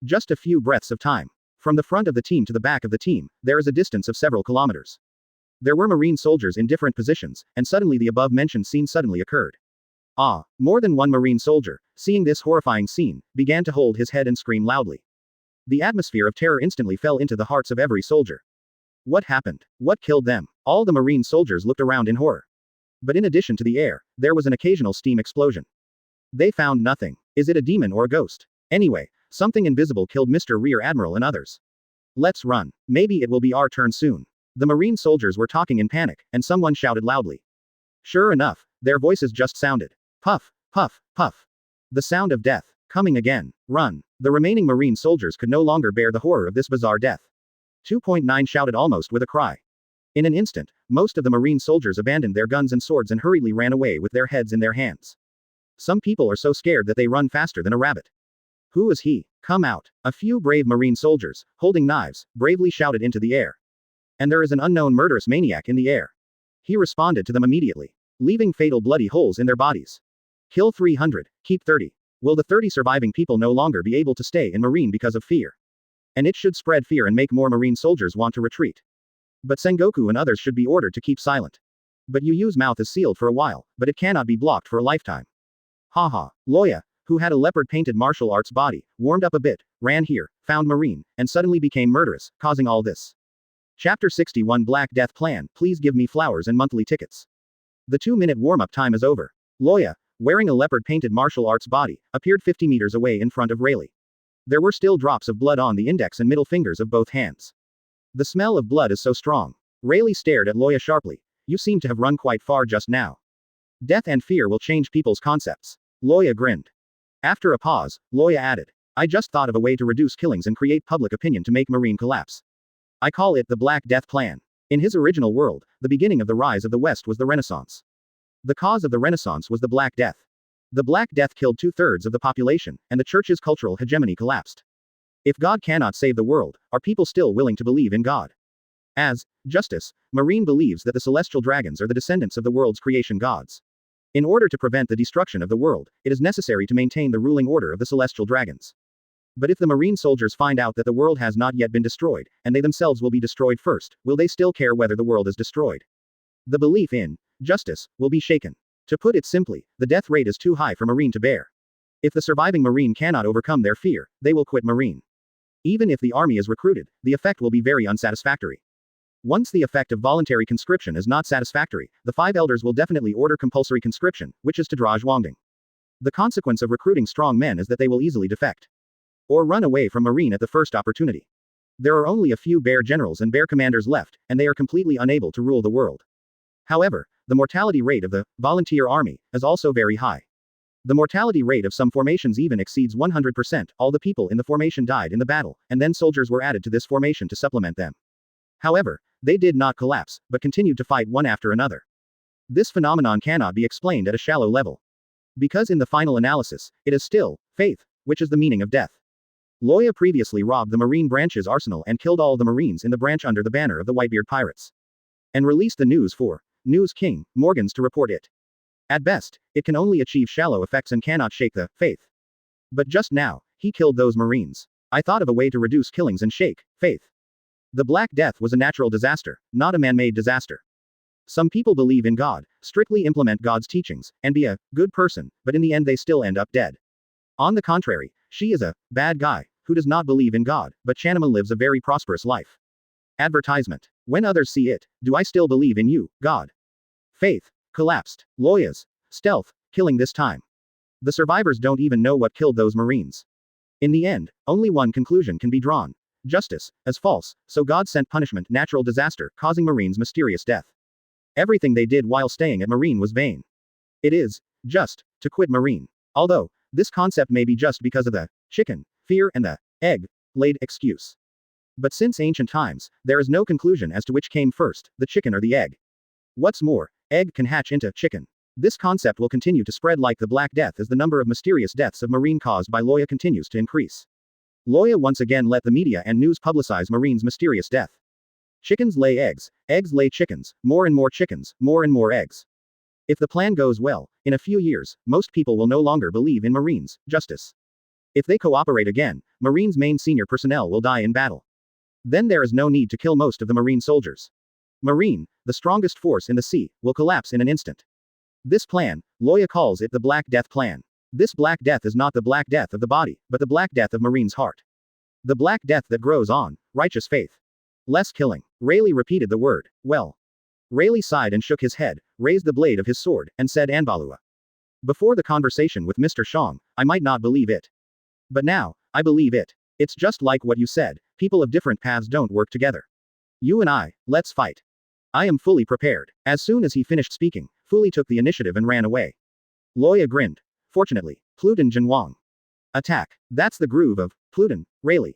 Just a few breaths of time. From the front of the team to the back of the team, there is a distance of several kilometers. There were Marine soldiers in different positions, and suddenly the above-mentioned scene suddenly occurred. Ah, more than one Marine soldier, seeing this horrifying scene, began to hold his head and scream loudly. The atmosphere of terror instantly fell into the hearts of every soldier. What happened? What killed them? All the Marine soldiers looked around in horror. But in addition to the air, there was an occasional steam explosion. They found nothing. Is it a demon or a ghost? Anyway, something invisible killed Mr. Rear Admiral and others. Let's run. Maybe it will be our turn soon. The Marine soldiers were talking in panic, and someone shouted loudly. Sure enough, their voices just sounded. Puff, puff, puff. The sound of death. Coming again. Run. The remaining Marine soldiers could no longer bear the horror of this bizarre death. 2.9 shouted almost with a cry. In an instant, most of the Marine soldiers abandoned their guns and swords and hurriedly ran away with their heads in their hands. Some people are so scared that they run faster than a rabbit. Who is he? Come out. A few brave Marine soldiers, holding knives, bravely shouted into the air. And there is an unknown murderous maniac in the air. He responded to them immediately, leaving fatal bloody holes in their bodies. Kill 300, keep 30. Will the 30 surviving people no longer be able to stay in Marine because of fear? And it should spread fear and make more Marine soldiers want to retreat. But Sengoku and others should be ordered to keep silent. But Yu's mouth is sealed for a while, but it cannot be blocked for a lifetime. Haha. Loya, who had a leopard-painted martial arts body, warmed up a bit, ran here, found Marine, and suddenly became murderous, causing all this. Chapter 61 Black Death Plan, please give me flowers and monthly tickets. The 2-minute warm-up time is over. Loya, wearing a leopard-painted martial arts body, appeared 50 meters away in front of Rayleigh. There were still drops of blood on the index and middle fingers of both hands. The smell of blood is so strong. Rayleigh stared at Loya sharply. You seem to have run quite far just now. Death and fear will change people's concepts. Loya grinned. After a pause, Loya added. I just thought of a way to reduce killings and create public opinion to make Marine collapse. I call it the Black Death Plan. In his original world, the beginning of the rise of the West was the Renaissance. The cause of the Renaissance was the Black Death. The Black Death killed 2/3 of the population, and the Church's cultural hegemony collapsed. If God cannot save the world, are people still willing to believe in God? As justice, Marine believes that the celestial dragons are the descendants of the world's creation gods. In order to prevent the destruction of the world, it is necessary to maintain the ruling order of the celestial dragons. But if the Marine soldiers find out that the world has not yet been destroyed, and they themselves will be destroyed first, will they still care whether the world is destroyed? The belief in justice will be shaken. To put it simply, the death rate is too high for Marine to bear. If the surviving Marine cannot overcome their fear, they will quit Marine. Even if the army is recruited, the effect will be very unsatisfactory. Once the effect of voluntary conscription is not satisfactory, the 5 elders will definitely order compulsory conscription, which is to draw Zhuangding. The consequence of recruiting strong men is that they will easily defect. Or run away from Marine at the first opportunity. There are only a few bear generals and bear commanders left, and they are completely unable to rule the world. However, the mortality rate of the volunteer army is also very high. The mortality rate of some formations even exceeds 100%. All the people in the formation died in the battle, and then soldiers were added to this formation to supplement them. However, they did not collapse, but continued to fight one after another. This phenomenon cannot be explained at a shallow level. Because in the final analysis, it is still faith, which is the meaning of death. Loya previously robbed the Marine branch's arsenal and killed all the Marines in the branch under the banner of the Whitebeard pirates. And released the news for News King Morgans to report it. At best, it can only achieve shallow effects and cannot shake the faith. But just now, he killed those Marines. I thought of a way to reduce killings and shake faith. The Black Death was a natural disaster, not a man-made disaster. Some people believe in God, strictly implement God's teachings, and be a good person, but in the end they still end up dead. On the contrary, she is a bad guy who does not believe in God, but Chanima lives a very prosperous life. Advertisement. When others see it, do I still believe in you, God? Faith collapsed. Loya's stealth killing this time. The survivors don't even know what killed those Marines. In the end, only one conclusion can be drawn. Justice is false, so God sent punishment, natural disaster, causing Marines' mysterious death. Everything they did while staying at Marine was vain. It is just to quit Marine. Although, this concept may be just because of the chicken, fear, and the egg-laid excuse. But since ancient times, there is no conclusion as to which came first, the chicken or the egg. What's more, egg can hatch into chicken. This concept will continue to spread like the Black Death as the number of mysterious deaths of Marine caused by Loya continues to increase. Loya once again let the media and news publicize Marine's mysterious death. Chickens lay eggs lay chickens, more and more chickens, more and more eggs. If the plan goes well, in a few years, most people will no longer believe in Marines' justice. If they cooperate again, Marines' main senior personnel will die in battle. Then there is no need to kill most of the Marine soldiers. Marine, the strongest force in the sea, will collapse in an instant. This plan, Loya calls it the Black Death Plan. This Black Death is not the Black Death of the body, but the Black Death of Marine's heart. The black death that grows on, righteous faith. Less killing. Rayleigh repeated the word, well. Rayleigh sighed and shook his head, raised the blade of his sword, and said Anbalua. Before the conversation with Mr. Shang, I might not believe it. But now, I believe it. It's just like what you said, people of different paths don't work together. You and I, let's fight. I am fully prepared. As soon as he finished speaking, Fully took the initiative and ran away. Loya grinned. Fortunately, Pluton Jinwang. Attack. That's the groove of Pluton, Rayleigh.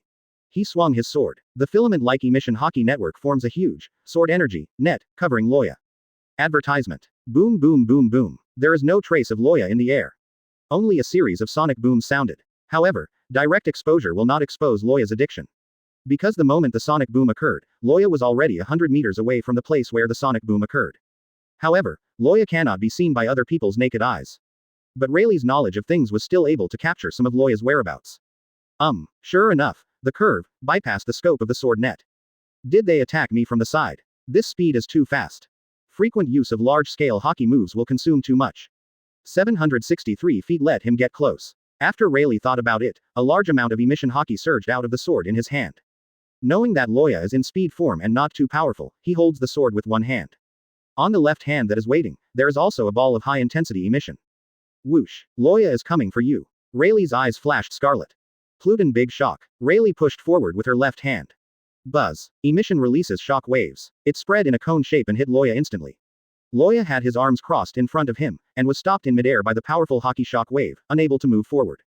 He swung his sword. The filament-like emission hockey network forms a huge, sword energy, net, covering Loya. Advertisement. Boom boom boom boom. There is no trace of Loya in the air. Only a series of sonic booms sounded. However, direct exposure will not expose Loya's addiction. Because the moment the sonic boom occurred, Loya was already 100 meters away from the place where the sonic boom occurred. However, Loya cannot be seen by other people's naked eyes. But Rayleigh's knowledge of things was still able to capture some of Loya's whereabouts. Sure enough, the curve bypassed the scope of the sword net. Did they attack me from the side? This speed is too fast. Frequent use of large-scale hockey moves will consume too much. 763 feet let him get close. After Rayleigh thought about it, a large amount of emission hockey surged out of the sword in his hand. Knowing that Loya is in speed form and not too powerful, he holds the sword with one hand. On the left hand that is waiting, there is also a ball of high-intensity emission. Whoosh. Loya is coming for you. Rayleigh's eyes flashed scarlet. Pluton big shock. Rayleigh pushed forward with her left hand. Buzz. Emission releases shock waves. It spread in a cone shape and hit Loya instantly. Loya had his arms crossed in front of him, and was stopped in midair by the powerful hockey shock wave, unable to move forward.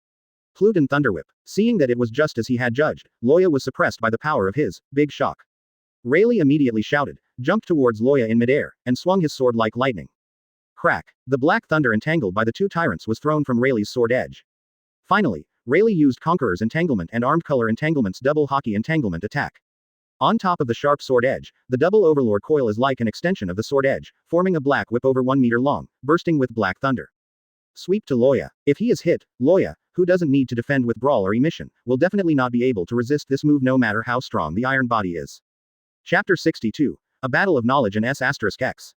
Pluton thunderwhip. Seeing that it was just as he had judged, Loya was suppressed by the power of his big shock. Rayleigh immediately shouted, jumped towards Loya in midair, and swung his sword like lightning. Crack. The black thunder entangled by the two tyrants was thrown from Rayleigh's sword edge. Finally, Rayleigh used Conqueror's entanglement and armed color entanglement's double hockey entanglement attack. On top of the sharp sword edge, the double Overlord coil is like an extension of the sword edge, forming a black whip over 1 meter long, bursting with black thunder. Sweep to Loya. If he is hit, Loya, who doesn't need to defend with brawl or emission, will definitely not be able to resist this move no matter how strong the iron body is. Chapter 62. A Battle of Knowledge and S**X.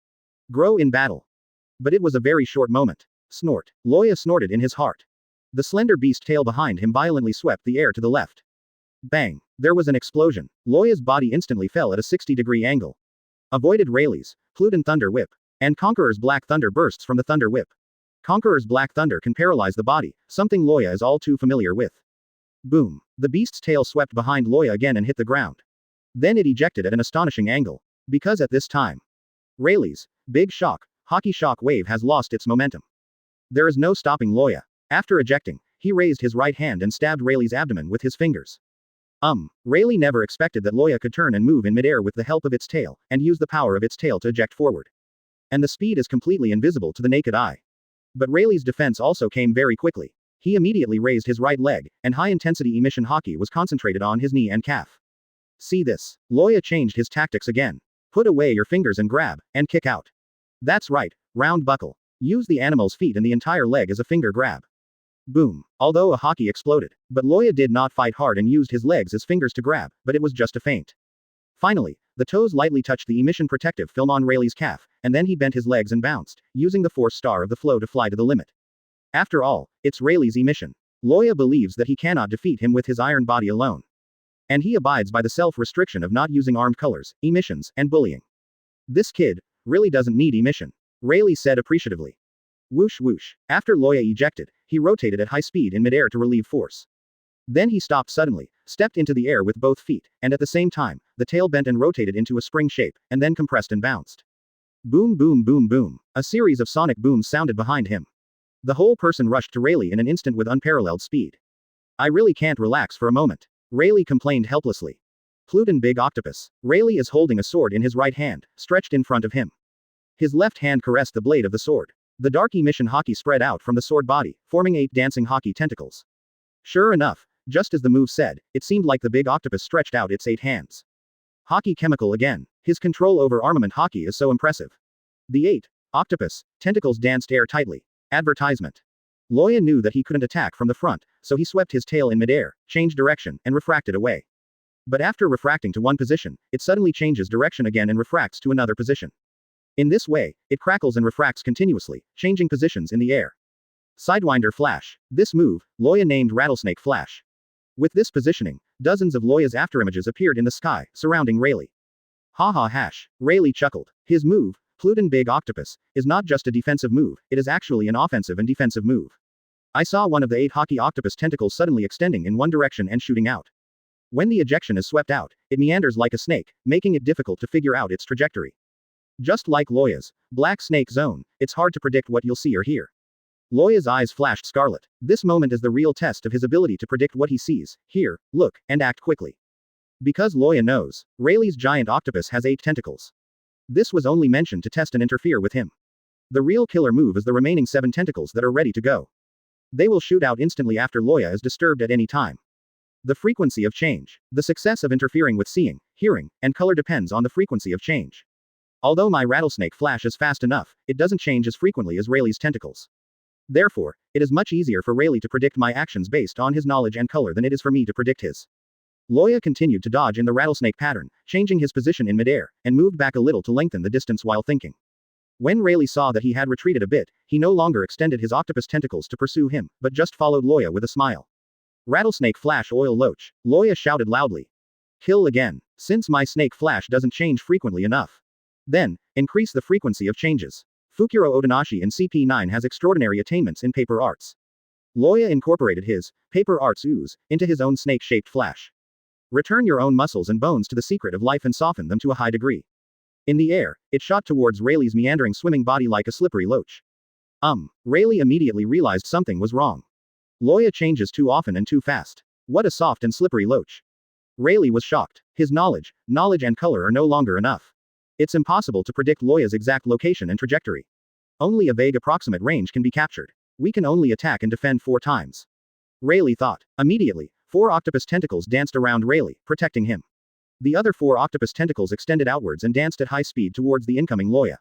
Grow in battle. But it was a very short moment. Snort. Loya snorted in his heart. The slender beast tail behind him violently swept the air to the left. Bang. There was an explosion. Loya's body instantly fell at a 60-degree angle. Avoided Rayleigh's Pluton Thunder Whip. And Conqueror's Black Thunder bursts from the Thunder Whip. Conqueror's Black Thunder can paralyze the body, something Loya is all too familiar with. Boom. The beast's tail swept behind Loya again and hit the ground. Then it ejected at an astonishing angle. Because at this time, Rayleigh's big shock, hockey shock wave has lost its momentum. There is no stopping Loya. After ejecting, he raised his right hand and stabbed Rayleigh's abdomen with his fingers. Rayleigh never expected that Loya could turn and move in midair with the help of its tail, and use the power of its tail to eject forward. And the speed is completely invisible to the naked eye. But Rayleigh's defense also came very quickly. He immediately raised his right leg, and high-intensity emission hockey was concentrated on his knee and calf. See this. Loya changed his tactics again. Put away your fingers and grab, and kick out. That's right, round buckle. Use the animal's feet and the entire leg as a finger grab. Boom. Although a hockey exploded, but Loya did not fight hard and used his legs as fingers to grab, but it was just a feint. Finally, the toes lightly touched the emission protective film on Rayleigh's calf, and then he bent his legs and bounced, using the force star of the flow to fly to the limit. After all, it's Rayleigh's emission. Loya believes that he cannot defeat him with his iron body alone. And he abides by the self-restriction of not using armed colors, emissions, and bullying. This kid really doesn't need emission, Rayleigh said appreciatively. Whoosh whoosh. After Loya ejected, he rotated at high speed in midair to relieve force. Then he stopped suddenly, stepped into the air with both feet, and at the same time, the tail bent and rotated into a spring shape, and then compressed and bounced. Boom boom boom boom. A series of sonic booms sounded behind him. The whole person rushed to Rayleigh in an instant with unparalleled speed. I really can't relax for a moment, Rayleigh complained helplessly. Pluton big octopus. Rayleigh is holding a sword in his right hand, stretched in front of him. His left hand caressed the blade of the sword. The dark emission hockey spread out from the sword body, forming 8 dancing hockey tentacles. Sure enough, just as the move said, it seemed like the big octopus stretched out its 8 hands. Hockey chemical again. His control over armament hockey is so impressive. The 8 octopus tentacles danced air tightly. Advertisement. Loya knew that he couldn't attack from the front, so he swept his tail in midair, changed direction, and refracted away. But after refracting to one position, it suddenly changes direction again and refracts to another position. In this way, it crackles and refracts continuously, changing positions in the air. Sidewinder Flash. This move, Loya named Rattlesnake Flash. With this positioning, dozens of Loya's afterimages appeared in the sky, surrounding Rayleigh. Haha hash. Rayleigh chuckled. His move, Pluton Big Octopus, is not just a defensive move, it is actually an offensive and defensive move. I saw one of the 8 hockey octopus tentacles suddenly extending in one direction and shooting out. When the ejection is swept out, it meanders like a snake, making it difficult to figure out its trajectory. Just like Loya's black snake zone, it's hard to predict what you'll see or hear. Loya's eyes flashed scarlet. This moment is the real test of his ability to predict what he sees, hear, look, and act quickly. Because Loya knows, Rayleigh's giant octopus has 8 tentacles. This was only mentioned to test and interfere with him. The real killer move is the remaining 7 tentacles that are ready to go. They will shoot out instantly after Loya is disturbed at any time. The frequency of change. The success of interfering with seeing, hearing, and color depends on the frequency of change. Although my rattlesnake flash is fast enough, it doesn't change as frequently as Rayleigh's tentacles. Therefore, it is much easier for Rayleigh to predict my actions based on his knowledge and color than it is for me to predict his. Loya continued to dodge in the rattlesnake pattern, changing his position in midair, and moved back a little to lengthen the distance while thinking. When Rayleigh saw that he had retreated a bit, he no longer extended his octopus tentacles to pursue him, but just followed Loya with a smile. Rattlesnake flash oil loach. Loya shouted loudly. Kill again. Since my snake flash doesn't change frequently enough. Then, increase the frequency of changes. Fukuro Otonashi in CP9 has extraordinary attainments in paper arts. Loya incorporated his paper arts ooze into his own snake-shaped flash. Return your own muscles and bones to the secret of life and soften them to a high degree. In the air, it shot towards Rayleigh's meandering swimming body like a slippery loach. Rayleigh immediately realized something was wrong. Loya changes too often and too fast. What a soft and slippery loach. Rayleigh was shocked. His knowledge and color are no longer enough. It's impossible to predict Loya's exact location and trajectory. Only a vague approximate range can be captured. We can only attack and defend 4 times. Rayleigh thought. Immediately, 4 octopus tentacles danced around Rayleigh, protecting him. The other 4 octopus tentacles extended outwards and danced at high speed towards the incoming Loya.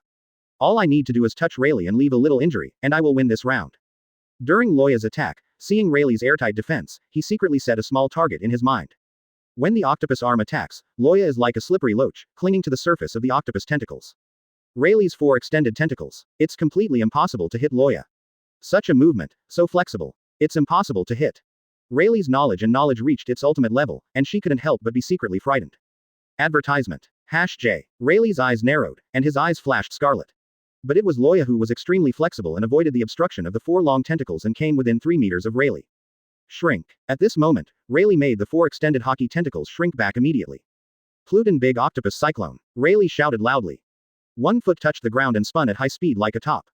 All I need to do is touch Rayleigh and leave a little injury, and I will win this round. During Loya's attack, seeing Rayleigh's airtight defense, he secretly set a small target in his mind. When the octopus arm attacks, Loya is like a slippery loach, clinging to the surface of the octopus tentacles. Rayleigh's 4 extended tentacles. It's completely impossible to hit Loya. Such a movement, so flexible. It's impossible to hit. Rayleigh's knowledge reached its ultimate level, and she couldn't help but be secretly frightened. Advertisement. #J. Rayleigh's eyes narrowed, and his eyes flashed scarlet. But it was Loya who was extremely flexible and avoided the obstruction of the 4 long tentacles and came within 3 meters of Rayleigh. Shrink. At this moment, Rayleigh made the 4 extended hockey tentacles shrink back immediately. Pluton Big Octopus Cyclone. Rayleigh shouted loudly. 1 foot touched the ground and spun at high speed like a top.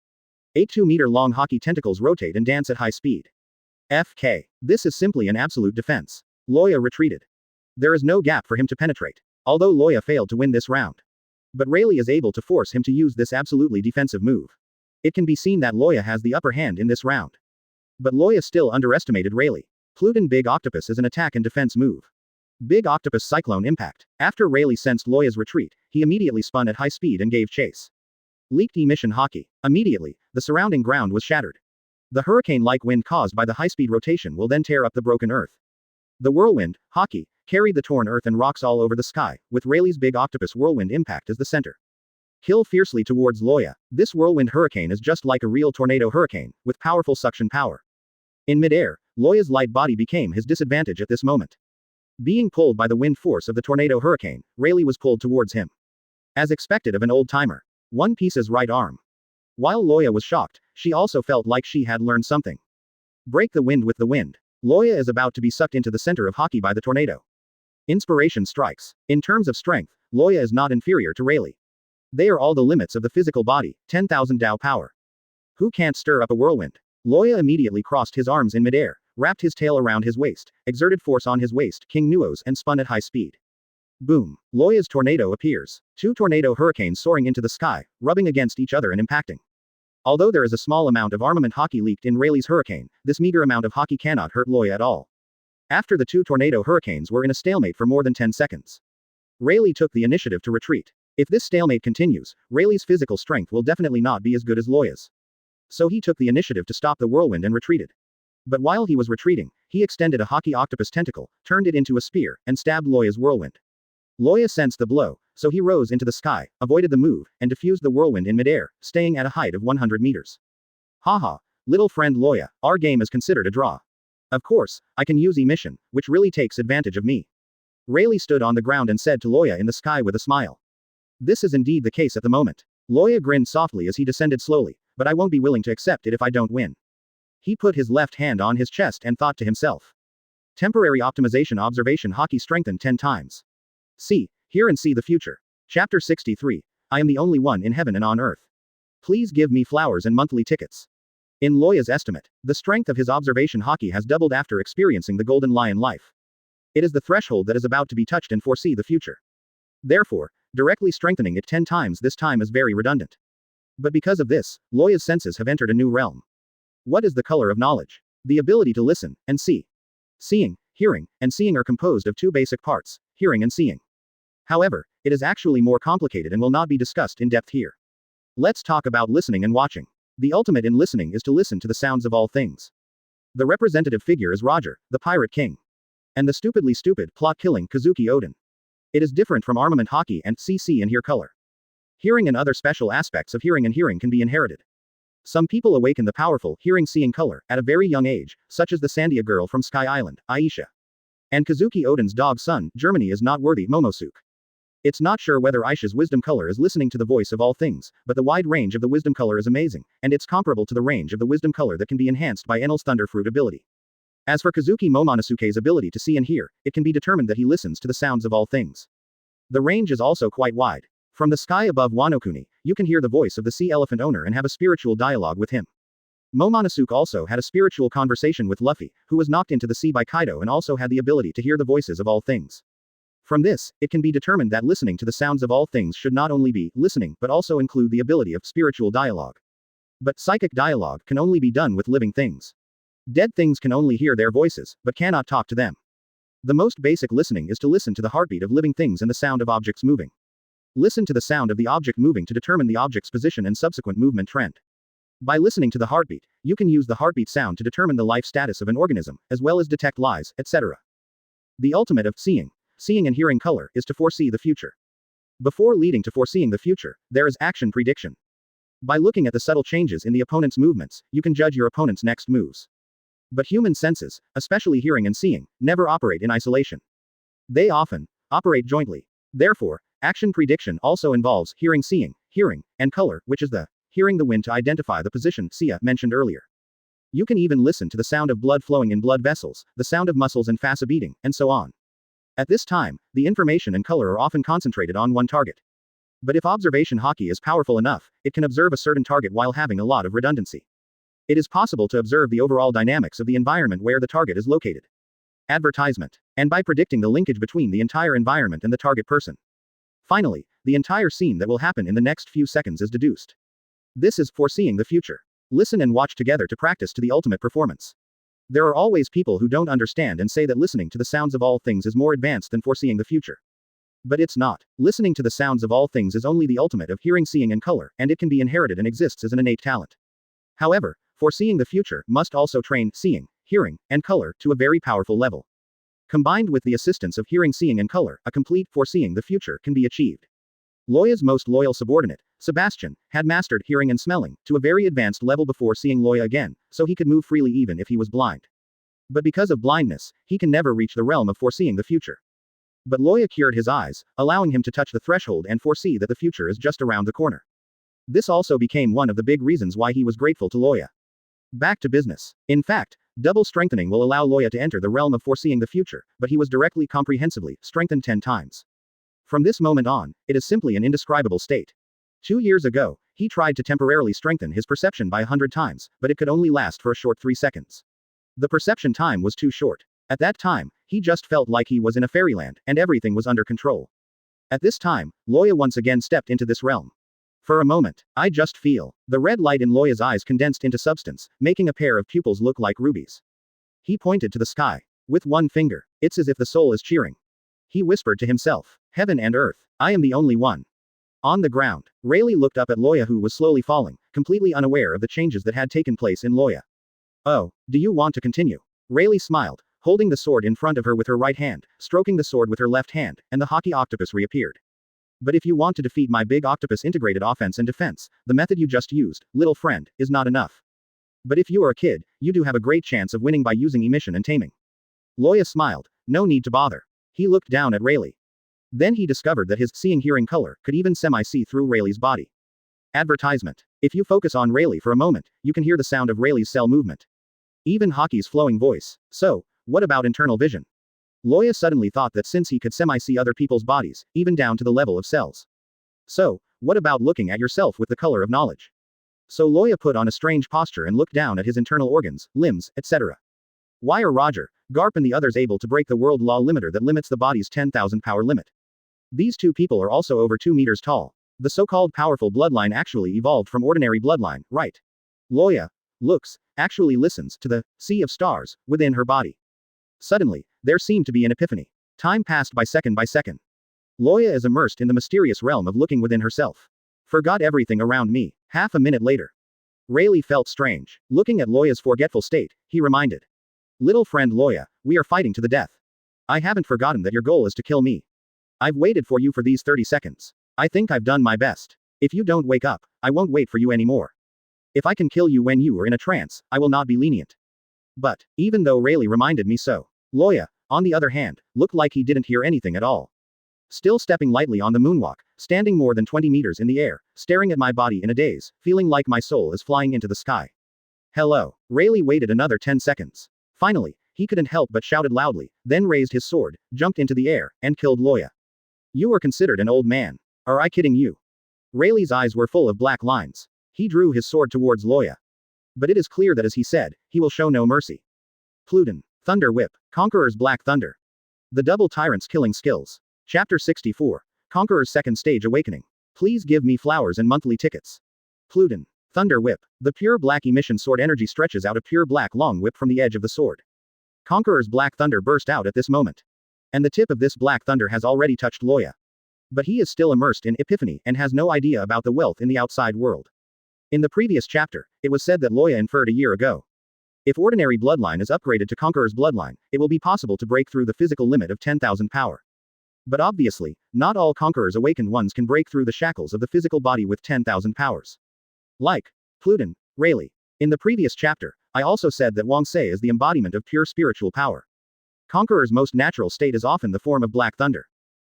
8 2-meter long hockey tentacles rotate and dance at high speed. FK. This is simply an absolute defense. Loya retreated. There is no gap for him to penetrate. Although Loya failed to win this round. But Rayleigh is able to force him to use this absolutely defensive move. It can be seen that Loya has the upper hand in this round. But Loya still underestimated Rayleigh. Pluton Big Octopus is an attack and defense move. Big Octopus Cyclone Impact. After Rayleigh sensed Loya's retreat, he immediately spun at high speed and gave chase. Leaked emission hockey. Immediately, the surrounding ground was shattered. The hurricane-like wind caused by the high-speed rotation will then tear up the broken earth. The whirlwind, hockey, carried the torn earth and rocks all over the sky, with Rayleigh's Big Octopus Whirlwind Impact as the center. Kill fiercely towards Loya. This whirlwind hurricane is just like a real tornado hurricane, with powerful suction power. In midair, Loya's light body became his disadvantage at this moment. Being pulled by the wind force of the tornado hurricane, Rayleigh was pulled towards him. As expected of an old-timer. One Piece's right arm. While Loya was shocked, she also felt like she had learned something. Break the wind with the wind. Loya is about to be sucked into the center of hockey by the tornado. Inspiration strikes. In terms of strength, Loya is not inferior to Rayleigh. They are all the limits of the physical body, 10,000 Dao power. Who can't stir up a whirlwind? Loya immediately crossed his arms in midair, wrapped his tail around his waist, exerted force on his waist, King Nuos, and spun at high speed. Boom. Loya's tornado appears. 2 tornado hurricanes soaring into the sky, rubbing against each other and impacting. Although there is a small amount of armament hockey leaked in Rayleigh's hurricane, this meager amount of hockey cannot hurt Loya at all. After the 2 tornado hurricanes were in a stalemate for more than 10 seconds. Rayleigh took the initiative to retreat. If this stalemate continues, Rayleigh's physical strength will definitely not be as good as Loya's. So he took the initiative to stop the whirlwind and retreated. But while he was retreating, he extended a hockey octopus tentacle, turned it into a spear, and stabbed Loya's whirlwind. Loya sensed the blow, so he rose into the sky, avoided the move, and diffused the whirlwind in midair, staying at a height of 100 meters. Haha, little friend Loya, our game is considered a draw. Of course, I can use emission, which really takes advantage of me. Rayleigh stood on the ground and said to Loya in the sky with a smile. This is indeed the case at the moment. Loya grinned softly as he descended slowly, but I won't be willing to accept it if I don't win. He put his left hand on his chest and thought to himself. Temporary optimization observation hockey strengthened 10 times. See, hear and see the future. Chapter 63. I am the only one in heaven and on earth. Please give me flowers and monthly tickets. In Loya's estimate, the strength of his observation hockey has doubled after experiencing the Golden Lion life. It is the threshold that is about to be touched and foresee the future. Therefore, directly strengthening it 10 times this time is very redundant. But because of this, Loya's senses have entered a new realm. What is the color of knowledge? The ability to listen and see. Seeing, hearing, and seeing are composed of two basic parts, hearing and seeing. However, it is actually more complicated and will not be discussed in depth here. Let's talk about listening and watching. The ultimate in listening is to listen to the sounds of all things. The representative figure is Roger, the Pirate King. And the stupidly stupid, plot-killing Kazuki Odin. It is different from armament hockey and CC and hear color. Hearing and other special aspects of hearing and hearing can be inherited. Some people awaken the powerful hearing-seeing color at a very young age, such as the Sandia girl from Sky Island, Aisha. And Kazuki Odin's dog son, Germany is not worthy, Momosuke. It's not sure whether Aisha's wisdom color is listening to the voice of all things, but the wide range of the wisdom color is amazing, and it's comparable to the range of the wisdom color that can be enhanced by Enel's Thunderfruit ability. As for Kazuki Momonosuke's ability to see and hear, it can be determined that he listens to the sounds of all things. The range is also quite wide. From the sky above Wanokuni, you can hear the voice of the sea elephant owner and have a spiritual dialogue with him. Momonosuke also had a spiritual conversation with Luffy, who was knocked into the sea by Kaido and also had the ability to hear the voices of all things. From this, it can be determined that listening to the sounds of all things should not only be listening but also include the ability of spiritual dialogue. But psychic dialogue can only be done with living things. Dead things can only hear their voices, but cannot talk to them. The most basic listening is to listen to the heartbeat of living things and the sound of objects moving. Listen to the sound of the object moving to determine the object's position and subsequent movement trend. By listening to the heartbeat, you can use the heartbeat sound to determine the life status of an organism, as well as detect lies, etc. The ultimate of seeing and hearing color, is to foresee the future. Before leading to foreseeing the future, there is action prediction. By looking at the subtle changes in the opponent's movements, you can judge your opponent's next moves. But human senses, especially hearing and seeing, never operate in isolation. They often operate jointly. Therefore, action prediction also involves hearing, and color, which is the hearing the wind to identify the position Sia mentioned earlier. You can even listen to the sound of blood flowing in blood vessels, the sound of muscles and fasa beating, and so on. At this time, the information and color are often concentrated on one target. But if observation hockey is powerful enough, it can observe a certain target while having a lot of redundancy. It is possible to observe the overall dynamics of the environment where the target is located. Advertisement. And by predicting the linkage between the entire environment and the target person. Finally, the entire scene that will happen in the next few seconds is deduced. This is foreseeing the future. Listen and watch together to practice to the ultimate performance. There are always people who don't understand and say that listening to the sounds of all things is more advanced than foreseeing the future. But it's not. Listening to the sounds of all things is only the ultimate of hearing, seeing, and color, and it can be inherited and exists as an innate talent. However, foreseeing the future must also train seeing, hearing, and color to a very powerful level. Combined with the assistance of hearing, seeing, and color, a complete foreseeing the future can be achieved. Loya's most loyal subordinate, Sebastian, had mastered hearing and smelling to a very advanced level before seeing Loya again, so he could move freely even if he was blind. But because of blindness, he can never reach the realm of foreseeing the future. But Loya cured his eyes, allowing him to touch the threshold and foresee that the future is just around the corner. This also became one of the big reasons why he was grateful to Loya. Back to business. In fact, double strengthening will allow Loya to enter the realm of foreseeing the future, but he was directly comprehensively strengthened 10 times. From this moment on, it is simply an indescribable state. 2 years ago, he tried to temporarily strengthen his perception by 100 times, but it could only last for a short 3 seconds. The perception time was too short. At that time, he just felt like he was in a fairyland, and everything was under control. At this time, Loya once again stepped into this realm. For a moment, I just feel. The red light in Loya's eyes condensed into substance, making a pair of pupils look like rubies. He pointed to the sky. With one finger. It's as if the soul is cheering. He whispered to himself. Heaven and earth. I am the only one. On the ground, Rayleigh looked up at Loya, who was slowly falling, completely unaware of the changes that had taken place in Loya. Oh, do you want to continue? Rayleigh smiled, holding the sword in front of her with her right hand, stroking the sword with her left hand, and the hockey octopus reappeared. But if you want to defeat my big octopus integrated offense and defense, the method you just used, little friend, is not enough. But if you are a kid, you do have a great chance of winning by using emission and taming. Loya smiled. No need to bother. He looked down at Rayleigh. Then he discovered that his seeing-hearing color could even semi-see through Rayleigh's body. Advertisement. If you focus on Rayleigh for a moment, you can hear the sound of Rayleigh's cell movement. Even Hockey's flowing voice. So, what about internal vision? Loya suddenly thought that since he could semi-see other people's bodies, even down to the level of cells. So, what about looking at yourself with the color of knowledge? So Loya put on a strange posture and looked down at his internal organs, limbs, etc. Why are Roger, Garp and the others able to break the world law limiter that limits the body's 10,000 power limit? These two people are also over 2 meters tall. The so-called powerful bloodline actually evolved from ordinary bloodline, right? Loya looks, actually listens to the sea of stars within her body. Suddenly, there seemed to be an epiphany. Time passed by second by second. Loya is immersed in the mysterious realm of looking within herself. Forgot everything around me. Half a minute later. Rayleigh felt strange. Looking at Loya's forgetful state, he reminded. Little friend Loya, we are fighting to the death. I haven't forgotten that your goal is to kill me. I've waited for you for these 30 seconds. I think I've done my best. If you don't wake up, I won't wait for you anymore. If I can kill you when you are in a trance, I will not be lenient. But, even though Rayleigh reminded me so, Loya, on the other hand, looked like he didn't hear anything at all. Still stepping lightly on the moonwalk, standing more than 20 meters in the air, staring at my body in a daze, feeling like my soul is flying into the sky. Hello. Rayleigh waited another 10 seconds. Finally, he couldn't help but shouted loudly, then raised his sword, jumped into the air, and killed Loya. You are considered an old man. Are I kidding you? Rayleigh's eyes were full of black lines. He drew his sword towards Loya. But it is clear that as he said, he will show no mercy. Pluton. Thunder Whip. Conqueror's Black Thunder. The Double Tyrant's Killing Skills. Chapter 64. Conqueror's Second Stage Awakening. Please give me flowers and monthly tickets. Pluton. Thunder Whip. The pure black emission sword energy stretches out a pure black long whip from the edge of the sword. Conqueror's Black Thunder burst out at this moment. And the tip of this black thunder has already touched Loya. But he is still immersed in epiphany and has no idea about the wealth in the outside world. In the previous chapter, it was said that Loya inferred a year ago. If ordinary bloodline is upgraded to Conqueror's bloodline, it will be possible to break through the physical limit of 10,000 power. But obviously, not all Conquerors awakened ones can break through the shackles of the physical body with 10,000 powers. Like Pluton, Rayleigh. In the previous chapter, I also said that Wang Se is the embodiment of pure spiritual power. Conqueror's most natural state is often the form of black thunder.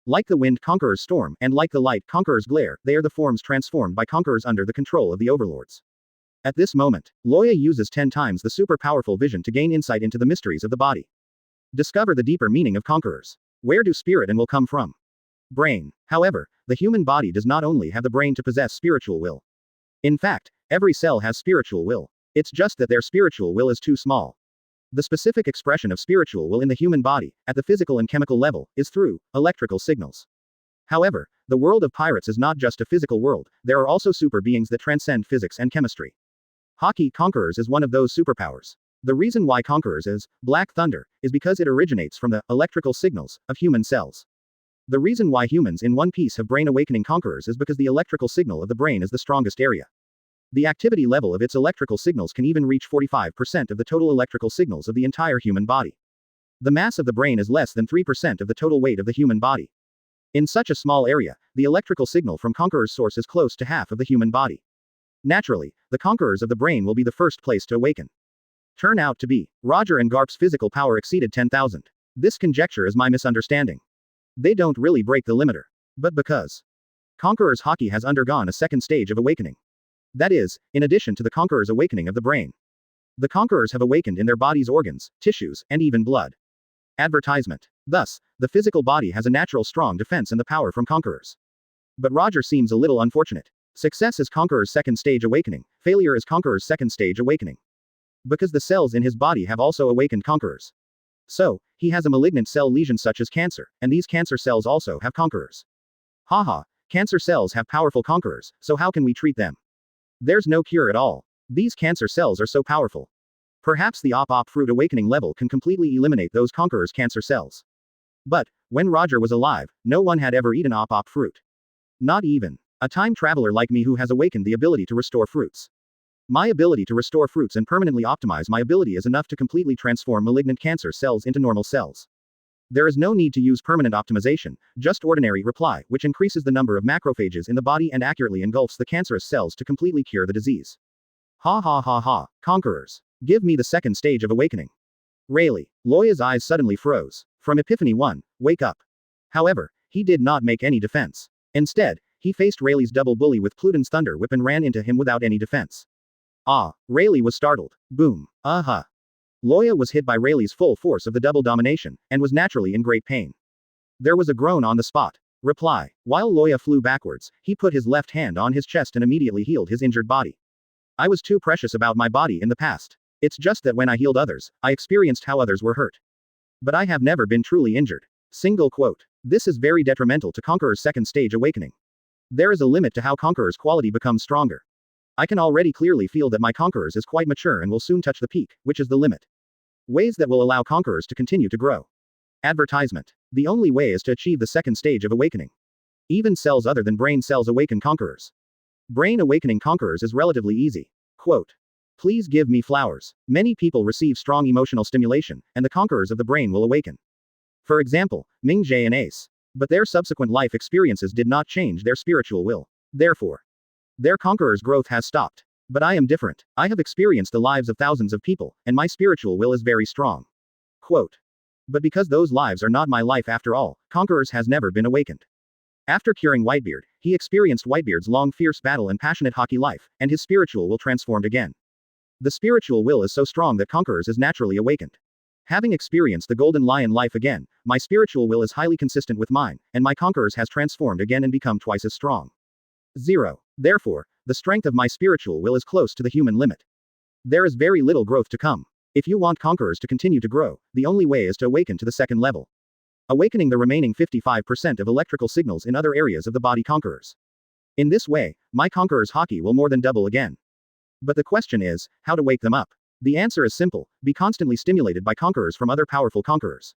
Like the wind, Conqueror's storm, and like the light, Conqueror's glare, they are the forms transformed by Conquerors under the control of the Overlords. At this moment, Loya uses 10 times the super powerful vision to gain insight into the mysteries of the body. Discover the deeper meaning of Conquerors. Where do spirit and will come from? Brain. However, the human body does not only have the brain to possess spiritual will. In fact, every cell has spiritual will. It's just that their spiritual will is too small. The specific expression of spiritual will in the human body, at the physical and chemical level, is through electrical signals. However, the world of pirates is not just a physical world, there are also super beings that transcend physics and chemistry. Hockey Conquerors is one of those superpowers. The reason why Conquerors is Black Thunder is because it originates from the electrical signals of human cells. The reason why humans in One Piece have brain awakening Conquerors is because the electrical signal of the brain is the strongest area. The activity level of its electrical signals can even reach 45% of the total electrical signals of the entire human body. The mass of the brain is less than 3% of the total weight of the human body. In such a small area, the electrical signal from Conqueror's source is close to half of the human body. Naturally, the Conquerors of the brain will be the first place to awaken. Turn out to be, Roger and Garp's physical power exceeded 10,000. This conjecture is my misunderstanding. They don't really break the limiter. But because Conqueror's Hockey has undergone a second stage of awakening. That is, in addition to the Conqueror's awakening of the brain. The Conquerors have awakened in their body's organs, tissues, and even blood. Advertisement. Thus, the physical body has a natural strong defense and the power from Conquerors. But Roger seems a little unfortunate. Success is Conqueror's second stage awakening, failure is Conqueror's second stage awakening. Because the cells in his body have also awakened Conquerors. So, he has a malignant cell lesion such as cancer, and these cancer cells also have Conquerors. Haha, cancer cells have powerful Conquerors, so how can we treat them? There's no cure at all. These cancer cells are so powerful. Perhaps the op fruit awakening level can completely eliminate those Conquerors' cancer cells. But, when Roger was alive, no one had ever eaten op fruit. Not even a time traveler like me who has awakened the ability to restore fruits. My ability to restore fruits and permanently optimize my ability is enough to completely transform malignant cancer cells into normal cells. There is no need to use permanent optimization, just ordinary reply, which increases the number of macrophages in the body and accurately engulfs the cancerous cells to completely cure the disease. Ha ha ha ha, conquerors. Give me the second stage of awakening. Rayleigh. Loya's eyes suddenly froze. From Epiphany 1, wake up. However, he did not make any defense. Instead, he faced Rayleigh's double bully with Pluton's Thunder Whip and ran into him without any defense. Ah, Rayleigh was startled. Boom. Uh-huh. Loya was hit by Rayleigh's full force of the double domination, and was naturally in great pain. There was a groan on the spot. Reply. While Loya flew backwards, he put his left hand on his chest and immediately healed his injured body. I was too precious about my body in the past. It's just that when I healed others, I experienced how others were hurt. But I have never been truly injured. Single quote. This is very detrimental to Conqueror's second stage awakening. There is a limit to how Conqueror's quality becomes stronger. I can already clearly feel that my Conqueror's is quite mature and will soon touch the peak, which is the limit. Ways that will allow Conquerors to continue to grow. Advertisement. The only way is to achieve the second stage of awakening. Even cells other than brain cells awaken Conquerors. Brain awakening Conquerors is relatively easy. Quote. Please give me flowers. Many people receive strong emotional stimulation, and the Conquerors of the brain will awaken. For example, Ming Jie and Ace. But their subsequent life experiences did not change their spiritual will. Therefore, their Conqueror's growth has stopped. But I am different. I have experienced the lives of thousands of people, and my spiritual will is very strong. Quote. But because those lives are not my life after all, Conquerors has never been awakened. After curing Whitebeard, he experienced Whitebeard's long fierce battle and passionate hockey life, and his spiritual will transformed again. The spiritual will is so strong that Conquerors is naturally awakened. Having experienced the Golden Lion life again, my spiritual will is highly consistent with mine, and my Conquerors has transformed again and become twice as strong. 0. Therefore, the strength of my spiritual will is close to the human limit. There is very little growth to come. If you want Conquerors to continue to grow, the only way is to awaken to the second level. Awakening the remaining 55% of electrical signals in other areas of the body Conquerors. In this way, my Conqueror's hockey will more than double again. But the question is, how to wake them up? The answer is simple: be constantly stimulated by Conquerors from other powerful Conquerors.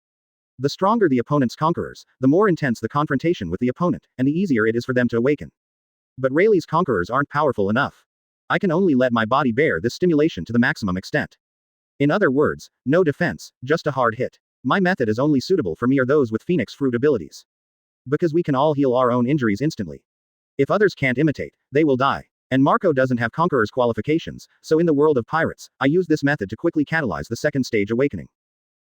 The stronger the opponent's Conquerors, the more intense the confrontation with the opponent, and the easier it is for them to awaken. But Rayleigh's Conquerors aren't powerful enough. I can only let my body bear this stimulation to the maximum extent. In other words, no defense, just a hard hit. My method is only suitable for me or those with Phoenix Fruit abilities. Because we can all heal our own injuries instantly. If others can't imitate, they will die. And Marco doesn't have Conqueror's qualifications, so in the world of pirates, I use this method to quickly catalyze the second stage awakening.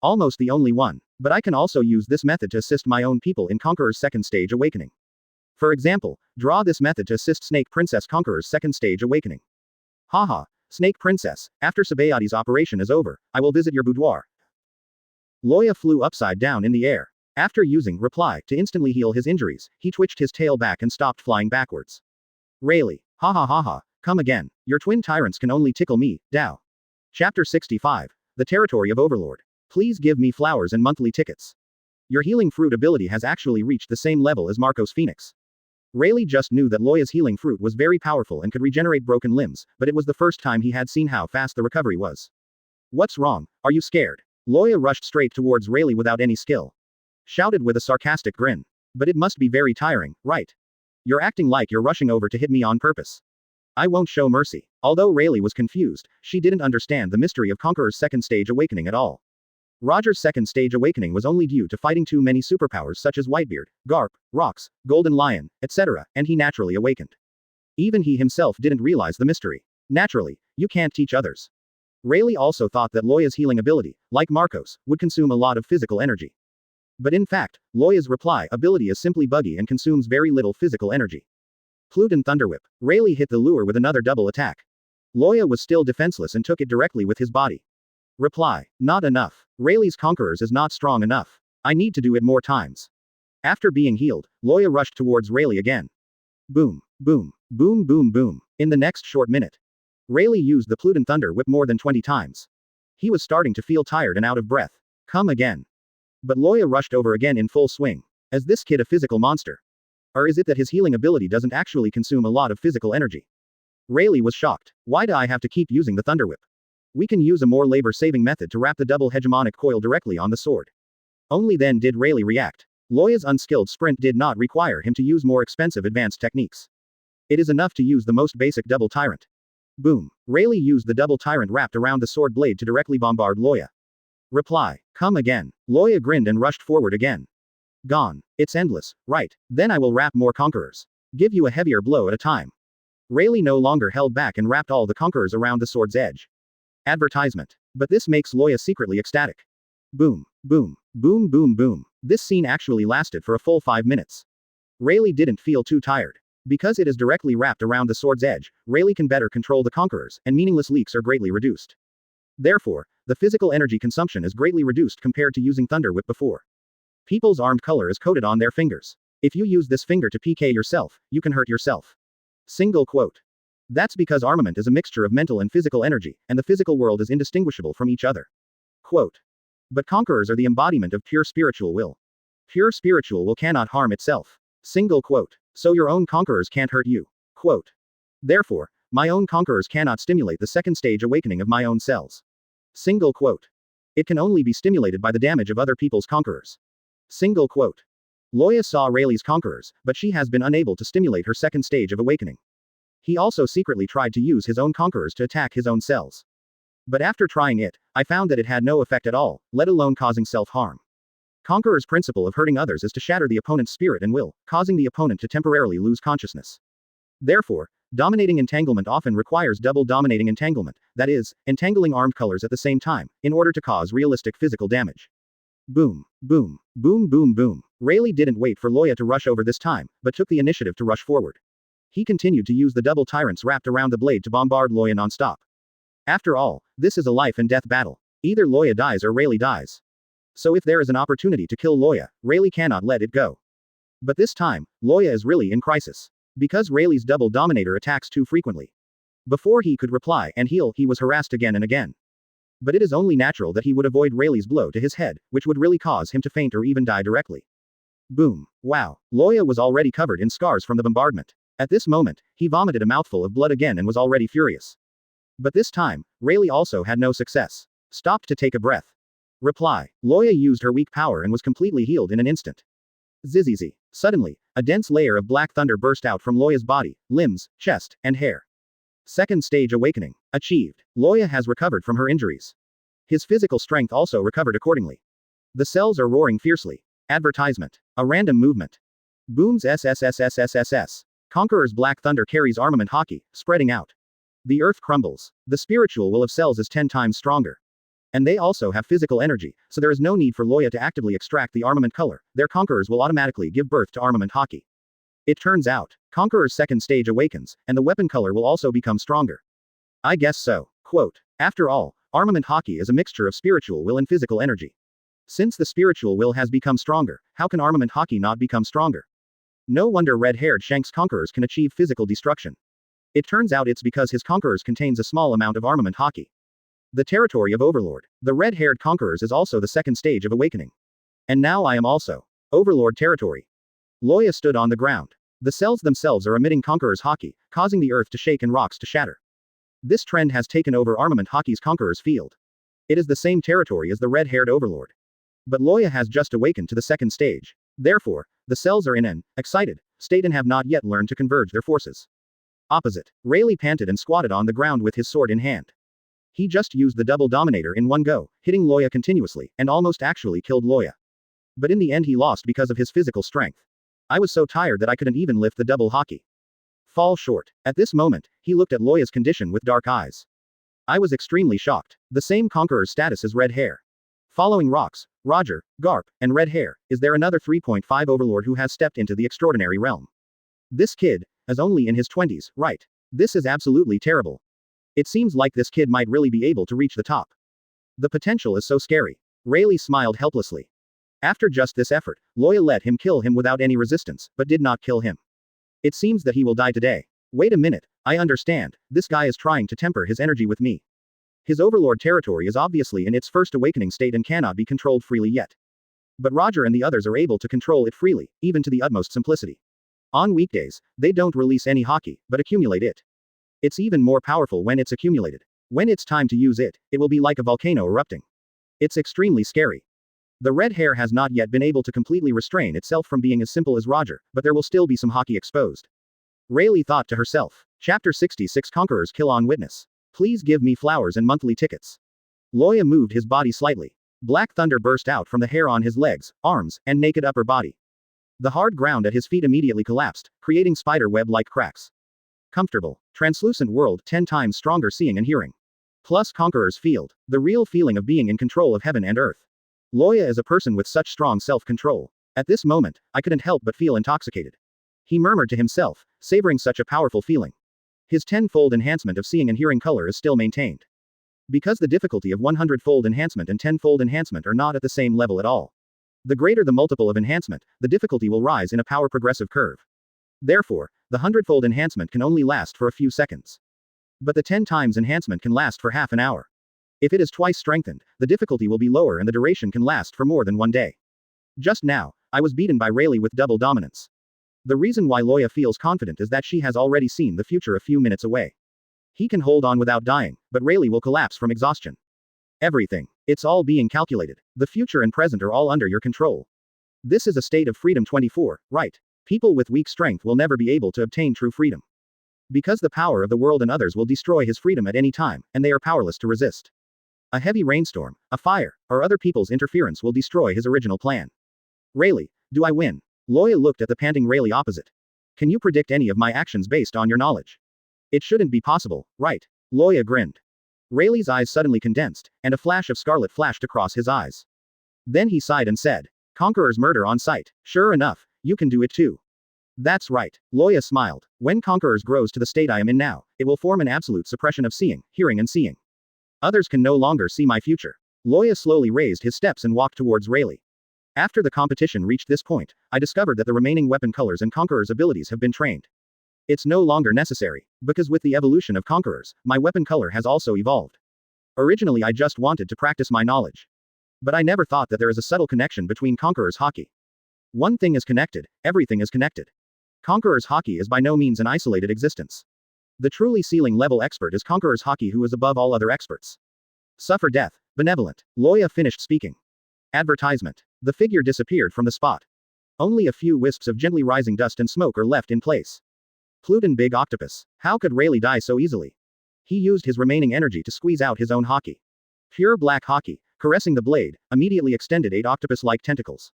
Almost the only one. But I can also use this method to assist my own people in Conqueror's second stage awakening. For example, draw this method to assist Snake Princess Conqueror's second stage awakening. Haha, Snake Princess, after Sabayati's operation is over, I will visit your boudoir. Loya flew upside down in the air. After using reply to instantly heal his injuries, he twitched his tail back and stopped flying backwards. Rayleigh. Ha ha ha ha, come again. Your twin tyrants can only tickle me, Dao. Chapter 65. The Territory of Overlord. Please give me flowers and monthly tickets. Your healing fruit ability has actually reached the same level as Marco's Phoenix. Rayleigh just knew that Loya's healing fruit was very powerful and could regenerate broken limbs, but it was the first time he had seen how fast the recovery was. What's wrong? Are you scared? Loya rushed straight towards Rayleigh without any skill. Shouted with a sarcastic grin. But it must be very tiring, right? You're acting like you're rushing over to hit me on purpose. I won't show mercy. Although Rayleigh was confused, she didn't understand the mystery of Conqueror's second stage awakening at all. Roger's second stage awakening was only due to fighting too many superpowers such as Whitebeard, Garp, Rox, Golden Lion, etc., and he naturally awakened. Even he himself didn't realize the mystery. Naturally, you can't teach others. Rayleigh also thought that Loya's healing ability, like Marco's, would consume a lot of physical energy. But in fact, Loya's reply ability is simply buggy and consumes very little physical energy. Pluton Thunderwhip. Rayleigh hit the lure with another double attack. Loya was still defenseless and took it directly with his body. Reply. Not enough. Rayleigh's Conquerors is not strong enough. I need to do it more times. After being healed, Loya rushed towards Rayleigh again. Boom. Boom. Boom boom boom. In the next short minute, Rayleigh used the Pluton Thunder Whip more than 20 times. He was starting to feel tired and out of breath. Come again. But Loya rushed over again in full swing. Is this kid a physical monster? Or is it that his healing ability doesn't actually consume a lot of physical energy? Rayleigh was shocked. Why do I have to keep using the Thunder Whip? We can use a more labor-saving method to wrap the double hegemonic coil directly on the sword. Only then did Rayleigh react. Loya's unskilled sprint did not require him to use more expensive advanced techniques. It is enough to use the most basic double tyrant. Boom. Rayleigh used the double tyrant wrapped around the sword blade to directly bombard Loya. Reply. Come again. Loya grinned and rushed forward again. Gone. It's endless, right? Then I will wrap more Conquerors. Give you a heavier blow at a time. Rayleigh no longer held back and wrapped all the conquerors around the sword's edge. Advertisement. But this makes Loya secretly ecstatic. Boom, boom, boom, boom, boom. This scene actually lasted for a full 5 minutes. Rayleigh didn't feel too tired. Because it is directly wrapped around the sword's edge, Rayleigh can better control the conquerors, and meaningless leaks are greatly reduced. Therefore, the physical energy consumption is greatly reduced compared to using Thunder Whip before. People's armed color is coated on their fingers. If you use this finger to PK yourself, you can hurt yourself. Single quote. That's because armament is a mixture of mental and physical energy, and the physical world is indistinguishable from each other. Quote. But conquerors are the embodiment of pure spiritual will. Pure spiritual will cannot harm itself. Single quote. So your own conquerors can't hurt you. Quote. Therefore, my own conquerors cannot stimulate the second stage awakening of my own cells. Single quote. It can only be stimulated by the damage of other people's conquerors. Single quote. Loya saw Rayleigh's conquerors, but she has been unable to stimulate her second stage of awakening. He also secretly tried to use his own conquerors to attack his own cells. But after trying it, I found that it had no effect at all, let alone causing self-harm. Conqueror's principle of hurting others is to shatter the opponent's spirit and will, causing the opponent to temporarily lose consciousness. Therefore, dominating entanglement often requires double dominating entanglement, that is, entangling armed colors at the same time, in order to cause realistic physical damage. Boom, boom, boom, boom, boom. Rayleigh didn't wait for Loya to rush over this time, but took the initiative to rush forward. He continued to use the double tyrants wrapped around the blade to bombard Loya non-stop. After all, this is a life and death battle. Either Loya dies or Rayleigh dies. So if there is an opportunity to kill Loya, Rayleigh cannot let it go. But this time, Loya is really in crisis. Because Rayleigh's double dominator attacks too frequently. Before he could reply and heal, he was harassed again and again. But it is only natural that he would avoid Rayleigh's blow to his head, which would really cause him to faint or even die directly. Boom. Wow. Loya was already covered in scars from the bombardment. At this moment, he vomited a mouthful of blood again and was already furious. But this time, Rayleigh also had no success. Stopped to take a breath. Reply. Loya used her weak power and was completely healed in an instant. Zzzz. Suddenly, a dense layer of black thunder burst out from Loya's body, limbs, chest, and hair. Second stage awakening. Achieved. Loya has recovered from her injuries. His physical strength also recovered accordingly. The cells are roaring fiercely. Advertisement. A random movement. Booms SSSSSSS. Conqueror's black thunder carries armament hockey, spreading out. The earth crumbles. The spiritual will of cells is 10 times stronger. And they also have physical energy, so there is no need for Loya to actively extract the armament color, their conquerors will automatically give birth to armament hockey. It turns out, Conqueror's second stage awakens, and the weapon color will also become stronger. I guess so. Quote. After all, armament hockey is a mixture of spiritual will and physical energy. Since the spiritual will has become stronger, how can armament hockey not become stronger? No wonder red-haired Shank's conquerors can achieve physical destruction. It turns out it's because his conquerors contains a small amount of armament hockey. The territory of Overlord. The red-haired conquerors is also the second stage of awakening. And now I am also. Overlord territory. Loya stood on the ground. The cells themselves are emitting conquerors hockey, causing the earth to shake and rocks to shatter. This trend has taken over armament hockey's conquerors field. It is the same territory as the red-haired Overlord. But Loya has just awakened to the second stage. Therefore, the cells are in an excited state and have not yet learned to converge their forces. Opposite. Rayleigh panted and squatted on the ground with his sword in hand. He just used the double dominator in one go, hitting Loya continuously, and almost actually killed Loya. But in the end he lost because of his physical strength. I was so tired that I couldn't even lift the double hockey. Fall short. At this moment, he looked at Loya's condition with dark eyes. I was extremely shocked. The same conqueror's status as red hair. Following Rocks, Roger, Garp, and red hair, is there another 3.5 Overlord who has stepped into the extraordinary realm? This kid is only in his 20s, right? This is absolutely terrible. It seems like this kid might really be able to reach the top. The potential is so scary. Rayleigh smiled helplessly. After just this effort, Loya let him kill him without any resistance, but did not kill him. It seems that he will die today. Wait a minute, I understand, this guy is trying to temper his energy with me. His Overlord territory is obviously in its first awakening state and cannot be controlled freely yet. But Roger and the others are able to control it freely, even to the utmost simplicity. On weekdays, they don't release any hockey, but accumulate it. It's even more powerful when it's accumulated. When it's time to use it, it will be like a volcano erupting. It's extremely scary. The red hair has not yet been able to completely restrain itself from being as simple as Roger, but there will still be some hockey exposed. Rayleigh thought to herself. Chapter 66 Conquerors Kill on Witness. Please give me flowers and monthly tickets. Loya moved his body slightly. Black thunder burst out from the hair on his legs, arms, and naked upper body. The hard ground at his feet immediately collapsed, creating spider web-like cracks. Comfortable. Translucent world 10 times stronger seeing and hearing. Plus Conqueror's field. The real feeling of being in control of heaven and earth. Loya is a person with such strong self-control. At this moment, I couldn't help but feel intoxicated. He murmured to himself, savoring such a powerful feeling. His 10-fold enhancement of seeing and hearing color is still maintained. Because the difficulty of 100-fold enhancement and 10-fold enhancement are not at the same level at all. The greater the multiple of enhancement, the difficulty will rise in a power progressive curve. Therefore, the 100-fold enhancement can only last for a few seconds. But the 10 times enhancement can last for half an hour. If it is twice strengthened, the difficulty will be lower and the duration can last for more than one day. Just now, I was beaten by Rayleigh with double dominance. The reason why Loya feels confident is that she has already seen the future a few minutes away. He can hold on without dying, but Rayleigh will collapse from exhaustion. Everything. It's all being calculated. The future and present are all under your control. This is a state of freedom 24, right? People with weak strength will never be able to obtain true freedom. Because the power of the world and others will destroy his freedom at any time, and they are powerless to resist. A heavy rainstorm, a fire, or other people's interference will destroy his original plan. Rayleigh, do I win? Loya looked at the panting Rayleigh opposite. Can you predict any of my actions based on your knowledge? It shouldn't be possible, right? Loya grinned. Rayleigh's eyes suddenly condensed, and a flash of scarlet flashed across his eyes. Then he sighed and said, Conqueror's murder on sight. Sure enough, you can do it too. That's right. Loya smiled. When Conquerors grows to the state I am in now, it will form an absolute suppression of seeing, hearing and seeing. Others can no longer see my future. Loya slowly raised his steps and walked towards Rayleigh. After the competition reached this point, I discovered that the remaining weapon colors and Conqueror's abilities have been trained. It's no longer necessary, because with the evolution of Conquerors, my weapon color has also evolved. Originally I just wanted to practice my knowledge. But I never thought that there is a subtle connection between Conqueror's Haki. One thing is connected, everything is connected. Conqueror's Haki is by no means an isolated existence. The truly ceiling level expert is Conqueror's Haki, who is above all other experts. Suffer death, benevolent. Loya finished speaking. Advertisement. The figure disappeared from the spot. Only a few wisps of gently rising dust and smoke are left in place. Pluton Big Octopus. How could Rayleigh die so easily? He used his remaining energy to squeeze out his own Haki. Pure black Haki, caressing the blade, immediately extended 8 octopus-like tentacles.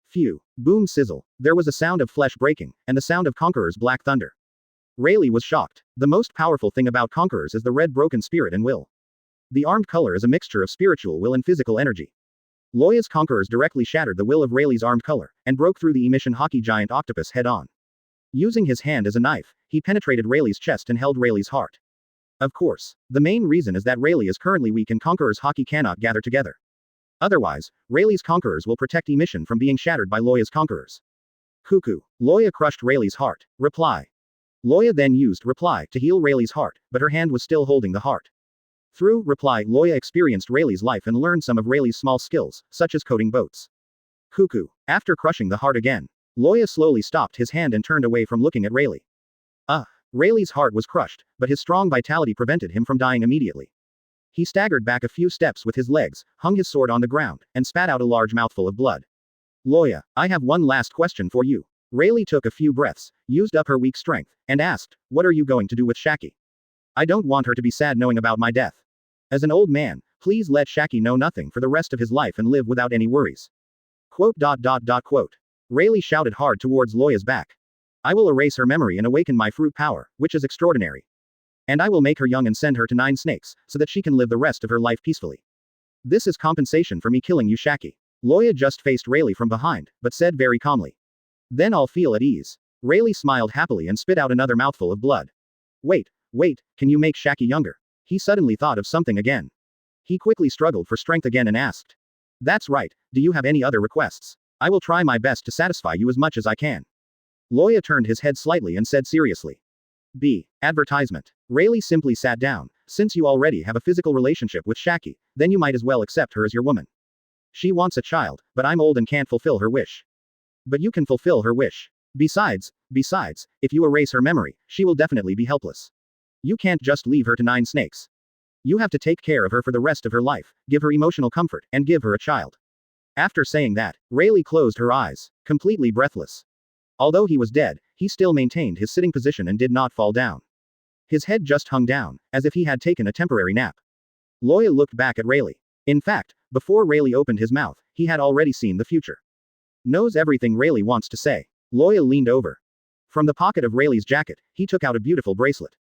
Phew. Boom sizzle. There was a sound of flesh breaking, and the sound of Conqueror's black thunder. Rayleigh was shocked. The most powerful thing about Conquerors is the red broken spirit and will. The armed color is a mixture of spiritual will and physical energy. Loya's Conquerors directly shattered the will of Rayleigh's armed color, and broke through the emission Haki giant octopus head-on. Using his hand as a knife, he penetrated Rayleigh's chest and held Rayleigh's heart. Of course, the main reason is that Rayleigh is currently weak and Conqueror's Haki cannot gather together. Otherwise, Rayleigh's Conquerors will protect emission from being shattered by Loya's Conquerors. Cuckoo. Loya crushed Rayleigh's heart. Reply. Loya then used reply to heal Rayleigh's heart, but her hand was still holding the heart. Through reply, Loya experienced Rayleigh's life and learned some of Rayleigh's small skills, such as coding boats. Cuckoo. After crushing the heart again, Loya slowly stopped his hand and turned away from looking at Rayleigh. Rayleigh's heart was crushed, but his strong vitality prevented him from dying immediately. He staggered back a few steps with his legs, hung his sword on the ground, and spat out a large mouthful of blood. Loya, I have one last question for you. Rayleigh took a few breaths, used up her weak strength, and asked, what are you going to do with Shiki? I don't want her to be sad knowing about my death. As an old man, please let Shiki know nothing for the rest of his life and live without any worries. Quote. Rayleigh shouted hard towards Loya's back. I will erase her memory and awaken my fruit power, which is extraordinary. And I will make her young and send her to 9 snakes, so that she can live the rest of her life peacefully. This is compensation for me killing you, Shiki. Loya just faced Rayleigh from behind, but said very calmly. Then I'll feel at ease. Rayleigh smiled happily and spit out another mouthful of blood. Wait, can you make Shiki younger? He suddenly thought of something again. He quickly struggled for strength again and asked. That's right, do you have any other requests? I will try my best to satisfy you as much as I can. Loya turned his head slightly and said seriously. Advertisement. Rayleigh simply sat down. Since you already have a physical relationship with Shiki, then you might as well accept her as your woman. She wants a child, but I'm old and can't fulfill her wish. But you can fulfill her wish. Besides, if you erase her memory, she will definitely be helpless. You can't just leave her to 9 snakes. You have to take care of her for the rest of her life, give her emotional comfort, and give her a child. After saying that, Rayleigh closed her eyes, completely breathless. Although he was dead, he still maintained his sitting position and did not fall down. His head just hung down, as if he had taken a temporary nap. Loya looked back at Rayleigh. In fact, before Rayleigh opened his mouth, he had already seen the future. Knows everything Rayleigh wants to say. Loya leaned over. From the pocket of Rayleigh's jacket, he took out a beautiful bracelet.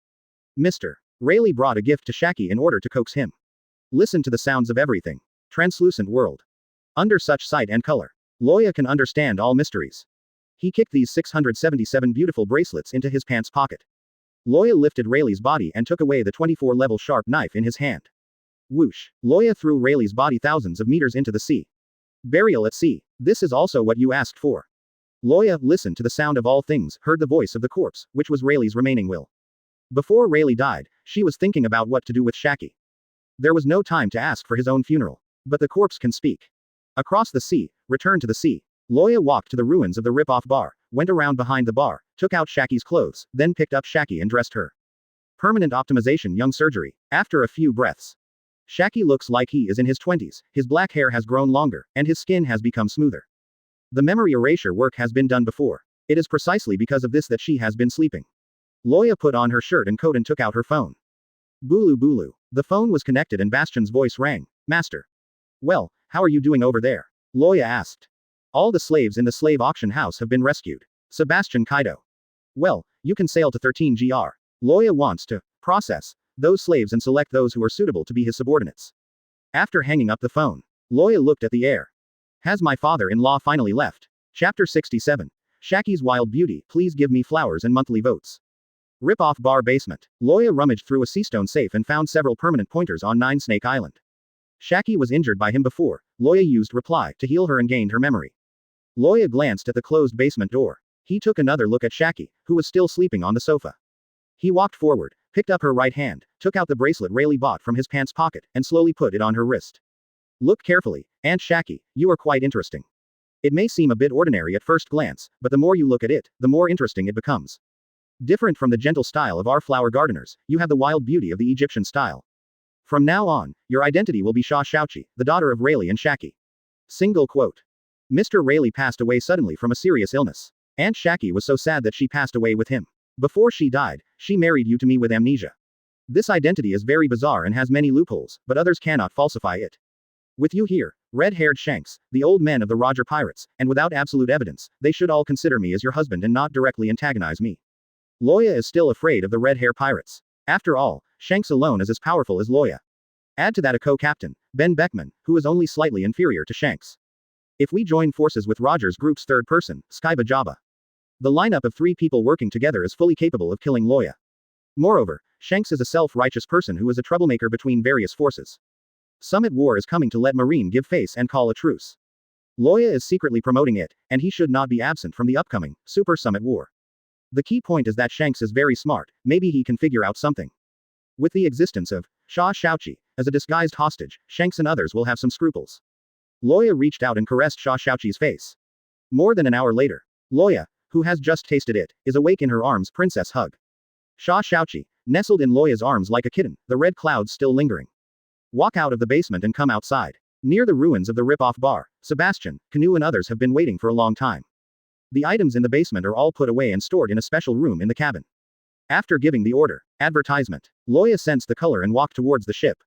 Mr. Rayleigh brought a gift to Shiki in order to coax him. Listen to the sounds of everything. Translucent world. Under such sight and color, Loya can understand all mysteries. He kicked these 677 beautiful bracelets into his pants pocket. Loya lifted Rayleigh's body and took away the 24-level sharp knife in his hand. Whoosh. Loya threw Rayleigh's body thousands of meters into the sea. Burial at sea. This is also what you asked for. Loya listened to the sound of all things, heard the voice of the corpse, which was Rayleigh's remaining will. Before Rayleigh died, she was thinking about what to do with Shiki. There was no time to ask for his own funeral. But the corpse can speak. Across the sea, return to the sea. Loya walked to the ruins of the rip-off bar, went around behind the bar, took out Shaki's clothes, then picked up Shiki and dressed her. Permanent optimization young surgery. After a few breaths. Shiki looks like he is in his 20s, his black hair has grown longer, and his skin has become smoother. The memory erasure work has been done before. It is precisely because of this that she has been sleeping. Loya put on her shirt and coat and took out her phone. Bulu bulu. The phone was connected and Bastion's voice rang. Master. Well, how are you doing over there? Loya asked. All the slaves in the slave auction house have been rescued. Sebastian Kaido. Well, you can sail to 13GR. Loya wants to process those slaves and select those who are suitable to be his subordinates. After hanging up the phone, Loya looked at the air. Has my father-in-law finally left? Chapter 67. Shaki's Wild Beauty, please give me flowers and monthly votes. Rip-off bar basement. Loya rummaged through a seastone safe and found several permanent pointers on Nine Snake Island. Shiki was injured by him before. Loya used reply to heal her and gained her memory. Loya glanced at the closed basement door. He took another look at Shiki, who was still sleeping on the sofa. He walked forward, picked up her right hand, took out the bracelet Rayleigh bought from his pants pocket, and slowly put it on her wrist. Look carefully, Aunt Shiki, you are quite interesting. It may seem a bit ordinary at first glance, but the more you look at it, the more interesting it becomes. Different from the gentle style of our flower gardeners, you have the wild beauty of the Egyptian style. From now on, your identity will be Sha Shaoqi, the daughter of Rayleigh and Shiki. Single quote. Mr. Rayleigh passed away suddenly from a serious illness. Aunt Shiki was so sad that she passed away with him. Before she died, she married you to me with amnesia. This identity is very bizarre and has many loopholes, but others cannot falsify it. With you here, red-haired Shanks, the old men of the Roger Pirates, and without absolute evidence, they should all consider me as your husband and not directly antagonize me. Loya is still afraid of the red-hair pirates. After all, Shanks alone is as powerful as Loya. Add to that a co-captain, Ben Beckman, who is only slightly inferior to Shanks. If we join forces with Roger's group's third person, Skyba Jabba. The lineup of 3 people working together is fully capable of killing Loya. Moreover, Shanks is a self-righteous person who is a troublemaker between various forces. Summit War is coming to let Marine give face and call a truce. Loya is secretly promoting it, and he should not be absent from the upcoming Super Summit War. The key point is that Shanks is very smart, maybe he can figure out something. With the existence of Sha Shaoqi as a disguised hostage, Shanks and others will have some scruples. Loya reached out and caressed Sha Shaoqi's face. More than an hour later, Loya, who has just tasted it, is awake in her arms princess hug. Sha Shaoqi, nestled in Loya's arms like a kitten, the red clouds still lingering. Walk out of the basement and come outside. Near the ruins of the rip-off bar, Sebastian, Canoe and others have been waiting for a long time. The items in the basement are all put away and stored in a special room in the cabin. After giving the order, advertisement, Loya sensed the color and walked towards the ship.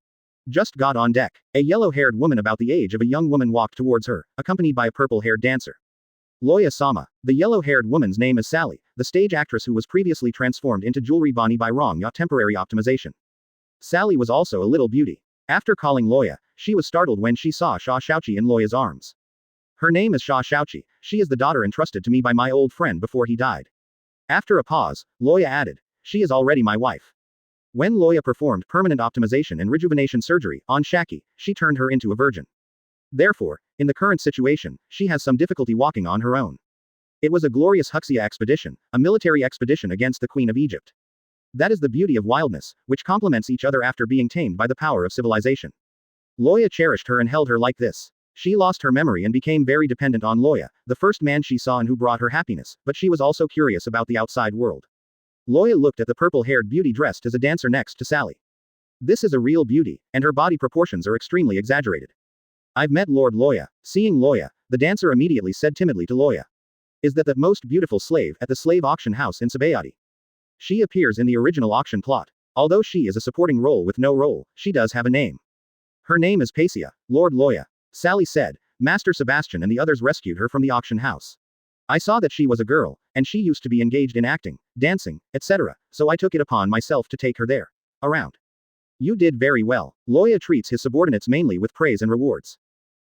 Just got on deck. A yellow-haired woman about the age of a young woman walked towards her, accompanied by a purple-haired dancer. Loya-sama. The yellow-haired woman's name is Sally, the stage actress who was previously transformed into Jewelry Bonnie by Wrong Yacht temporary optimization. Sally was also a little beauty. After calling Loya, she was startled when she saw Sha Shaoqi in Loya's arms. Her name is Sha Shaoqi, she is the daughter entrusted to me by my old friend before he died. After a pause, Loya added, she is already my wife. When Loya performed permanent optimization and rejuvenation surgery on Shiki, she turned her into a virgin. Therefore, in the current situation, she has some difficulty walking on her own. It was a glorious Huxia expedition, a military expedition against the Queen of Egypt. That is the beauty of wildness, which complements each other after being tamed by the power of civilization. Loya cherished her and held her like this. She lost her memory and became very dependent on Loya, the first man she saw and who brought her happiness, but she was also curious about the outside world. Loya looked at the purple-haired beauty dressed as a dancer next to Sally. This is a real beauty, and her body proportions are extremely exaggerated. I've met Lord Loya. Seeing Loya, the dancer immediately said timidly to Loya. Is that the most beautiful slave at the slave auction house in Sabayati? She appears in the original auction plot. Although she is a supporting role with no role, she does have a name. Her name is Pacia, Lord Loya. Sally said. Master Sebastian and the others rescued her from the auction house. I saw that she was a girl, and she used to be engaged in acting, dancing, etc., so I took it upon myself to take her there. Around. You did very well. Loya treats his subordinates mainly with praise and rewards.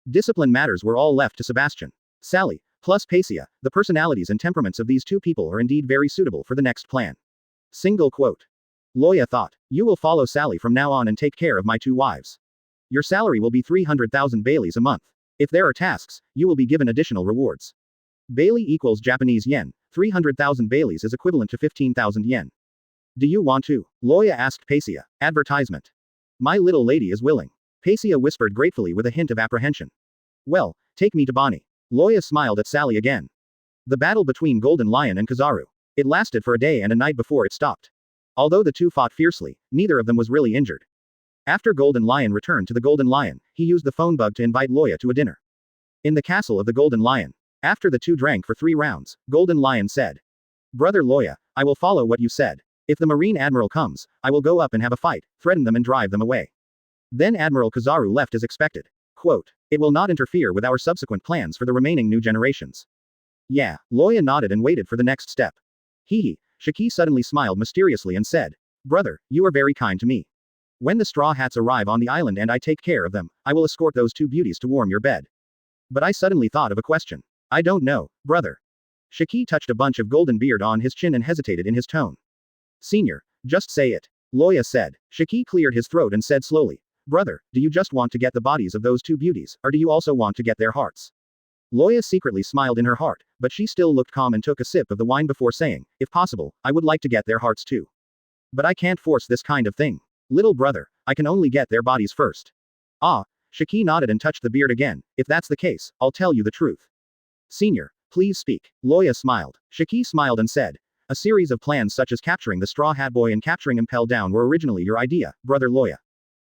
Discipline matters were all left to Sebastian. Sally, plus Pacia, the personalities and temperaments of these two people are indeed very suitable for the next plan. Single quote. Loya thought, you will follow Sally from now on and take care of my two wives. Your salary will be 300,000 Baileys a month. If there are tasks, you will be given additional rewards. Bailey equals Japanese yen, 300,000 Baileys is equivalent to 15,000 yen. Do you want to? Loya asked Pacia. Advertisement. My little lady is willing. Pacia whispered gratefully with a hint of apprehension. Well, take me to Bonnie. Loya smiled at Sally again. The battle between Golden Lion and Kizaru. It lasted for a day and a night before it stopped. Although the two fought fiercely, neither of them was really injured. After Golden Lion returned to the Golden Lion, he used the phone bug to invite Loya to a dinner. In the castle of the Golden Lion. After the two drank for 3 rounds, Golden Lion said. Brother Loya, I will follow what you said. If the Marine Admiral comes, I will go up and have a fight, threaten them and drive them away. Then Admiral Kizaru left as expected. Quote, it will not interfere with our subsequent plans for the remaining new generations. Yeah, Loya nodded and waited for the next step. Hee. Shiki suddenly smiled mysteriously and said, brother, you are very kind to me. When the Straw Hats arrive on the island and I take care of them, I will escort those two beauties to warm your bed. But I suddenly thought of a question. I don't know, brother. Shiki touched a bunch of golden beard on his chin and hesitated in his tone. Senior, just say it. Loya said. Shiki cleared his throat and said slowly, brother, do you just want to get the bodies of those two beauties, or do you also want to get their hearts? Loya secretly smiled in her heart, but she still looked calm and took a sip of the wine before saying, if possible, I would like to get their hearts too. But I can't force this kind of thing. Little brother, I can only get their bodies first. Ah, Shiki nodded and touched the beard again. If that's the case, I'll tell you the truth. Senior, please speak. Loya smiled. Shiki smiled and said, a series of plans such as capturing the Straw Hat Boy and capturing Impel Down were originally your idea, brother Loya.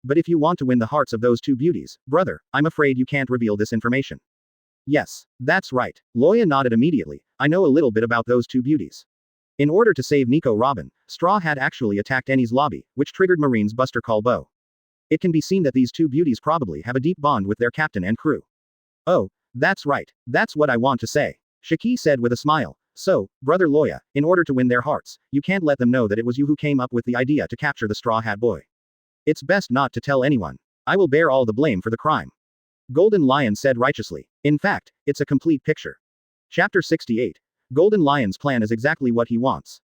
But if you want to win the hearts of those two beauties, brother, I'm afraid you can't reveal this information. Yes, that's right. Loya nodded immediately. I know a little bit about those two beauties. In order to save Nico Robin, Straw Hat actually attacked Annie's lobby, which triggered Marine's Buster Call Bow. It can be seen that these two beauties probably have a deep bond with their captain and crew. Oh, that's right. That's what I want to say. Shiki said with a smile. So, brother Loya, in order to win their hearts, you can't let them know that it was you who came up with the idea to capture the Straw Hat Boy. It's best not to tell anyone. I will bear all the blame for the crime. Golden Lion said righteously. In fact, it's a complete picture. Chapter 68. Golden Lion's plan is exactly what he wants.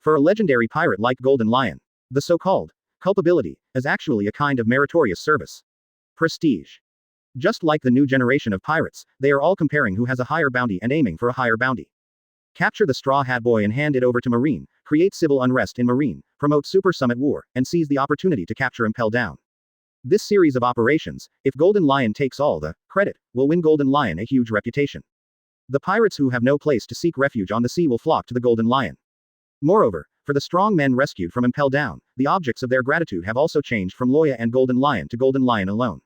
For a legendary pirate like Golden Lion, the so-called culpability is actually a kind of meritorious service. Prestige. Just like the new generation of pirates, they are all comparing who has a higher bounty and aiming for a higher bounty. Capture the Straw Hat Boy and hand it over to Marine, create civil unrest in Marine, promote Super Summit War, and seize the opportunity to capture Impel Down. This series of operations, if Golden Lion takes all the credit, will win Golden Lion a huge reputation. The pirates who have no place to seek refuge on the sea will flock to the Golden Lion. Moreover, for the strong men rescued from Impel Down, the objects of their gratitude have also changed from Loya and Golden Lion to Golden Lion alone.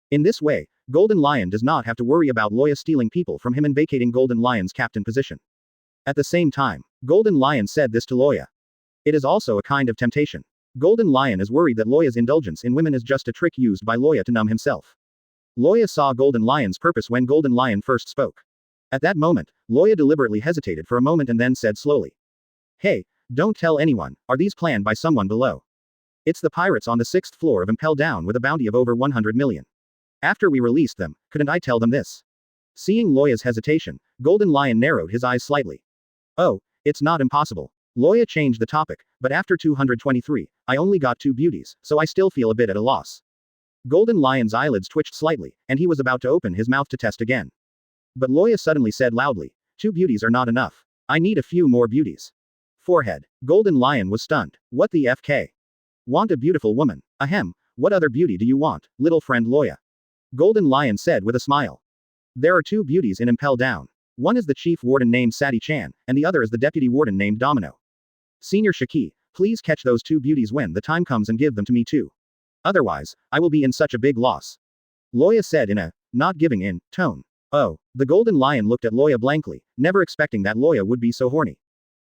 In this way, Golden Lion does not have to worry about Loya stealing people from him and vacating Golden Lion's captain position. At the same time, Golden Lion said this to Loya. It is also a kind of temptation. Golden Lion is worried that Loya's indulgence in women is just a trick used by Loya to numb himself. Loya saw Golden Lion's purpose when Golden Lion first spoke. At that moment, Loya deliberately hesitated for a moment and then said slowly. Hey, don't tell anyone, are these planned by someone below? It's the pirates on the 6th floor of Impel Down with a bounty of over 100 million. After we released them, couldn't I tell them this? Seeing Loya's hesitation, Golden Lion narrowed his eyes slightly. Oh, it's not impossible. Loya changed the topic, but after 223, I only got 2 beauties, so I still feel a bit at a loss. Golden Lion's eyelids twitched slightly, and he was about to open his mouth to test again. But Loya suddenly said loudly, 2 beauties are not enough. I need a few more beauties. Forehead. Golden Lion was stunned. What the FK? Want a beautiful woman. Ahem, what other beauty do you want, little friend Loya? Golden Lion said with a smile. There are 2 beauties in Impel Down. One is the chief warden named Sati Chan, and the other is the deputy warden named Domino. Senior Shiki, please catch those 2 beauties when the time comes and give them to me too. Otherwise, I will be in such a big loss. Loya said in a not giving in tone. Oh, the Golden Lion looked at Loya blankly, never expecting that Loya would be so horny.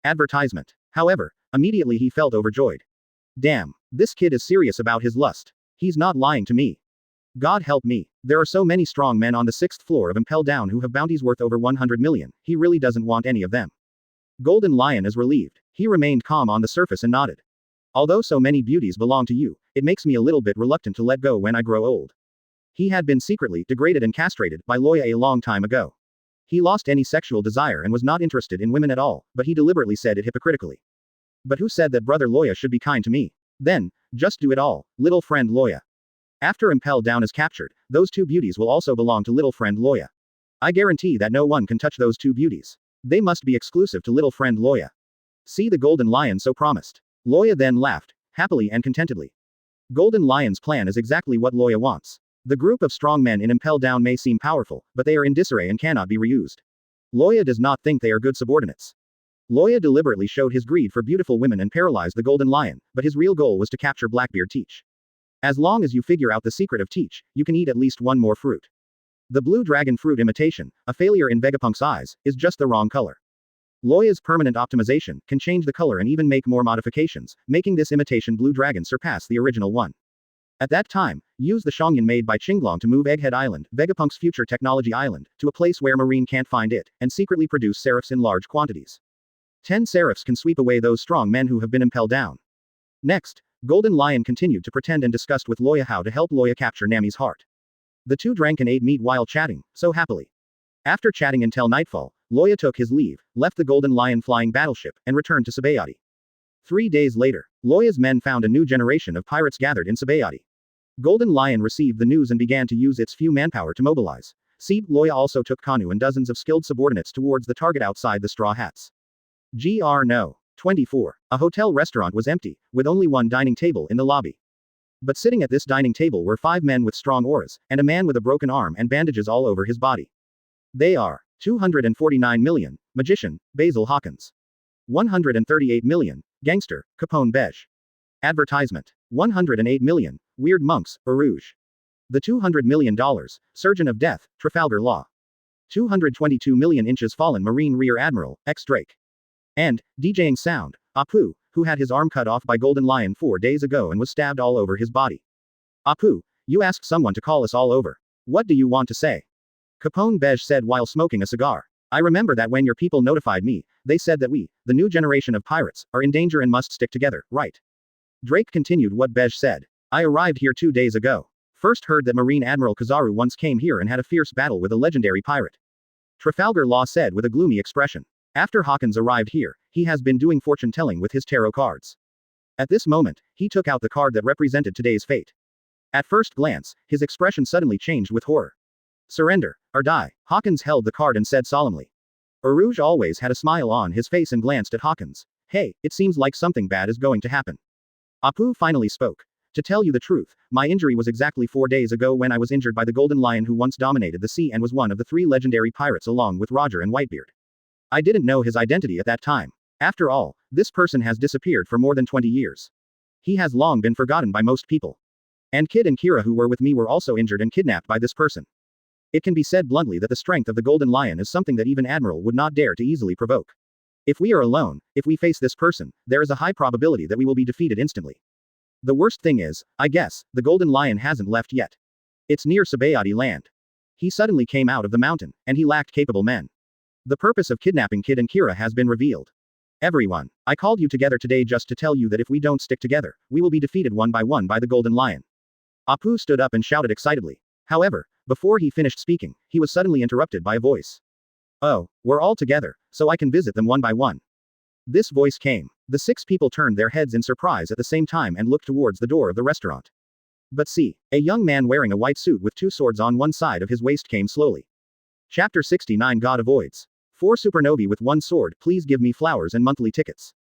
Advertisement. However, immediately he felt overjoyed. Damn, this kid is serious about his lust. He's not lying to me. God help me. There are so many strong men on the 6th floor of Impel Down who have bounties worth over 100 million, he really doesn't want any of them. Golden Lion is relieved. He remained calm on the surface and nodded. Although so many beauties belong to you, it makes me a little bit reluctant to let go when I grow old. He had been secretly degraded and castrated by Loya a long time ago. He lost any sexual desire and was not interested in women at all, but he deliberately said it hypocritically. But who said that brother Loya should be kind to me? Then, just do it all, little friend Loya. After Impel Down is captured, those two beauties will also belong to little friend Loya. I guarantee that no one can touch those two beauties. They must be exclusive to little friend Loya. See the Golden Lion so promised. Loya then laughed, happily and contentedly. Golden Lion's plan is exactly what Loya wants. The group of strong men in Impel Down may seem powerful, but they are in disarray and cannot be reused. Loya does not think they are good subordinates. Loya deliberately showed his greed for beautiful women and paralyzed the Golden Lion, but his real goal was to capture Blackbeard Teach. As long as you figure out the secret of Teach, you can eat at least one more fruit. The blue dragon fruit imitation, a failure in Vegapunk's eyes, is just the wrong color. Loya's permanent optimization can change the color and even make more modifications, making this imitation blue dragon surpass the original one. At that time, use the Shongyan made by Qinglong to move Egghead Island, Vegapunk's future technology island, to a place where Marine can't find it, and secretly produce seraphs in large quantities. 10 seraphs can sweep away those strong men who have been impelled down. Next, Golden Lion continued to pretend and discussed with Loya how to help Loya capture Nami's heart. The two drank and ate meat while chatting, so happily. After chatting until nightfall, Loya took his leave, left the Golden Lion flying battleship, and returned to Sabayati. 3 days later, Loya's men found a new generation of pirates gathered in Sabayati. Golden Lion received the news and began to use its few manpower to mobilize. Loya also took Kanu and dozens of skilled subordinates towards the target outside the Straw Hats. No. 24. A hotel restaurant was empty, with only one dining table in the lobby. But sitting at this dining table were 5 men with strong auras, and a man with a broken arm and bandages all over his body. They are 249 million, Magician, Basil Hawkins. 138 million, Gangster, Capone Beige. Advertisement. 108 million, Weird Monks, Rouge. The $200 million, Surgeon of Death, Trafalgar Law. 222 million inches fallen Marine Rear Admiral, X Drake. And, DJing sound, Apu, who had his arm cut off by Golden Lion 4 days ago and was stabbed all over his body. Apu, you asked someone to call us all over. What do you want to say? Capone Beige said while smoking a cigar. I remember that when your people notified me, they said that we, the new generation of pirates, are in danger and must stick together, right? Drake continued what Beige said. I arrived here 2 days ago. First heard that Marine Admiral Kizaru once came here and had a fierce battle with a legendary pirate. Trafalgar Law said with a gloomy expression. After Hawkins arrived here, he has been doing fortune-telling with his tarot cards. At this moment, he took out the card that represented today's fate. At first glance, his expression suddenly changed with horror. Surrender, or die. Hawkins held the card and said solemnly. Rouge always had a smile on his face and glanced at Hawkins. Hey, it seems like something bad is going to happen. Apu finally spoke. To tell you the truth, my injury was exactly 4 days ago when I was injured by the Golden Lion who once dominated the sea and was one of the 3 legendary pirates along with Roger and Whitebeard. I didn't know his identity at that time. After all, this person has disappeared for more than 20 years. He has long been forgotten by most people. And Kid and Kira who were with me were also injured and kidnapped by this person. It can be said bluntly that the strength of the Golden Lion is something that even Admiral would not dare to easily provoke. If we are alone, if we face this person, there is a high probability that we will be defeated instantly. The worst thing is, I guess, the Golden Lion hasn't left yet. It's near Sabayati land. He suddenly came out of the mountain, and he lacked capable men. The purpose of kidnapping Kid and Kira has been revealed. Everyone, I called you together today just to tell you that if we don't stick together, we will be defeated one by the Golden Lion. Apu stood up and shouted excitedly. However, before he finished speaking, he was suddenly interrupted by a voice. Oh, we're all together, so I can visit them one by one. This voice came. The 6 people turned their heads in surprise at the same time and looked towards the door of the restaurant. But see, a young man wearing a white suit with 2 swords on one side of his waist came slowly. Chapter 69 God Avoids. 4 supernovae with 1 sword, please give me flowers and monthly tickets.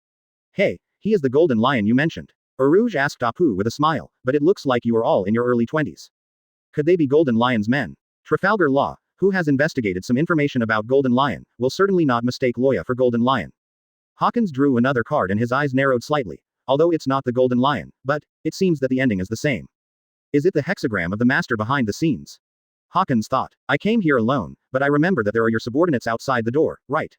Hey, he is the Golden Lion you mentioned. Rouge asked Apu with a smile, but it looks like you are all in your early 20s. Could they be Golden Lion's men? Trafalgar Law, who has investigated some information about Golden Lion, will certainly not mistake Loya for Golden Lion. Hawkins drew another card and his eyes narrowed slightly. Although it's not the Golden Lion, but it seems that the ending is the same. Is it the hexagram of the master behind the scenes? Hawkins thought. I came here alone, but I remember that there are your subordinates outside the door, right?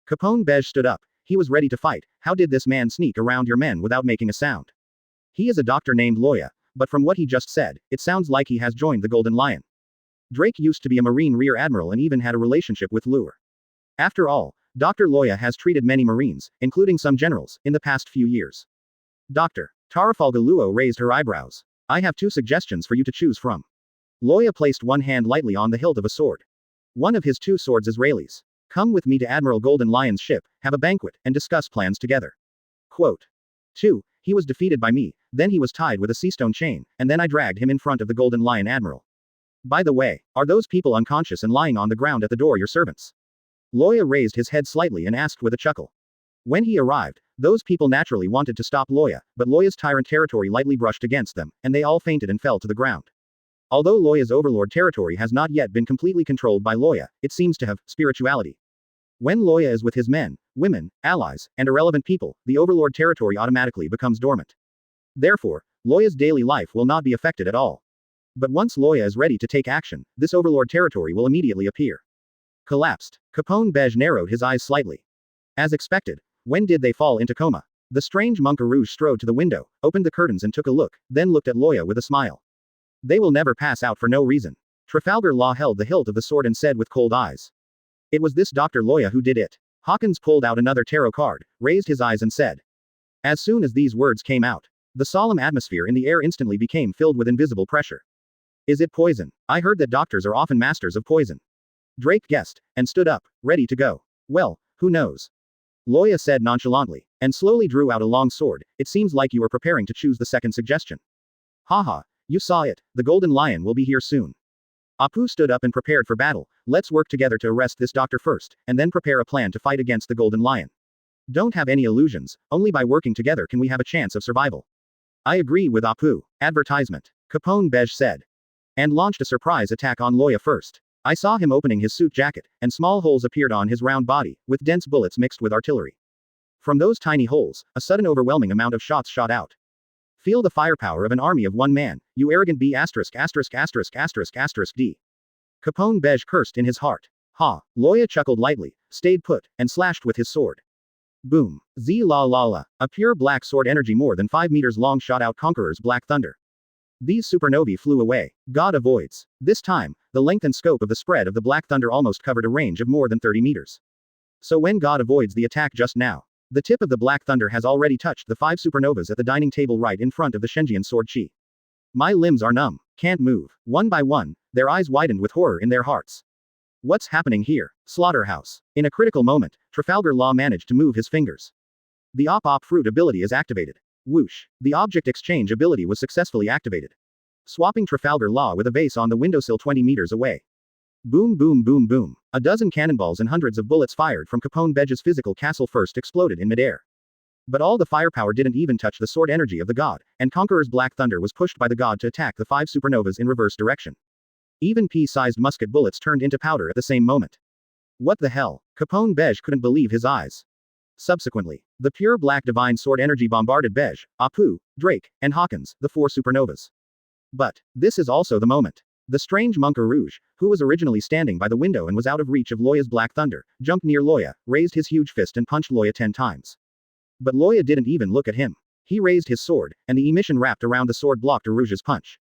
Capone Beige stood up. He was ready to fight. How did this man sneak around your men without making a sound? He is a doctor named Loya, But from what he just said, it sounds like he has joined the Golden Lion. Drake used to be a Marine Rear Admiral and even had a relationship with Lure. After all, Dr. Loya has treated many Marines, including some generals, in the past few years. Dr. Tarafalga Luo raised her eyebrows. I have two suggestions for you to choose from. Loya placed one hand lightly on the hilt of a sword. One of his two swords is Rayleigh's. Come with me to Admiral Golden Lion's ship, have a banquet, and discuss plans together. Quote. 2. He was defeated by me, then he was tied with a seastone chain, and then I dragged him in front of the Golden Lion Admiral. By the way, are those people unconscious and lying on the ground at the door your servants? Loya raised his head slightly and asked with a chuckle. When he arrived, those people naturally wanted to stop Loya, but Loya's tyrant territory lightly brushed against them, and they all fainted and fell to the ground. Although Loya's Overlord territory has not yet been completely controlled by Loya, it seems to have spirituality. When Loya is with his men, women, allies, and irrelevant people, the Overlord territory automatically becomes dormant. Therefore, Loya's daily life will not be affected at all. But once Loya is ready to take action, this Overlord territory will immediately appear. Collapsed. Capone Beige narrowed his eyes slightly. As expected, when did they fall into coma? The strange Monk Rouge strode to the window, opened the curtains and took a look, then looked at Loya with a smile. They will never pass out for no reason. Trafalgar Law held the hilt of the sword and said with cold eyes. It was this Dr. Loya who did it. Hawkins pulled out another tarot card, raised his eyes and said. As soon as these words came out, the solemn atmosphere in the air instantly became filled with invisible pressure. Is it poison? I heard that doctors are often masters of poison. Drake guessed, and stood up, ready to go. Well, who knows? Loya said nonchalantly, and slowly drew out a long sword. It seems like you are preparing to choose the second suggestion. Haha, you saw it, the Golden Lion will be here soon. Apu stood up and prepared for battle. Let's work together to arrest this doctor first, and then prepare a plan to fight against the Golden Lion. Don't have any illusions, only by working together can we have a chance of survival. I agree with Apu. Advertisement. Capone Beige said. And launched a surprise attack on Loya first. I saw him opening his suit jacket, and small holes appeared on his round body, with dense bullets mixed with artillery. From those tiny holes, a sudden overwhelming amount of shots shot out. Feel the firepower of an army of one man, you arrogant B***************. D. Capone Beige cursed in his heart. Ha, Loya chuckled lightly, stayed put, and slashed with his sword. Boom. Z la la la. A pure black sword energy more than 5 meters long shot out Conqueror's black thunder. These supernovae flew away. God avoids. This time, the length and scope of the spread of the black thunder almost covered a range of more than 30 meters. So when God avoids the attack just now, the tip of the black thunder has already touched the 5 supernovas at the dining table right in front of the Shenjian sword Chi. My limbs are numb, can't move. One by one, their eyes widened with horror in their hearts. What's happening here? Slaughterhouse. In a critical moment, Trafalgar Law managed to move his fingers. The Op Fruit ability is activated. Whoosh. The object exchange ability was successfully activated. Swapping Trafalgar Law with a vase on the windowsill 20 meters away. Boom boom boom boom. A dozen cannonballs and hundreds of bullets fired from Capone Beige's physical castle first exploded in midair. But all the firepower didn't even touch the sword energy of the god, and Conqueror's black thunder was pushed by the god to attack the 5 supernovas in reverse direction. Even pea-sized musket bullets turned into powder at the same moment. What the hell? Capone Beige couldn't believe his eyes. Subsequently, the pure black divine sword energy bombarded Beige, Apu, Drake, and Hawkins, the 4 supernovas. But this is also the moment. The strange Monk Rouge, who was originally standing by the window and was out of reach of Loya's black thunder, jumped near Loya, raised his huge fist and punched Loya 10 times. But Loya didn't even look at him. He raised his sword, and the emission wrapped around the sword blocked Rouge's punch.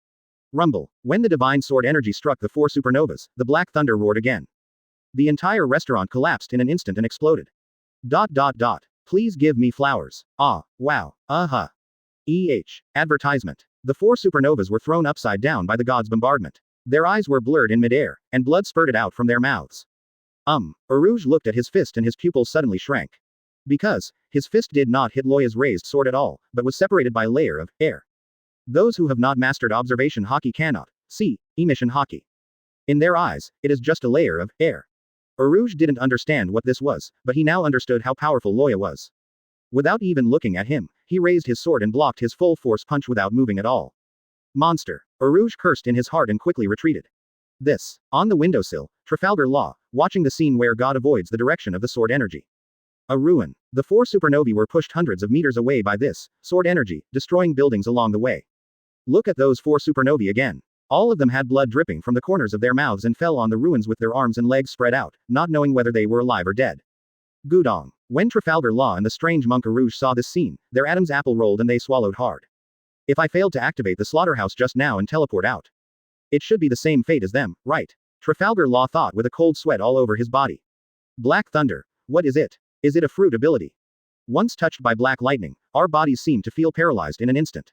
Rumble. When the divine sword energy struck the 4 supernovas, the black thunder roared again. The entire restaurant collapsed in an instant and exploded. ... Please give me flowers. Ah, wow. Advertisement. The 4 supernovas were thrown upside down by the god's bombardment. Their eyes were blurred in midair, and blood spurted out from their mouths. Rouge looked at his fist and his pupils suddenly shrank. Because, his fist did not hit Loya's raised sword at all, but was separated by a layer of air. Those who have not mastered observation hockey cannot see emission hockey. In their eyes, it is just a layer of air. Rouge didn't understand what this was, but he now understood how powerful Loya was. Without even looking at him, he raised his sword and blocked his full force punch without moving at all. Monster. Rouge cursed in his heart and quickly retreated. This. On the windowsill, Trafalgar Law, watching the scene where God avoids the direction of the sword energy. A ruin. The 4 supernovae were pushed hundreds of meters away by this sword energy, destroying buildings along the way. Look at those 4 supernovae again. All of them had blood dripping from the corners of their mouths and fell on the ruins with their arms and legs spread out, not knowing whether they were alive or dead. Gudong. When Trafalgar Law and the strange Monk Rouge saw this scene, their Adam's apple rolled and they swallowed hard. If I failed to activate the slaughterhouse just now and teleport out, it should be the same fate as them, right? Trafalgar Law thought with a cold sweat all over his body. Black Thunder. What is it? Is it a fruit ability? Once touched by black lightning, our bodies seem to feel paralyzed in an instant.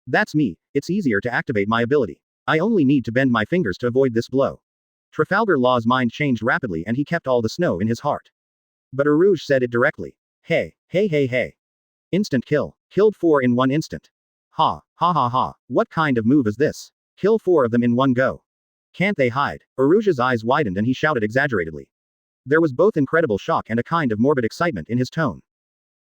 That's me, it's easier to activate my ability. I only need to bend my fingers to avoid this blow. Trafalgar Law's mind changed rapidly and he kept all the snow in his heart. But Arouge said it directly. Hey. Instant kill. Killed 4 in 1 instant. Ha. What kind of move is this? Kill 4 of them in one go. Can't they hide? Arouge's eyes widened and he shouted exaggeratedly. There was both incredible shock and a kind of morbid excitement in his tone.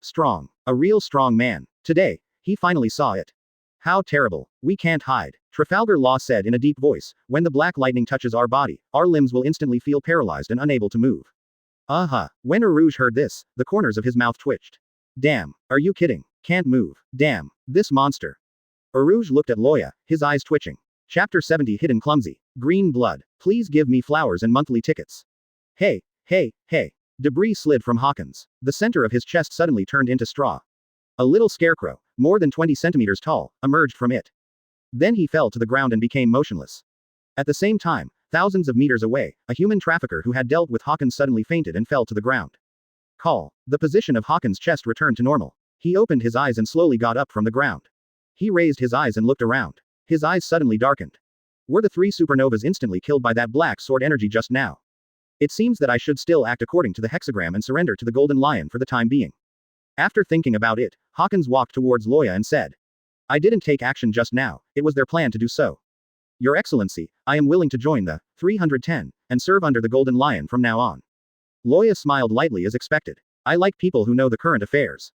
Strong. A real strong man. Today, he finally saw it. How terrible. We can't hide. Trafalgar Law said in a deep voice, when the black lightning touches our body, our limbs will instantly feel paralyzed and unable to move. When Arouge heard this, the corners of his mouth twitched. Damn. Are you kidding? Can't move. Damn. This monster. Arouge looked at Loya, his eyes twitching. Chapter 70 Hidden Clumsy. Green blood. Please give me flowers and monthly tickets. Hey. Debris slid from Hawkins. The center of his chest suddenly turned into straw. A little scarecrow, more than 20 centimeters tall, emerged from it. Then he fell to the ground and became motionless. At the same time, thousands of meters away, a human trafficker who had dealt with Hawkins suddenly fainted and fell to the ground. Call. The position of Hawkins' chest returned to normal. He opened his eyes and slowly got up from the ground. He raised his eyes and looked around. His eyes suddenly darkened. Were the 3 supernovas instantly killed by that black sword energy just now? It seems that I should still act according to the hexagram and surrender to the Golden Lion for the time being. After thinking about it, Hawkins walked towards Loya and said. I didn't take action just now, it was their plan to do so. Your Excellency, I am willing to join the 310 and serve under the Golden Lion from now on. Loya smiled lightly as expected. I like people who know the current affairs.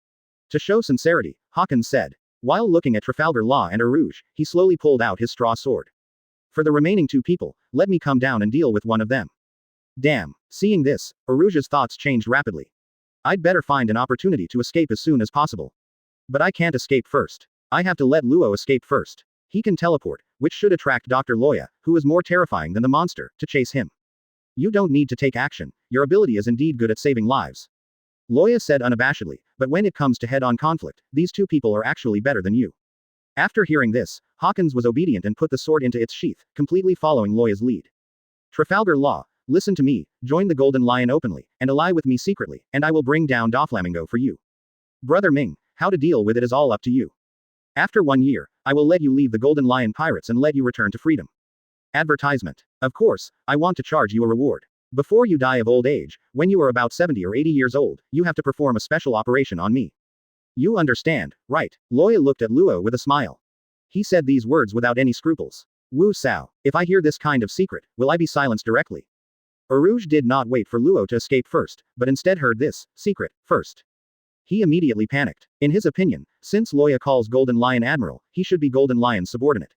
To show sincerity, Hawkins said. While looking at Trafalgar Law and Arouge, he slowly pulled out his straw sword. For the remaining 2 people, let me come down and deal with one of them. Damn. Seeing this, Arouge's thoughts changed rapidly. I'd better find an opportunity to escape as soon as possible. But I can't escape first. I have to let Luo escape first. He can teleport, which should attract Dr. Loya, who is more terrifying than the monster, to chase him. You don't need to take action, your ability is indeed good at saving lives. Loya said unabashedly, but when it comes to head-on conflict, these 2 people are actually better than you. After hearing this, Hawkins was obedient and put the sword into its sheath, completely following Loya's lead. Trafalgar Law, listen to me, join the Golden Lion openly, and ally with me secretly, and I will bring down Doflamingo for you. Brother Ming, how to deal with it is all up to you. After 1 year, I will let you leave the Golden Lion pirates and let you return to freedom. Advertisement. Of course, I want to charge you a reward. Before you die of old age, when you are about 70 or 80 years old, you have to perform a special operation on me. You understand, right? Loya looked at Luo with a smile. He said these words without any scruples. Wu Sao, if I hear this kind of secret, will I be silenced directly? Arouge did not wait for Luo to escape first, but instead heard this secret first. He immediately panicked. In his opinion, since Loya calls Golden Lion Admiral, he should be Golden Lion's subordinate.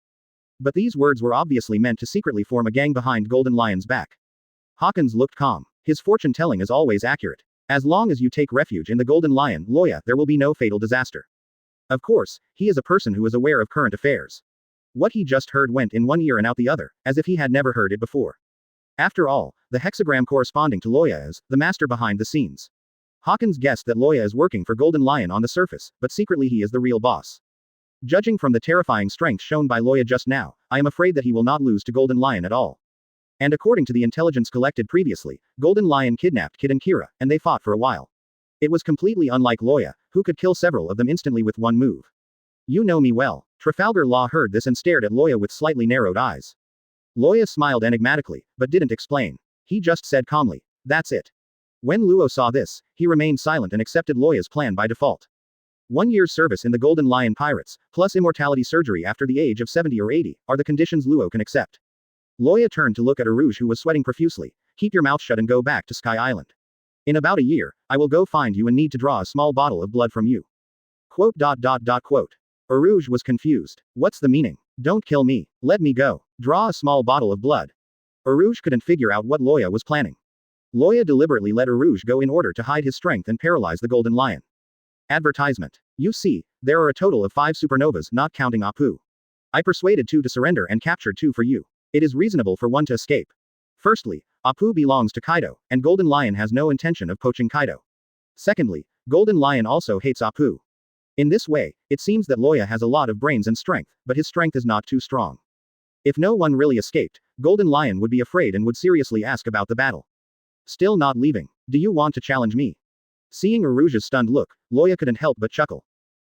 But these words were obviously meant to secretly form a gang behind Golden Lion's back. Hawkins looked calm. His fortune-telling is always accurate. As long as you take refuge in the Golden Lion, Loya, there will be no fatal disaster. Of course, he is a person who is aware of current affairs. What he just heard went in one ear and out the other, as if he had never heard it before. After all, the hexagram corresponding to Loya is the master behind the scenes. Hawkins guessed that Loya is working for Golden Lion on the surface, but secretly he is the real boss. Judging from the terrifying strength shown by Loya just now, I am afraid that he will not lose to Golden Lion at all. And according to the intelligence collected previously, Golden Lion kidnapped Kid and Kira, and they fought for a while. It was completely unlike Loya, who could kill several of them instantly with one move. You know me well. Trafalgar Law heard this and stared at Loya with slightly narrowed eyes. Loya smiled enigmatically, but didn't explain. He just said calmly, that's it. When Luo saw this, he remained silent and accepted Loya's plan by default. 1 year's service in the Golden Lion Pirates, plus immortality surgery after the age of 70 or 80, are the conditions Luo can accept. Loya turned to look at Arouge who was sweating profusely. Keep your mouth shut and go back to Sky Island. In about a year, I will go find you and need to draw a small bottle of blood from you. Quote. Arouge was confused. What's the meaning? Don't kill me. Let me go. Draw a small bottle of blood. Arouge couldn't figure out what Loya was planning. Loya deliberately let Arouge go in order to hide his strength and paralyze the Golden Lion. Advertisement. You see, there are a total of 5 supernovas not counting Apu. I persuaded 2 to surrender and captured 2 for you. It is reasonable for 1 to escape. Firstly, Apu belongs to Kaido, and Golden Lion has no intention of poaching Kaido. Secondly, Golden Lion also hates Apu. In this way, it seems that Loya has a lot of brains and strength, but his strength is not too strong. If no one really escaped, Golden Lion would be afraid and would seriously ask about the battle. Still not leaving. Do you want to challenge me? Seeing Aruja's stunned look, Loya couldn't help but chuckle.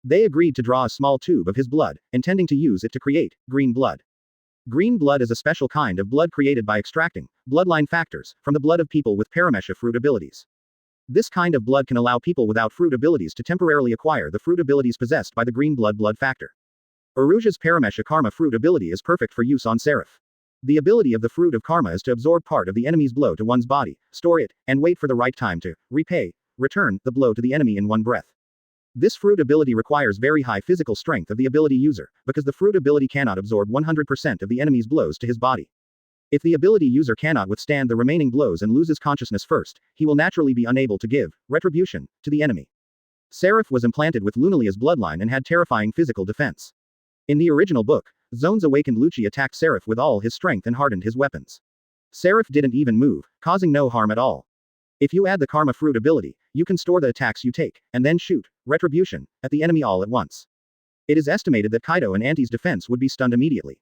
They agreed to draw a small tube of his blood, intending to use it to create green blood. Green blood is a special kind of blood created by extracting bloodline factors from the blood of people with Paramecia fruit abilities. This kind of blood can allow people without fruit abilities to temporarily acquire the fruit abilities possessed by the green blood factor. Aruja's Paramecia Karma fruit ability is perfect for use on Seraph. The ability of the fruit of Karma is to absorb part of the enemy's blow to one's body, store it, and wait for the right time to return the blow to the enemy in one breath. This fruit ability requires very high physical strength of the ability user, because the fruit ability cannot absorb 100% of the enemy's blows to his body. If the ability user cannot withstand the remaining blows and loses consciousness first, he will naturally be unable to give retribution to the enemy. Seraph was implanted with Lunalia's bloodline and had terrifying physical defense. In the original book, Zone's awakened Lucci attacked Seraph with all his strength and hardened his weapons. Seraph didn't even move, causing no harm at all. If you add the Karma fruit ability, you can store the attacks you take, and then shoot retribution at the enemy all at once. It is estimated that Kaido and Auntie's defense would be stunned immediately.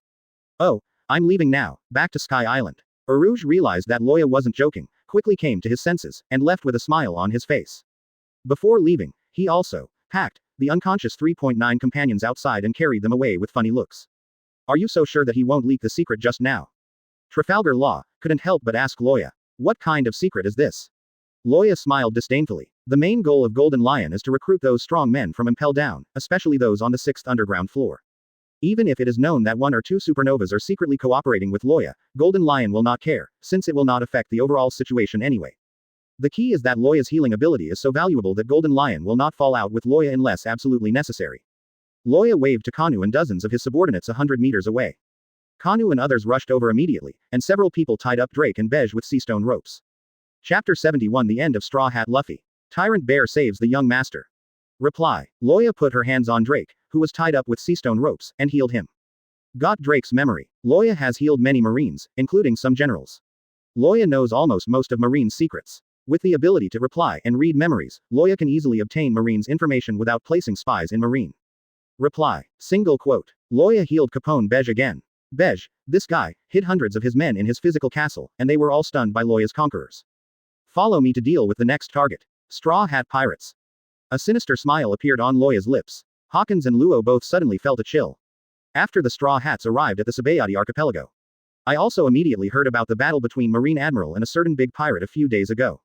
Oh, I'm leaving now, back to Sky Island. Aruj realized that Loya wasn't joking, quickly came to his senses, and left with a smile on his face. Before leaving, he also packed the unconscious 3.9 companions outside and carried them away with funny looks. Are you so sure that he won't leak the secret just now? Trafalgar Law couldn't help but ask Loya. What kind of secret is this? Loya smiled disdainfully. The main goal of Golden Lion is to recruit those strong men from Impel Down, especially those on the 6th underground floor. Even if it is known that 1 or 2 supernovas are secretly cooperating with Loya, Golden Lion will not care, since it will not affect the overall situation anyway. The key is that Loya's healing ability is so valuable that Golden Lion will not fall out with Loya unless absolutely necessary. Loya waved to Kanu and dozens of his subordinates 100 meters away. Kanu and others rushed over immediately, and several people tied up Drake and Bej with seastone ropes. Chapter 71 The End of Straw Hat Luffy. Tyrant Bear saves the young master. Reply. Loya put her hands on Drake, who was tied up with seastone ropes, and healed him. Got Drake's memory. Loya has healed many Marines, including some generals. Loya knows almost most of Marines' secrets. With the ability to reply and read memories, Loya can easily obtain Marines' information without placing spies in Marine. Reply. Single quote. Loya healed Capone Bej again. Bej, this guy, hid hundreds of his men in his physical castle, and they were all stunned by Loya's conquerors. Follow me to deal with the next target. Straw Hat Pirates. A sinister smile appeared on Loya's lips. Hawkins and Luo both suddenly felt a chill. After the Straw Hats arrived at the Sabayati archipelago. I also immediately heard about the battle between Marine Admiral and a certain big pirate a few days ago.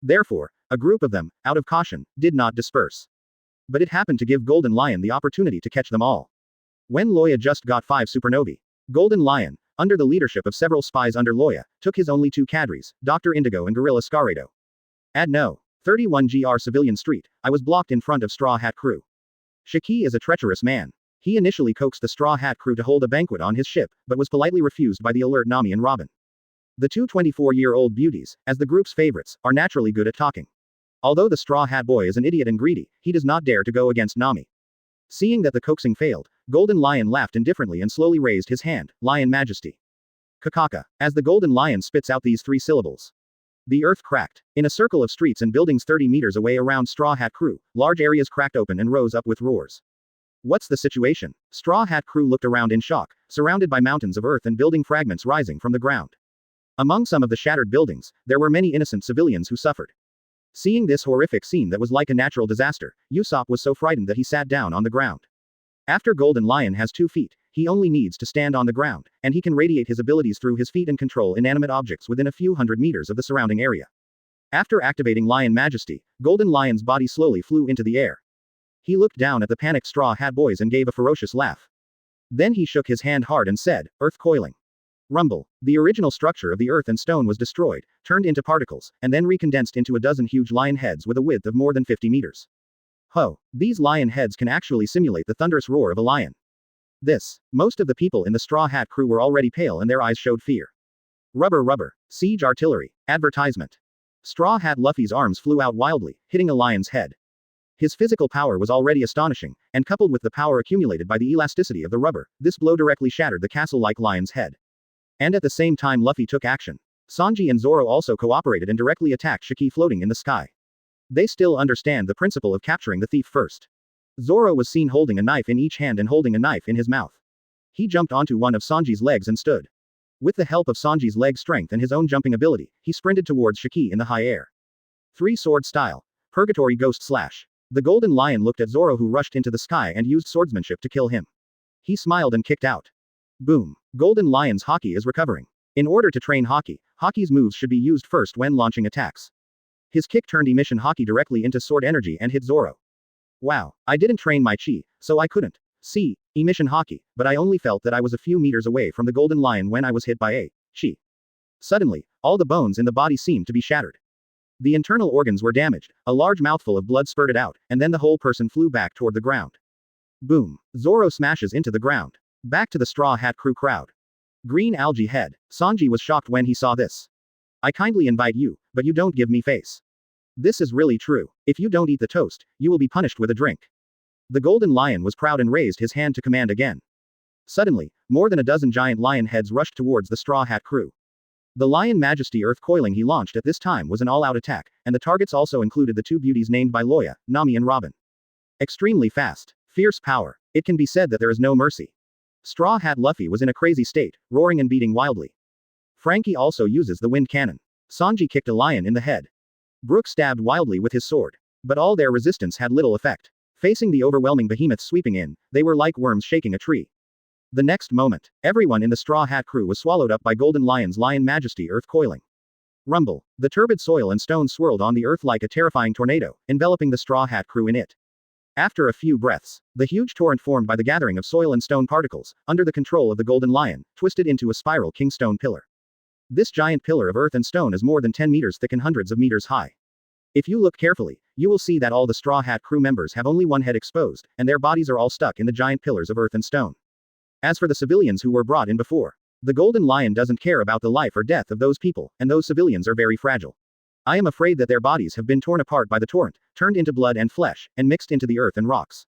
Therefore, a group of them, out of caution, did not disperse. But it happened to give Golden Lion the opportunity to catch them all. When Loya just got 5 supernovae, Golden Lion, under the leadership of several spies under Loya, took his only 2 cadres, Dr. Indigo and Gorilla Scaredo. At No. 31 GR Civilian Street, I was blocked in front of Straw Hat crew. Shiki is a treacherous man. He initially coaxed the Straw Hat crew to hold a banquet on his ship, but was politely refused by the alert Nami and Robin. The two 24-year-old beauties, as the group's favorites, are naturally good at talking. Although the Straw Hat boy is an idiot and greedy, he does not dare to go against Nami. Seeing that the coaxing failed, Golden Lion laughed indifferently and slowly raised his hand, Lion Majesty. Kakaka. As the Golden Lion spits out these 3 syllables. The earth cracked. In a circle of streets and buildings 30 meters away around Straw Hat crew, large areas cracked open and rose up with roars. What's the situation? Straw Hat crew looked around in shock, surrounded by mountains of earth and building fragments rising from the ground. Among some of the shattered buildings, there were many innocent civilians who suffered. Seeing this horrific scene that was like a natural disaster, Usopp was so frightened that he sat down on the ground. After Golden Lion has 2 feet, he only needs to stand on the ground, and he can radiate his abilities through his feet and control inanimate objects within a few hundred meters of the surrounding area. After activating Lion Majesty, Golden Lion's body slowly flew into the air. He looked down at the panicked Straw Hat boys and gave a ferocious laugh. Then he shook his hand hard and said, Earth coiling. Rumble. The original structure of the earth and stone was destroyed, turned into particles, and then recondensed into a dozen huge lion heads with a width of more than 50 meters. Ho! These lion heads can actually simulate the thunderous roar of a lion. Most of the people in the Straw Hat crew were already pale and their eyes showed fear. Rubber. Siege artillery. Advertisement. Straw Hat Luffy's arms flew out wildly, hitting a lion's head. His physical power was already astonishing, and coupled with the power accumulated by the elasticity of the rubber, this blow directly shattered the castle-like lion's head. And at the same time Luffy took action. Sanji and Zoro also cooperated and directly attacked Shiki floating in the sky. They still understand the principle of capturing the thief first. Zoro was seen holding a knife in each hand and holding a knife in his mouth. He jumped onto one of Sanji's legs and stood. With the help of Sanji's leg strength and his own jumping ability, he sprinted towards Shiki in the high air. Three-sword style. Purgatory Ghost Slash. The Golden Lion looked at Zoro, who rushed into the sky and used swordsmanship to kill him. He smiled and kicked out. Boom. Golden Lion's Haki is recovering. In order to train Haki, Haki's moves should be used first when launching attacks. His kick turned emission Haki directly into sword energy and hit Zoro. Wow, I didn't train my chi, so I couldn't see emission Haki, but I only felt that I was a few meters away from the Golden Lion when I was hit by a chi. Suddenly, all the bones in the body seemed to be shattered. The internal organs were damaged, a large mouthful of blood spurted out, and then the whole person flew back toward the ground. Boom. Zoro smashes into the ground. Back to the Straw Hat Crew crowd. Green algae head. Sanji was shocked when he saw this. I kindly invite you, but you don't give me face. This is really true. If you don't eat the toast, you will be punished with a drink. The Golden Lion was proud and raised his hand to command again. Suddenly, more than a dozen giant lion heads rushed towards the Straw Hat Crew. The Lion Majesty Earth Coiling he launched at this time was an all-out attack, and the targets also included the two beauties named by Loya, Nami and Robin. Extremely fast. Fierce power. It can be said that there is no mercy. Straw Hat Luffy was in a crazy state, roaring and beating wildly. Frankie also uses the wind cannon. Sanji kicked a lion in the head. Brook stabbed wildly with his sword. But all their resistance had little effect. Facing the overwhelming behemoths sweeping in, they were like worms shaking a tree. The next moment, everyone in the Straw Hat Crew was swallowed up by Golden Lion's Lion Majesty Earth Coiling. Rumble. The turbid soil and stone swirled on the earth like a terrifying tornado, enveloping the Straw Hat Crew in it. After a few breaths, the huge torrent formed by the gathering of soil and stone particles, under the control of the Golden Lion, twisted into a spiral kingstone pillar. This giant pillar of earth and stone is more than 10 meters thick and hundreds of meters high. If you look carefully, you will see that all the Straw Hat Crew members have only one head exposed, and their bodies are all stuck in the giant pillars of earth and stone. As for the civilians who were brought in before, the Golden Lion doesn't care about the life or death of those people, and those civilians are very fragile. I am afraid that their bodies have been torn apart by the torrent, turned into blood and flesh, and mixed into the earth and rocks.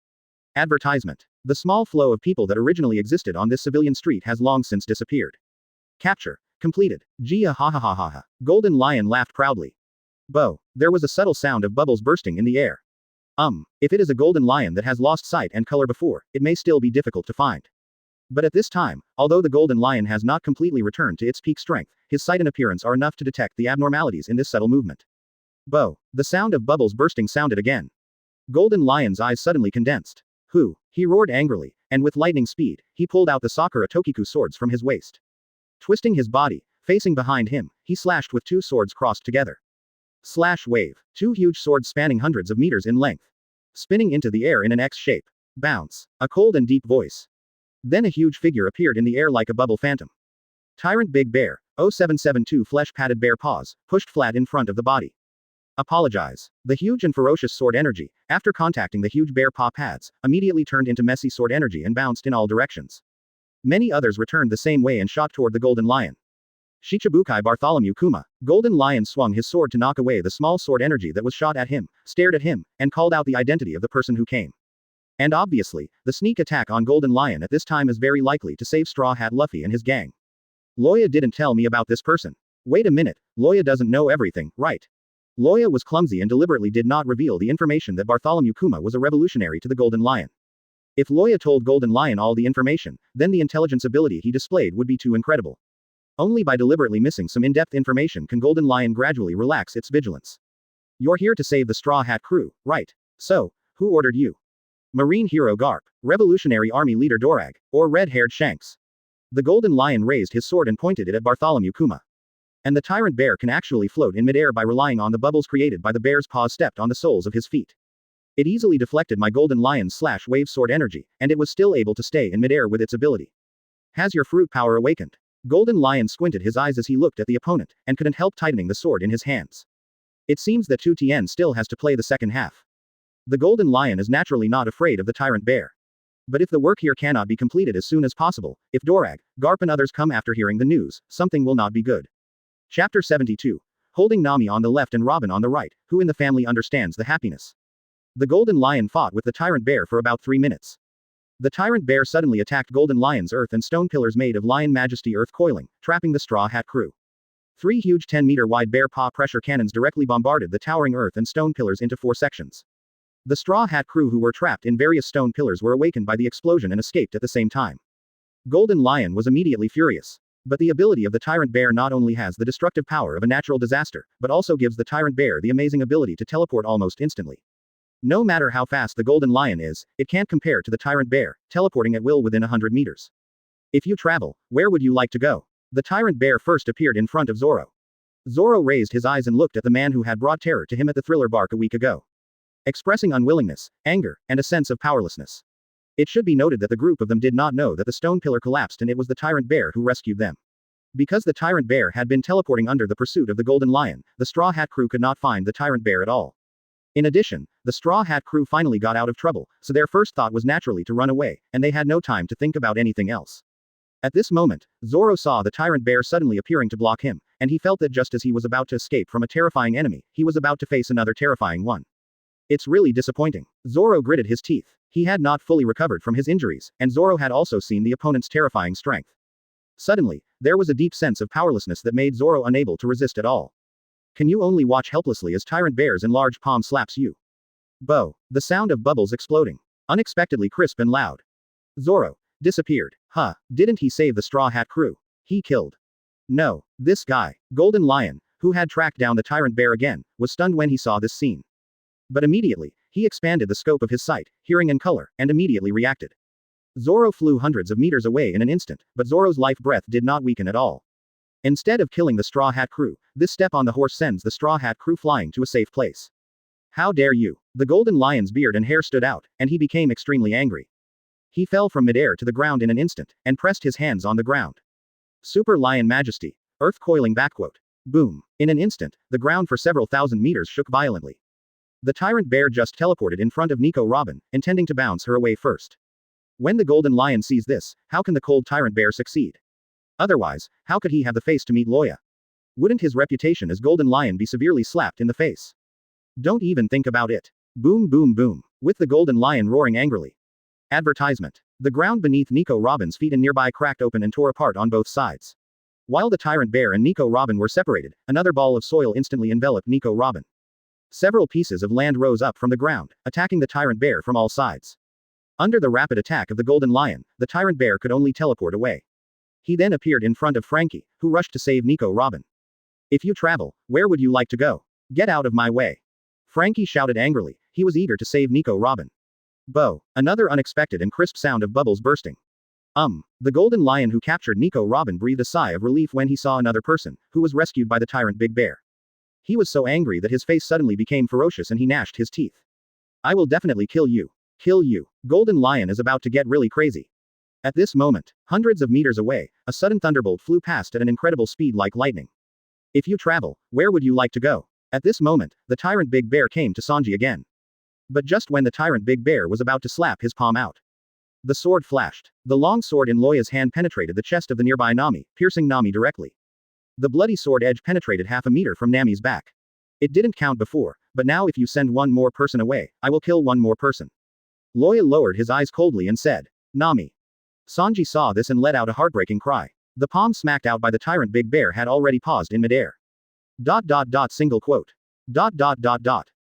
Advertisement. The small flow of people that originally existed on this civilian street has long since disappeared. Capture. Completed. Gia ha ha ha ha ha. Golden Lion laughed proudly. Bo. There was a subtle sound of bubbles bursting in the air. If it is a Golden Lion that has lost sight and color before, it may still be difficult to find. But at this time, although the Golden Lion has not completely returned to its peak strength, his sight and appearance are enough to detect the abnormalities in this subtle movement. Bo. The sound of bubbles bursting sounded again. Golden Lion's eyes suddenly condensed. Who? He roared angrily, and with lightning speed, he pulled out the Sakura Tokiku swords from his waist. Twisting his body, facing behind him, he slashed with two swords crossed together. Slash wave. Two huge swords spanning hundreds of meters in length. Spinning into the air in an X shape. Bounce. A cold and deep voice. Then a huge figure appeared in the air like a bubble phantom. Tyrant Big Bear, 0772 flesh-padded bear paws, pushed flat in front of the body. Apologize. The huge and ferocious sword energy, after contacting the huge bear paw pads, immediately turned into messy sword energy and bounced in all directions. Many others returned the same way and shot toward the Golden Lion. Shichibukai Bartholomew Kuma. Golden Lion swung his sword to knock away the small sword energy that was shot at him, stared at him, and called out the identity of the person who came. And obviously, the sneak attack on Golden Lion at this time is very likely to save Straw Hat Luffy and his gang. Loya didn't tell me about this person. Wait a minute, Loya doesn't know everything, right? Loya was clumsy and deliberately did not reveal the information that Bartholomew Kuma was a revolutionary to the Golden Lion. If Loya told Golden Lion all the information, then the intelligence ability he displayed would be too incredible. Only by deliberately missing some in-depth information can Golden Lion gradually relax its vigilance. You're here to save the Straw Hat Crew, right? So, who ordered you? Marine hero Garp, Revolutionary Army leader Dorag, or red-haired Shanks? The Golden Lion raised his sword and pointed it at Bartholomew Kuma. And the tyrant bear can actually float in midair by relying on the bubbles created by the bear's paws stepped on the soles of his feet. It easily deflected my Golden Lion's slash-wave sword energy, and it was still able to stay in midair with its ability. Has your fruit power awakened? Golden Lion squinted his eyes as he looked at the opponent, and couldn't help tightening the sword in his hands. It seems that Tu Tien still has to play the second half. The Golden Lion is naturally not afraid of the tyrant bear. But if the work here cannot be completed as soon as possible, if Dorag, Garp and others come after hearing the news, something will not be good. Chapter 72. Holding Nami on the left and Robin on the right, who in the family understands the happiness. The Golden Lion fought with the tyrant bear for about 3 minutes. The tyrant bear suddenly attacked Golden Lion's earth and stone pillars made of Lion Majesty Earth Coiling, trapping the Straw Hat Crew. 3 huge 10-meter wide bear paw pressure cannons directly bombarded the towering earth and stone pillars into 4 sections. The Straw Hat crew who were trapped in various stone pillars were awakened by the explosion and escaped at the same time. Golden Lion was immediately furious. But the ability of the Tyrant Bear not only has the destructive power of a natural disaster, but also gives the Tyrant Bear the amazing ability to teleport almost instantly. No matter how fast the Golden Lion is, it can't compare to the Tyrant Bear, teleporting at will within 100 meters. If you travel, where would you like to go? The Tyrant Bear first appeared in front of Zoro. Zoro raised his eyes and looked at the man who had brought terror to him at the Thriller Bark a week ago, expressing unwillingness, anger, and a sense of powerlessness. It should be noted that the group of them did not know that the stone pillar collapsed and it was the Tyrant Bear who rescued them. Because the Tyrant Bear had been teleporting under the pursuit of the Golden Lion, the Straw Hat crew could not find the Tyrant Bear at all. In addition, the Straw Hat crew finally got out of trouble, so their first thought was naturally to run away, and they had no time to think about anything else. At this moment, Zoro saw the Tyrant Bear suddenly appearing to block him, and he felt that just as he was about to escape from a terrifying enemy, he was about to face another terrifying one. It's really disappointing. Zoro gritted his teeth. He had not fully recovered from his injuries, and Zoro had also seen the opponent's terrifying strength. Suddenly, there was a deep sense of powerlessness that made Zoro unable to resist at all. Can you only watch helplessly as Tyrant Bear's enlarged palm slaps you? Bow. The sound of bubbles exploding. Unexpectedly crisp and loud. Zoro disappeared. Huh, didn't he save the Straw Hat crew? He killed. No, this guy, Golden Lion, who had tracked down the Tyrant Bear again, was stunned when he saw this scene. But immediately, he expanded the scope of his sight, hearing and color, and immediately reacted. Zoro flew hundreds of meters away in an instant, but Zoro's life breath did not weaken at all. Instead of killing the Straw Hat crew, this step on the horse sends the Straw Hat crew flying to a safe place. How dare you? The Golden Lion's beard and hair stood out, and he became extremely angry. He fell from midair to the ground in an instant, and pressed his hands on the ground. Super Lion Majesty. Earth coiling backquote. Boom. In an instant, the ground for several thousand meters shook violently. The Tyrant Bear just teleported in front of Nico Robin, intending to bounce her away first. When the Golden Lion sees this, how can the cold Tyrant Bear succeed? Otherwise, how could he have the face to meet Loya? Wouldn't his reputation as Golden Lion be severely slapped in the face? Don't even think about it. Boom boom boom. With the Golden Lion roaring angrily. Advertisement. The ground beneath Nico Robin's feet and nearby cracked open and tore apart on both sides. While the Tyrant Bear and Nico Robin were separated, another ball of soil instantly enveloped Nico Robin. Several pieces of land rose up from the ground, attacking the Tyrant Bear from all sides. Under the rapid attack of the Golden Lion, the Tyrant Bear could only teleport away. He then appeared in front of Frankie, who rushed to save Nico Robin. If you travel, where would you like to go? Get out of my way. Frankie shouted angrily. He was eager to save Nico Robin. Bow. Another unexpected and crisp sound of bubbles bursting. The Golden Lion who captured Nico Robin breathed a sigh of relief when he saw another person, who was rescued by the Tyrant Big Bear. He was so angry that his face suddenly became ferocious and he gnashed his teeth. I will definitely kill you. Kill you. Golden Lion is about to get really crazy. At this moment, hundreds of meters away, a sudden thunderbolt flew past at an incredible speed like lightning. If you travel, where would you like to go? At this moment, the Tyrant Big Bear came to Sanji again. But just when the Tyrant Big Bear was about to slap his palm out, the sword flashed. The long sword in Loya's hand penetrated the chest of the nearby Nami, piercing Nami directly. The bloody sword edge penetrated half a meter from Nami's back. It didn't count before, but now if you send one more person away, I will kill one more person. Loya lowered his eyes coldly and said, Nami. Sanji saw this and let out a heartbreaking cry. The palm smacked out by the Tyrant Big Bear had already paused in midair. Single quote.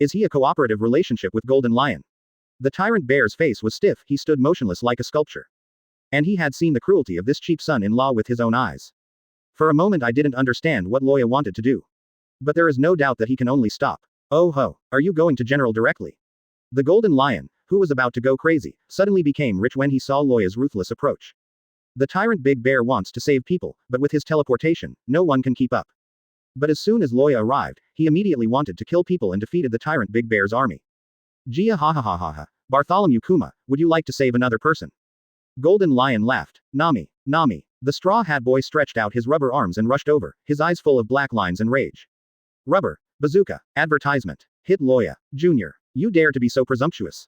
Is he a cooperative relationship with Golden Lion? The Tyrant Bear's face was stiff, he stood motionless like a sculpture. And he had seen the cruelty of this cheap son-in-law with his own eyes. For a moment I didn't understand what Loya wanted to do. But there is no doubt that he can only stop. Oh ho, are you going to General directly? The Golden Lion, who was about to go crazy, suddenly became rich when he saw Loya's ruthless approach. The Tyrant Big Bear wants to save people, but with his teleportation, no one can keep up. But as soon as Loya arrived, he immediately wanted to kill people and defeated the Tyrant Big Bear's army. Gia ha ha ha ha ha. Bartholomew Kuma, would you like to save another person? Golden Lion laughed. Nami. The Straw Hat Boy stretched out his rubber arms and rushed over, his eyes full of black lines and rage. Rubber. Bazooka. Advertisement. Hit Loya. Jr. You dare to be so presumptuous.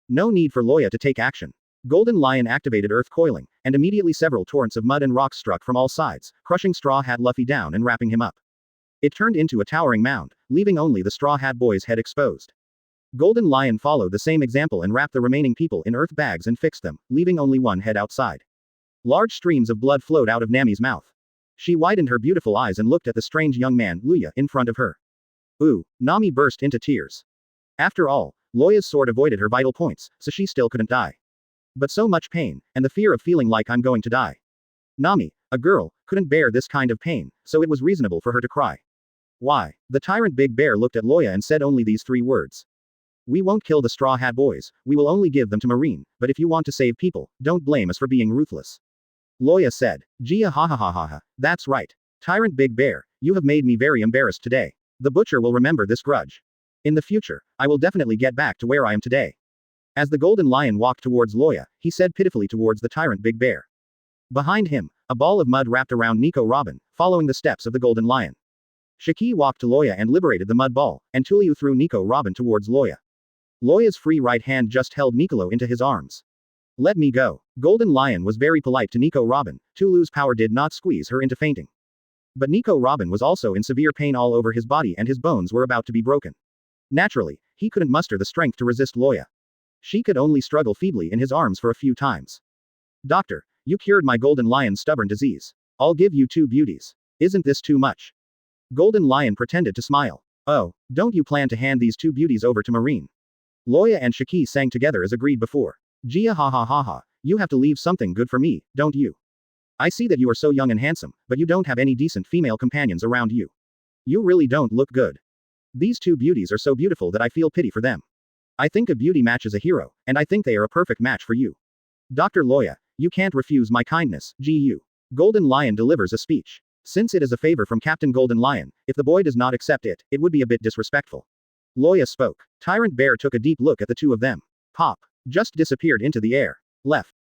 No need for Loya to take action. Golden Lion activated earth coiling, and immediately several torrents of mud and rocks struck from all sides, crushing Straw Hat Luffy down and wrapping him up. It turned into a towering mound, leaving only the Straw Hat Boy's head exposed. Golden Lion followed the same example and wrapped the remaining people in earth bags and fixed them, leaving only one head outside. Large streams of blood flowed out of Nami's mouth. She widened her beautiful eyes and looked at the strange young man, Loya, in front of her. Ooh, Nami burst into tears. After all, Loya's sword avoided her vital points, so she still couldn't die. But so much pain, and the fear of feeling like I'm going to die. Nami, a girl, couldn't bear this kind of pain, so it was reasonable for her to cry. Why? The tyrant Big Bear looked at Loya and said only these 3 words. We won't kill the Straw Hat Boys, we will only give them to Marine, but if you want to save people, don't blame us for being ruthless. Loya said. Gia ha ha ha ha ha, that's right. Tyrant Big Bear, you have made me very embarrassed today. The butcher will remember this grudge. In the future, I will definitely get back to where I am today. As the Golden Lion walked towards Loya, he said pitifully towards the tyrant Big Bear. Behind him, a ball of mud wrapped around Nico Robin, following the steps of the Golden Lion. Shiki walked to Loya and liberated the mud ball, and Tuliu threw Nico Robin towards Loya. Loya's free right hand just held Nicolo into his arms. Let me go. Golden Lion was very polite to Nico Robin. Tulu's power did not squeeze her into fainting. But Nico Robin was also in severe pain all over his body and his bones were about to be broken. Naturally, he couldn't muster the strength to resist Loya. She could only struggle feebly in his arms for a few times. Doctor, you cured my Golden Lion's stubborn disease. I'll give you 2 beauties. Isn't this too much? Golden Lion pretended to smile. Oh, don't you plan to hand these 2 beauties over to Marine? Loya and Shiki sang together as agreed before. Gia ha ha ha ha, you have to leave something good for me, don't you? I see that you are so young and handsome, but you don't have any decent female companions around you. You really don't look good. These 2 beauties are so beautiful that I feel pity for them. I think a beauty matches a hero, and I think they are a perfect match for you. Dr. Loya, you can't refuse my kindness, Gu. Golden Lion delivers a speech. Since it is a favor from Captain Golden Lion, if the boy does not accept it, it would be a bit disrespectful. Loya spoke. Tyrant Bear took a deep look at the 2 of them. Pop. Just disappeared into the air. Left.